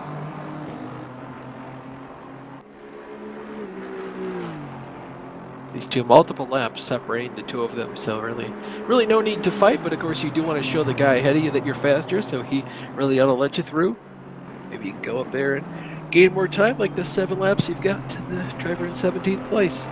These two, multiple laps separating the two of them, so really no need to fight, but of course you do want to show the guy ahead of you that you're faster, so he really ought to let you through. Maybe you can go up there and gain more time, like the 7 laps you've got to the driver in 17th place.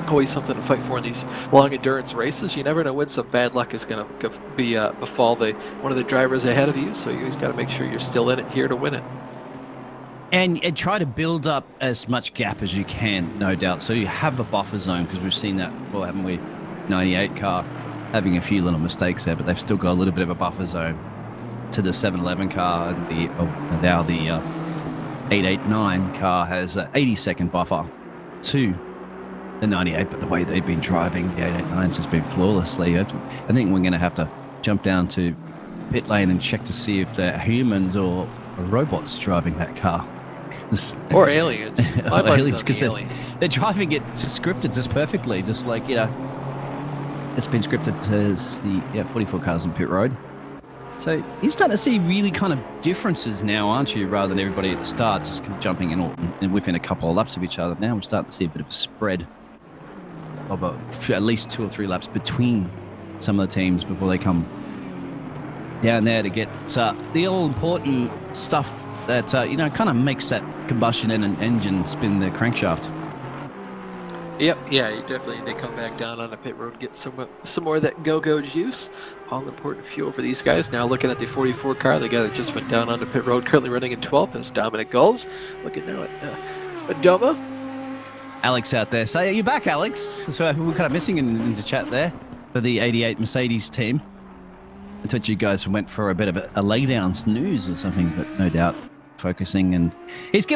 Always something to fight for in these long endurance races. You never know when some bad luck is going to be befall one of the drivers ahead of you, so you always got to make sure you're still in it here to win it. And try to build up as much gap as you can, no doubt. So you have a buffer zone, because we've seen that before, haven't we? 98 car having a few little mistakes there, but they've still got a little bit of a buffer zone to the 711 car, and now the 889 car has an 80-second buffer to the 98, but the way they've been driving, the 889's just been flawlessly. I think we're going to have to jump down to pit lane and check to see if they're humans or robots driving that car. Or aliens. My money's on the aliens. They're driving it scripted just perfectly, just like, you know, it's been scripted to the 44 cars on pit road. So you're starting to see really kind of differences now, aren't you? Rather than everybody at the start just jumping in within a couple of laps of each other. Now we're starting to see a bit of a spread of at least 2 or 3 laps between some of the teams before they come down there to get the all-important stuff that, you know, kind of makes that combustion engine spin the crankshaft. Yep, yeah, you definitely they come back down on the pit road, get some more of that go-go juice. All important fuel for these guys. Now looking at the 44 car, the guy that just went down on the pit road, currently running in 12th, is Dominic Gulls. Looking now at Doma. Alex out there. So you're back, Alex. So we're kind of missing in the chat there for the 88 Mercedes team. I thought you guys went for a bit of a laydown snooze or something, but no doubt focusing. And he's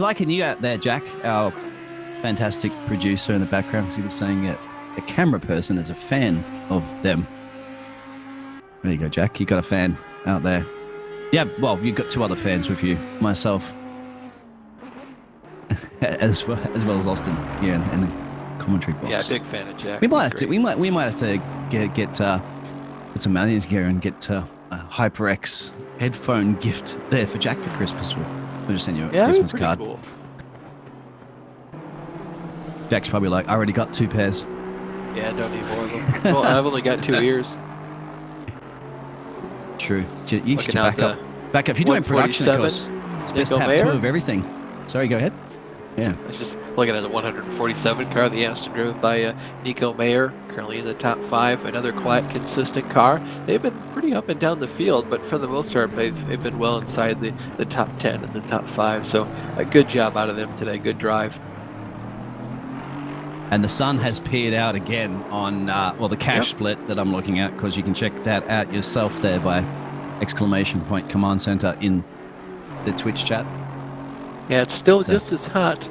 liking you out there, Jack, our fantastic producer in the background, because he was saying a camera person is a fan of them. There you go, Jack. You got a fan out there. Yeah, well, you've got 2 other fans with you, myself, as well as Austin here in the commentary box. Yeah, big fan of Jack. We might have to get put some money together and get a HyperX headphone gift there for Jack for Christmas. We'll just send you a Christmas card. Cool. Jack's probably like, I already got 2 pairs. Yeah, don't need more of them. Well, I've only got 2 ears. True. You should back up. If you're doing production, of course, it's best to have 2 of everything. Sorry, go ahead. Yeah. I was just looking at the 147 car, the Aston driven by Nico Mayer, currently in the top 5. Another quiet, consistent car. They've been pretty up and down the field, but for the most part, they've been well inside the top 10 and the top 5. So a good job out of them today. Good drive. And the sun has peered out again on, the cash split that I'm looking at, because you can check that out yourself there by ! Command Center in the Twitch chat. Yeah, it's still just as hot,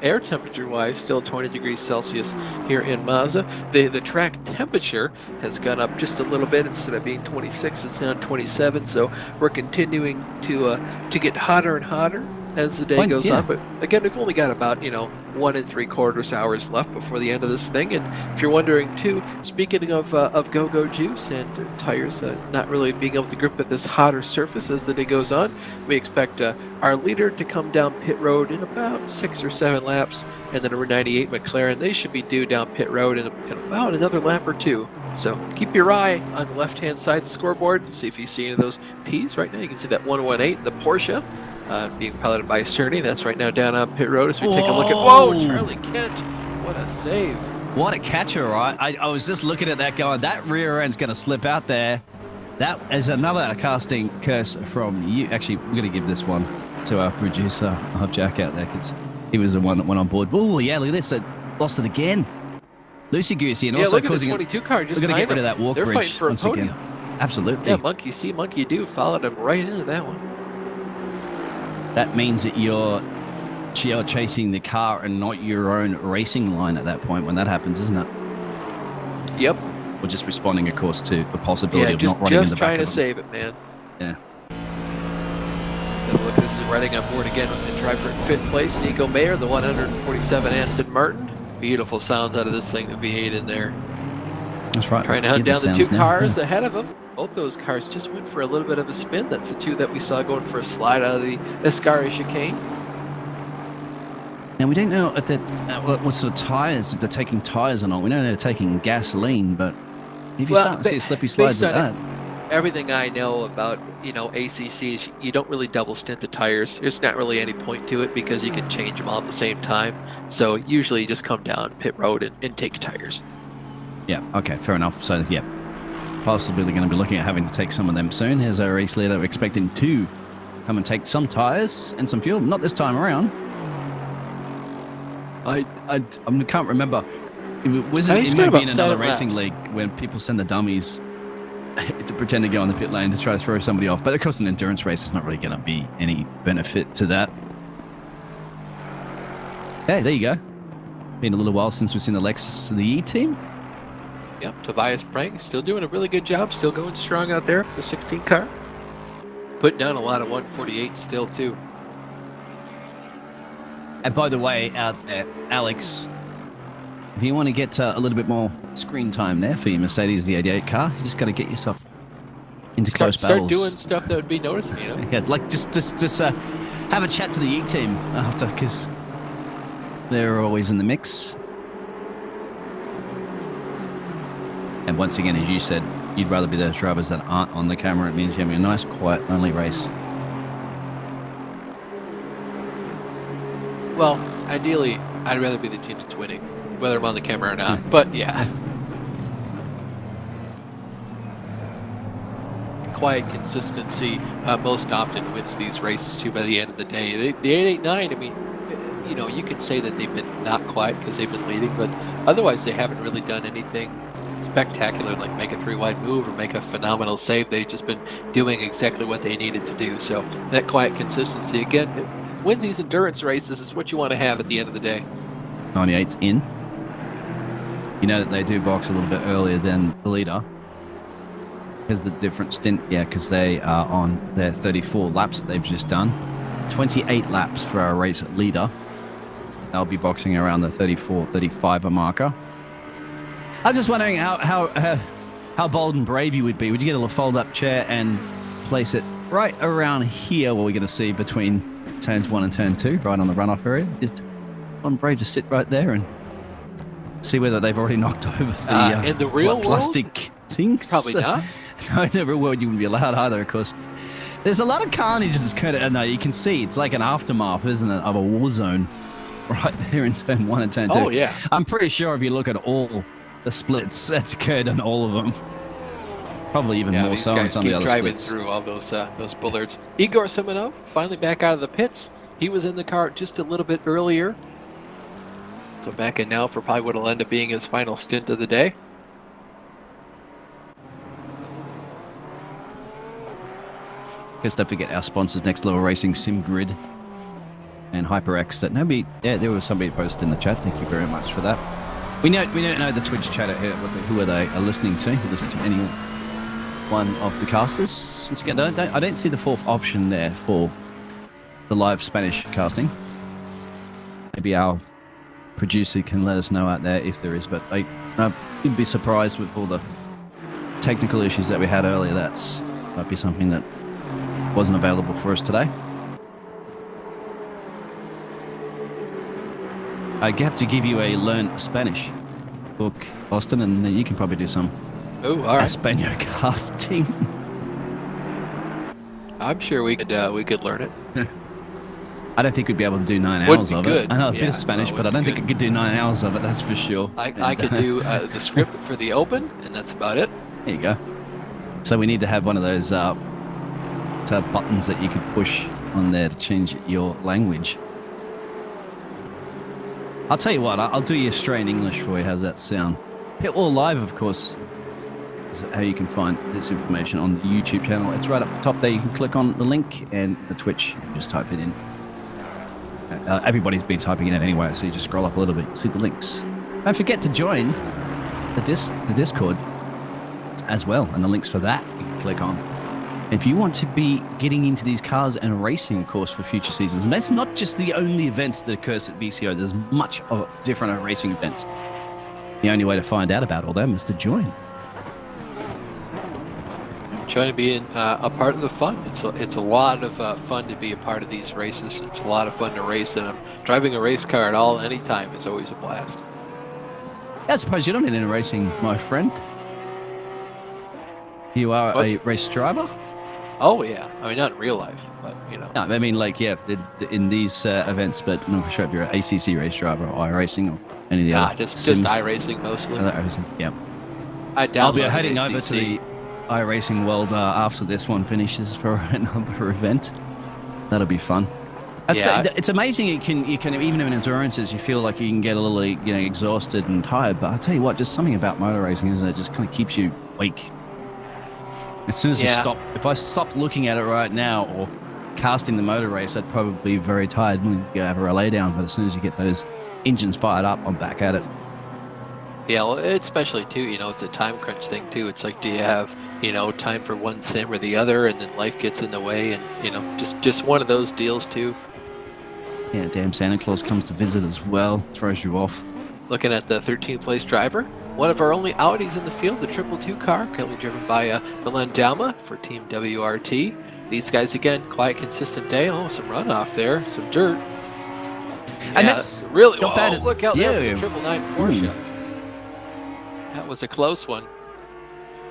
air temperature-wise, still 20 degrees Celsius here in Mazda. The track temperature has gone up just a little bit. Instead of being 26, it's now 27. So we're continuing to get hotter and hotter as the day goes on. But again, we've only got about 1 3/4 hours left before the end of this thing. And if you're wondering too, speaking of go-go juice and tires not really being able to grip at this hotter surface as the day goes on, we expect our leader to come down pit road in about 6 or 7 laps, and then number 98 McLaren, they should be due down pit road in about another lap or 2. So keep your eye on the left-hand side of the scoreboard, see if you see any of those P's. Right now you can see that 118, the Porsche, being piloted by Sterny. That's right now down on pit road as we take a look at... Whoa, Charlie Kent! What a save. What a catcher, right? I was just looking at that going, that rear end's going to slip out there. That is another casting curse from you. Actually, we're going to give this one to our producer, Jack, out there, because he was the one that went on board. Oh, yeah, look at this. It lost it again. Loosey-goosey, and also look at the 22 car. Just we're going to get rid of that walk bridge. They're fighting for a podium. Again. Absolutely. Yeah, monkey see, monkey do. Followed him right into that one. That means that you're chasing the car and not your own racing line at that point when that happens, isn't it? Yep. Or just responding, of course, to the possibility of not running in the back of just trying to save it, man. Yeah. Look, this is riding on board again with the driver in 5th place, Nico Mayer, the 147 Aston Martin. Beautiful sounds out of this thing, the V8 in there. That's right. Trying to hunt down the 2 cars ahead of him. Both those cars just went for a little bit of a spin. That's the 2 that we saw going for a slide out of the Ascari chicane. Now, we don't know if they're, what sort of tyres, if they're taking tyres or not. We know they're taking gasoline, but if you start to see slippy slides like that... Everything I know about, ACCs, you don't really double stint the tires. There's not really any point to it because you can change them all at the same time. So usually you just come down pit road and take tires. Yeah, okay, fair enough. So, yeah, possibly going to be looking at having to take some of them soon. Here's our race leader. We're expecting to come and take some tires and some fuel. Not this time around. I can't remember. Was it maybe in another racing league when people send the dummies to pretend to go on the pit lane to try to throw somebody off? But of course, an endurance race is not really going to be any benefit to that. Hey, there you go. Been a little while since we've seen the Lexus of the E team. Yep, Tobias Prang still doing a really good job, still going strong out there for the 16 car. Putting down a lot of 148 still too. And by the way, out there, Alex, if you want to get a little bit more screen time there for your Mercedes the 88 car, you just got to get yourself into close battles. Start doing stuff that would be noticeable, you know? Yeah, like just have a chat to the E team after, because they're always in the mix. And once again, as you said, you'd rather be those drivers that aren't on the camera. It means you're having a nice, quiet, lonely race. Well, ideally, I'd rather be the team that's winning, whether I'm on the camera or not. But yeah. Quiet consistency most often wins these races too by the end of the day. The 889, I mean, you know, you could say that they've been not quiet because they've been leading, but otherwise they haven't really done anything spectacular like make a 3-wide move or make a phenomenal save. They've just been doing exactly what they needed to do. So that quiet consistency, again, wins these endurance races is what you want to have at the end of the day. 98's in. You know that they do box a little bit earlier than the leader. Because the different stint, yeah, because they are on their 34 laps that they've just done. 28 laps for our race leader. They'll be boxing around the 34, 35 marker. I was just wondering how bold and brave you would be. Would you get a fold-up chair and place it right around here, what we're going to see between turns 1 and turn 2, right on the runoff area? Just on brave to sit right there and see whether they've already knocked over the, in the real plastic world? Things. Probably not. No, in the real world you wouldn't be allowed either, of course. There's a lot of carnage that's kind of, no, you can see it's like an aftermath, isn't it, of a war zone right there in turn 1 and turn 2. Oh, yeah. I'm pretty sure if you look at all the splits that's occurred on all of them, probably even more so on some of the other driving splits. through all those bullards. Igor Simonov finally back out of the pits. He was in the car just a little bit earlier. So back in now for probably what will end up being his final stint of the day. Just don't forget our sponsors, Next Level Racing, SimGrid, and HyperX. That nobody, yeah, there was somebody posted in the chat. Thank you very much for that. We don't know the Twitch chat out here. Who are they listening to? Listen to any one of the casters. Since again, I don't see the fourth option there for the live Spanish casting. Maybe our producer can let us know out there if there is. But I would be surprised with all the technical issues that we had earlier. That's might be something that wasn't available for us today. I have to give you a Learn Spanish book, Austin, and you can probably do some Espanol casting. I'm sure we could learn it. I don't think we'd be able to do 9 hours of good. it. I know a bit of Spanish, but I don't think I could do 9 hours of it, that's for sure. I could do the script for the Open, and that's about it. There you go. So we need to have one of those buttons that you could push on there to change your language. I'll tell you what, I'll do your Australian English for you. How's that sound? Pitwall Live, of course, is how you can find this information on the YouTube channel. It's right up the top there. You can click on the link, and the Twitch, just type it in. Everybody's been typing it in anyway, so you just scroll up a little bit, see the links. Don't forget to join the Discord as well, and the links for that you can click on. If you want to be getting into these cars and racing, of course, for future seasons, and that's not just the only event that occurs at VCO, there's much of different racing events. The only way to find out about all them is to join. Trying to be a part of the fun. It's a lot of fun to be a part of these races. It's a lot of fun to race, and driving a race car at all, anytime, is always a blast. I suppose you're not in racing, my friend. You are a race driver? Oh, yeah. I mean, not in real life, but, you know. No, I mean, like, yeah, in these events, but I'm not sure if you're an ACC race driver or iRacing or any of the other just sims. iRacing mostly. iRacing, yeah. I'll be heading over to the iRacing world after this one finishes for another event. That'll be fun. It's amazing you can even in endurances you feel like you can get a little exhausted and tired, but I'll tell you what, just something about motor racing is that it just kind of keeps you awake. As soon as you stop, if I stopped looking at it right now or casting the motor race, I'd probably be very tired when you have a lay down. But as soon as you get those engine's fired up, I'm back at it. Yeah, well, especially too, it's a time crunch thing too. It's like, do you have, time for one sim or the other, and then life gets in the way, and just one of those deals too. Yeah, damn Santa Claus comes to visit as well, throws you off. Looking at the 13th place driver, one of our only Audis in the field, the 222 car, currently driven by Milan Dalma for Team WRT. These guys again, quiet, consistent day. Oh, some runoff there, some dirt. And that's really not bad. Look out there for the 999 Porsche. That was a close one.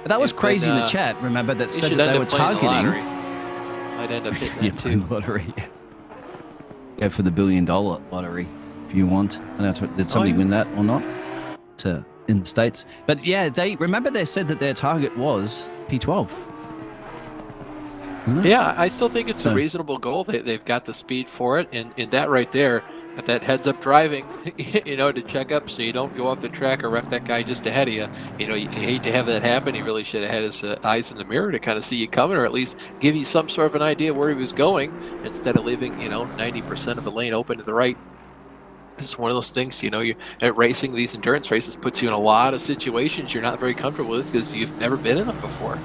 That was crazy in the chat. Remember that said that they were targeting. I'd end up hitting that too. Lottery. Go for the $1 billion lottery if you want. I don't know if did somebody win that or not in the States. But yeah, they said that their target was P12. Yeah, I still think it's a reasonable goal. They've got the speed for it, and that right there, at that heads-up driving, to check up so you don't go off the track or wreck that guy just ahead of you. You hate to have that happen. He really should have had his eyes in the mirror to kind of see you coming, or at least give you some sort of an idea where he was going, instead of leaving 90% of the lane open to the right. It's one of those things, you at racing, these endurance races puts you in a lot of situations you're not very comfortable with because you've never been in them before.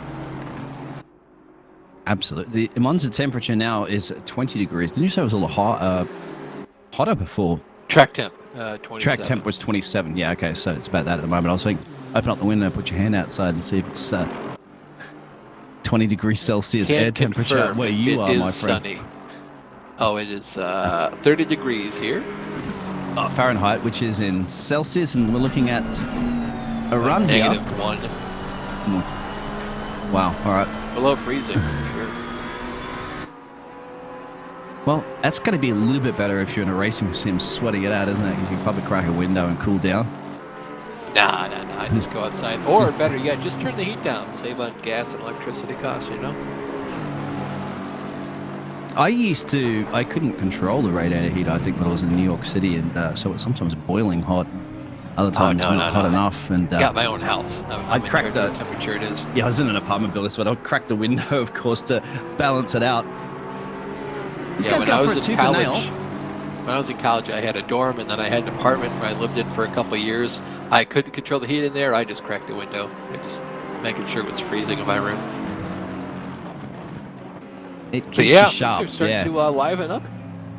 Absolutely. The Monza temperature now is 20 degrees. Didn't you say it was a little hotter before? Track temp, 27. Track temp was 27. Yeah, okay, so it's about that at the moment. I was saying, open up the window, put your hand outside and see if it's 20 degrees Celsius air temperature where you are, my friend. Sunny. Oh, it is 30 degrees here. Oh, Fahrenheit, which is in Celsius, and we're looking at a run -1. Wow, all right. Below freezing, for sure. Well, that's going to be a little bit better if you're in a racing sim sweating it out, isn't it? You can probably crack a window and cool down. Nah. Just go outside. Or better yet, just turn the heat down. Save on gas and electricity costs, I couldn't control the radiator heat, I think, when I was in New York City, and so it's sometimes boiling hot. Other times not hot enough. And got my own house. I'd crack the temperature it is. Yeah, I was in an apartment building, so I'd crack the window, of course, to balance it out. When I was in college, I had a dorm, and then I had an apartment where I lived in for a couple of years. I couldn't control the heat in there. I just cracked the window. I just making sure it was freezing in my room. It keeps you sharp. Things are starting to liven up.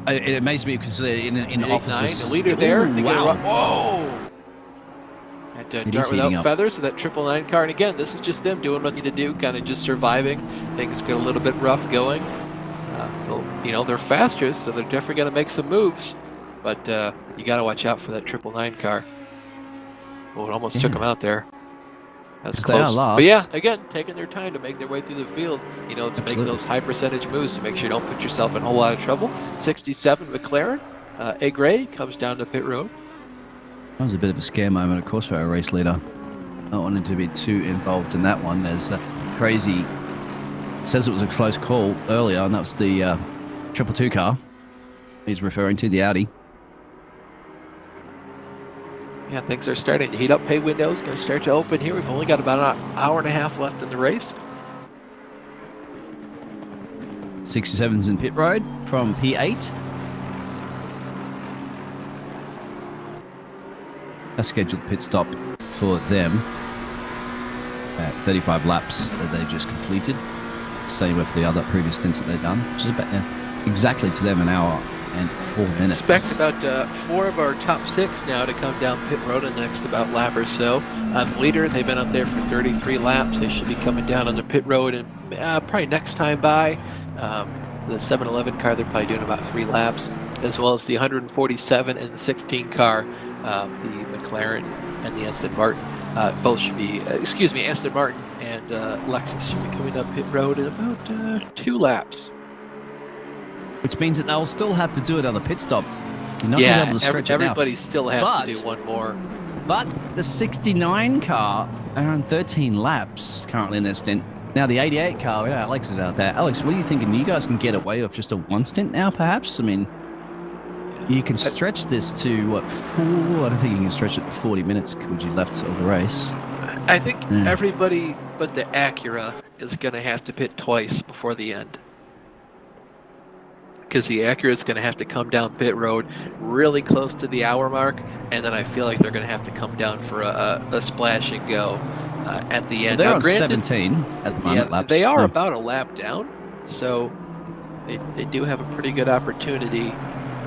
It amazes me because in offices, the leader there. Ooh, wow. Whoa! At Dart Without Feathers, so that 999 car. And again, this is just them doing what they need to do, kind of just surviving. Things get a little bit rough going. They're faster, so they're definitely going to make some moves. But you got to watch out for that 999 car. Oh, it almost took them out there. That's close. But yeah, again, taking their time to make their way through the field, to make those high percentage moves to make sure you don't put yourself in a whole lot of trouble. 67 McLaren, A Gray comes down to pit road. That was a bit of a scare moment, of course, for our race leader. Not wanting to be too involved in that one. There's crazy. Says it was a close call earlier, and that was the 222 car. He's referring to the Audi. Yeah, things are starting to heat up. Pay windows going to start to open here. We've only got about an hour and a half left in the race. 67's in pit road from P8. A scheduled pit stop for them at 35 laps that they just completed. Same with the other previous stints that they've done, which is about exactly to them an hour and 4 minutes. Expect about 4 of our top 6 now to come down pit road in the next about lap or so. The leader, they've been up there for 33 laps. They should be coming down on the pit road and probably next time by. The 711 car, they're probably doing about 3 laps, as well as the 147 and the 16 car, the McLaren and the Aston Martin. Both should be, Aston Martin and Lexus should be coming up pit road in about 2 laps. Which means that they'll still have to do another pit stop. You're not going to be able to stretch everybody still has to do one more. But the 69 car around 13 laps currently in their stint. Now the 88 car, Alex is out there. Alex, what are you thinking? You guys can get away with just a 1 stint now, perhaps? I mean, you can stretch this to, what, 4? I don't think you can stretch it to 40 minutes, would you, left of the race? I think everybody but the Acura is going to have to pit twice before the end. because the Acura is going to have to come down pit road really close to the hour mark, and then I feel like they're going to have to come down for a splash and go at the Well, end. they're Now, on granted, 17 at the moment. yeah, laps. they are No. about a lap down, so they do have a pretty good opportunity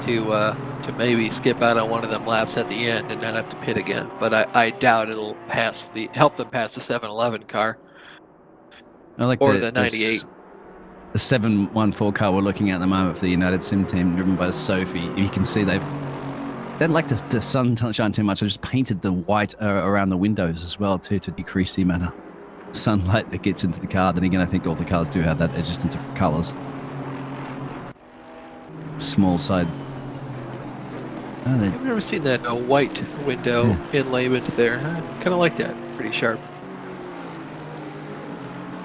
to maybe skip out on one of them laps at the end and not have to pit again. But I doubt it'll help them pass the 7-Eleven car I like or the 98. The 714 car we're looking at the moment for the United Sim team, driven by Sophie. You can see they don't like the sunshine too much. They just painted the white around the windows as well too, to decrease the amount of sunlight that gets into the car. Then again, I think all the cars do have that. They're just in different colors. Small side. Oh, I've never seen that white window inlayment there. Kind of like that. Pretty sharp.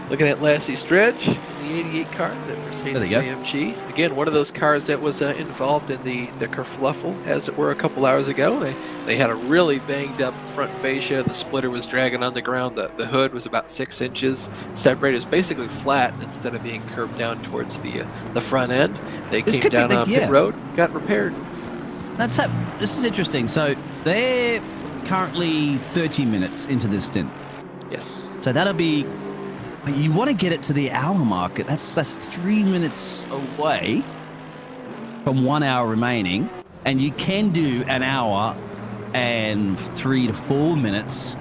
Looking at Lassie Stretch, the 88 car, the Mercedes AMG. Again, one of those cars that was involved in the kerfluffle, as it were, a couple hours ago. They had a really banged up front fascia. The splitter was dragging on the ground. The hood was about 6 inches separated. It was basically flat instead of being curved down towards the front end. They came down on pit road, got repaired. This is interesting. So they're currently 30 minutes into this stint. Yes. So that'll be... You want to get it to the hour mark. That's 3 minutes away from 1 hour remaining, and you can do an hour and 3 to 4 minutes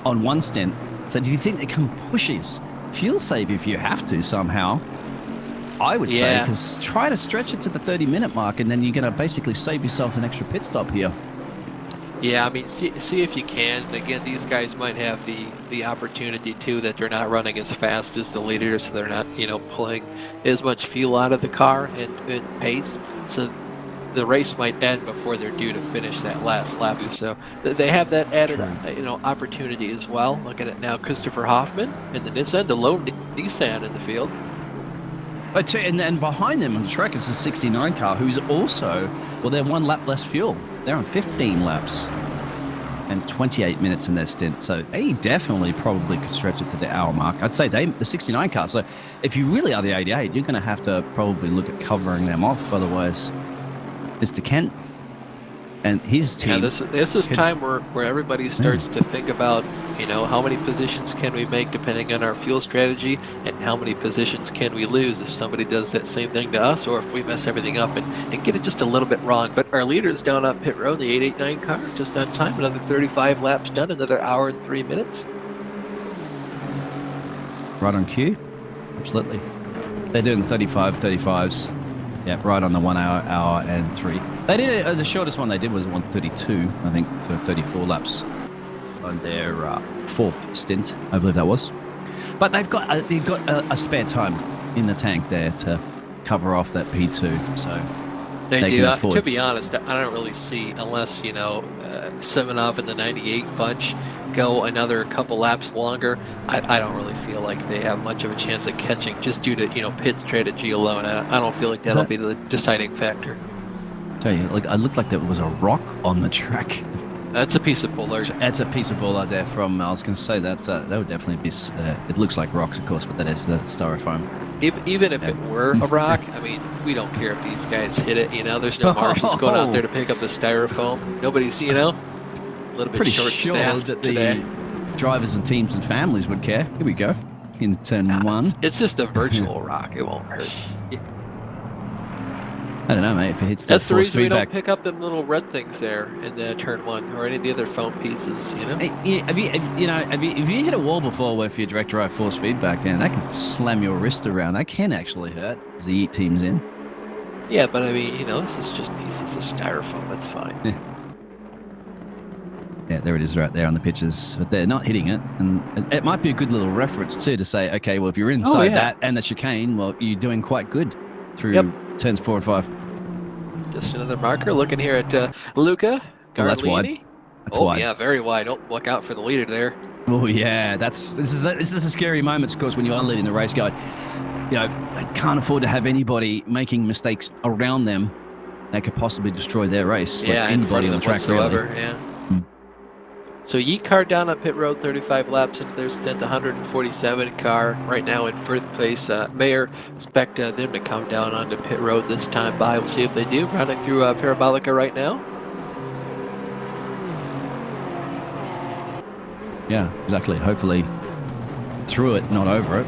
on one stint. So do you think they can push his fuel save if you have to somehow? I would say, because try to stretch it to the 30-minute mark, and then you're going to basically save yourself an extra pit stop here. Yeah, I mean, see if you can. Again, these guys might have the opportunity too that they're not running as fast as the leaders, so they're not pulling as much fuel out of the car and pace. So the race might end before they're due to finish that last lap. So they have that added opportunity as well. Look at it now, Christopher Hoffman in the Nissan, the low Nissan in the field. And behind them on the track is the 69 car, who's also, they're 1 lap less fuel. They're on 15 laps and 28 minutes in their stint. So they definitely probably could stretch it to the hour mark. I'd say the 69 car. So if you really are the 88, you're going to have to probably look at covering them off. Otherwise, Mr. Kent and his team. Yeah, this is time where everybody starts to think about, how many positions can we make depending on our fuel strategy, and how many positions can we lose if somebody does that same thing to us, or if we mess everything up and get it just a little bit wrong. But our leader's down on pit road, the 889 car, just on time, another 35 laps done, another hour and 3 minutes. Right on cue. Absolutely. They're doing 35s. Yeah, right on the 1 hour and 3. They did the shortest one they did was 132, I think, so 34 laps on their 4th stint, I believe that was. But they've got a spare time in the tank there to cover off that P2. So they do. To be honest, I don't really see, unless Simonov and the 98 bunch go another couple laps longer. I don't really feel like they have much of a chance of catching, just due to pit strategy alone. I don't feel like that'll be the deciding factor. Tell you, I looked like there was a rock on the track. That's a piece of bollard. That's a piece of bollard there from. I was going to say that would definitely be. It looks like rocks, of course, but that is the styrofoam. Even if it were a rock, I mean, we don't care if these guys hit it. There's no marshals going out there to pick up the styrofoam. Nobody's, a little bit short-staffed that today. The drivers and teams and families would care. Here we go. In turn 1. It's just a virtual rock. It won't hurt. I don't know, mate. If it hits that's that the reason feedback. We don't pick up them little red things there in the turn 1 or any of the other foam pieces. Have you hit a wall before where if your direct drive force feedback, and that can slam your wrist around. That can actually hurt as the Eat team's in. Yeah, but I mean, this is just pieces of styrofoam. That's fine. Yeah, there it is right there on the pictures, but they're not hitting it. And it might be a good little reference too to say, okay, well, if you're inside that and the chicane, well, you're doing quite good through turns 4 and 5. Just another marker. Looking here at Luca Garlini. That's wide. That's wide. Yeah, very wide. Oh, look out for the leader there. Oh yeah, this is a scary moment, of course, when you are leading the race guy. They can't afford to have anybody making mistakes around them that could possibly destroy their race. Yeah, like anybody on the track whatsoever. really. Yeah. So Yeet car down on pit road, 35 laps into their stint, 147 car right now in first place. Mayer, expect them to come down onto pit road this time by. We'll see if they do. Running through Parabolica right now. Yeah, exactly. Hopefully through it, not over it.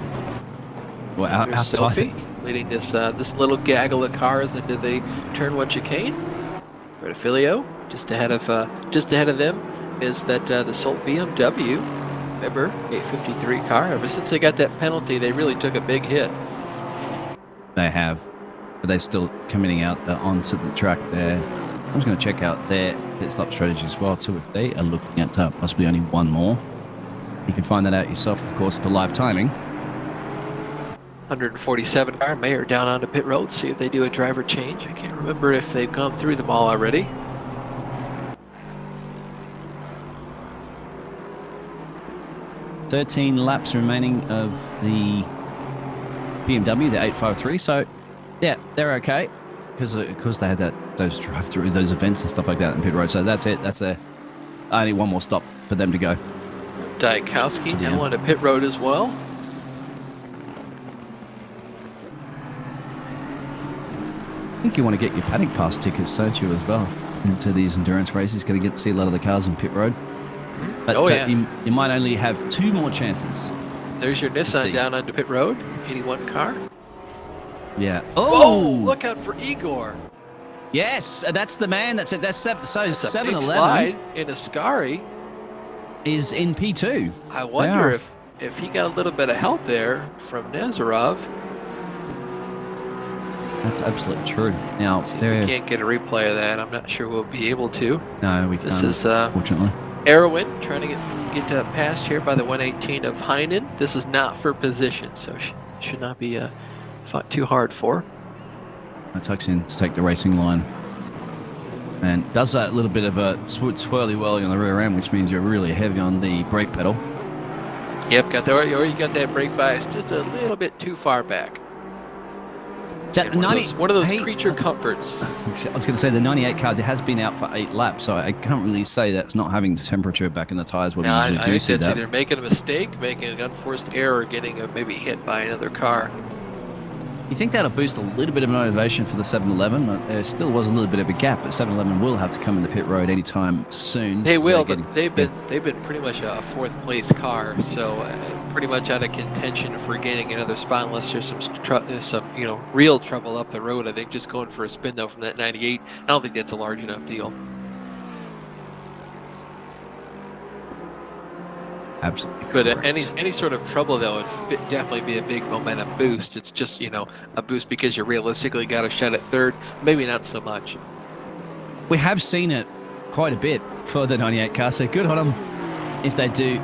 Well, Here's outside Sophie it. leading this little gaggle of cars into the turn one chicane. Filio just ahead of them is that the Solt BMW. Remember, 853 car. Ever since they got that penalty, they really took a big hit. They have, but they're still coming out onto the track there. I'm just going to check out their pit stop strategy as well too. If they are looking at possibly only one more, you can find that out yourself, of course, with the live timing. 147 car. Mayer down onto pit road. See if they do a driver change. I can't remember if they've gone through them all already. "13 laps remaining of the BMW, the 853. So, yeah, they're okay because they had those drive-throughs, those events and stuff like that in pit road. So that's it. That's only one more stop for them to go. Diakowski down onto pit road as well. I think you want to get your paddock pass tickets, don't you, as well, into these endurance races? Going to get to see a lot of the cars in pit road. But yeah. you might only have 2 more chances. There's your Nissan down onto pit road, 81 car. Yeah. Oh, look out for Igor. Yes, that's the man. That's it. That's so 7-Eleven slide in Ascari is in P2. I wonder if he got a little bit of help there from Nazarov. That's absolutely true. Now, we can't get a replay of that. I'm not sure we'll be able to. No, we can't. This is fortunately Erwin trying to get passed here by the 118 of Heinen. This is not for position, so should not be fought too hard for. Tucks in to take the racing line and does that little bit of a swirly whirly on the rear end, which means you're really heavy on the brake pedal. Yep, you got that brake bias just a little bit too far back. One of those creature comforts. I was going to say the 98 car has been out for 8 laps, so I can't really say that's not having the temperature back in the tires. When I think that's either making a mistake, making an unforced error, getting maybe hit by another car. You think that'll boost a little bit of motivation for the 7-Eleven? There still was a little bit of a gap, but 7-Eleven will have to come in the pit road anytime soon. They will, but they've been pretty much a 4th place car, so pretty much out of contention for gaining another spot unless there's some real trouble up the road. I think just going for a spin though from that 98, I don't think that's a large enough deal. Absolutely. But any sort of trouble though would definitely be a big momentum boost. It's just a boost because you realistically got a shot at 3rd, maybe not so much. We have seen it quite a bit for the 98 car, so good on them if they do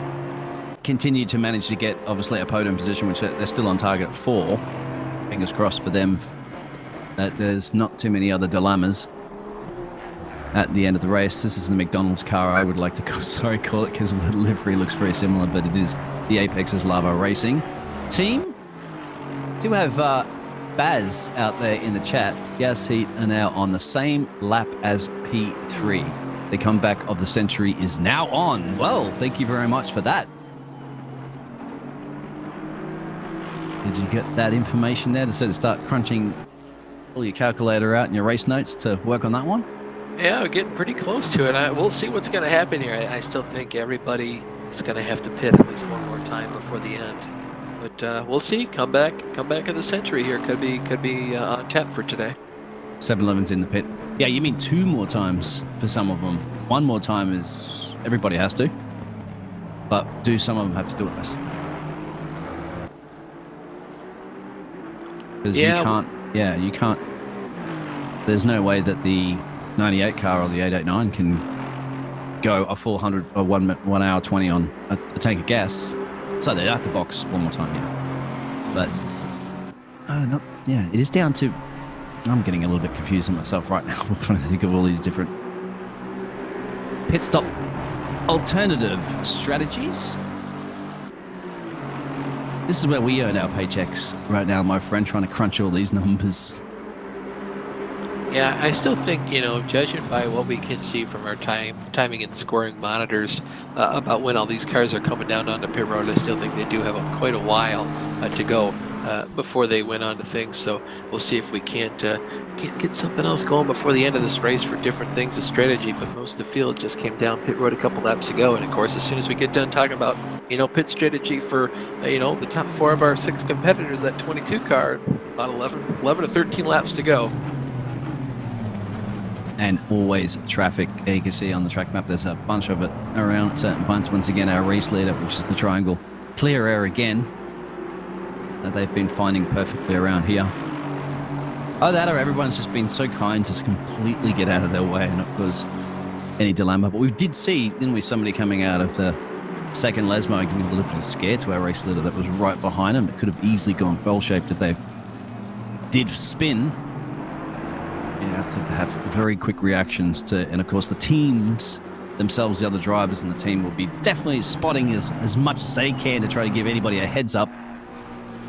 continue to manage to get obviously a podium position, which they're still on target for. Fingers crossed for them that there's not too many other dilemmas at the end of the race. This is the McDonald's car, I would like to call it, because the livery looks very similar, but it is the Apex's Lava Racing team. Do have Baz out there in the chat. Gas Heat are now on the same lap as P3. The comeback of the century is now on. Well, thank you very much for that. Did you get that information there to start crunching all your calculator out and your race notes to work on that one? Yeah, we're getting pretty close to it. We'll see what's going to happen here. I still think everybody is going to have to pit at least one more time before the end. But we'll see. Comeback of the century here could be on tap for today. 7-Eleven's in the pit. Yeah, you mean 2 more times for some of them. 1 more time is everybody has to, but do some of them have to do it less? Because you can't. There's no way that the 98 car or the 889 can go a full 100 or 1 hour 20 on a tank of gas. So they have to box one more time, yeah. But it is down to. I'm getting a little bit confused on myself right now. I'm trying to think of all these different pit stop alternative strategies. This is where we earn our paychecks right now, my friend, trying to crunch all these numbers. Yeah, I still think, judging by what we can see from our timing and scoring monitors about when all these cars are coming down onto pit road, I still think they do have quite a while to go before they went on to things. So we'll see if we can't get something else going before the end of this race for different things, a strategy. But most of the field just came down pit road a couple laps ago. And of course, as soon as we get done talking about, pit strategy for, the top 4 of our 6 competitors, that 22 car, about 11 to 13 laps to go. And always traffic. You can see on the track map, there's a bunch of it around at certain points. Once again, our race leader, which is the triangle, clear air again, that they've been finding perfectly around here. Oh, that or everyone's just been so kind to completely get out of their way and not cause any dilemma. But we did see, didn't we, somebody coming out of the second Lesmo giving a little bit of scare to our race leader that was right behind him. It could have easily gone bell-shaped if they did spin. You have to have very quick reactions to, and of course the teams themselves, the other drivers in the team, will be definitely spotting as much as they can to try to give anybody a heads up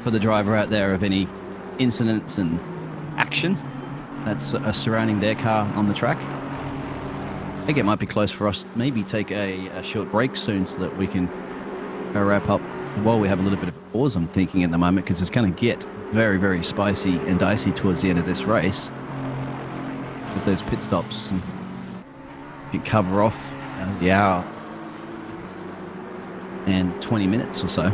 for the driver out there of any incidents and action that's surrounding their car on the track. I think it might be close for us. Maybe take a short break soon so that we can wrap up while we have a little bit of a pause, I'm thinking at the moment, because it's going to get very, very spicy and dicey towards the end of this race. With those pit stops, and you cover off the hour and 20 minutes or so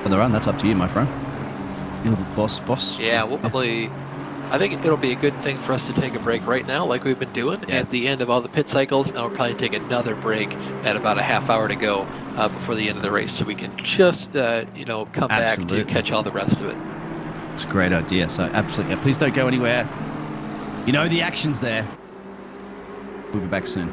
for the run. That's up to you, my friend. You're the boss. Yeah, we'll probably. I think it'll be a good thing for us to take a break right now, like we've been doing at the end of all the pit cycles, and we'll probably take another break at about a half hour to go before the end of the race, so we can just come back to catch all the rest of it. It's a great idea. So absolutely, please don't go anywhere. The action's there. We'll be back soon.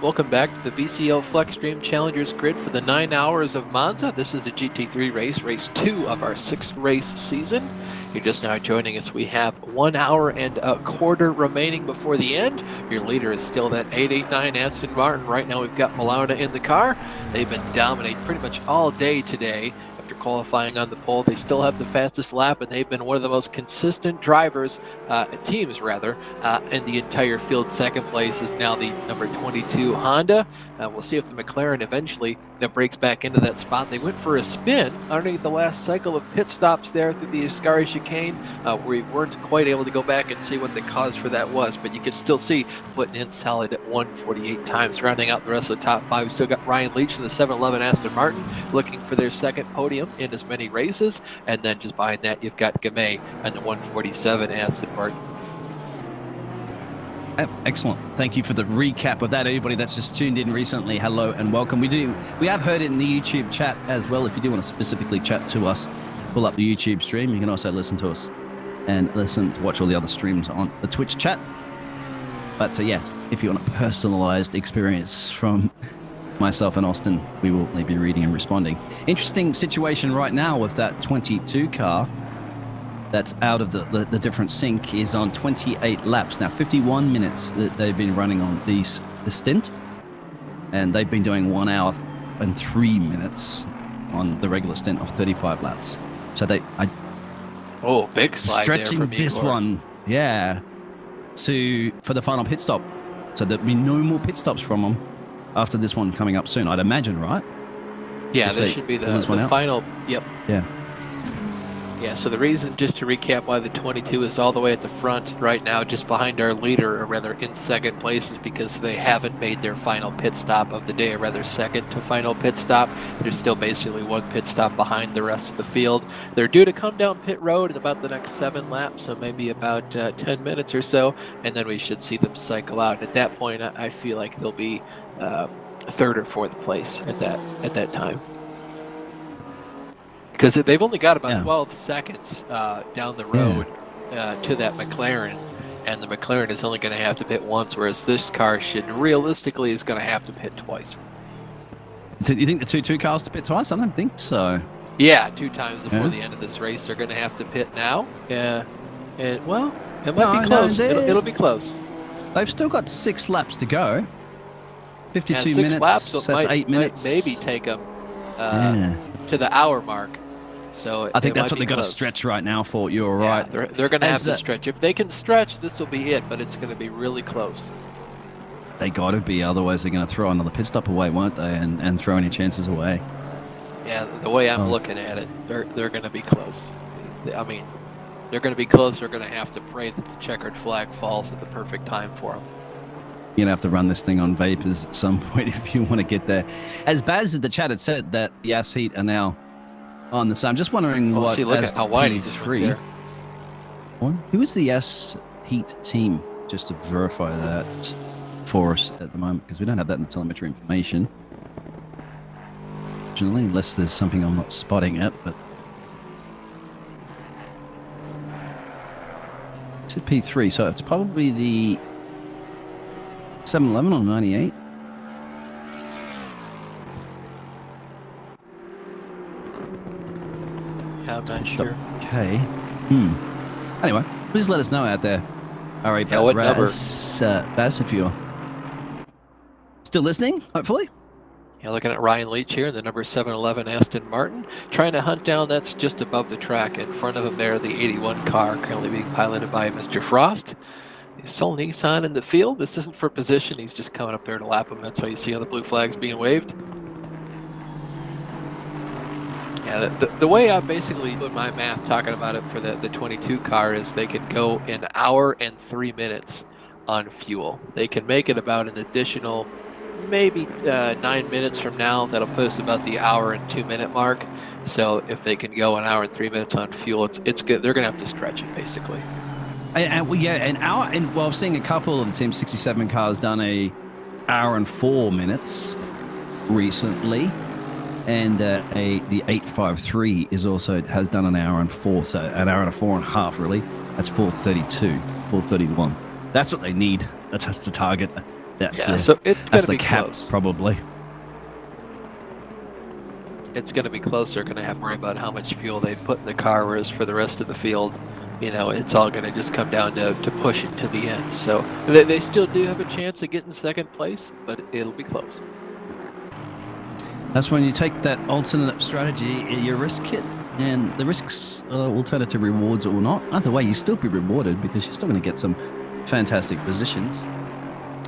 Welcome back to the VCO FLExTREME Challengers Grid for the 9 hours of Monza. This is a GT3 race, race 2 of our 6-race season. You're just now joining us. We have 1 hour and a quarter remaining before the end. Your leader is still that 889 Aston Martin. Right now we've got Milana in the car. They've been dominating pretty much all day today. After qualifying on the pole, they still have the fastest lap, and they've been one of the most consistent drivers, teams rather, in the entire field. Second place is now the number 22 Honda. We'll see if the McLaren eventually breaks back into that spot. They went for a spin underneath the last cycle of pit stops there through the Ascari chicane. We weren't quite able to go back and see what the cause for that was, but you could still see putting in solid at 148 times. Rounding out the rest of the top 5, we still got Ryan Leach in the 711 Aston Martin looking for their second podium in as many races, and then just behind that you've got Gamay and the 147 Aston Martin. Excellent. Thank you for the recap of that. Everybody that's just tuned in recently, hello and welcome. We have heard it in the YouTube chat as well. If you do want to specifically chat to us, pull up the YouTube stream. You can also listen to us and watch all the other streams on the Twitch chat. But yeah, if you want a personalized experience from myself and Austin, we will be reading and responding. Interesting situation right now with that 22 car that's out of the different sync is on 28 laps. Now, 51 minutes that they've been running on the stint, and they've been doing 1 hour and 3 minutes on the regular stint of 35 laps. So big slide stretching there for this one, for the final pit stop. So there'll be no more pit stops from them after this one coming up soon, I'd imagine, right? Yeah, this should be the final. Yep. Yeah. Yeah, so the reason, just to recap, why the 22 is all the way at the front right now, just behind our leader, or rather in second place, is because they haven't made their final pit stop of the day, or rather second to final pit stop. They're still basically 1 pit stop behind the rest of the field. They're due to come down pit road in about the next 7 laps, so maybe about 10 minutes or so, and then we should see them cycle out. At that point, I feel like they'll be 3rd or 4th place at that time. Because they've only got about 12 seconds down the road to that McLaren, and the McLaren is only going to have to pit once, whereas this car realistically is going to have to pit twice. Do you think the two cars to pit twice? I don't think so. Yeah, 2 times before the end of this race. They're going to have to pit now. Yeah, and well, it might be close. It'll be close. They've still got 6 laps to go. 52 6 minutes. Laps, so that's might, 8 minutes. Might maybe take them to the hour mark. So I think that's what they've got to stretch right now for. You're right. They're going to have to stretch. If they can stretch, this will be it, but it's going to be really close. They got to be, otherwise they're going to throw another pit stop away, won't they? And throw any chances away. Yeah, the way I'm looking at it, they're going to be close. I mean, they're going to be close. They're going to have to pray that the checkered flag falls at the perfect time for them. You're going to have to run this thing on vapors at some point if you want to get there. As Baz in the chat had said, that the Ass Heat are now on the side. I'm just wondering look at how wide he just went there. Who is the Ass Heat team? Just to verify that for us at the moment, because we don't have that in the telemetry information. Generally, unless there's something I'm not spotting it, but it's at P3, so it's probably the 711 or 98. I'm not sure. Okay. Anyway, please let us know out there. All right, what number? Baz, if you're still listening, hopefully. Yeah, looking at Ryan Leach here, the number 711 Aston Martin, trying to hunt down. That's just above the track. In front of him there, the 81 car, currently being piloted by Mr. Frost. Sol Nissan in the field. This isn't for position. He's just coming up there to lap him. That's why you see all the blue flags being waved. Yeah, the way I basically put my math talking about it for the 22 car is they can go an hour and 3 minutes on fuel. They can make it about an additional maybe 9 minutes from now. That'll put us about the hour and 2 minute mark. So if they can go an hour and 3 minutes on fuel, it's good. They're going to have to stretch it basically. I've seen a couple of the Team 67 cars done a hour and 4 minutes recently. And the 853 has done an hour and 4, so an hour and 4.5 really. That's 4:32, 4:31. That's what they need. That's the target. That's Yeah, the, so it's going that's to the be cap, close. probably. It's going to be close. They're going to have to worry about how much fuel they've put in the car, whereas for the rest of the field, it's all going to just come down to push it to the end. So they still do have a chance of getting second place, but it'll be close. That's when you take that alternate strategy, you risk it, and the risks will turn it to rewards or not. Either way, you still be rewarded because you're still going to get some fantastic positions.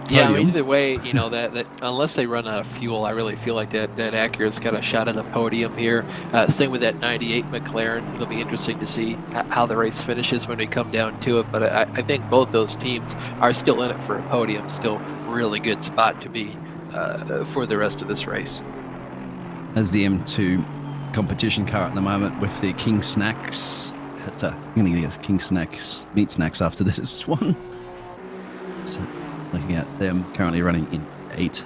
Yeah, I mean, Podium. either way, that unless they run out of fuel, I really feel like that Acura's got a shot at the podium here. Same with that 98 McLaren. It'll be interesting to see how the race finishes when we come down to it. But I think both those teams are still in it for a podium. Still really good spot to be for the rest of this race. As the M2 competition car at the moment with the King Snacks. I'm going to get King Snacks meat snacks after this one. So, looking at them currently running in 8.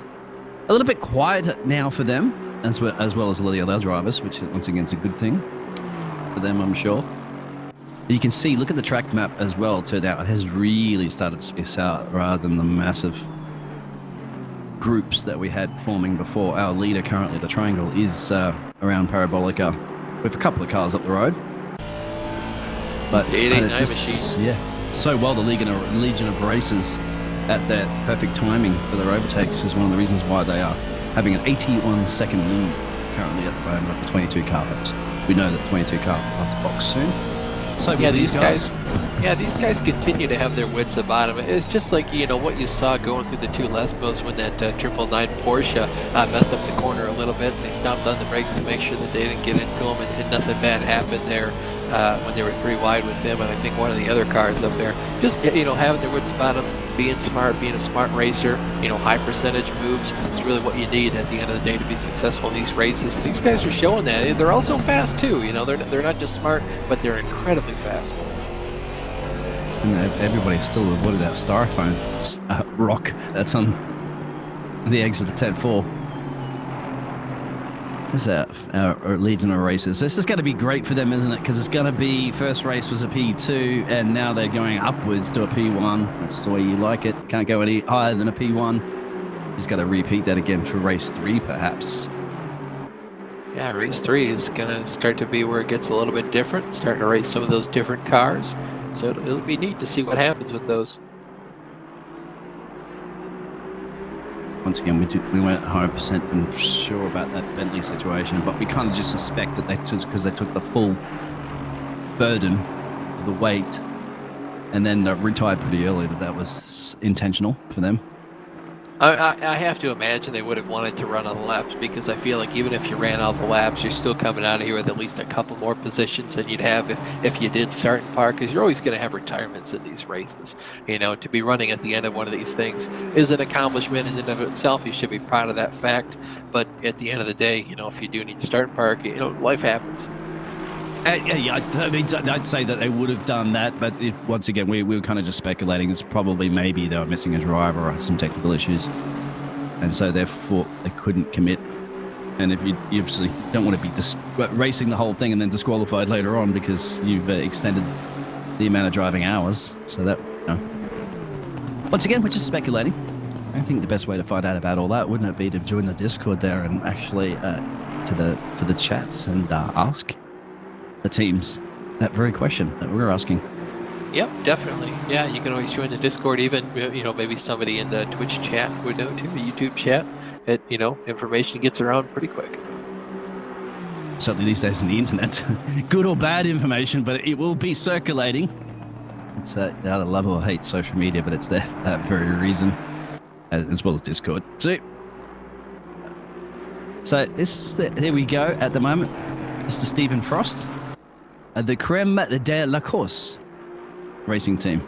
A little bit quieter now for them, as well as a lot of the other drivers, which once again is a good thing for them, I'm sure. You can see, look at the track map as well, turned out it has really started to space out rather than the massive groups that we had forming before. Our leader currently, the triangle, is around Parabolica with a couple of cars up the road. But the 889 machine. Yeah, so well the Legion of Racers at that perfect timing for their overtakes is one of the reasons why they are having an 81-second lead currently at the moment of the 22 car. But we know that 22 car will have to box soon. So yeah, these guys continue to have their wits about them. It's just like what you saw going through the two Lesbos when that 999 Porsche messed up the corner a little bit, and they stomped on the brakes to make sure that they didn't get into them, and nothing bad happened there when they were 3 wide with them, and I think one of the other cars up there. Just having their wits about them, being smart, being a smart racer, high percentage moves is really what you need at the end of the day to be successful in these races. And these guys are showing that. They're also fast too. They're not just smart, but they're incredibly fast. And everybody still avoided that styrofoam rock that's on the exit of 10-4. This is our Legion of Racers. This is going to be great for them, isn't it? Because it's going to be, first race was a P2, and now they're going upwards to a P1. That's the way you like it. Can't go any higher than a P1. He's got to repeat that again for race 3, perhaps. Yeah, race 3 is going to start to be where it gets a little bit different, starting to race some of those different cars. So it'll be neat to see what happens with those. Once again, we weren't 100% sure about that Bentley situation, but we kind of just suspected that because they took the full burden of the weight and then retired pretty early, that was intentional for them. I have to imagine they would have wanted to run on the laps, because I feel like even if you ran all the laps, you're still coming out of here with at least a couple more positions than you'd have if you did start and park, because you're always going to have retirements in these races. To be running at the end of one of these things is an accomplishment in and of itself. You should be proud of that fact. But at the end of the day, if you do need to start and park, life happens. Yeah, I mean, I'd say that they would have done that, but once again, we were kind of just speculating. It's probably maybe they were missing a driver or some technical issues, and so therefore they couldn't commit. And if you obviously don't want to be racing the whole thing and then disqualified later on because you've extended the amount of driving hours, so that once again, we're just speculating. I think the best way to find out about all that wouldn't it be to join the Discord there and actually to the chats and ask the teams that very question that we were asking. Yep, definitely. Yeah, you can always join the Discord. Even maybe somebody in the Twitch chat would know too, the YouTube chat. Information gets around pretty quick. Certainly these days on the internet, good or bad information, but it will be circulating. It's either love or hate social media, but it's there for that very reason, as well as Discord. So this is here we go at the moment. Mr. Stephen Frost. The Creme de la Course racing team.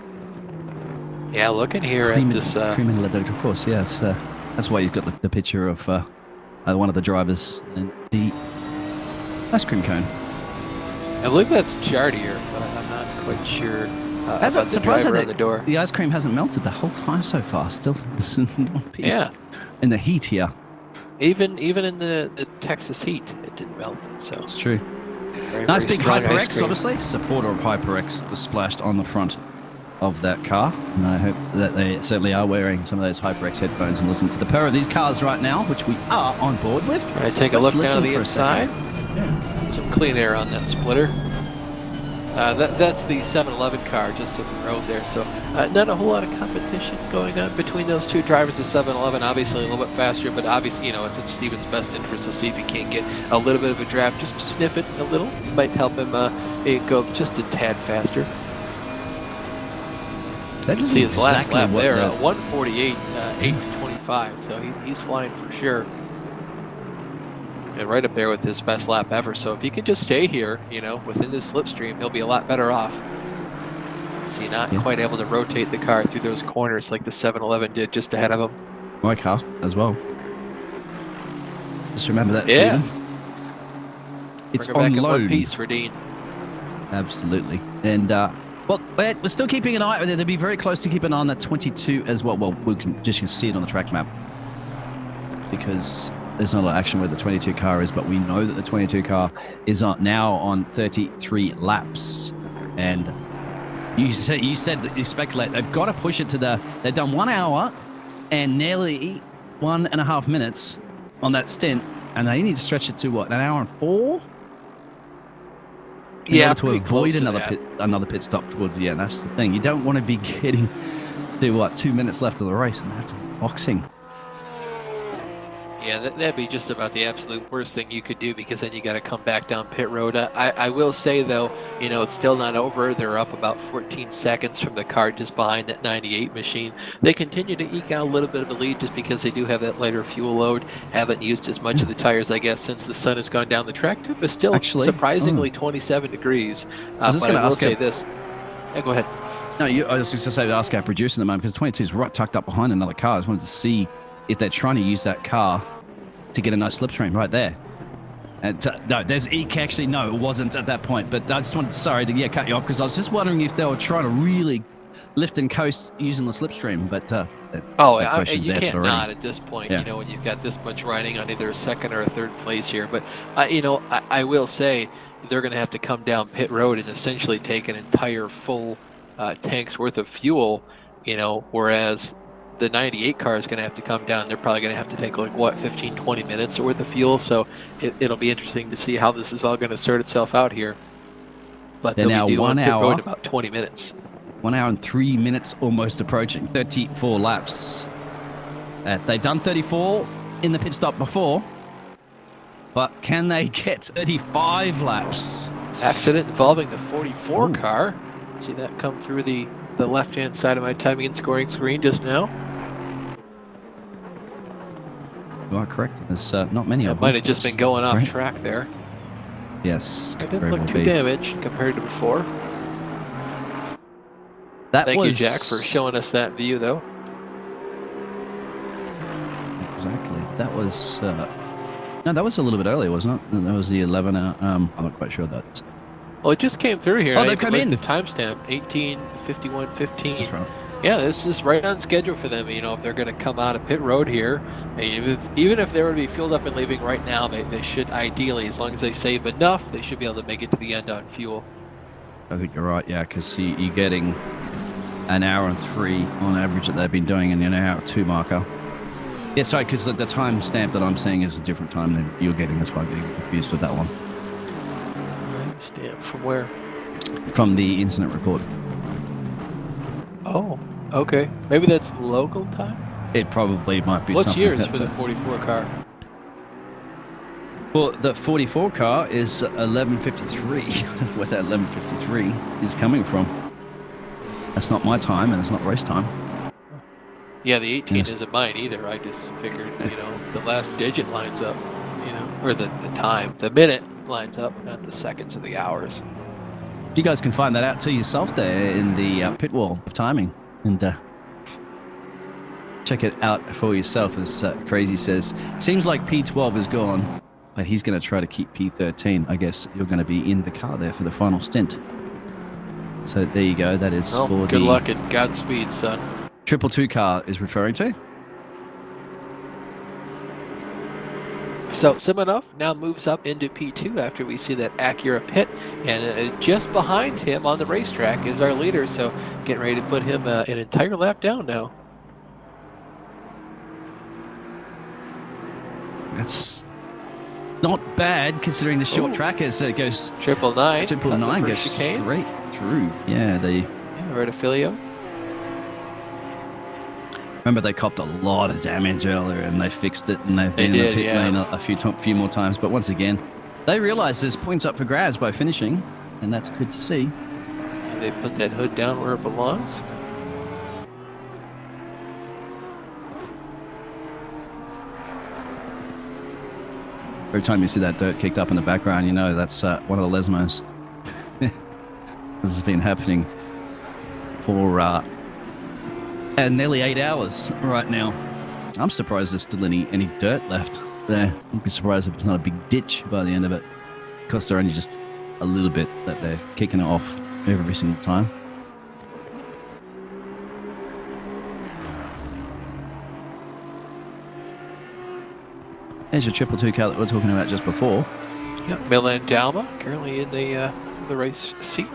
Yeah, looking here at this... Creme de la Course, yes. That's why he's got the picture of one of the drivers in the ice cream cone. I believe that's Jardier, but I'm not quite sure about the driver on the door. The ice cream hasn't melted the whole time so far. Still in one piece. Yeah. In the heat here. Even in the Texas heat, it didn't melt. So it's true. Very, nice very big HyperX, obviously. Supporter of HyperX was splashed on the front of that car, and I hope that they certainly are wearing some of those HyperX headphones and listening to the power of these cars right now, which we are on board with. Trying to take a Let's look down listen the for a inside. second. Yeah. Some clean air on that splitter. That's the 711 car just to the road there. So not a whole lot of competition going on between those two drivers. The 711 obviously a little bit faster, but obviously, you know, it's in Steven's best interest to see if he can't get a little bit of a draft. Just sniff it a little. Might help him go just a tad faster. That's See his last lap what there, the- 148, 8 to 25. So he's flying for sure. And right up there with his best lap ever. So if he can just stay here, you know, within this slipstream, he'll be a lot better off. See, not quite able to rotate the car through those corners like the 711 did just ahead of him. My car as well. Just remember that, Yeah. Steven. It's Bring her on back in one load. piece for Dean. Absolutely. And, well, we're still keeping an eye on it. They'll be very close to keep an eye on that 22 as well. Well, we can just see it on the track map because there's not a lot of action where the 22 car is, but we know that the 22 car is now on 33 laps. And you said that you speculate they've got to push it to they've done 1 hour and nearly 1.5 minutes on that stint, and they need to stretch it to what, 1 hour and 4? In order to pretty close avoid to another pit stop towards the end. That's the thing. You don't want to be getting to what, 2 minutes left of the race and have to be boxing. Yeah, that'd be just about the absolute worst thing you could do, because then you got to come back down pit road. I will say, though, you know, it's still not over. They're up about 14 seconds from the car just behind that 98 machine. They continue to eke out a little bit of a lead just because they do have that lighter fuel load. Haven't used as much of the tires, I guess, since the sun has gone down. The track temp is still surprisingly 27 degrees. I was just but going I to will ask say this. Yeah, go ahead. No, I was just going to say, ask our producer in the moment, because 22 is right tucked up behind another car. I just wanted to see if they're trying to use that car to get a nice slipstream right there. And no, there's Eek. Actually, no, it wasn't at that point. But I just wanted, sorry to cut you off, because I was just wondering if they were trying to really lift and coast using the slipstream. But You can't not at this point. Yeah. You know, when you've got this much riding on either a second or a third place here. But you know, I will say they're going to have to come down pit road and essentially take an entire full tank's worth of fuel. You know, whereas the 98 car is going to have to come down. They're probably going to have to take, like, what, 15, 20 minutes worth of fuel. So it'll be interesting to see how this is all going to sort itself out here. But they'll be due on pit road in about 20 minutes. 1 hour and 3 minutes almost approaching, 34 laps. They've done 34 in the pit stop before, but can they get 35 laps? Accident involving the 44 car. See that come through the left-hand side of my timing and scoring screen just now. You are correct. There's not many of them. Might have just been going off track there. Yes. It didn't look too damaged compared to before. Thank you, Jack, for showing us that view, though. Exactly. That was... no, that was a little bit earlier, wasn't it? That was the 11 hour... I'm not quite sure that... Well, it just came through here. Oh, they've come in. The timestamp, 18:51:15. That's right. Yeah, this is right on schedule for them. You know, if they're going to come out of pit road here, even if they were to be fueled up and leaving right now, they should ideally, as long as they save enough, they should be able to make it to the end on fuel. I think you're right, yeah, because you're getting an hour and 3 on average that they've been doing in an hour 2 marker. Yeah, sorry, because the time stamp that I'm seeing is a different time than you're getting. That's why I'm getting confused with that one. Stamp from where? From the incident report. Oh, okay. Maybe that's local time? It probably might be. What's something yours that's for the 44 car? Well, the 44 car is 11:53. Where that 11:53 is coming from. That's not my time, and it's not race time. Yeah, the 18 isn't mine either. I just figured, you know, the last digit lines up, you know, or the time, the minute lines up, not the seconds or the hours. You guys can find that out to yourself there in the pit wall of timing, and check it out for yourself. As Crazy says, seems like P12 is gone, but he's going to try to keep P13. I guess you're going to be in the car there for the final stint. So there you go. That is for good luck and Godspeed, son. 222 car is referring to. So Simonov now moves up into P2 after we see that Acura pit, and just behind him on the racetrack is our leader, so getting ready to put him an entire lap down now. That's not bad considering the short track is it goes 999 goes chicane. straight through. Yeah, Right, Filio. Remember they copped a lot of damage earlier and they fixed it and they've been in the pit lane a few more times. But once again, they realize there's points up for grabs by finishing, and that's good to see. And they put that hood down where it belongs. Every time you see that dirt kicked up in the background, you know that's one of the Lesmos. This has been happening for nearly 8 hours right now. I'm surprised there's still any dirt left there. I'd be surprised if it's not a big ditch by the end of it, because they're only just a little bit that they're kicking it off every single time. There's your 222 car that we were talking about just before. Yep, Milan Dalma currently in the race seat.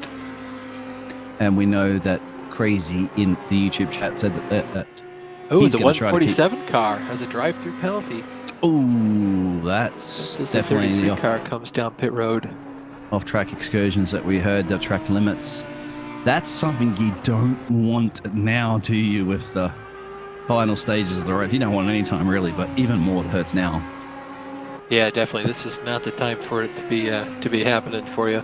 And we know that Crazy in the YouTube chat said that oh, he's the gonna try to 147 car has a drive-through penalty. Oh, that's As definitely the 33 the car comes down pit road. off-track excursions that we heard, the track limits. That's something you don't want now, do you, with the final stages of the race? You don't want it any time, really, but even more it hurts now. Yeah, definitely. This is not the time for it to be happening for you.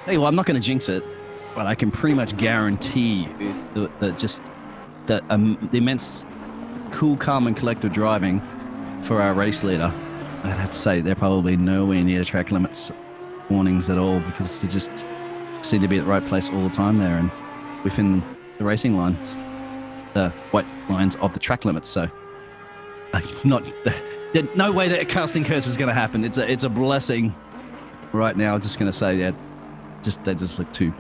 Hey, well, I'm not going to jinx it, but I can pretty much guarantee you that the immense cool, calm, and collective driving for our race leader, I'd have to say they're probably nowhere near the track limits warnings at all, because they just seem to be at the right place all the time there and within the racing lines, the white lines of the track limits. So, there's no way that a casting curse is going to happen. It's a blessing right now. Just going to say that. They just look too.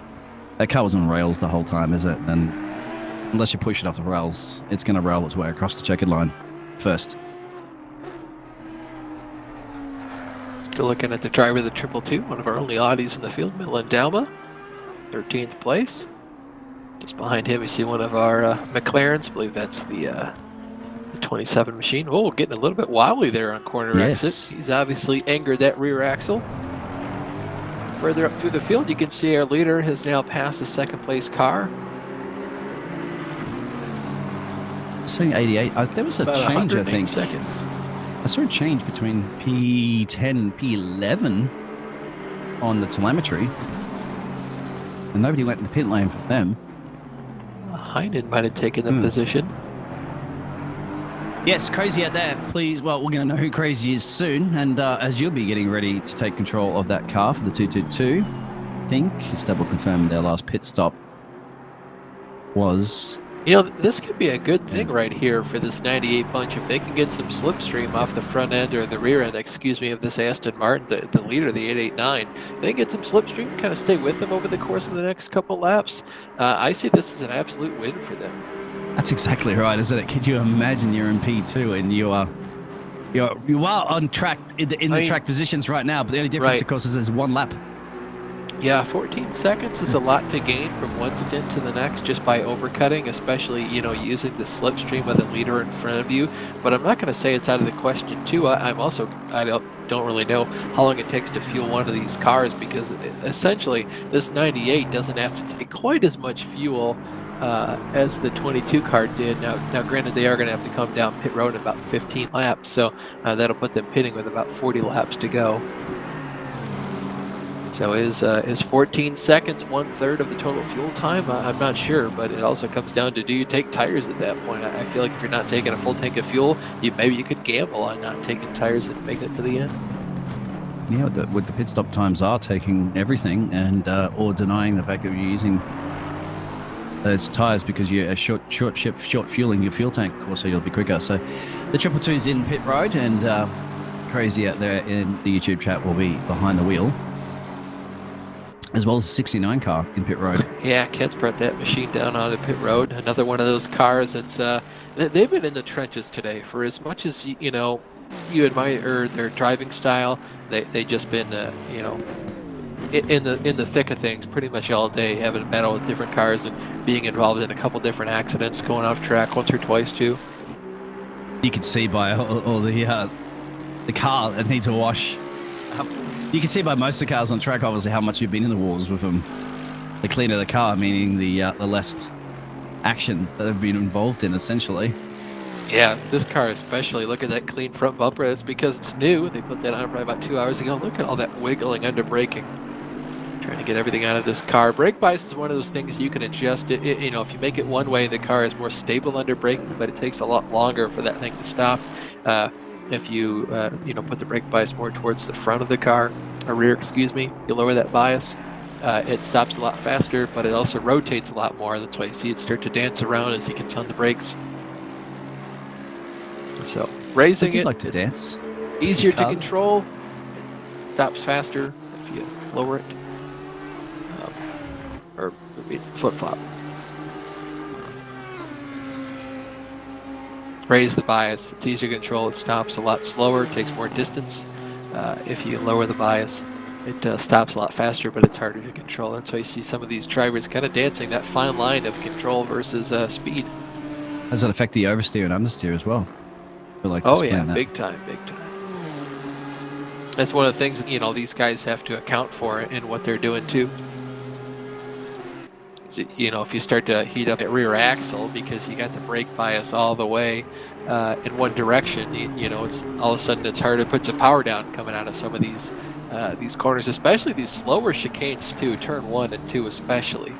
That car was on rails the whole time, is it? And unless you push it off the rails, it's going to rail its way across the checkered line first. Still looking at the driver of the 222, one of our only Audis in the field, Milan Dalma, 13th place. Just behind him, we see one of our McLarens. I believe that's the 27 machine. Oh, getting a little bit wobbly there on corner exit. He's obviously angered that rear axle. Further up through the field, you can see our leader has now passed the second place car. Seeing 88, there was a About change, I think. Seconds. I saw a change between P10 and P11 on the telemetry, and nobody went in the pit lane for them. Heinen might have taken the position. Yes, Crazy out there, please. Well, we're going to know who Crazy is soon, and as you'll be getting ready to take control of that car for the 222, I think just double confirm their last pit stop was. You know, this could be a good thing right here for this 98 bunch. If they can get some slipstream off the front end, or the rear end, excuse me, of this Aston Martin, the leader, the 889, if they can get some slipstream, kind of stay with them over the course of the next couple laps, I see this as an absolute win for them. That's exactly right, isn't it? Could you imagine you're in P2 and you are on track in the track positions right now, but the only difference, of course, is there's one lap. Yeah, 14 seconds is a lot to gain from one stint to the next just by overcutting, especially, you know, using the slipstream with a leader in front of you. But I'm not going to say it's out of the question, too. I don't really know how long it takes to fuel one of these cars, because essentially this 98 doesn't have to take quite as much fuel as the 22 car did. Now, granted, they are going to have to come down pit road in about 15 laps, so that'll put them pitting with about 40 laps to go. So is 14 seconds 1/3 of the total fuel time? I'm not sure, but it also comes down to, do you take tires at that point? I feel like if you're not taking a full tank of fuel, maybe you could gamble on not taking tires and making it to the end. Yeah, with the pit stop times are taking everything, and or denying the fact that you're using those tires because you're short fueling your fuel tank, of course, so you'll be quicker. So the 222's in pit road, and Crazy out there in the YouTube chat will be behind the wheel. as well as the 69 car in pit road. Yeah, Kent's brought that machine down onto pit road. Another one of those cars that's they've been in the trenches today. For as much as you admire their driving style, they just been in the thick of things pretty much all day, having a battle with different cars and being involved in a couple different accidents, going off track once or twice too. You can see by all the car that needs a wash. You can see by most of the cars on track, obviously, how much you've been in the wars with them. The cleaner the car, meaning the less action that they've been involved in, essentially. Yeah, this car especially. Look at that clean front bumper. That's because it's new. They put that on probably about 2 hours ago. Look at all that wiggling under braking. Trying to get everything out of this car. Brake bias is one of those things you can adjust it. If you make it one way, the car is more stable under braking, but it takes a lot longer for that thing to stop. If you put the brake bias more towards the front of the car, or rear, excuse me, you lower that bias. It stops a lot faster, but it also rotates a lot more. That's why you see it start to dance around as you can on the brakes. So raising it, like to dance. Easier to control. It stops faster if you lower it, or flip flop. Raise the bias. It's easier to control. It stops a lot slower. It takes more distance. If you lower the bias, it stops a lot faster, but it's harder to control. That's why you see some of these drivers kind of dancing that fine line of control versus speed. Does that affect the oversteer and understeer as well? Oh yeah, big time. That's one of the things that, these guys have to account for in what they're doing too. So, if you start to heat up that rear axle because you got the brake bias all the way in one direction, it's all of a sudden it's hard to put the power down coming out of some of these corners, especially these slower chicanes too, turn 1 and 2 especially.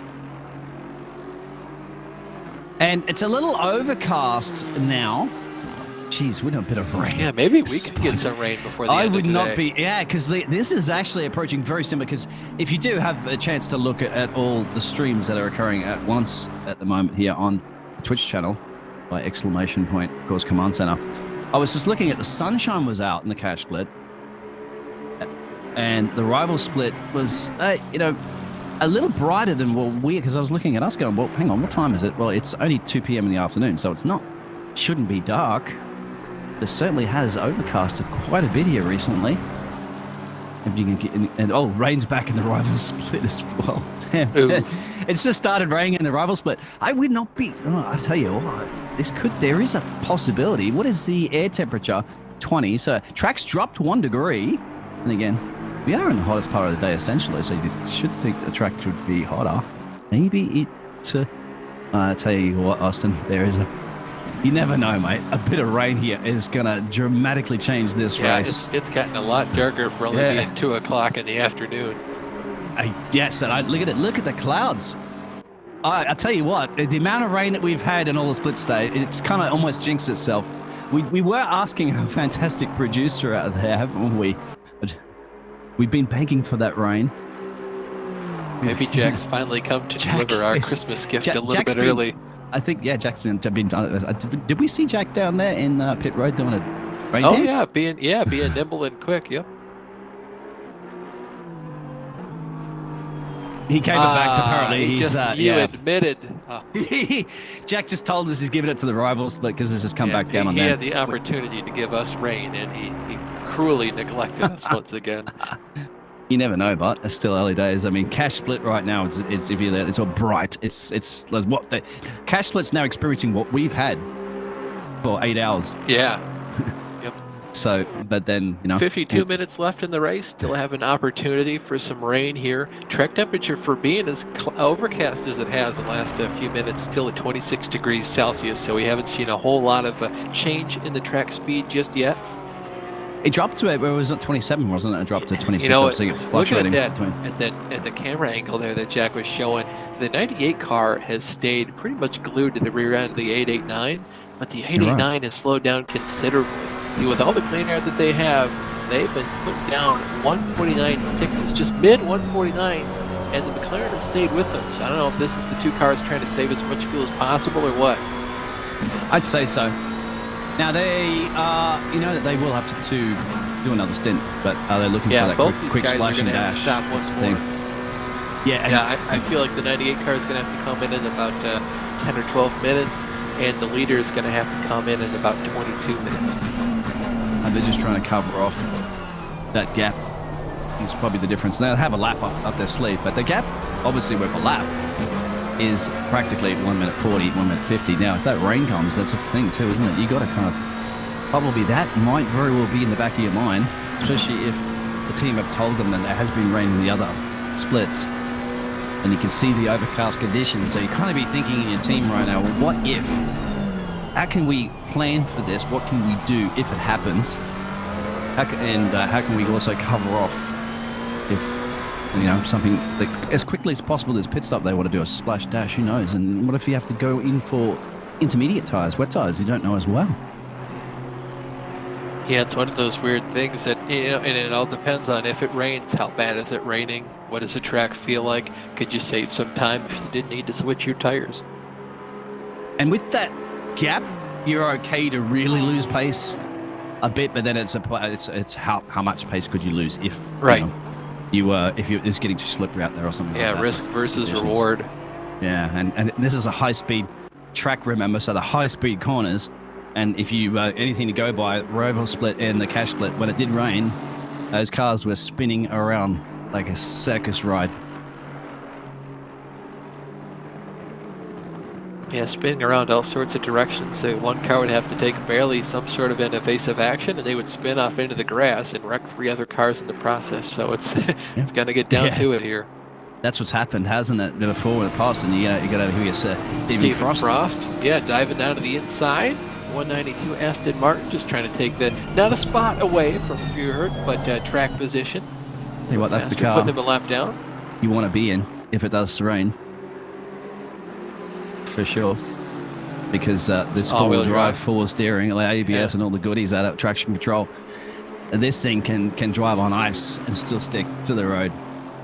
And it's a little overcast now. Jeez, wouldn't a bit of rain? Yeah, maybe we could get some rain before the end of today. I would not be, because this is actually approaching very similar, because if you do have a chance to look at all the streams that are occurring at once at the moment here on the Twitch channel by !Course Command Center, I was just looking at the sunshine was out in the cash split, and the rival split was, a little brighter than what because I was looking at us going, well, hang on, what time is it? Well, it's only 2 p.m. in the afternoon, so shouldn't be dark. It certainly has overcasted quite a bit here recently. If you can get rain's back in the rival split as well. Damn. It's just started raining in the rival split. I would not be. I tell you what, there is a possibility. What is the air temperature? 20. So track's dropped 1 degree. And again, we are in the hottest part of the day essentially. So you should think the track should be hotter. Maybe I tell you what, Austin, you never know, mate. A bit of rain here is going to dramatically change this race. It's gotten a lot darker for only being 2 o'clock in the afternoon. Yes, and look at it. Look at the clouds. I tell you what, the amount of rain that we've had in all the split state, it's kind of almost jinxed itself. We were asking our fantastic producer out there, haven't we? But we've been begging for that rain. Maybe Jack's finally come to deliver our Christmas gift a little bit early. I think, Jackson been done. Did we see Jack down there in pit road doing a rain dance? Oh yeah, being nimble and quick. Yep. He came back to apparently. You admitted. Jack just told us he's giving it to the rivals, but because it's just come back down on them. He had the opportunity to give us rain, and he cruelly neglected us once again. You never know, but it's still early days. I mean, cash split right now it's all bright. It's what the cash split's now experiencing what we've had for 8 hours. Yeah. Yep. So, but then 52 minutes left in the race. Still have an opportunity for some rain here. Track temperature for being as overcast as it has in the last few minutes, still at 26 degrees Celsius. So we haven't seen a whole lot of change in the track speed just yet. It dropped to it where it was at 27, wasn't it? It dropped to 26. I'm seeing it fluctuating. Looking at the camera angle there that Jack was showing, the 98 car has stayed pretty much glued to the rear end of the 889, but the 889 has slowed down considerably. With all the clean air that they have, they've been put down 149.6. Just mid 149s, and the McLaren has stayed with them. So I don't know if this is the two cars trying to save as much fuel as possible or what. I'd say so. Now they that they will have to do another stint, but are they looking for that both quick these guys splash are and going to have dash to stop once more. Yeah, I feel like the 98 car is going to have to come in about 10 or 12 minutes, and the leader is going to have to come in about 22 minutes. And they're just trying to cover off that gap. Is probably the difference. They have a lap up their sleeve, but the gap, obviously, with a lap is practically 1 minute 40, 1 minute 50. Now, if that rain comes, that's the thing too, isn't it? You got to kind of probably that might very well be in the back of your mind, especially if the team have told them that there has been rain in the other splits, and you can see the overcast conditions. So you kind of be thinking in your team right now, well, what if? How can we plan for this? What can we do if it happens? How can we also cover off if, you know, something like, as quickly as possible, this pit stop they want to do a splash dash, who knows? And what if you have to go in for intermediate tires, wet tires? You don't know as well. Yeah, it's one of those weird things that, you know, and it all depends on if it rains, how bad is it raining, what does the track feel like, could you save some time if you did need to switch your tires? And with that gap, you're okay to really lose pace a bit, but then it's how much pace could you lose if right. If you're just getting too slippery out there or something. Yeah, like that. risk versus reward. Yeah, and this is a high-speed track, remember, so the high-speed corners, and if you anything to go by, rival split and the cash split, when it did rain, those cars were spinning around like a circus ride. Yeah, spinning around all sorts of directions. So one car would have to take barely some sort of an evasive action, and they would spin off into the grass and wreck 3 other cars in the process. So it's it's going to get down to it here. That's what's happened, hasn't it? Before in the past, and you got over here, Stephen Frost. Yeah, diving down to the inside. 192 Aston Martin, just trying to take not a spot away from Fuhrer, but track position. Hey, what? That's the car putting him a lap down. You want to be in if it does rain. For sure, because this four-wheel drive, forward steering, ABS, and all the goodies out of traction control, and this thing can drive on ice and still stick to the road.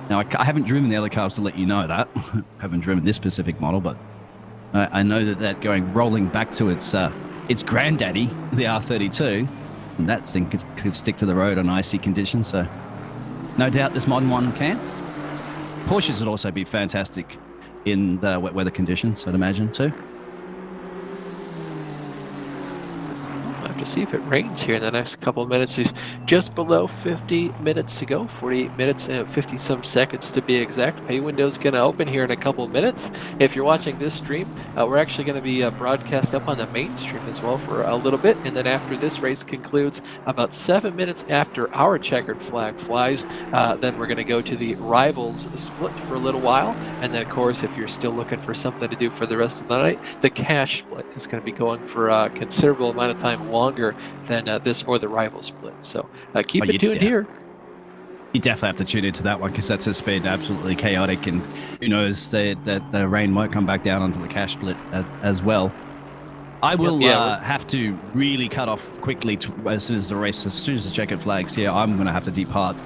Now, I haven't driven the other cars to let you know that. I haven't driven this specific model, but I know that rolling back to its granddaddy, the R32, and that thing could stick to the road on icy conditions. So, no doubt this modern one can. Porsches would also be fantastic in the wet weather conditions, I'd imagine, too. We'll have to see if it rains here in the next couple of minutes. It's just below 50 minutes to go, 48 minutes and 50-some seconds to be exact. Pay window's going to open here in a couple of minutes. If you're watching this stream, we're actually going to be broadcast up on the main stream as well for a little bit. And then after this race concludes, about 7 minutes after our checkered flag flies, then we're going to go to the rivals split for a little while. And then, of course, if you're still looking for something to do for the rest of the night, the cash split is going to be going for a considerable amount of time longer than this or the rival split. So keep it tuned here. You definitely have to tune into that one because that's just been absolutely chaotic, and who knows that the rain might come back down onto the cash split as well. I will have to really cut off quickly as soon as the checkered flags. Yeah, I'm going to have to depart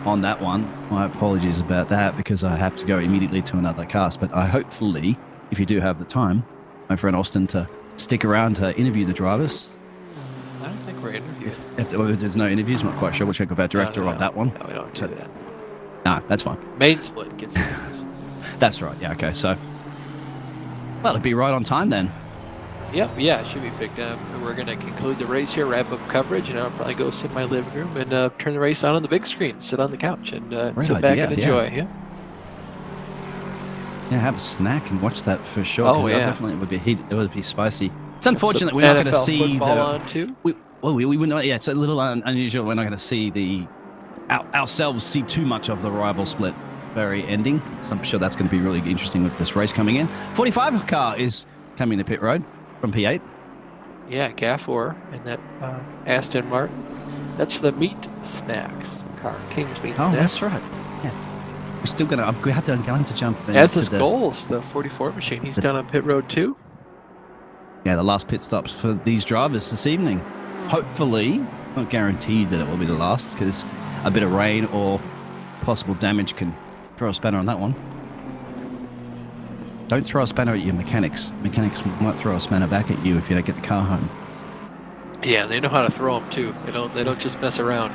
on that one. My apologies about that because I have to go immediately to another cast. But hopefully, if you do have the time, my friend Austin, to stick around to interview the drivers. I don't think we're interviewing. If there's no interviews, I'm not quite sure. We'll check with our director on that one. No, we don't do that. No, that's fine. Main split gets interviews. That's right. Yeah, okay. So, well, it'll be right on time then. Yep, yeah, it should be picked up. We're going to conclude the race here, wrap up coverage, and I'll probably go sit in my living room and turn the race on the big screen, sit on the couch, and sit back and enjoy. Yeah, have a snack and watch that for sure. Oh, yeah. Definitely it would be spicy. It's unfortunate we're not going to see football on too. We would not. Yeah, it's a little unusual. We're not going to see ourselves see too much of the rival split very ending. So I'm sure that's going to be really interesting with this race coming in. 45 car is coming to pit road from P8. Yeah, Gafford and that Aston Martin. That's the meat snacks car, King's Meat Snacks. Oh, that's right. Yeah, we're still going to jump. That's his goals. The 44 machine. He's down on pit road too. Yeah, the last pit stops for these drivers this evening. Hopefully, not guaranteed that it will be the last because a bit of rain or possible damage can throw a spanner on that one. Don't throw a spanner at your mechanics. Mechanics might throw a spanner back at you if you don't get the car home. Yeah, they know how to throw them too. They don't just mess around.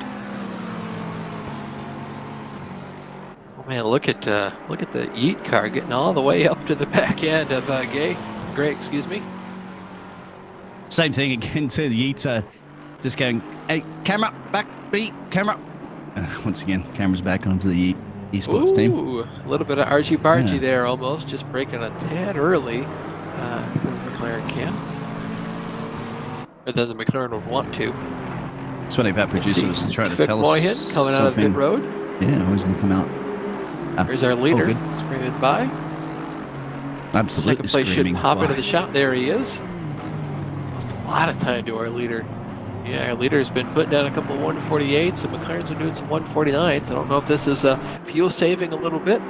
man, look at the Yeet car getting all the way up to the back end of Gray, excuse me. Same thing again to the Yeet, just going, hey, camera, back, beat, camera. Once again, camera's back onto the Esports team. Ooh, a little bit of argy-bargy there almost, just breaking a tad early. The McLaren can. Or then the McLaren would want to. That's what our producer was trying to tell Moynihan us. coming out of pit road. Yeah, always going to come out. Here's our leader, good. screaming by. Absolutely Second place should hop by. into the shot. There he is. Lost a lot of time to our leader. Yeah, our leader's been putting down a couple of 148s, and McLaren's are doing some 149s. I don't know if this is fuel saving a little bit.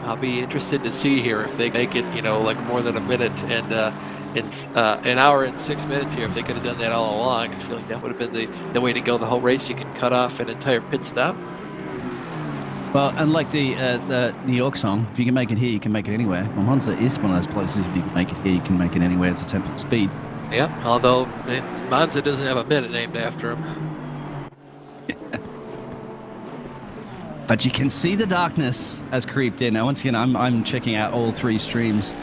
I'll be interested to see here if they make it, like more than a minute and in an hour and 6 minutes here. If they could have done that all along, I feel like that would have been the way to go the whole race. You can cut off an entire pit stop. Well, and like the New York song, if you can make it here, you can make it anywhere. Well, Monza is one of those places. If you can make it here, you can make it anywhere. It's a template speed. Yep, although Monza doesn't have a minute named after him. But you can see the darkness has creeped in. Now, once again, I'm checking out all 3 streams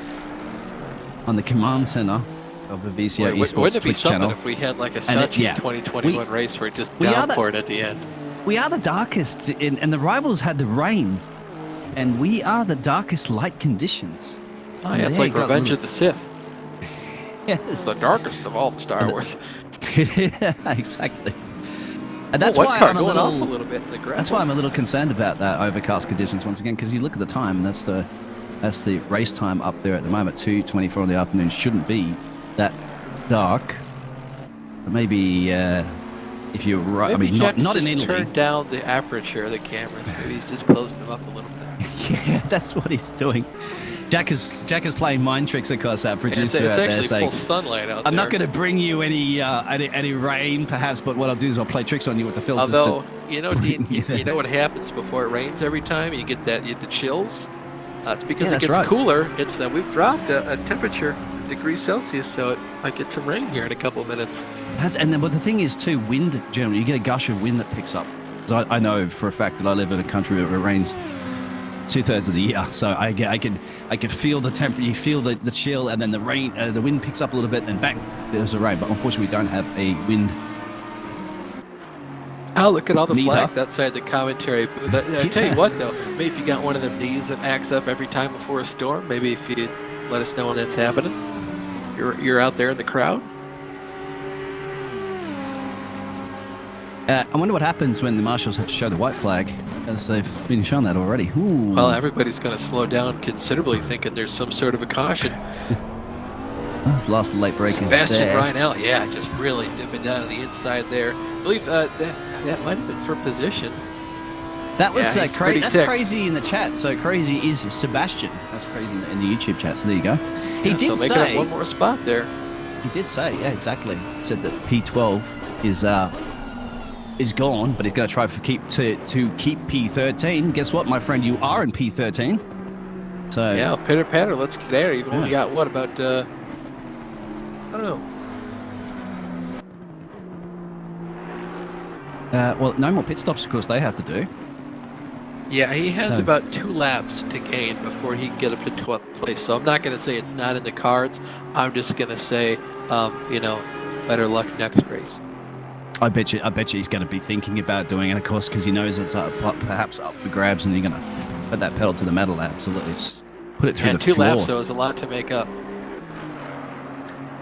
on the command center of the VCO Esports Wouldn't it be Twitch something channel. if we had like a Sochi 2021 race where it just downpoured at the end? We are the darkest, and the rivals had the rain, and we are the darkest light conditions. Oh yeah, it's like Revenge of the Sith. Yes. It's the darkest of all the Star Wars. Exactly. And that's one why car I'm going off a little bit in the gravel. That's why I'm a little concerned about that overcast conditions once again, because you look at the time, and that's the race time up there at the moment. 2:24 in the afternoon shouldn't be that dark. But maybe if you're right, I mean, not in Italy. Turn down the aperture of the cameras. Maybe he's just closing them up a little bit. Yeah, that's what he's doing. Jack is playing mind tricks, of course, our producer. It's out actually there, full sunlight out there. I'm not going to bring you any rain, perhaps, but what I'll do is I'll play tricks on you with the filters. Although, Dean, you know what happens before it rains every time? You get the chills. It's because it gets cooler. It's we've dropped a temperature degrees Celsius, so it might get some rain here in a couple of minutes. And then, but the thing is, too, wind. Generally, you get a gush of wind that picks up. So I know for a fact that I live in a country where it rains 2/3 of the year, so I can feel the temperature. You feel the chill, and then the rain, the wind picks up a little bit, and then bang, there's a rain. But unfortunately, we don't have a wind. Oh, look at all the flags outside the commentary booth. I tell you what, though, maybe if you got one of them knees that acts up every time before a storm, maybe if you let us know when that's happening, you're out there in the crowd. I wonder what happens when the marshals have to show the white flag, as they've been shown that already. Ooh. Well, everybody's going to slow down considerably, thinking there's some sort of a caution. The last late break Sebastian is there. Reinel, yeah, just really dipping down to the inside there. I believe that might have been for position. That was crazy. That's ticked. crazy in the chat. So crazy is Sebastian. That's crazy in the YouTube chat. So there you go. He did so say up one more spot there. He did say, yeah, exactly. He said that P12 is gone, but he's going to try to keep P13. Guess what, my friend? You are in P13. So yeah, pitter patter. Let's get there. You've only got what about? I don't know. Well, no more pit stops, of course, they have to do. Yeah, he has about 2 laps to gain before he can get up to 12th place. So I'm not going to say it's not in the cards. I'm just going to say, better luck next race. I bet you he's going to be thinking about doing it, of course, because he knows it's perhaps up for grabs, and you're going to put that pedal to the metal. Absolutely, just put it through the 2 floor. laps, though, is a lot to make up.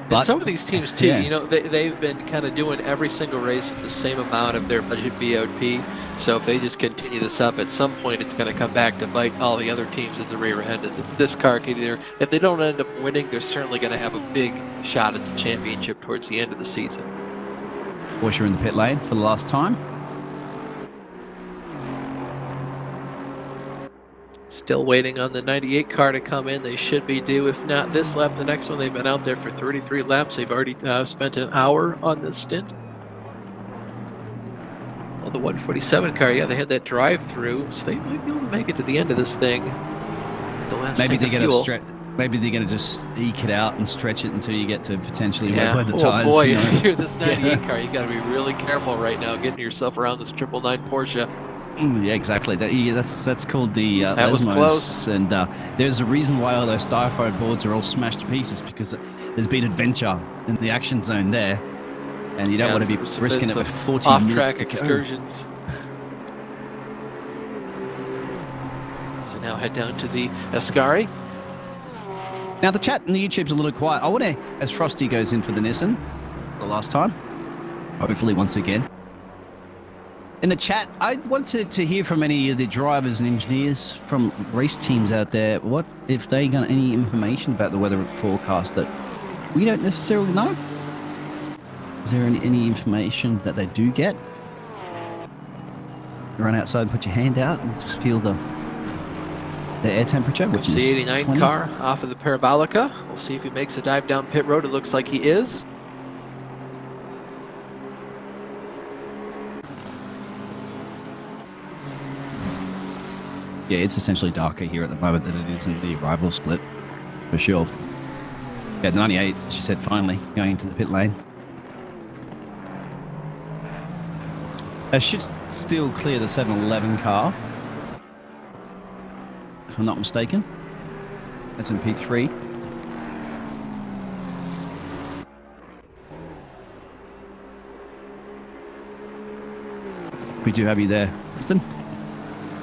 But, and some of these teams, too, they've been kind of doing every single race with the same amount of their budget BOP. So if they just continue this up, at some point it's going to come back to bite all the other teams in the rear end. This car can either, if they don't end up winning, they're certainly going to have a big shot at the championship towards the end of the season. Porsche in the pit lane for the last time. Still waiting on the 98 car to come in. They should be due, if not this lap, the next one. They've been out there for 33 laps. They've already spent an hour on this stint. Well, the 147 car, yeah, they had that drive-through, so they might be able to make it to the end of this thing. The last maybe tank they're of going fuel. to Maybe they're going to just eke it out and stretch it until you get to potentially Yeah. where the tires. Boy, you know. if you're this 98 car, you got to be really careful right now getting yourself around this 999 Porsche. Yeah, exactly. That's called the That was Lesmos, close. and there's a reason why all those styrofoam boards are all smashed to pieces, because there's been adventure in the action zone there, and you don't want to be there's risking been it with some 40 minutes off-track to go. excursions. So now head down to the Ascari. Now the chat and the YouTube's a little quiet. I want to, as Frosty goes in for the Nissan for the last time, hopefully once again. In the chat, I wanted to hear from any of the drivers and engineers from race teams out there. What if they got any information about the weather forecast that we don't necessarily know? Is there any information that they do get? Run outside and put your hand out and just feel the air temperature, which It's is the 89 20. car off of the Parabolica. We'll see if he makes a dive down pit road. It looks like he is. Yeah, it's essentially darker here at the moment than it is in the arrival split, for sure. Yeah, 98, she said, finally, going into the pit lane. They should still clear the 711 car, if I'm not mistaken. That's in P3. We do have you there, Winston.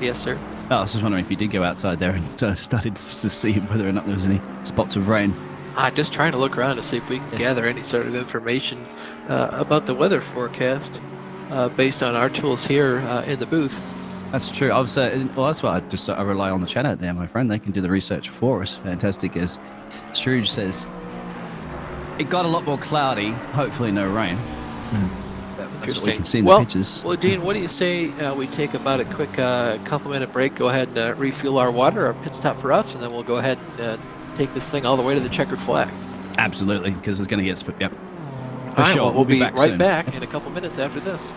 Yes, sir. Oh, I was just wondering if you did go outside there and started to see whether or not there was any spots of rain. I'm just trying to look around to see if we can gather any sort of information about the weather forecast based on our tools here in the booth. That's true. I was, well, that's why I rely on the chat out there, my friend. They can do the research for us. Fantastic. As Scrooge says, it got a lot more cloudy. Hopefully, no rain. That's what we can see in the pictures. Well, Dean, what do you say we take about a quick couple-minute break, go ahead and refuel our water, our pit stop for us, and then we'll go ahead and take this thing all the way to the checkered flag. Absolutely, because it's going to get split. Yep. All right, sure. well, we'll be back right soon. back in a couple minutes after this.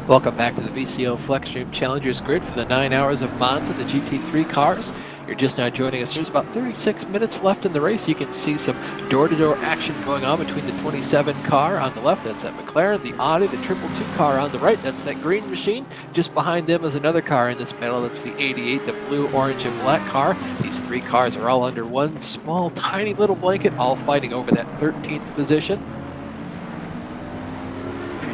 Welcome back to the VCO FLExTREME Challengers Grid for the 9 hours of Monza, the GT3 cars. You're just now joining us. There's about 36 minutes left in the race. You can see some door-to-door action going on between the 27 car on the left. That's that McLaren, the Audi, the 222 car on the right. That's that green machine. Just behind them is another car in this battle. That's the 88, the blue, orange, and black car. These three cars are all under one small, tiny little blanket, all fighting over that 13th position.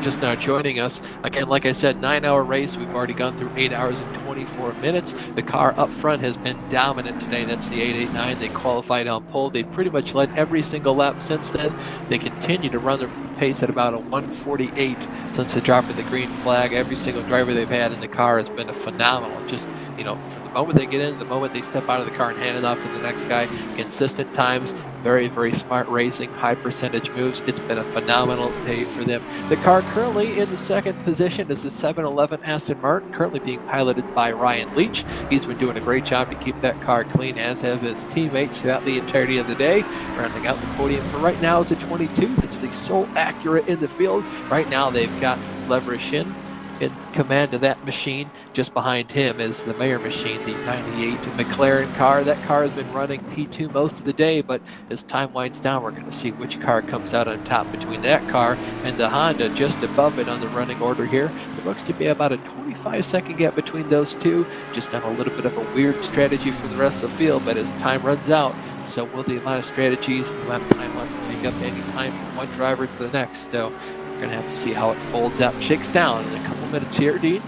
Just now joining us again, like I said, 9-hour race. We've already gone through 8 hours and 24 minutes. The car up front has been dominant today. That's the 889. They qualified on pole. They've pretty much led every single lap since then. They continue to run their pace at about a 148 since the drop of the green flag. Every single driver they've had in the car has been a phenomenal. Just, you know, from the moment they get in, the moment they step out of the car and hand it off to the next guy, consistent times, very, very smart racing, high percentage moves. It's been a phenomenal day for them. The car currently in the second position is the 711 Aston Martin, currently being piloted by Ryan Leach. He's been doing a great job to keep that car clean, as have his teammates throughout the entirety of the day. Rounding out the podium for right now is a 22. It's the sole accurate in the field. Right now they've got Leverage in command of that machine. Just behind him is the Mayer machine, the 98 McLaren car. That car has been running P2 most of the day, but as time winds down, we're going to see which car comes out on top between that car and the Honda just above it on the running order here. There looks to be about a 25-second gap between those two. Just on a little bit of a weird strategy for the rest of the field, but as time runs out, so will the amount of strategies, the amount of time left to make up any time from one driver to the next. So we're going to have to see how it folds out and shakes down in a couple minutes here, Dean.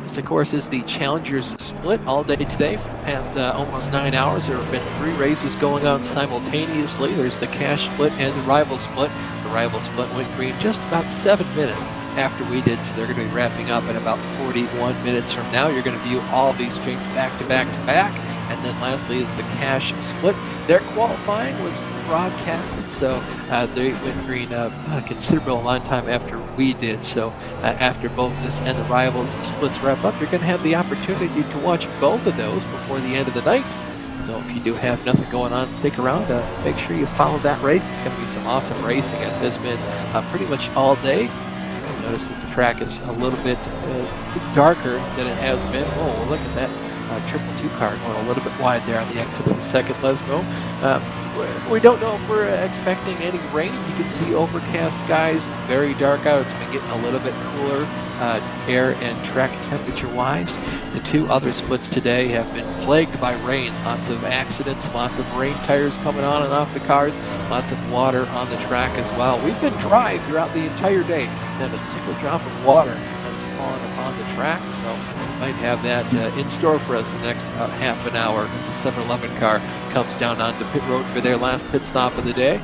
This, of course, is the Challengers split all day today. For the past almost 9 hours, there have been 3 races going on simultaneously. There's the cash split and the rival split. The rival split went green just about 7 minutes after we did, so they're going to be wrapping up in about 41 minutes from now. You're going to view all these streams back to back to back. And then lastly is the cash split. Their qualifying was broadcasted, so they went green a considerable amount of time after we did. So after both this and the rivals splits wrap up, you're going to have the opportunity to watch both of those before the end of the night. So if you do have nothing going on, stick around. Make sure you follow that race. It's going to be some awesome racing, as has been pretty much all day. Notice that the track is a little bit darker than it has been. Oh, look at that. 222 car going a little bit wide there on the exit of the second Lesmo. We don't know if we're expecting any rain. You can see overcast skies, very dark out. It's been getting a little bit cooler air and track temperature wise. The 2 other splits today have been plagued by rain. Lots of accidents, lots of rain tires coming on and off the cars, lots of water on the track as well. We've been dry throughout the entire day, and a single drop of water has fallen upon the track, so we might have that in store for us the next about half an hour as the 711 car comes down onto pit road for their last pit stop of the day.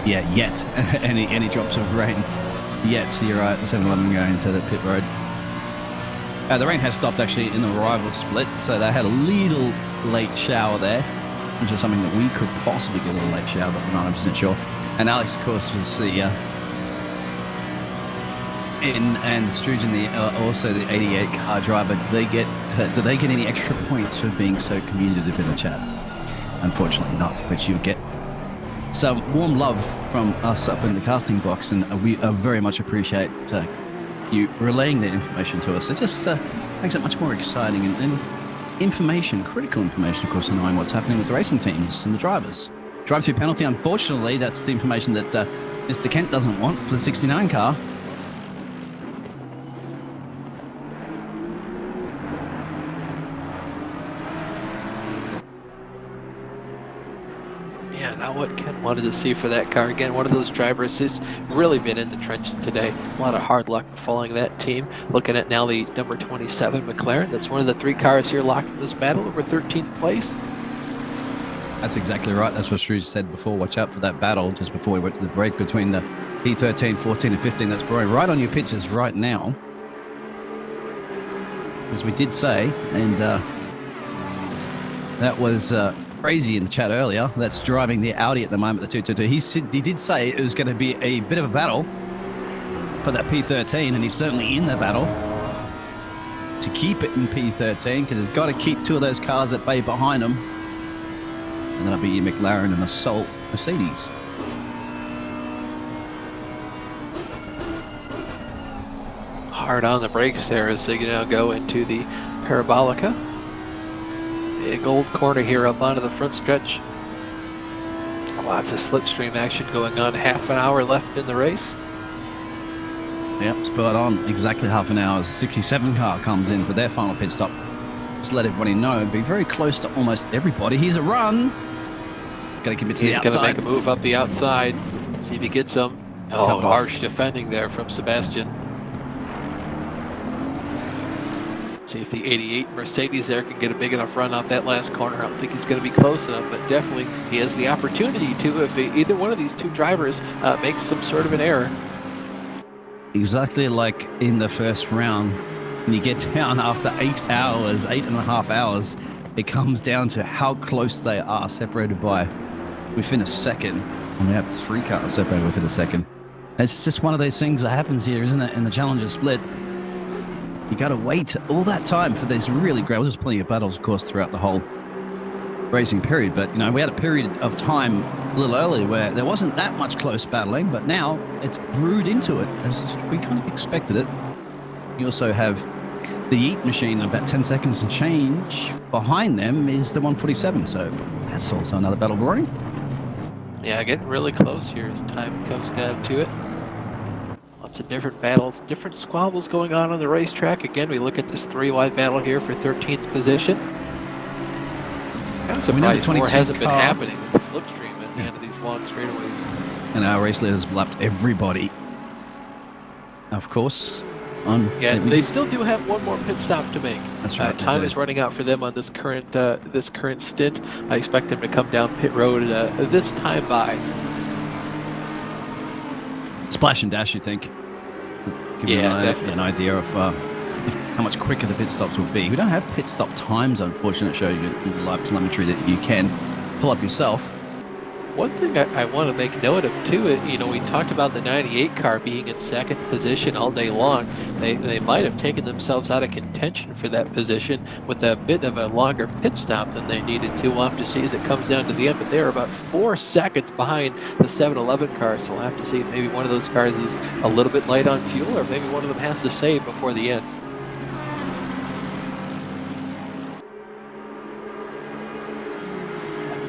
Yeah, yet. any drops of rain. Yet, you're right, the 711 going to the pit road. The rain has stopped actually in the rival split, so they had a little late shower there, which is something that we could possibly get a little late shower, but we're not 100% sure. And Alex, of course, was the and Strugen, also the 88 car driver. Do they get any extra points for being so communicative in the chat? Unfortunately not, but you get some warm love from us up in the casting box, and we very much appreciate you relaying that information to us. It just makes it much more exciting and information, critical information, of course, on knowing what's happening with the racing teams and the drivers. Drive-through penalty, unfortunately, that's the information that Mr. Kent doesn't want for the 69 car. Not what Ken wanted to see for that car. Again, one of those drivers has really been in the trenches today. A lot of hard luck following that team. Looking at now the number 27 McLaren. That's one of the 3 cars here locked in this battle over 13th place. That's exactly right. That's what Struge said before. Watch out for that battle just before we went to the break between the P13, 14 and 15. That's growing right on your pictures right now. As we did say, and that was crazy in the chat earlier. That's driving the Audi at the moment, the 222. He did say it was going to be a bit of a battle for that P13, and he's certainly in the battle to keep it in P13 because he's got to keep 2 of those cars at bay behind him. And that'll be McLaren and the Soul Mercedes. hard on the brakes there as they now go into the Parabolica. Big old corner here up onto the front stretch. Lots of slipstream action going on. Half an hour left in the race. Yep, spot on. Exactly half an hour. 67 car comes in for their final pit stop. Just let everybody know, be very close to almost everybody. Here's a run. Got to commit to the outside. He's going to make a move up the outside. See if he gets some. Oh, harsh defending there from Sebastian. See if the 88 Mercedes there can get a big enough run off that last corner. I don't think he's going to be close enough, but definitely he has the opportunity to if either one of these two drivers makes some sort of an error. Exactly like in the first round, when you get down after 8.5 hours, it comes down to how close they are separated by within a second. And we have 3 cars separated within a second. It's just one of those things that happens here, isn't it? In the Challenger split. You got to wait all that time for these really great. There's plenty of battles, of course, throughout the whole racing period. But, you know, we had a period of time a little earlier where there wasn't that much close battling, but now it's brewed into it as we kind of expected it. You also have the Yeet machine, about 10 seconds and change. Behind them is the 147, so that's also another battle brewing. Yeah, getting really close here as time comes down to it. Lots of different battles, different squabbles going on the racetrack. Again, we look at this 3-wide battle here for 13th position. I'm surprised more hasn't been happening with the slipstream at the end of these long straightaways. And our race leaders lapped everybody. Of course. They still do have one more pit stop to make. That's right. Time is running out for them on this current stint. I expect them to come down pit road this time by. Splash and dash, you think? Give definitely. An idea of how much quicker the pit stops will be. We don't have pit stop times, unfortunately, to show you in the live telemetry that you can pull up yourself. One thing I want to make note of too, you know, we talked about the 98 car being in second position all day long. They might have taken themselves out of contention for that position with a bit of a longer pit stop than they needed to. We'll have to see as it comes down to the end, but they're about 4 seconds behind the 711 car, so we'll have to see if maybe one of those cars is a little bit light on fuel, or maybe one of them has to save before the end.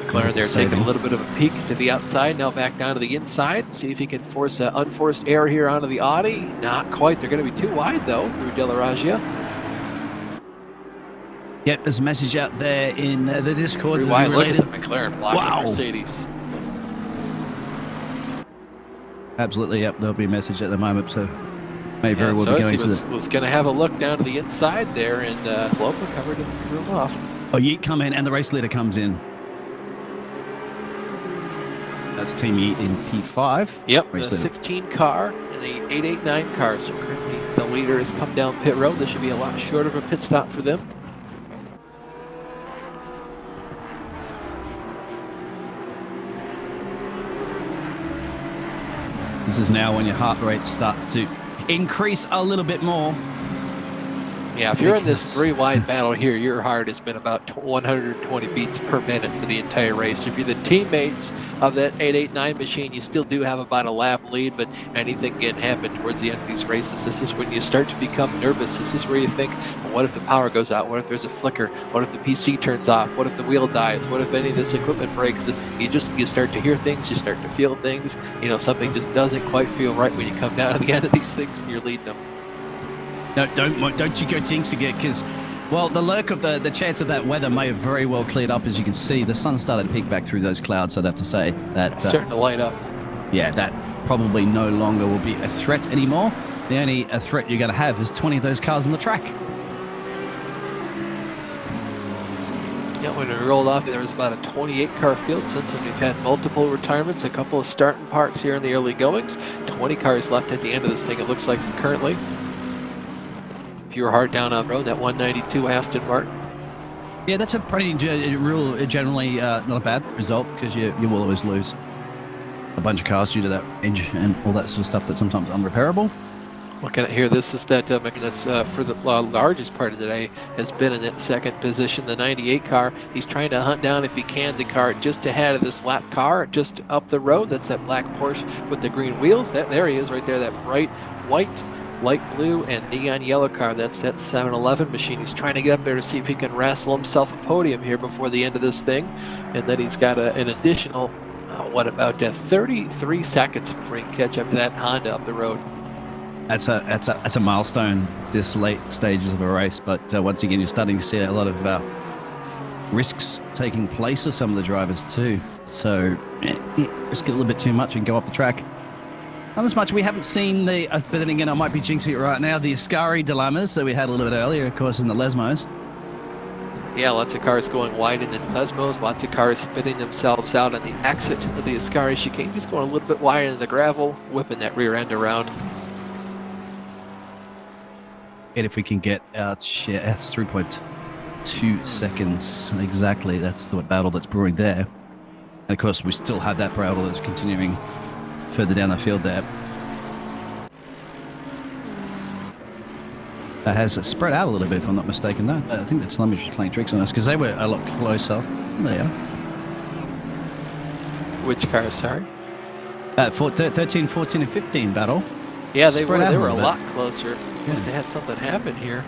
McLaren there taking a little bit of a peek to the outside, now back down to the inside. See if he can force an unforced error here onto the Audi. Not quite. They're going to be too wide, though, through De La Regia. Yep, there's a message out there in the Discord. 3 wide, look at the McLaren blocking Mercedes. Absolutely, yep. There'll be a message at the moment, so may very well be going to the... was going to have a look down to the inside there, and Lopa covered him off. Oh, Yeet come in, and the race leader comes in. That's Team Yeet in P5. Yep, the 16 car and the 889 car. So currently the leader has come down pit road. This should be a lot shorter of a pit stop for them. This is now when your heart rate starts to increase a little bit more. Yeah, if you're in this 3-wide battle here, your heart has been about 120 beats per minute for the entire race. If you're the teammates of that 889 machine, you still do have about a lap lead, but anything can happen towards the end of these races. This is when you start to become nervous. This is where you think, well, what if the power goes out? What if there's a flicker? What if the PC turns off? What if the wheel dies? What if any of this equipment breaks? You start to hear things, you start to feel things. You know, something just doesn't quite feel right when you come down to the end of these things and you're leading them. No, don't you go jinxing it, because, well, the lurk of the chance of that weather may have very well cleared up. As you can see, the sun started to peek back through those clouds. I'd have to say that it's starting to light up. Yeah, that probably no longer will be a threat anymore. The only threat you're going to have is 20 of those cars on the track. Yeah, when we rolled off, there was about a 28-car field since then. We've had multiple retirements, a couple of starting parks here in the early goings. 20 cars left at the end of this thing, it looks like, currently. If you were hard down on road, that 192 Aston Martin. Yeah, that's a pretty generally not a bad result, because you will always lose a bunch of cars due to that edge and all that sort of stuff that's sometimes unrepairable. Looking at here, this is that that's for the largest part of the day has been in that second position. The 98 car, he's trying to hunt down, if he can, the car just ahead of this lap car just up the road. That's that black Porsche with the green wheels. There he is right there, that bright white light blue and neon yellow car. That's that 7-Eleven machine. He's trying to get up there to see if he can wrestle himself a podium here before the end of this thing. And then he's got an additional, what about 33 seconds before he can catch up to that Honda up the road. That's a milestone this late stages of a race. But once again, you're starting to see a lot of risks taking place of some of the drivers too. So risk it a little bit too much and go off the track. Not as much. We haven't seen the, but then again, I might be jinxing it right now, the Ascari dilemmas that we had a little bit earlier, of course, in the Lesmos. Yeah, lots of cars going wide in the Lesmos, lots of cars spitting themselves out on the exit of the Ascari chicane. Just going a little bit wide in the gravel, whipping that rear end around. And if we can get our share, that's 3.2 seconds exactly. That's the battle that's brewing there. And of course, we still have that battle that's continuing further down the field there. That has spread out a little bit, if I'm not mistaken. That I think the telemetry's playing tricks on us because they were a lot closer. There they are. Which cars, sorry? 13, 14, and 15 battle. Yeah, they Spread out were a little lot closer. Must have had something happen here.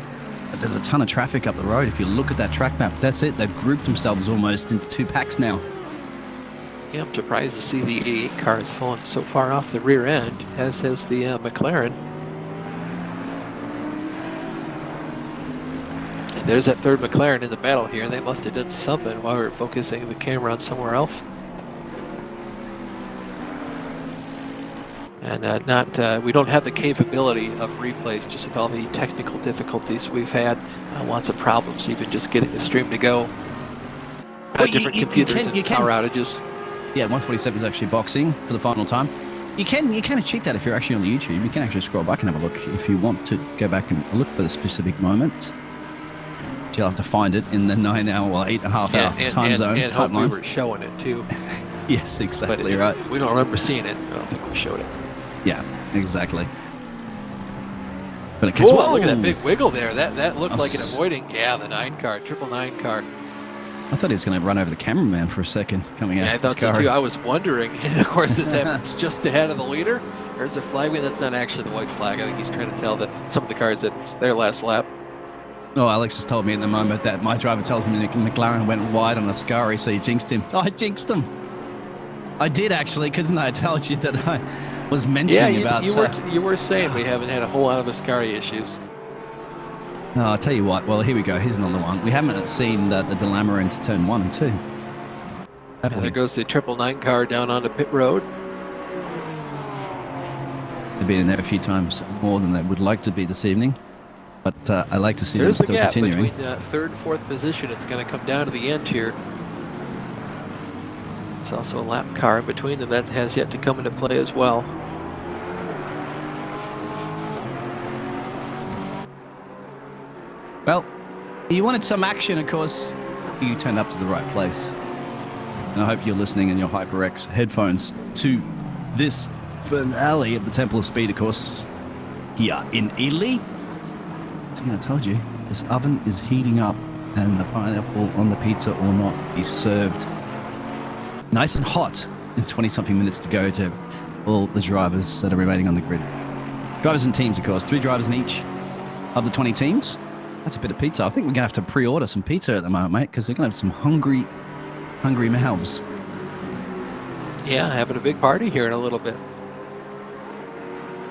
But there's a ton of traffic up the road. If you look at that track map, that's it. They've grouped themselves almost into two packs now. Yeah, I'm surprised to see the 88 car has fallen so far off the rear end, as has the McLaren. There's that third McLaren in the battle here. They must have done something while we were focusing the camera on somewhere else. And we don't have the capability of replays, just with all the technical difficulties we've had. Lots of problems, even just getting the stream to go. Different computers and power outages. Yeah, 147 is actually boxing for the final time. You can check that if you're actually on the YouTube. You can actually scroll back and have a look if you want to go back and look for the specific moment. You'll have to find it in the 9-hour or 8.5-hour time zone. And hope we were showing it too. Yes, exactly but right. If we don't remember seeing it, I don't think we showed it. Yeah, exactly. But whoa, look at that big wiggle there. That looked like an avoiding. Yeah, the 999 car. I thought he was going to run over the cameraman for a second coming out. Yeah, I thought so too. I was wondering. And of course, this happens just ahead of the leader. There's a flag. That's not actually the white flag. I think he's trying to tell that some of the cars that it's their last lap. Oh, Alex just told me in the moment that my driver tells me that McLaren went wide on Ascari, so he jinxed him. Oh, I jinxed him. I did actually, because I told you that I was mentioning about. You were saying we haven't had a whole lot of Ascari issues. No, I'll tell you what. Well, here we go. Here's another one. We haven't seen the dilemma into turn 1 and 2. And there goes the 999 car down onto pit road. They've been in there a few times more than they would like to be this evening. But I like to see them still continuing. There's the gap between third and fourth position. It's going to come down to the end here. There's also a lap car in between them that has yet to come into play as well. Well, you wanted some action, of course. You turned up to the right place. And I hope you're listening in your HyperX headphones to this finale of the Temple of Speed, of course, here in Ely. See, I told you, this oven is heating up and the pineapple on the pizza or not is served nice and hot in 20-something minutes to go to all the drivers that are remaining on the grid. Drivers and teams, of course, 3 drivers in each of the 20 teams. That's a bit of pizza. I think we're going to have to pre-order some pizza at the moment, mate, because we're going to have some hungry mouths. Yeah, having a big party here in a little bit.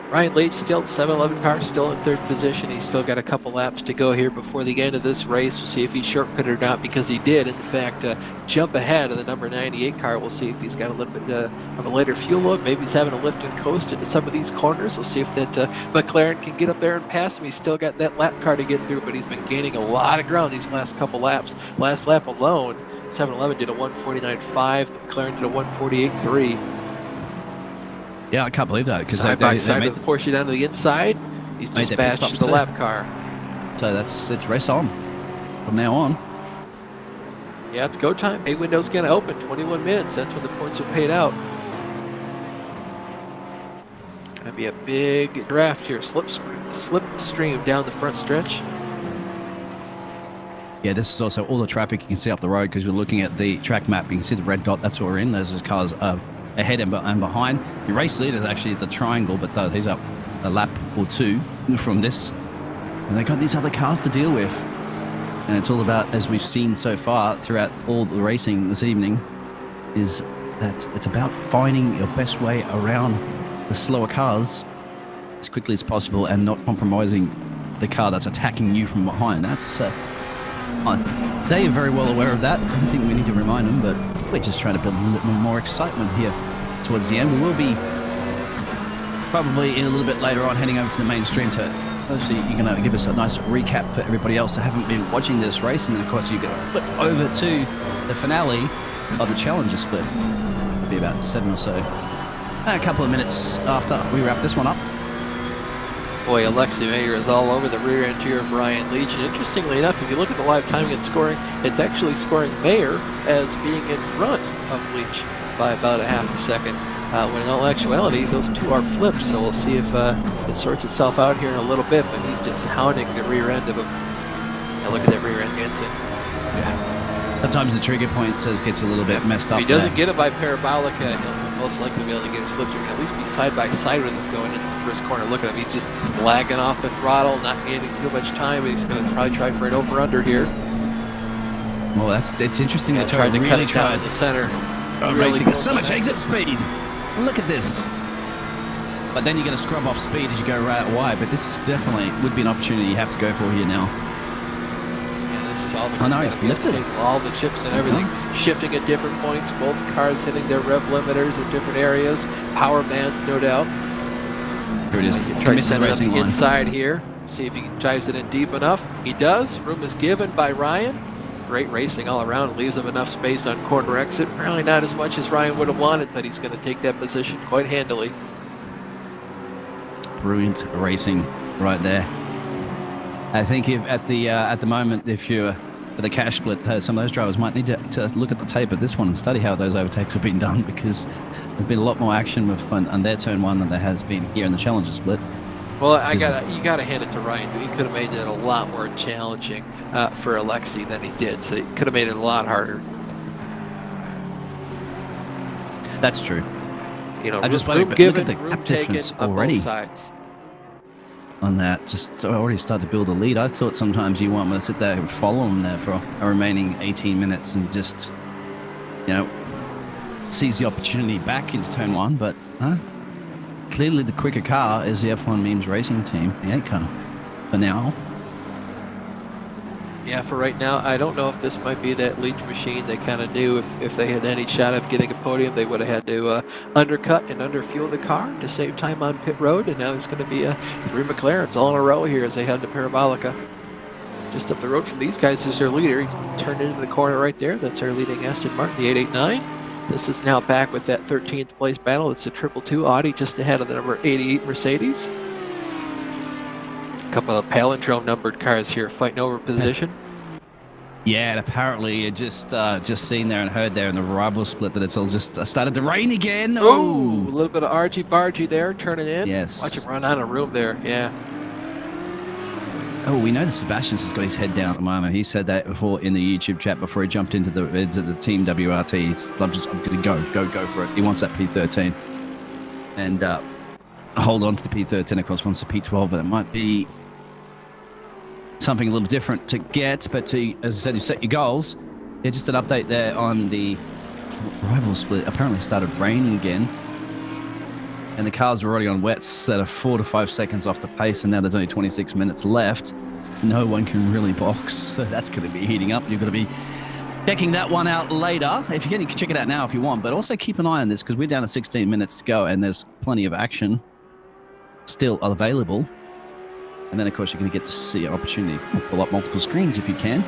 Ryan Leach still 7-Eleven car, still in third position. He's still got a couple laps to go here before the end of this race. We'll see if he short pitted or not, because he did, in fact, jump ahead of the number 98 car. We'll see if he's got a little bit of a lighter fuel load. Maybe he's having a lift and coast into some of these corners. We'll see if that McLaren can get up there and pass him. He's still got that lap car to get through, but he's been gaining a lot of ground these last couple laps. Last lap alone, 7-Eleven did a 149.5. The McLaren did a 148.3. Yeah, I can't believe that. Because side by side with the Porsche down to the inside. He's dispatched the lap car. So it's race on from now on. Yeah, it's go time. Pay window's going to open. 21 minutes. That's when the points are paid out. Going to be a big draft here. Slipstream down the front stretch. Yeah, this is also all the traffic you can see up the road, because you're looking at the track map. You can see the red dot. That's what we're in. There's cars ahead and behind. The race leader is actually the triangle, but he's up a lap or two from this. And they got these other cars to deal with. And it's all about, as we've seen so far throughout all the racing this evening, is that it's about finding your best way around the slower cars as quickly as possible and not compromising the car that's attacking you from behind. That's they are very well aware of that. I don't think we need to remind them, but we're just trying to build a little more excitement here towards the end. We will be probably in a little bit later on heading over to the mainstream to obviously you're going to give us a nice recap for everybody else that haven't been watching this race, and then of course you go flip over to the finale of the Challenger split. It'll be about 7 or so. A couple of minutes after we wrap this one up. Boy, Alexi Mayer is all over the rear end here of Ryan Leach. And interestingly enough, if you look at the live timing and scoring, it's actually scoring Mayer as being in front of Leach by about a half a second. When in all actuality, those two are flipped. So we'll see if it sorts itself out here in a little bit. But he's just hounding the rear end of him. Now look at that rear end dancing. Yeah. Sometimes the trigger point gets a little bit messed up. If he doesn't get it by Parabolica, he'll most likely be able to get a slip. You can at least be side by side with him going into the first corner. Look at him. He's just lagging off the throttle, not gaining too much time. He's going to probably try for an over-under here. Well, it's interesting to try to cut it down try in the center. Racing so much exit speed. Look at this. But then you're going to scrub off speed as you go right wide. But this definitely would be an opportunity you have to go for here now. Oh no, he's lifted all the chips and everything, shifting at different points, both cars hitting their rev limiters in different areas, power bands, no doubt. Here it is. Try to send it on the inside here, see if he drives it in deep enough. He does. Room is given by Ryan. Great racing all around, leaves him enough space on corner exit. Probably not as much as Ryan would have wanted, but he's going to take that position quite handily. Brilliant racing right there. I think if at the moment, if you're for the cash split, some of those drivers might need to look at the tape of this one and study how those overtakes have been done, because there's been a lot more action with on their turn one than there has been here in the Challenger split. Well, you gotta hand it to Ryan. He could have made it a lot more challenging for Alexi than he did, so he could have made it a lot harder. That's true. You know, I just room look given, at the room gap taken difference on already. both sides. On that, just so I already started to build a lead. I thought sometimes you want to sit there and follow them there for a remaining 18 minutes and just, you know, seize the opportunity back into turn one. But clearly the quicker car is the F1 Memes Racing Team, the 8 car, for now. Yeah, for right now, I don't know if this might be that Leach machine. They kind of knew if they had any shot of getting a podium, they would have had to undercut and underfuel the car to save time on pit road. And now there's going to be 3 McLarens all in a row here as they head to Parabolica. Just up the road from these guys is their leader. He turned into the corner right there. That's our leading Aston Martin, the 889. This is now back with that 13th place battle. It's a 222 Audi just ahead of the number 88 Mercedes. A couple of palindrome numbered cars here fighting over position. Yeah, and apparently you just seen there and heard there in the rival split that it's all just started to rain again. Oh, a little bit of argy-bargy there, turning in. Yes. Watch him run out of room there, yeah. Oh, we know that Sebastian's has got his head down at the moment. He said that before in the YouTube chat before he jumped into the team WRT. He's, I'm going to go for it. He wants that P13. And hold on to the P13, of course, wants the P12, but it might be something a little different to get. But to, as I said, you set your goals. Yeah, just an update there on the rival split. Apparently started raining again. And the cars were already on wets that are 4 to 5 seconds off the pace, and now there's only 26 minutes left. No one can really box, so that's going to be heating up. You're going to be checking that one out later. If you can, you can check it out now if you want, but also keep an eye on this because we're down to 16 minutes to go, and there's plenty of action still available. And then, of course, you're going to get to see an opportunity to pull up multiple screens if you can.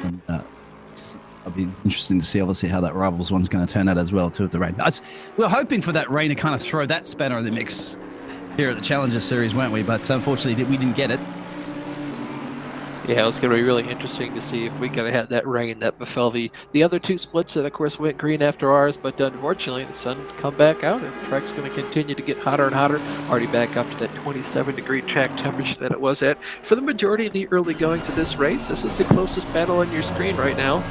And it'll be interesting to see, obviously, how that Rivals one's going to turn out as well, too, with the rain. We're hoping for that rain to kind of throw that spanner in the mix here at the Challenger Series, weren't we? But unfortunately, we didn't get it. Yeah, it's going to be really interesting to see if we could have had that rain that befell the other two splits that, of course, went green after ours. But unfortunately, the sun's come back out, and the track's going to continue to get hotter and hotter. Already back up to that 27-degree track temperature that it was at for the majority of the early goings of this race. This is the closest battle on your screen right now.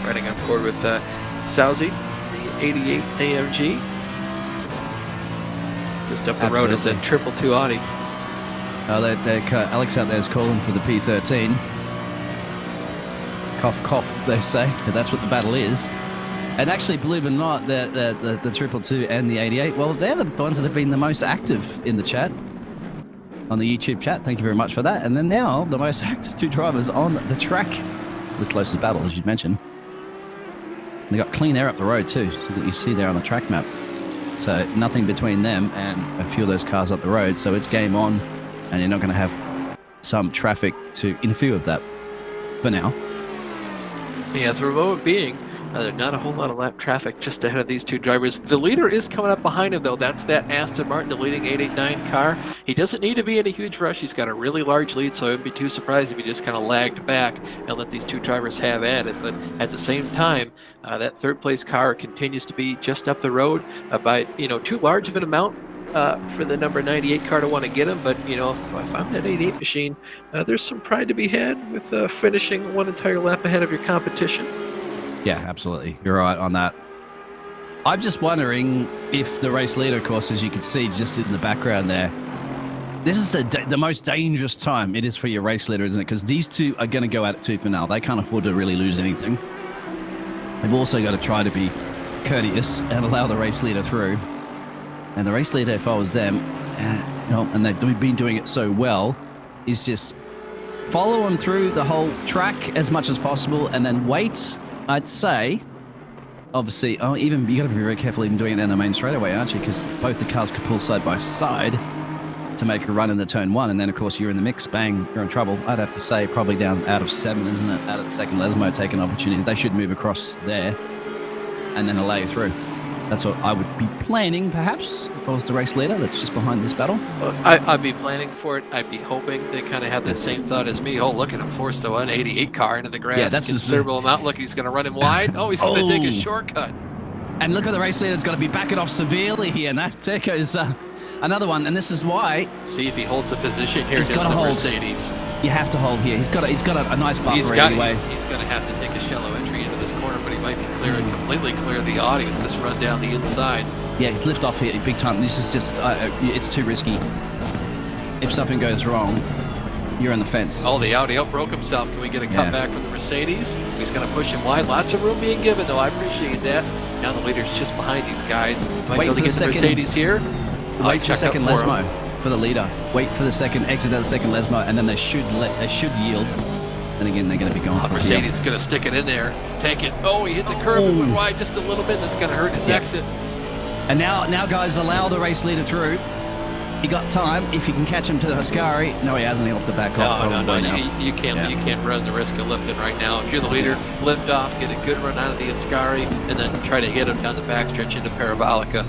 Riding on board with Sousie, the 88 AMG. Just up the road is that 222 Audi. Alex out there is calling for the P13. Cough, cough, they say. That's what the battle is. And actually, believe it or not, the 222 and the 88, well, they're the ones that have been the most active in the chat, on the YouTube chat. Thank you very much for that. And then now, the most active two drivers on the track, the closest battle, as you mentioned. They got clean air up the road too, so that you see there on the track map. So nothing between them and a few of those cars up the road. So it's game on, and you're not going to have some traffic to interfere with that for now. Yeah, for the moment being, there's not a whole lot of lap traffic just ahead of these two drivers. The leader is coming up behind him, though. That's that Aston Martin, the leading 889 car. He doesn't need to be in a huge rush. He's got a really large lead, so I wouldn't be too surprised if he just kind of lagged back and let these two drivers have at it. But at the same time, that third place car continues to be just up the road by, too large of an amount for the number 98 car to want to get him. But, if I'm that 88 machine, there's some pride to be had with finishing one entire lap ahead of your competition. Yeah, absolutely. You're right on that. I'm just wondering if the race leader, of course, as you can see just in the background there, this is the most dangerous time it is for your race leader, isn't it? Because these two are going to go at it tooth and nail. They can't afford to really lose anything. They've also got to try to be courteous and allow the race leader through. And the race leader, if I was them, and they've been doing it so well, is just follow them through the whole track as much as possible and then wait. I'd say, obviously, even you got to be very careful even doing it in the main straightaway, aren't you? Because both the cars could pull side by side to make a run in the turn one, and then of course you're in the mix, bang, you're in trouble. I'd have to say probably down out of 7, isn't it? Out of the second Lesmo, take an opportunity. They should move across there and then allow you through. That's what I would be planning, perhaps, if I was the race leader that's just behind this battle. Well, I'd be planning for it. I'd be hoping they kind of have that same thought as me. Oh, look at him force the 188 car into the grass. Yeah, that's a considerable amount. Look, he's going to run him wide. Oh, he's going to take a shortcut. And look at the race leader's got to be backing off severely here. And that Teco's another one. And this is why. See if he holds a position here against the Mercedes. You have to hold here. He's got a nice buffer anyway. He's going to have to take a shallow entry into this corner, but he might be completely clear the Audi with this run down the inside. Yeah, lift off here big time. This is just, it's too risky. If something goes wrong, you're on the fence. Oh, the Audi outbroke himself. Can we get a comeback from the Mercedes? He's going to push him wide. Lots of room being given, though. I appreciate that. Now the leader's just behind these guys. Might be able to get the Mercedes here. Wait for the second Lesmo for the leader. Wait for the second exit of the second Lesmo, and then they should yield. And again, they're going to be going. Mercedes is going to stick it in there. Take it. Oh, he hit the curb and went wide just a little bit. That's going to hurt his exit. And now, guys, allow the race leader through. He got time. If you can catch him to the Ascari. No, he hasn't. He'll have to back off. No. You can't run the risk of lifting right now. If you're the leader, lift off, get a good run out of the Ascari, and then try to hit him down the backstretch into Parabolica.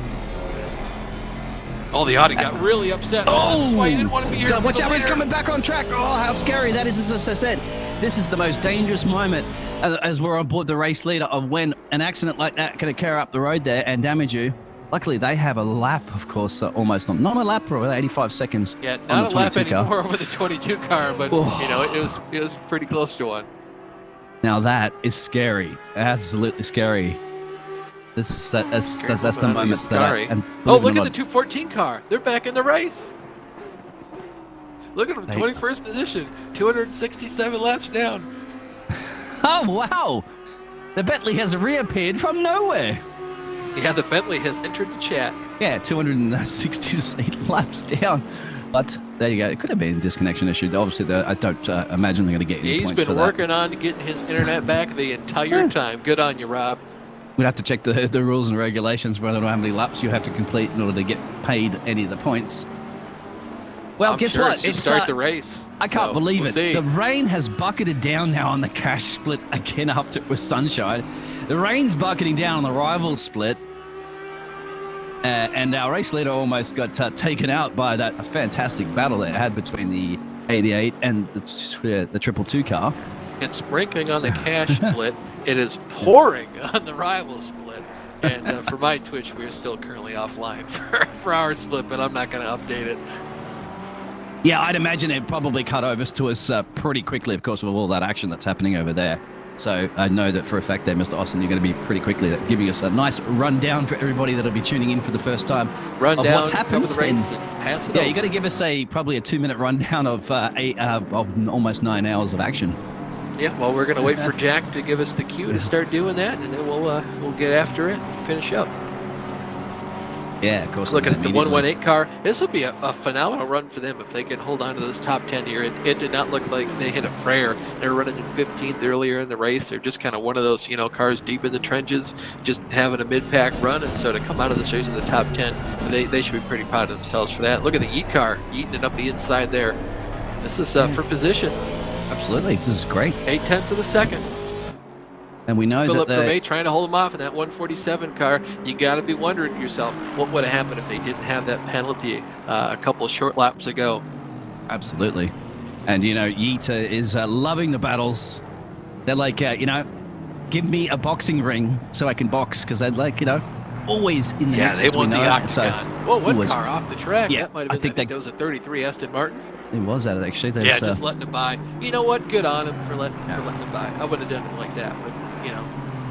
Oh, the Audi got really upset. Oh, this is why he didn't want to be here. Watch out, he's coming back on track. Oh, how scary that is. As I said, this is the most dangerous moment as we're on board the race leader of when an accident like that can occur up the road there and damage you. Luckily, they have a lap, of course, almost not a lap, but 85 seconds. Yeah, not a lap anymore over the 22 car, but it was pretty close to one. Now that is scary, absolutely scary. That's the moment that look at the 214 car. They're back in the race. Look at them, 21st position, 267 laps down. Oh, wow. The Bentley has reappeared from nowhere. Yeah, the Bentley has entered the chat. Yeah, 268 laps down. But there you go. It could have been a disconnection issue. Obviously, I don't imagine they're going to get any points for that. He's been working on getting his internet back the entire time. Good on you, Rob. We'd have to check the rules and regulations for I don't know how many laps you have to complete in order to get paid any of the points. Well, guess what? It's start the race. I can't believe it. The rain has bucketed down now on the cash split again after it was sunshine. The rain's bucketing down on the rival split. And our race leader almost got taken out by that fantastic battle that it had between the 88 and the 222 car. It's sprinkling on the cash split. It is pouring on the rival split. And for my Twitch, we're still currently offline for our split, but I'm not going to update it. Yeah, I'd imagine it probably cut over to us pretty quickly, of course, with all that action that's happening over there. So I know that for a fact there, Mr. Austin, you're going to be pretty quickly giving us a nice rundown for everybody that'll be tuning in for the first time Run of down, what's happened. cover the race, and pass it Yeah, over. you got to give us probably a 2-minute rundown of almost 9 hours of action. Yeah, well, we're going to wait for Jack to give us the cue to start doing that, and then we'll get after it and finish up. Yeah, of course. Looking at the 118 car, this will be a phenomenal run for them if they can hold on to this top 10 here. It did not look like they hit a prayer. They were running in 15th earlier in the race. They're just kind of one of those, cars deep in the trenches, just having a mid-pack run. And so to come out of this race in the top 10, they should be pretty proud of themselves for that. Look at the E car eating it up the inside there. This is for position. Absolutely, this is great. 0.8 of a second. And we know Philip that Gourmet trying to hold him off in that 147 car. You got to be wondering to yourself, what would have happened if they didn't have that penalty a couple of short laps ago? Absolutely. And, Yeeta is loving the battles. They're like, give me a boxing ring so I can box, because I'd like, always in the next. Yeah, they want the octagon. So, well, one car off the track. Yeah, that might have been, I think that was a 33 Aston Martin. It was that, actually. Yeah, just letting it by. You know what? Good on him for letting it by. I wouldn't have done it like that, but,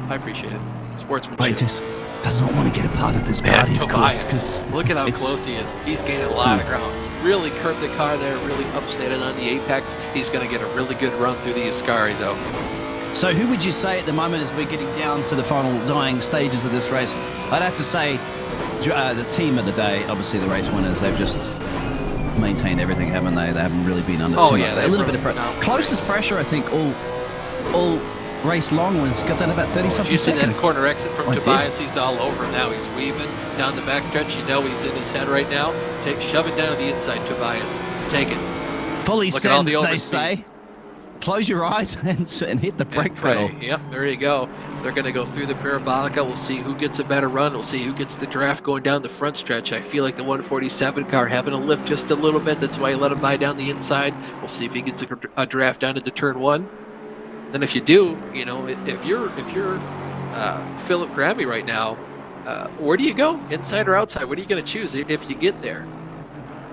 I appreciate it. Sportsmanship. But he just does not want to get a part of this party, of course. 'Cause look at how close he is. He's gaining a lot of ground. Really curved the car there, really upset it on the apex. He's going to get a really good run through the Ascari, though. So who would you say at the moment, as we're getting down to the final dying stages of this race? I'd have to say the team of the day, obviously the race winners, they've just maintained everything, haven't they? They haven't really been under too much. A little bit of pressure. Closest pressure, I think, all race long got that about 30-something You see seconds. that corner exit from Tobias, he's all over him now. He's weaving down the backstretch. He's in his head right now. Shove it down to the inside, Tobias. Take it. Fully Look at all send, the they say. Close your eyes and hit the brake pedal. Yep, there you go. They're going to go through the Parabolica. We'll see who gets a better run. We'll see who gets the draft going down the front stretch. I feel like the 147 car having a lift just a little bit. That's why he let him by down the inside. We'll see if he gets a draft down into turn one. And if you do, if you're Philip Grammy right now, where do you go? Inside or outside? What are you going to choose if you get there?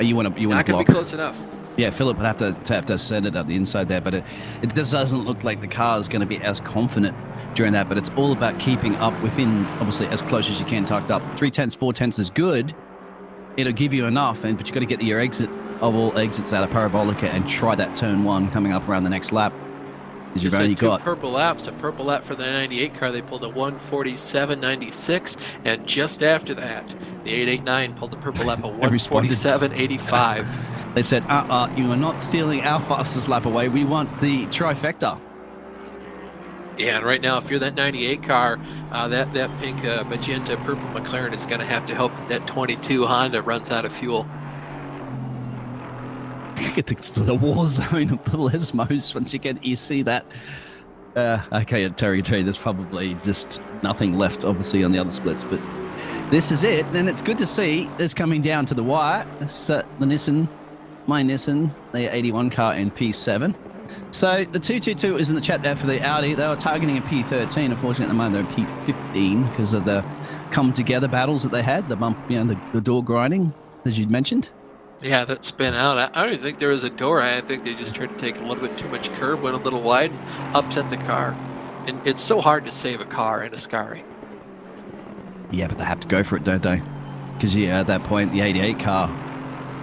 You want to not going to be close enough. Yeah, Philip would have to send it up the inside there, but it just doesn't look like the car is going to be as confident during that. But it's all about keeping up within, obviously, as close as you can, tucked up. 3/10, 4/10 is good. It'll give you enough, but you've got to get your exit of all exits out of Parabolica and try that turn one coming up around the next lap. You've only got two purple laps. A purple lap for the 98 car. They pulled a 147.96, and just after that, the 889 pulled a purple lap of 147.85. They said, you are not stealing our fastest lap away. We want the trifecta. Yeah, and right now, if you're that 98 car, that pink magenta purple McLaren is going to have to help that 22 Honda runs out of fuel. Get to the war zone of the Lesmos once you see that. Okay, Terry, there's probably just nothing left, obviously, on the other splits, but this is it. And it's good to see this coming down to the wire. It's the Nissan, my Nissan, the 81 car in P7. So the 222 is in the chat there for the Audi. They were targeting a P13. Unfortunately, at the moment, they're P15 because of the come-together battles that they had, the bump, the door grinding, as you'd mentioned. Yeah, that spin out. I don't even think there was a door. I think they just tried to take a little bit too much curb, went a little wide, upset the car. And it's so hard to save a car in a Ascari. Yeah, but they have to go for it, don't they? Because at that point, the 88 car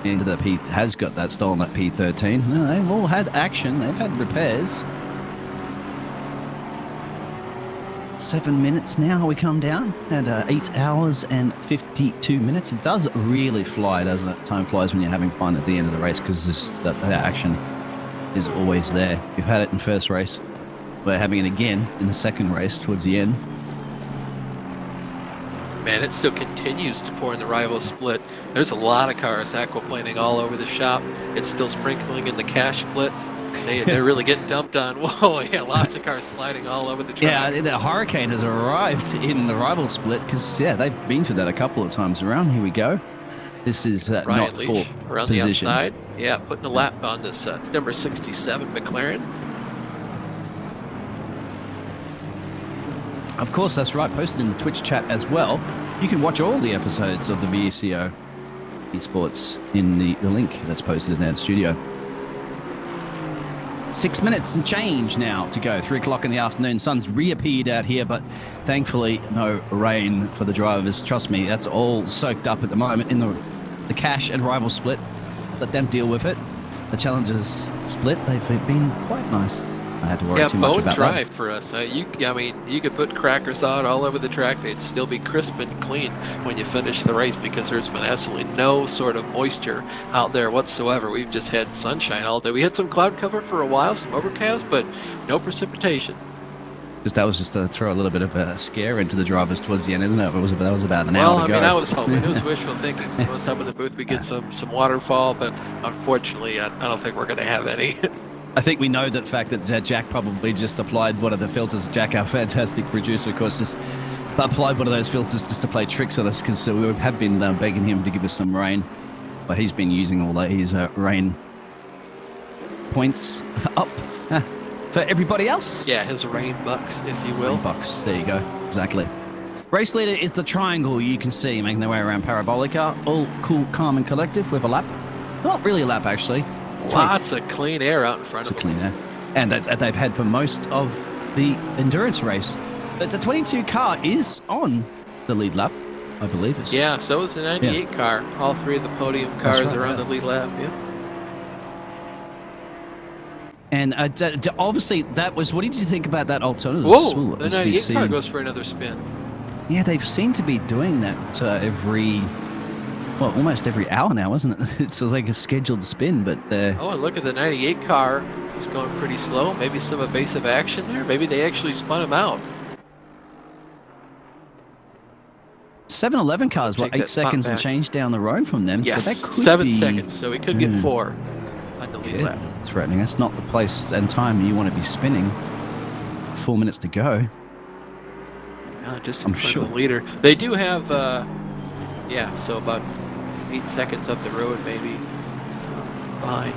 into the P has got that stolen at P13. No, they've all had action. They've had repairs. 7 minutes now we come down at 8 hours and 52 minutes. It does really fly, doesn't it? Time flies when you're having fun at the end of the race because the action is always there. We've had it in first race. We're having it again in the second race towards the end. Man, it still continues to pour in the rival split. There's a lot of cars aquaplaning all over the shop. It's still sprinkling in the cash split. They're really getting dumped on. Whoa, yeah, lots of cars sliding all over the track. Yeah, the Hurricane has arrived in the rival split because, yeah, they've been through that a couple of times around. Here we go. This is Ryan not Leach for around position. the outside. Yeah, putting a lap on this it's number 67 McLaren. Of course, that's right. Posted in the Twitch chat as well. You can watch all the episodes of the VCO Esports in the link that's posted in that studio. 6 minutes and change now to go. 3 o'clock in the afternoon. Sun's reappeared out here, but thankfully no rain for the drivers. Trust me, that's all soaked up at the moment in the cash and rival split. Let them deal with it. The challengers split, they've been quite nice. I had to worry too much bone about dry that. for us. You could put cracker salt all over the track. They'd still be crisp and clean when you finish the race because there's been absolutely no sort of moisture out there whatsoever. We've just had sunshine all day. We had some cloud cover for a while, some overcast, but no precipitation. That was just to throw a little bit of a scare into the drivers towards the end, isn't it? That was about an hour to go. Well, I was hoping. It was wishful thinking. It was up in the booth we get some waterfall, but unfortunately, I don't think we're going to have any. I think we know that fact that Jack probably just applied one of the filters. Jack, our fantastic producer, of course, just applied one of those filters just to play tricks on us because we have been begging him to give us some rain. But he's been using all his rain points up for everybody else. Yeah, his rain bucks, if you will. Rain bucks, there you go. Exactly. Race leader is the triangle you can see making their way around Parabolica. All cool, calm, and collective with a lap. Not really a lap, actually. Lots of clean air out in front of them. Clean air. And that's they've had for most of the endurance race. But the 22 car is on the lead lap, I believe. Yeah, so is the 98 car. All 3 of the podium cars are on the lead lap, yeah. And obviously, that was... What did you think about that alternative? Whoa, the 98 car goes for another spin. Yeah, they've seemed to be doing that almost every hour now, isn't it? It's like a scheduled spin, but... Oh, and look at the 98 car. It's going pretty slow. Maybe some evasive action there. Maybe they actually spun him out. 7-11 cars, 8 seconds and change down the road from them? Yes, so that could 7 be... seconds, so we could get 4 on the lead lap. Threatening. That's not the place and time you want to be spinning. 4 minutes to go. No, just in front of the leader. They do have, so about 8 seconds up the road, maybe, behind.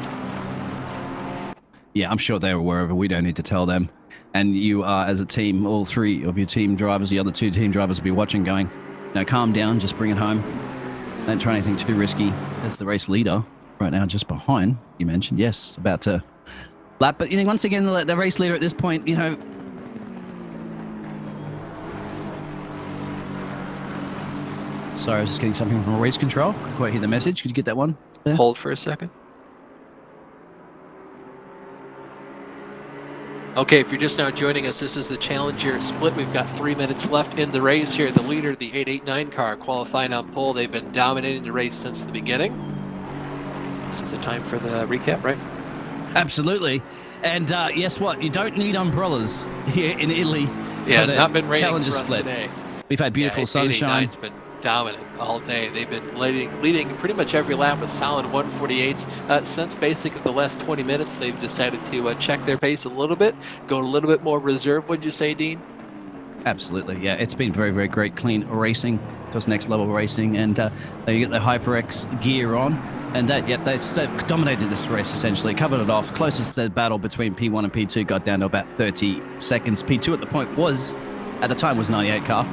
Yeah, I'm sure they're aware of it. We don't need to tell them. And you are, as a team, all 3 of your team drivers, the other 2 team drivers will be watching going, no, calm down, just bring it home. Don't try anything too risky. As the race leader, right now just behind, you mentioned, yes, about to lap. But, once again, the race leader at this point, Sorry, I was just getting something from race control. Couldn't quite hear the message. Could you get that one there? Hold for a second. Okay, if you're just now joining us, this is the Challenger split. We've got 3 minutes left in the race here. The leader, the 889 car, qualifying on pole. They've been dominating the race since the beginning. This is the time for the recap, right? Absolutely. And guess what? You don't need umbrellas here in Italy. Yeah, not been raining Challenger for us split. Today. We've had beautiful sunshine. It's been dominant all day. They've been leading pretty much every lap with solid 148s. Since basically the last 20 minutes, they've decided to check their pace a little bit, go a little bit more reserve, would you say, Dean? Absolutely, yeah. It's been very, very great, clean racing, because next level racing, and they get the HyperX gear on, and they've dominated this race, essentially, covered it off. Closest the battle between P1 and P2 got down to about 30 seconds. P2 at the time was 98 car.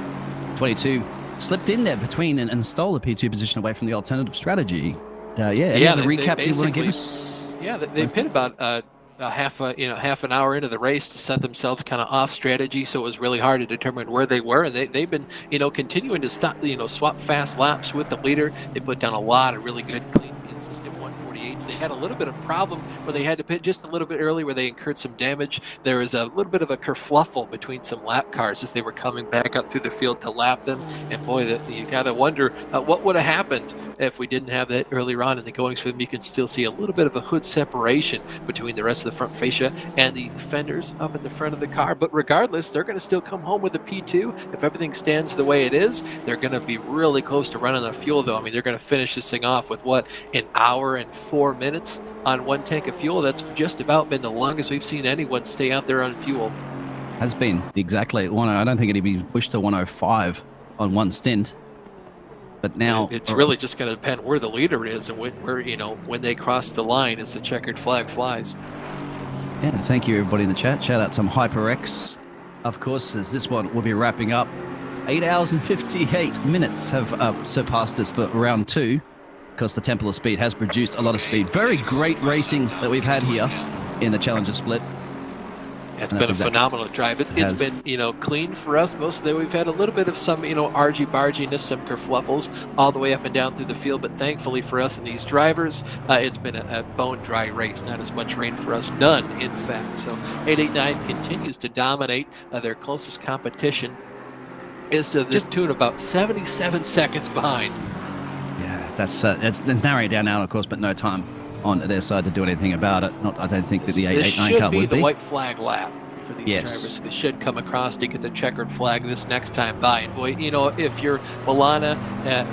22 slipped in there between and stole the P2 position away from the alternative strategy. The recap you want to give us? Yeah, they've hit about half an hour into the race to set themselves kind of off strategy, so it was really hard to determine where they were, and they've been continuing to swap fast laps with the leader. They put down a lot of really good, clean, consistent 148s. They had a little bit of problem where they had to pit just a little bit early, where they incurred some damage. There was a little bit of a kerfluffle between some lap cars as they were coming back up through the field to lap them, and boy, you gotta wonder what would have happened if we didn't have that earlier on in the goings for them. You can still see a little bit of a hood separation between the rest of the front fascia and the fenders up at the front of the car, but regardless, they're going to still come home with a P2 if everything stands the way it is. They're going to be really close to running out of fuel, though. I mean, they're going to finish this thing off with an hour and 4 minutes on 1 tank of fuel. That's just about been the longest we've seen anyone stay out there on fuel. Has been exactly. I don't think it'd be pushed to 105 on one stint. But now it's really just going to depend where the leader is and when they cross the line as the checkered flag flies. Yeah, thank you everybody in the chat. Shout out some HyperX, of course, as this one will be wrapping up. 8 hours and 58 minutes have surpassed us for round 2, because the Temple of Speed has produced a lot of speed. Very great racing that we've had here. in the Challenger split. It's And been a that's exactly- phenomenal drive. It's been, clean for us. Most of the day we've had a little bit of some, argy-barginess, some kerfluffles all the way up and down through the field. But thankfully for us and these drivers, it's been a bone-dry race. Not as much rain for us. None, in fact. So 889 continues to dominate. Their closest competition is to the tune about 77 seconds behind. Yeah, that's narrowing it down now, of course, but no time on their side to do anything about it. I don't think that the This 889 should Cup be would the be. white flag lap for these drivers. They should come across to get the checkered flag this next time by. And boy, if you're Milana,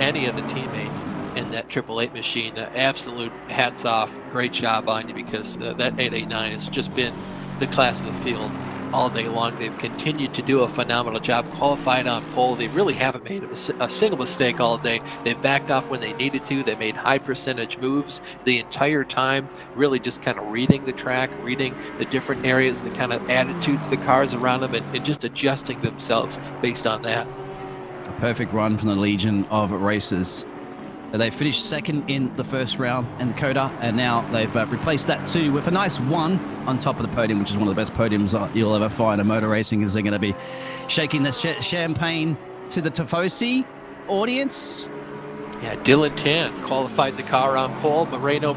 any of the teammates in that 888 machine, absolute hats off. Great job on you, because that 889 has just been the class of the field all day long. They've continued to do a phenomenal job, qualified on pole. They really haven't made a single mistake all day. They've backed off when they needed to. They made high percentage moves the entire time, really just kind of reading the track, reading the different areas, the kind of attitude to the cars around them, and just adjusting themselves based on that. A perfect run from the Legion of Racers. They finished second in the first round in the Coda, and now they've replaced that too with a nice 1 on top of the podium, which is one of the best podiums you'll ever find in motor racing, as they're going to be shaking the champagne to the Tifosi audience. Yeah, Dylan Tan qualified the car on pole. Moreno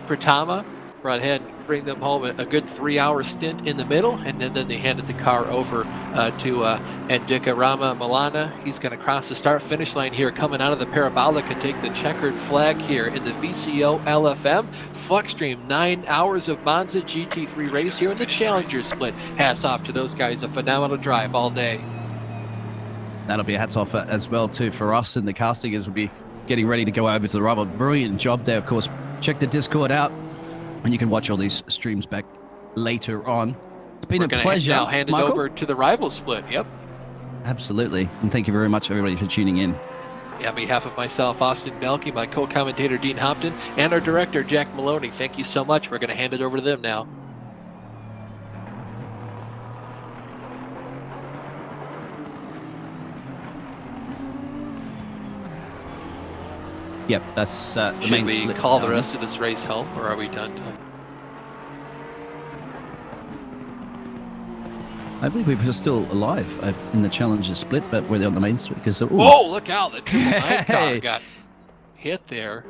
Pratama brought ahead and bring them home a good 3-hour stint in the middle, and then they handed the car over to Andika Rama Milana. He's going to cross the start-finish line here, coming out of the parabolic, and take the checkered flag here in the VCO LFM. FLExTREME, 9 hours of Monza GT3 race here in the Challenger split. Hats off to those guys. A phenomenal drive all day. That'll be a hats off as well too for us in the casting, as we'll be getting ready to go over to the rival. Brilliant job there, of course. Check the Discord out, and you can watch all these streams back later on. It's been a pleasure. Now hand it Michael. over to the rival split. Yep. Absolutely. And thank you very much, everybody, for tuning in. Yeah, on behalf of myself, Austin Melky, my co-commentator, Dean Hopton, and our director, Jack Maloney, thank you so much. We're going to hand it over to them now. Yep, that's the Should main we split call the down. rest of this race home, or are we done? I believe we're still alive in the Challenger split, but we're on the main split because Whoa, look out. The 9 car Hey. got hit there.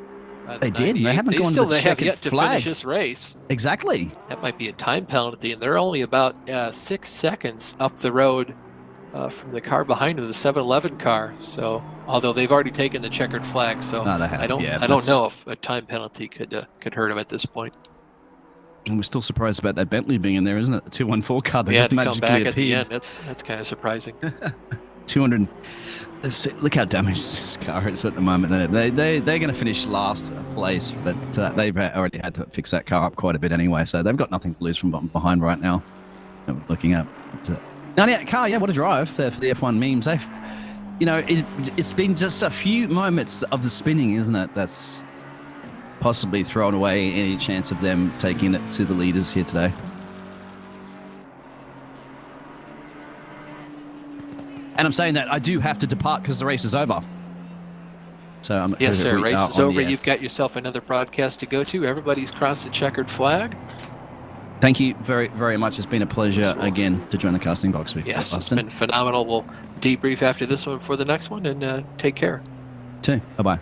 by the They did, and they 98. haven't gone to still the have checkered yet to flag. finish this race. Exactly. That might be a time penalty, and they're only about 6 seconds up the road from the car behind them, the 711 car. So, although they've already taken the checkered flag, so No, they have. I don't know if a time penalty could hurt them at this point. And we're still surprised about that Bentley being in there, isn't it? The 214 car that Yeah, just to come magically back at the appeared. end. That's kind of surprising. 200. Look how damaged this car is at the moment. They're going to finish last place, but they've already had to fix that car up quite a bit anyway, so they've got nothing to lose from behind right now. That we're looking at. But, 98 car, yeah, what a drive for the F1 memes. It's been just a few moments of the spinning, isn't it? That's possibly thrown away any chance of them taking it to the leaders here today. And I'm saying that I do have to depart because the race is over. So I'm Yes, sir. Race is on over. the You've got yourself another broadcast to go to. Everybody's crossed the checkered flag. Thank you very, very much. It's been a pleasure again to join the casting box with you, Yes, it's Austin. been phenomenal. We'll debrief after this one for the next one, and take care. Bye-bye.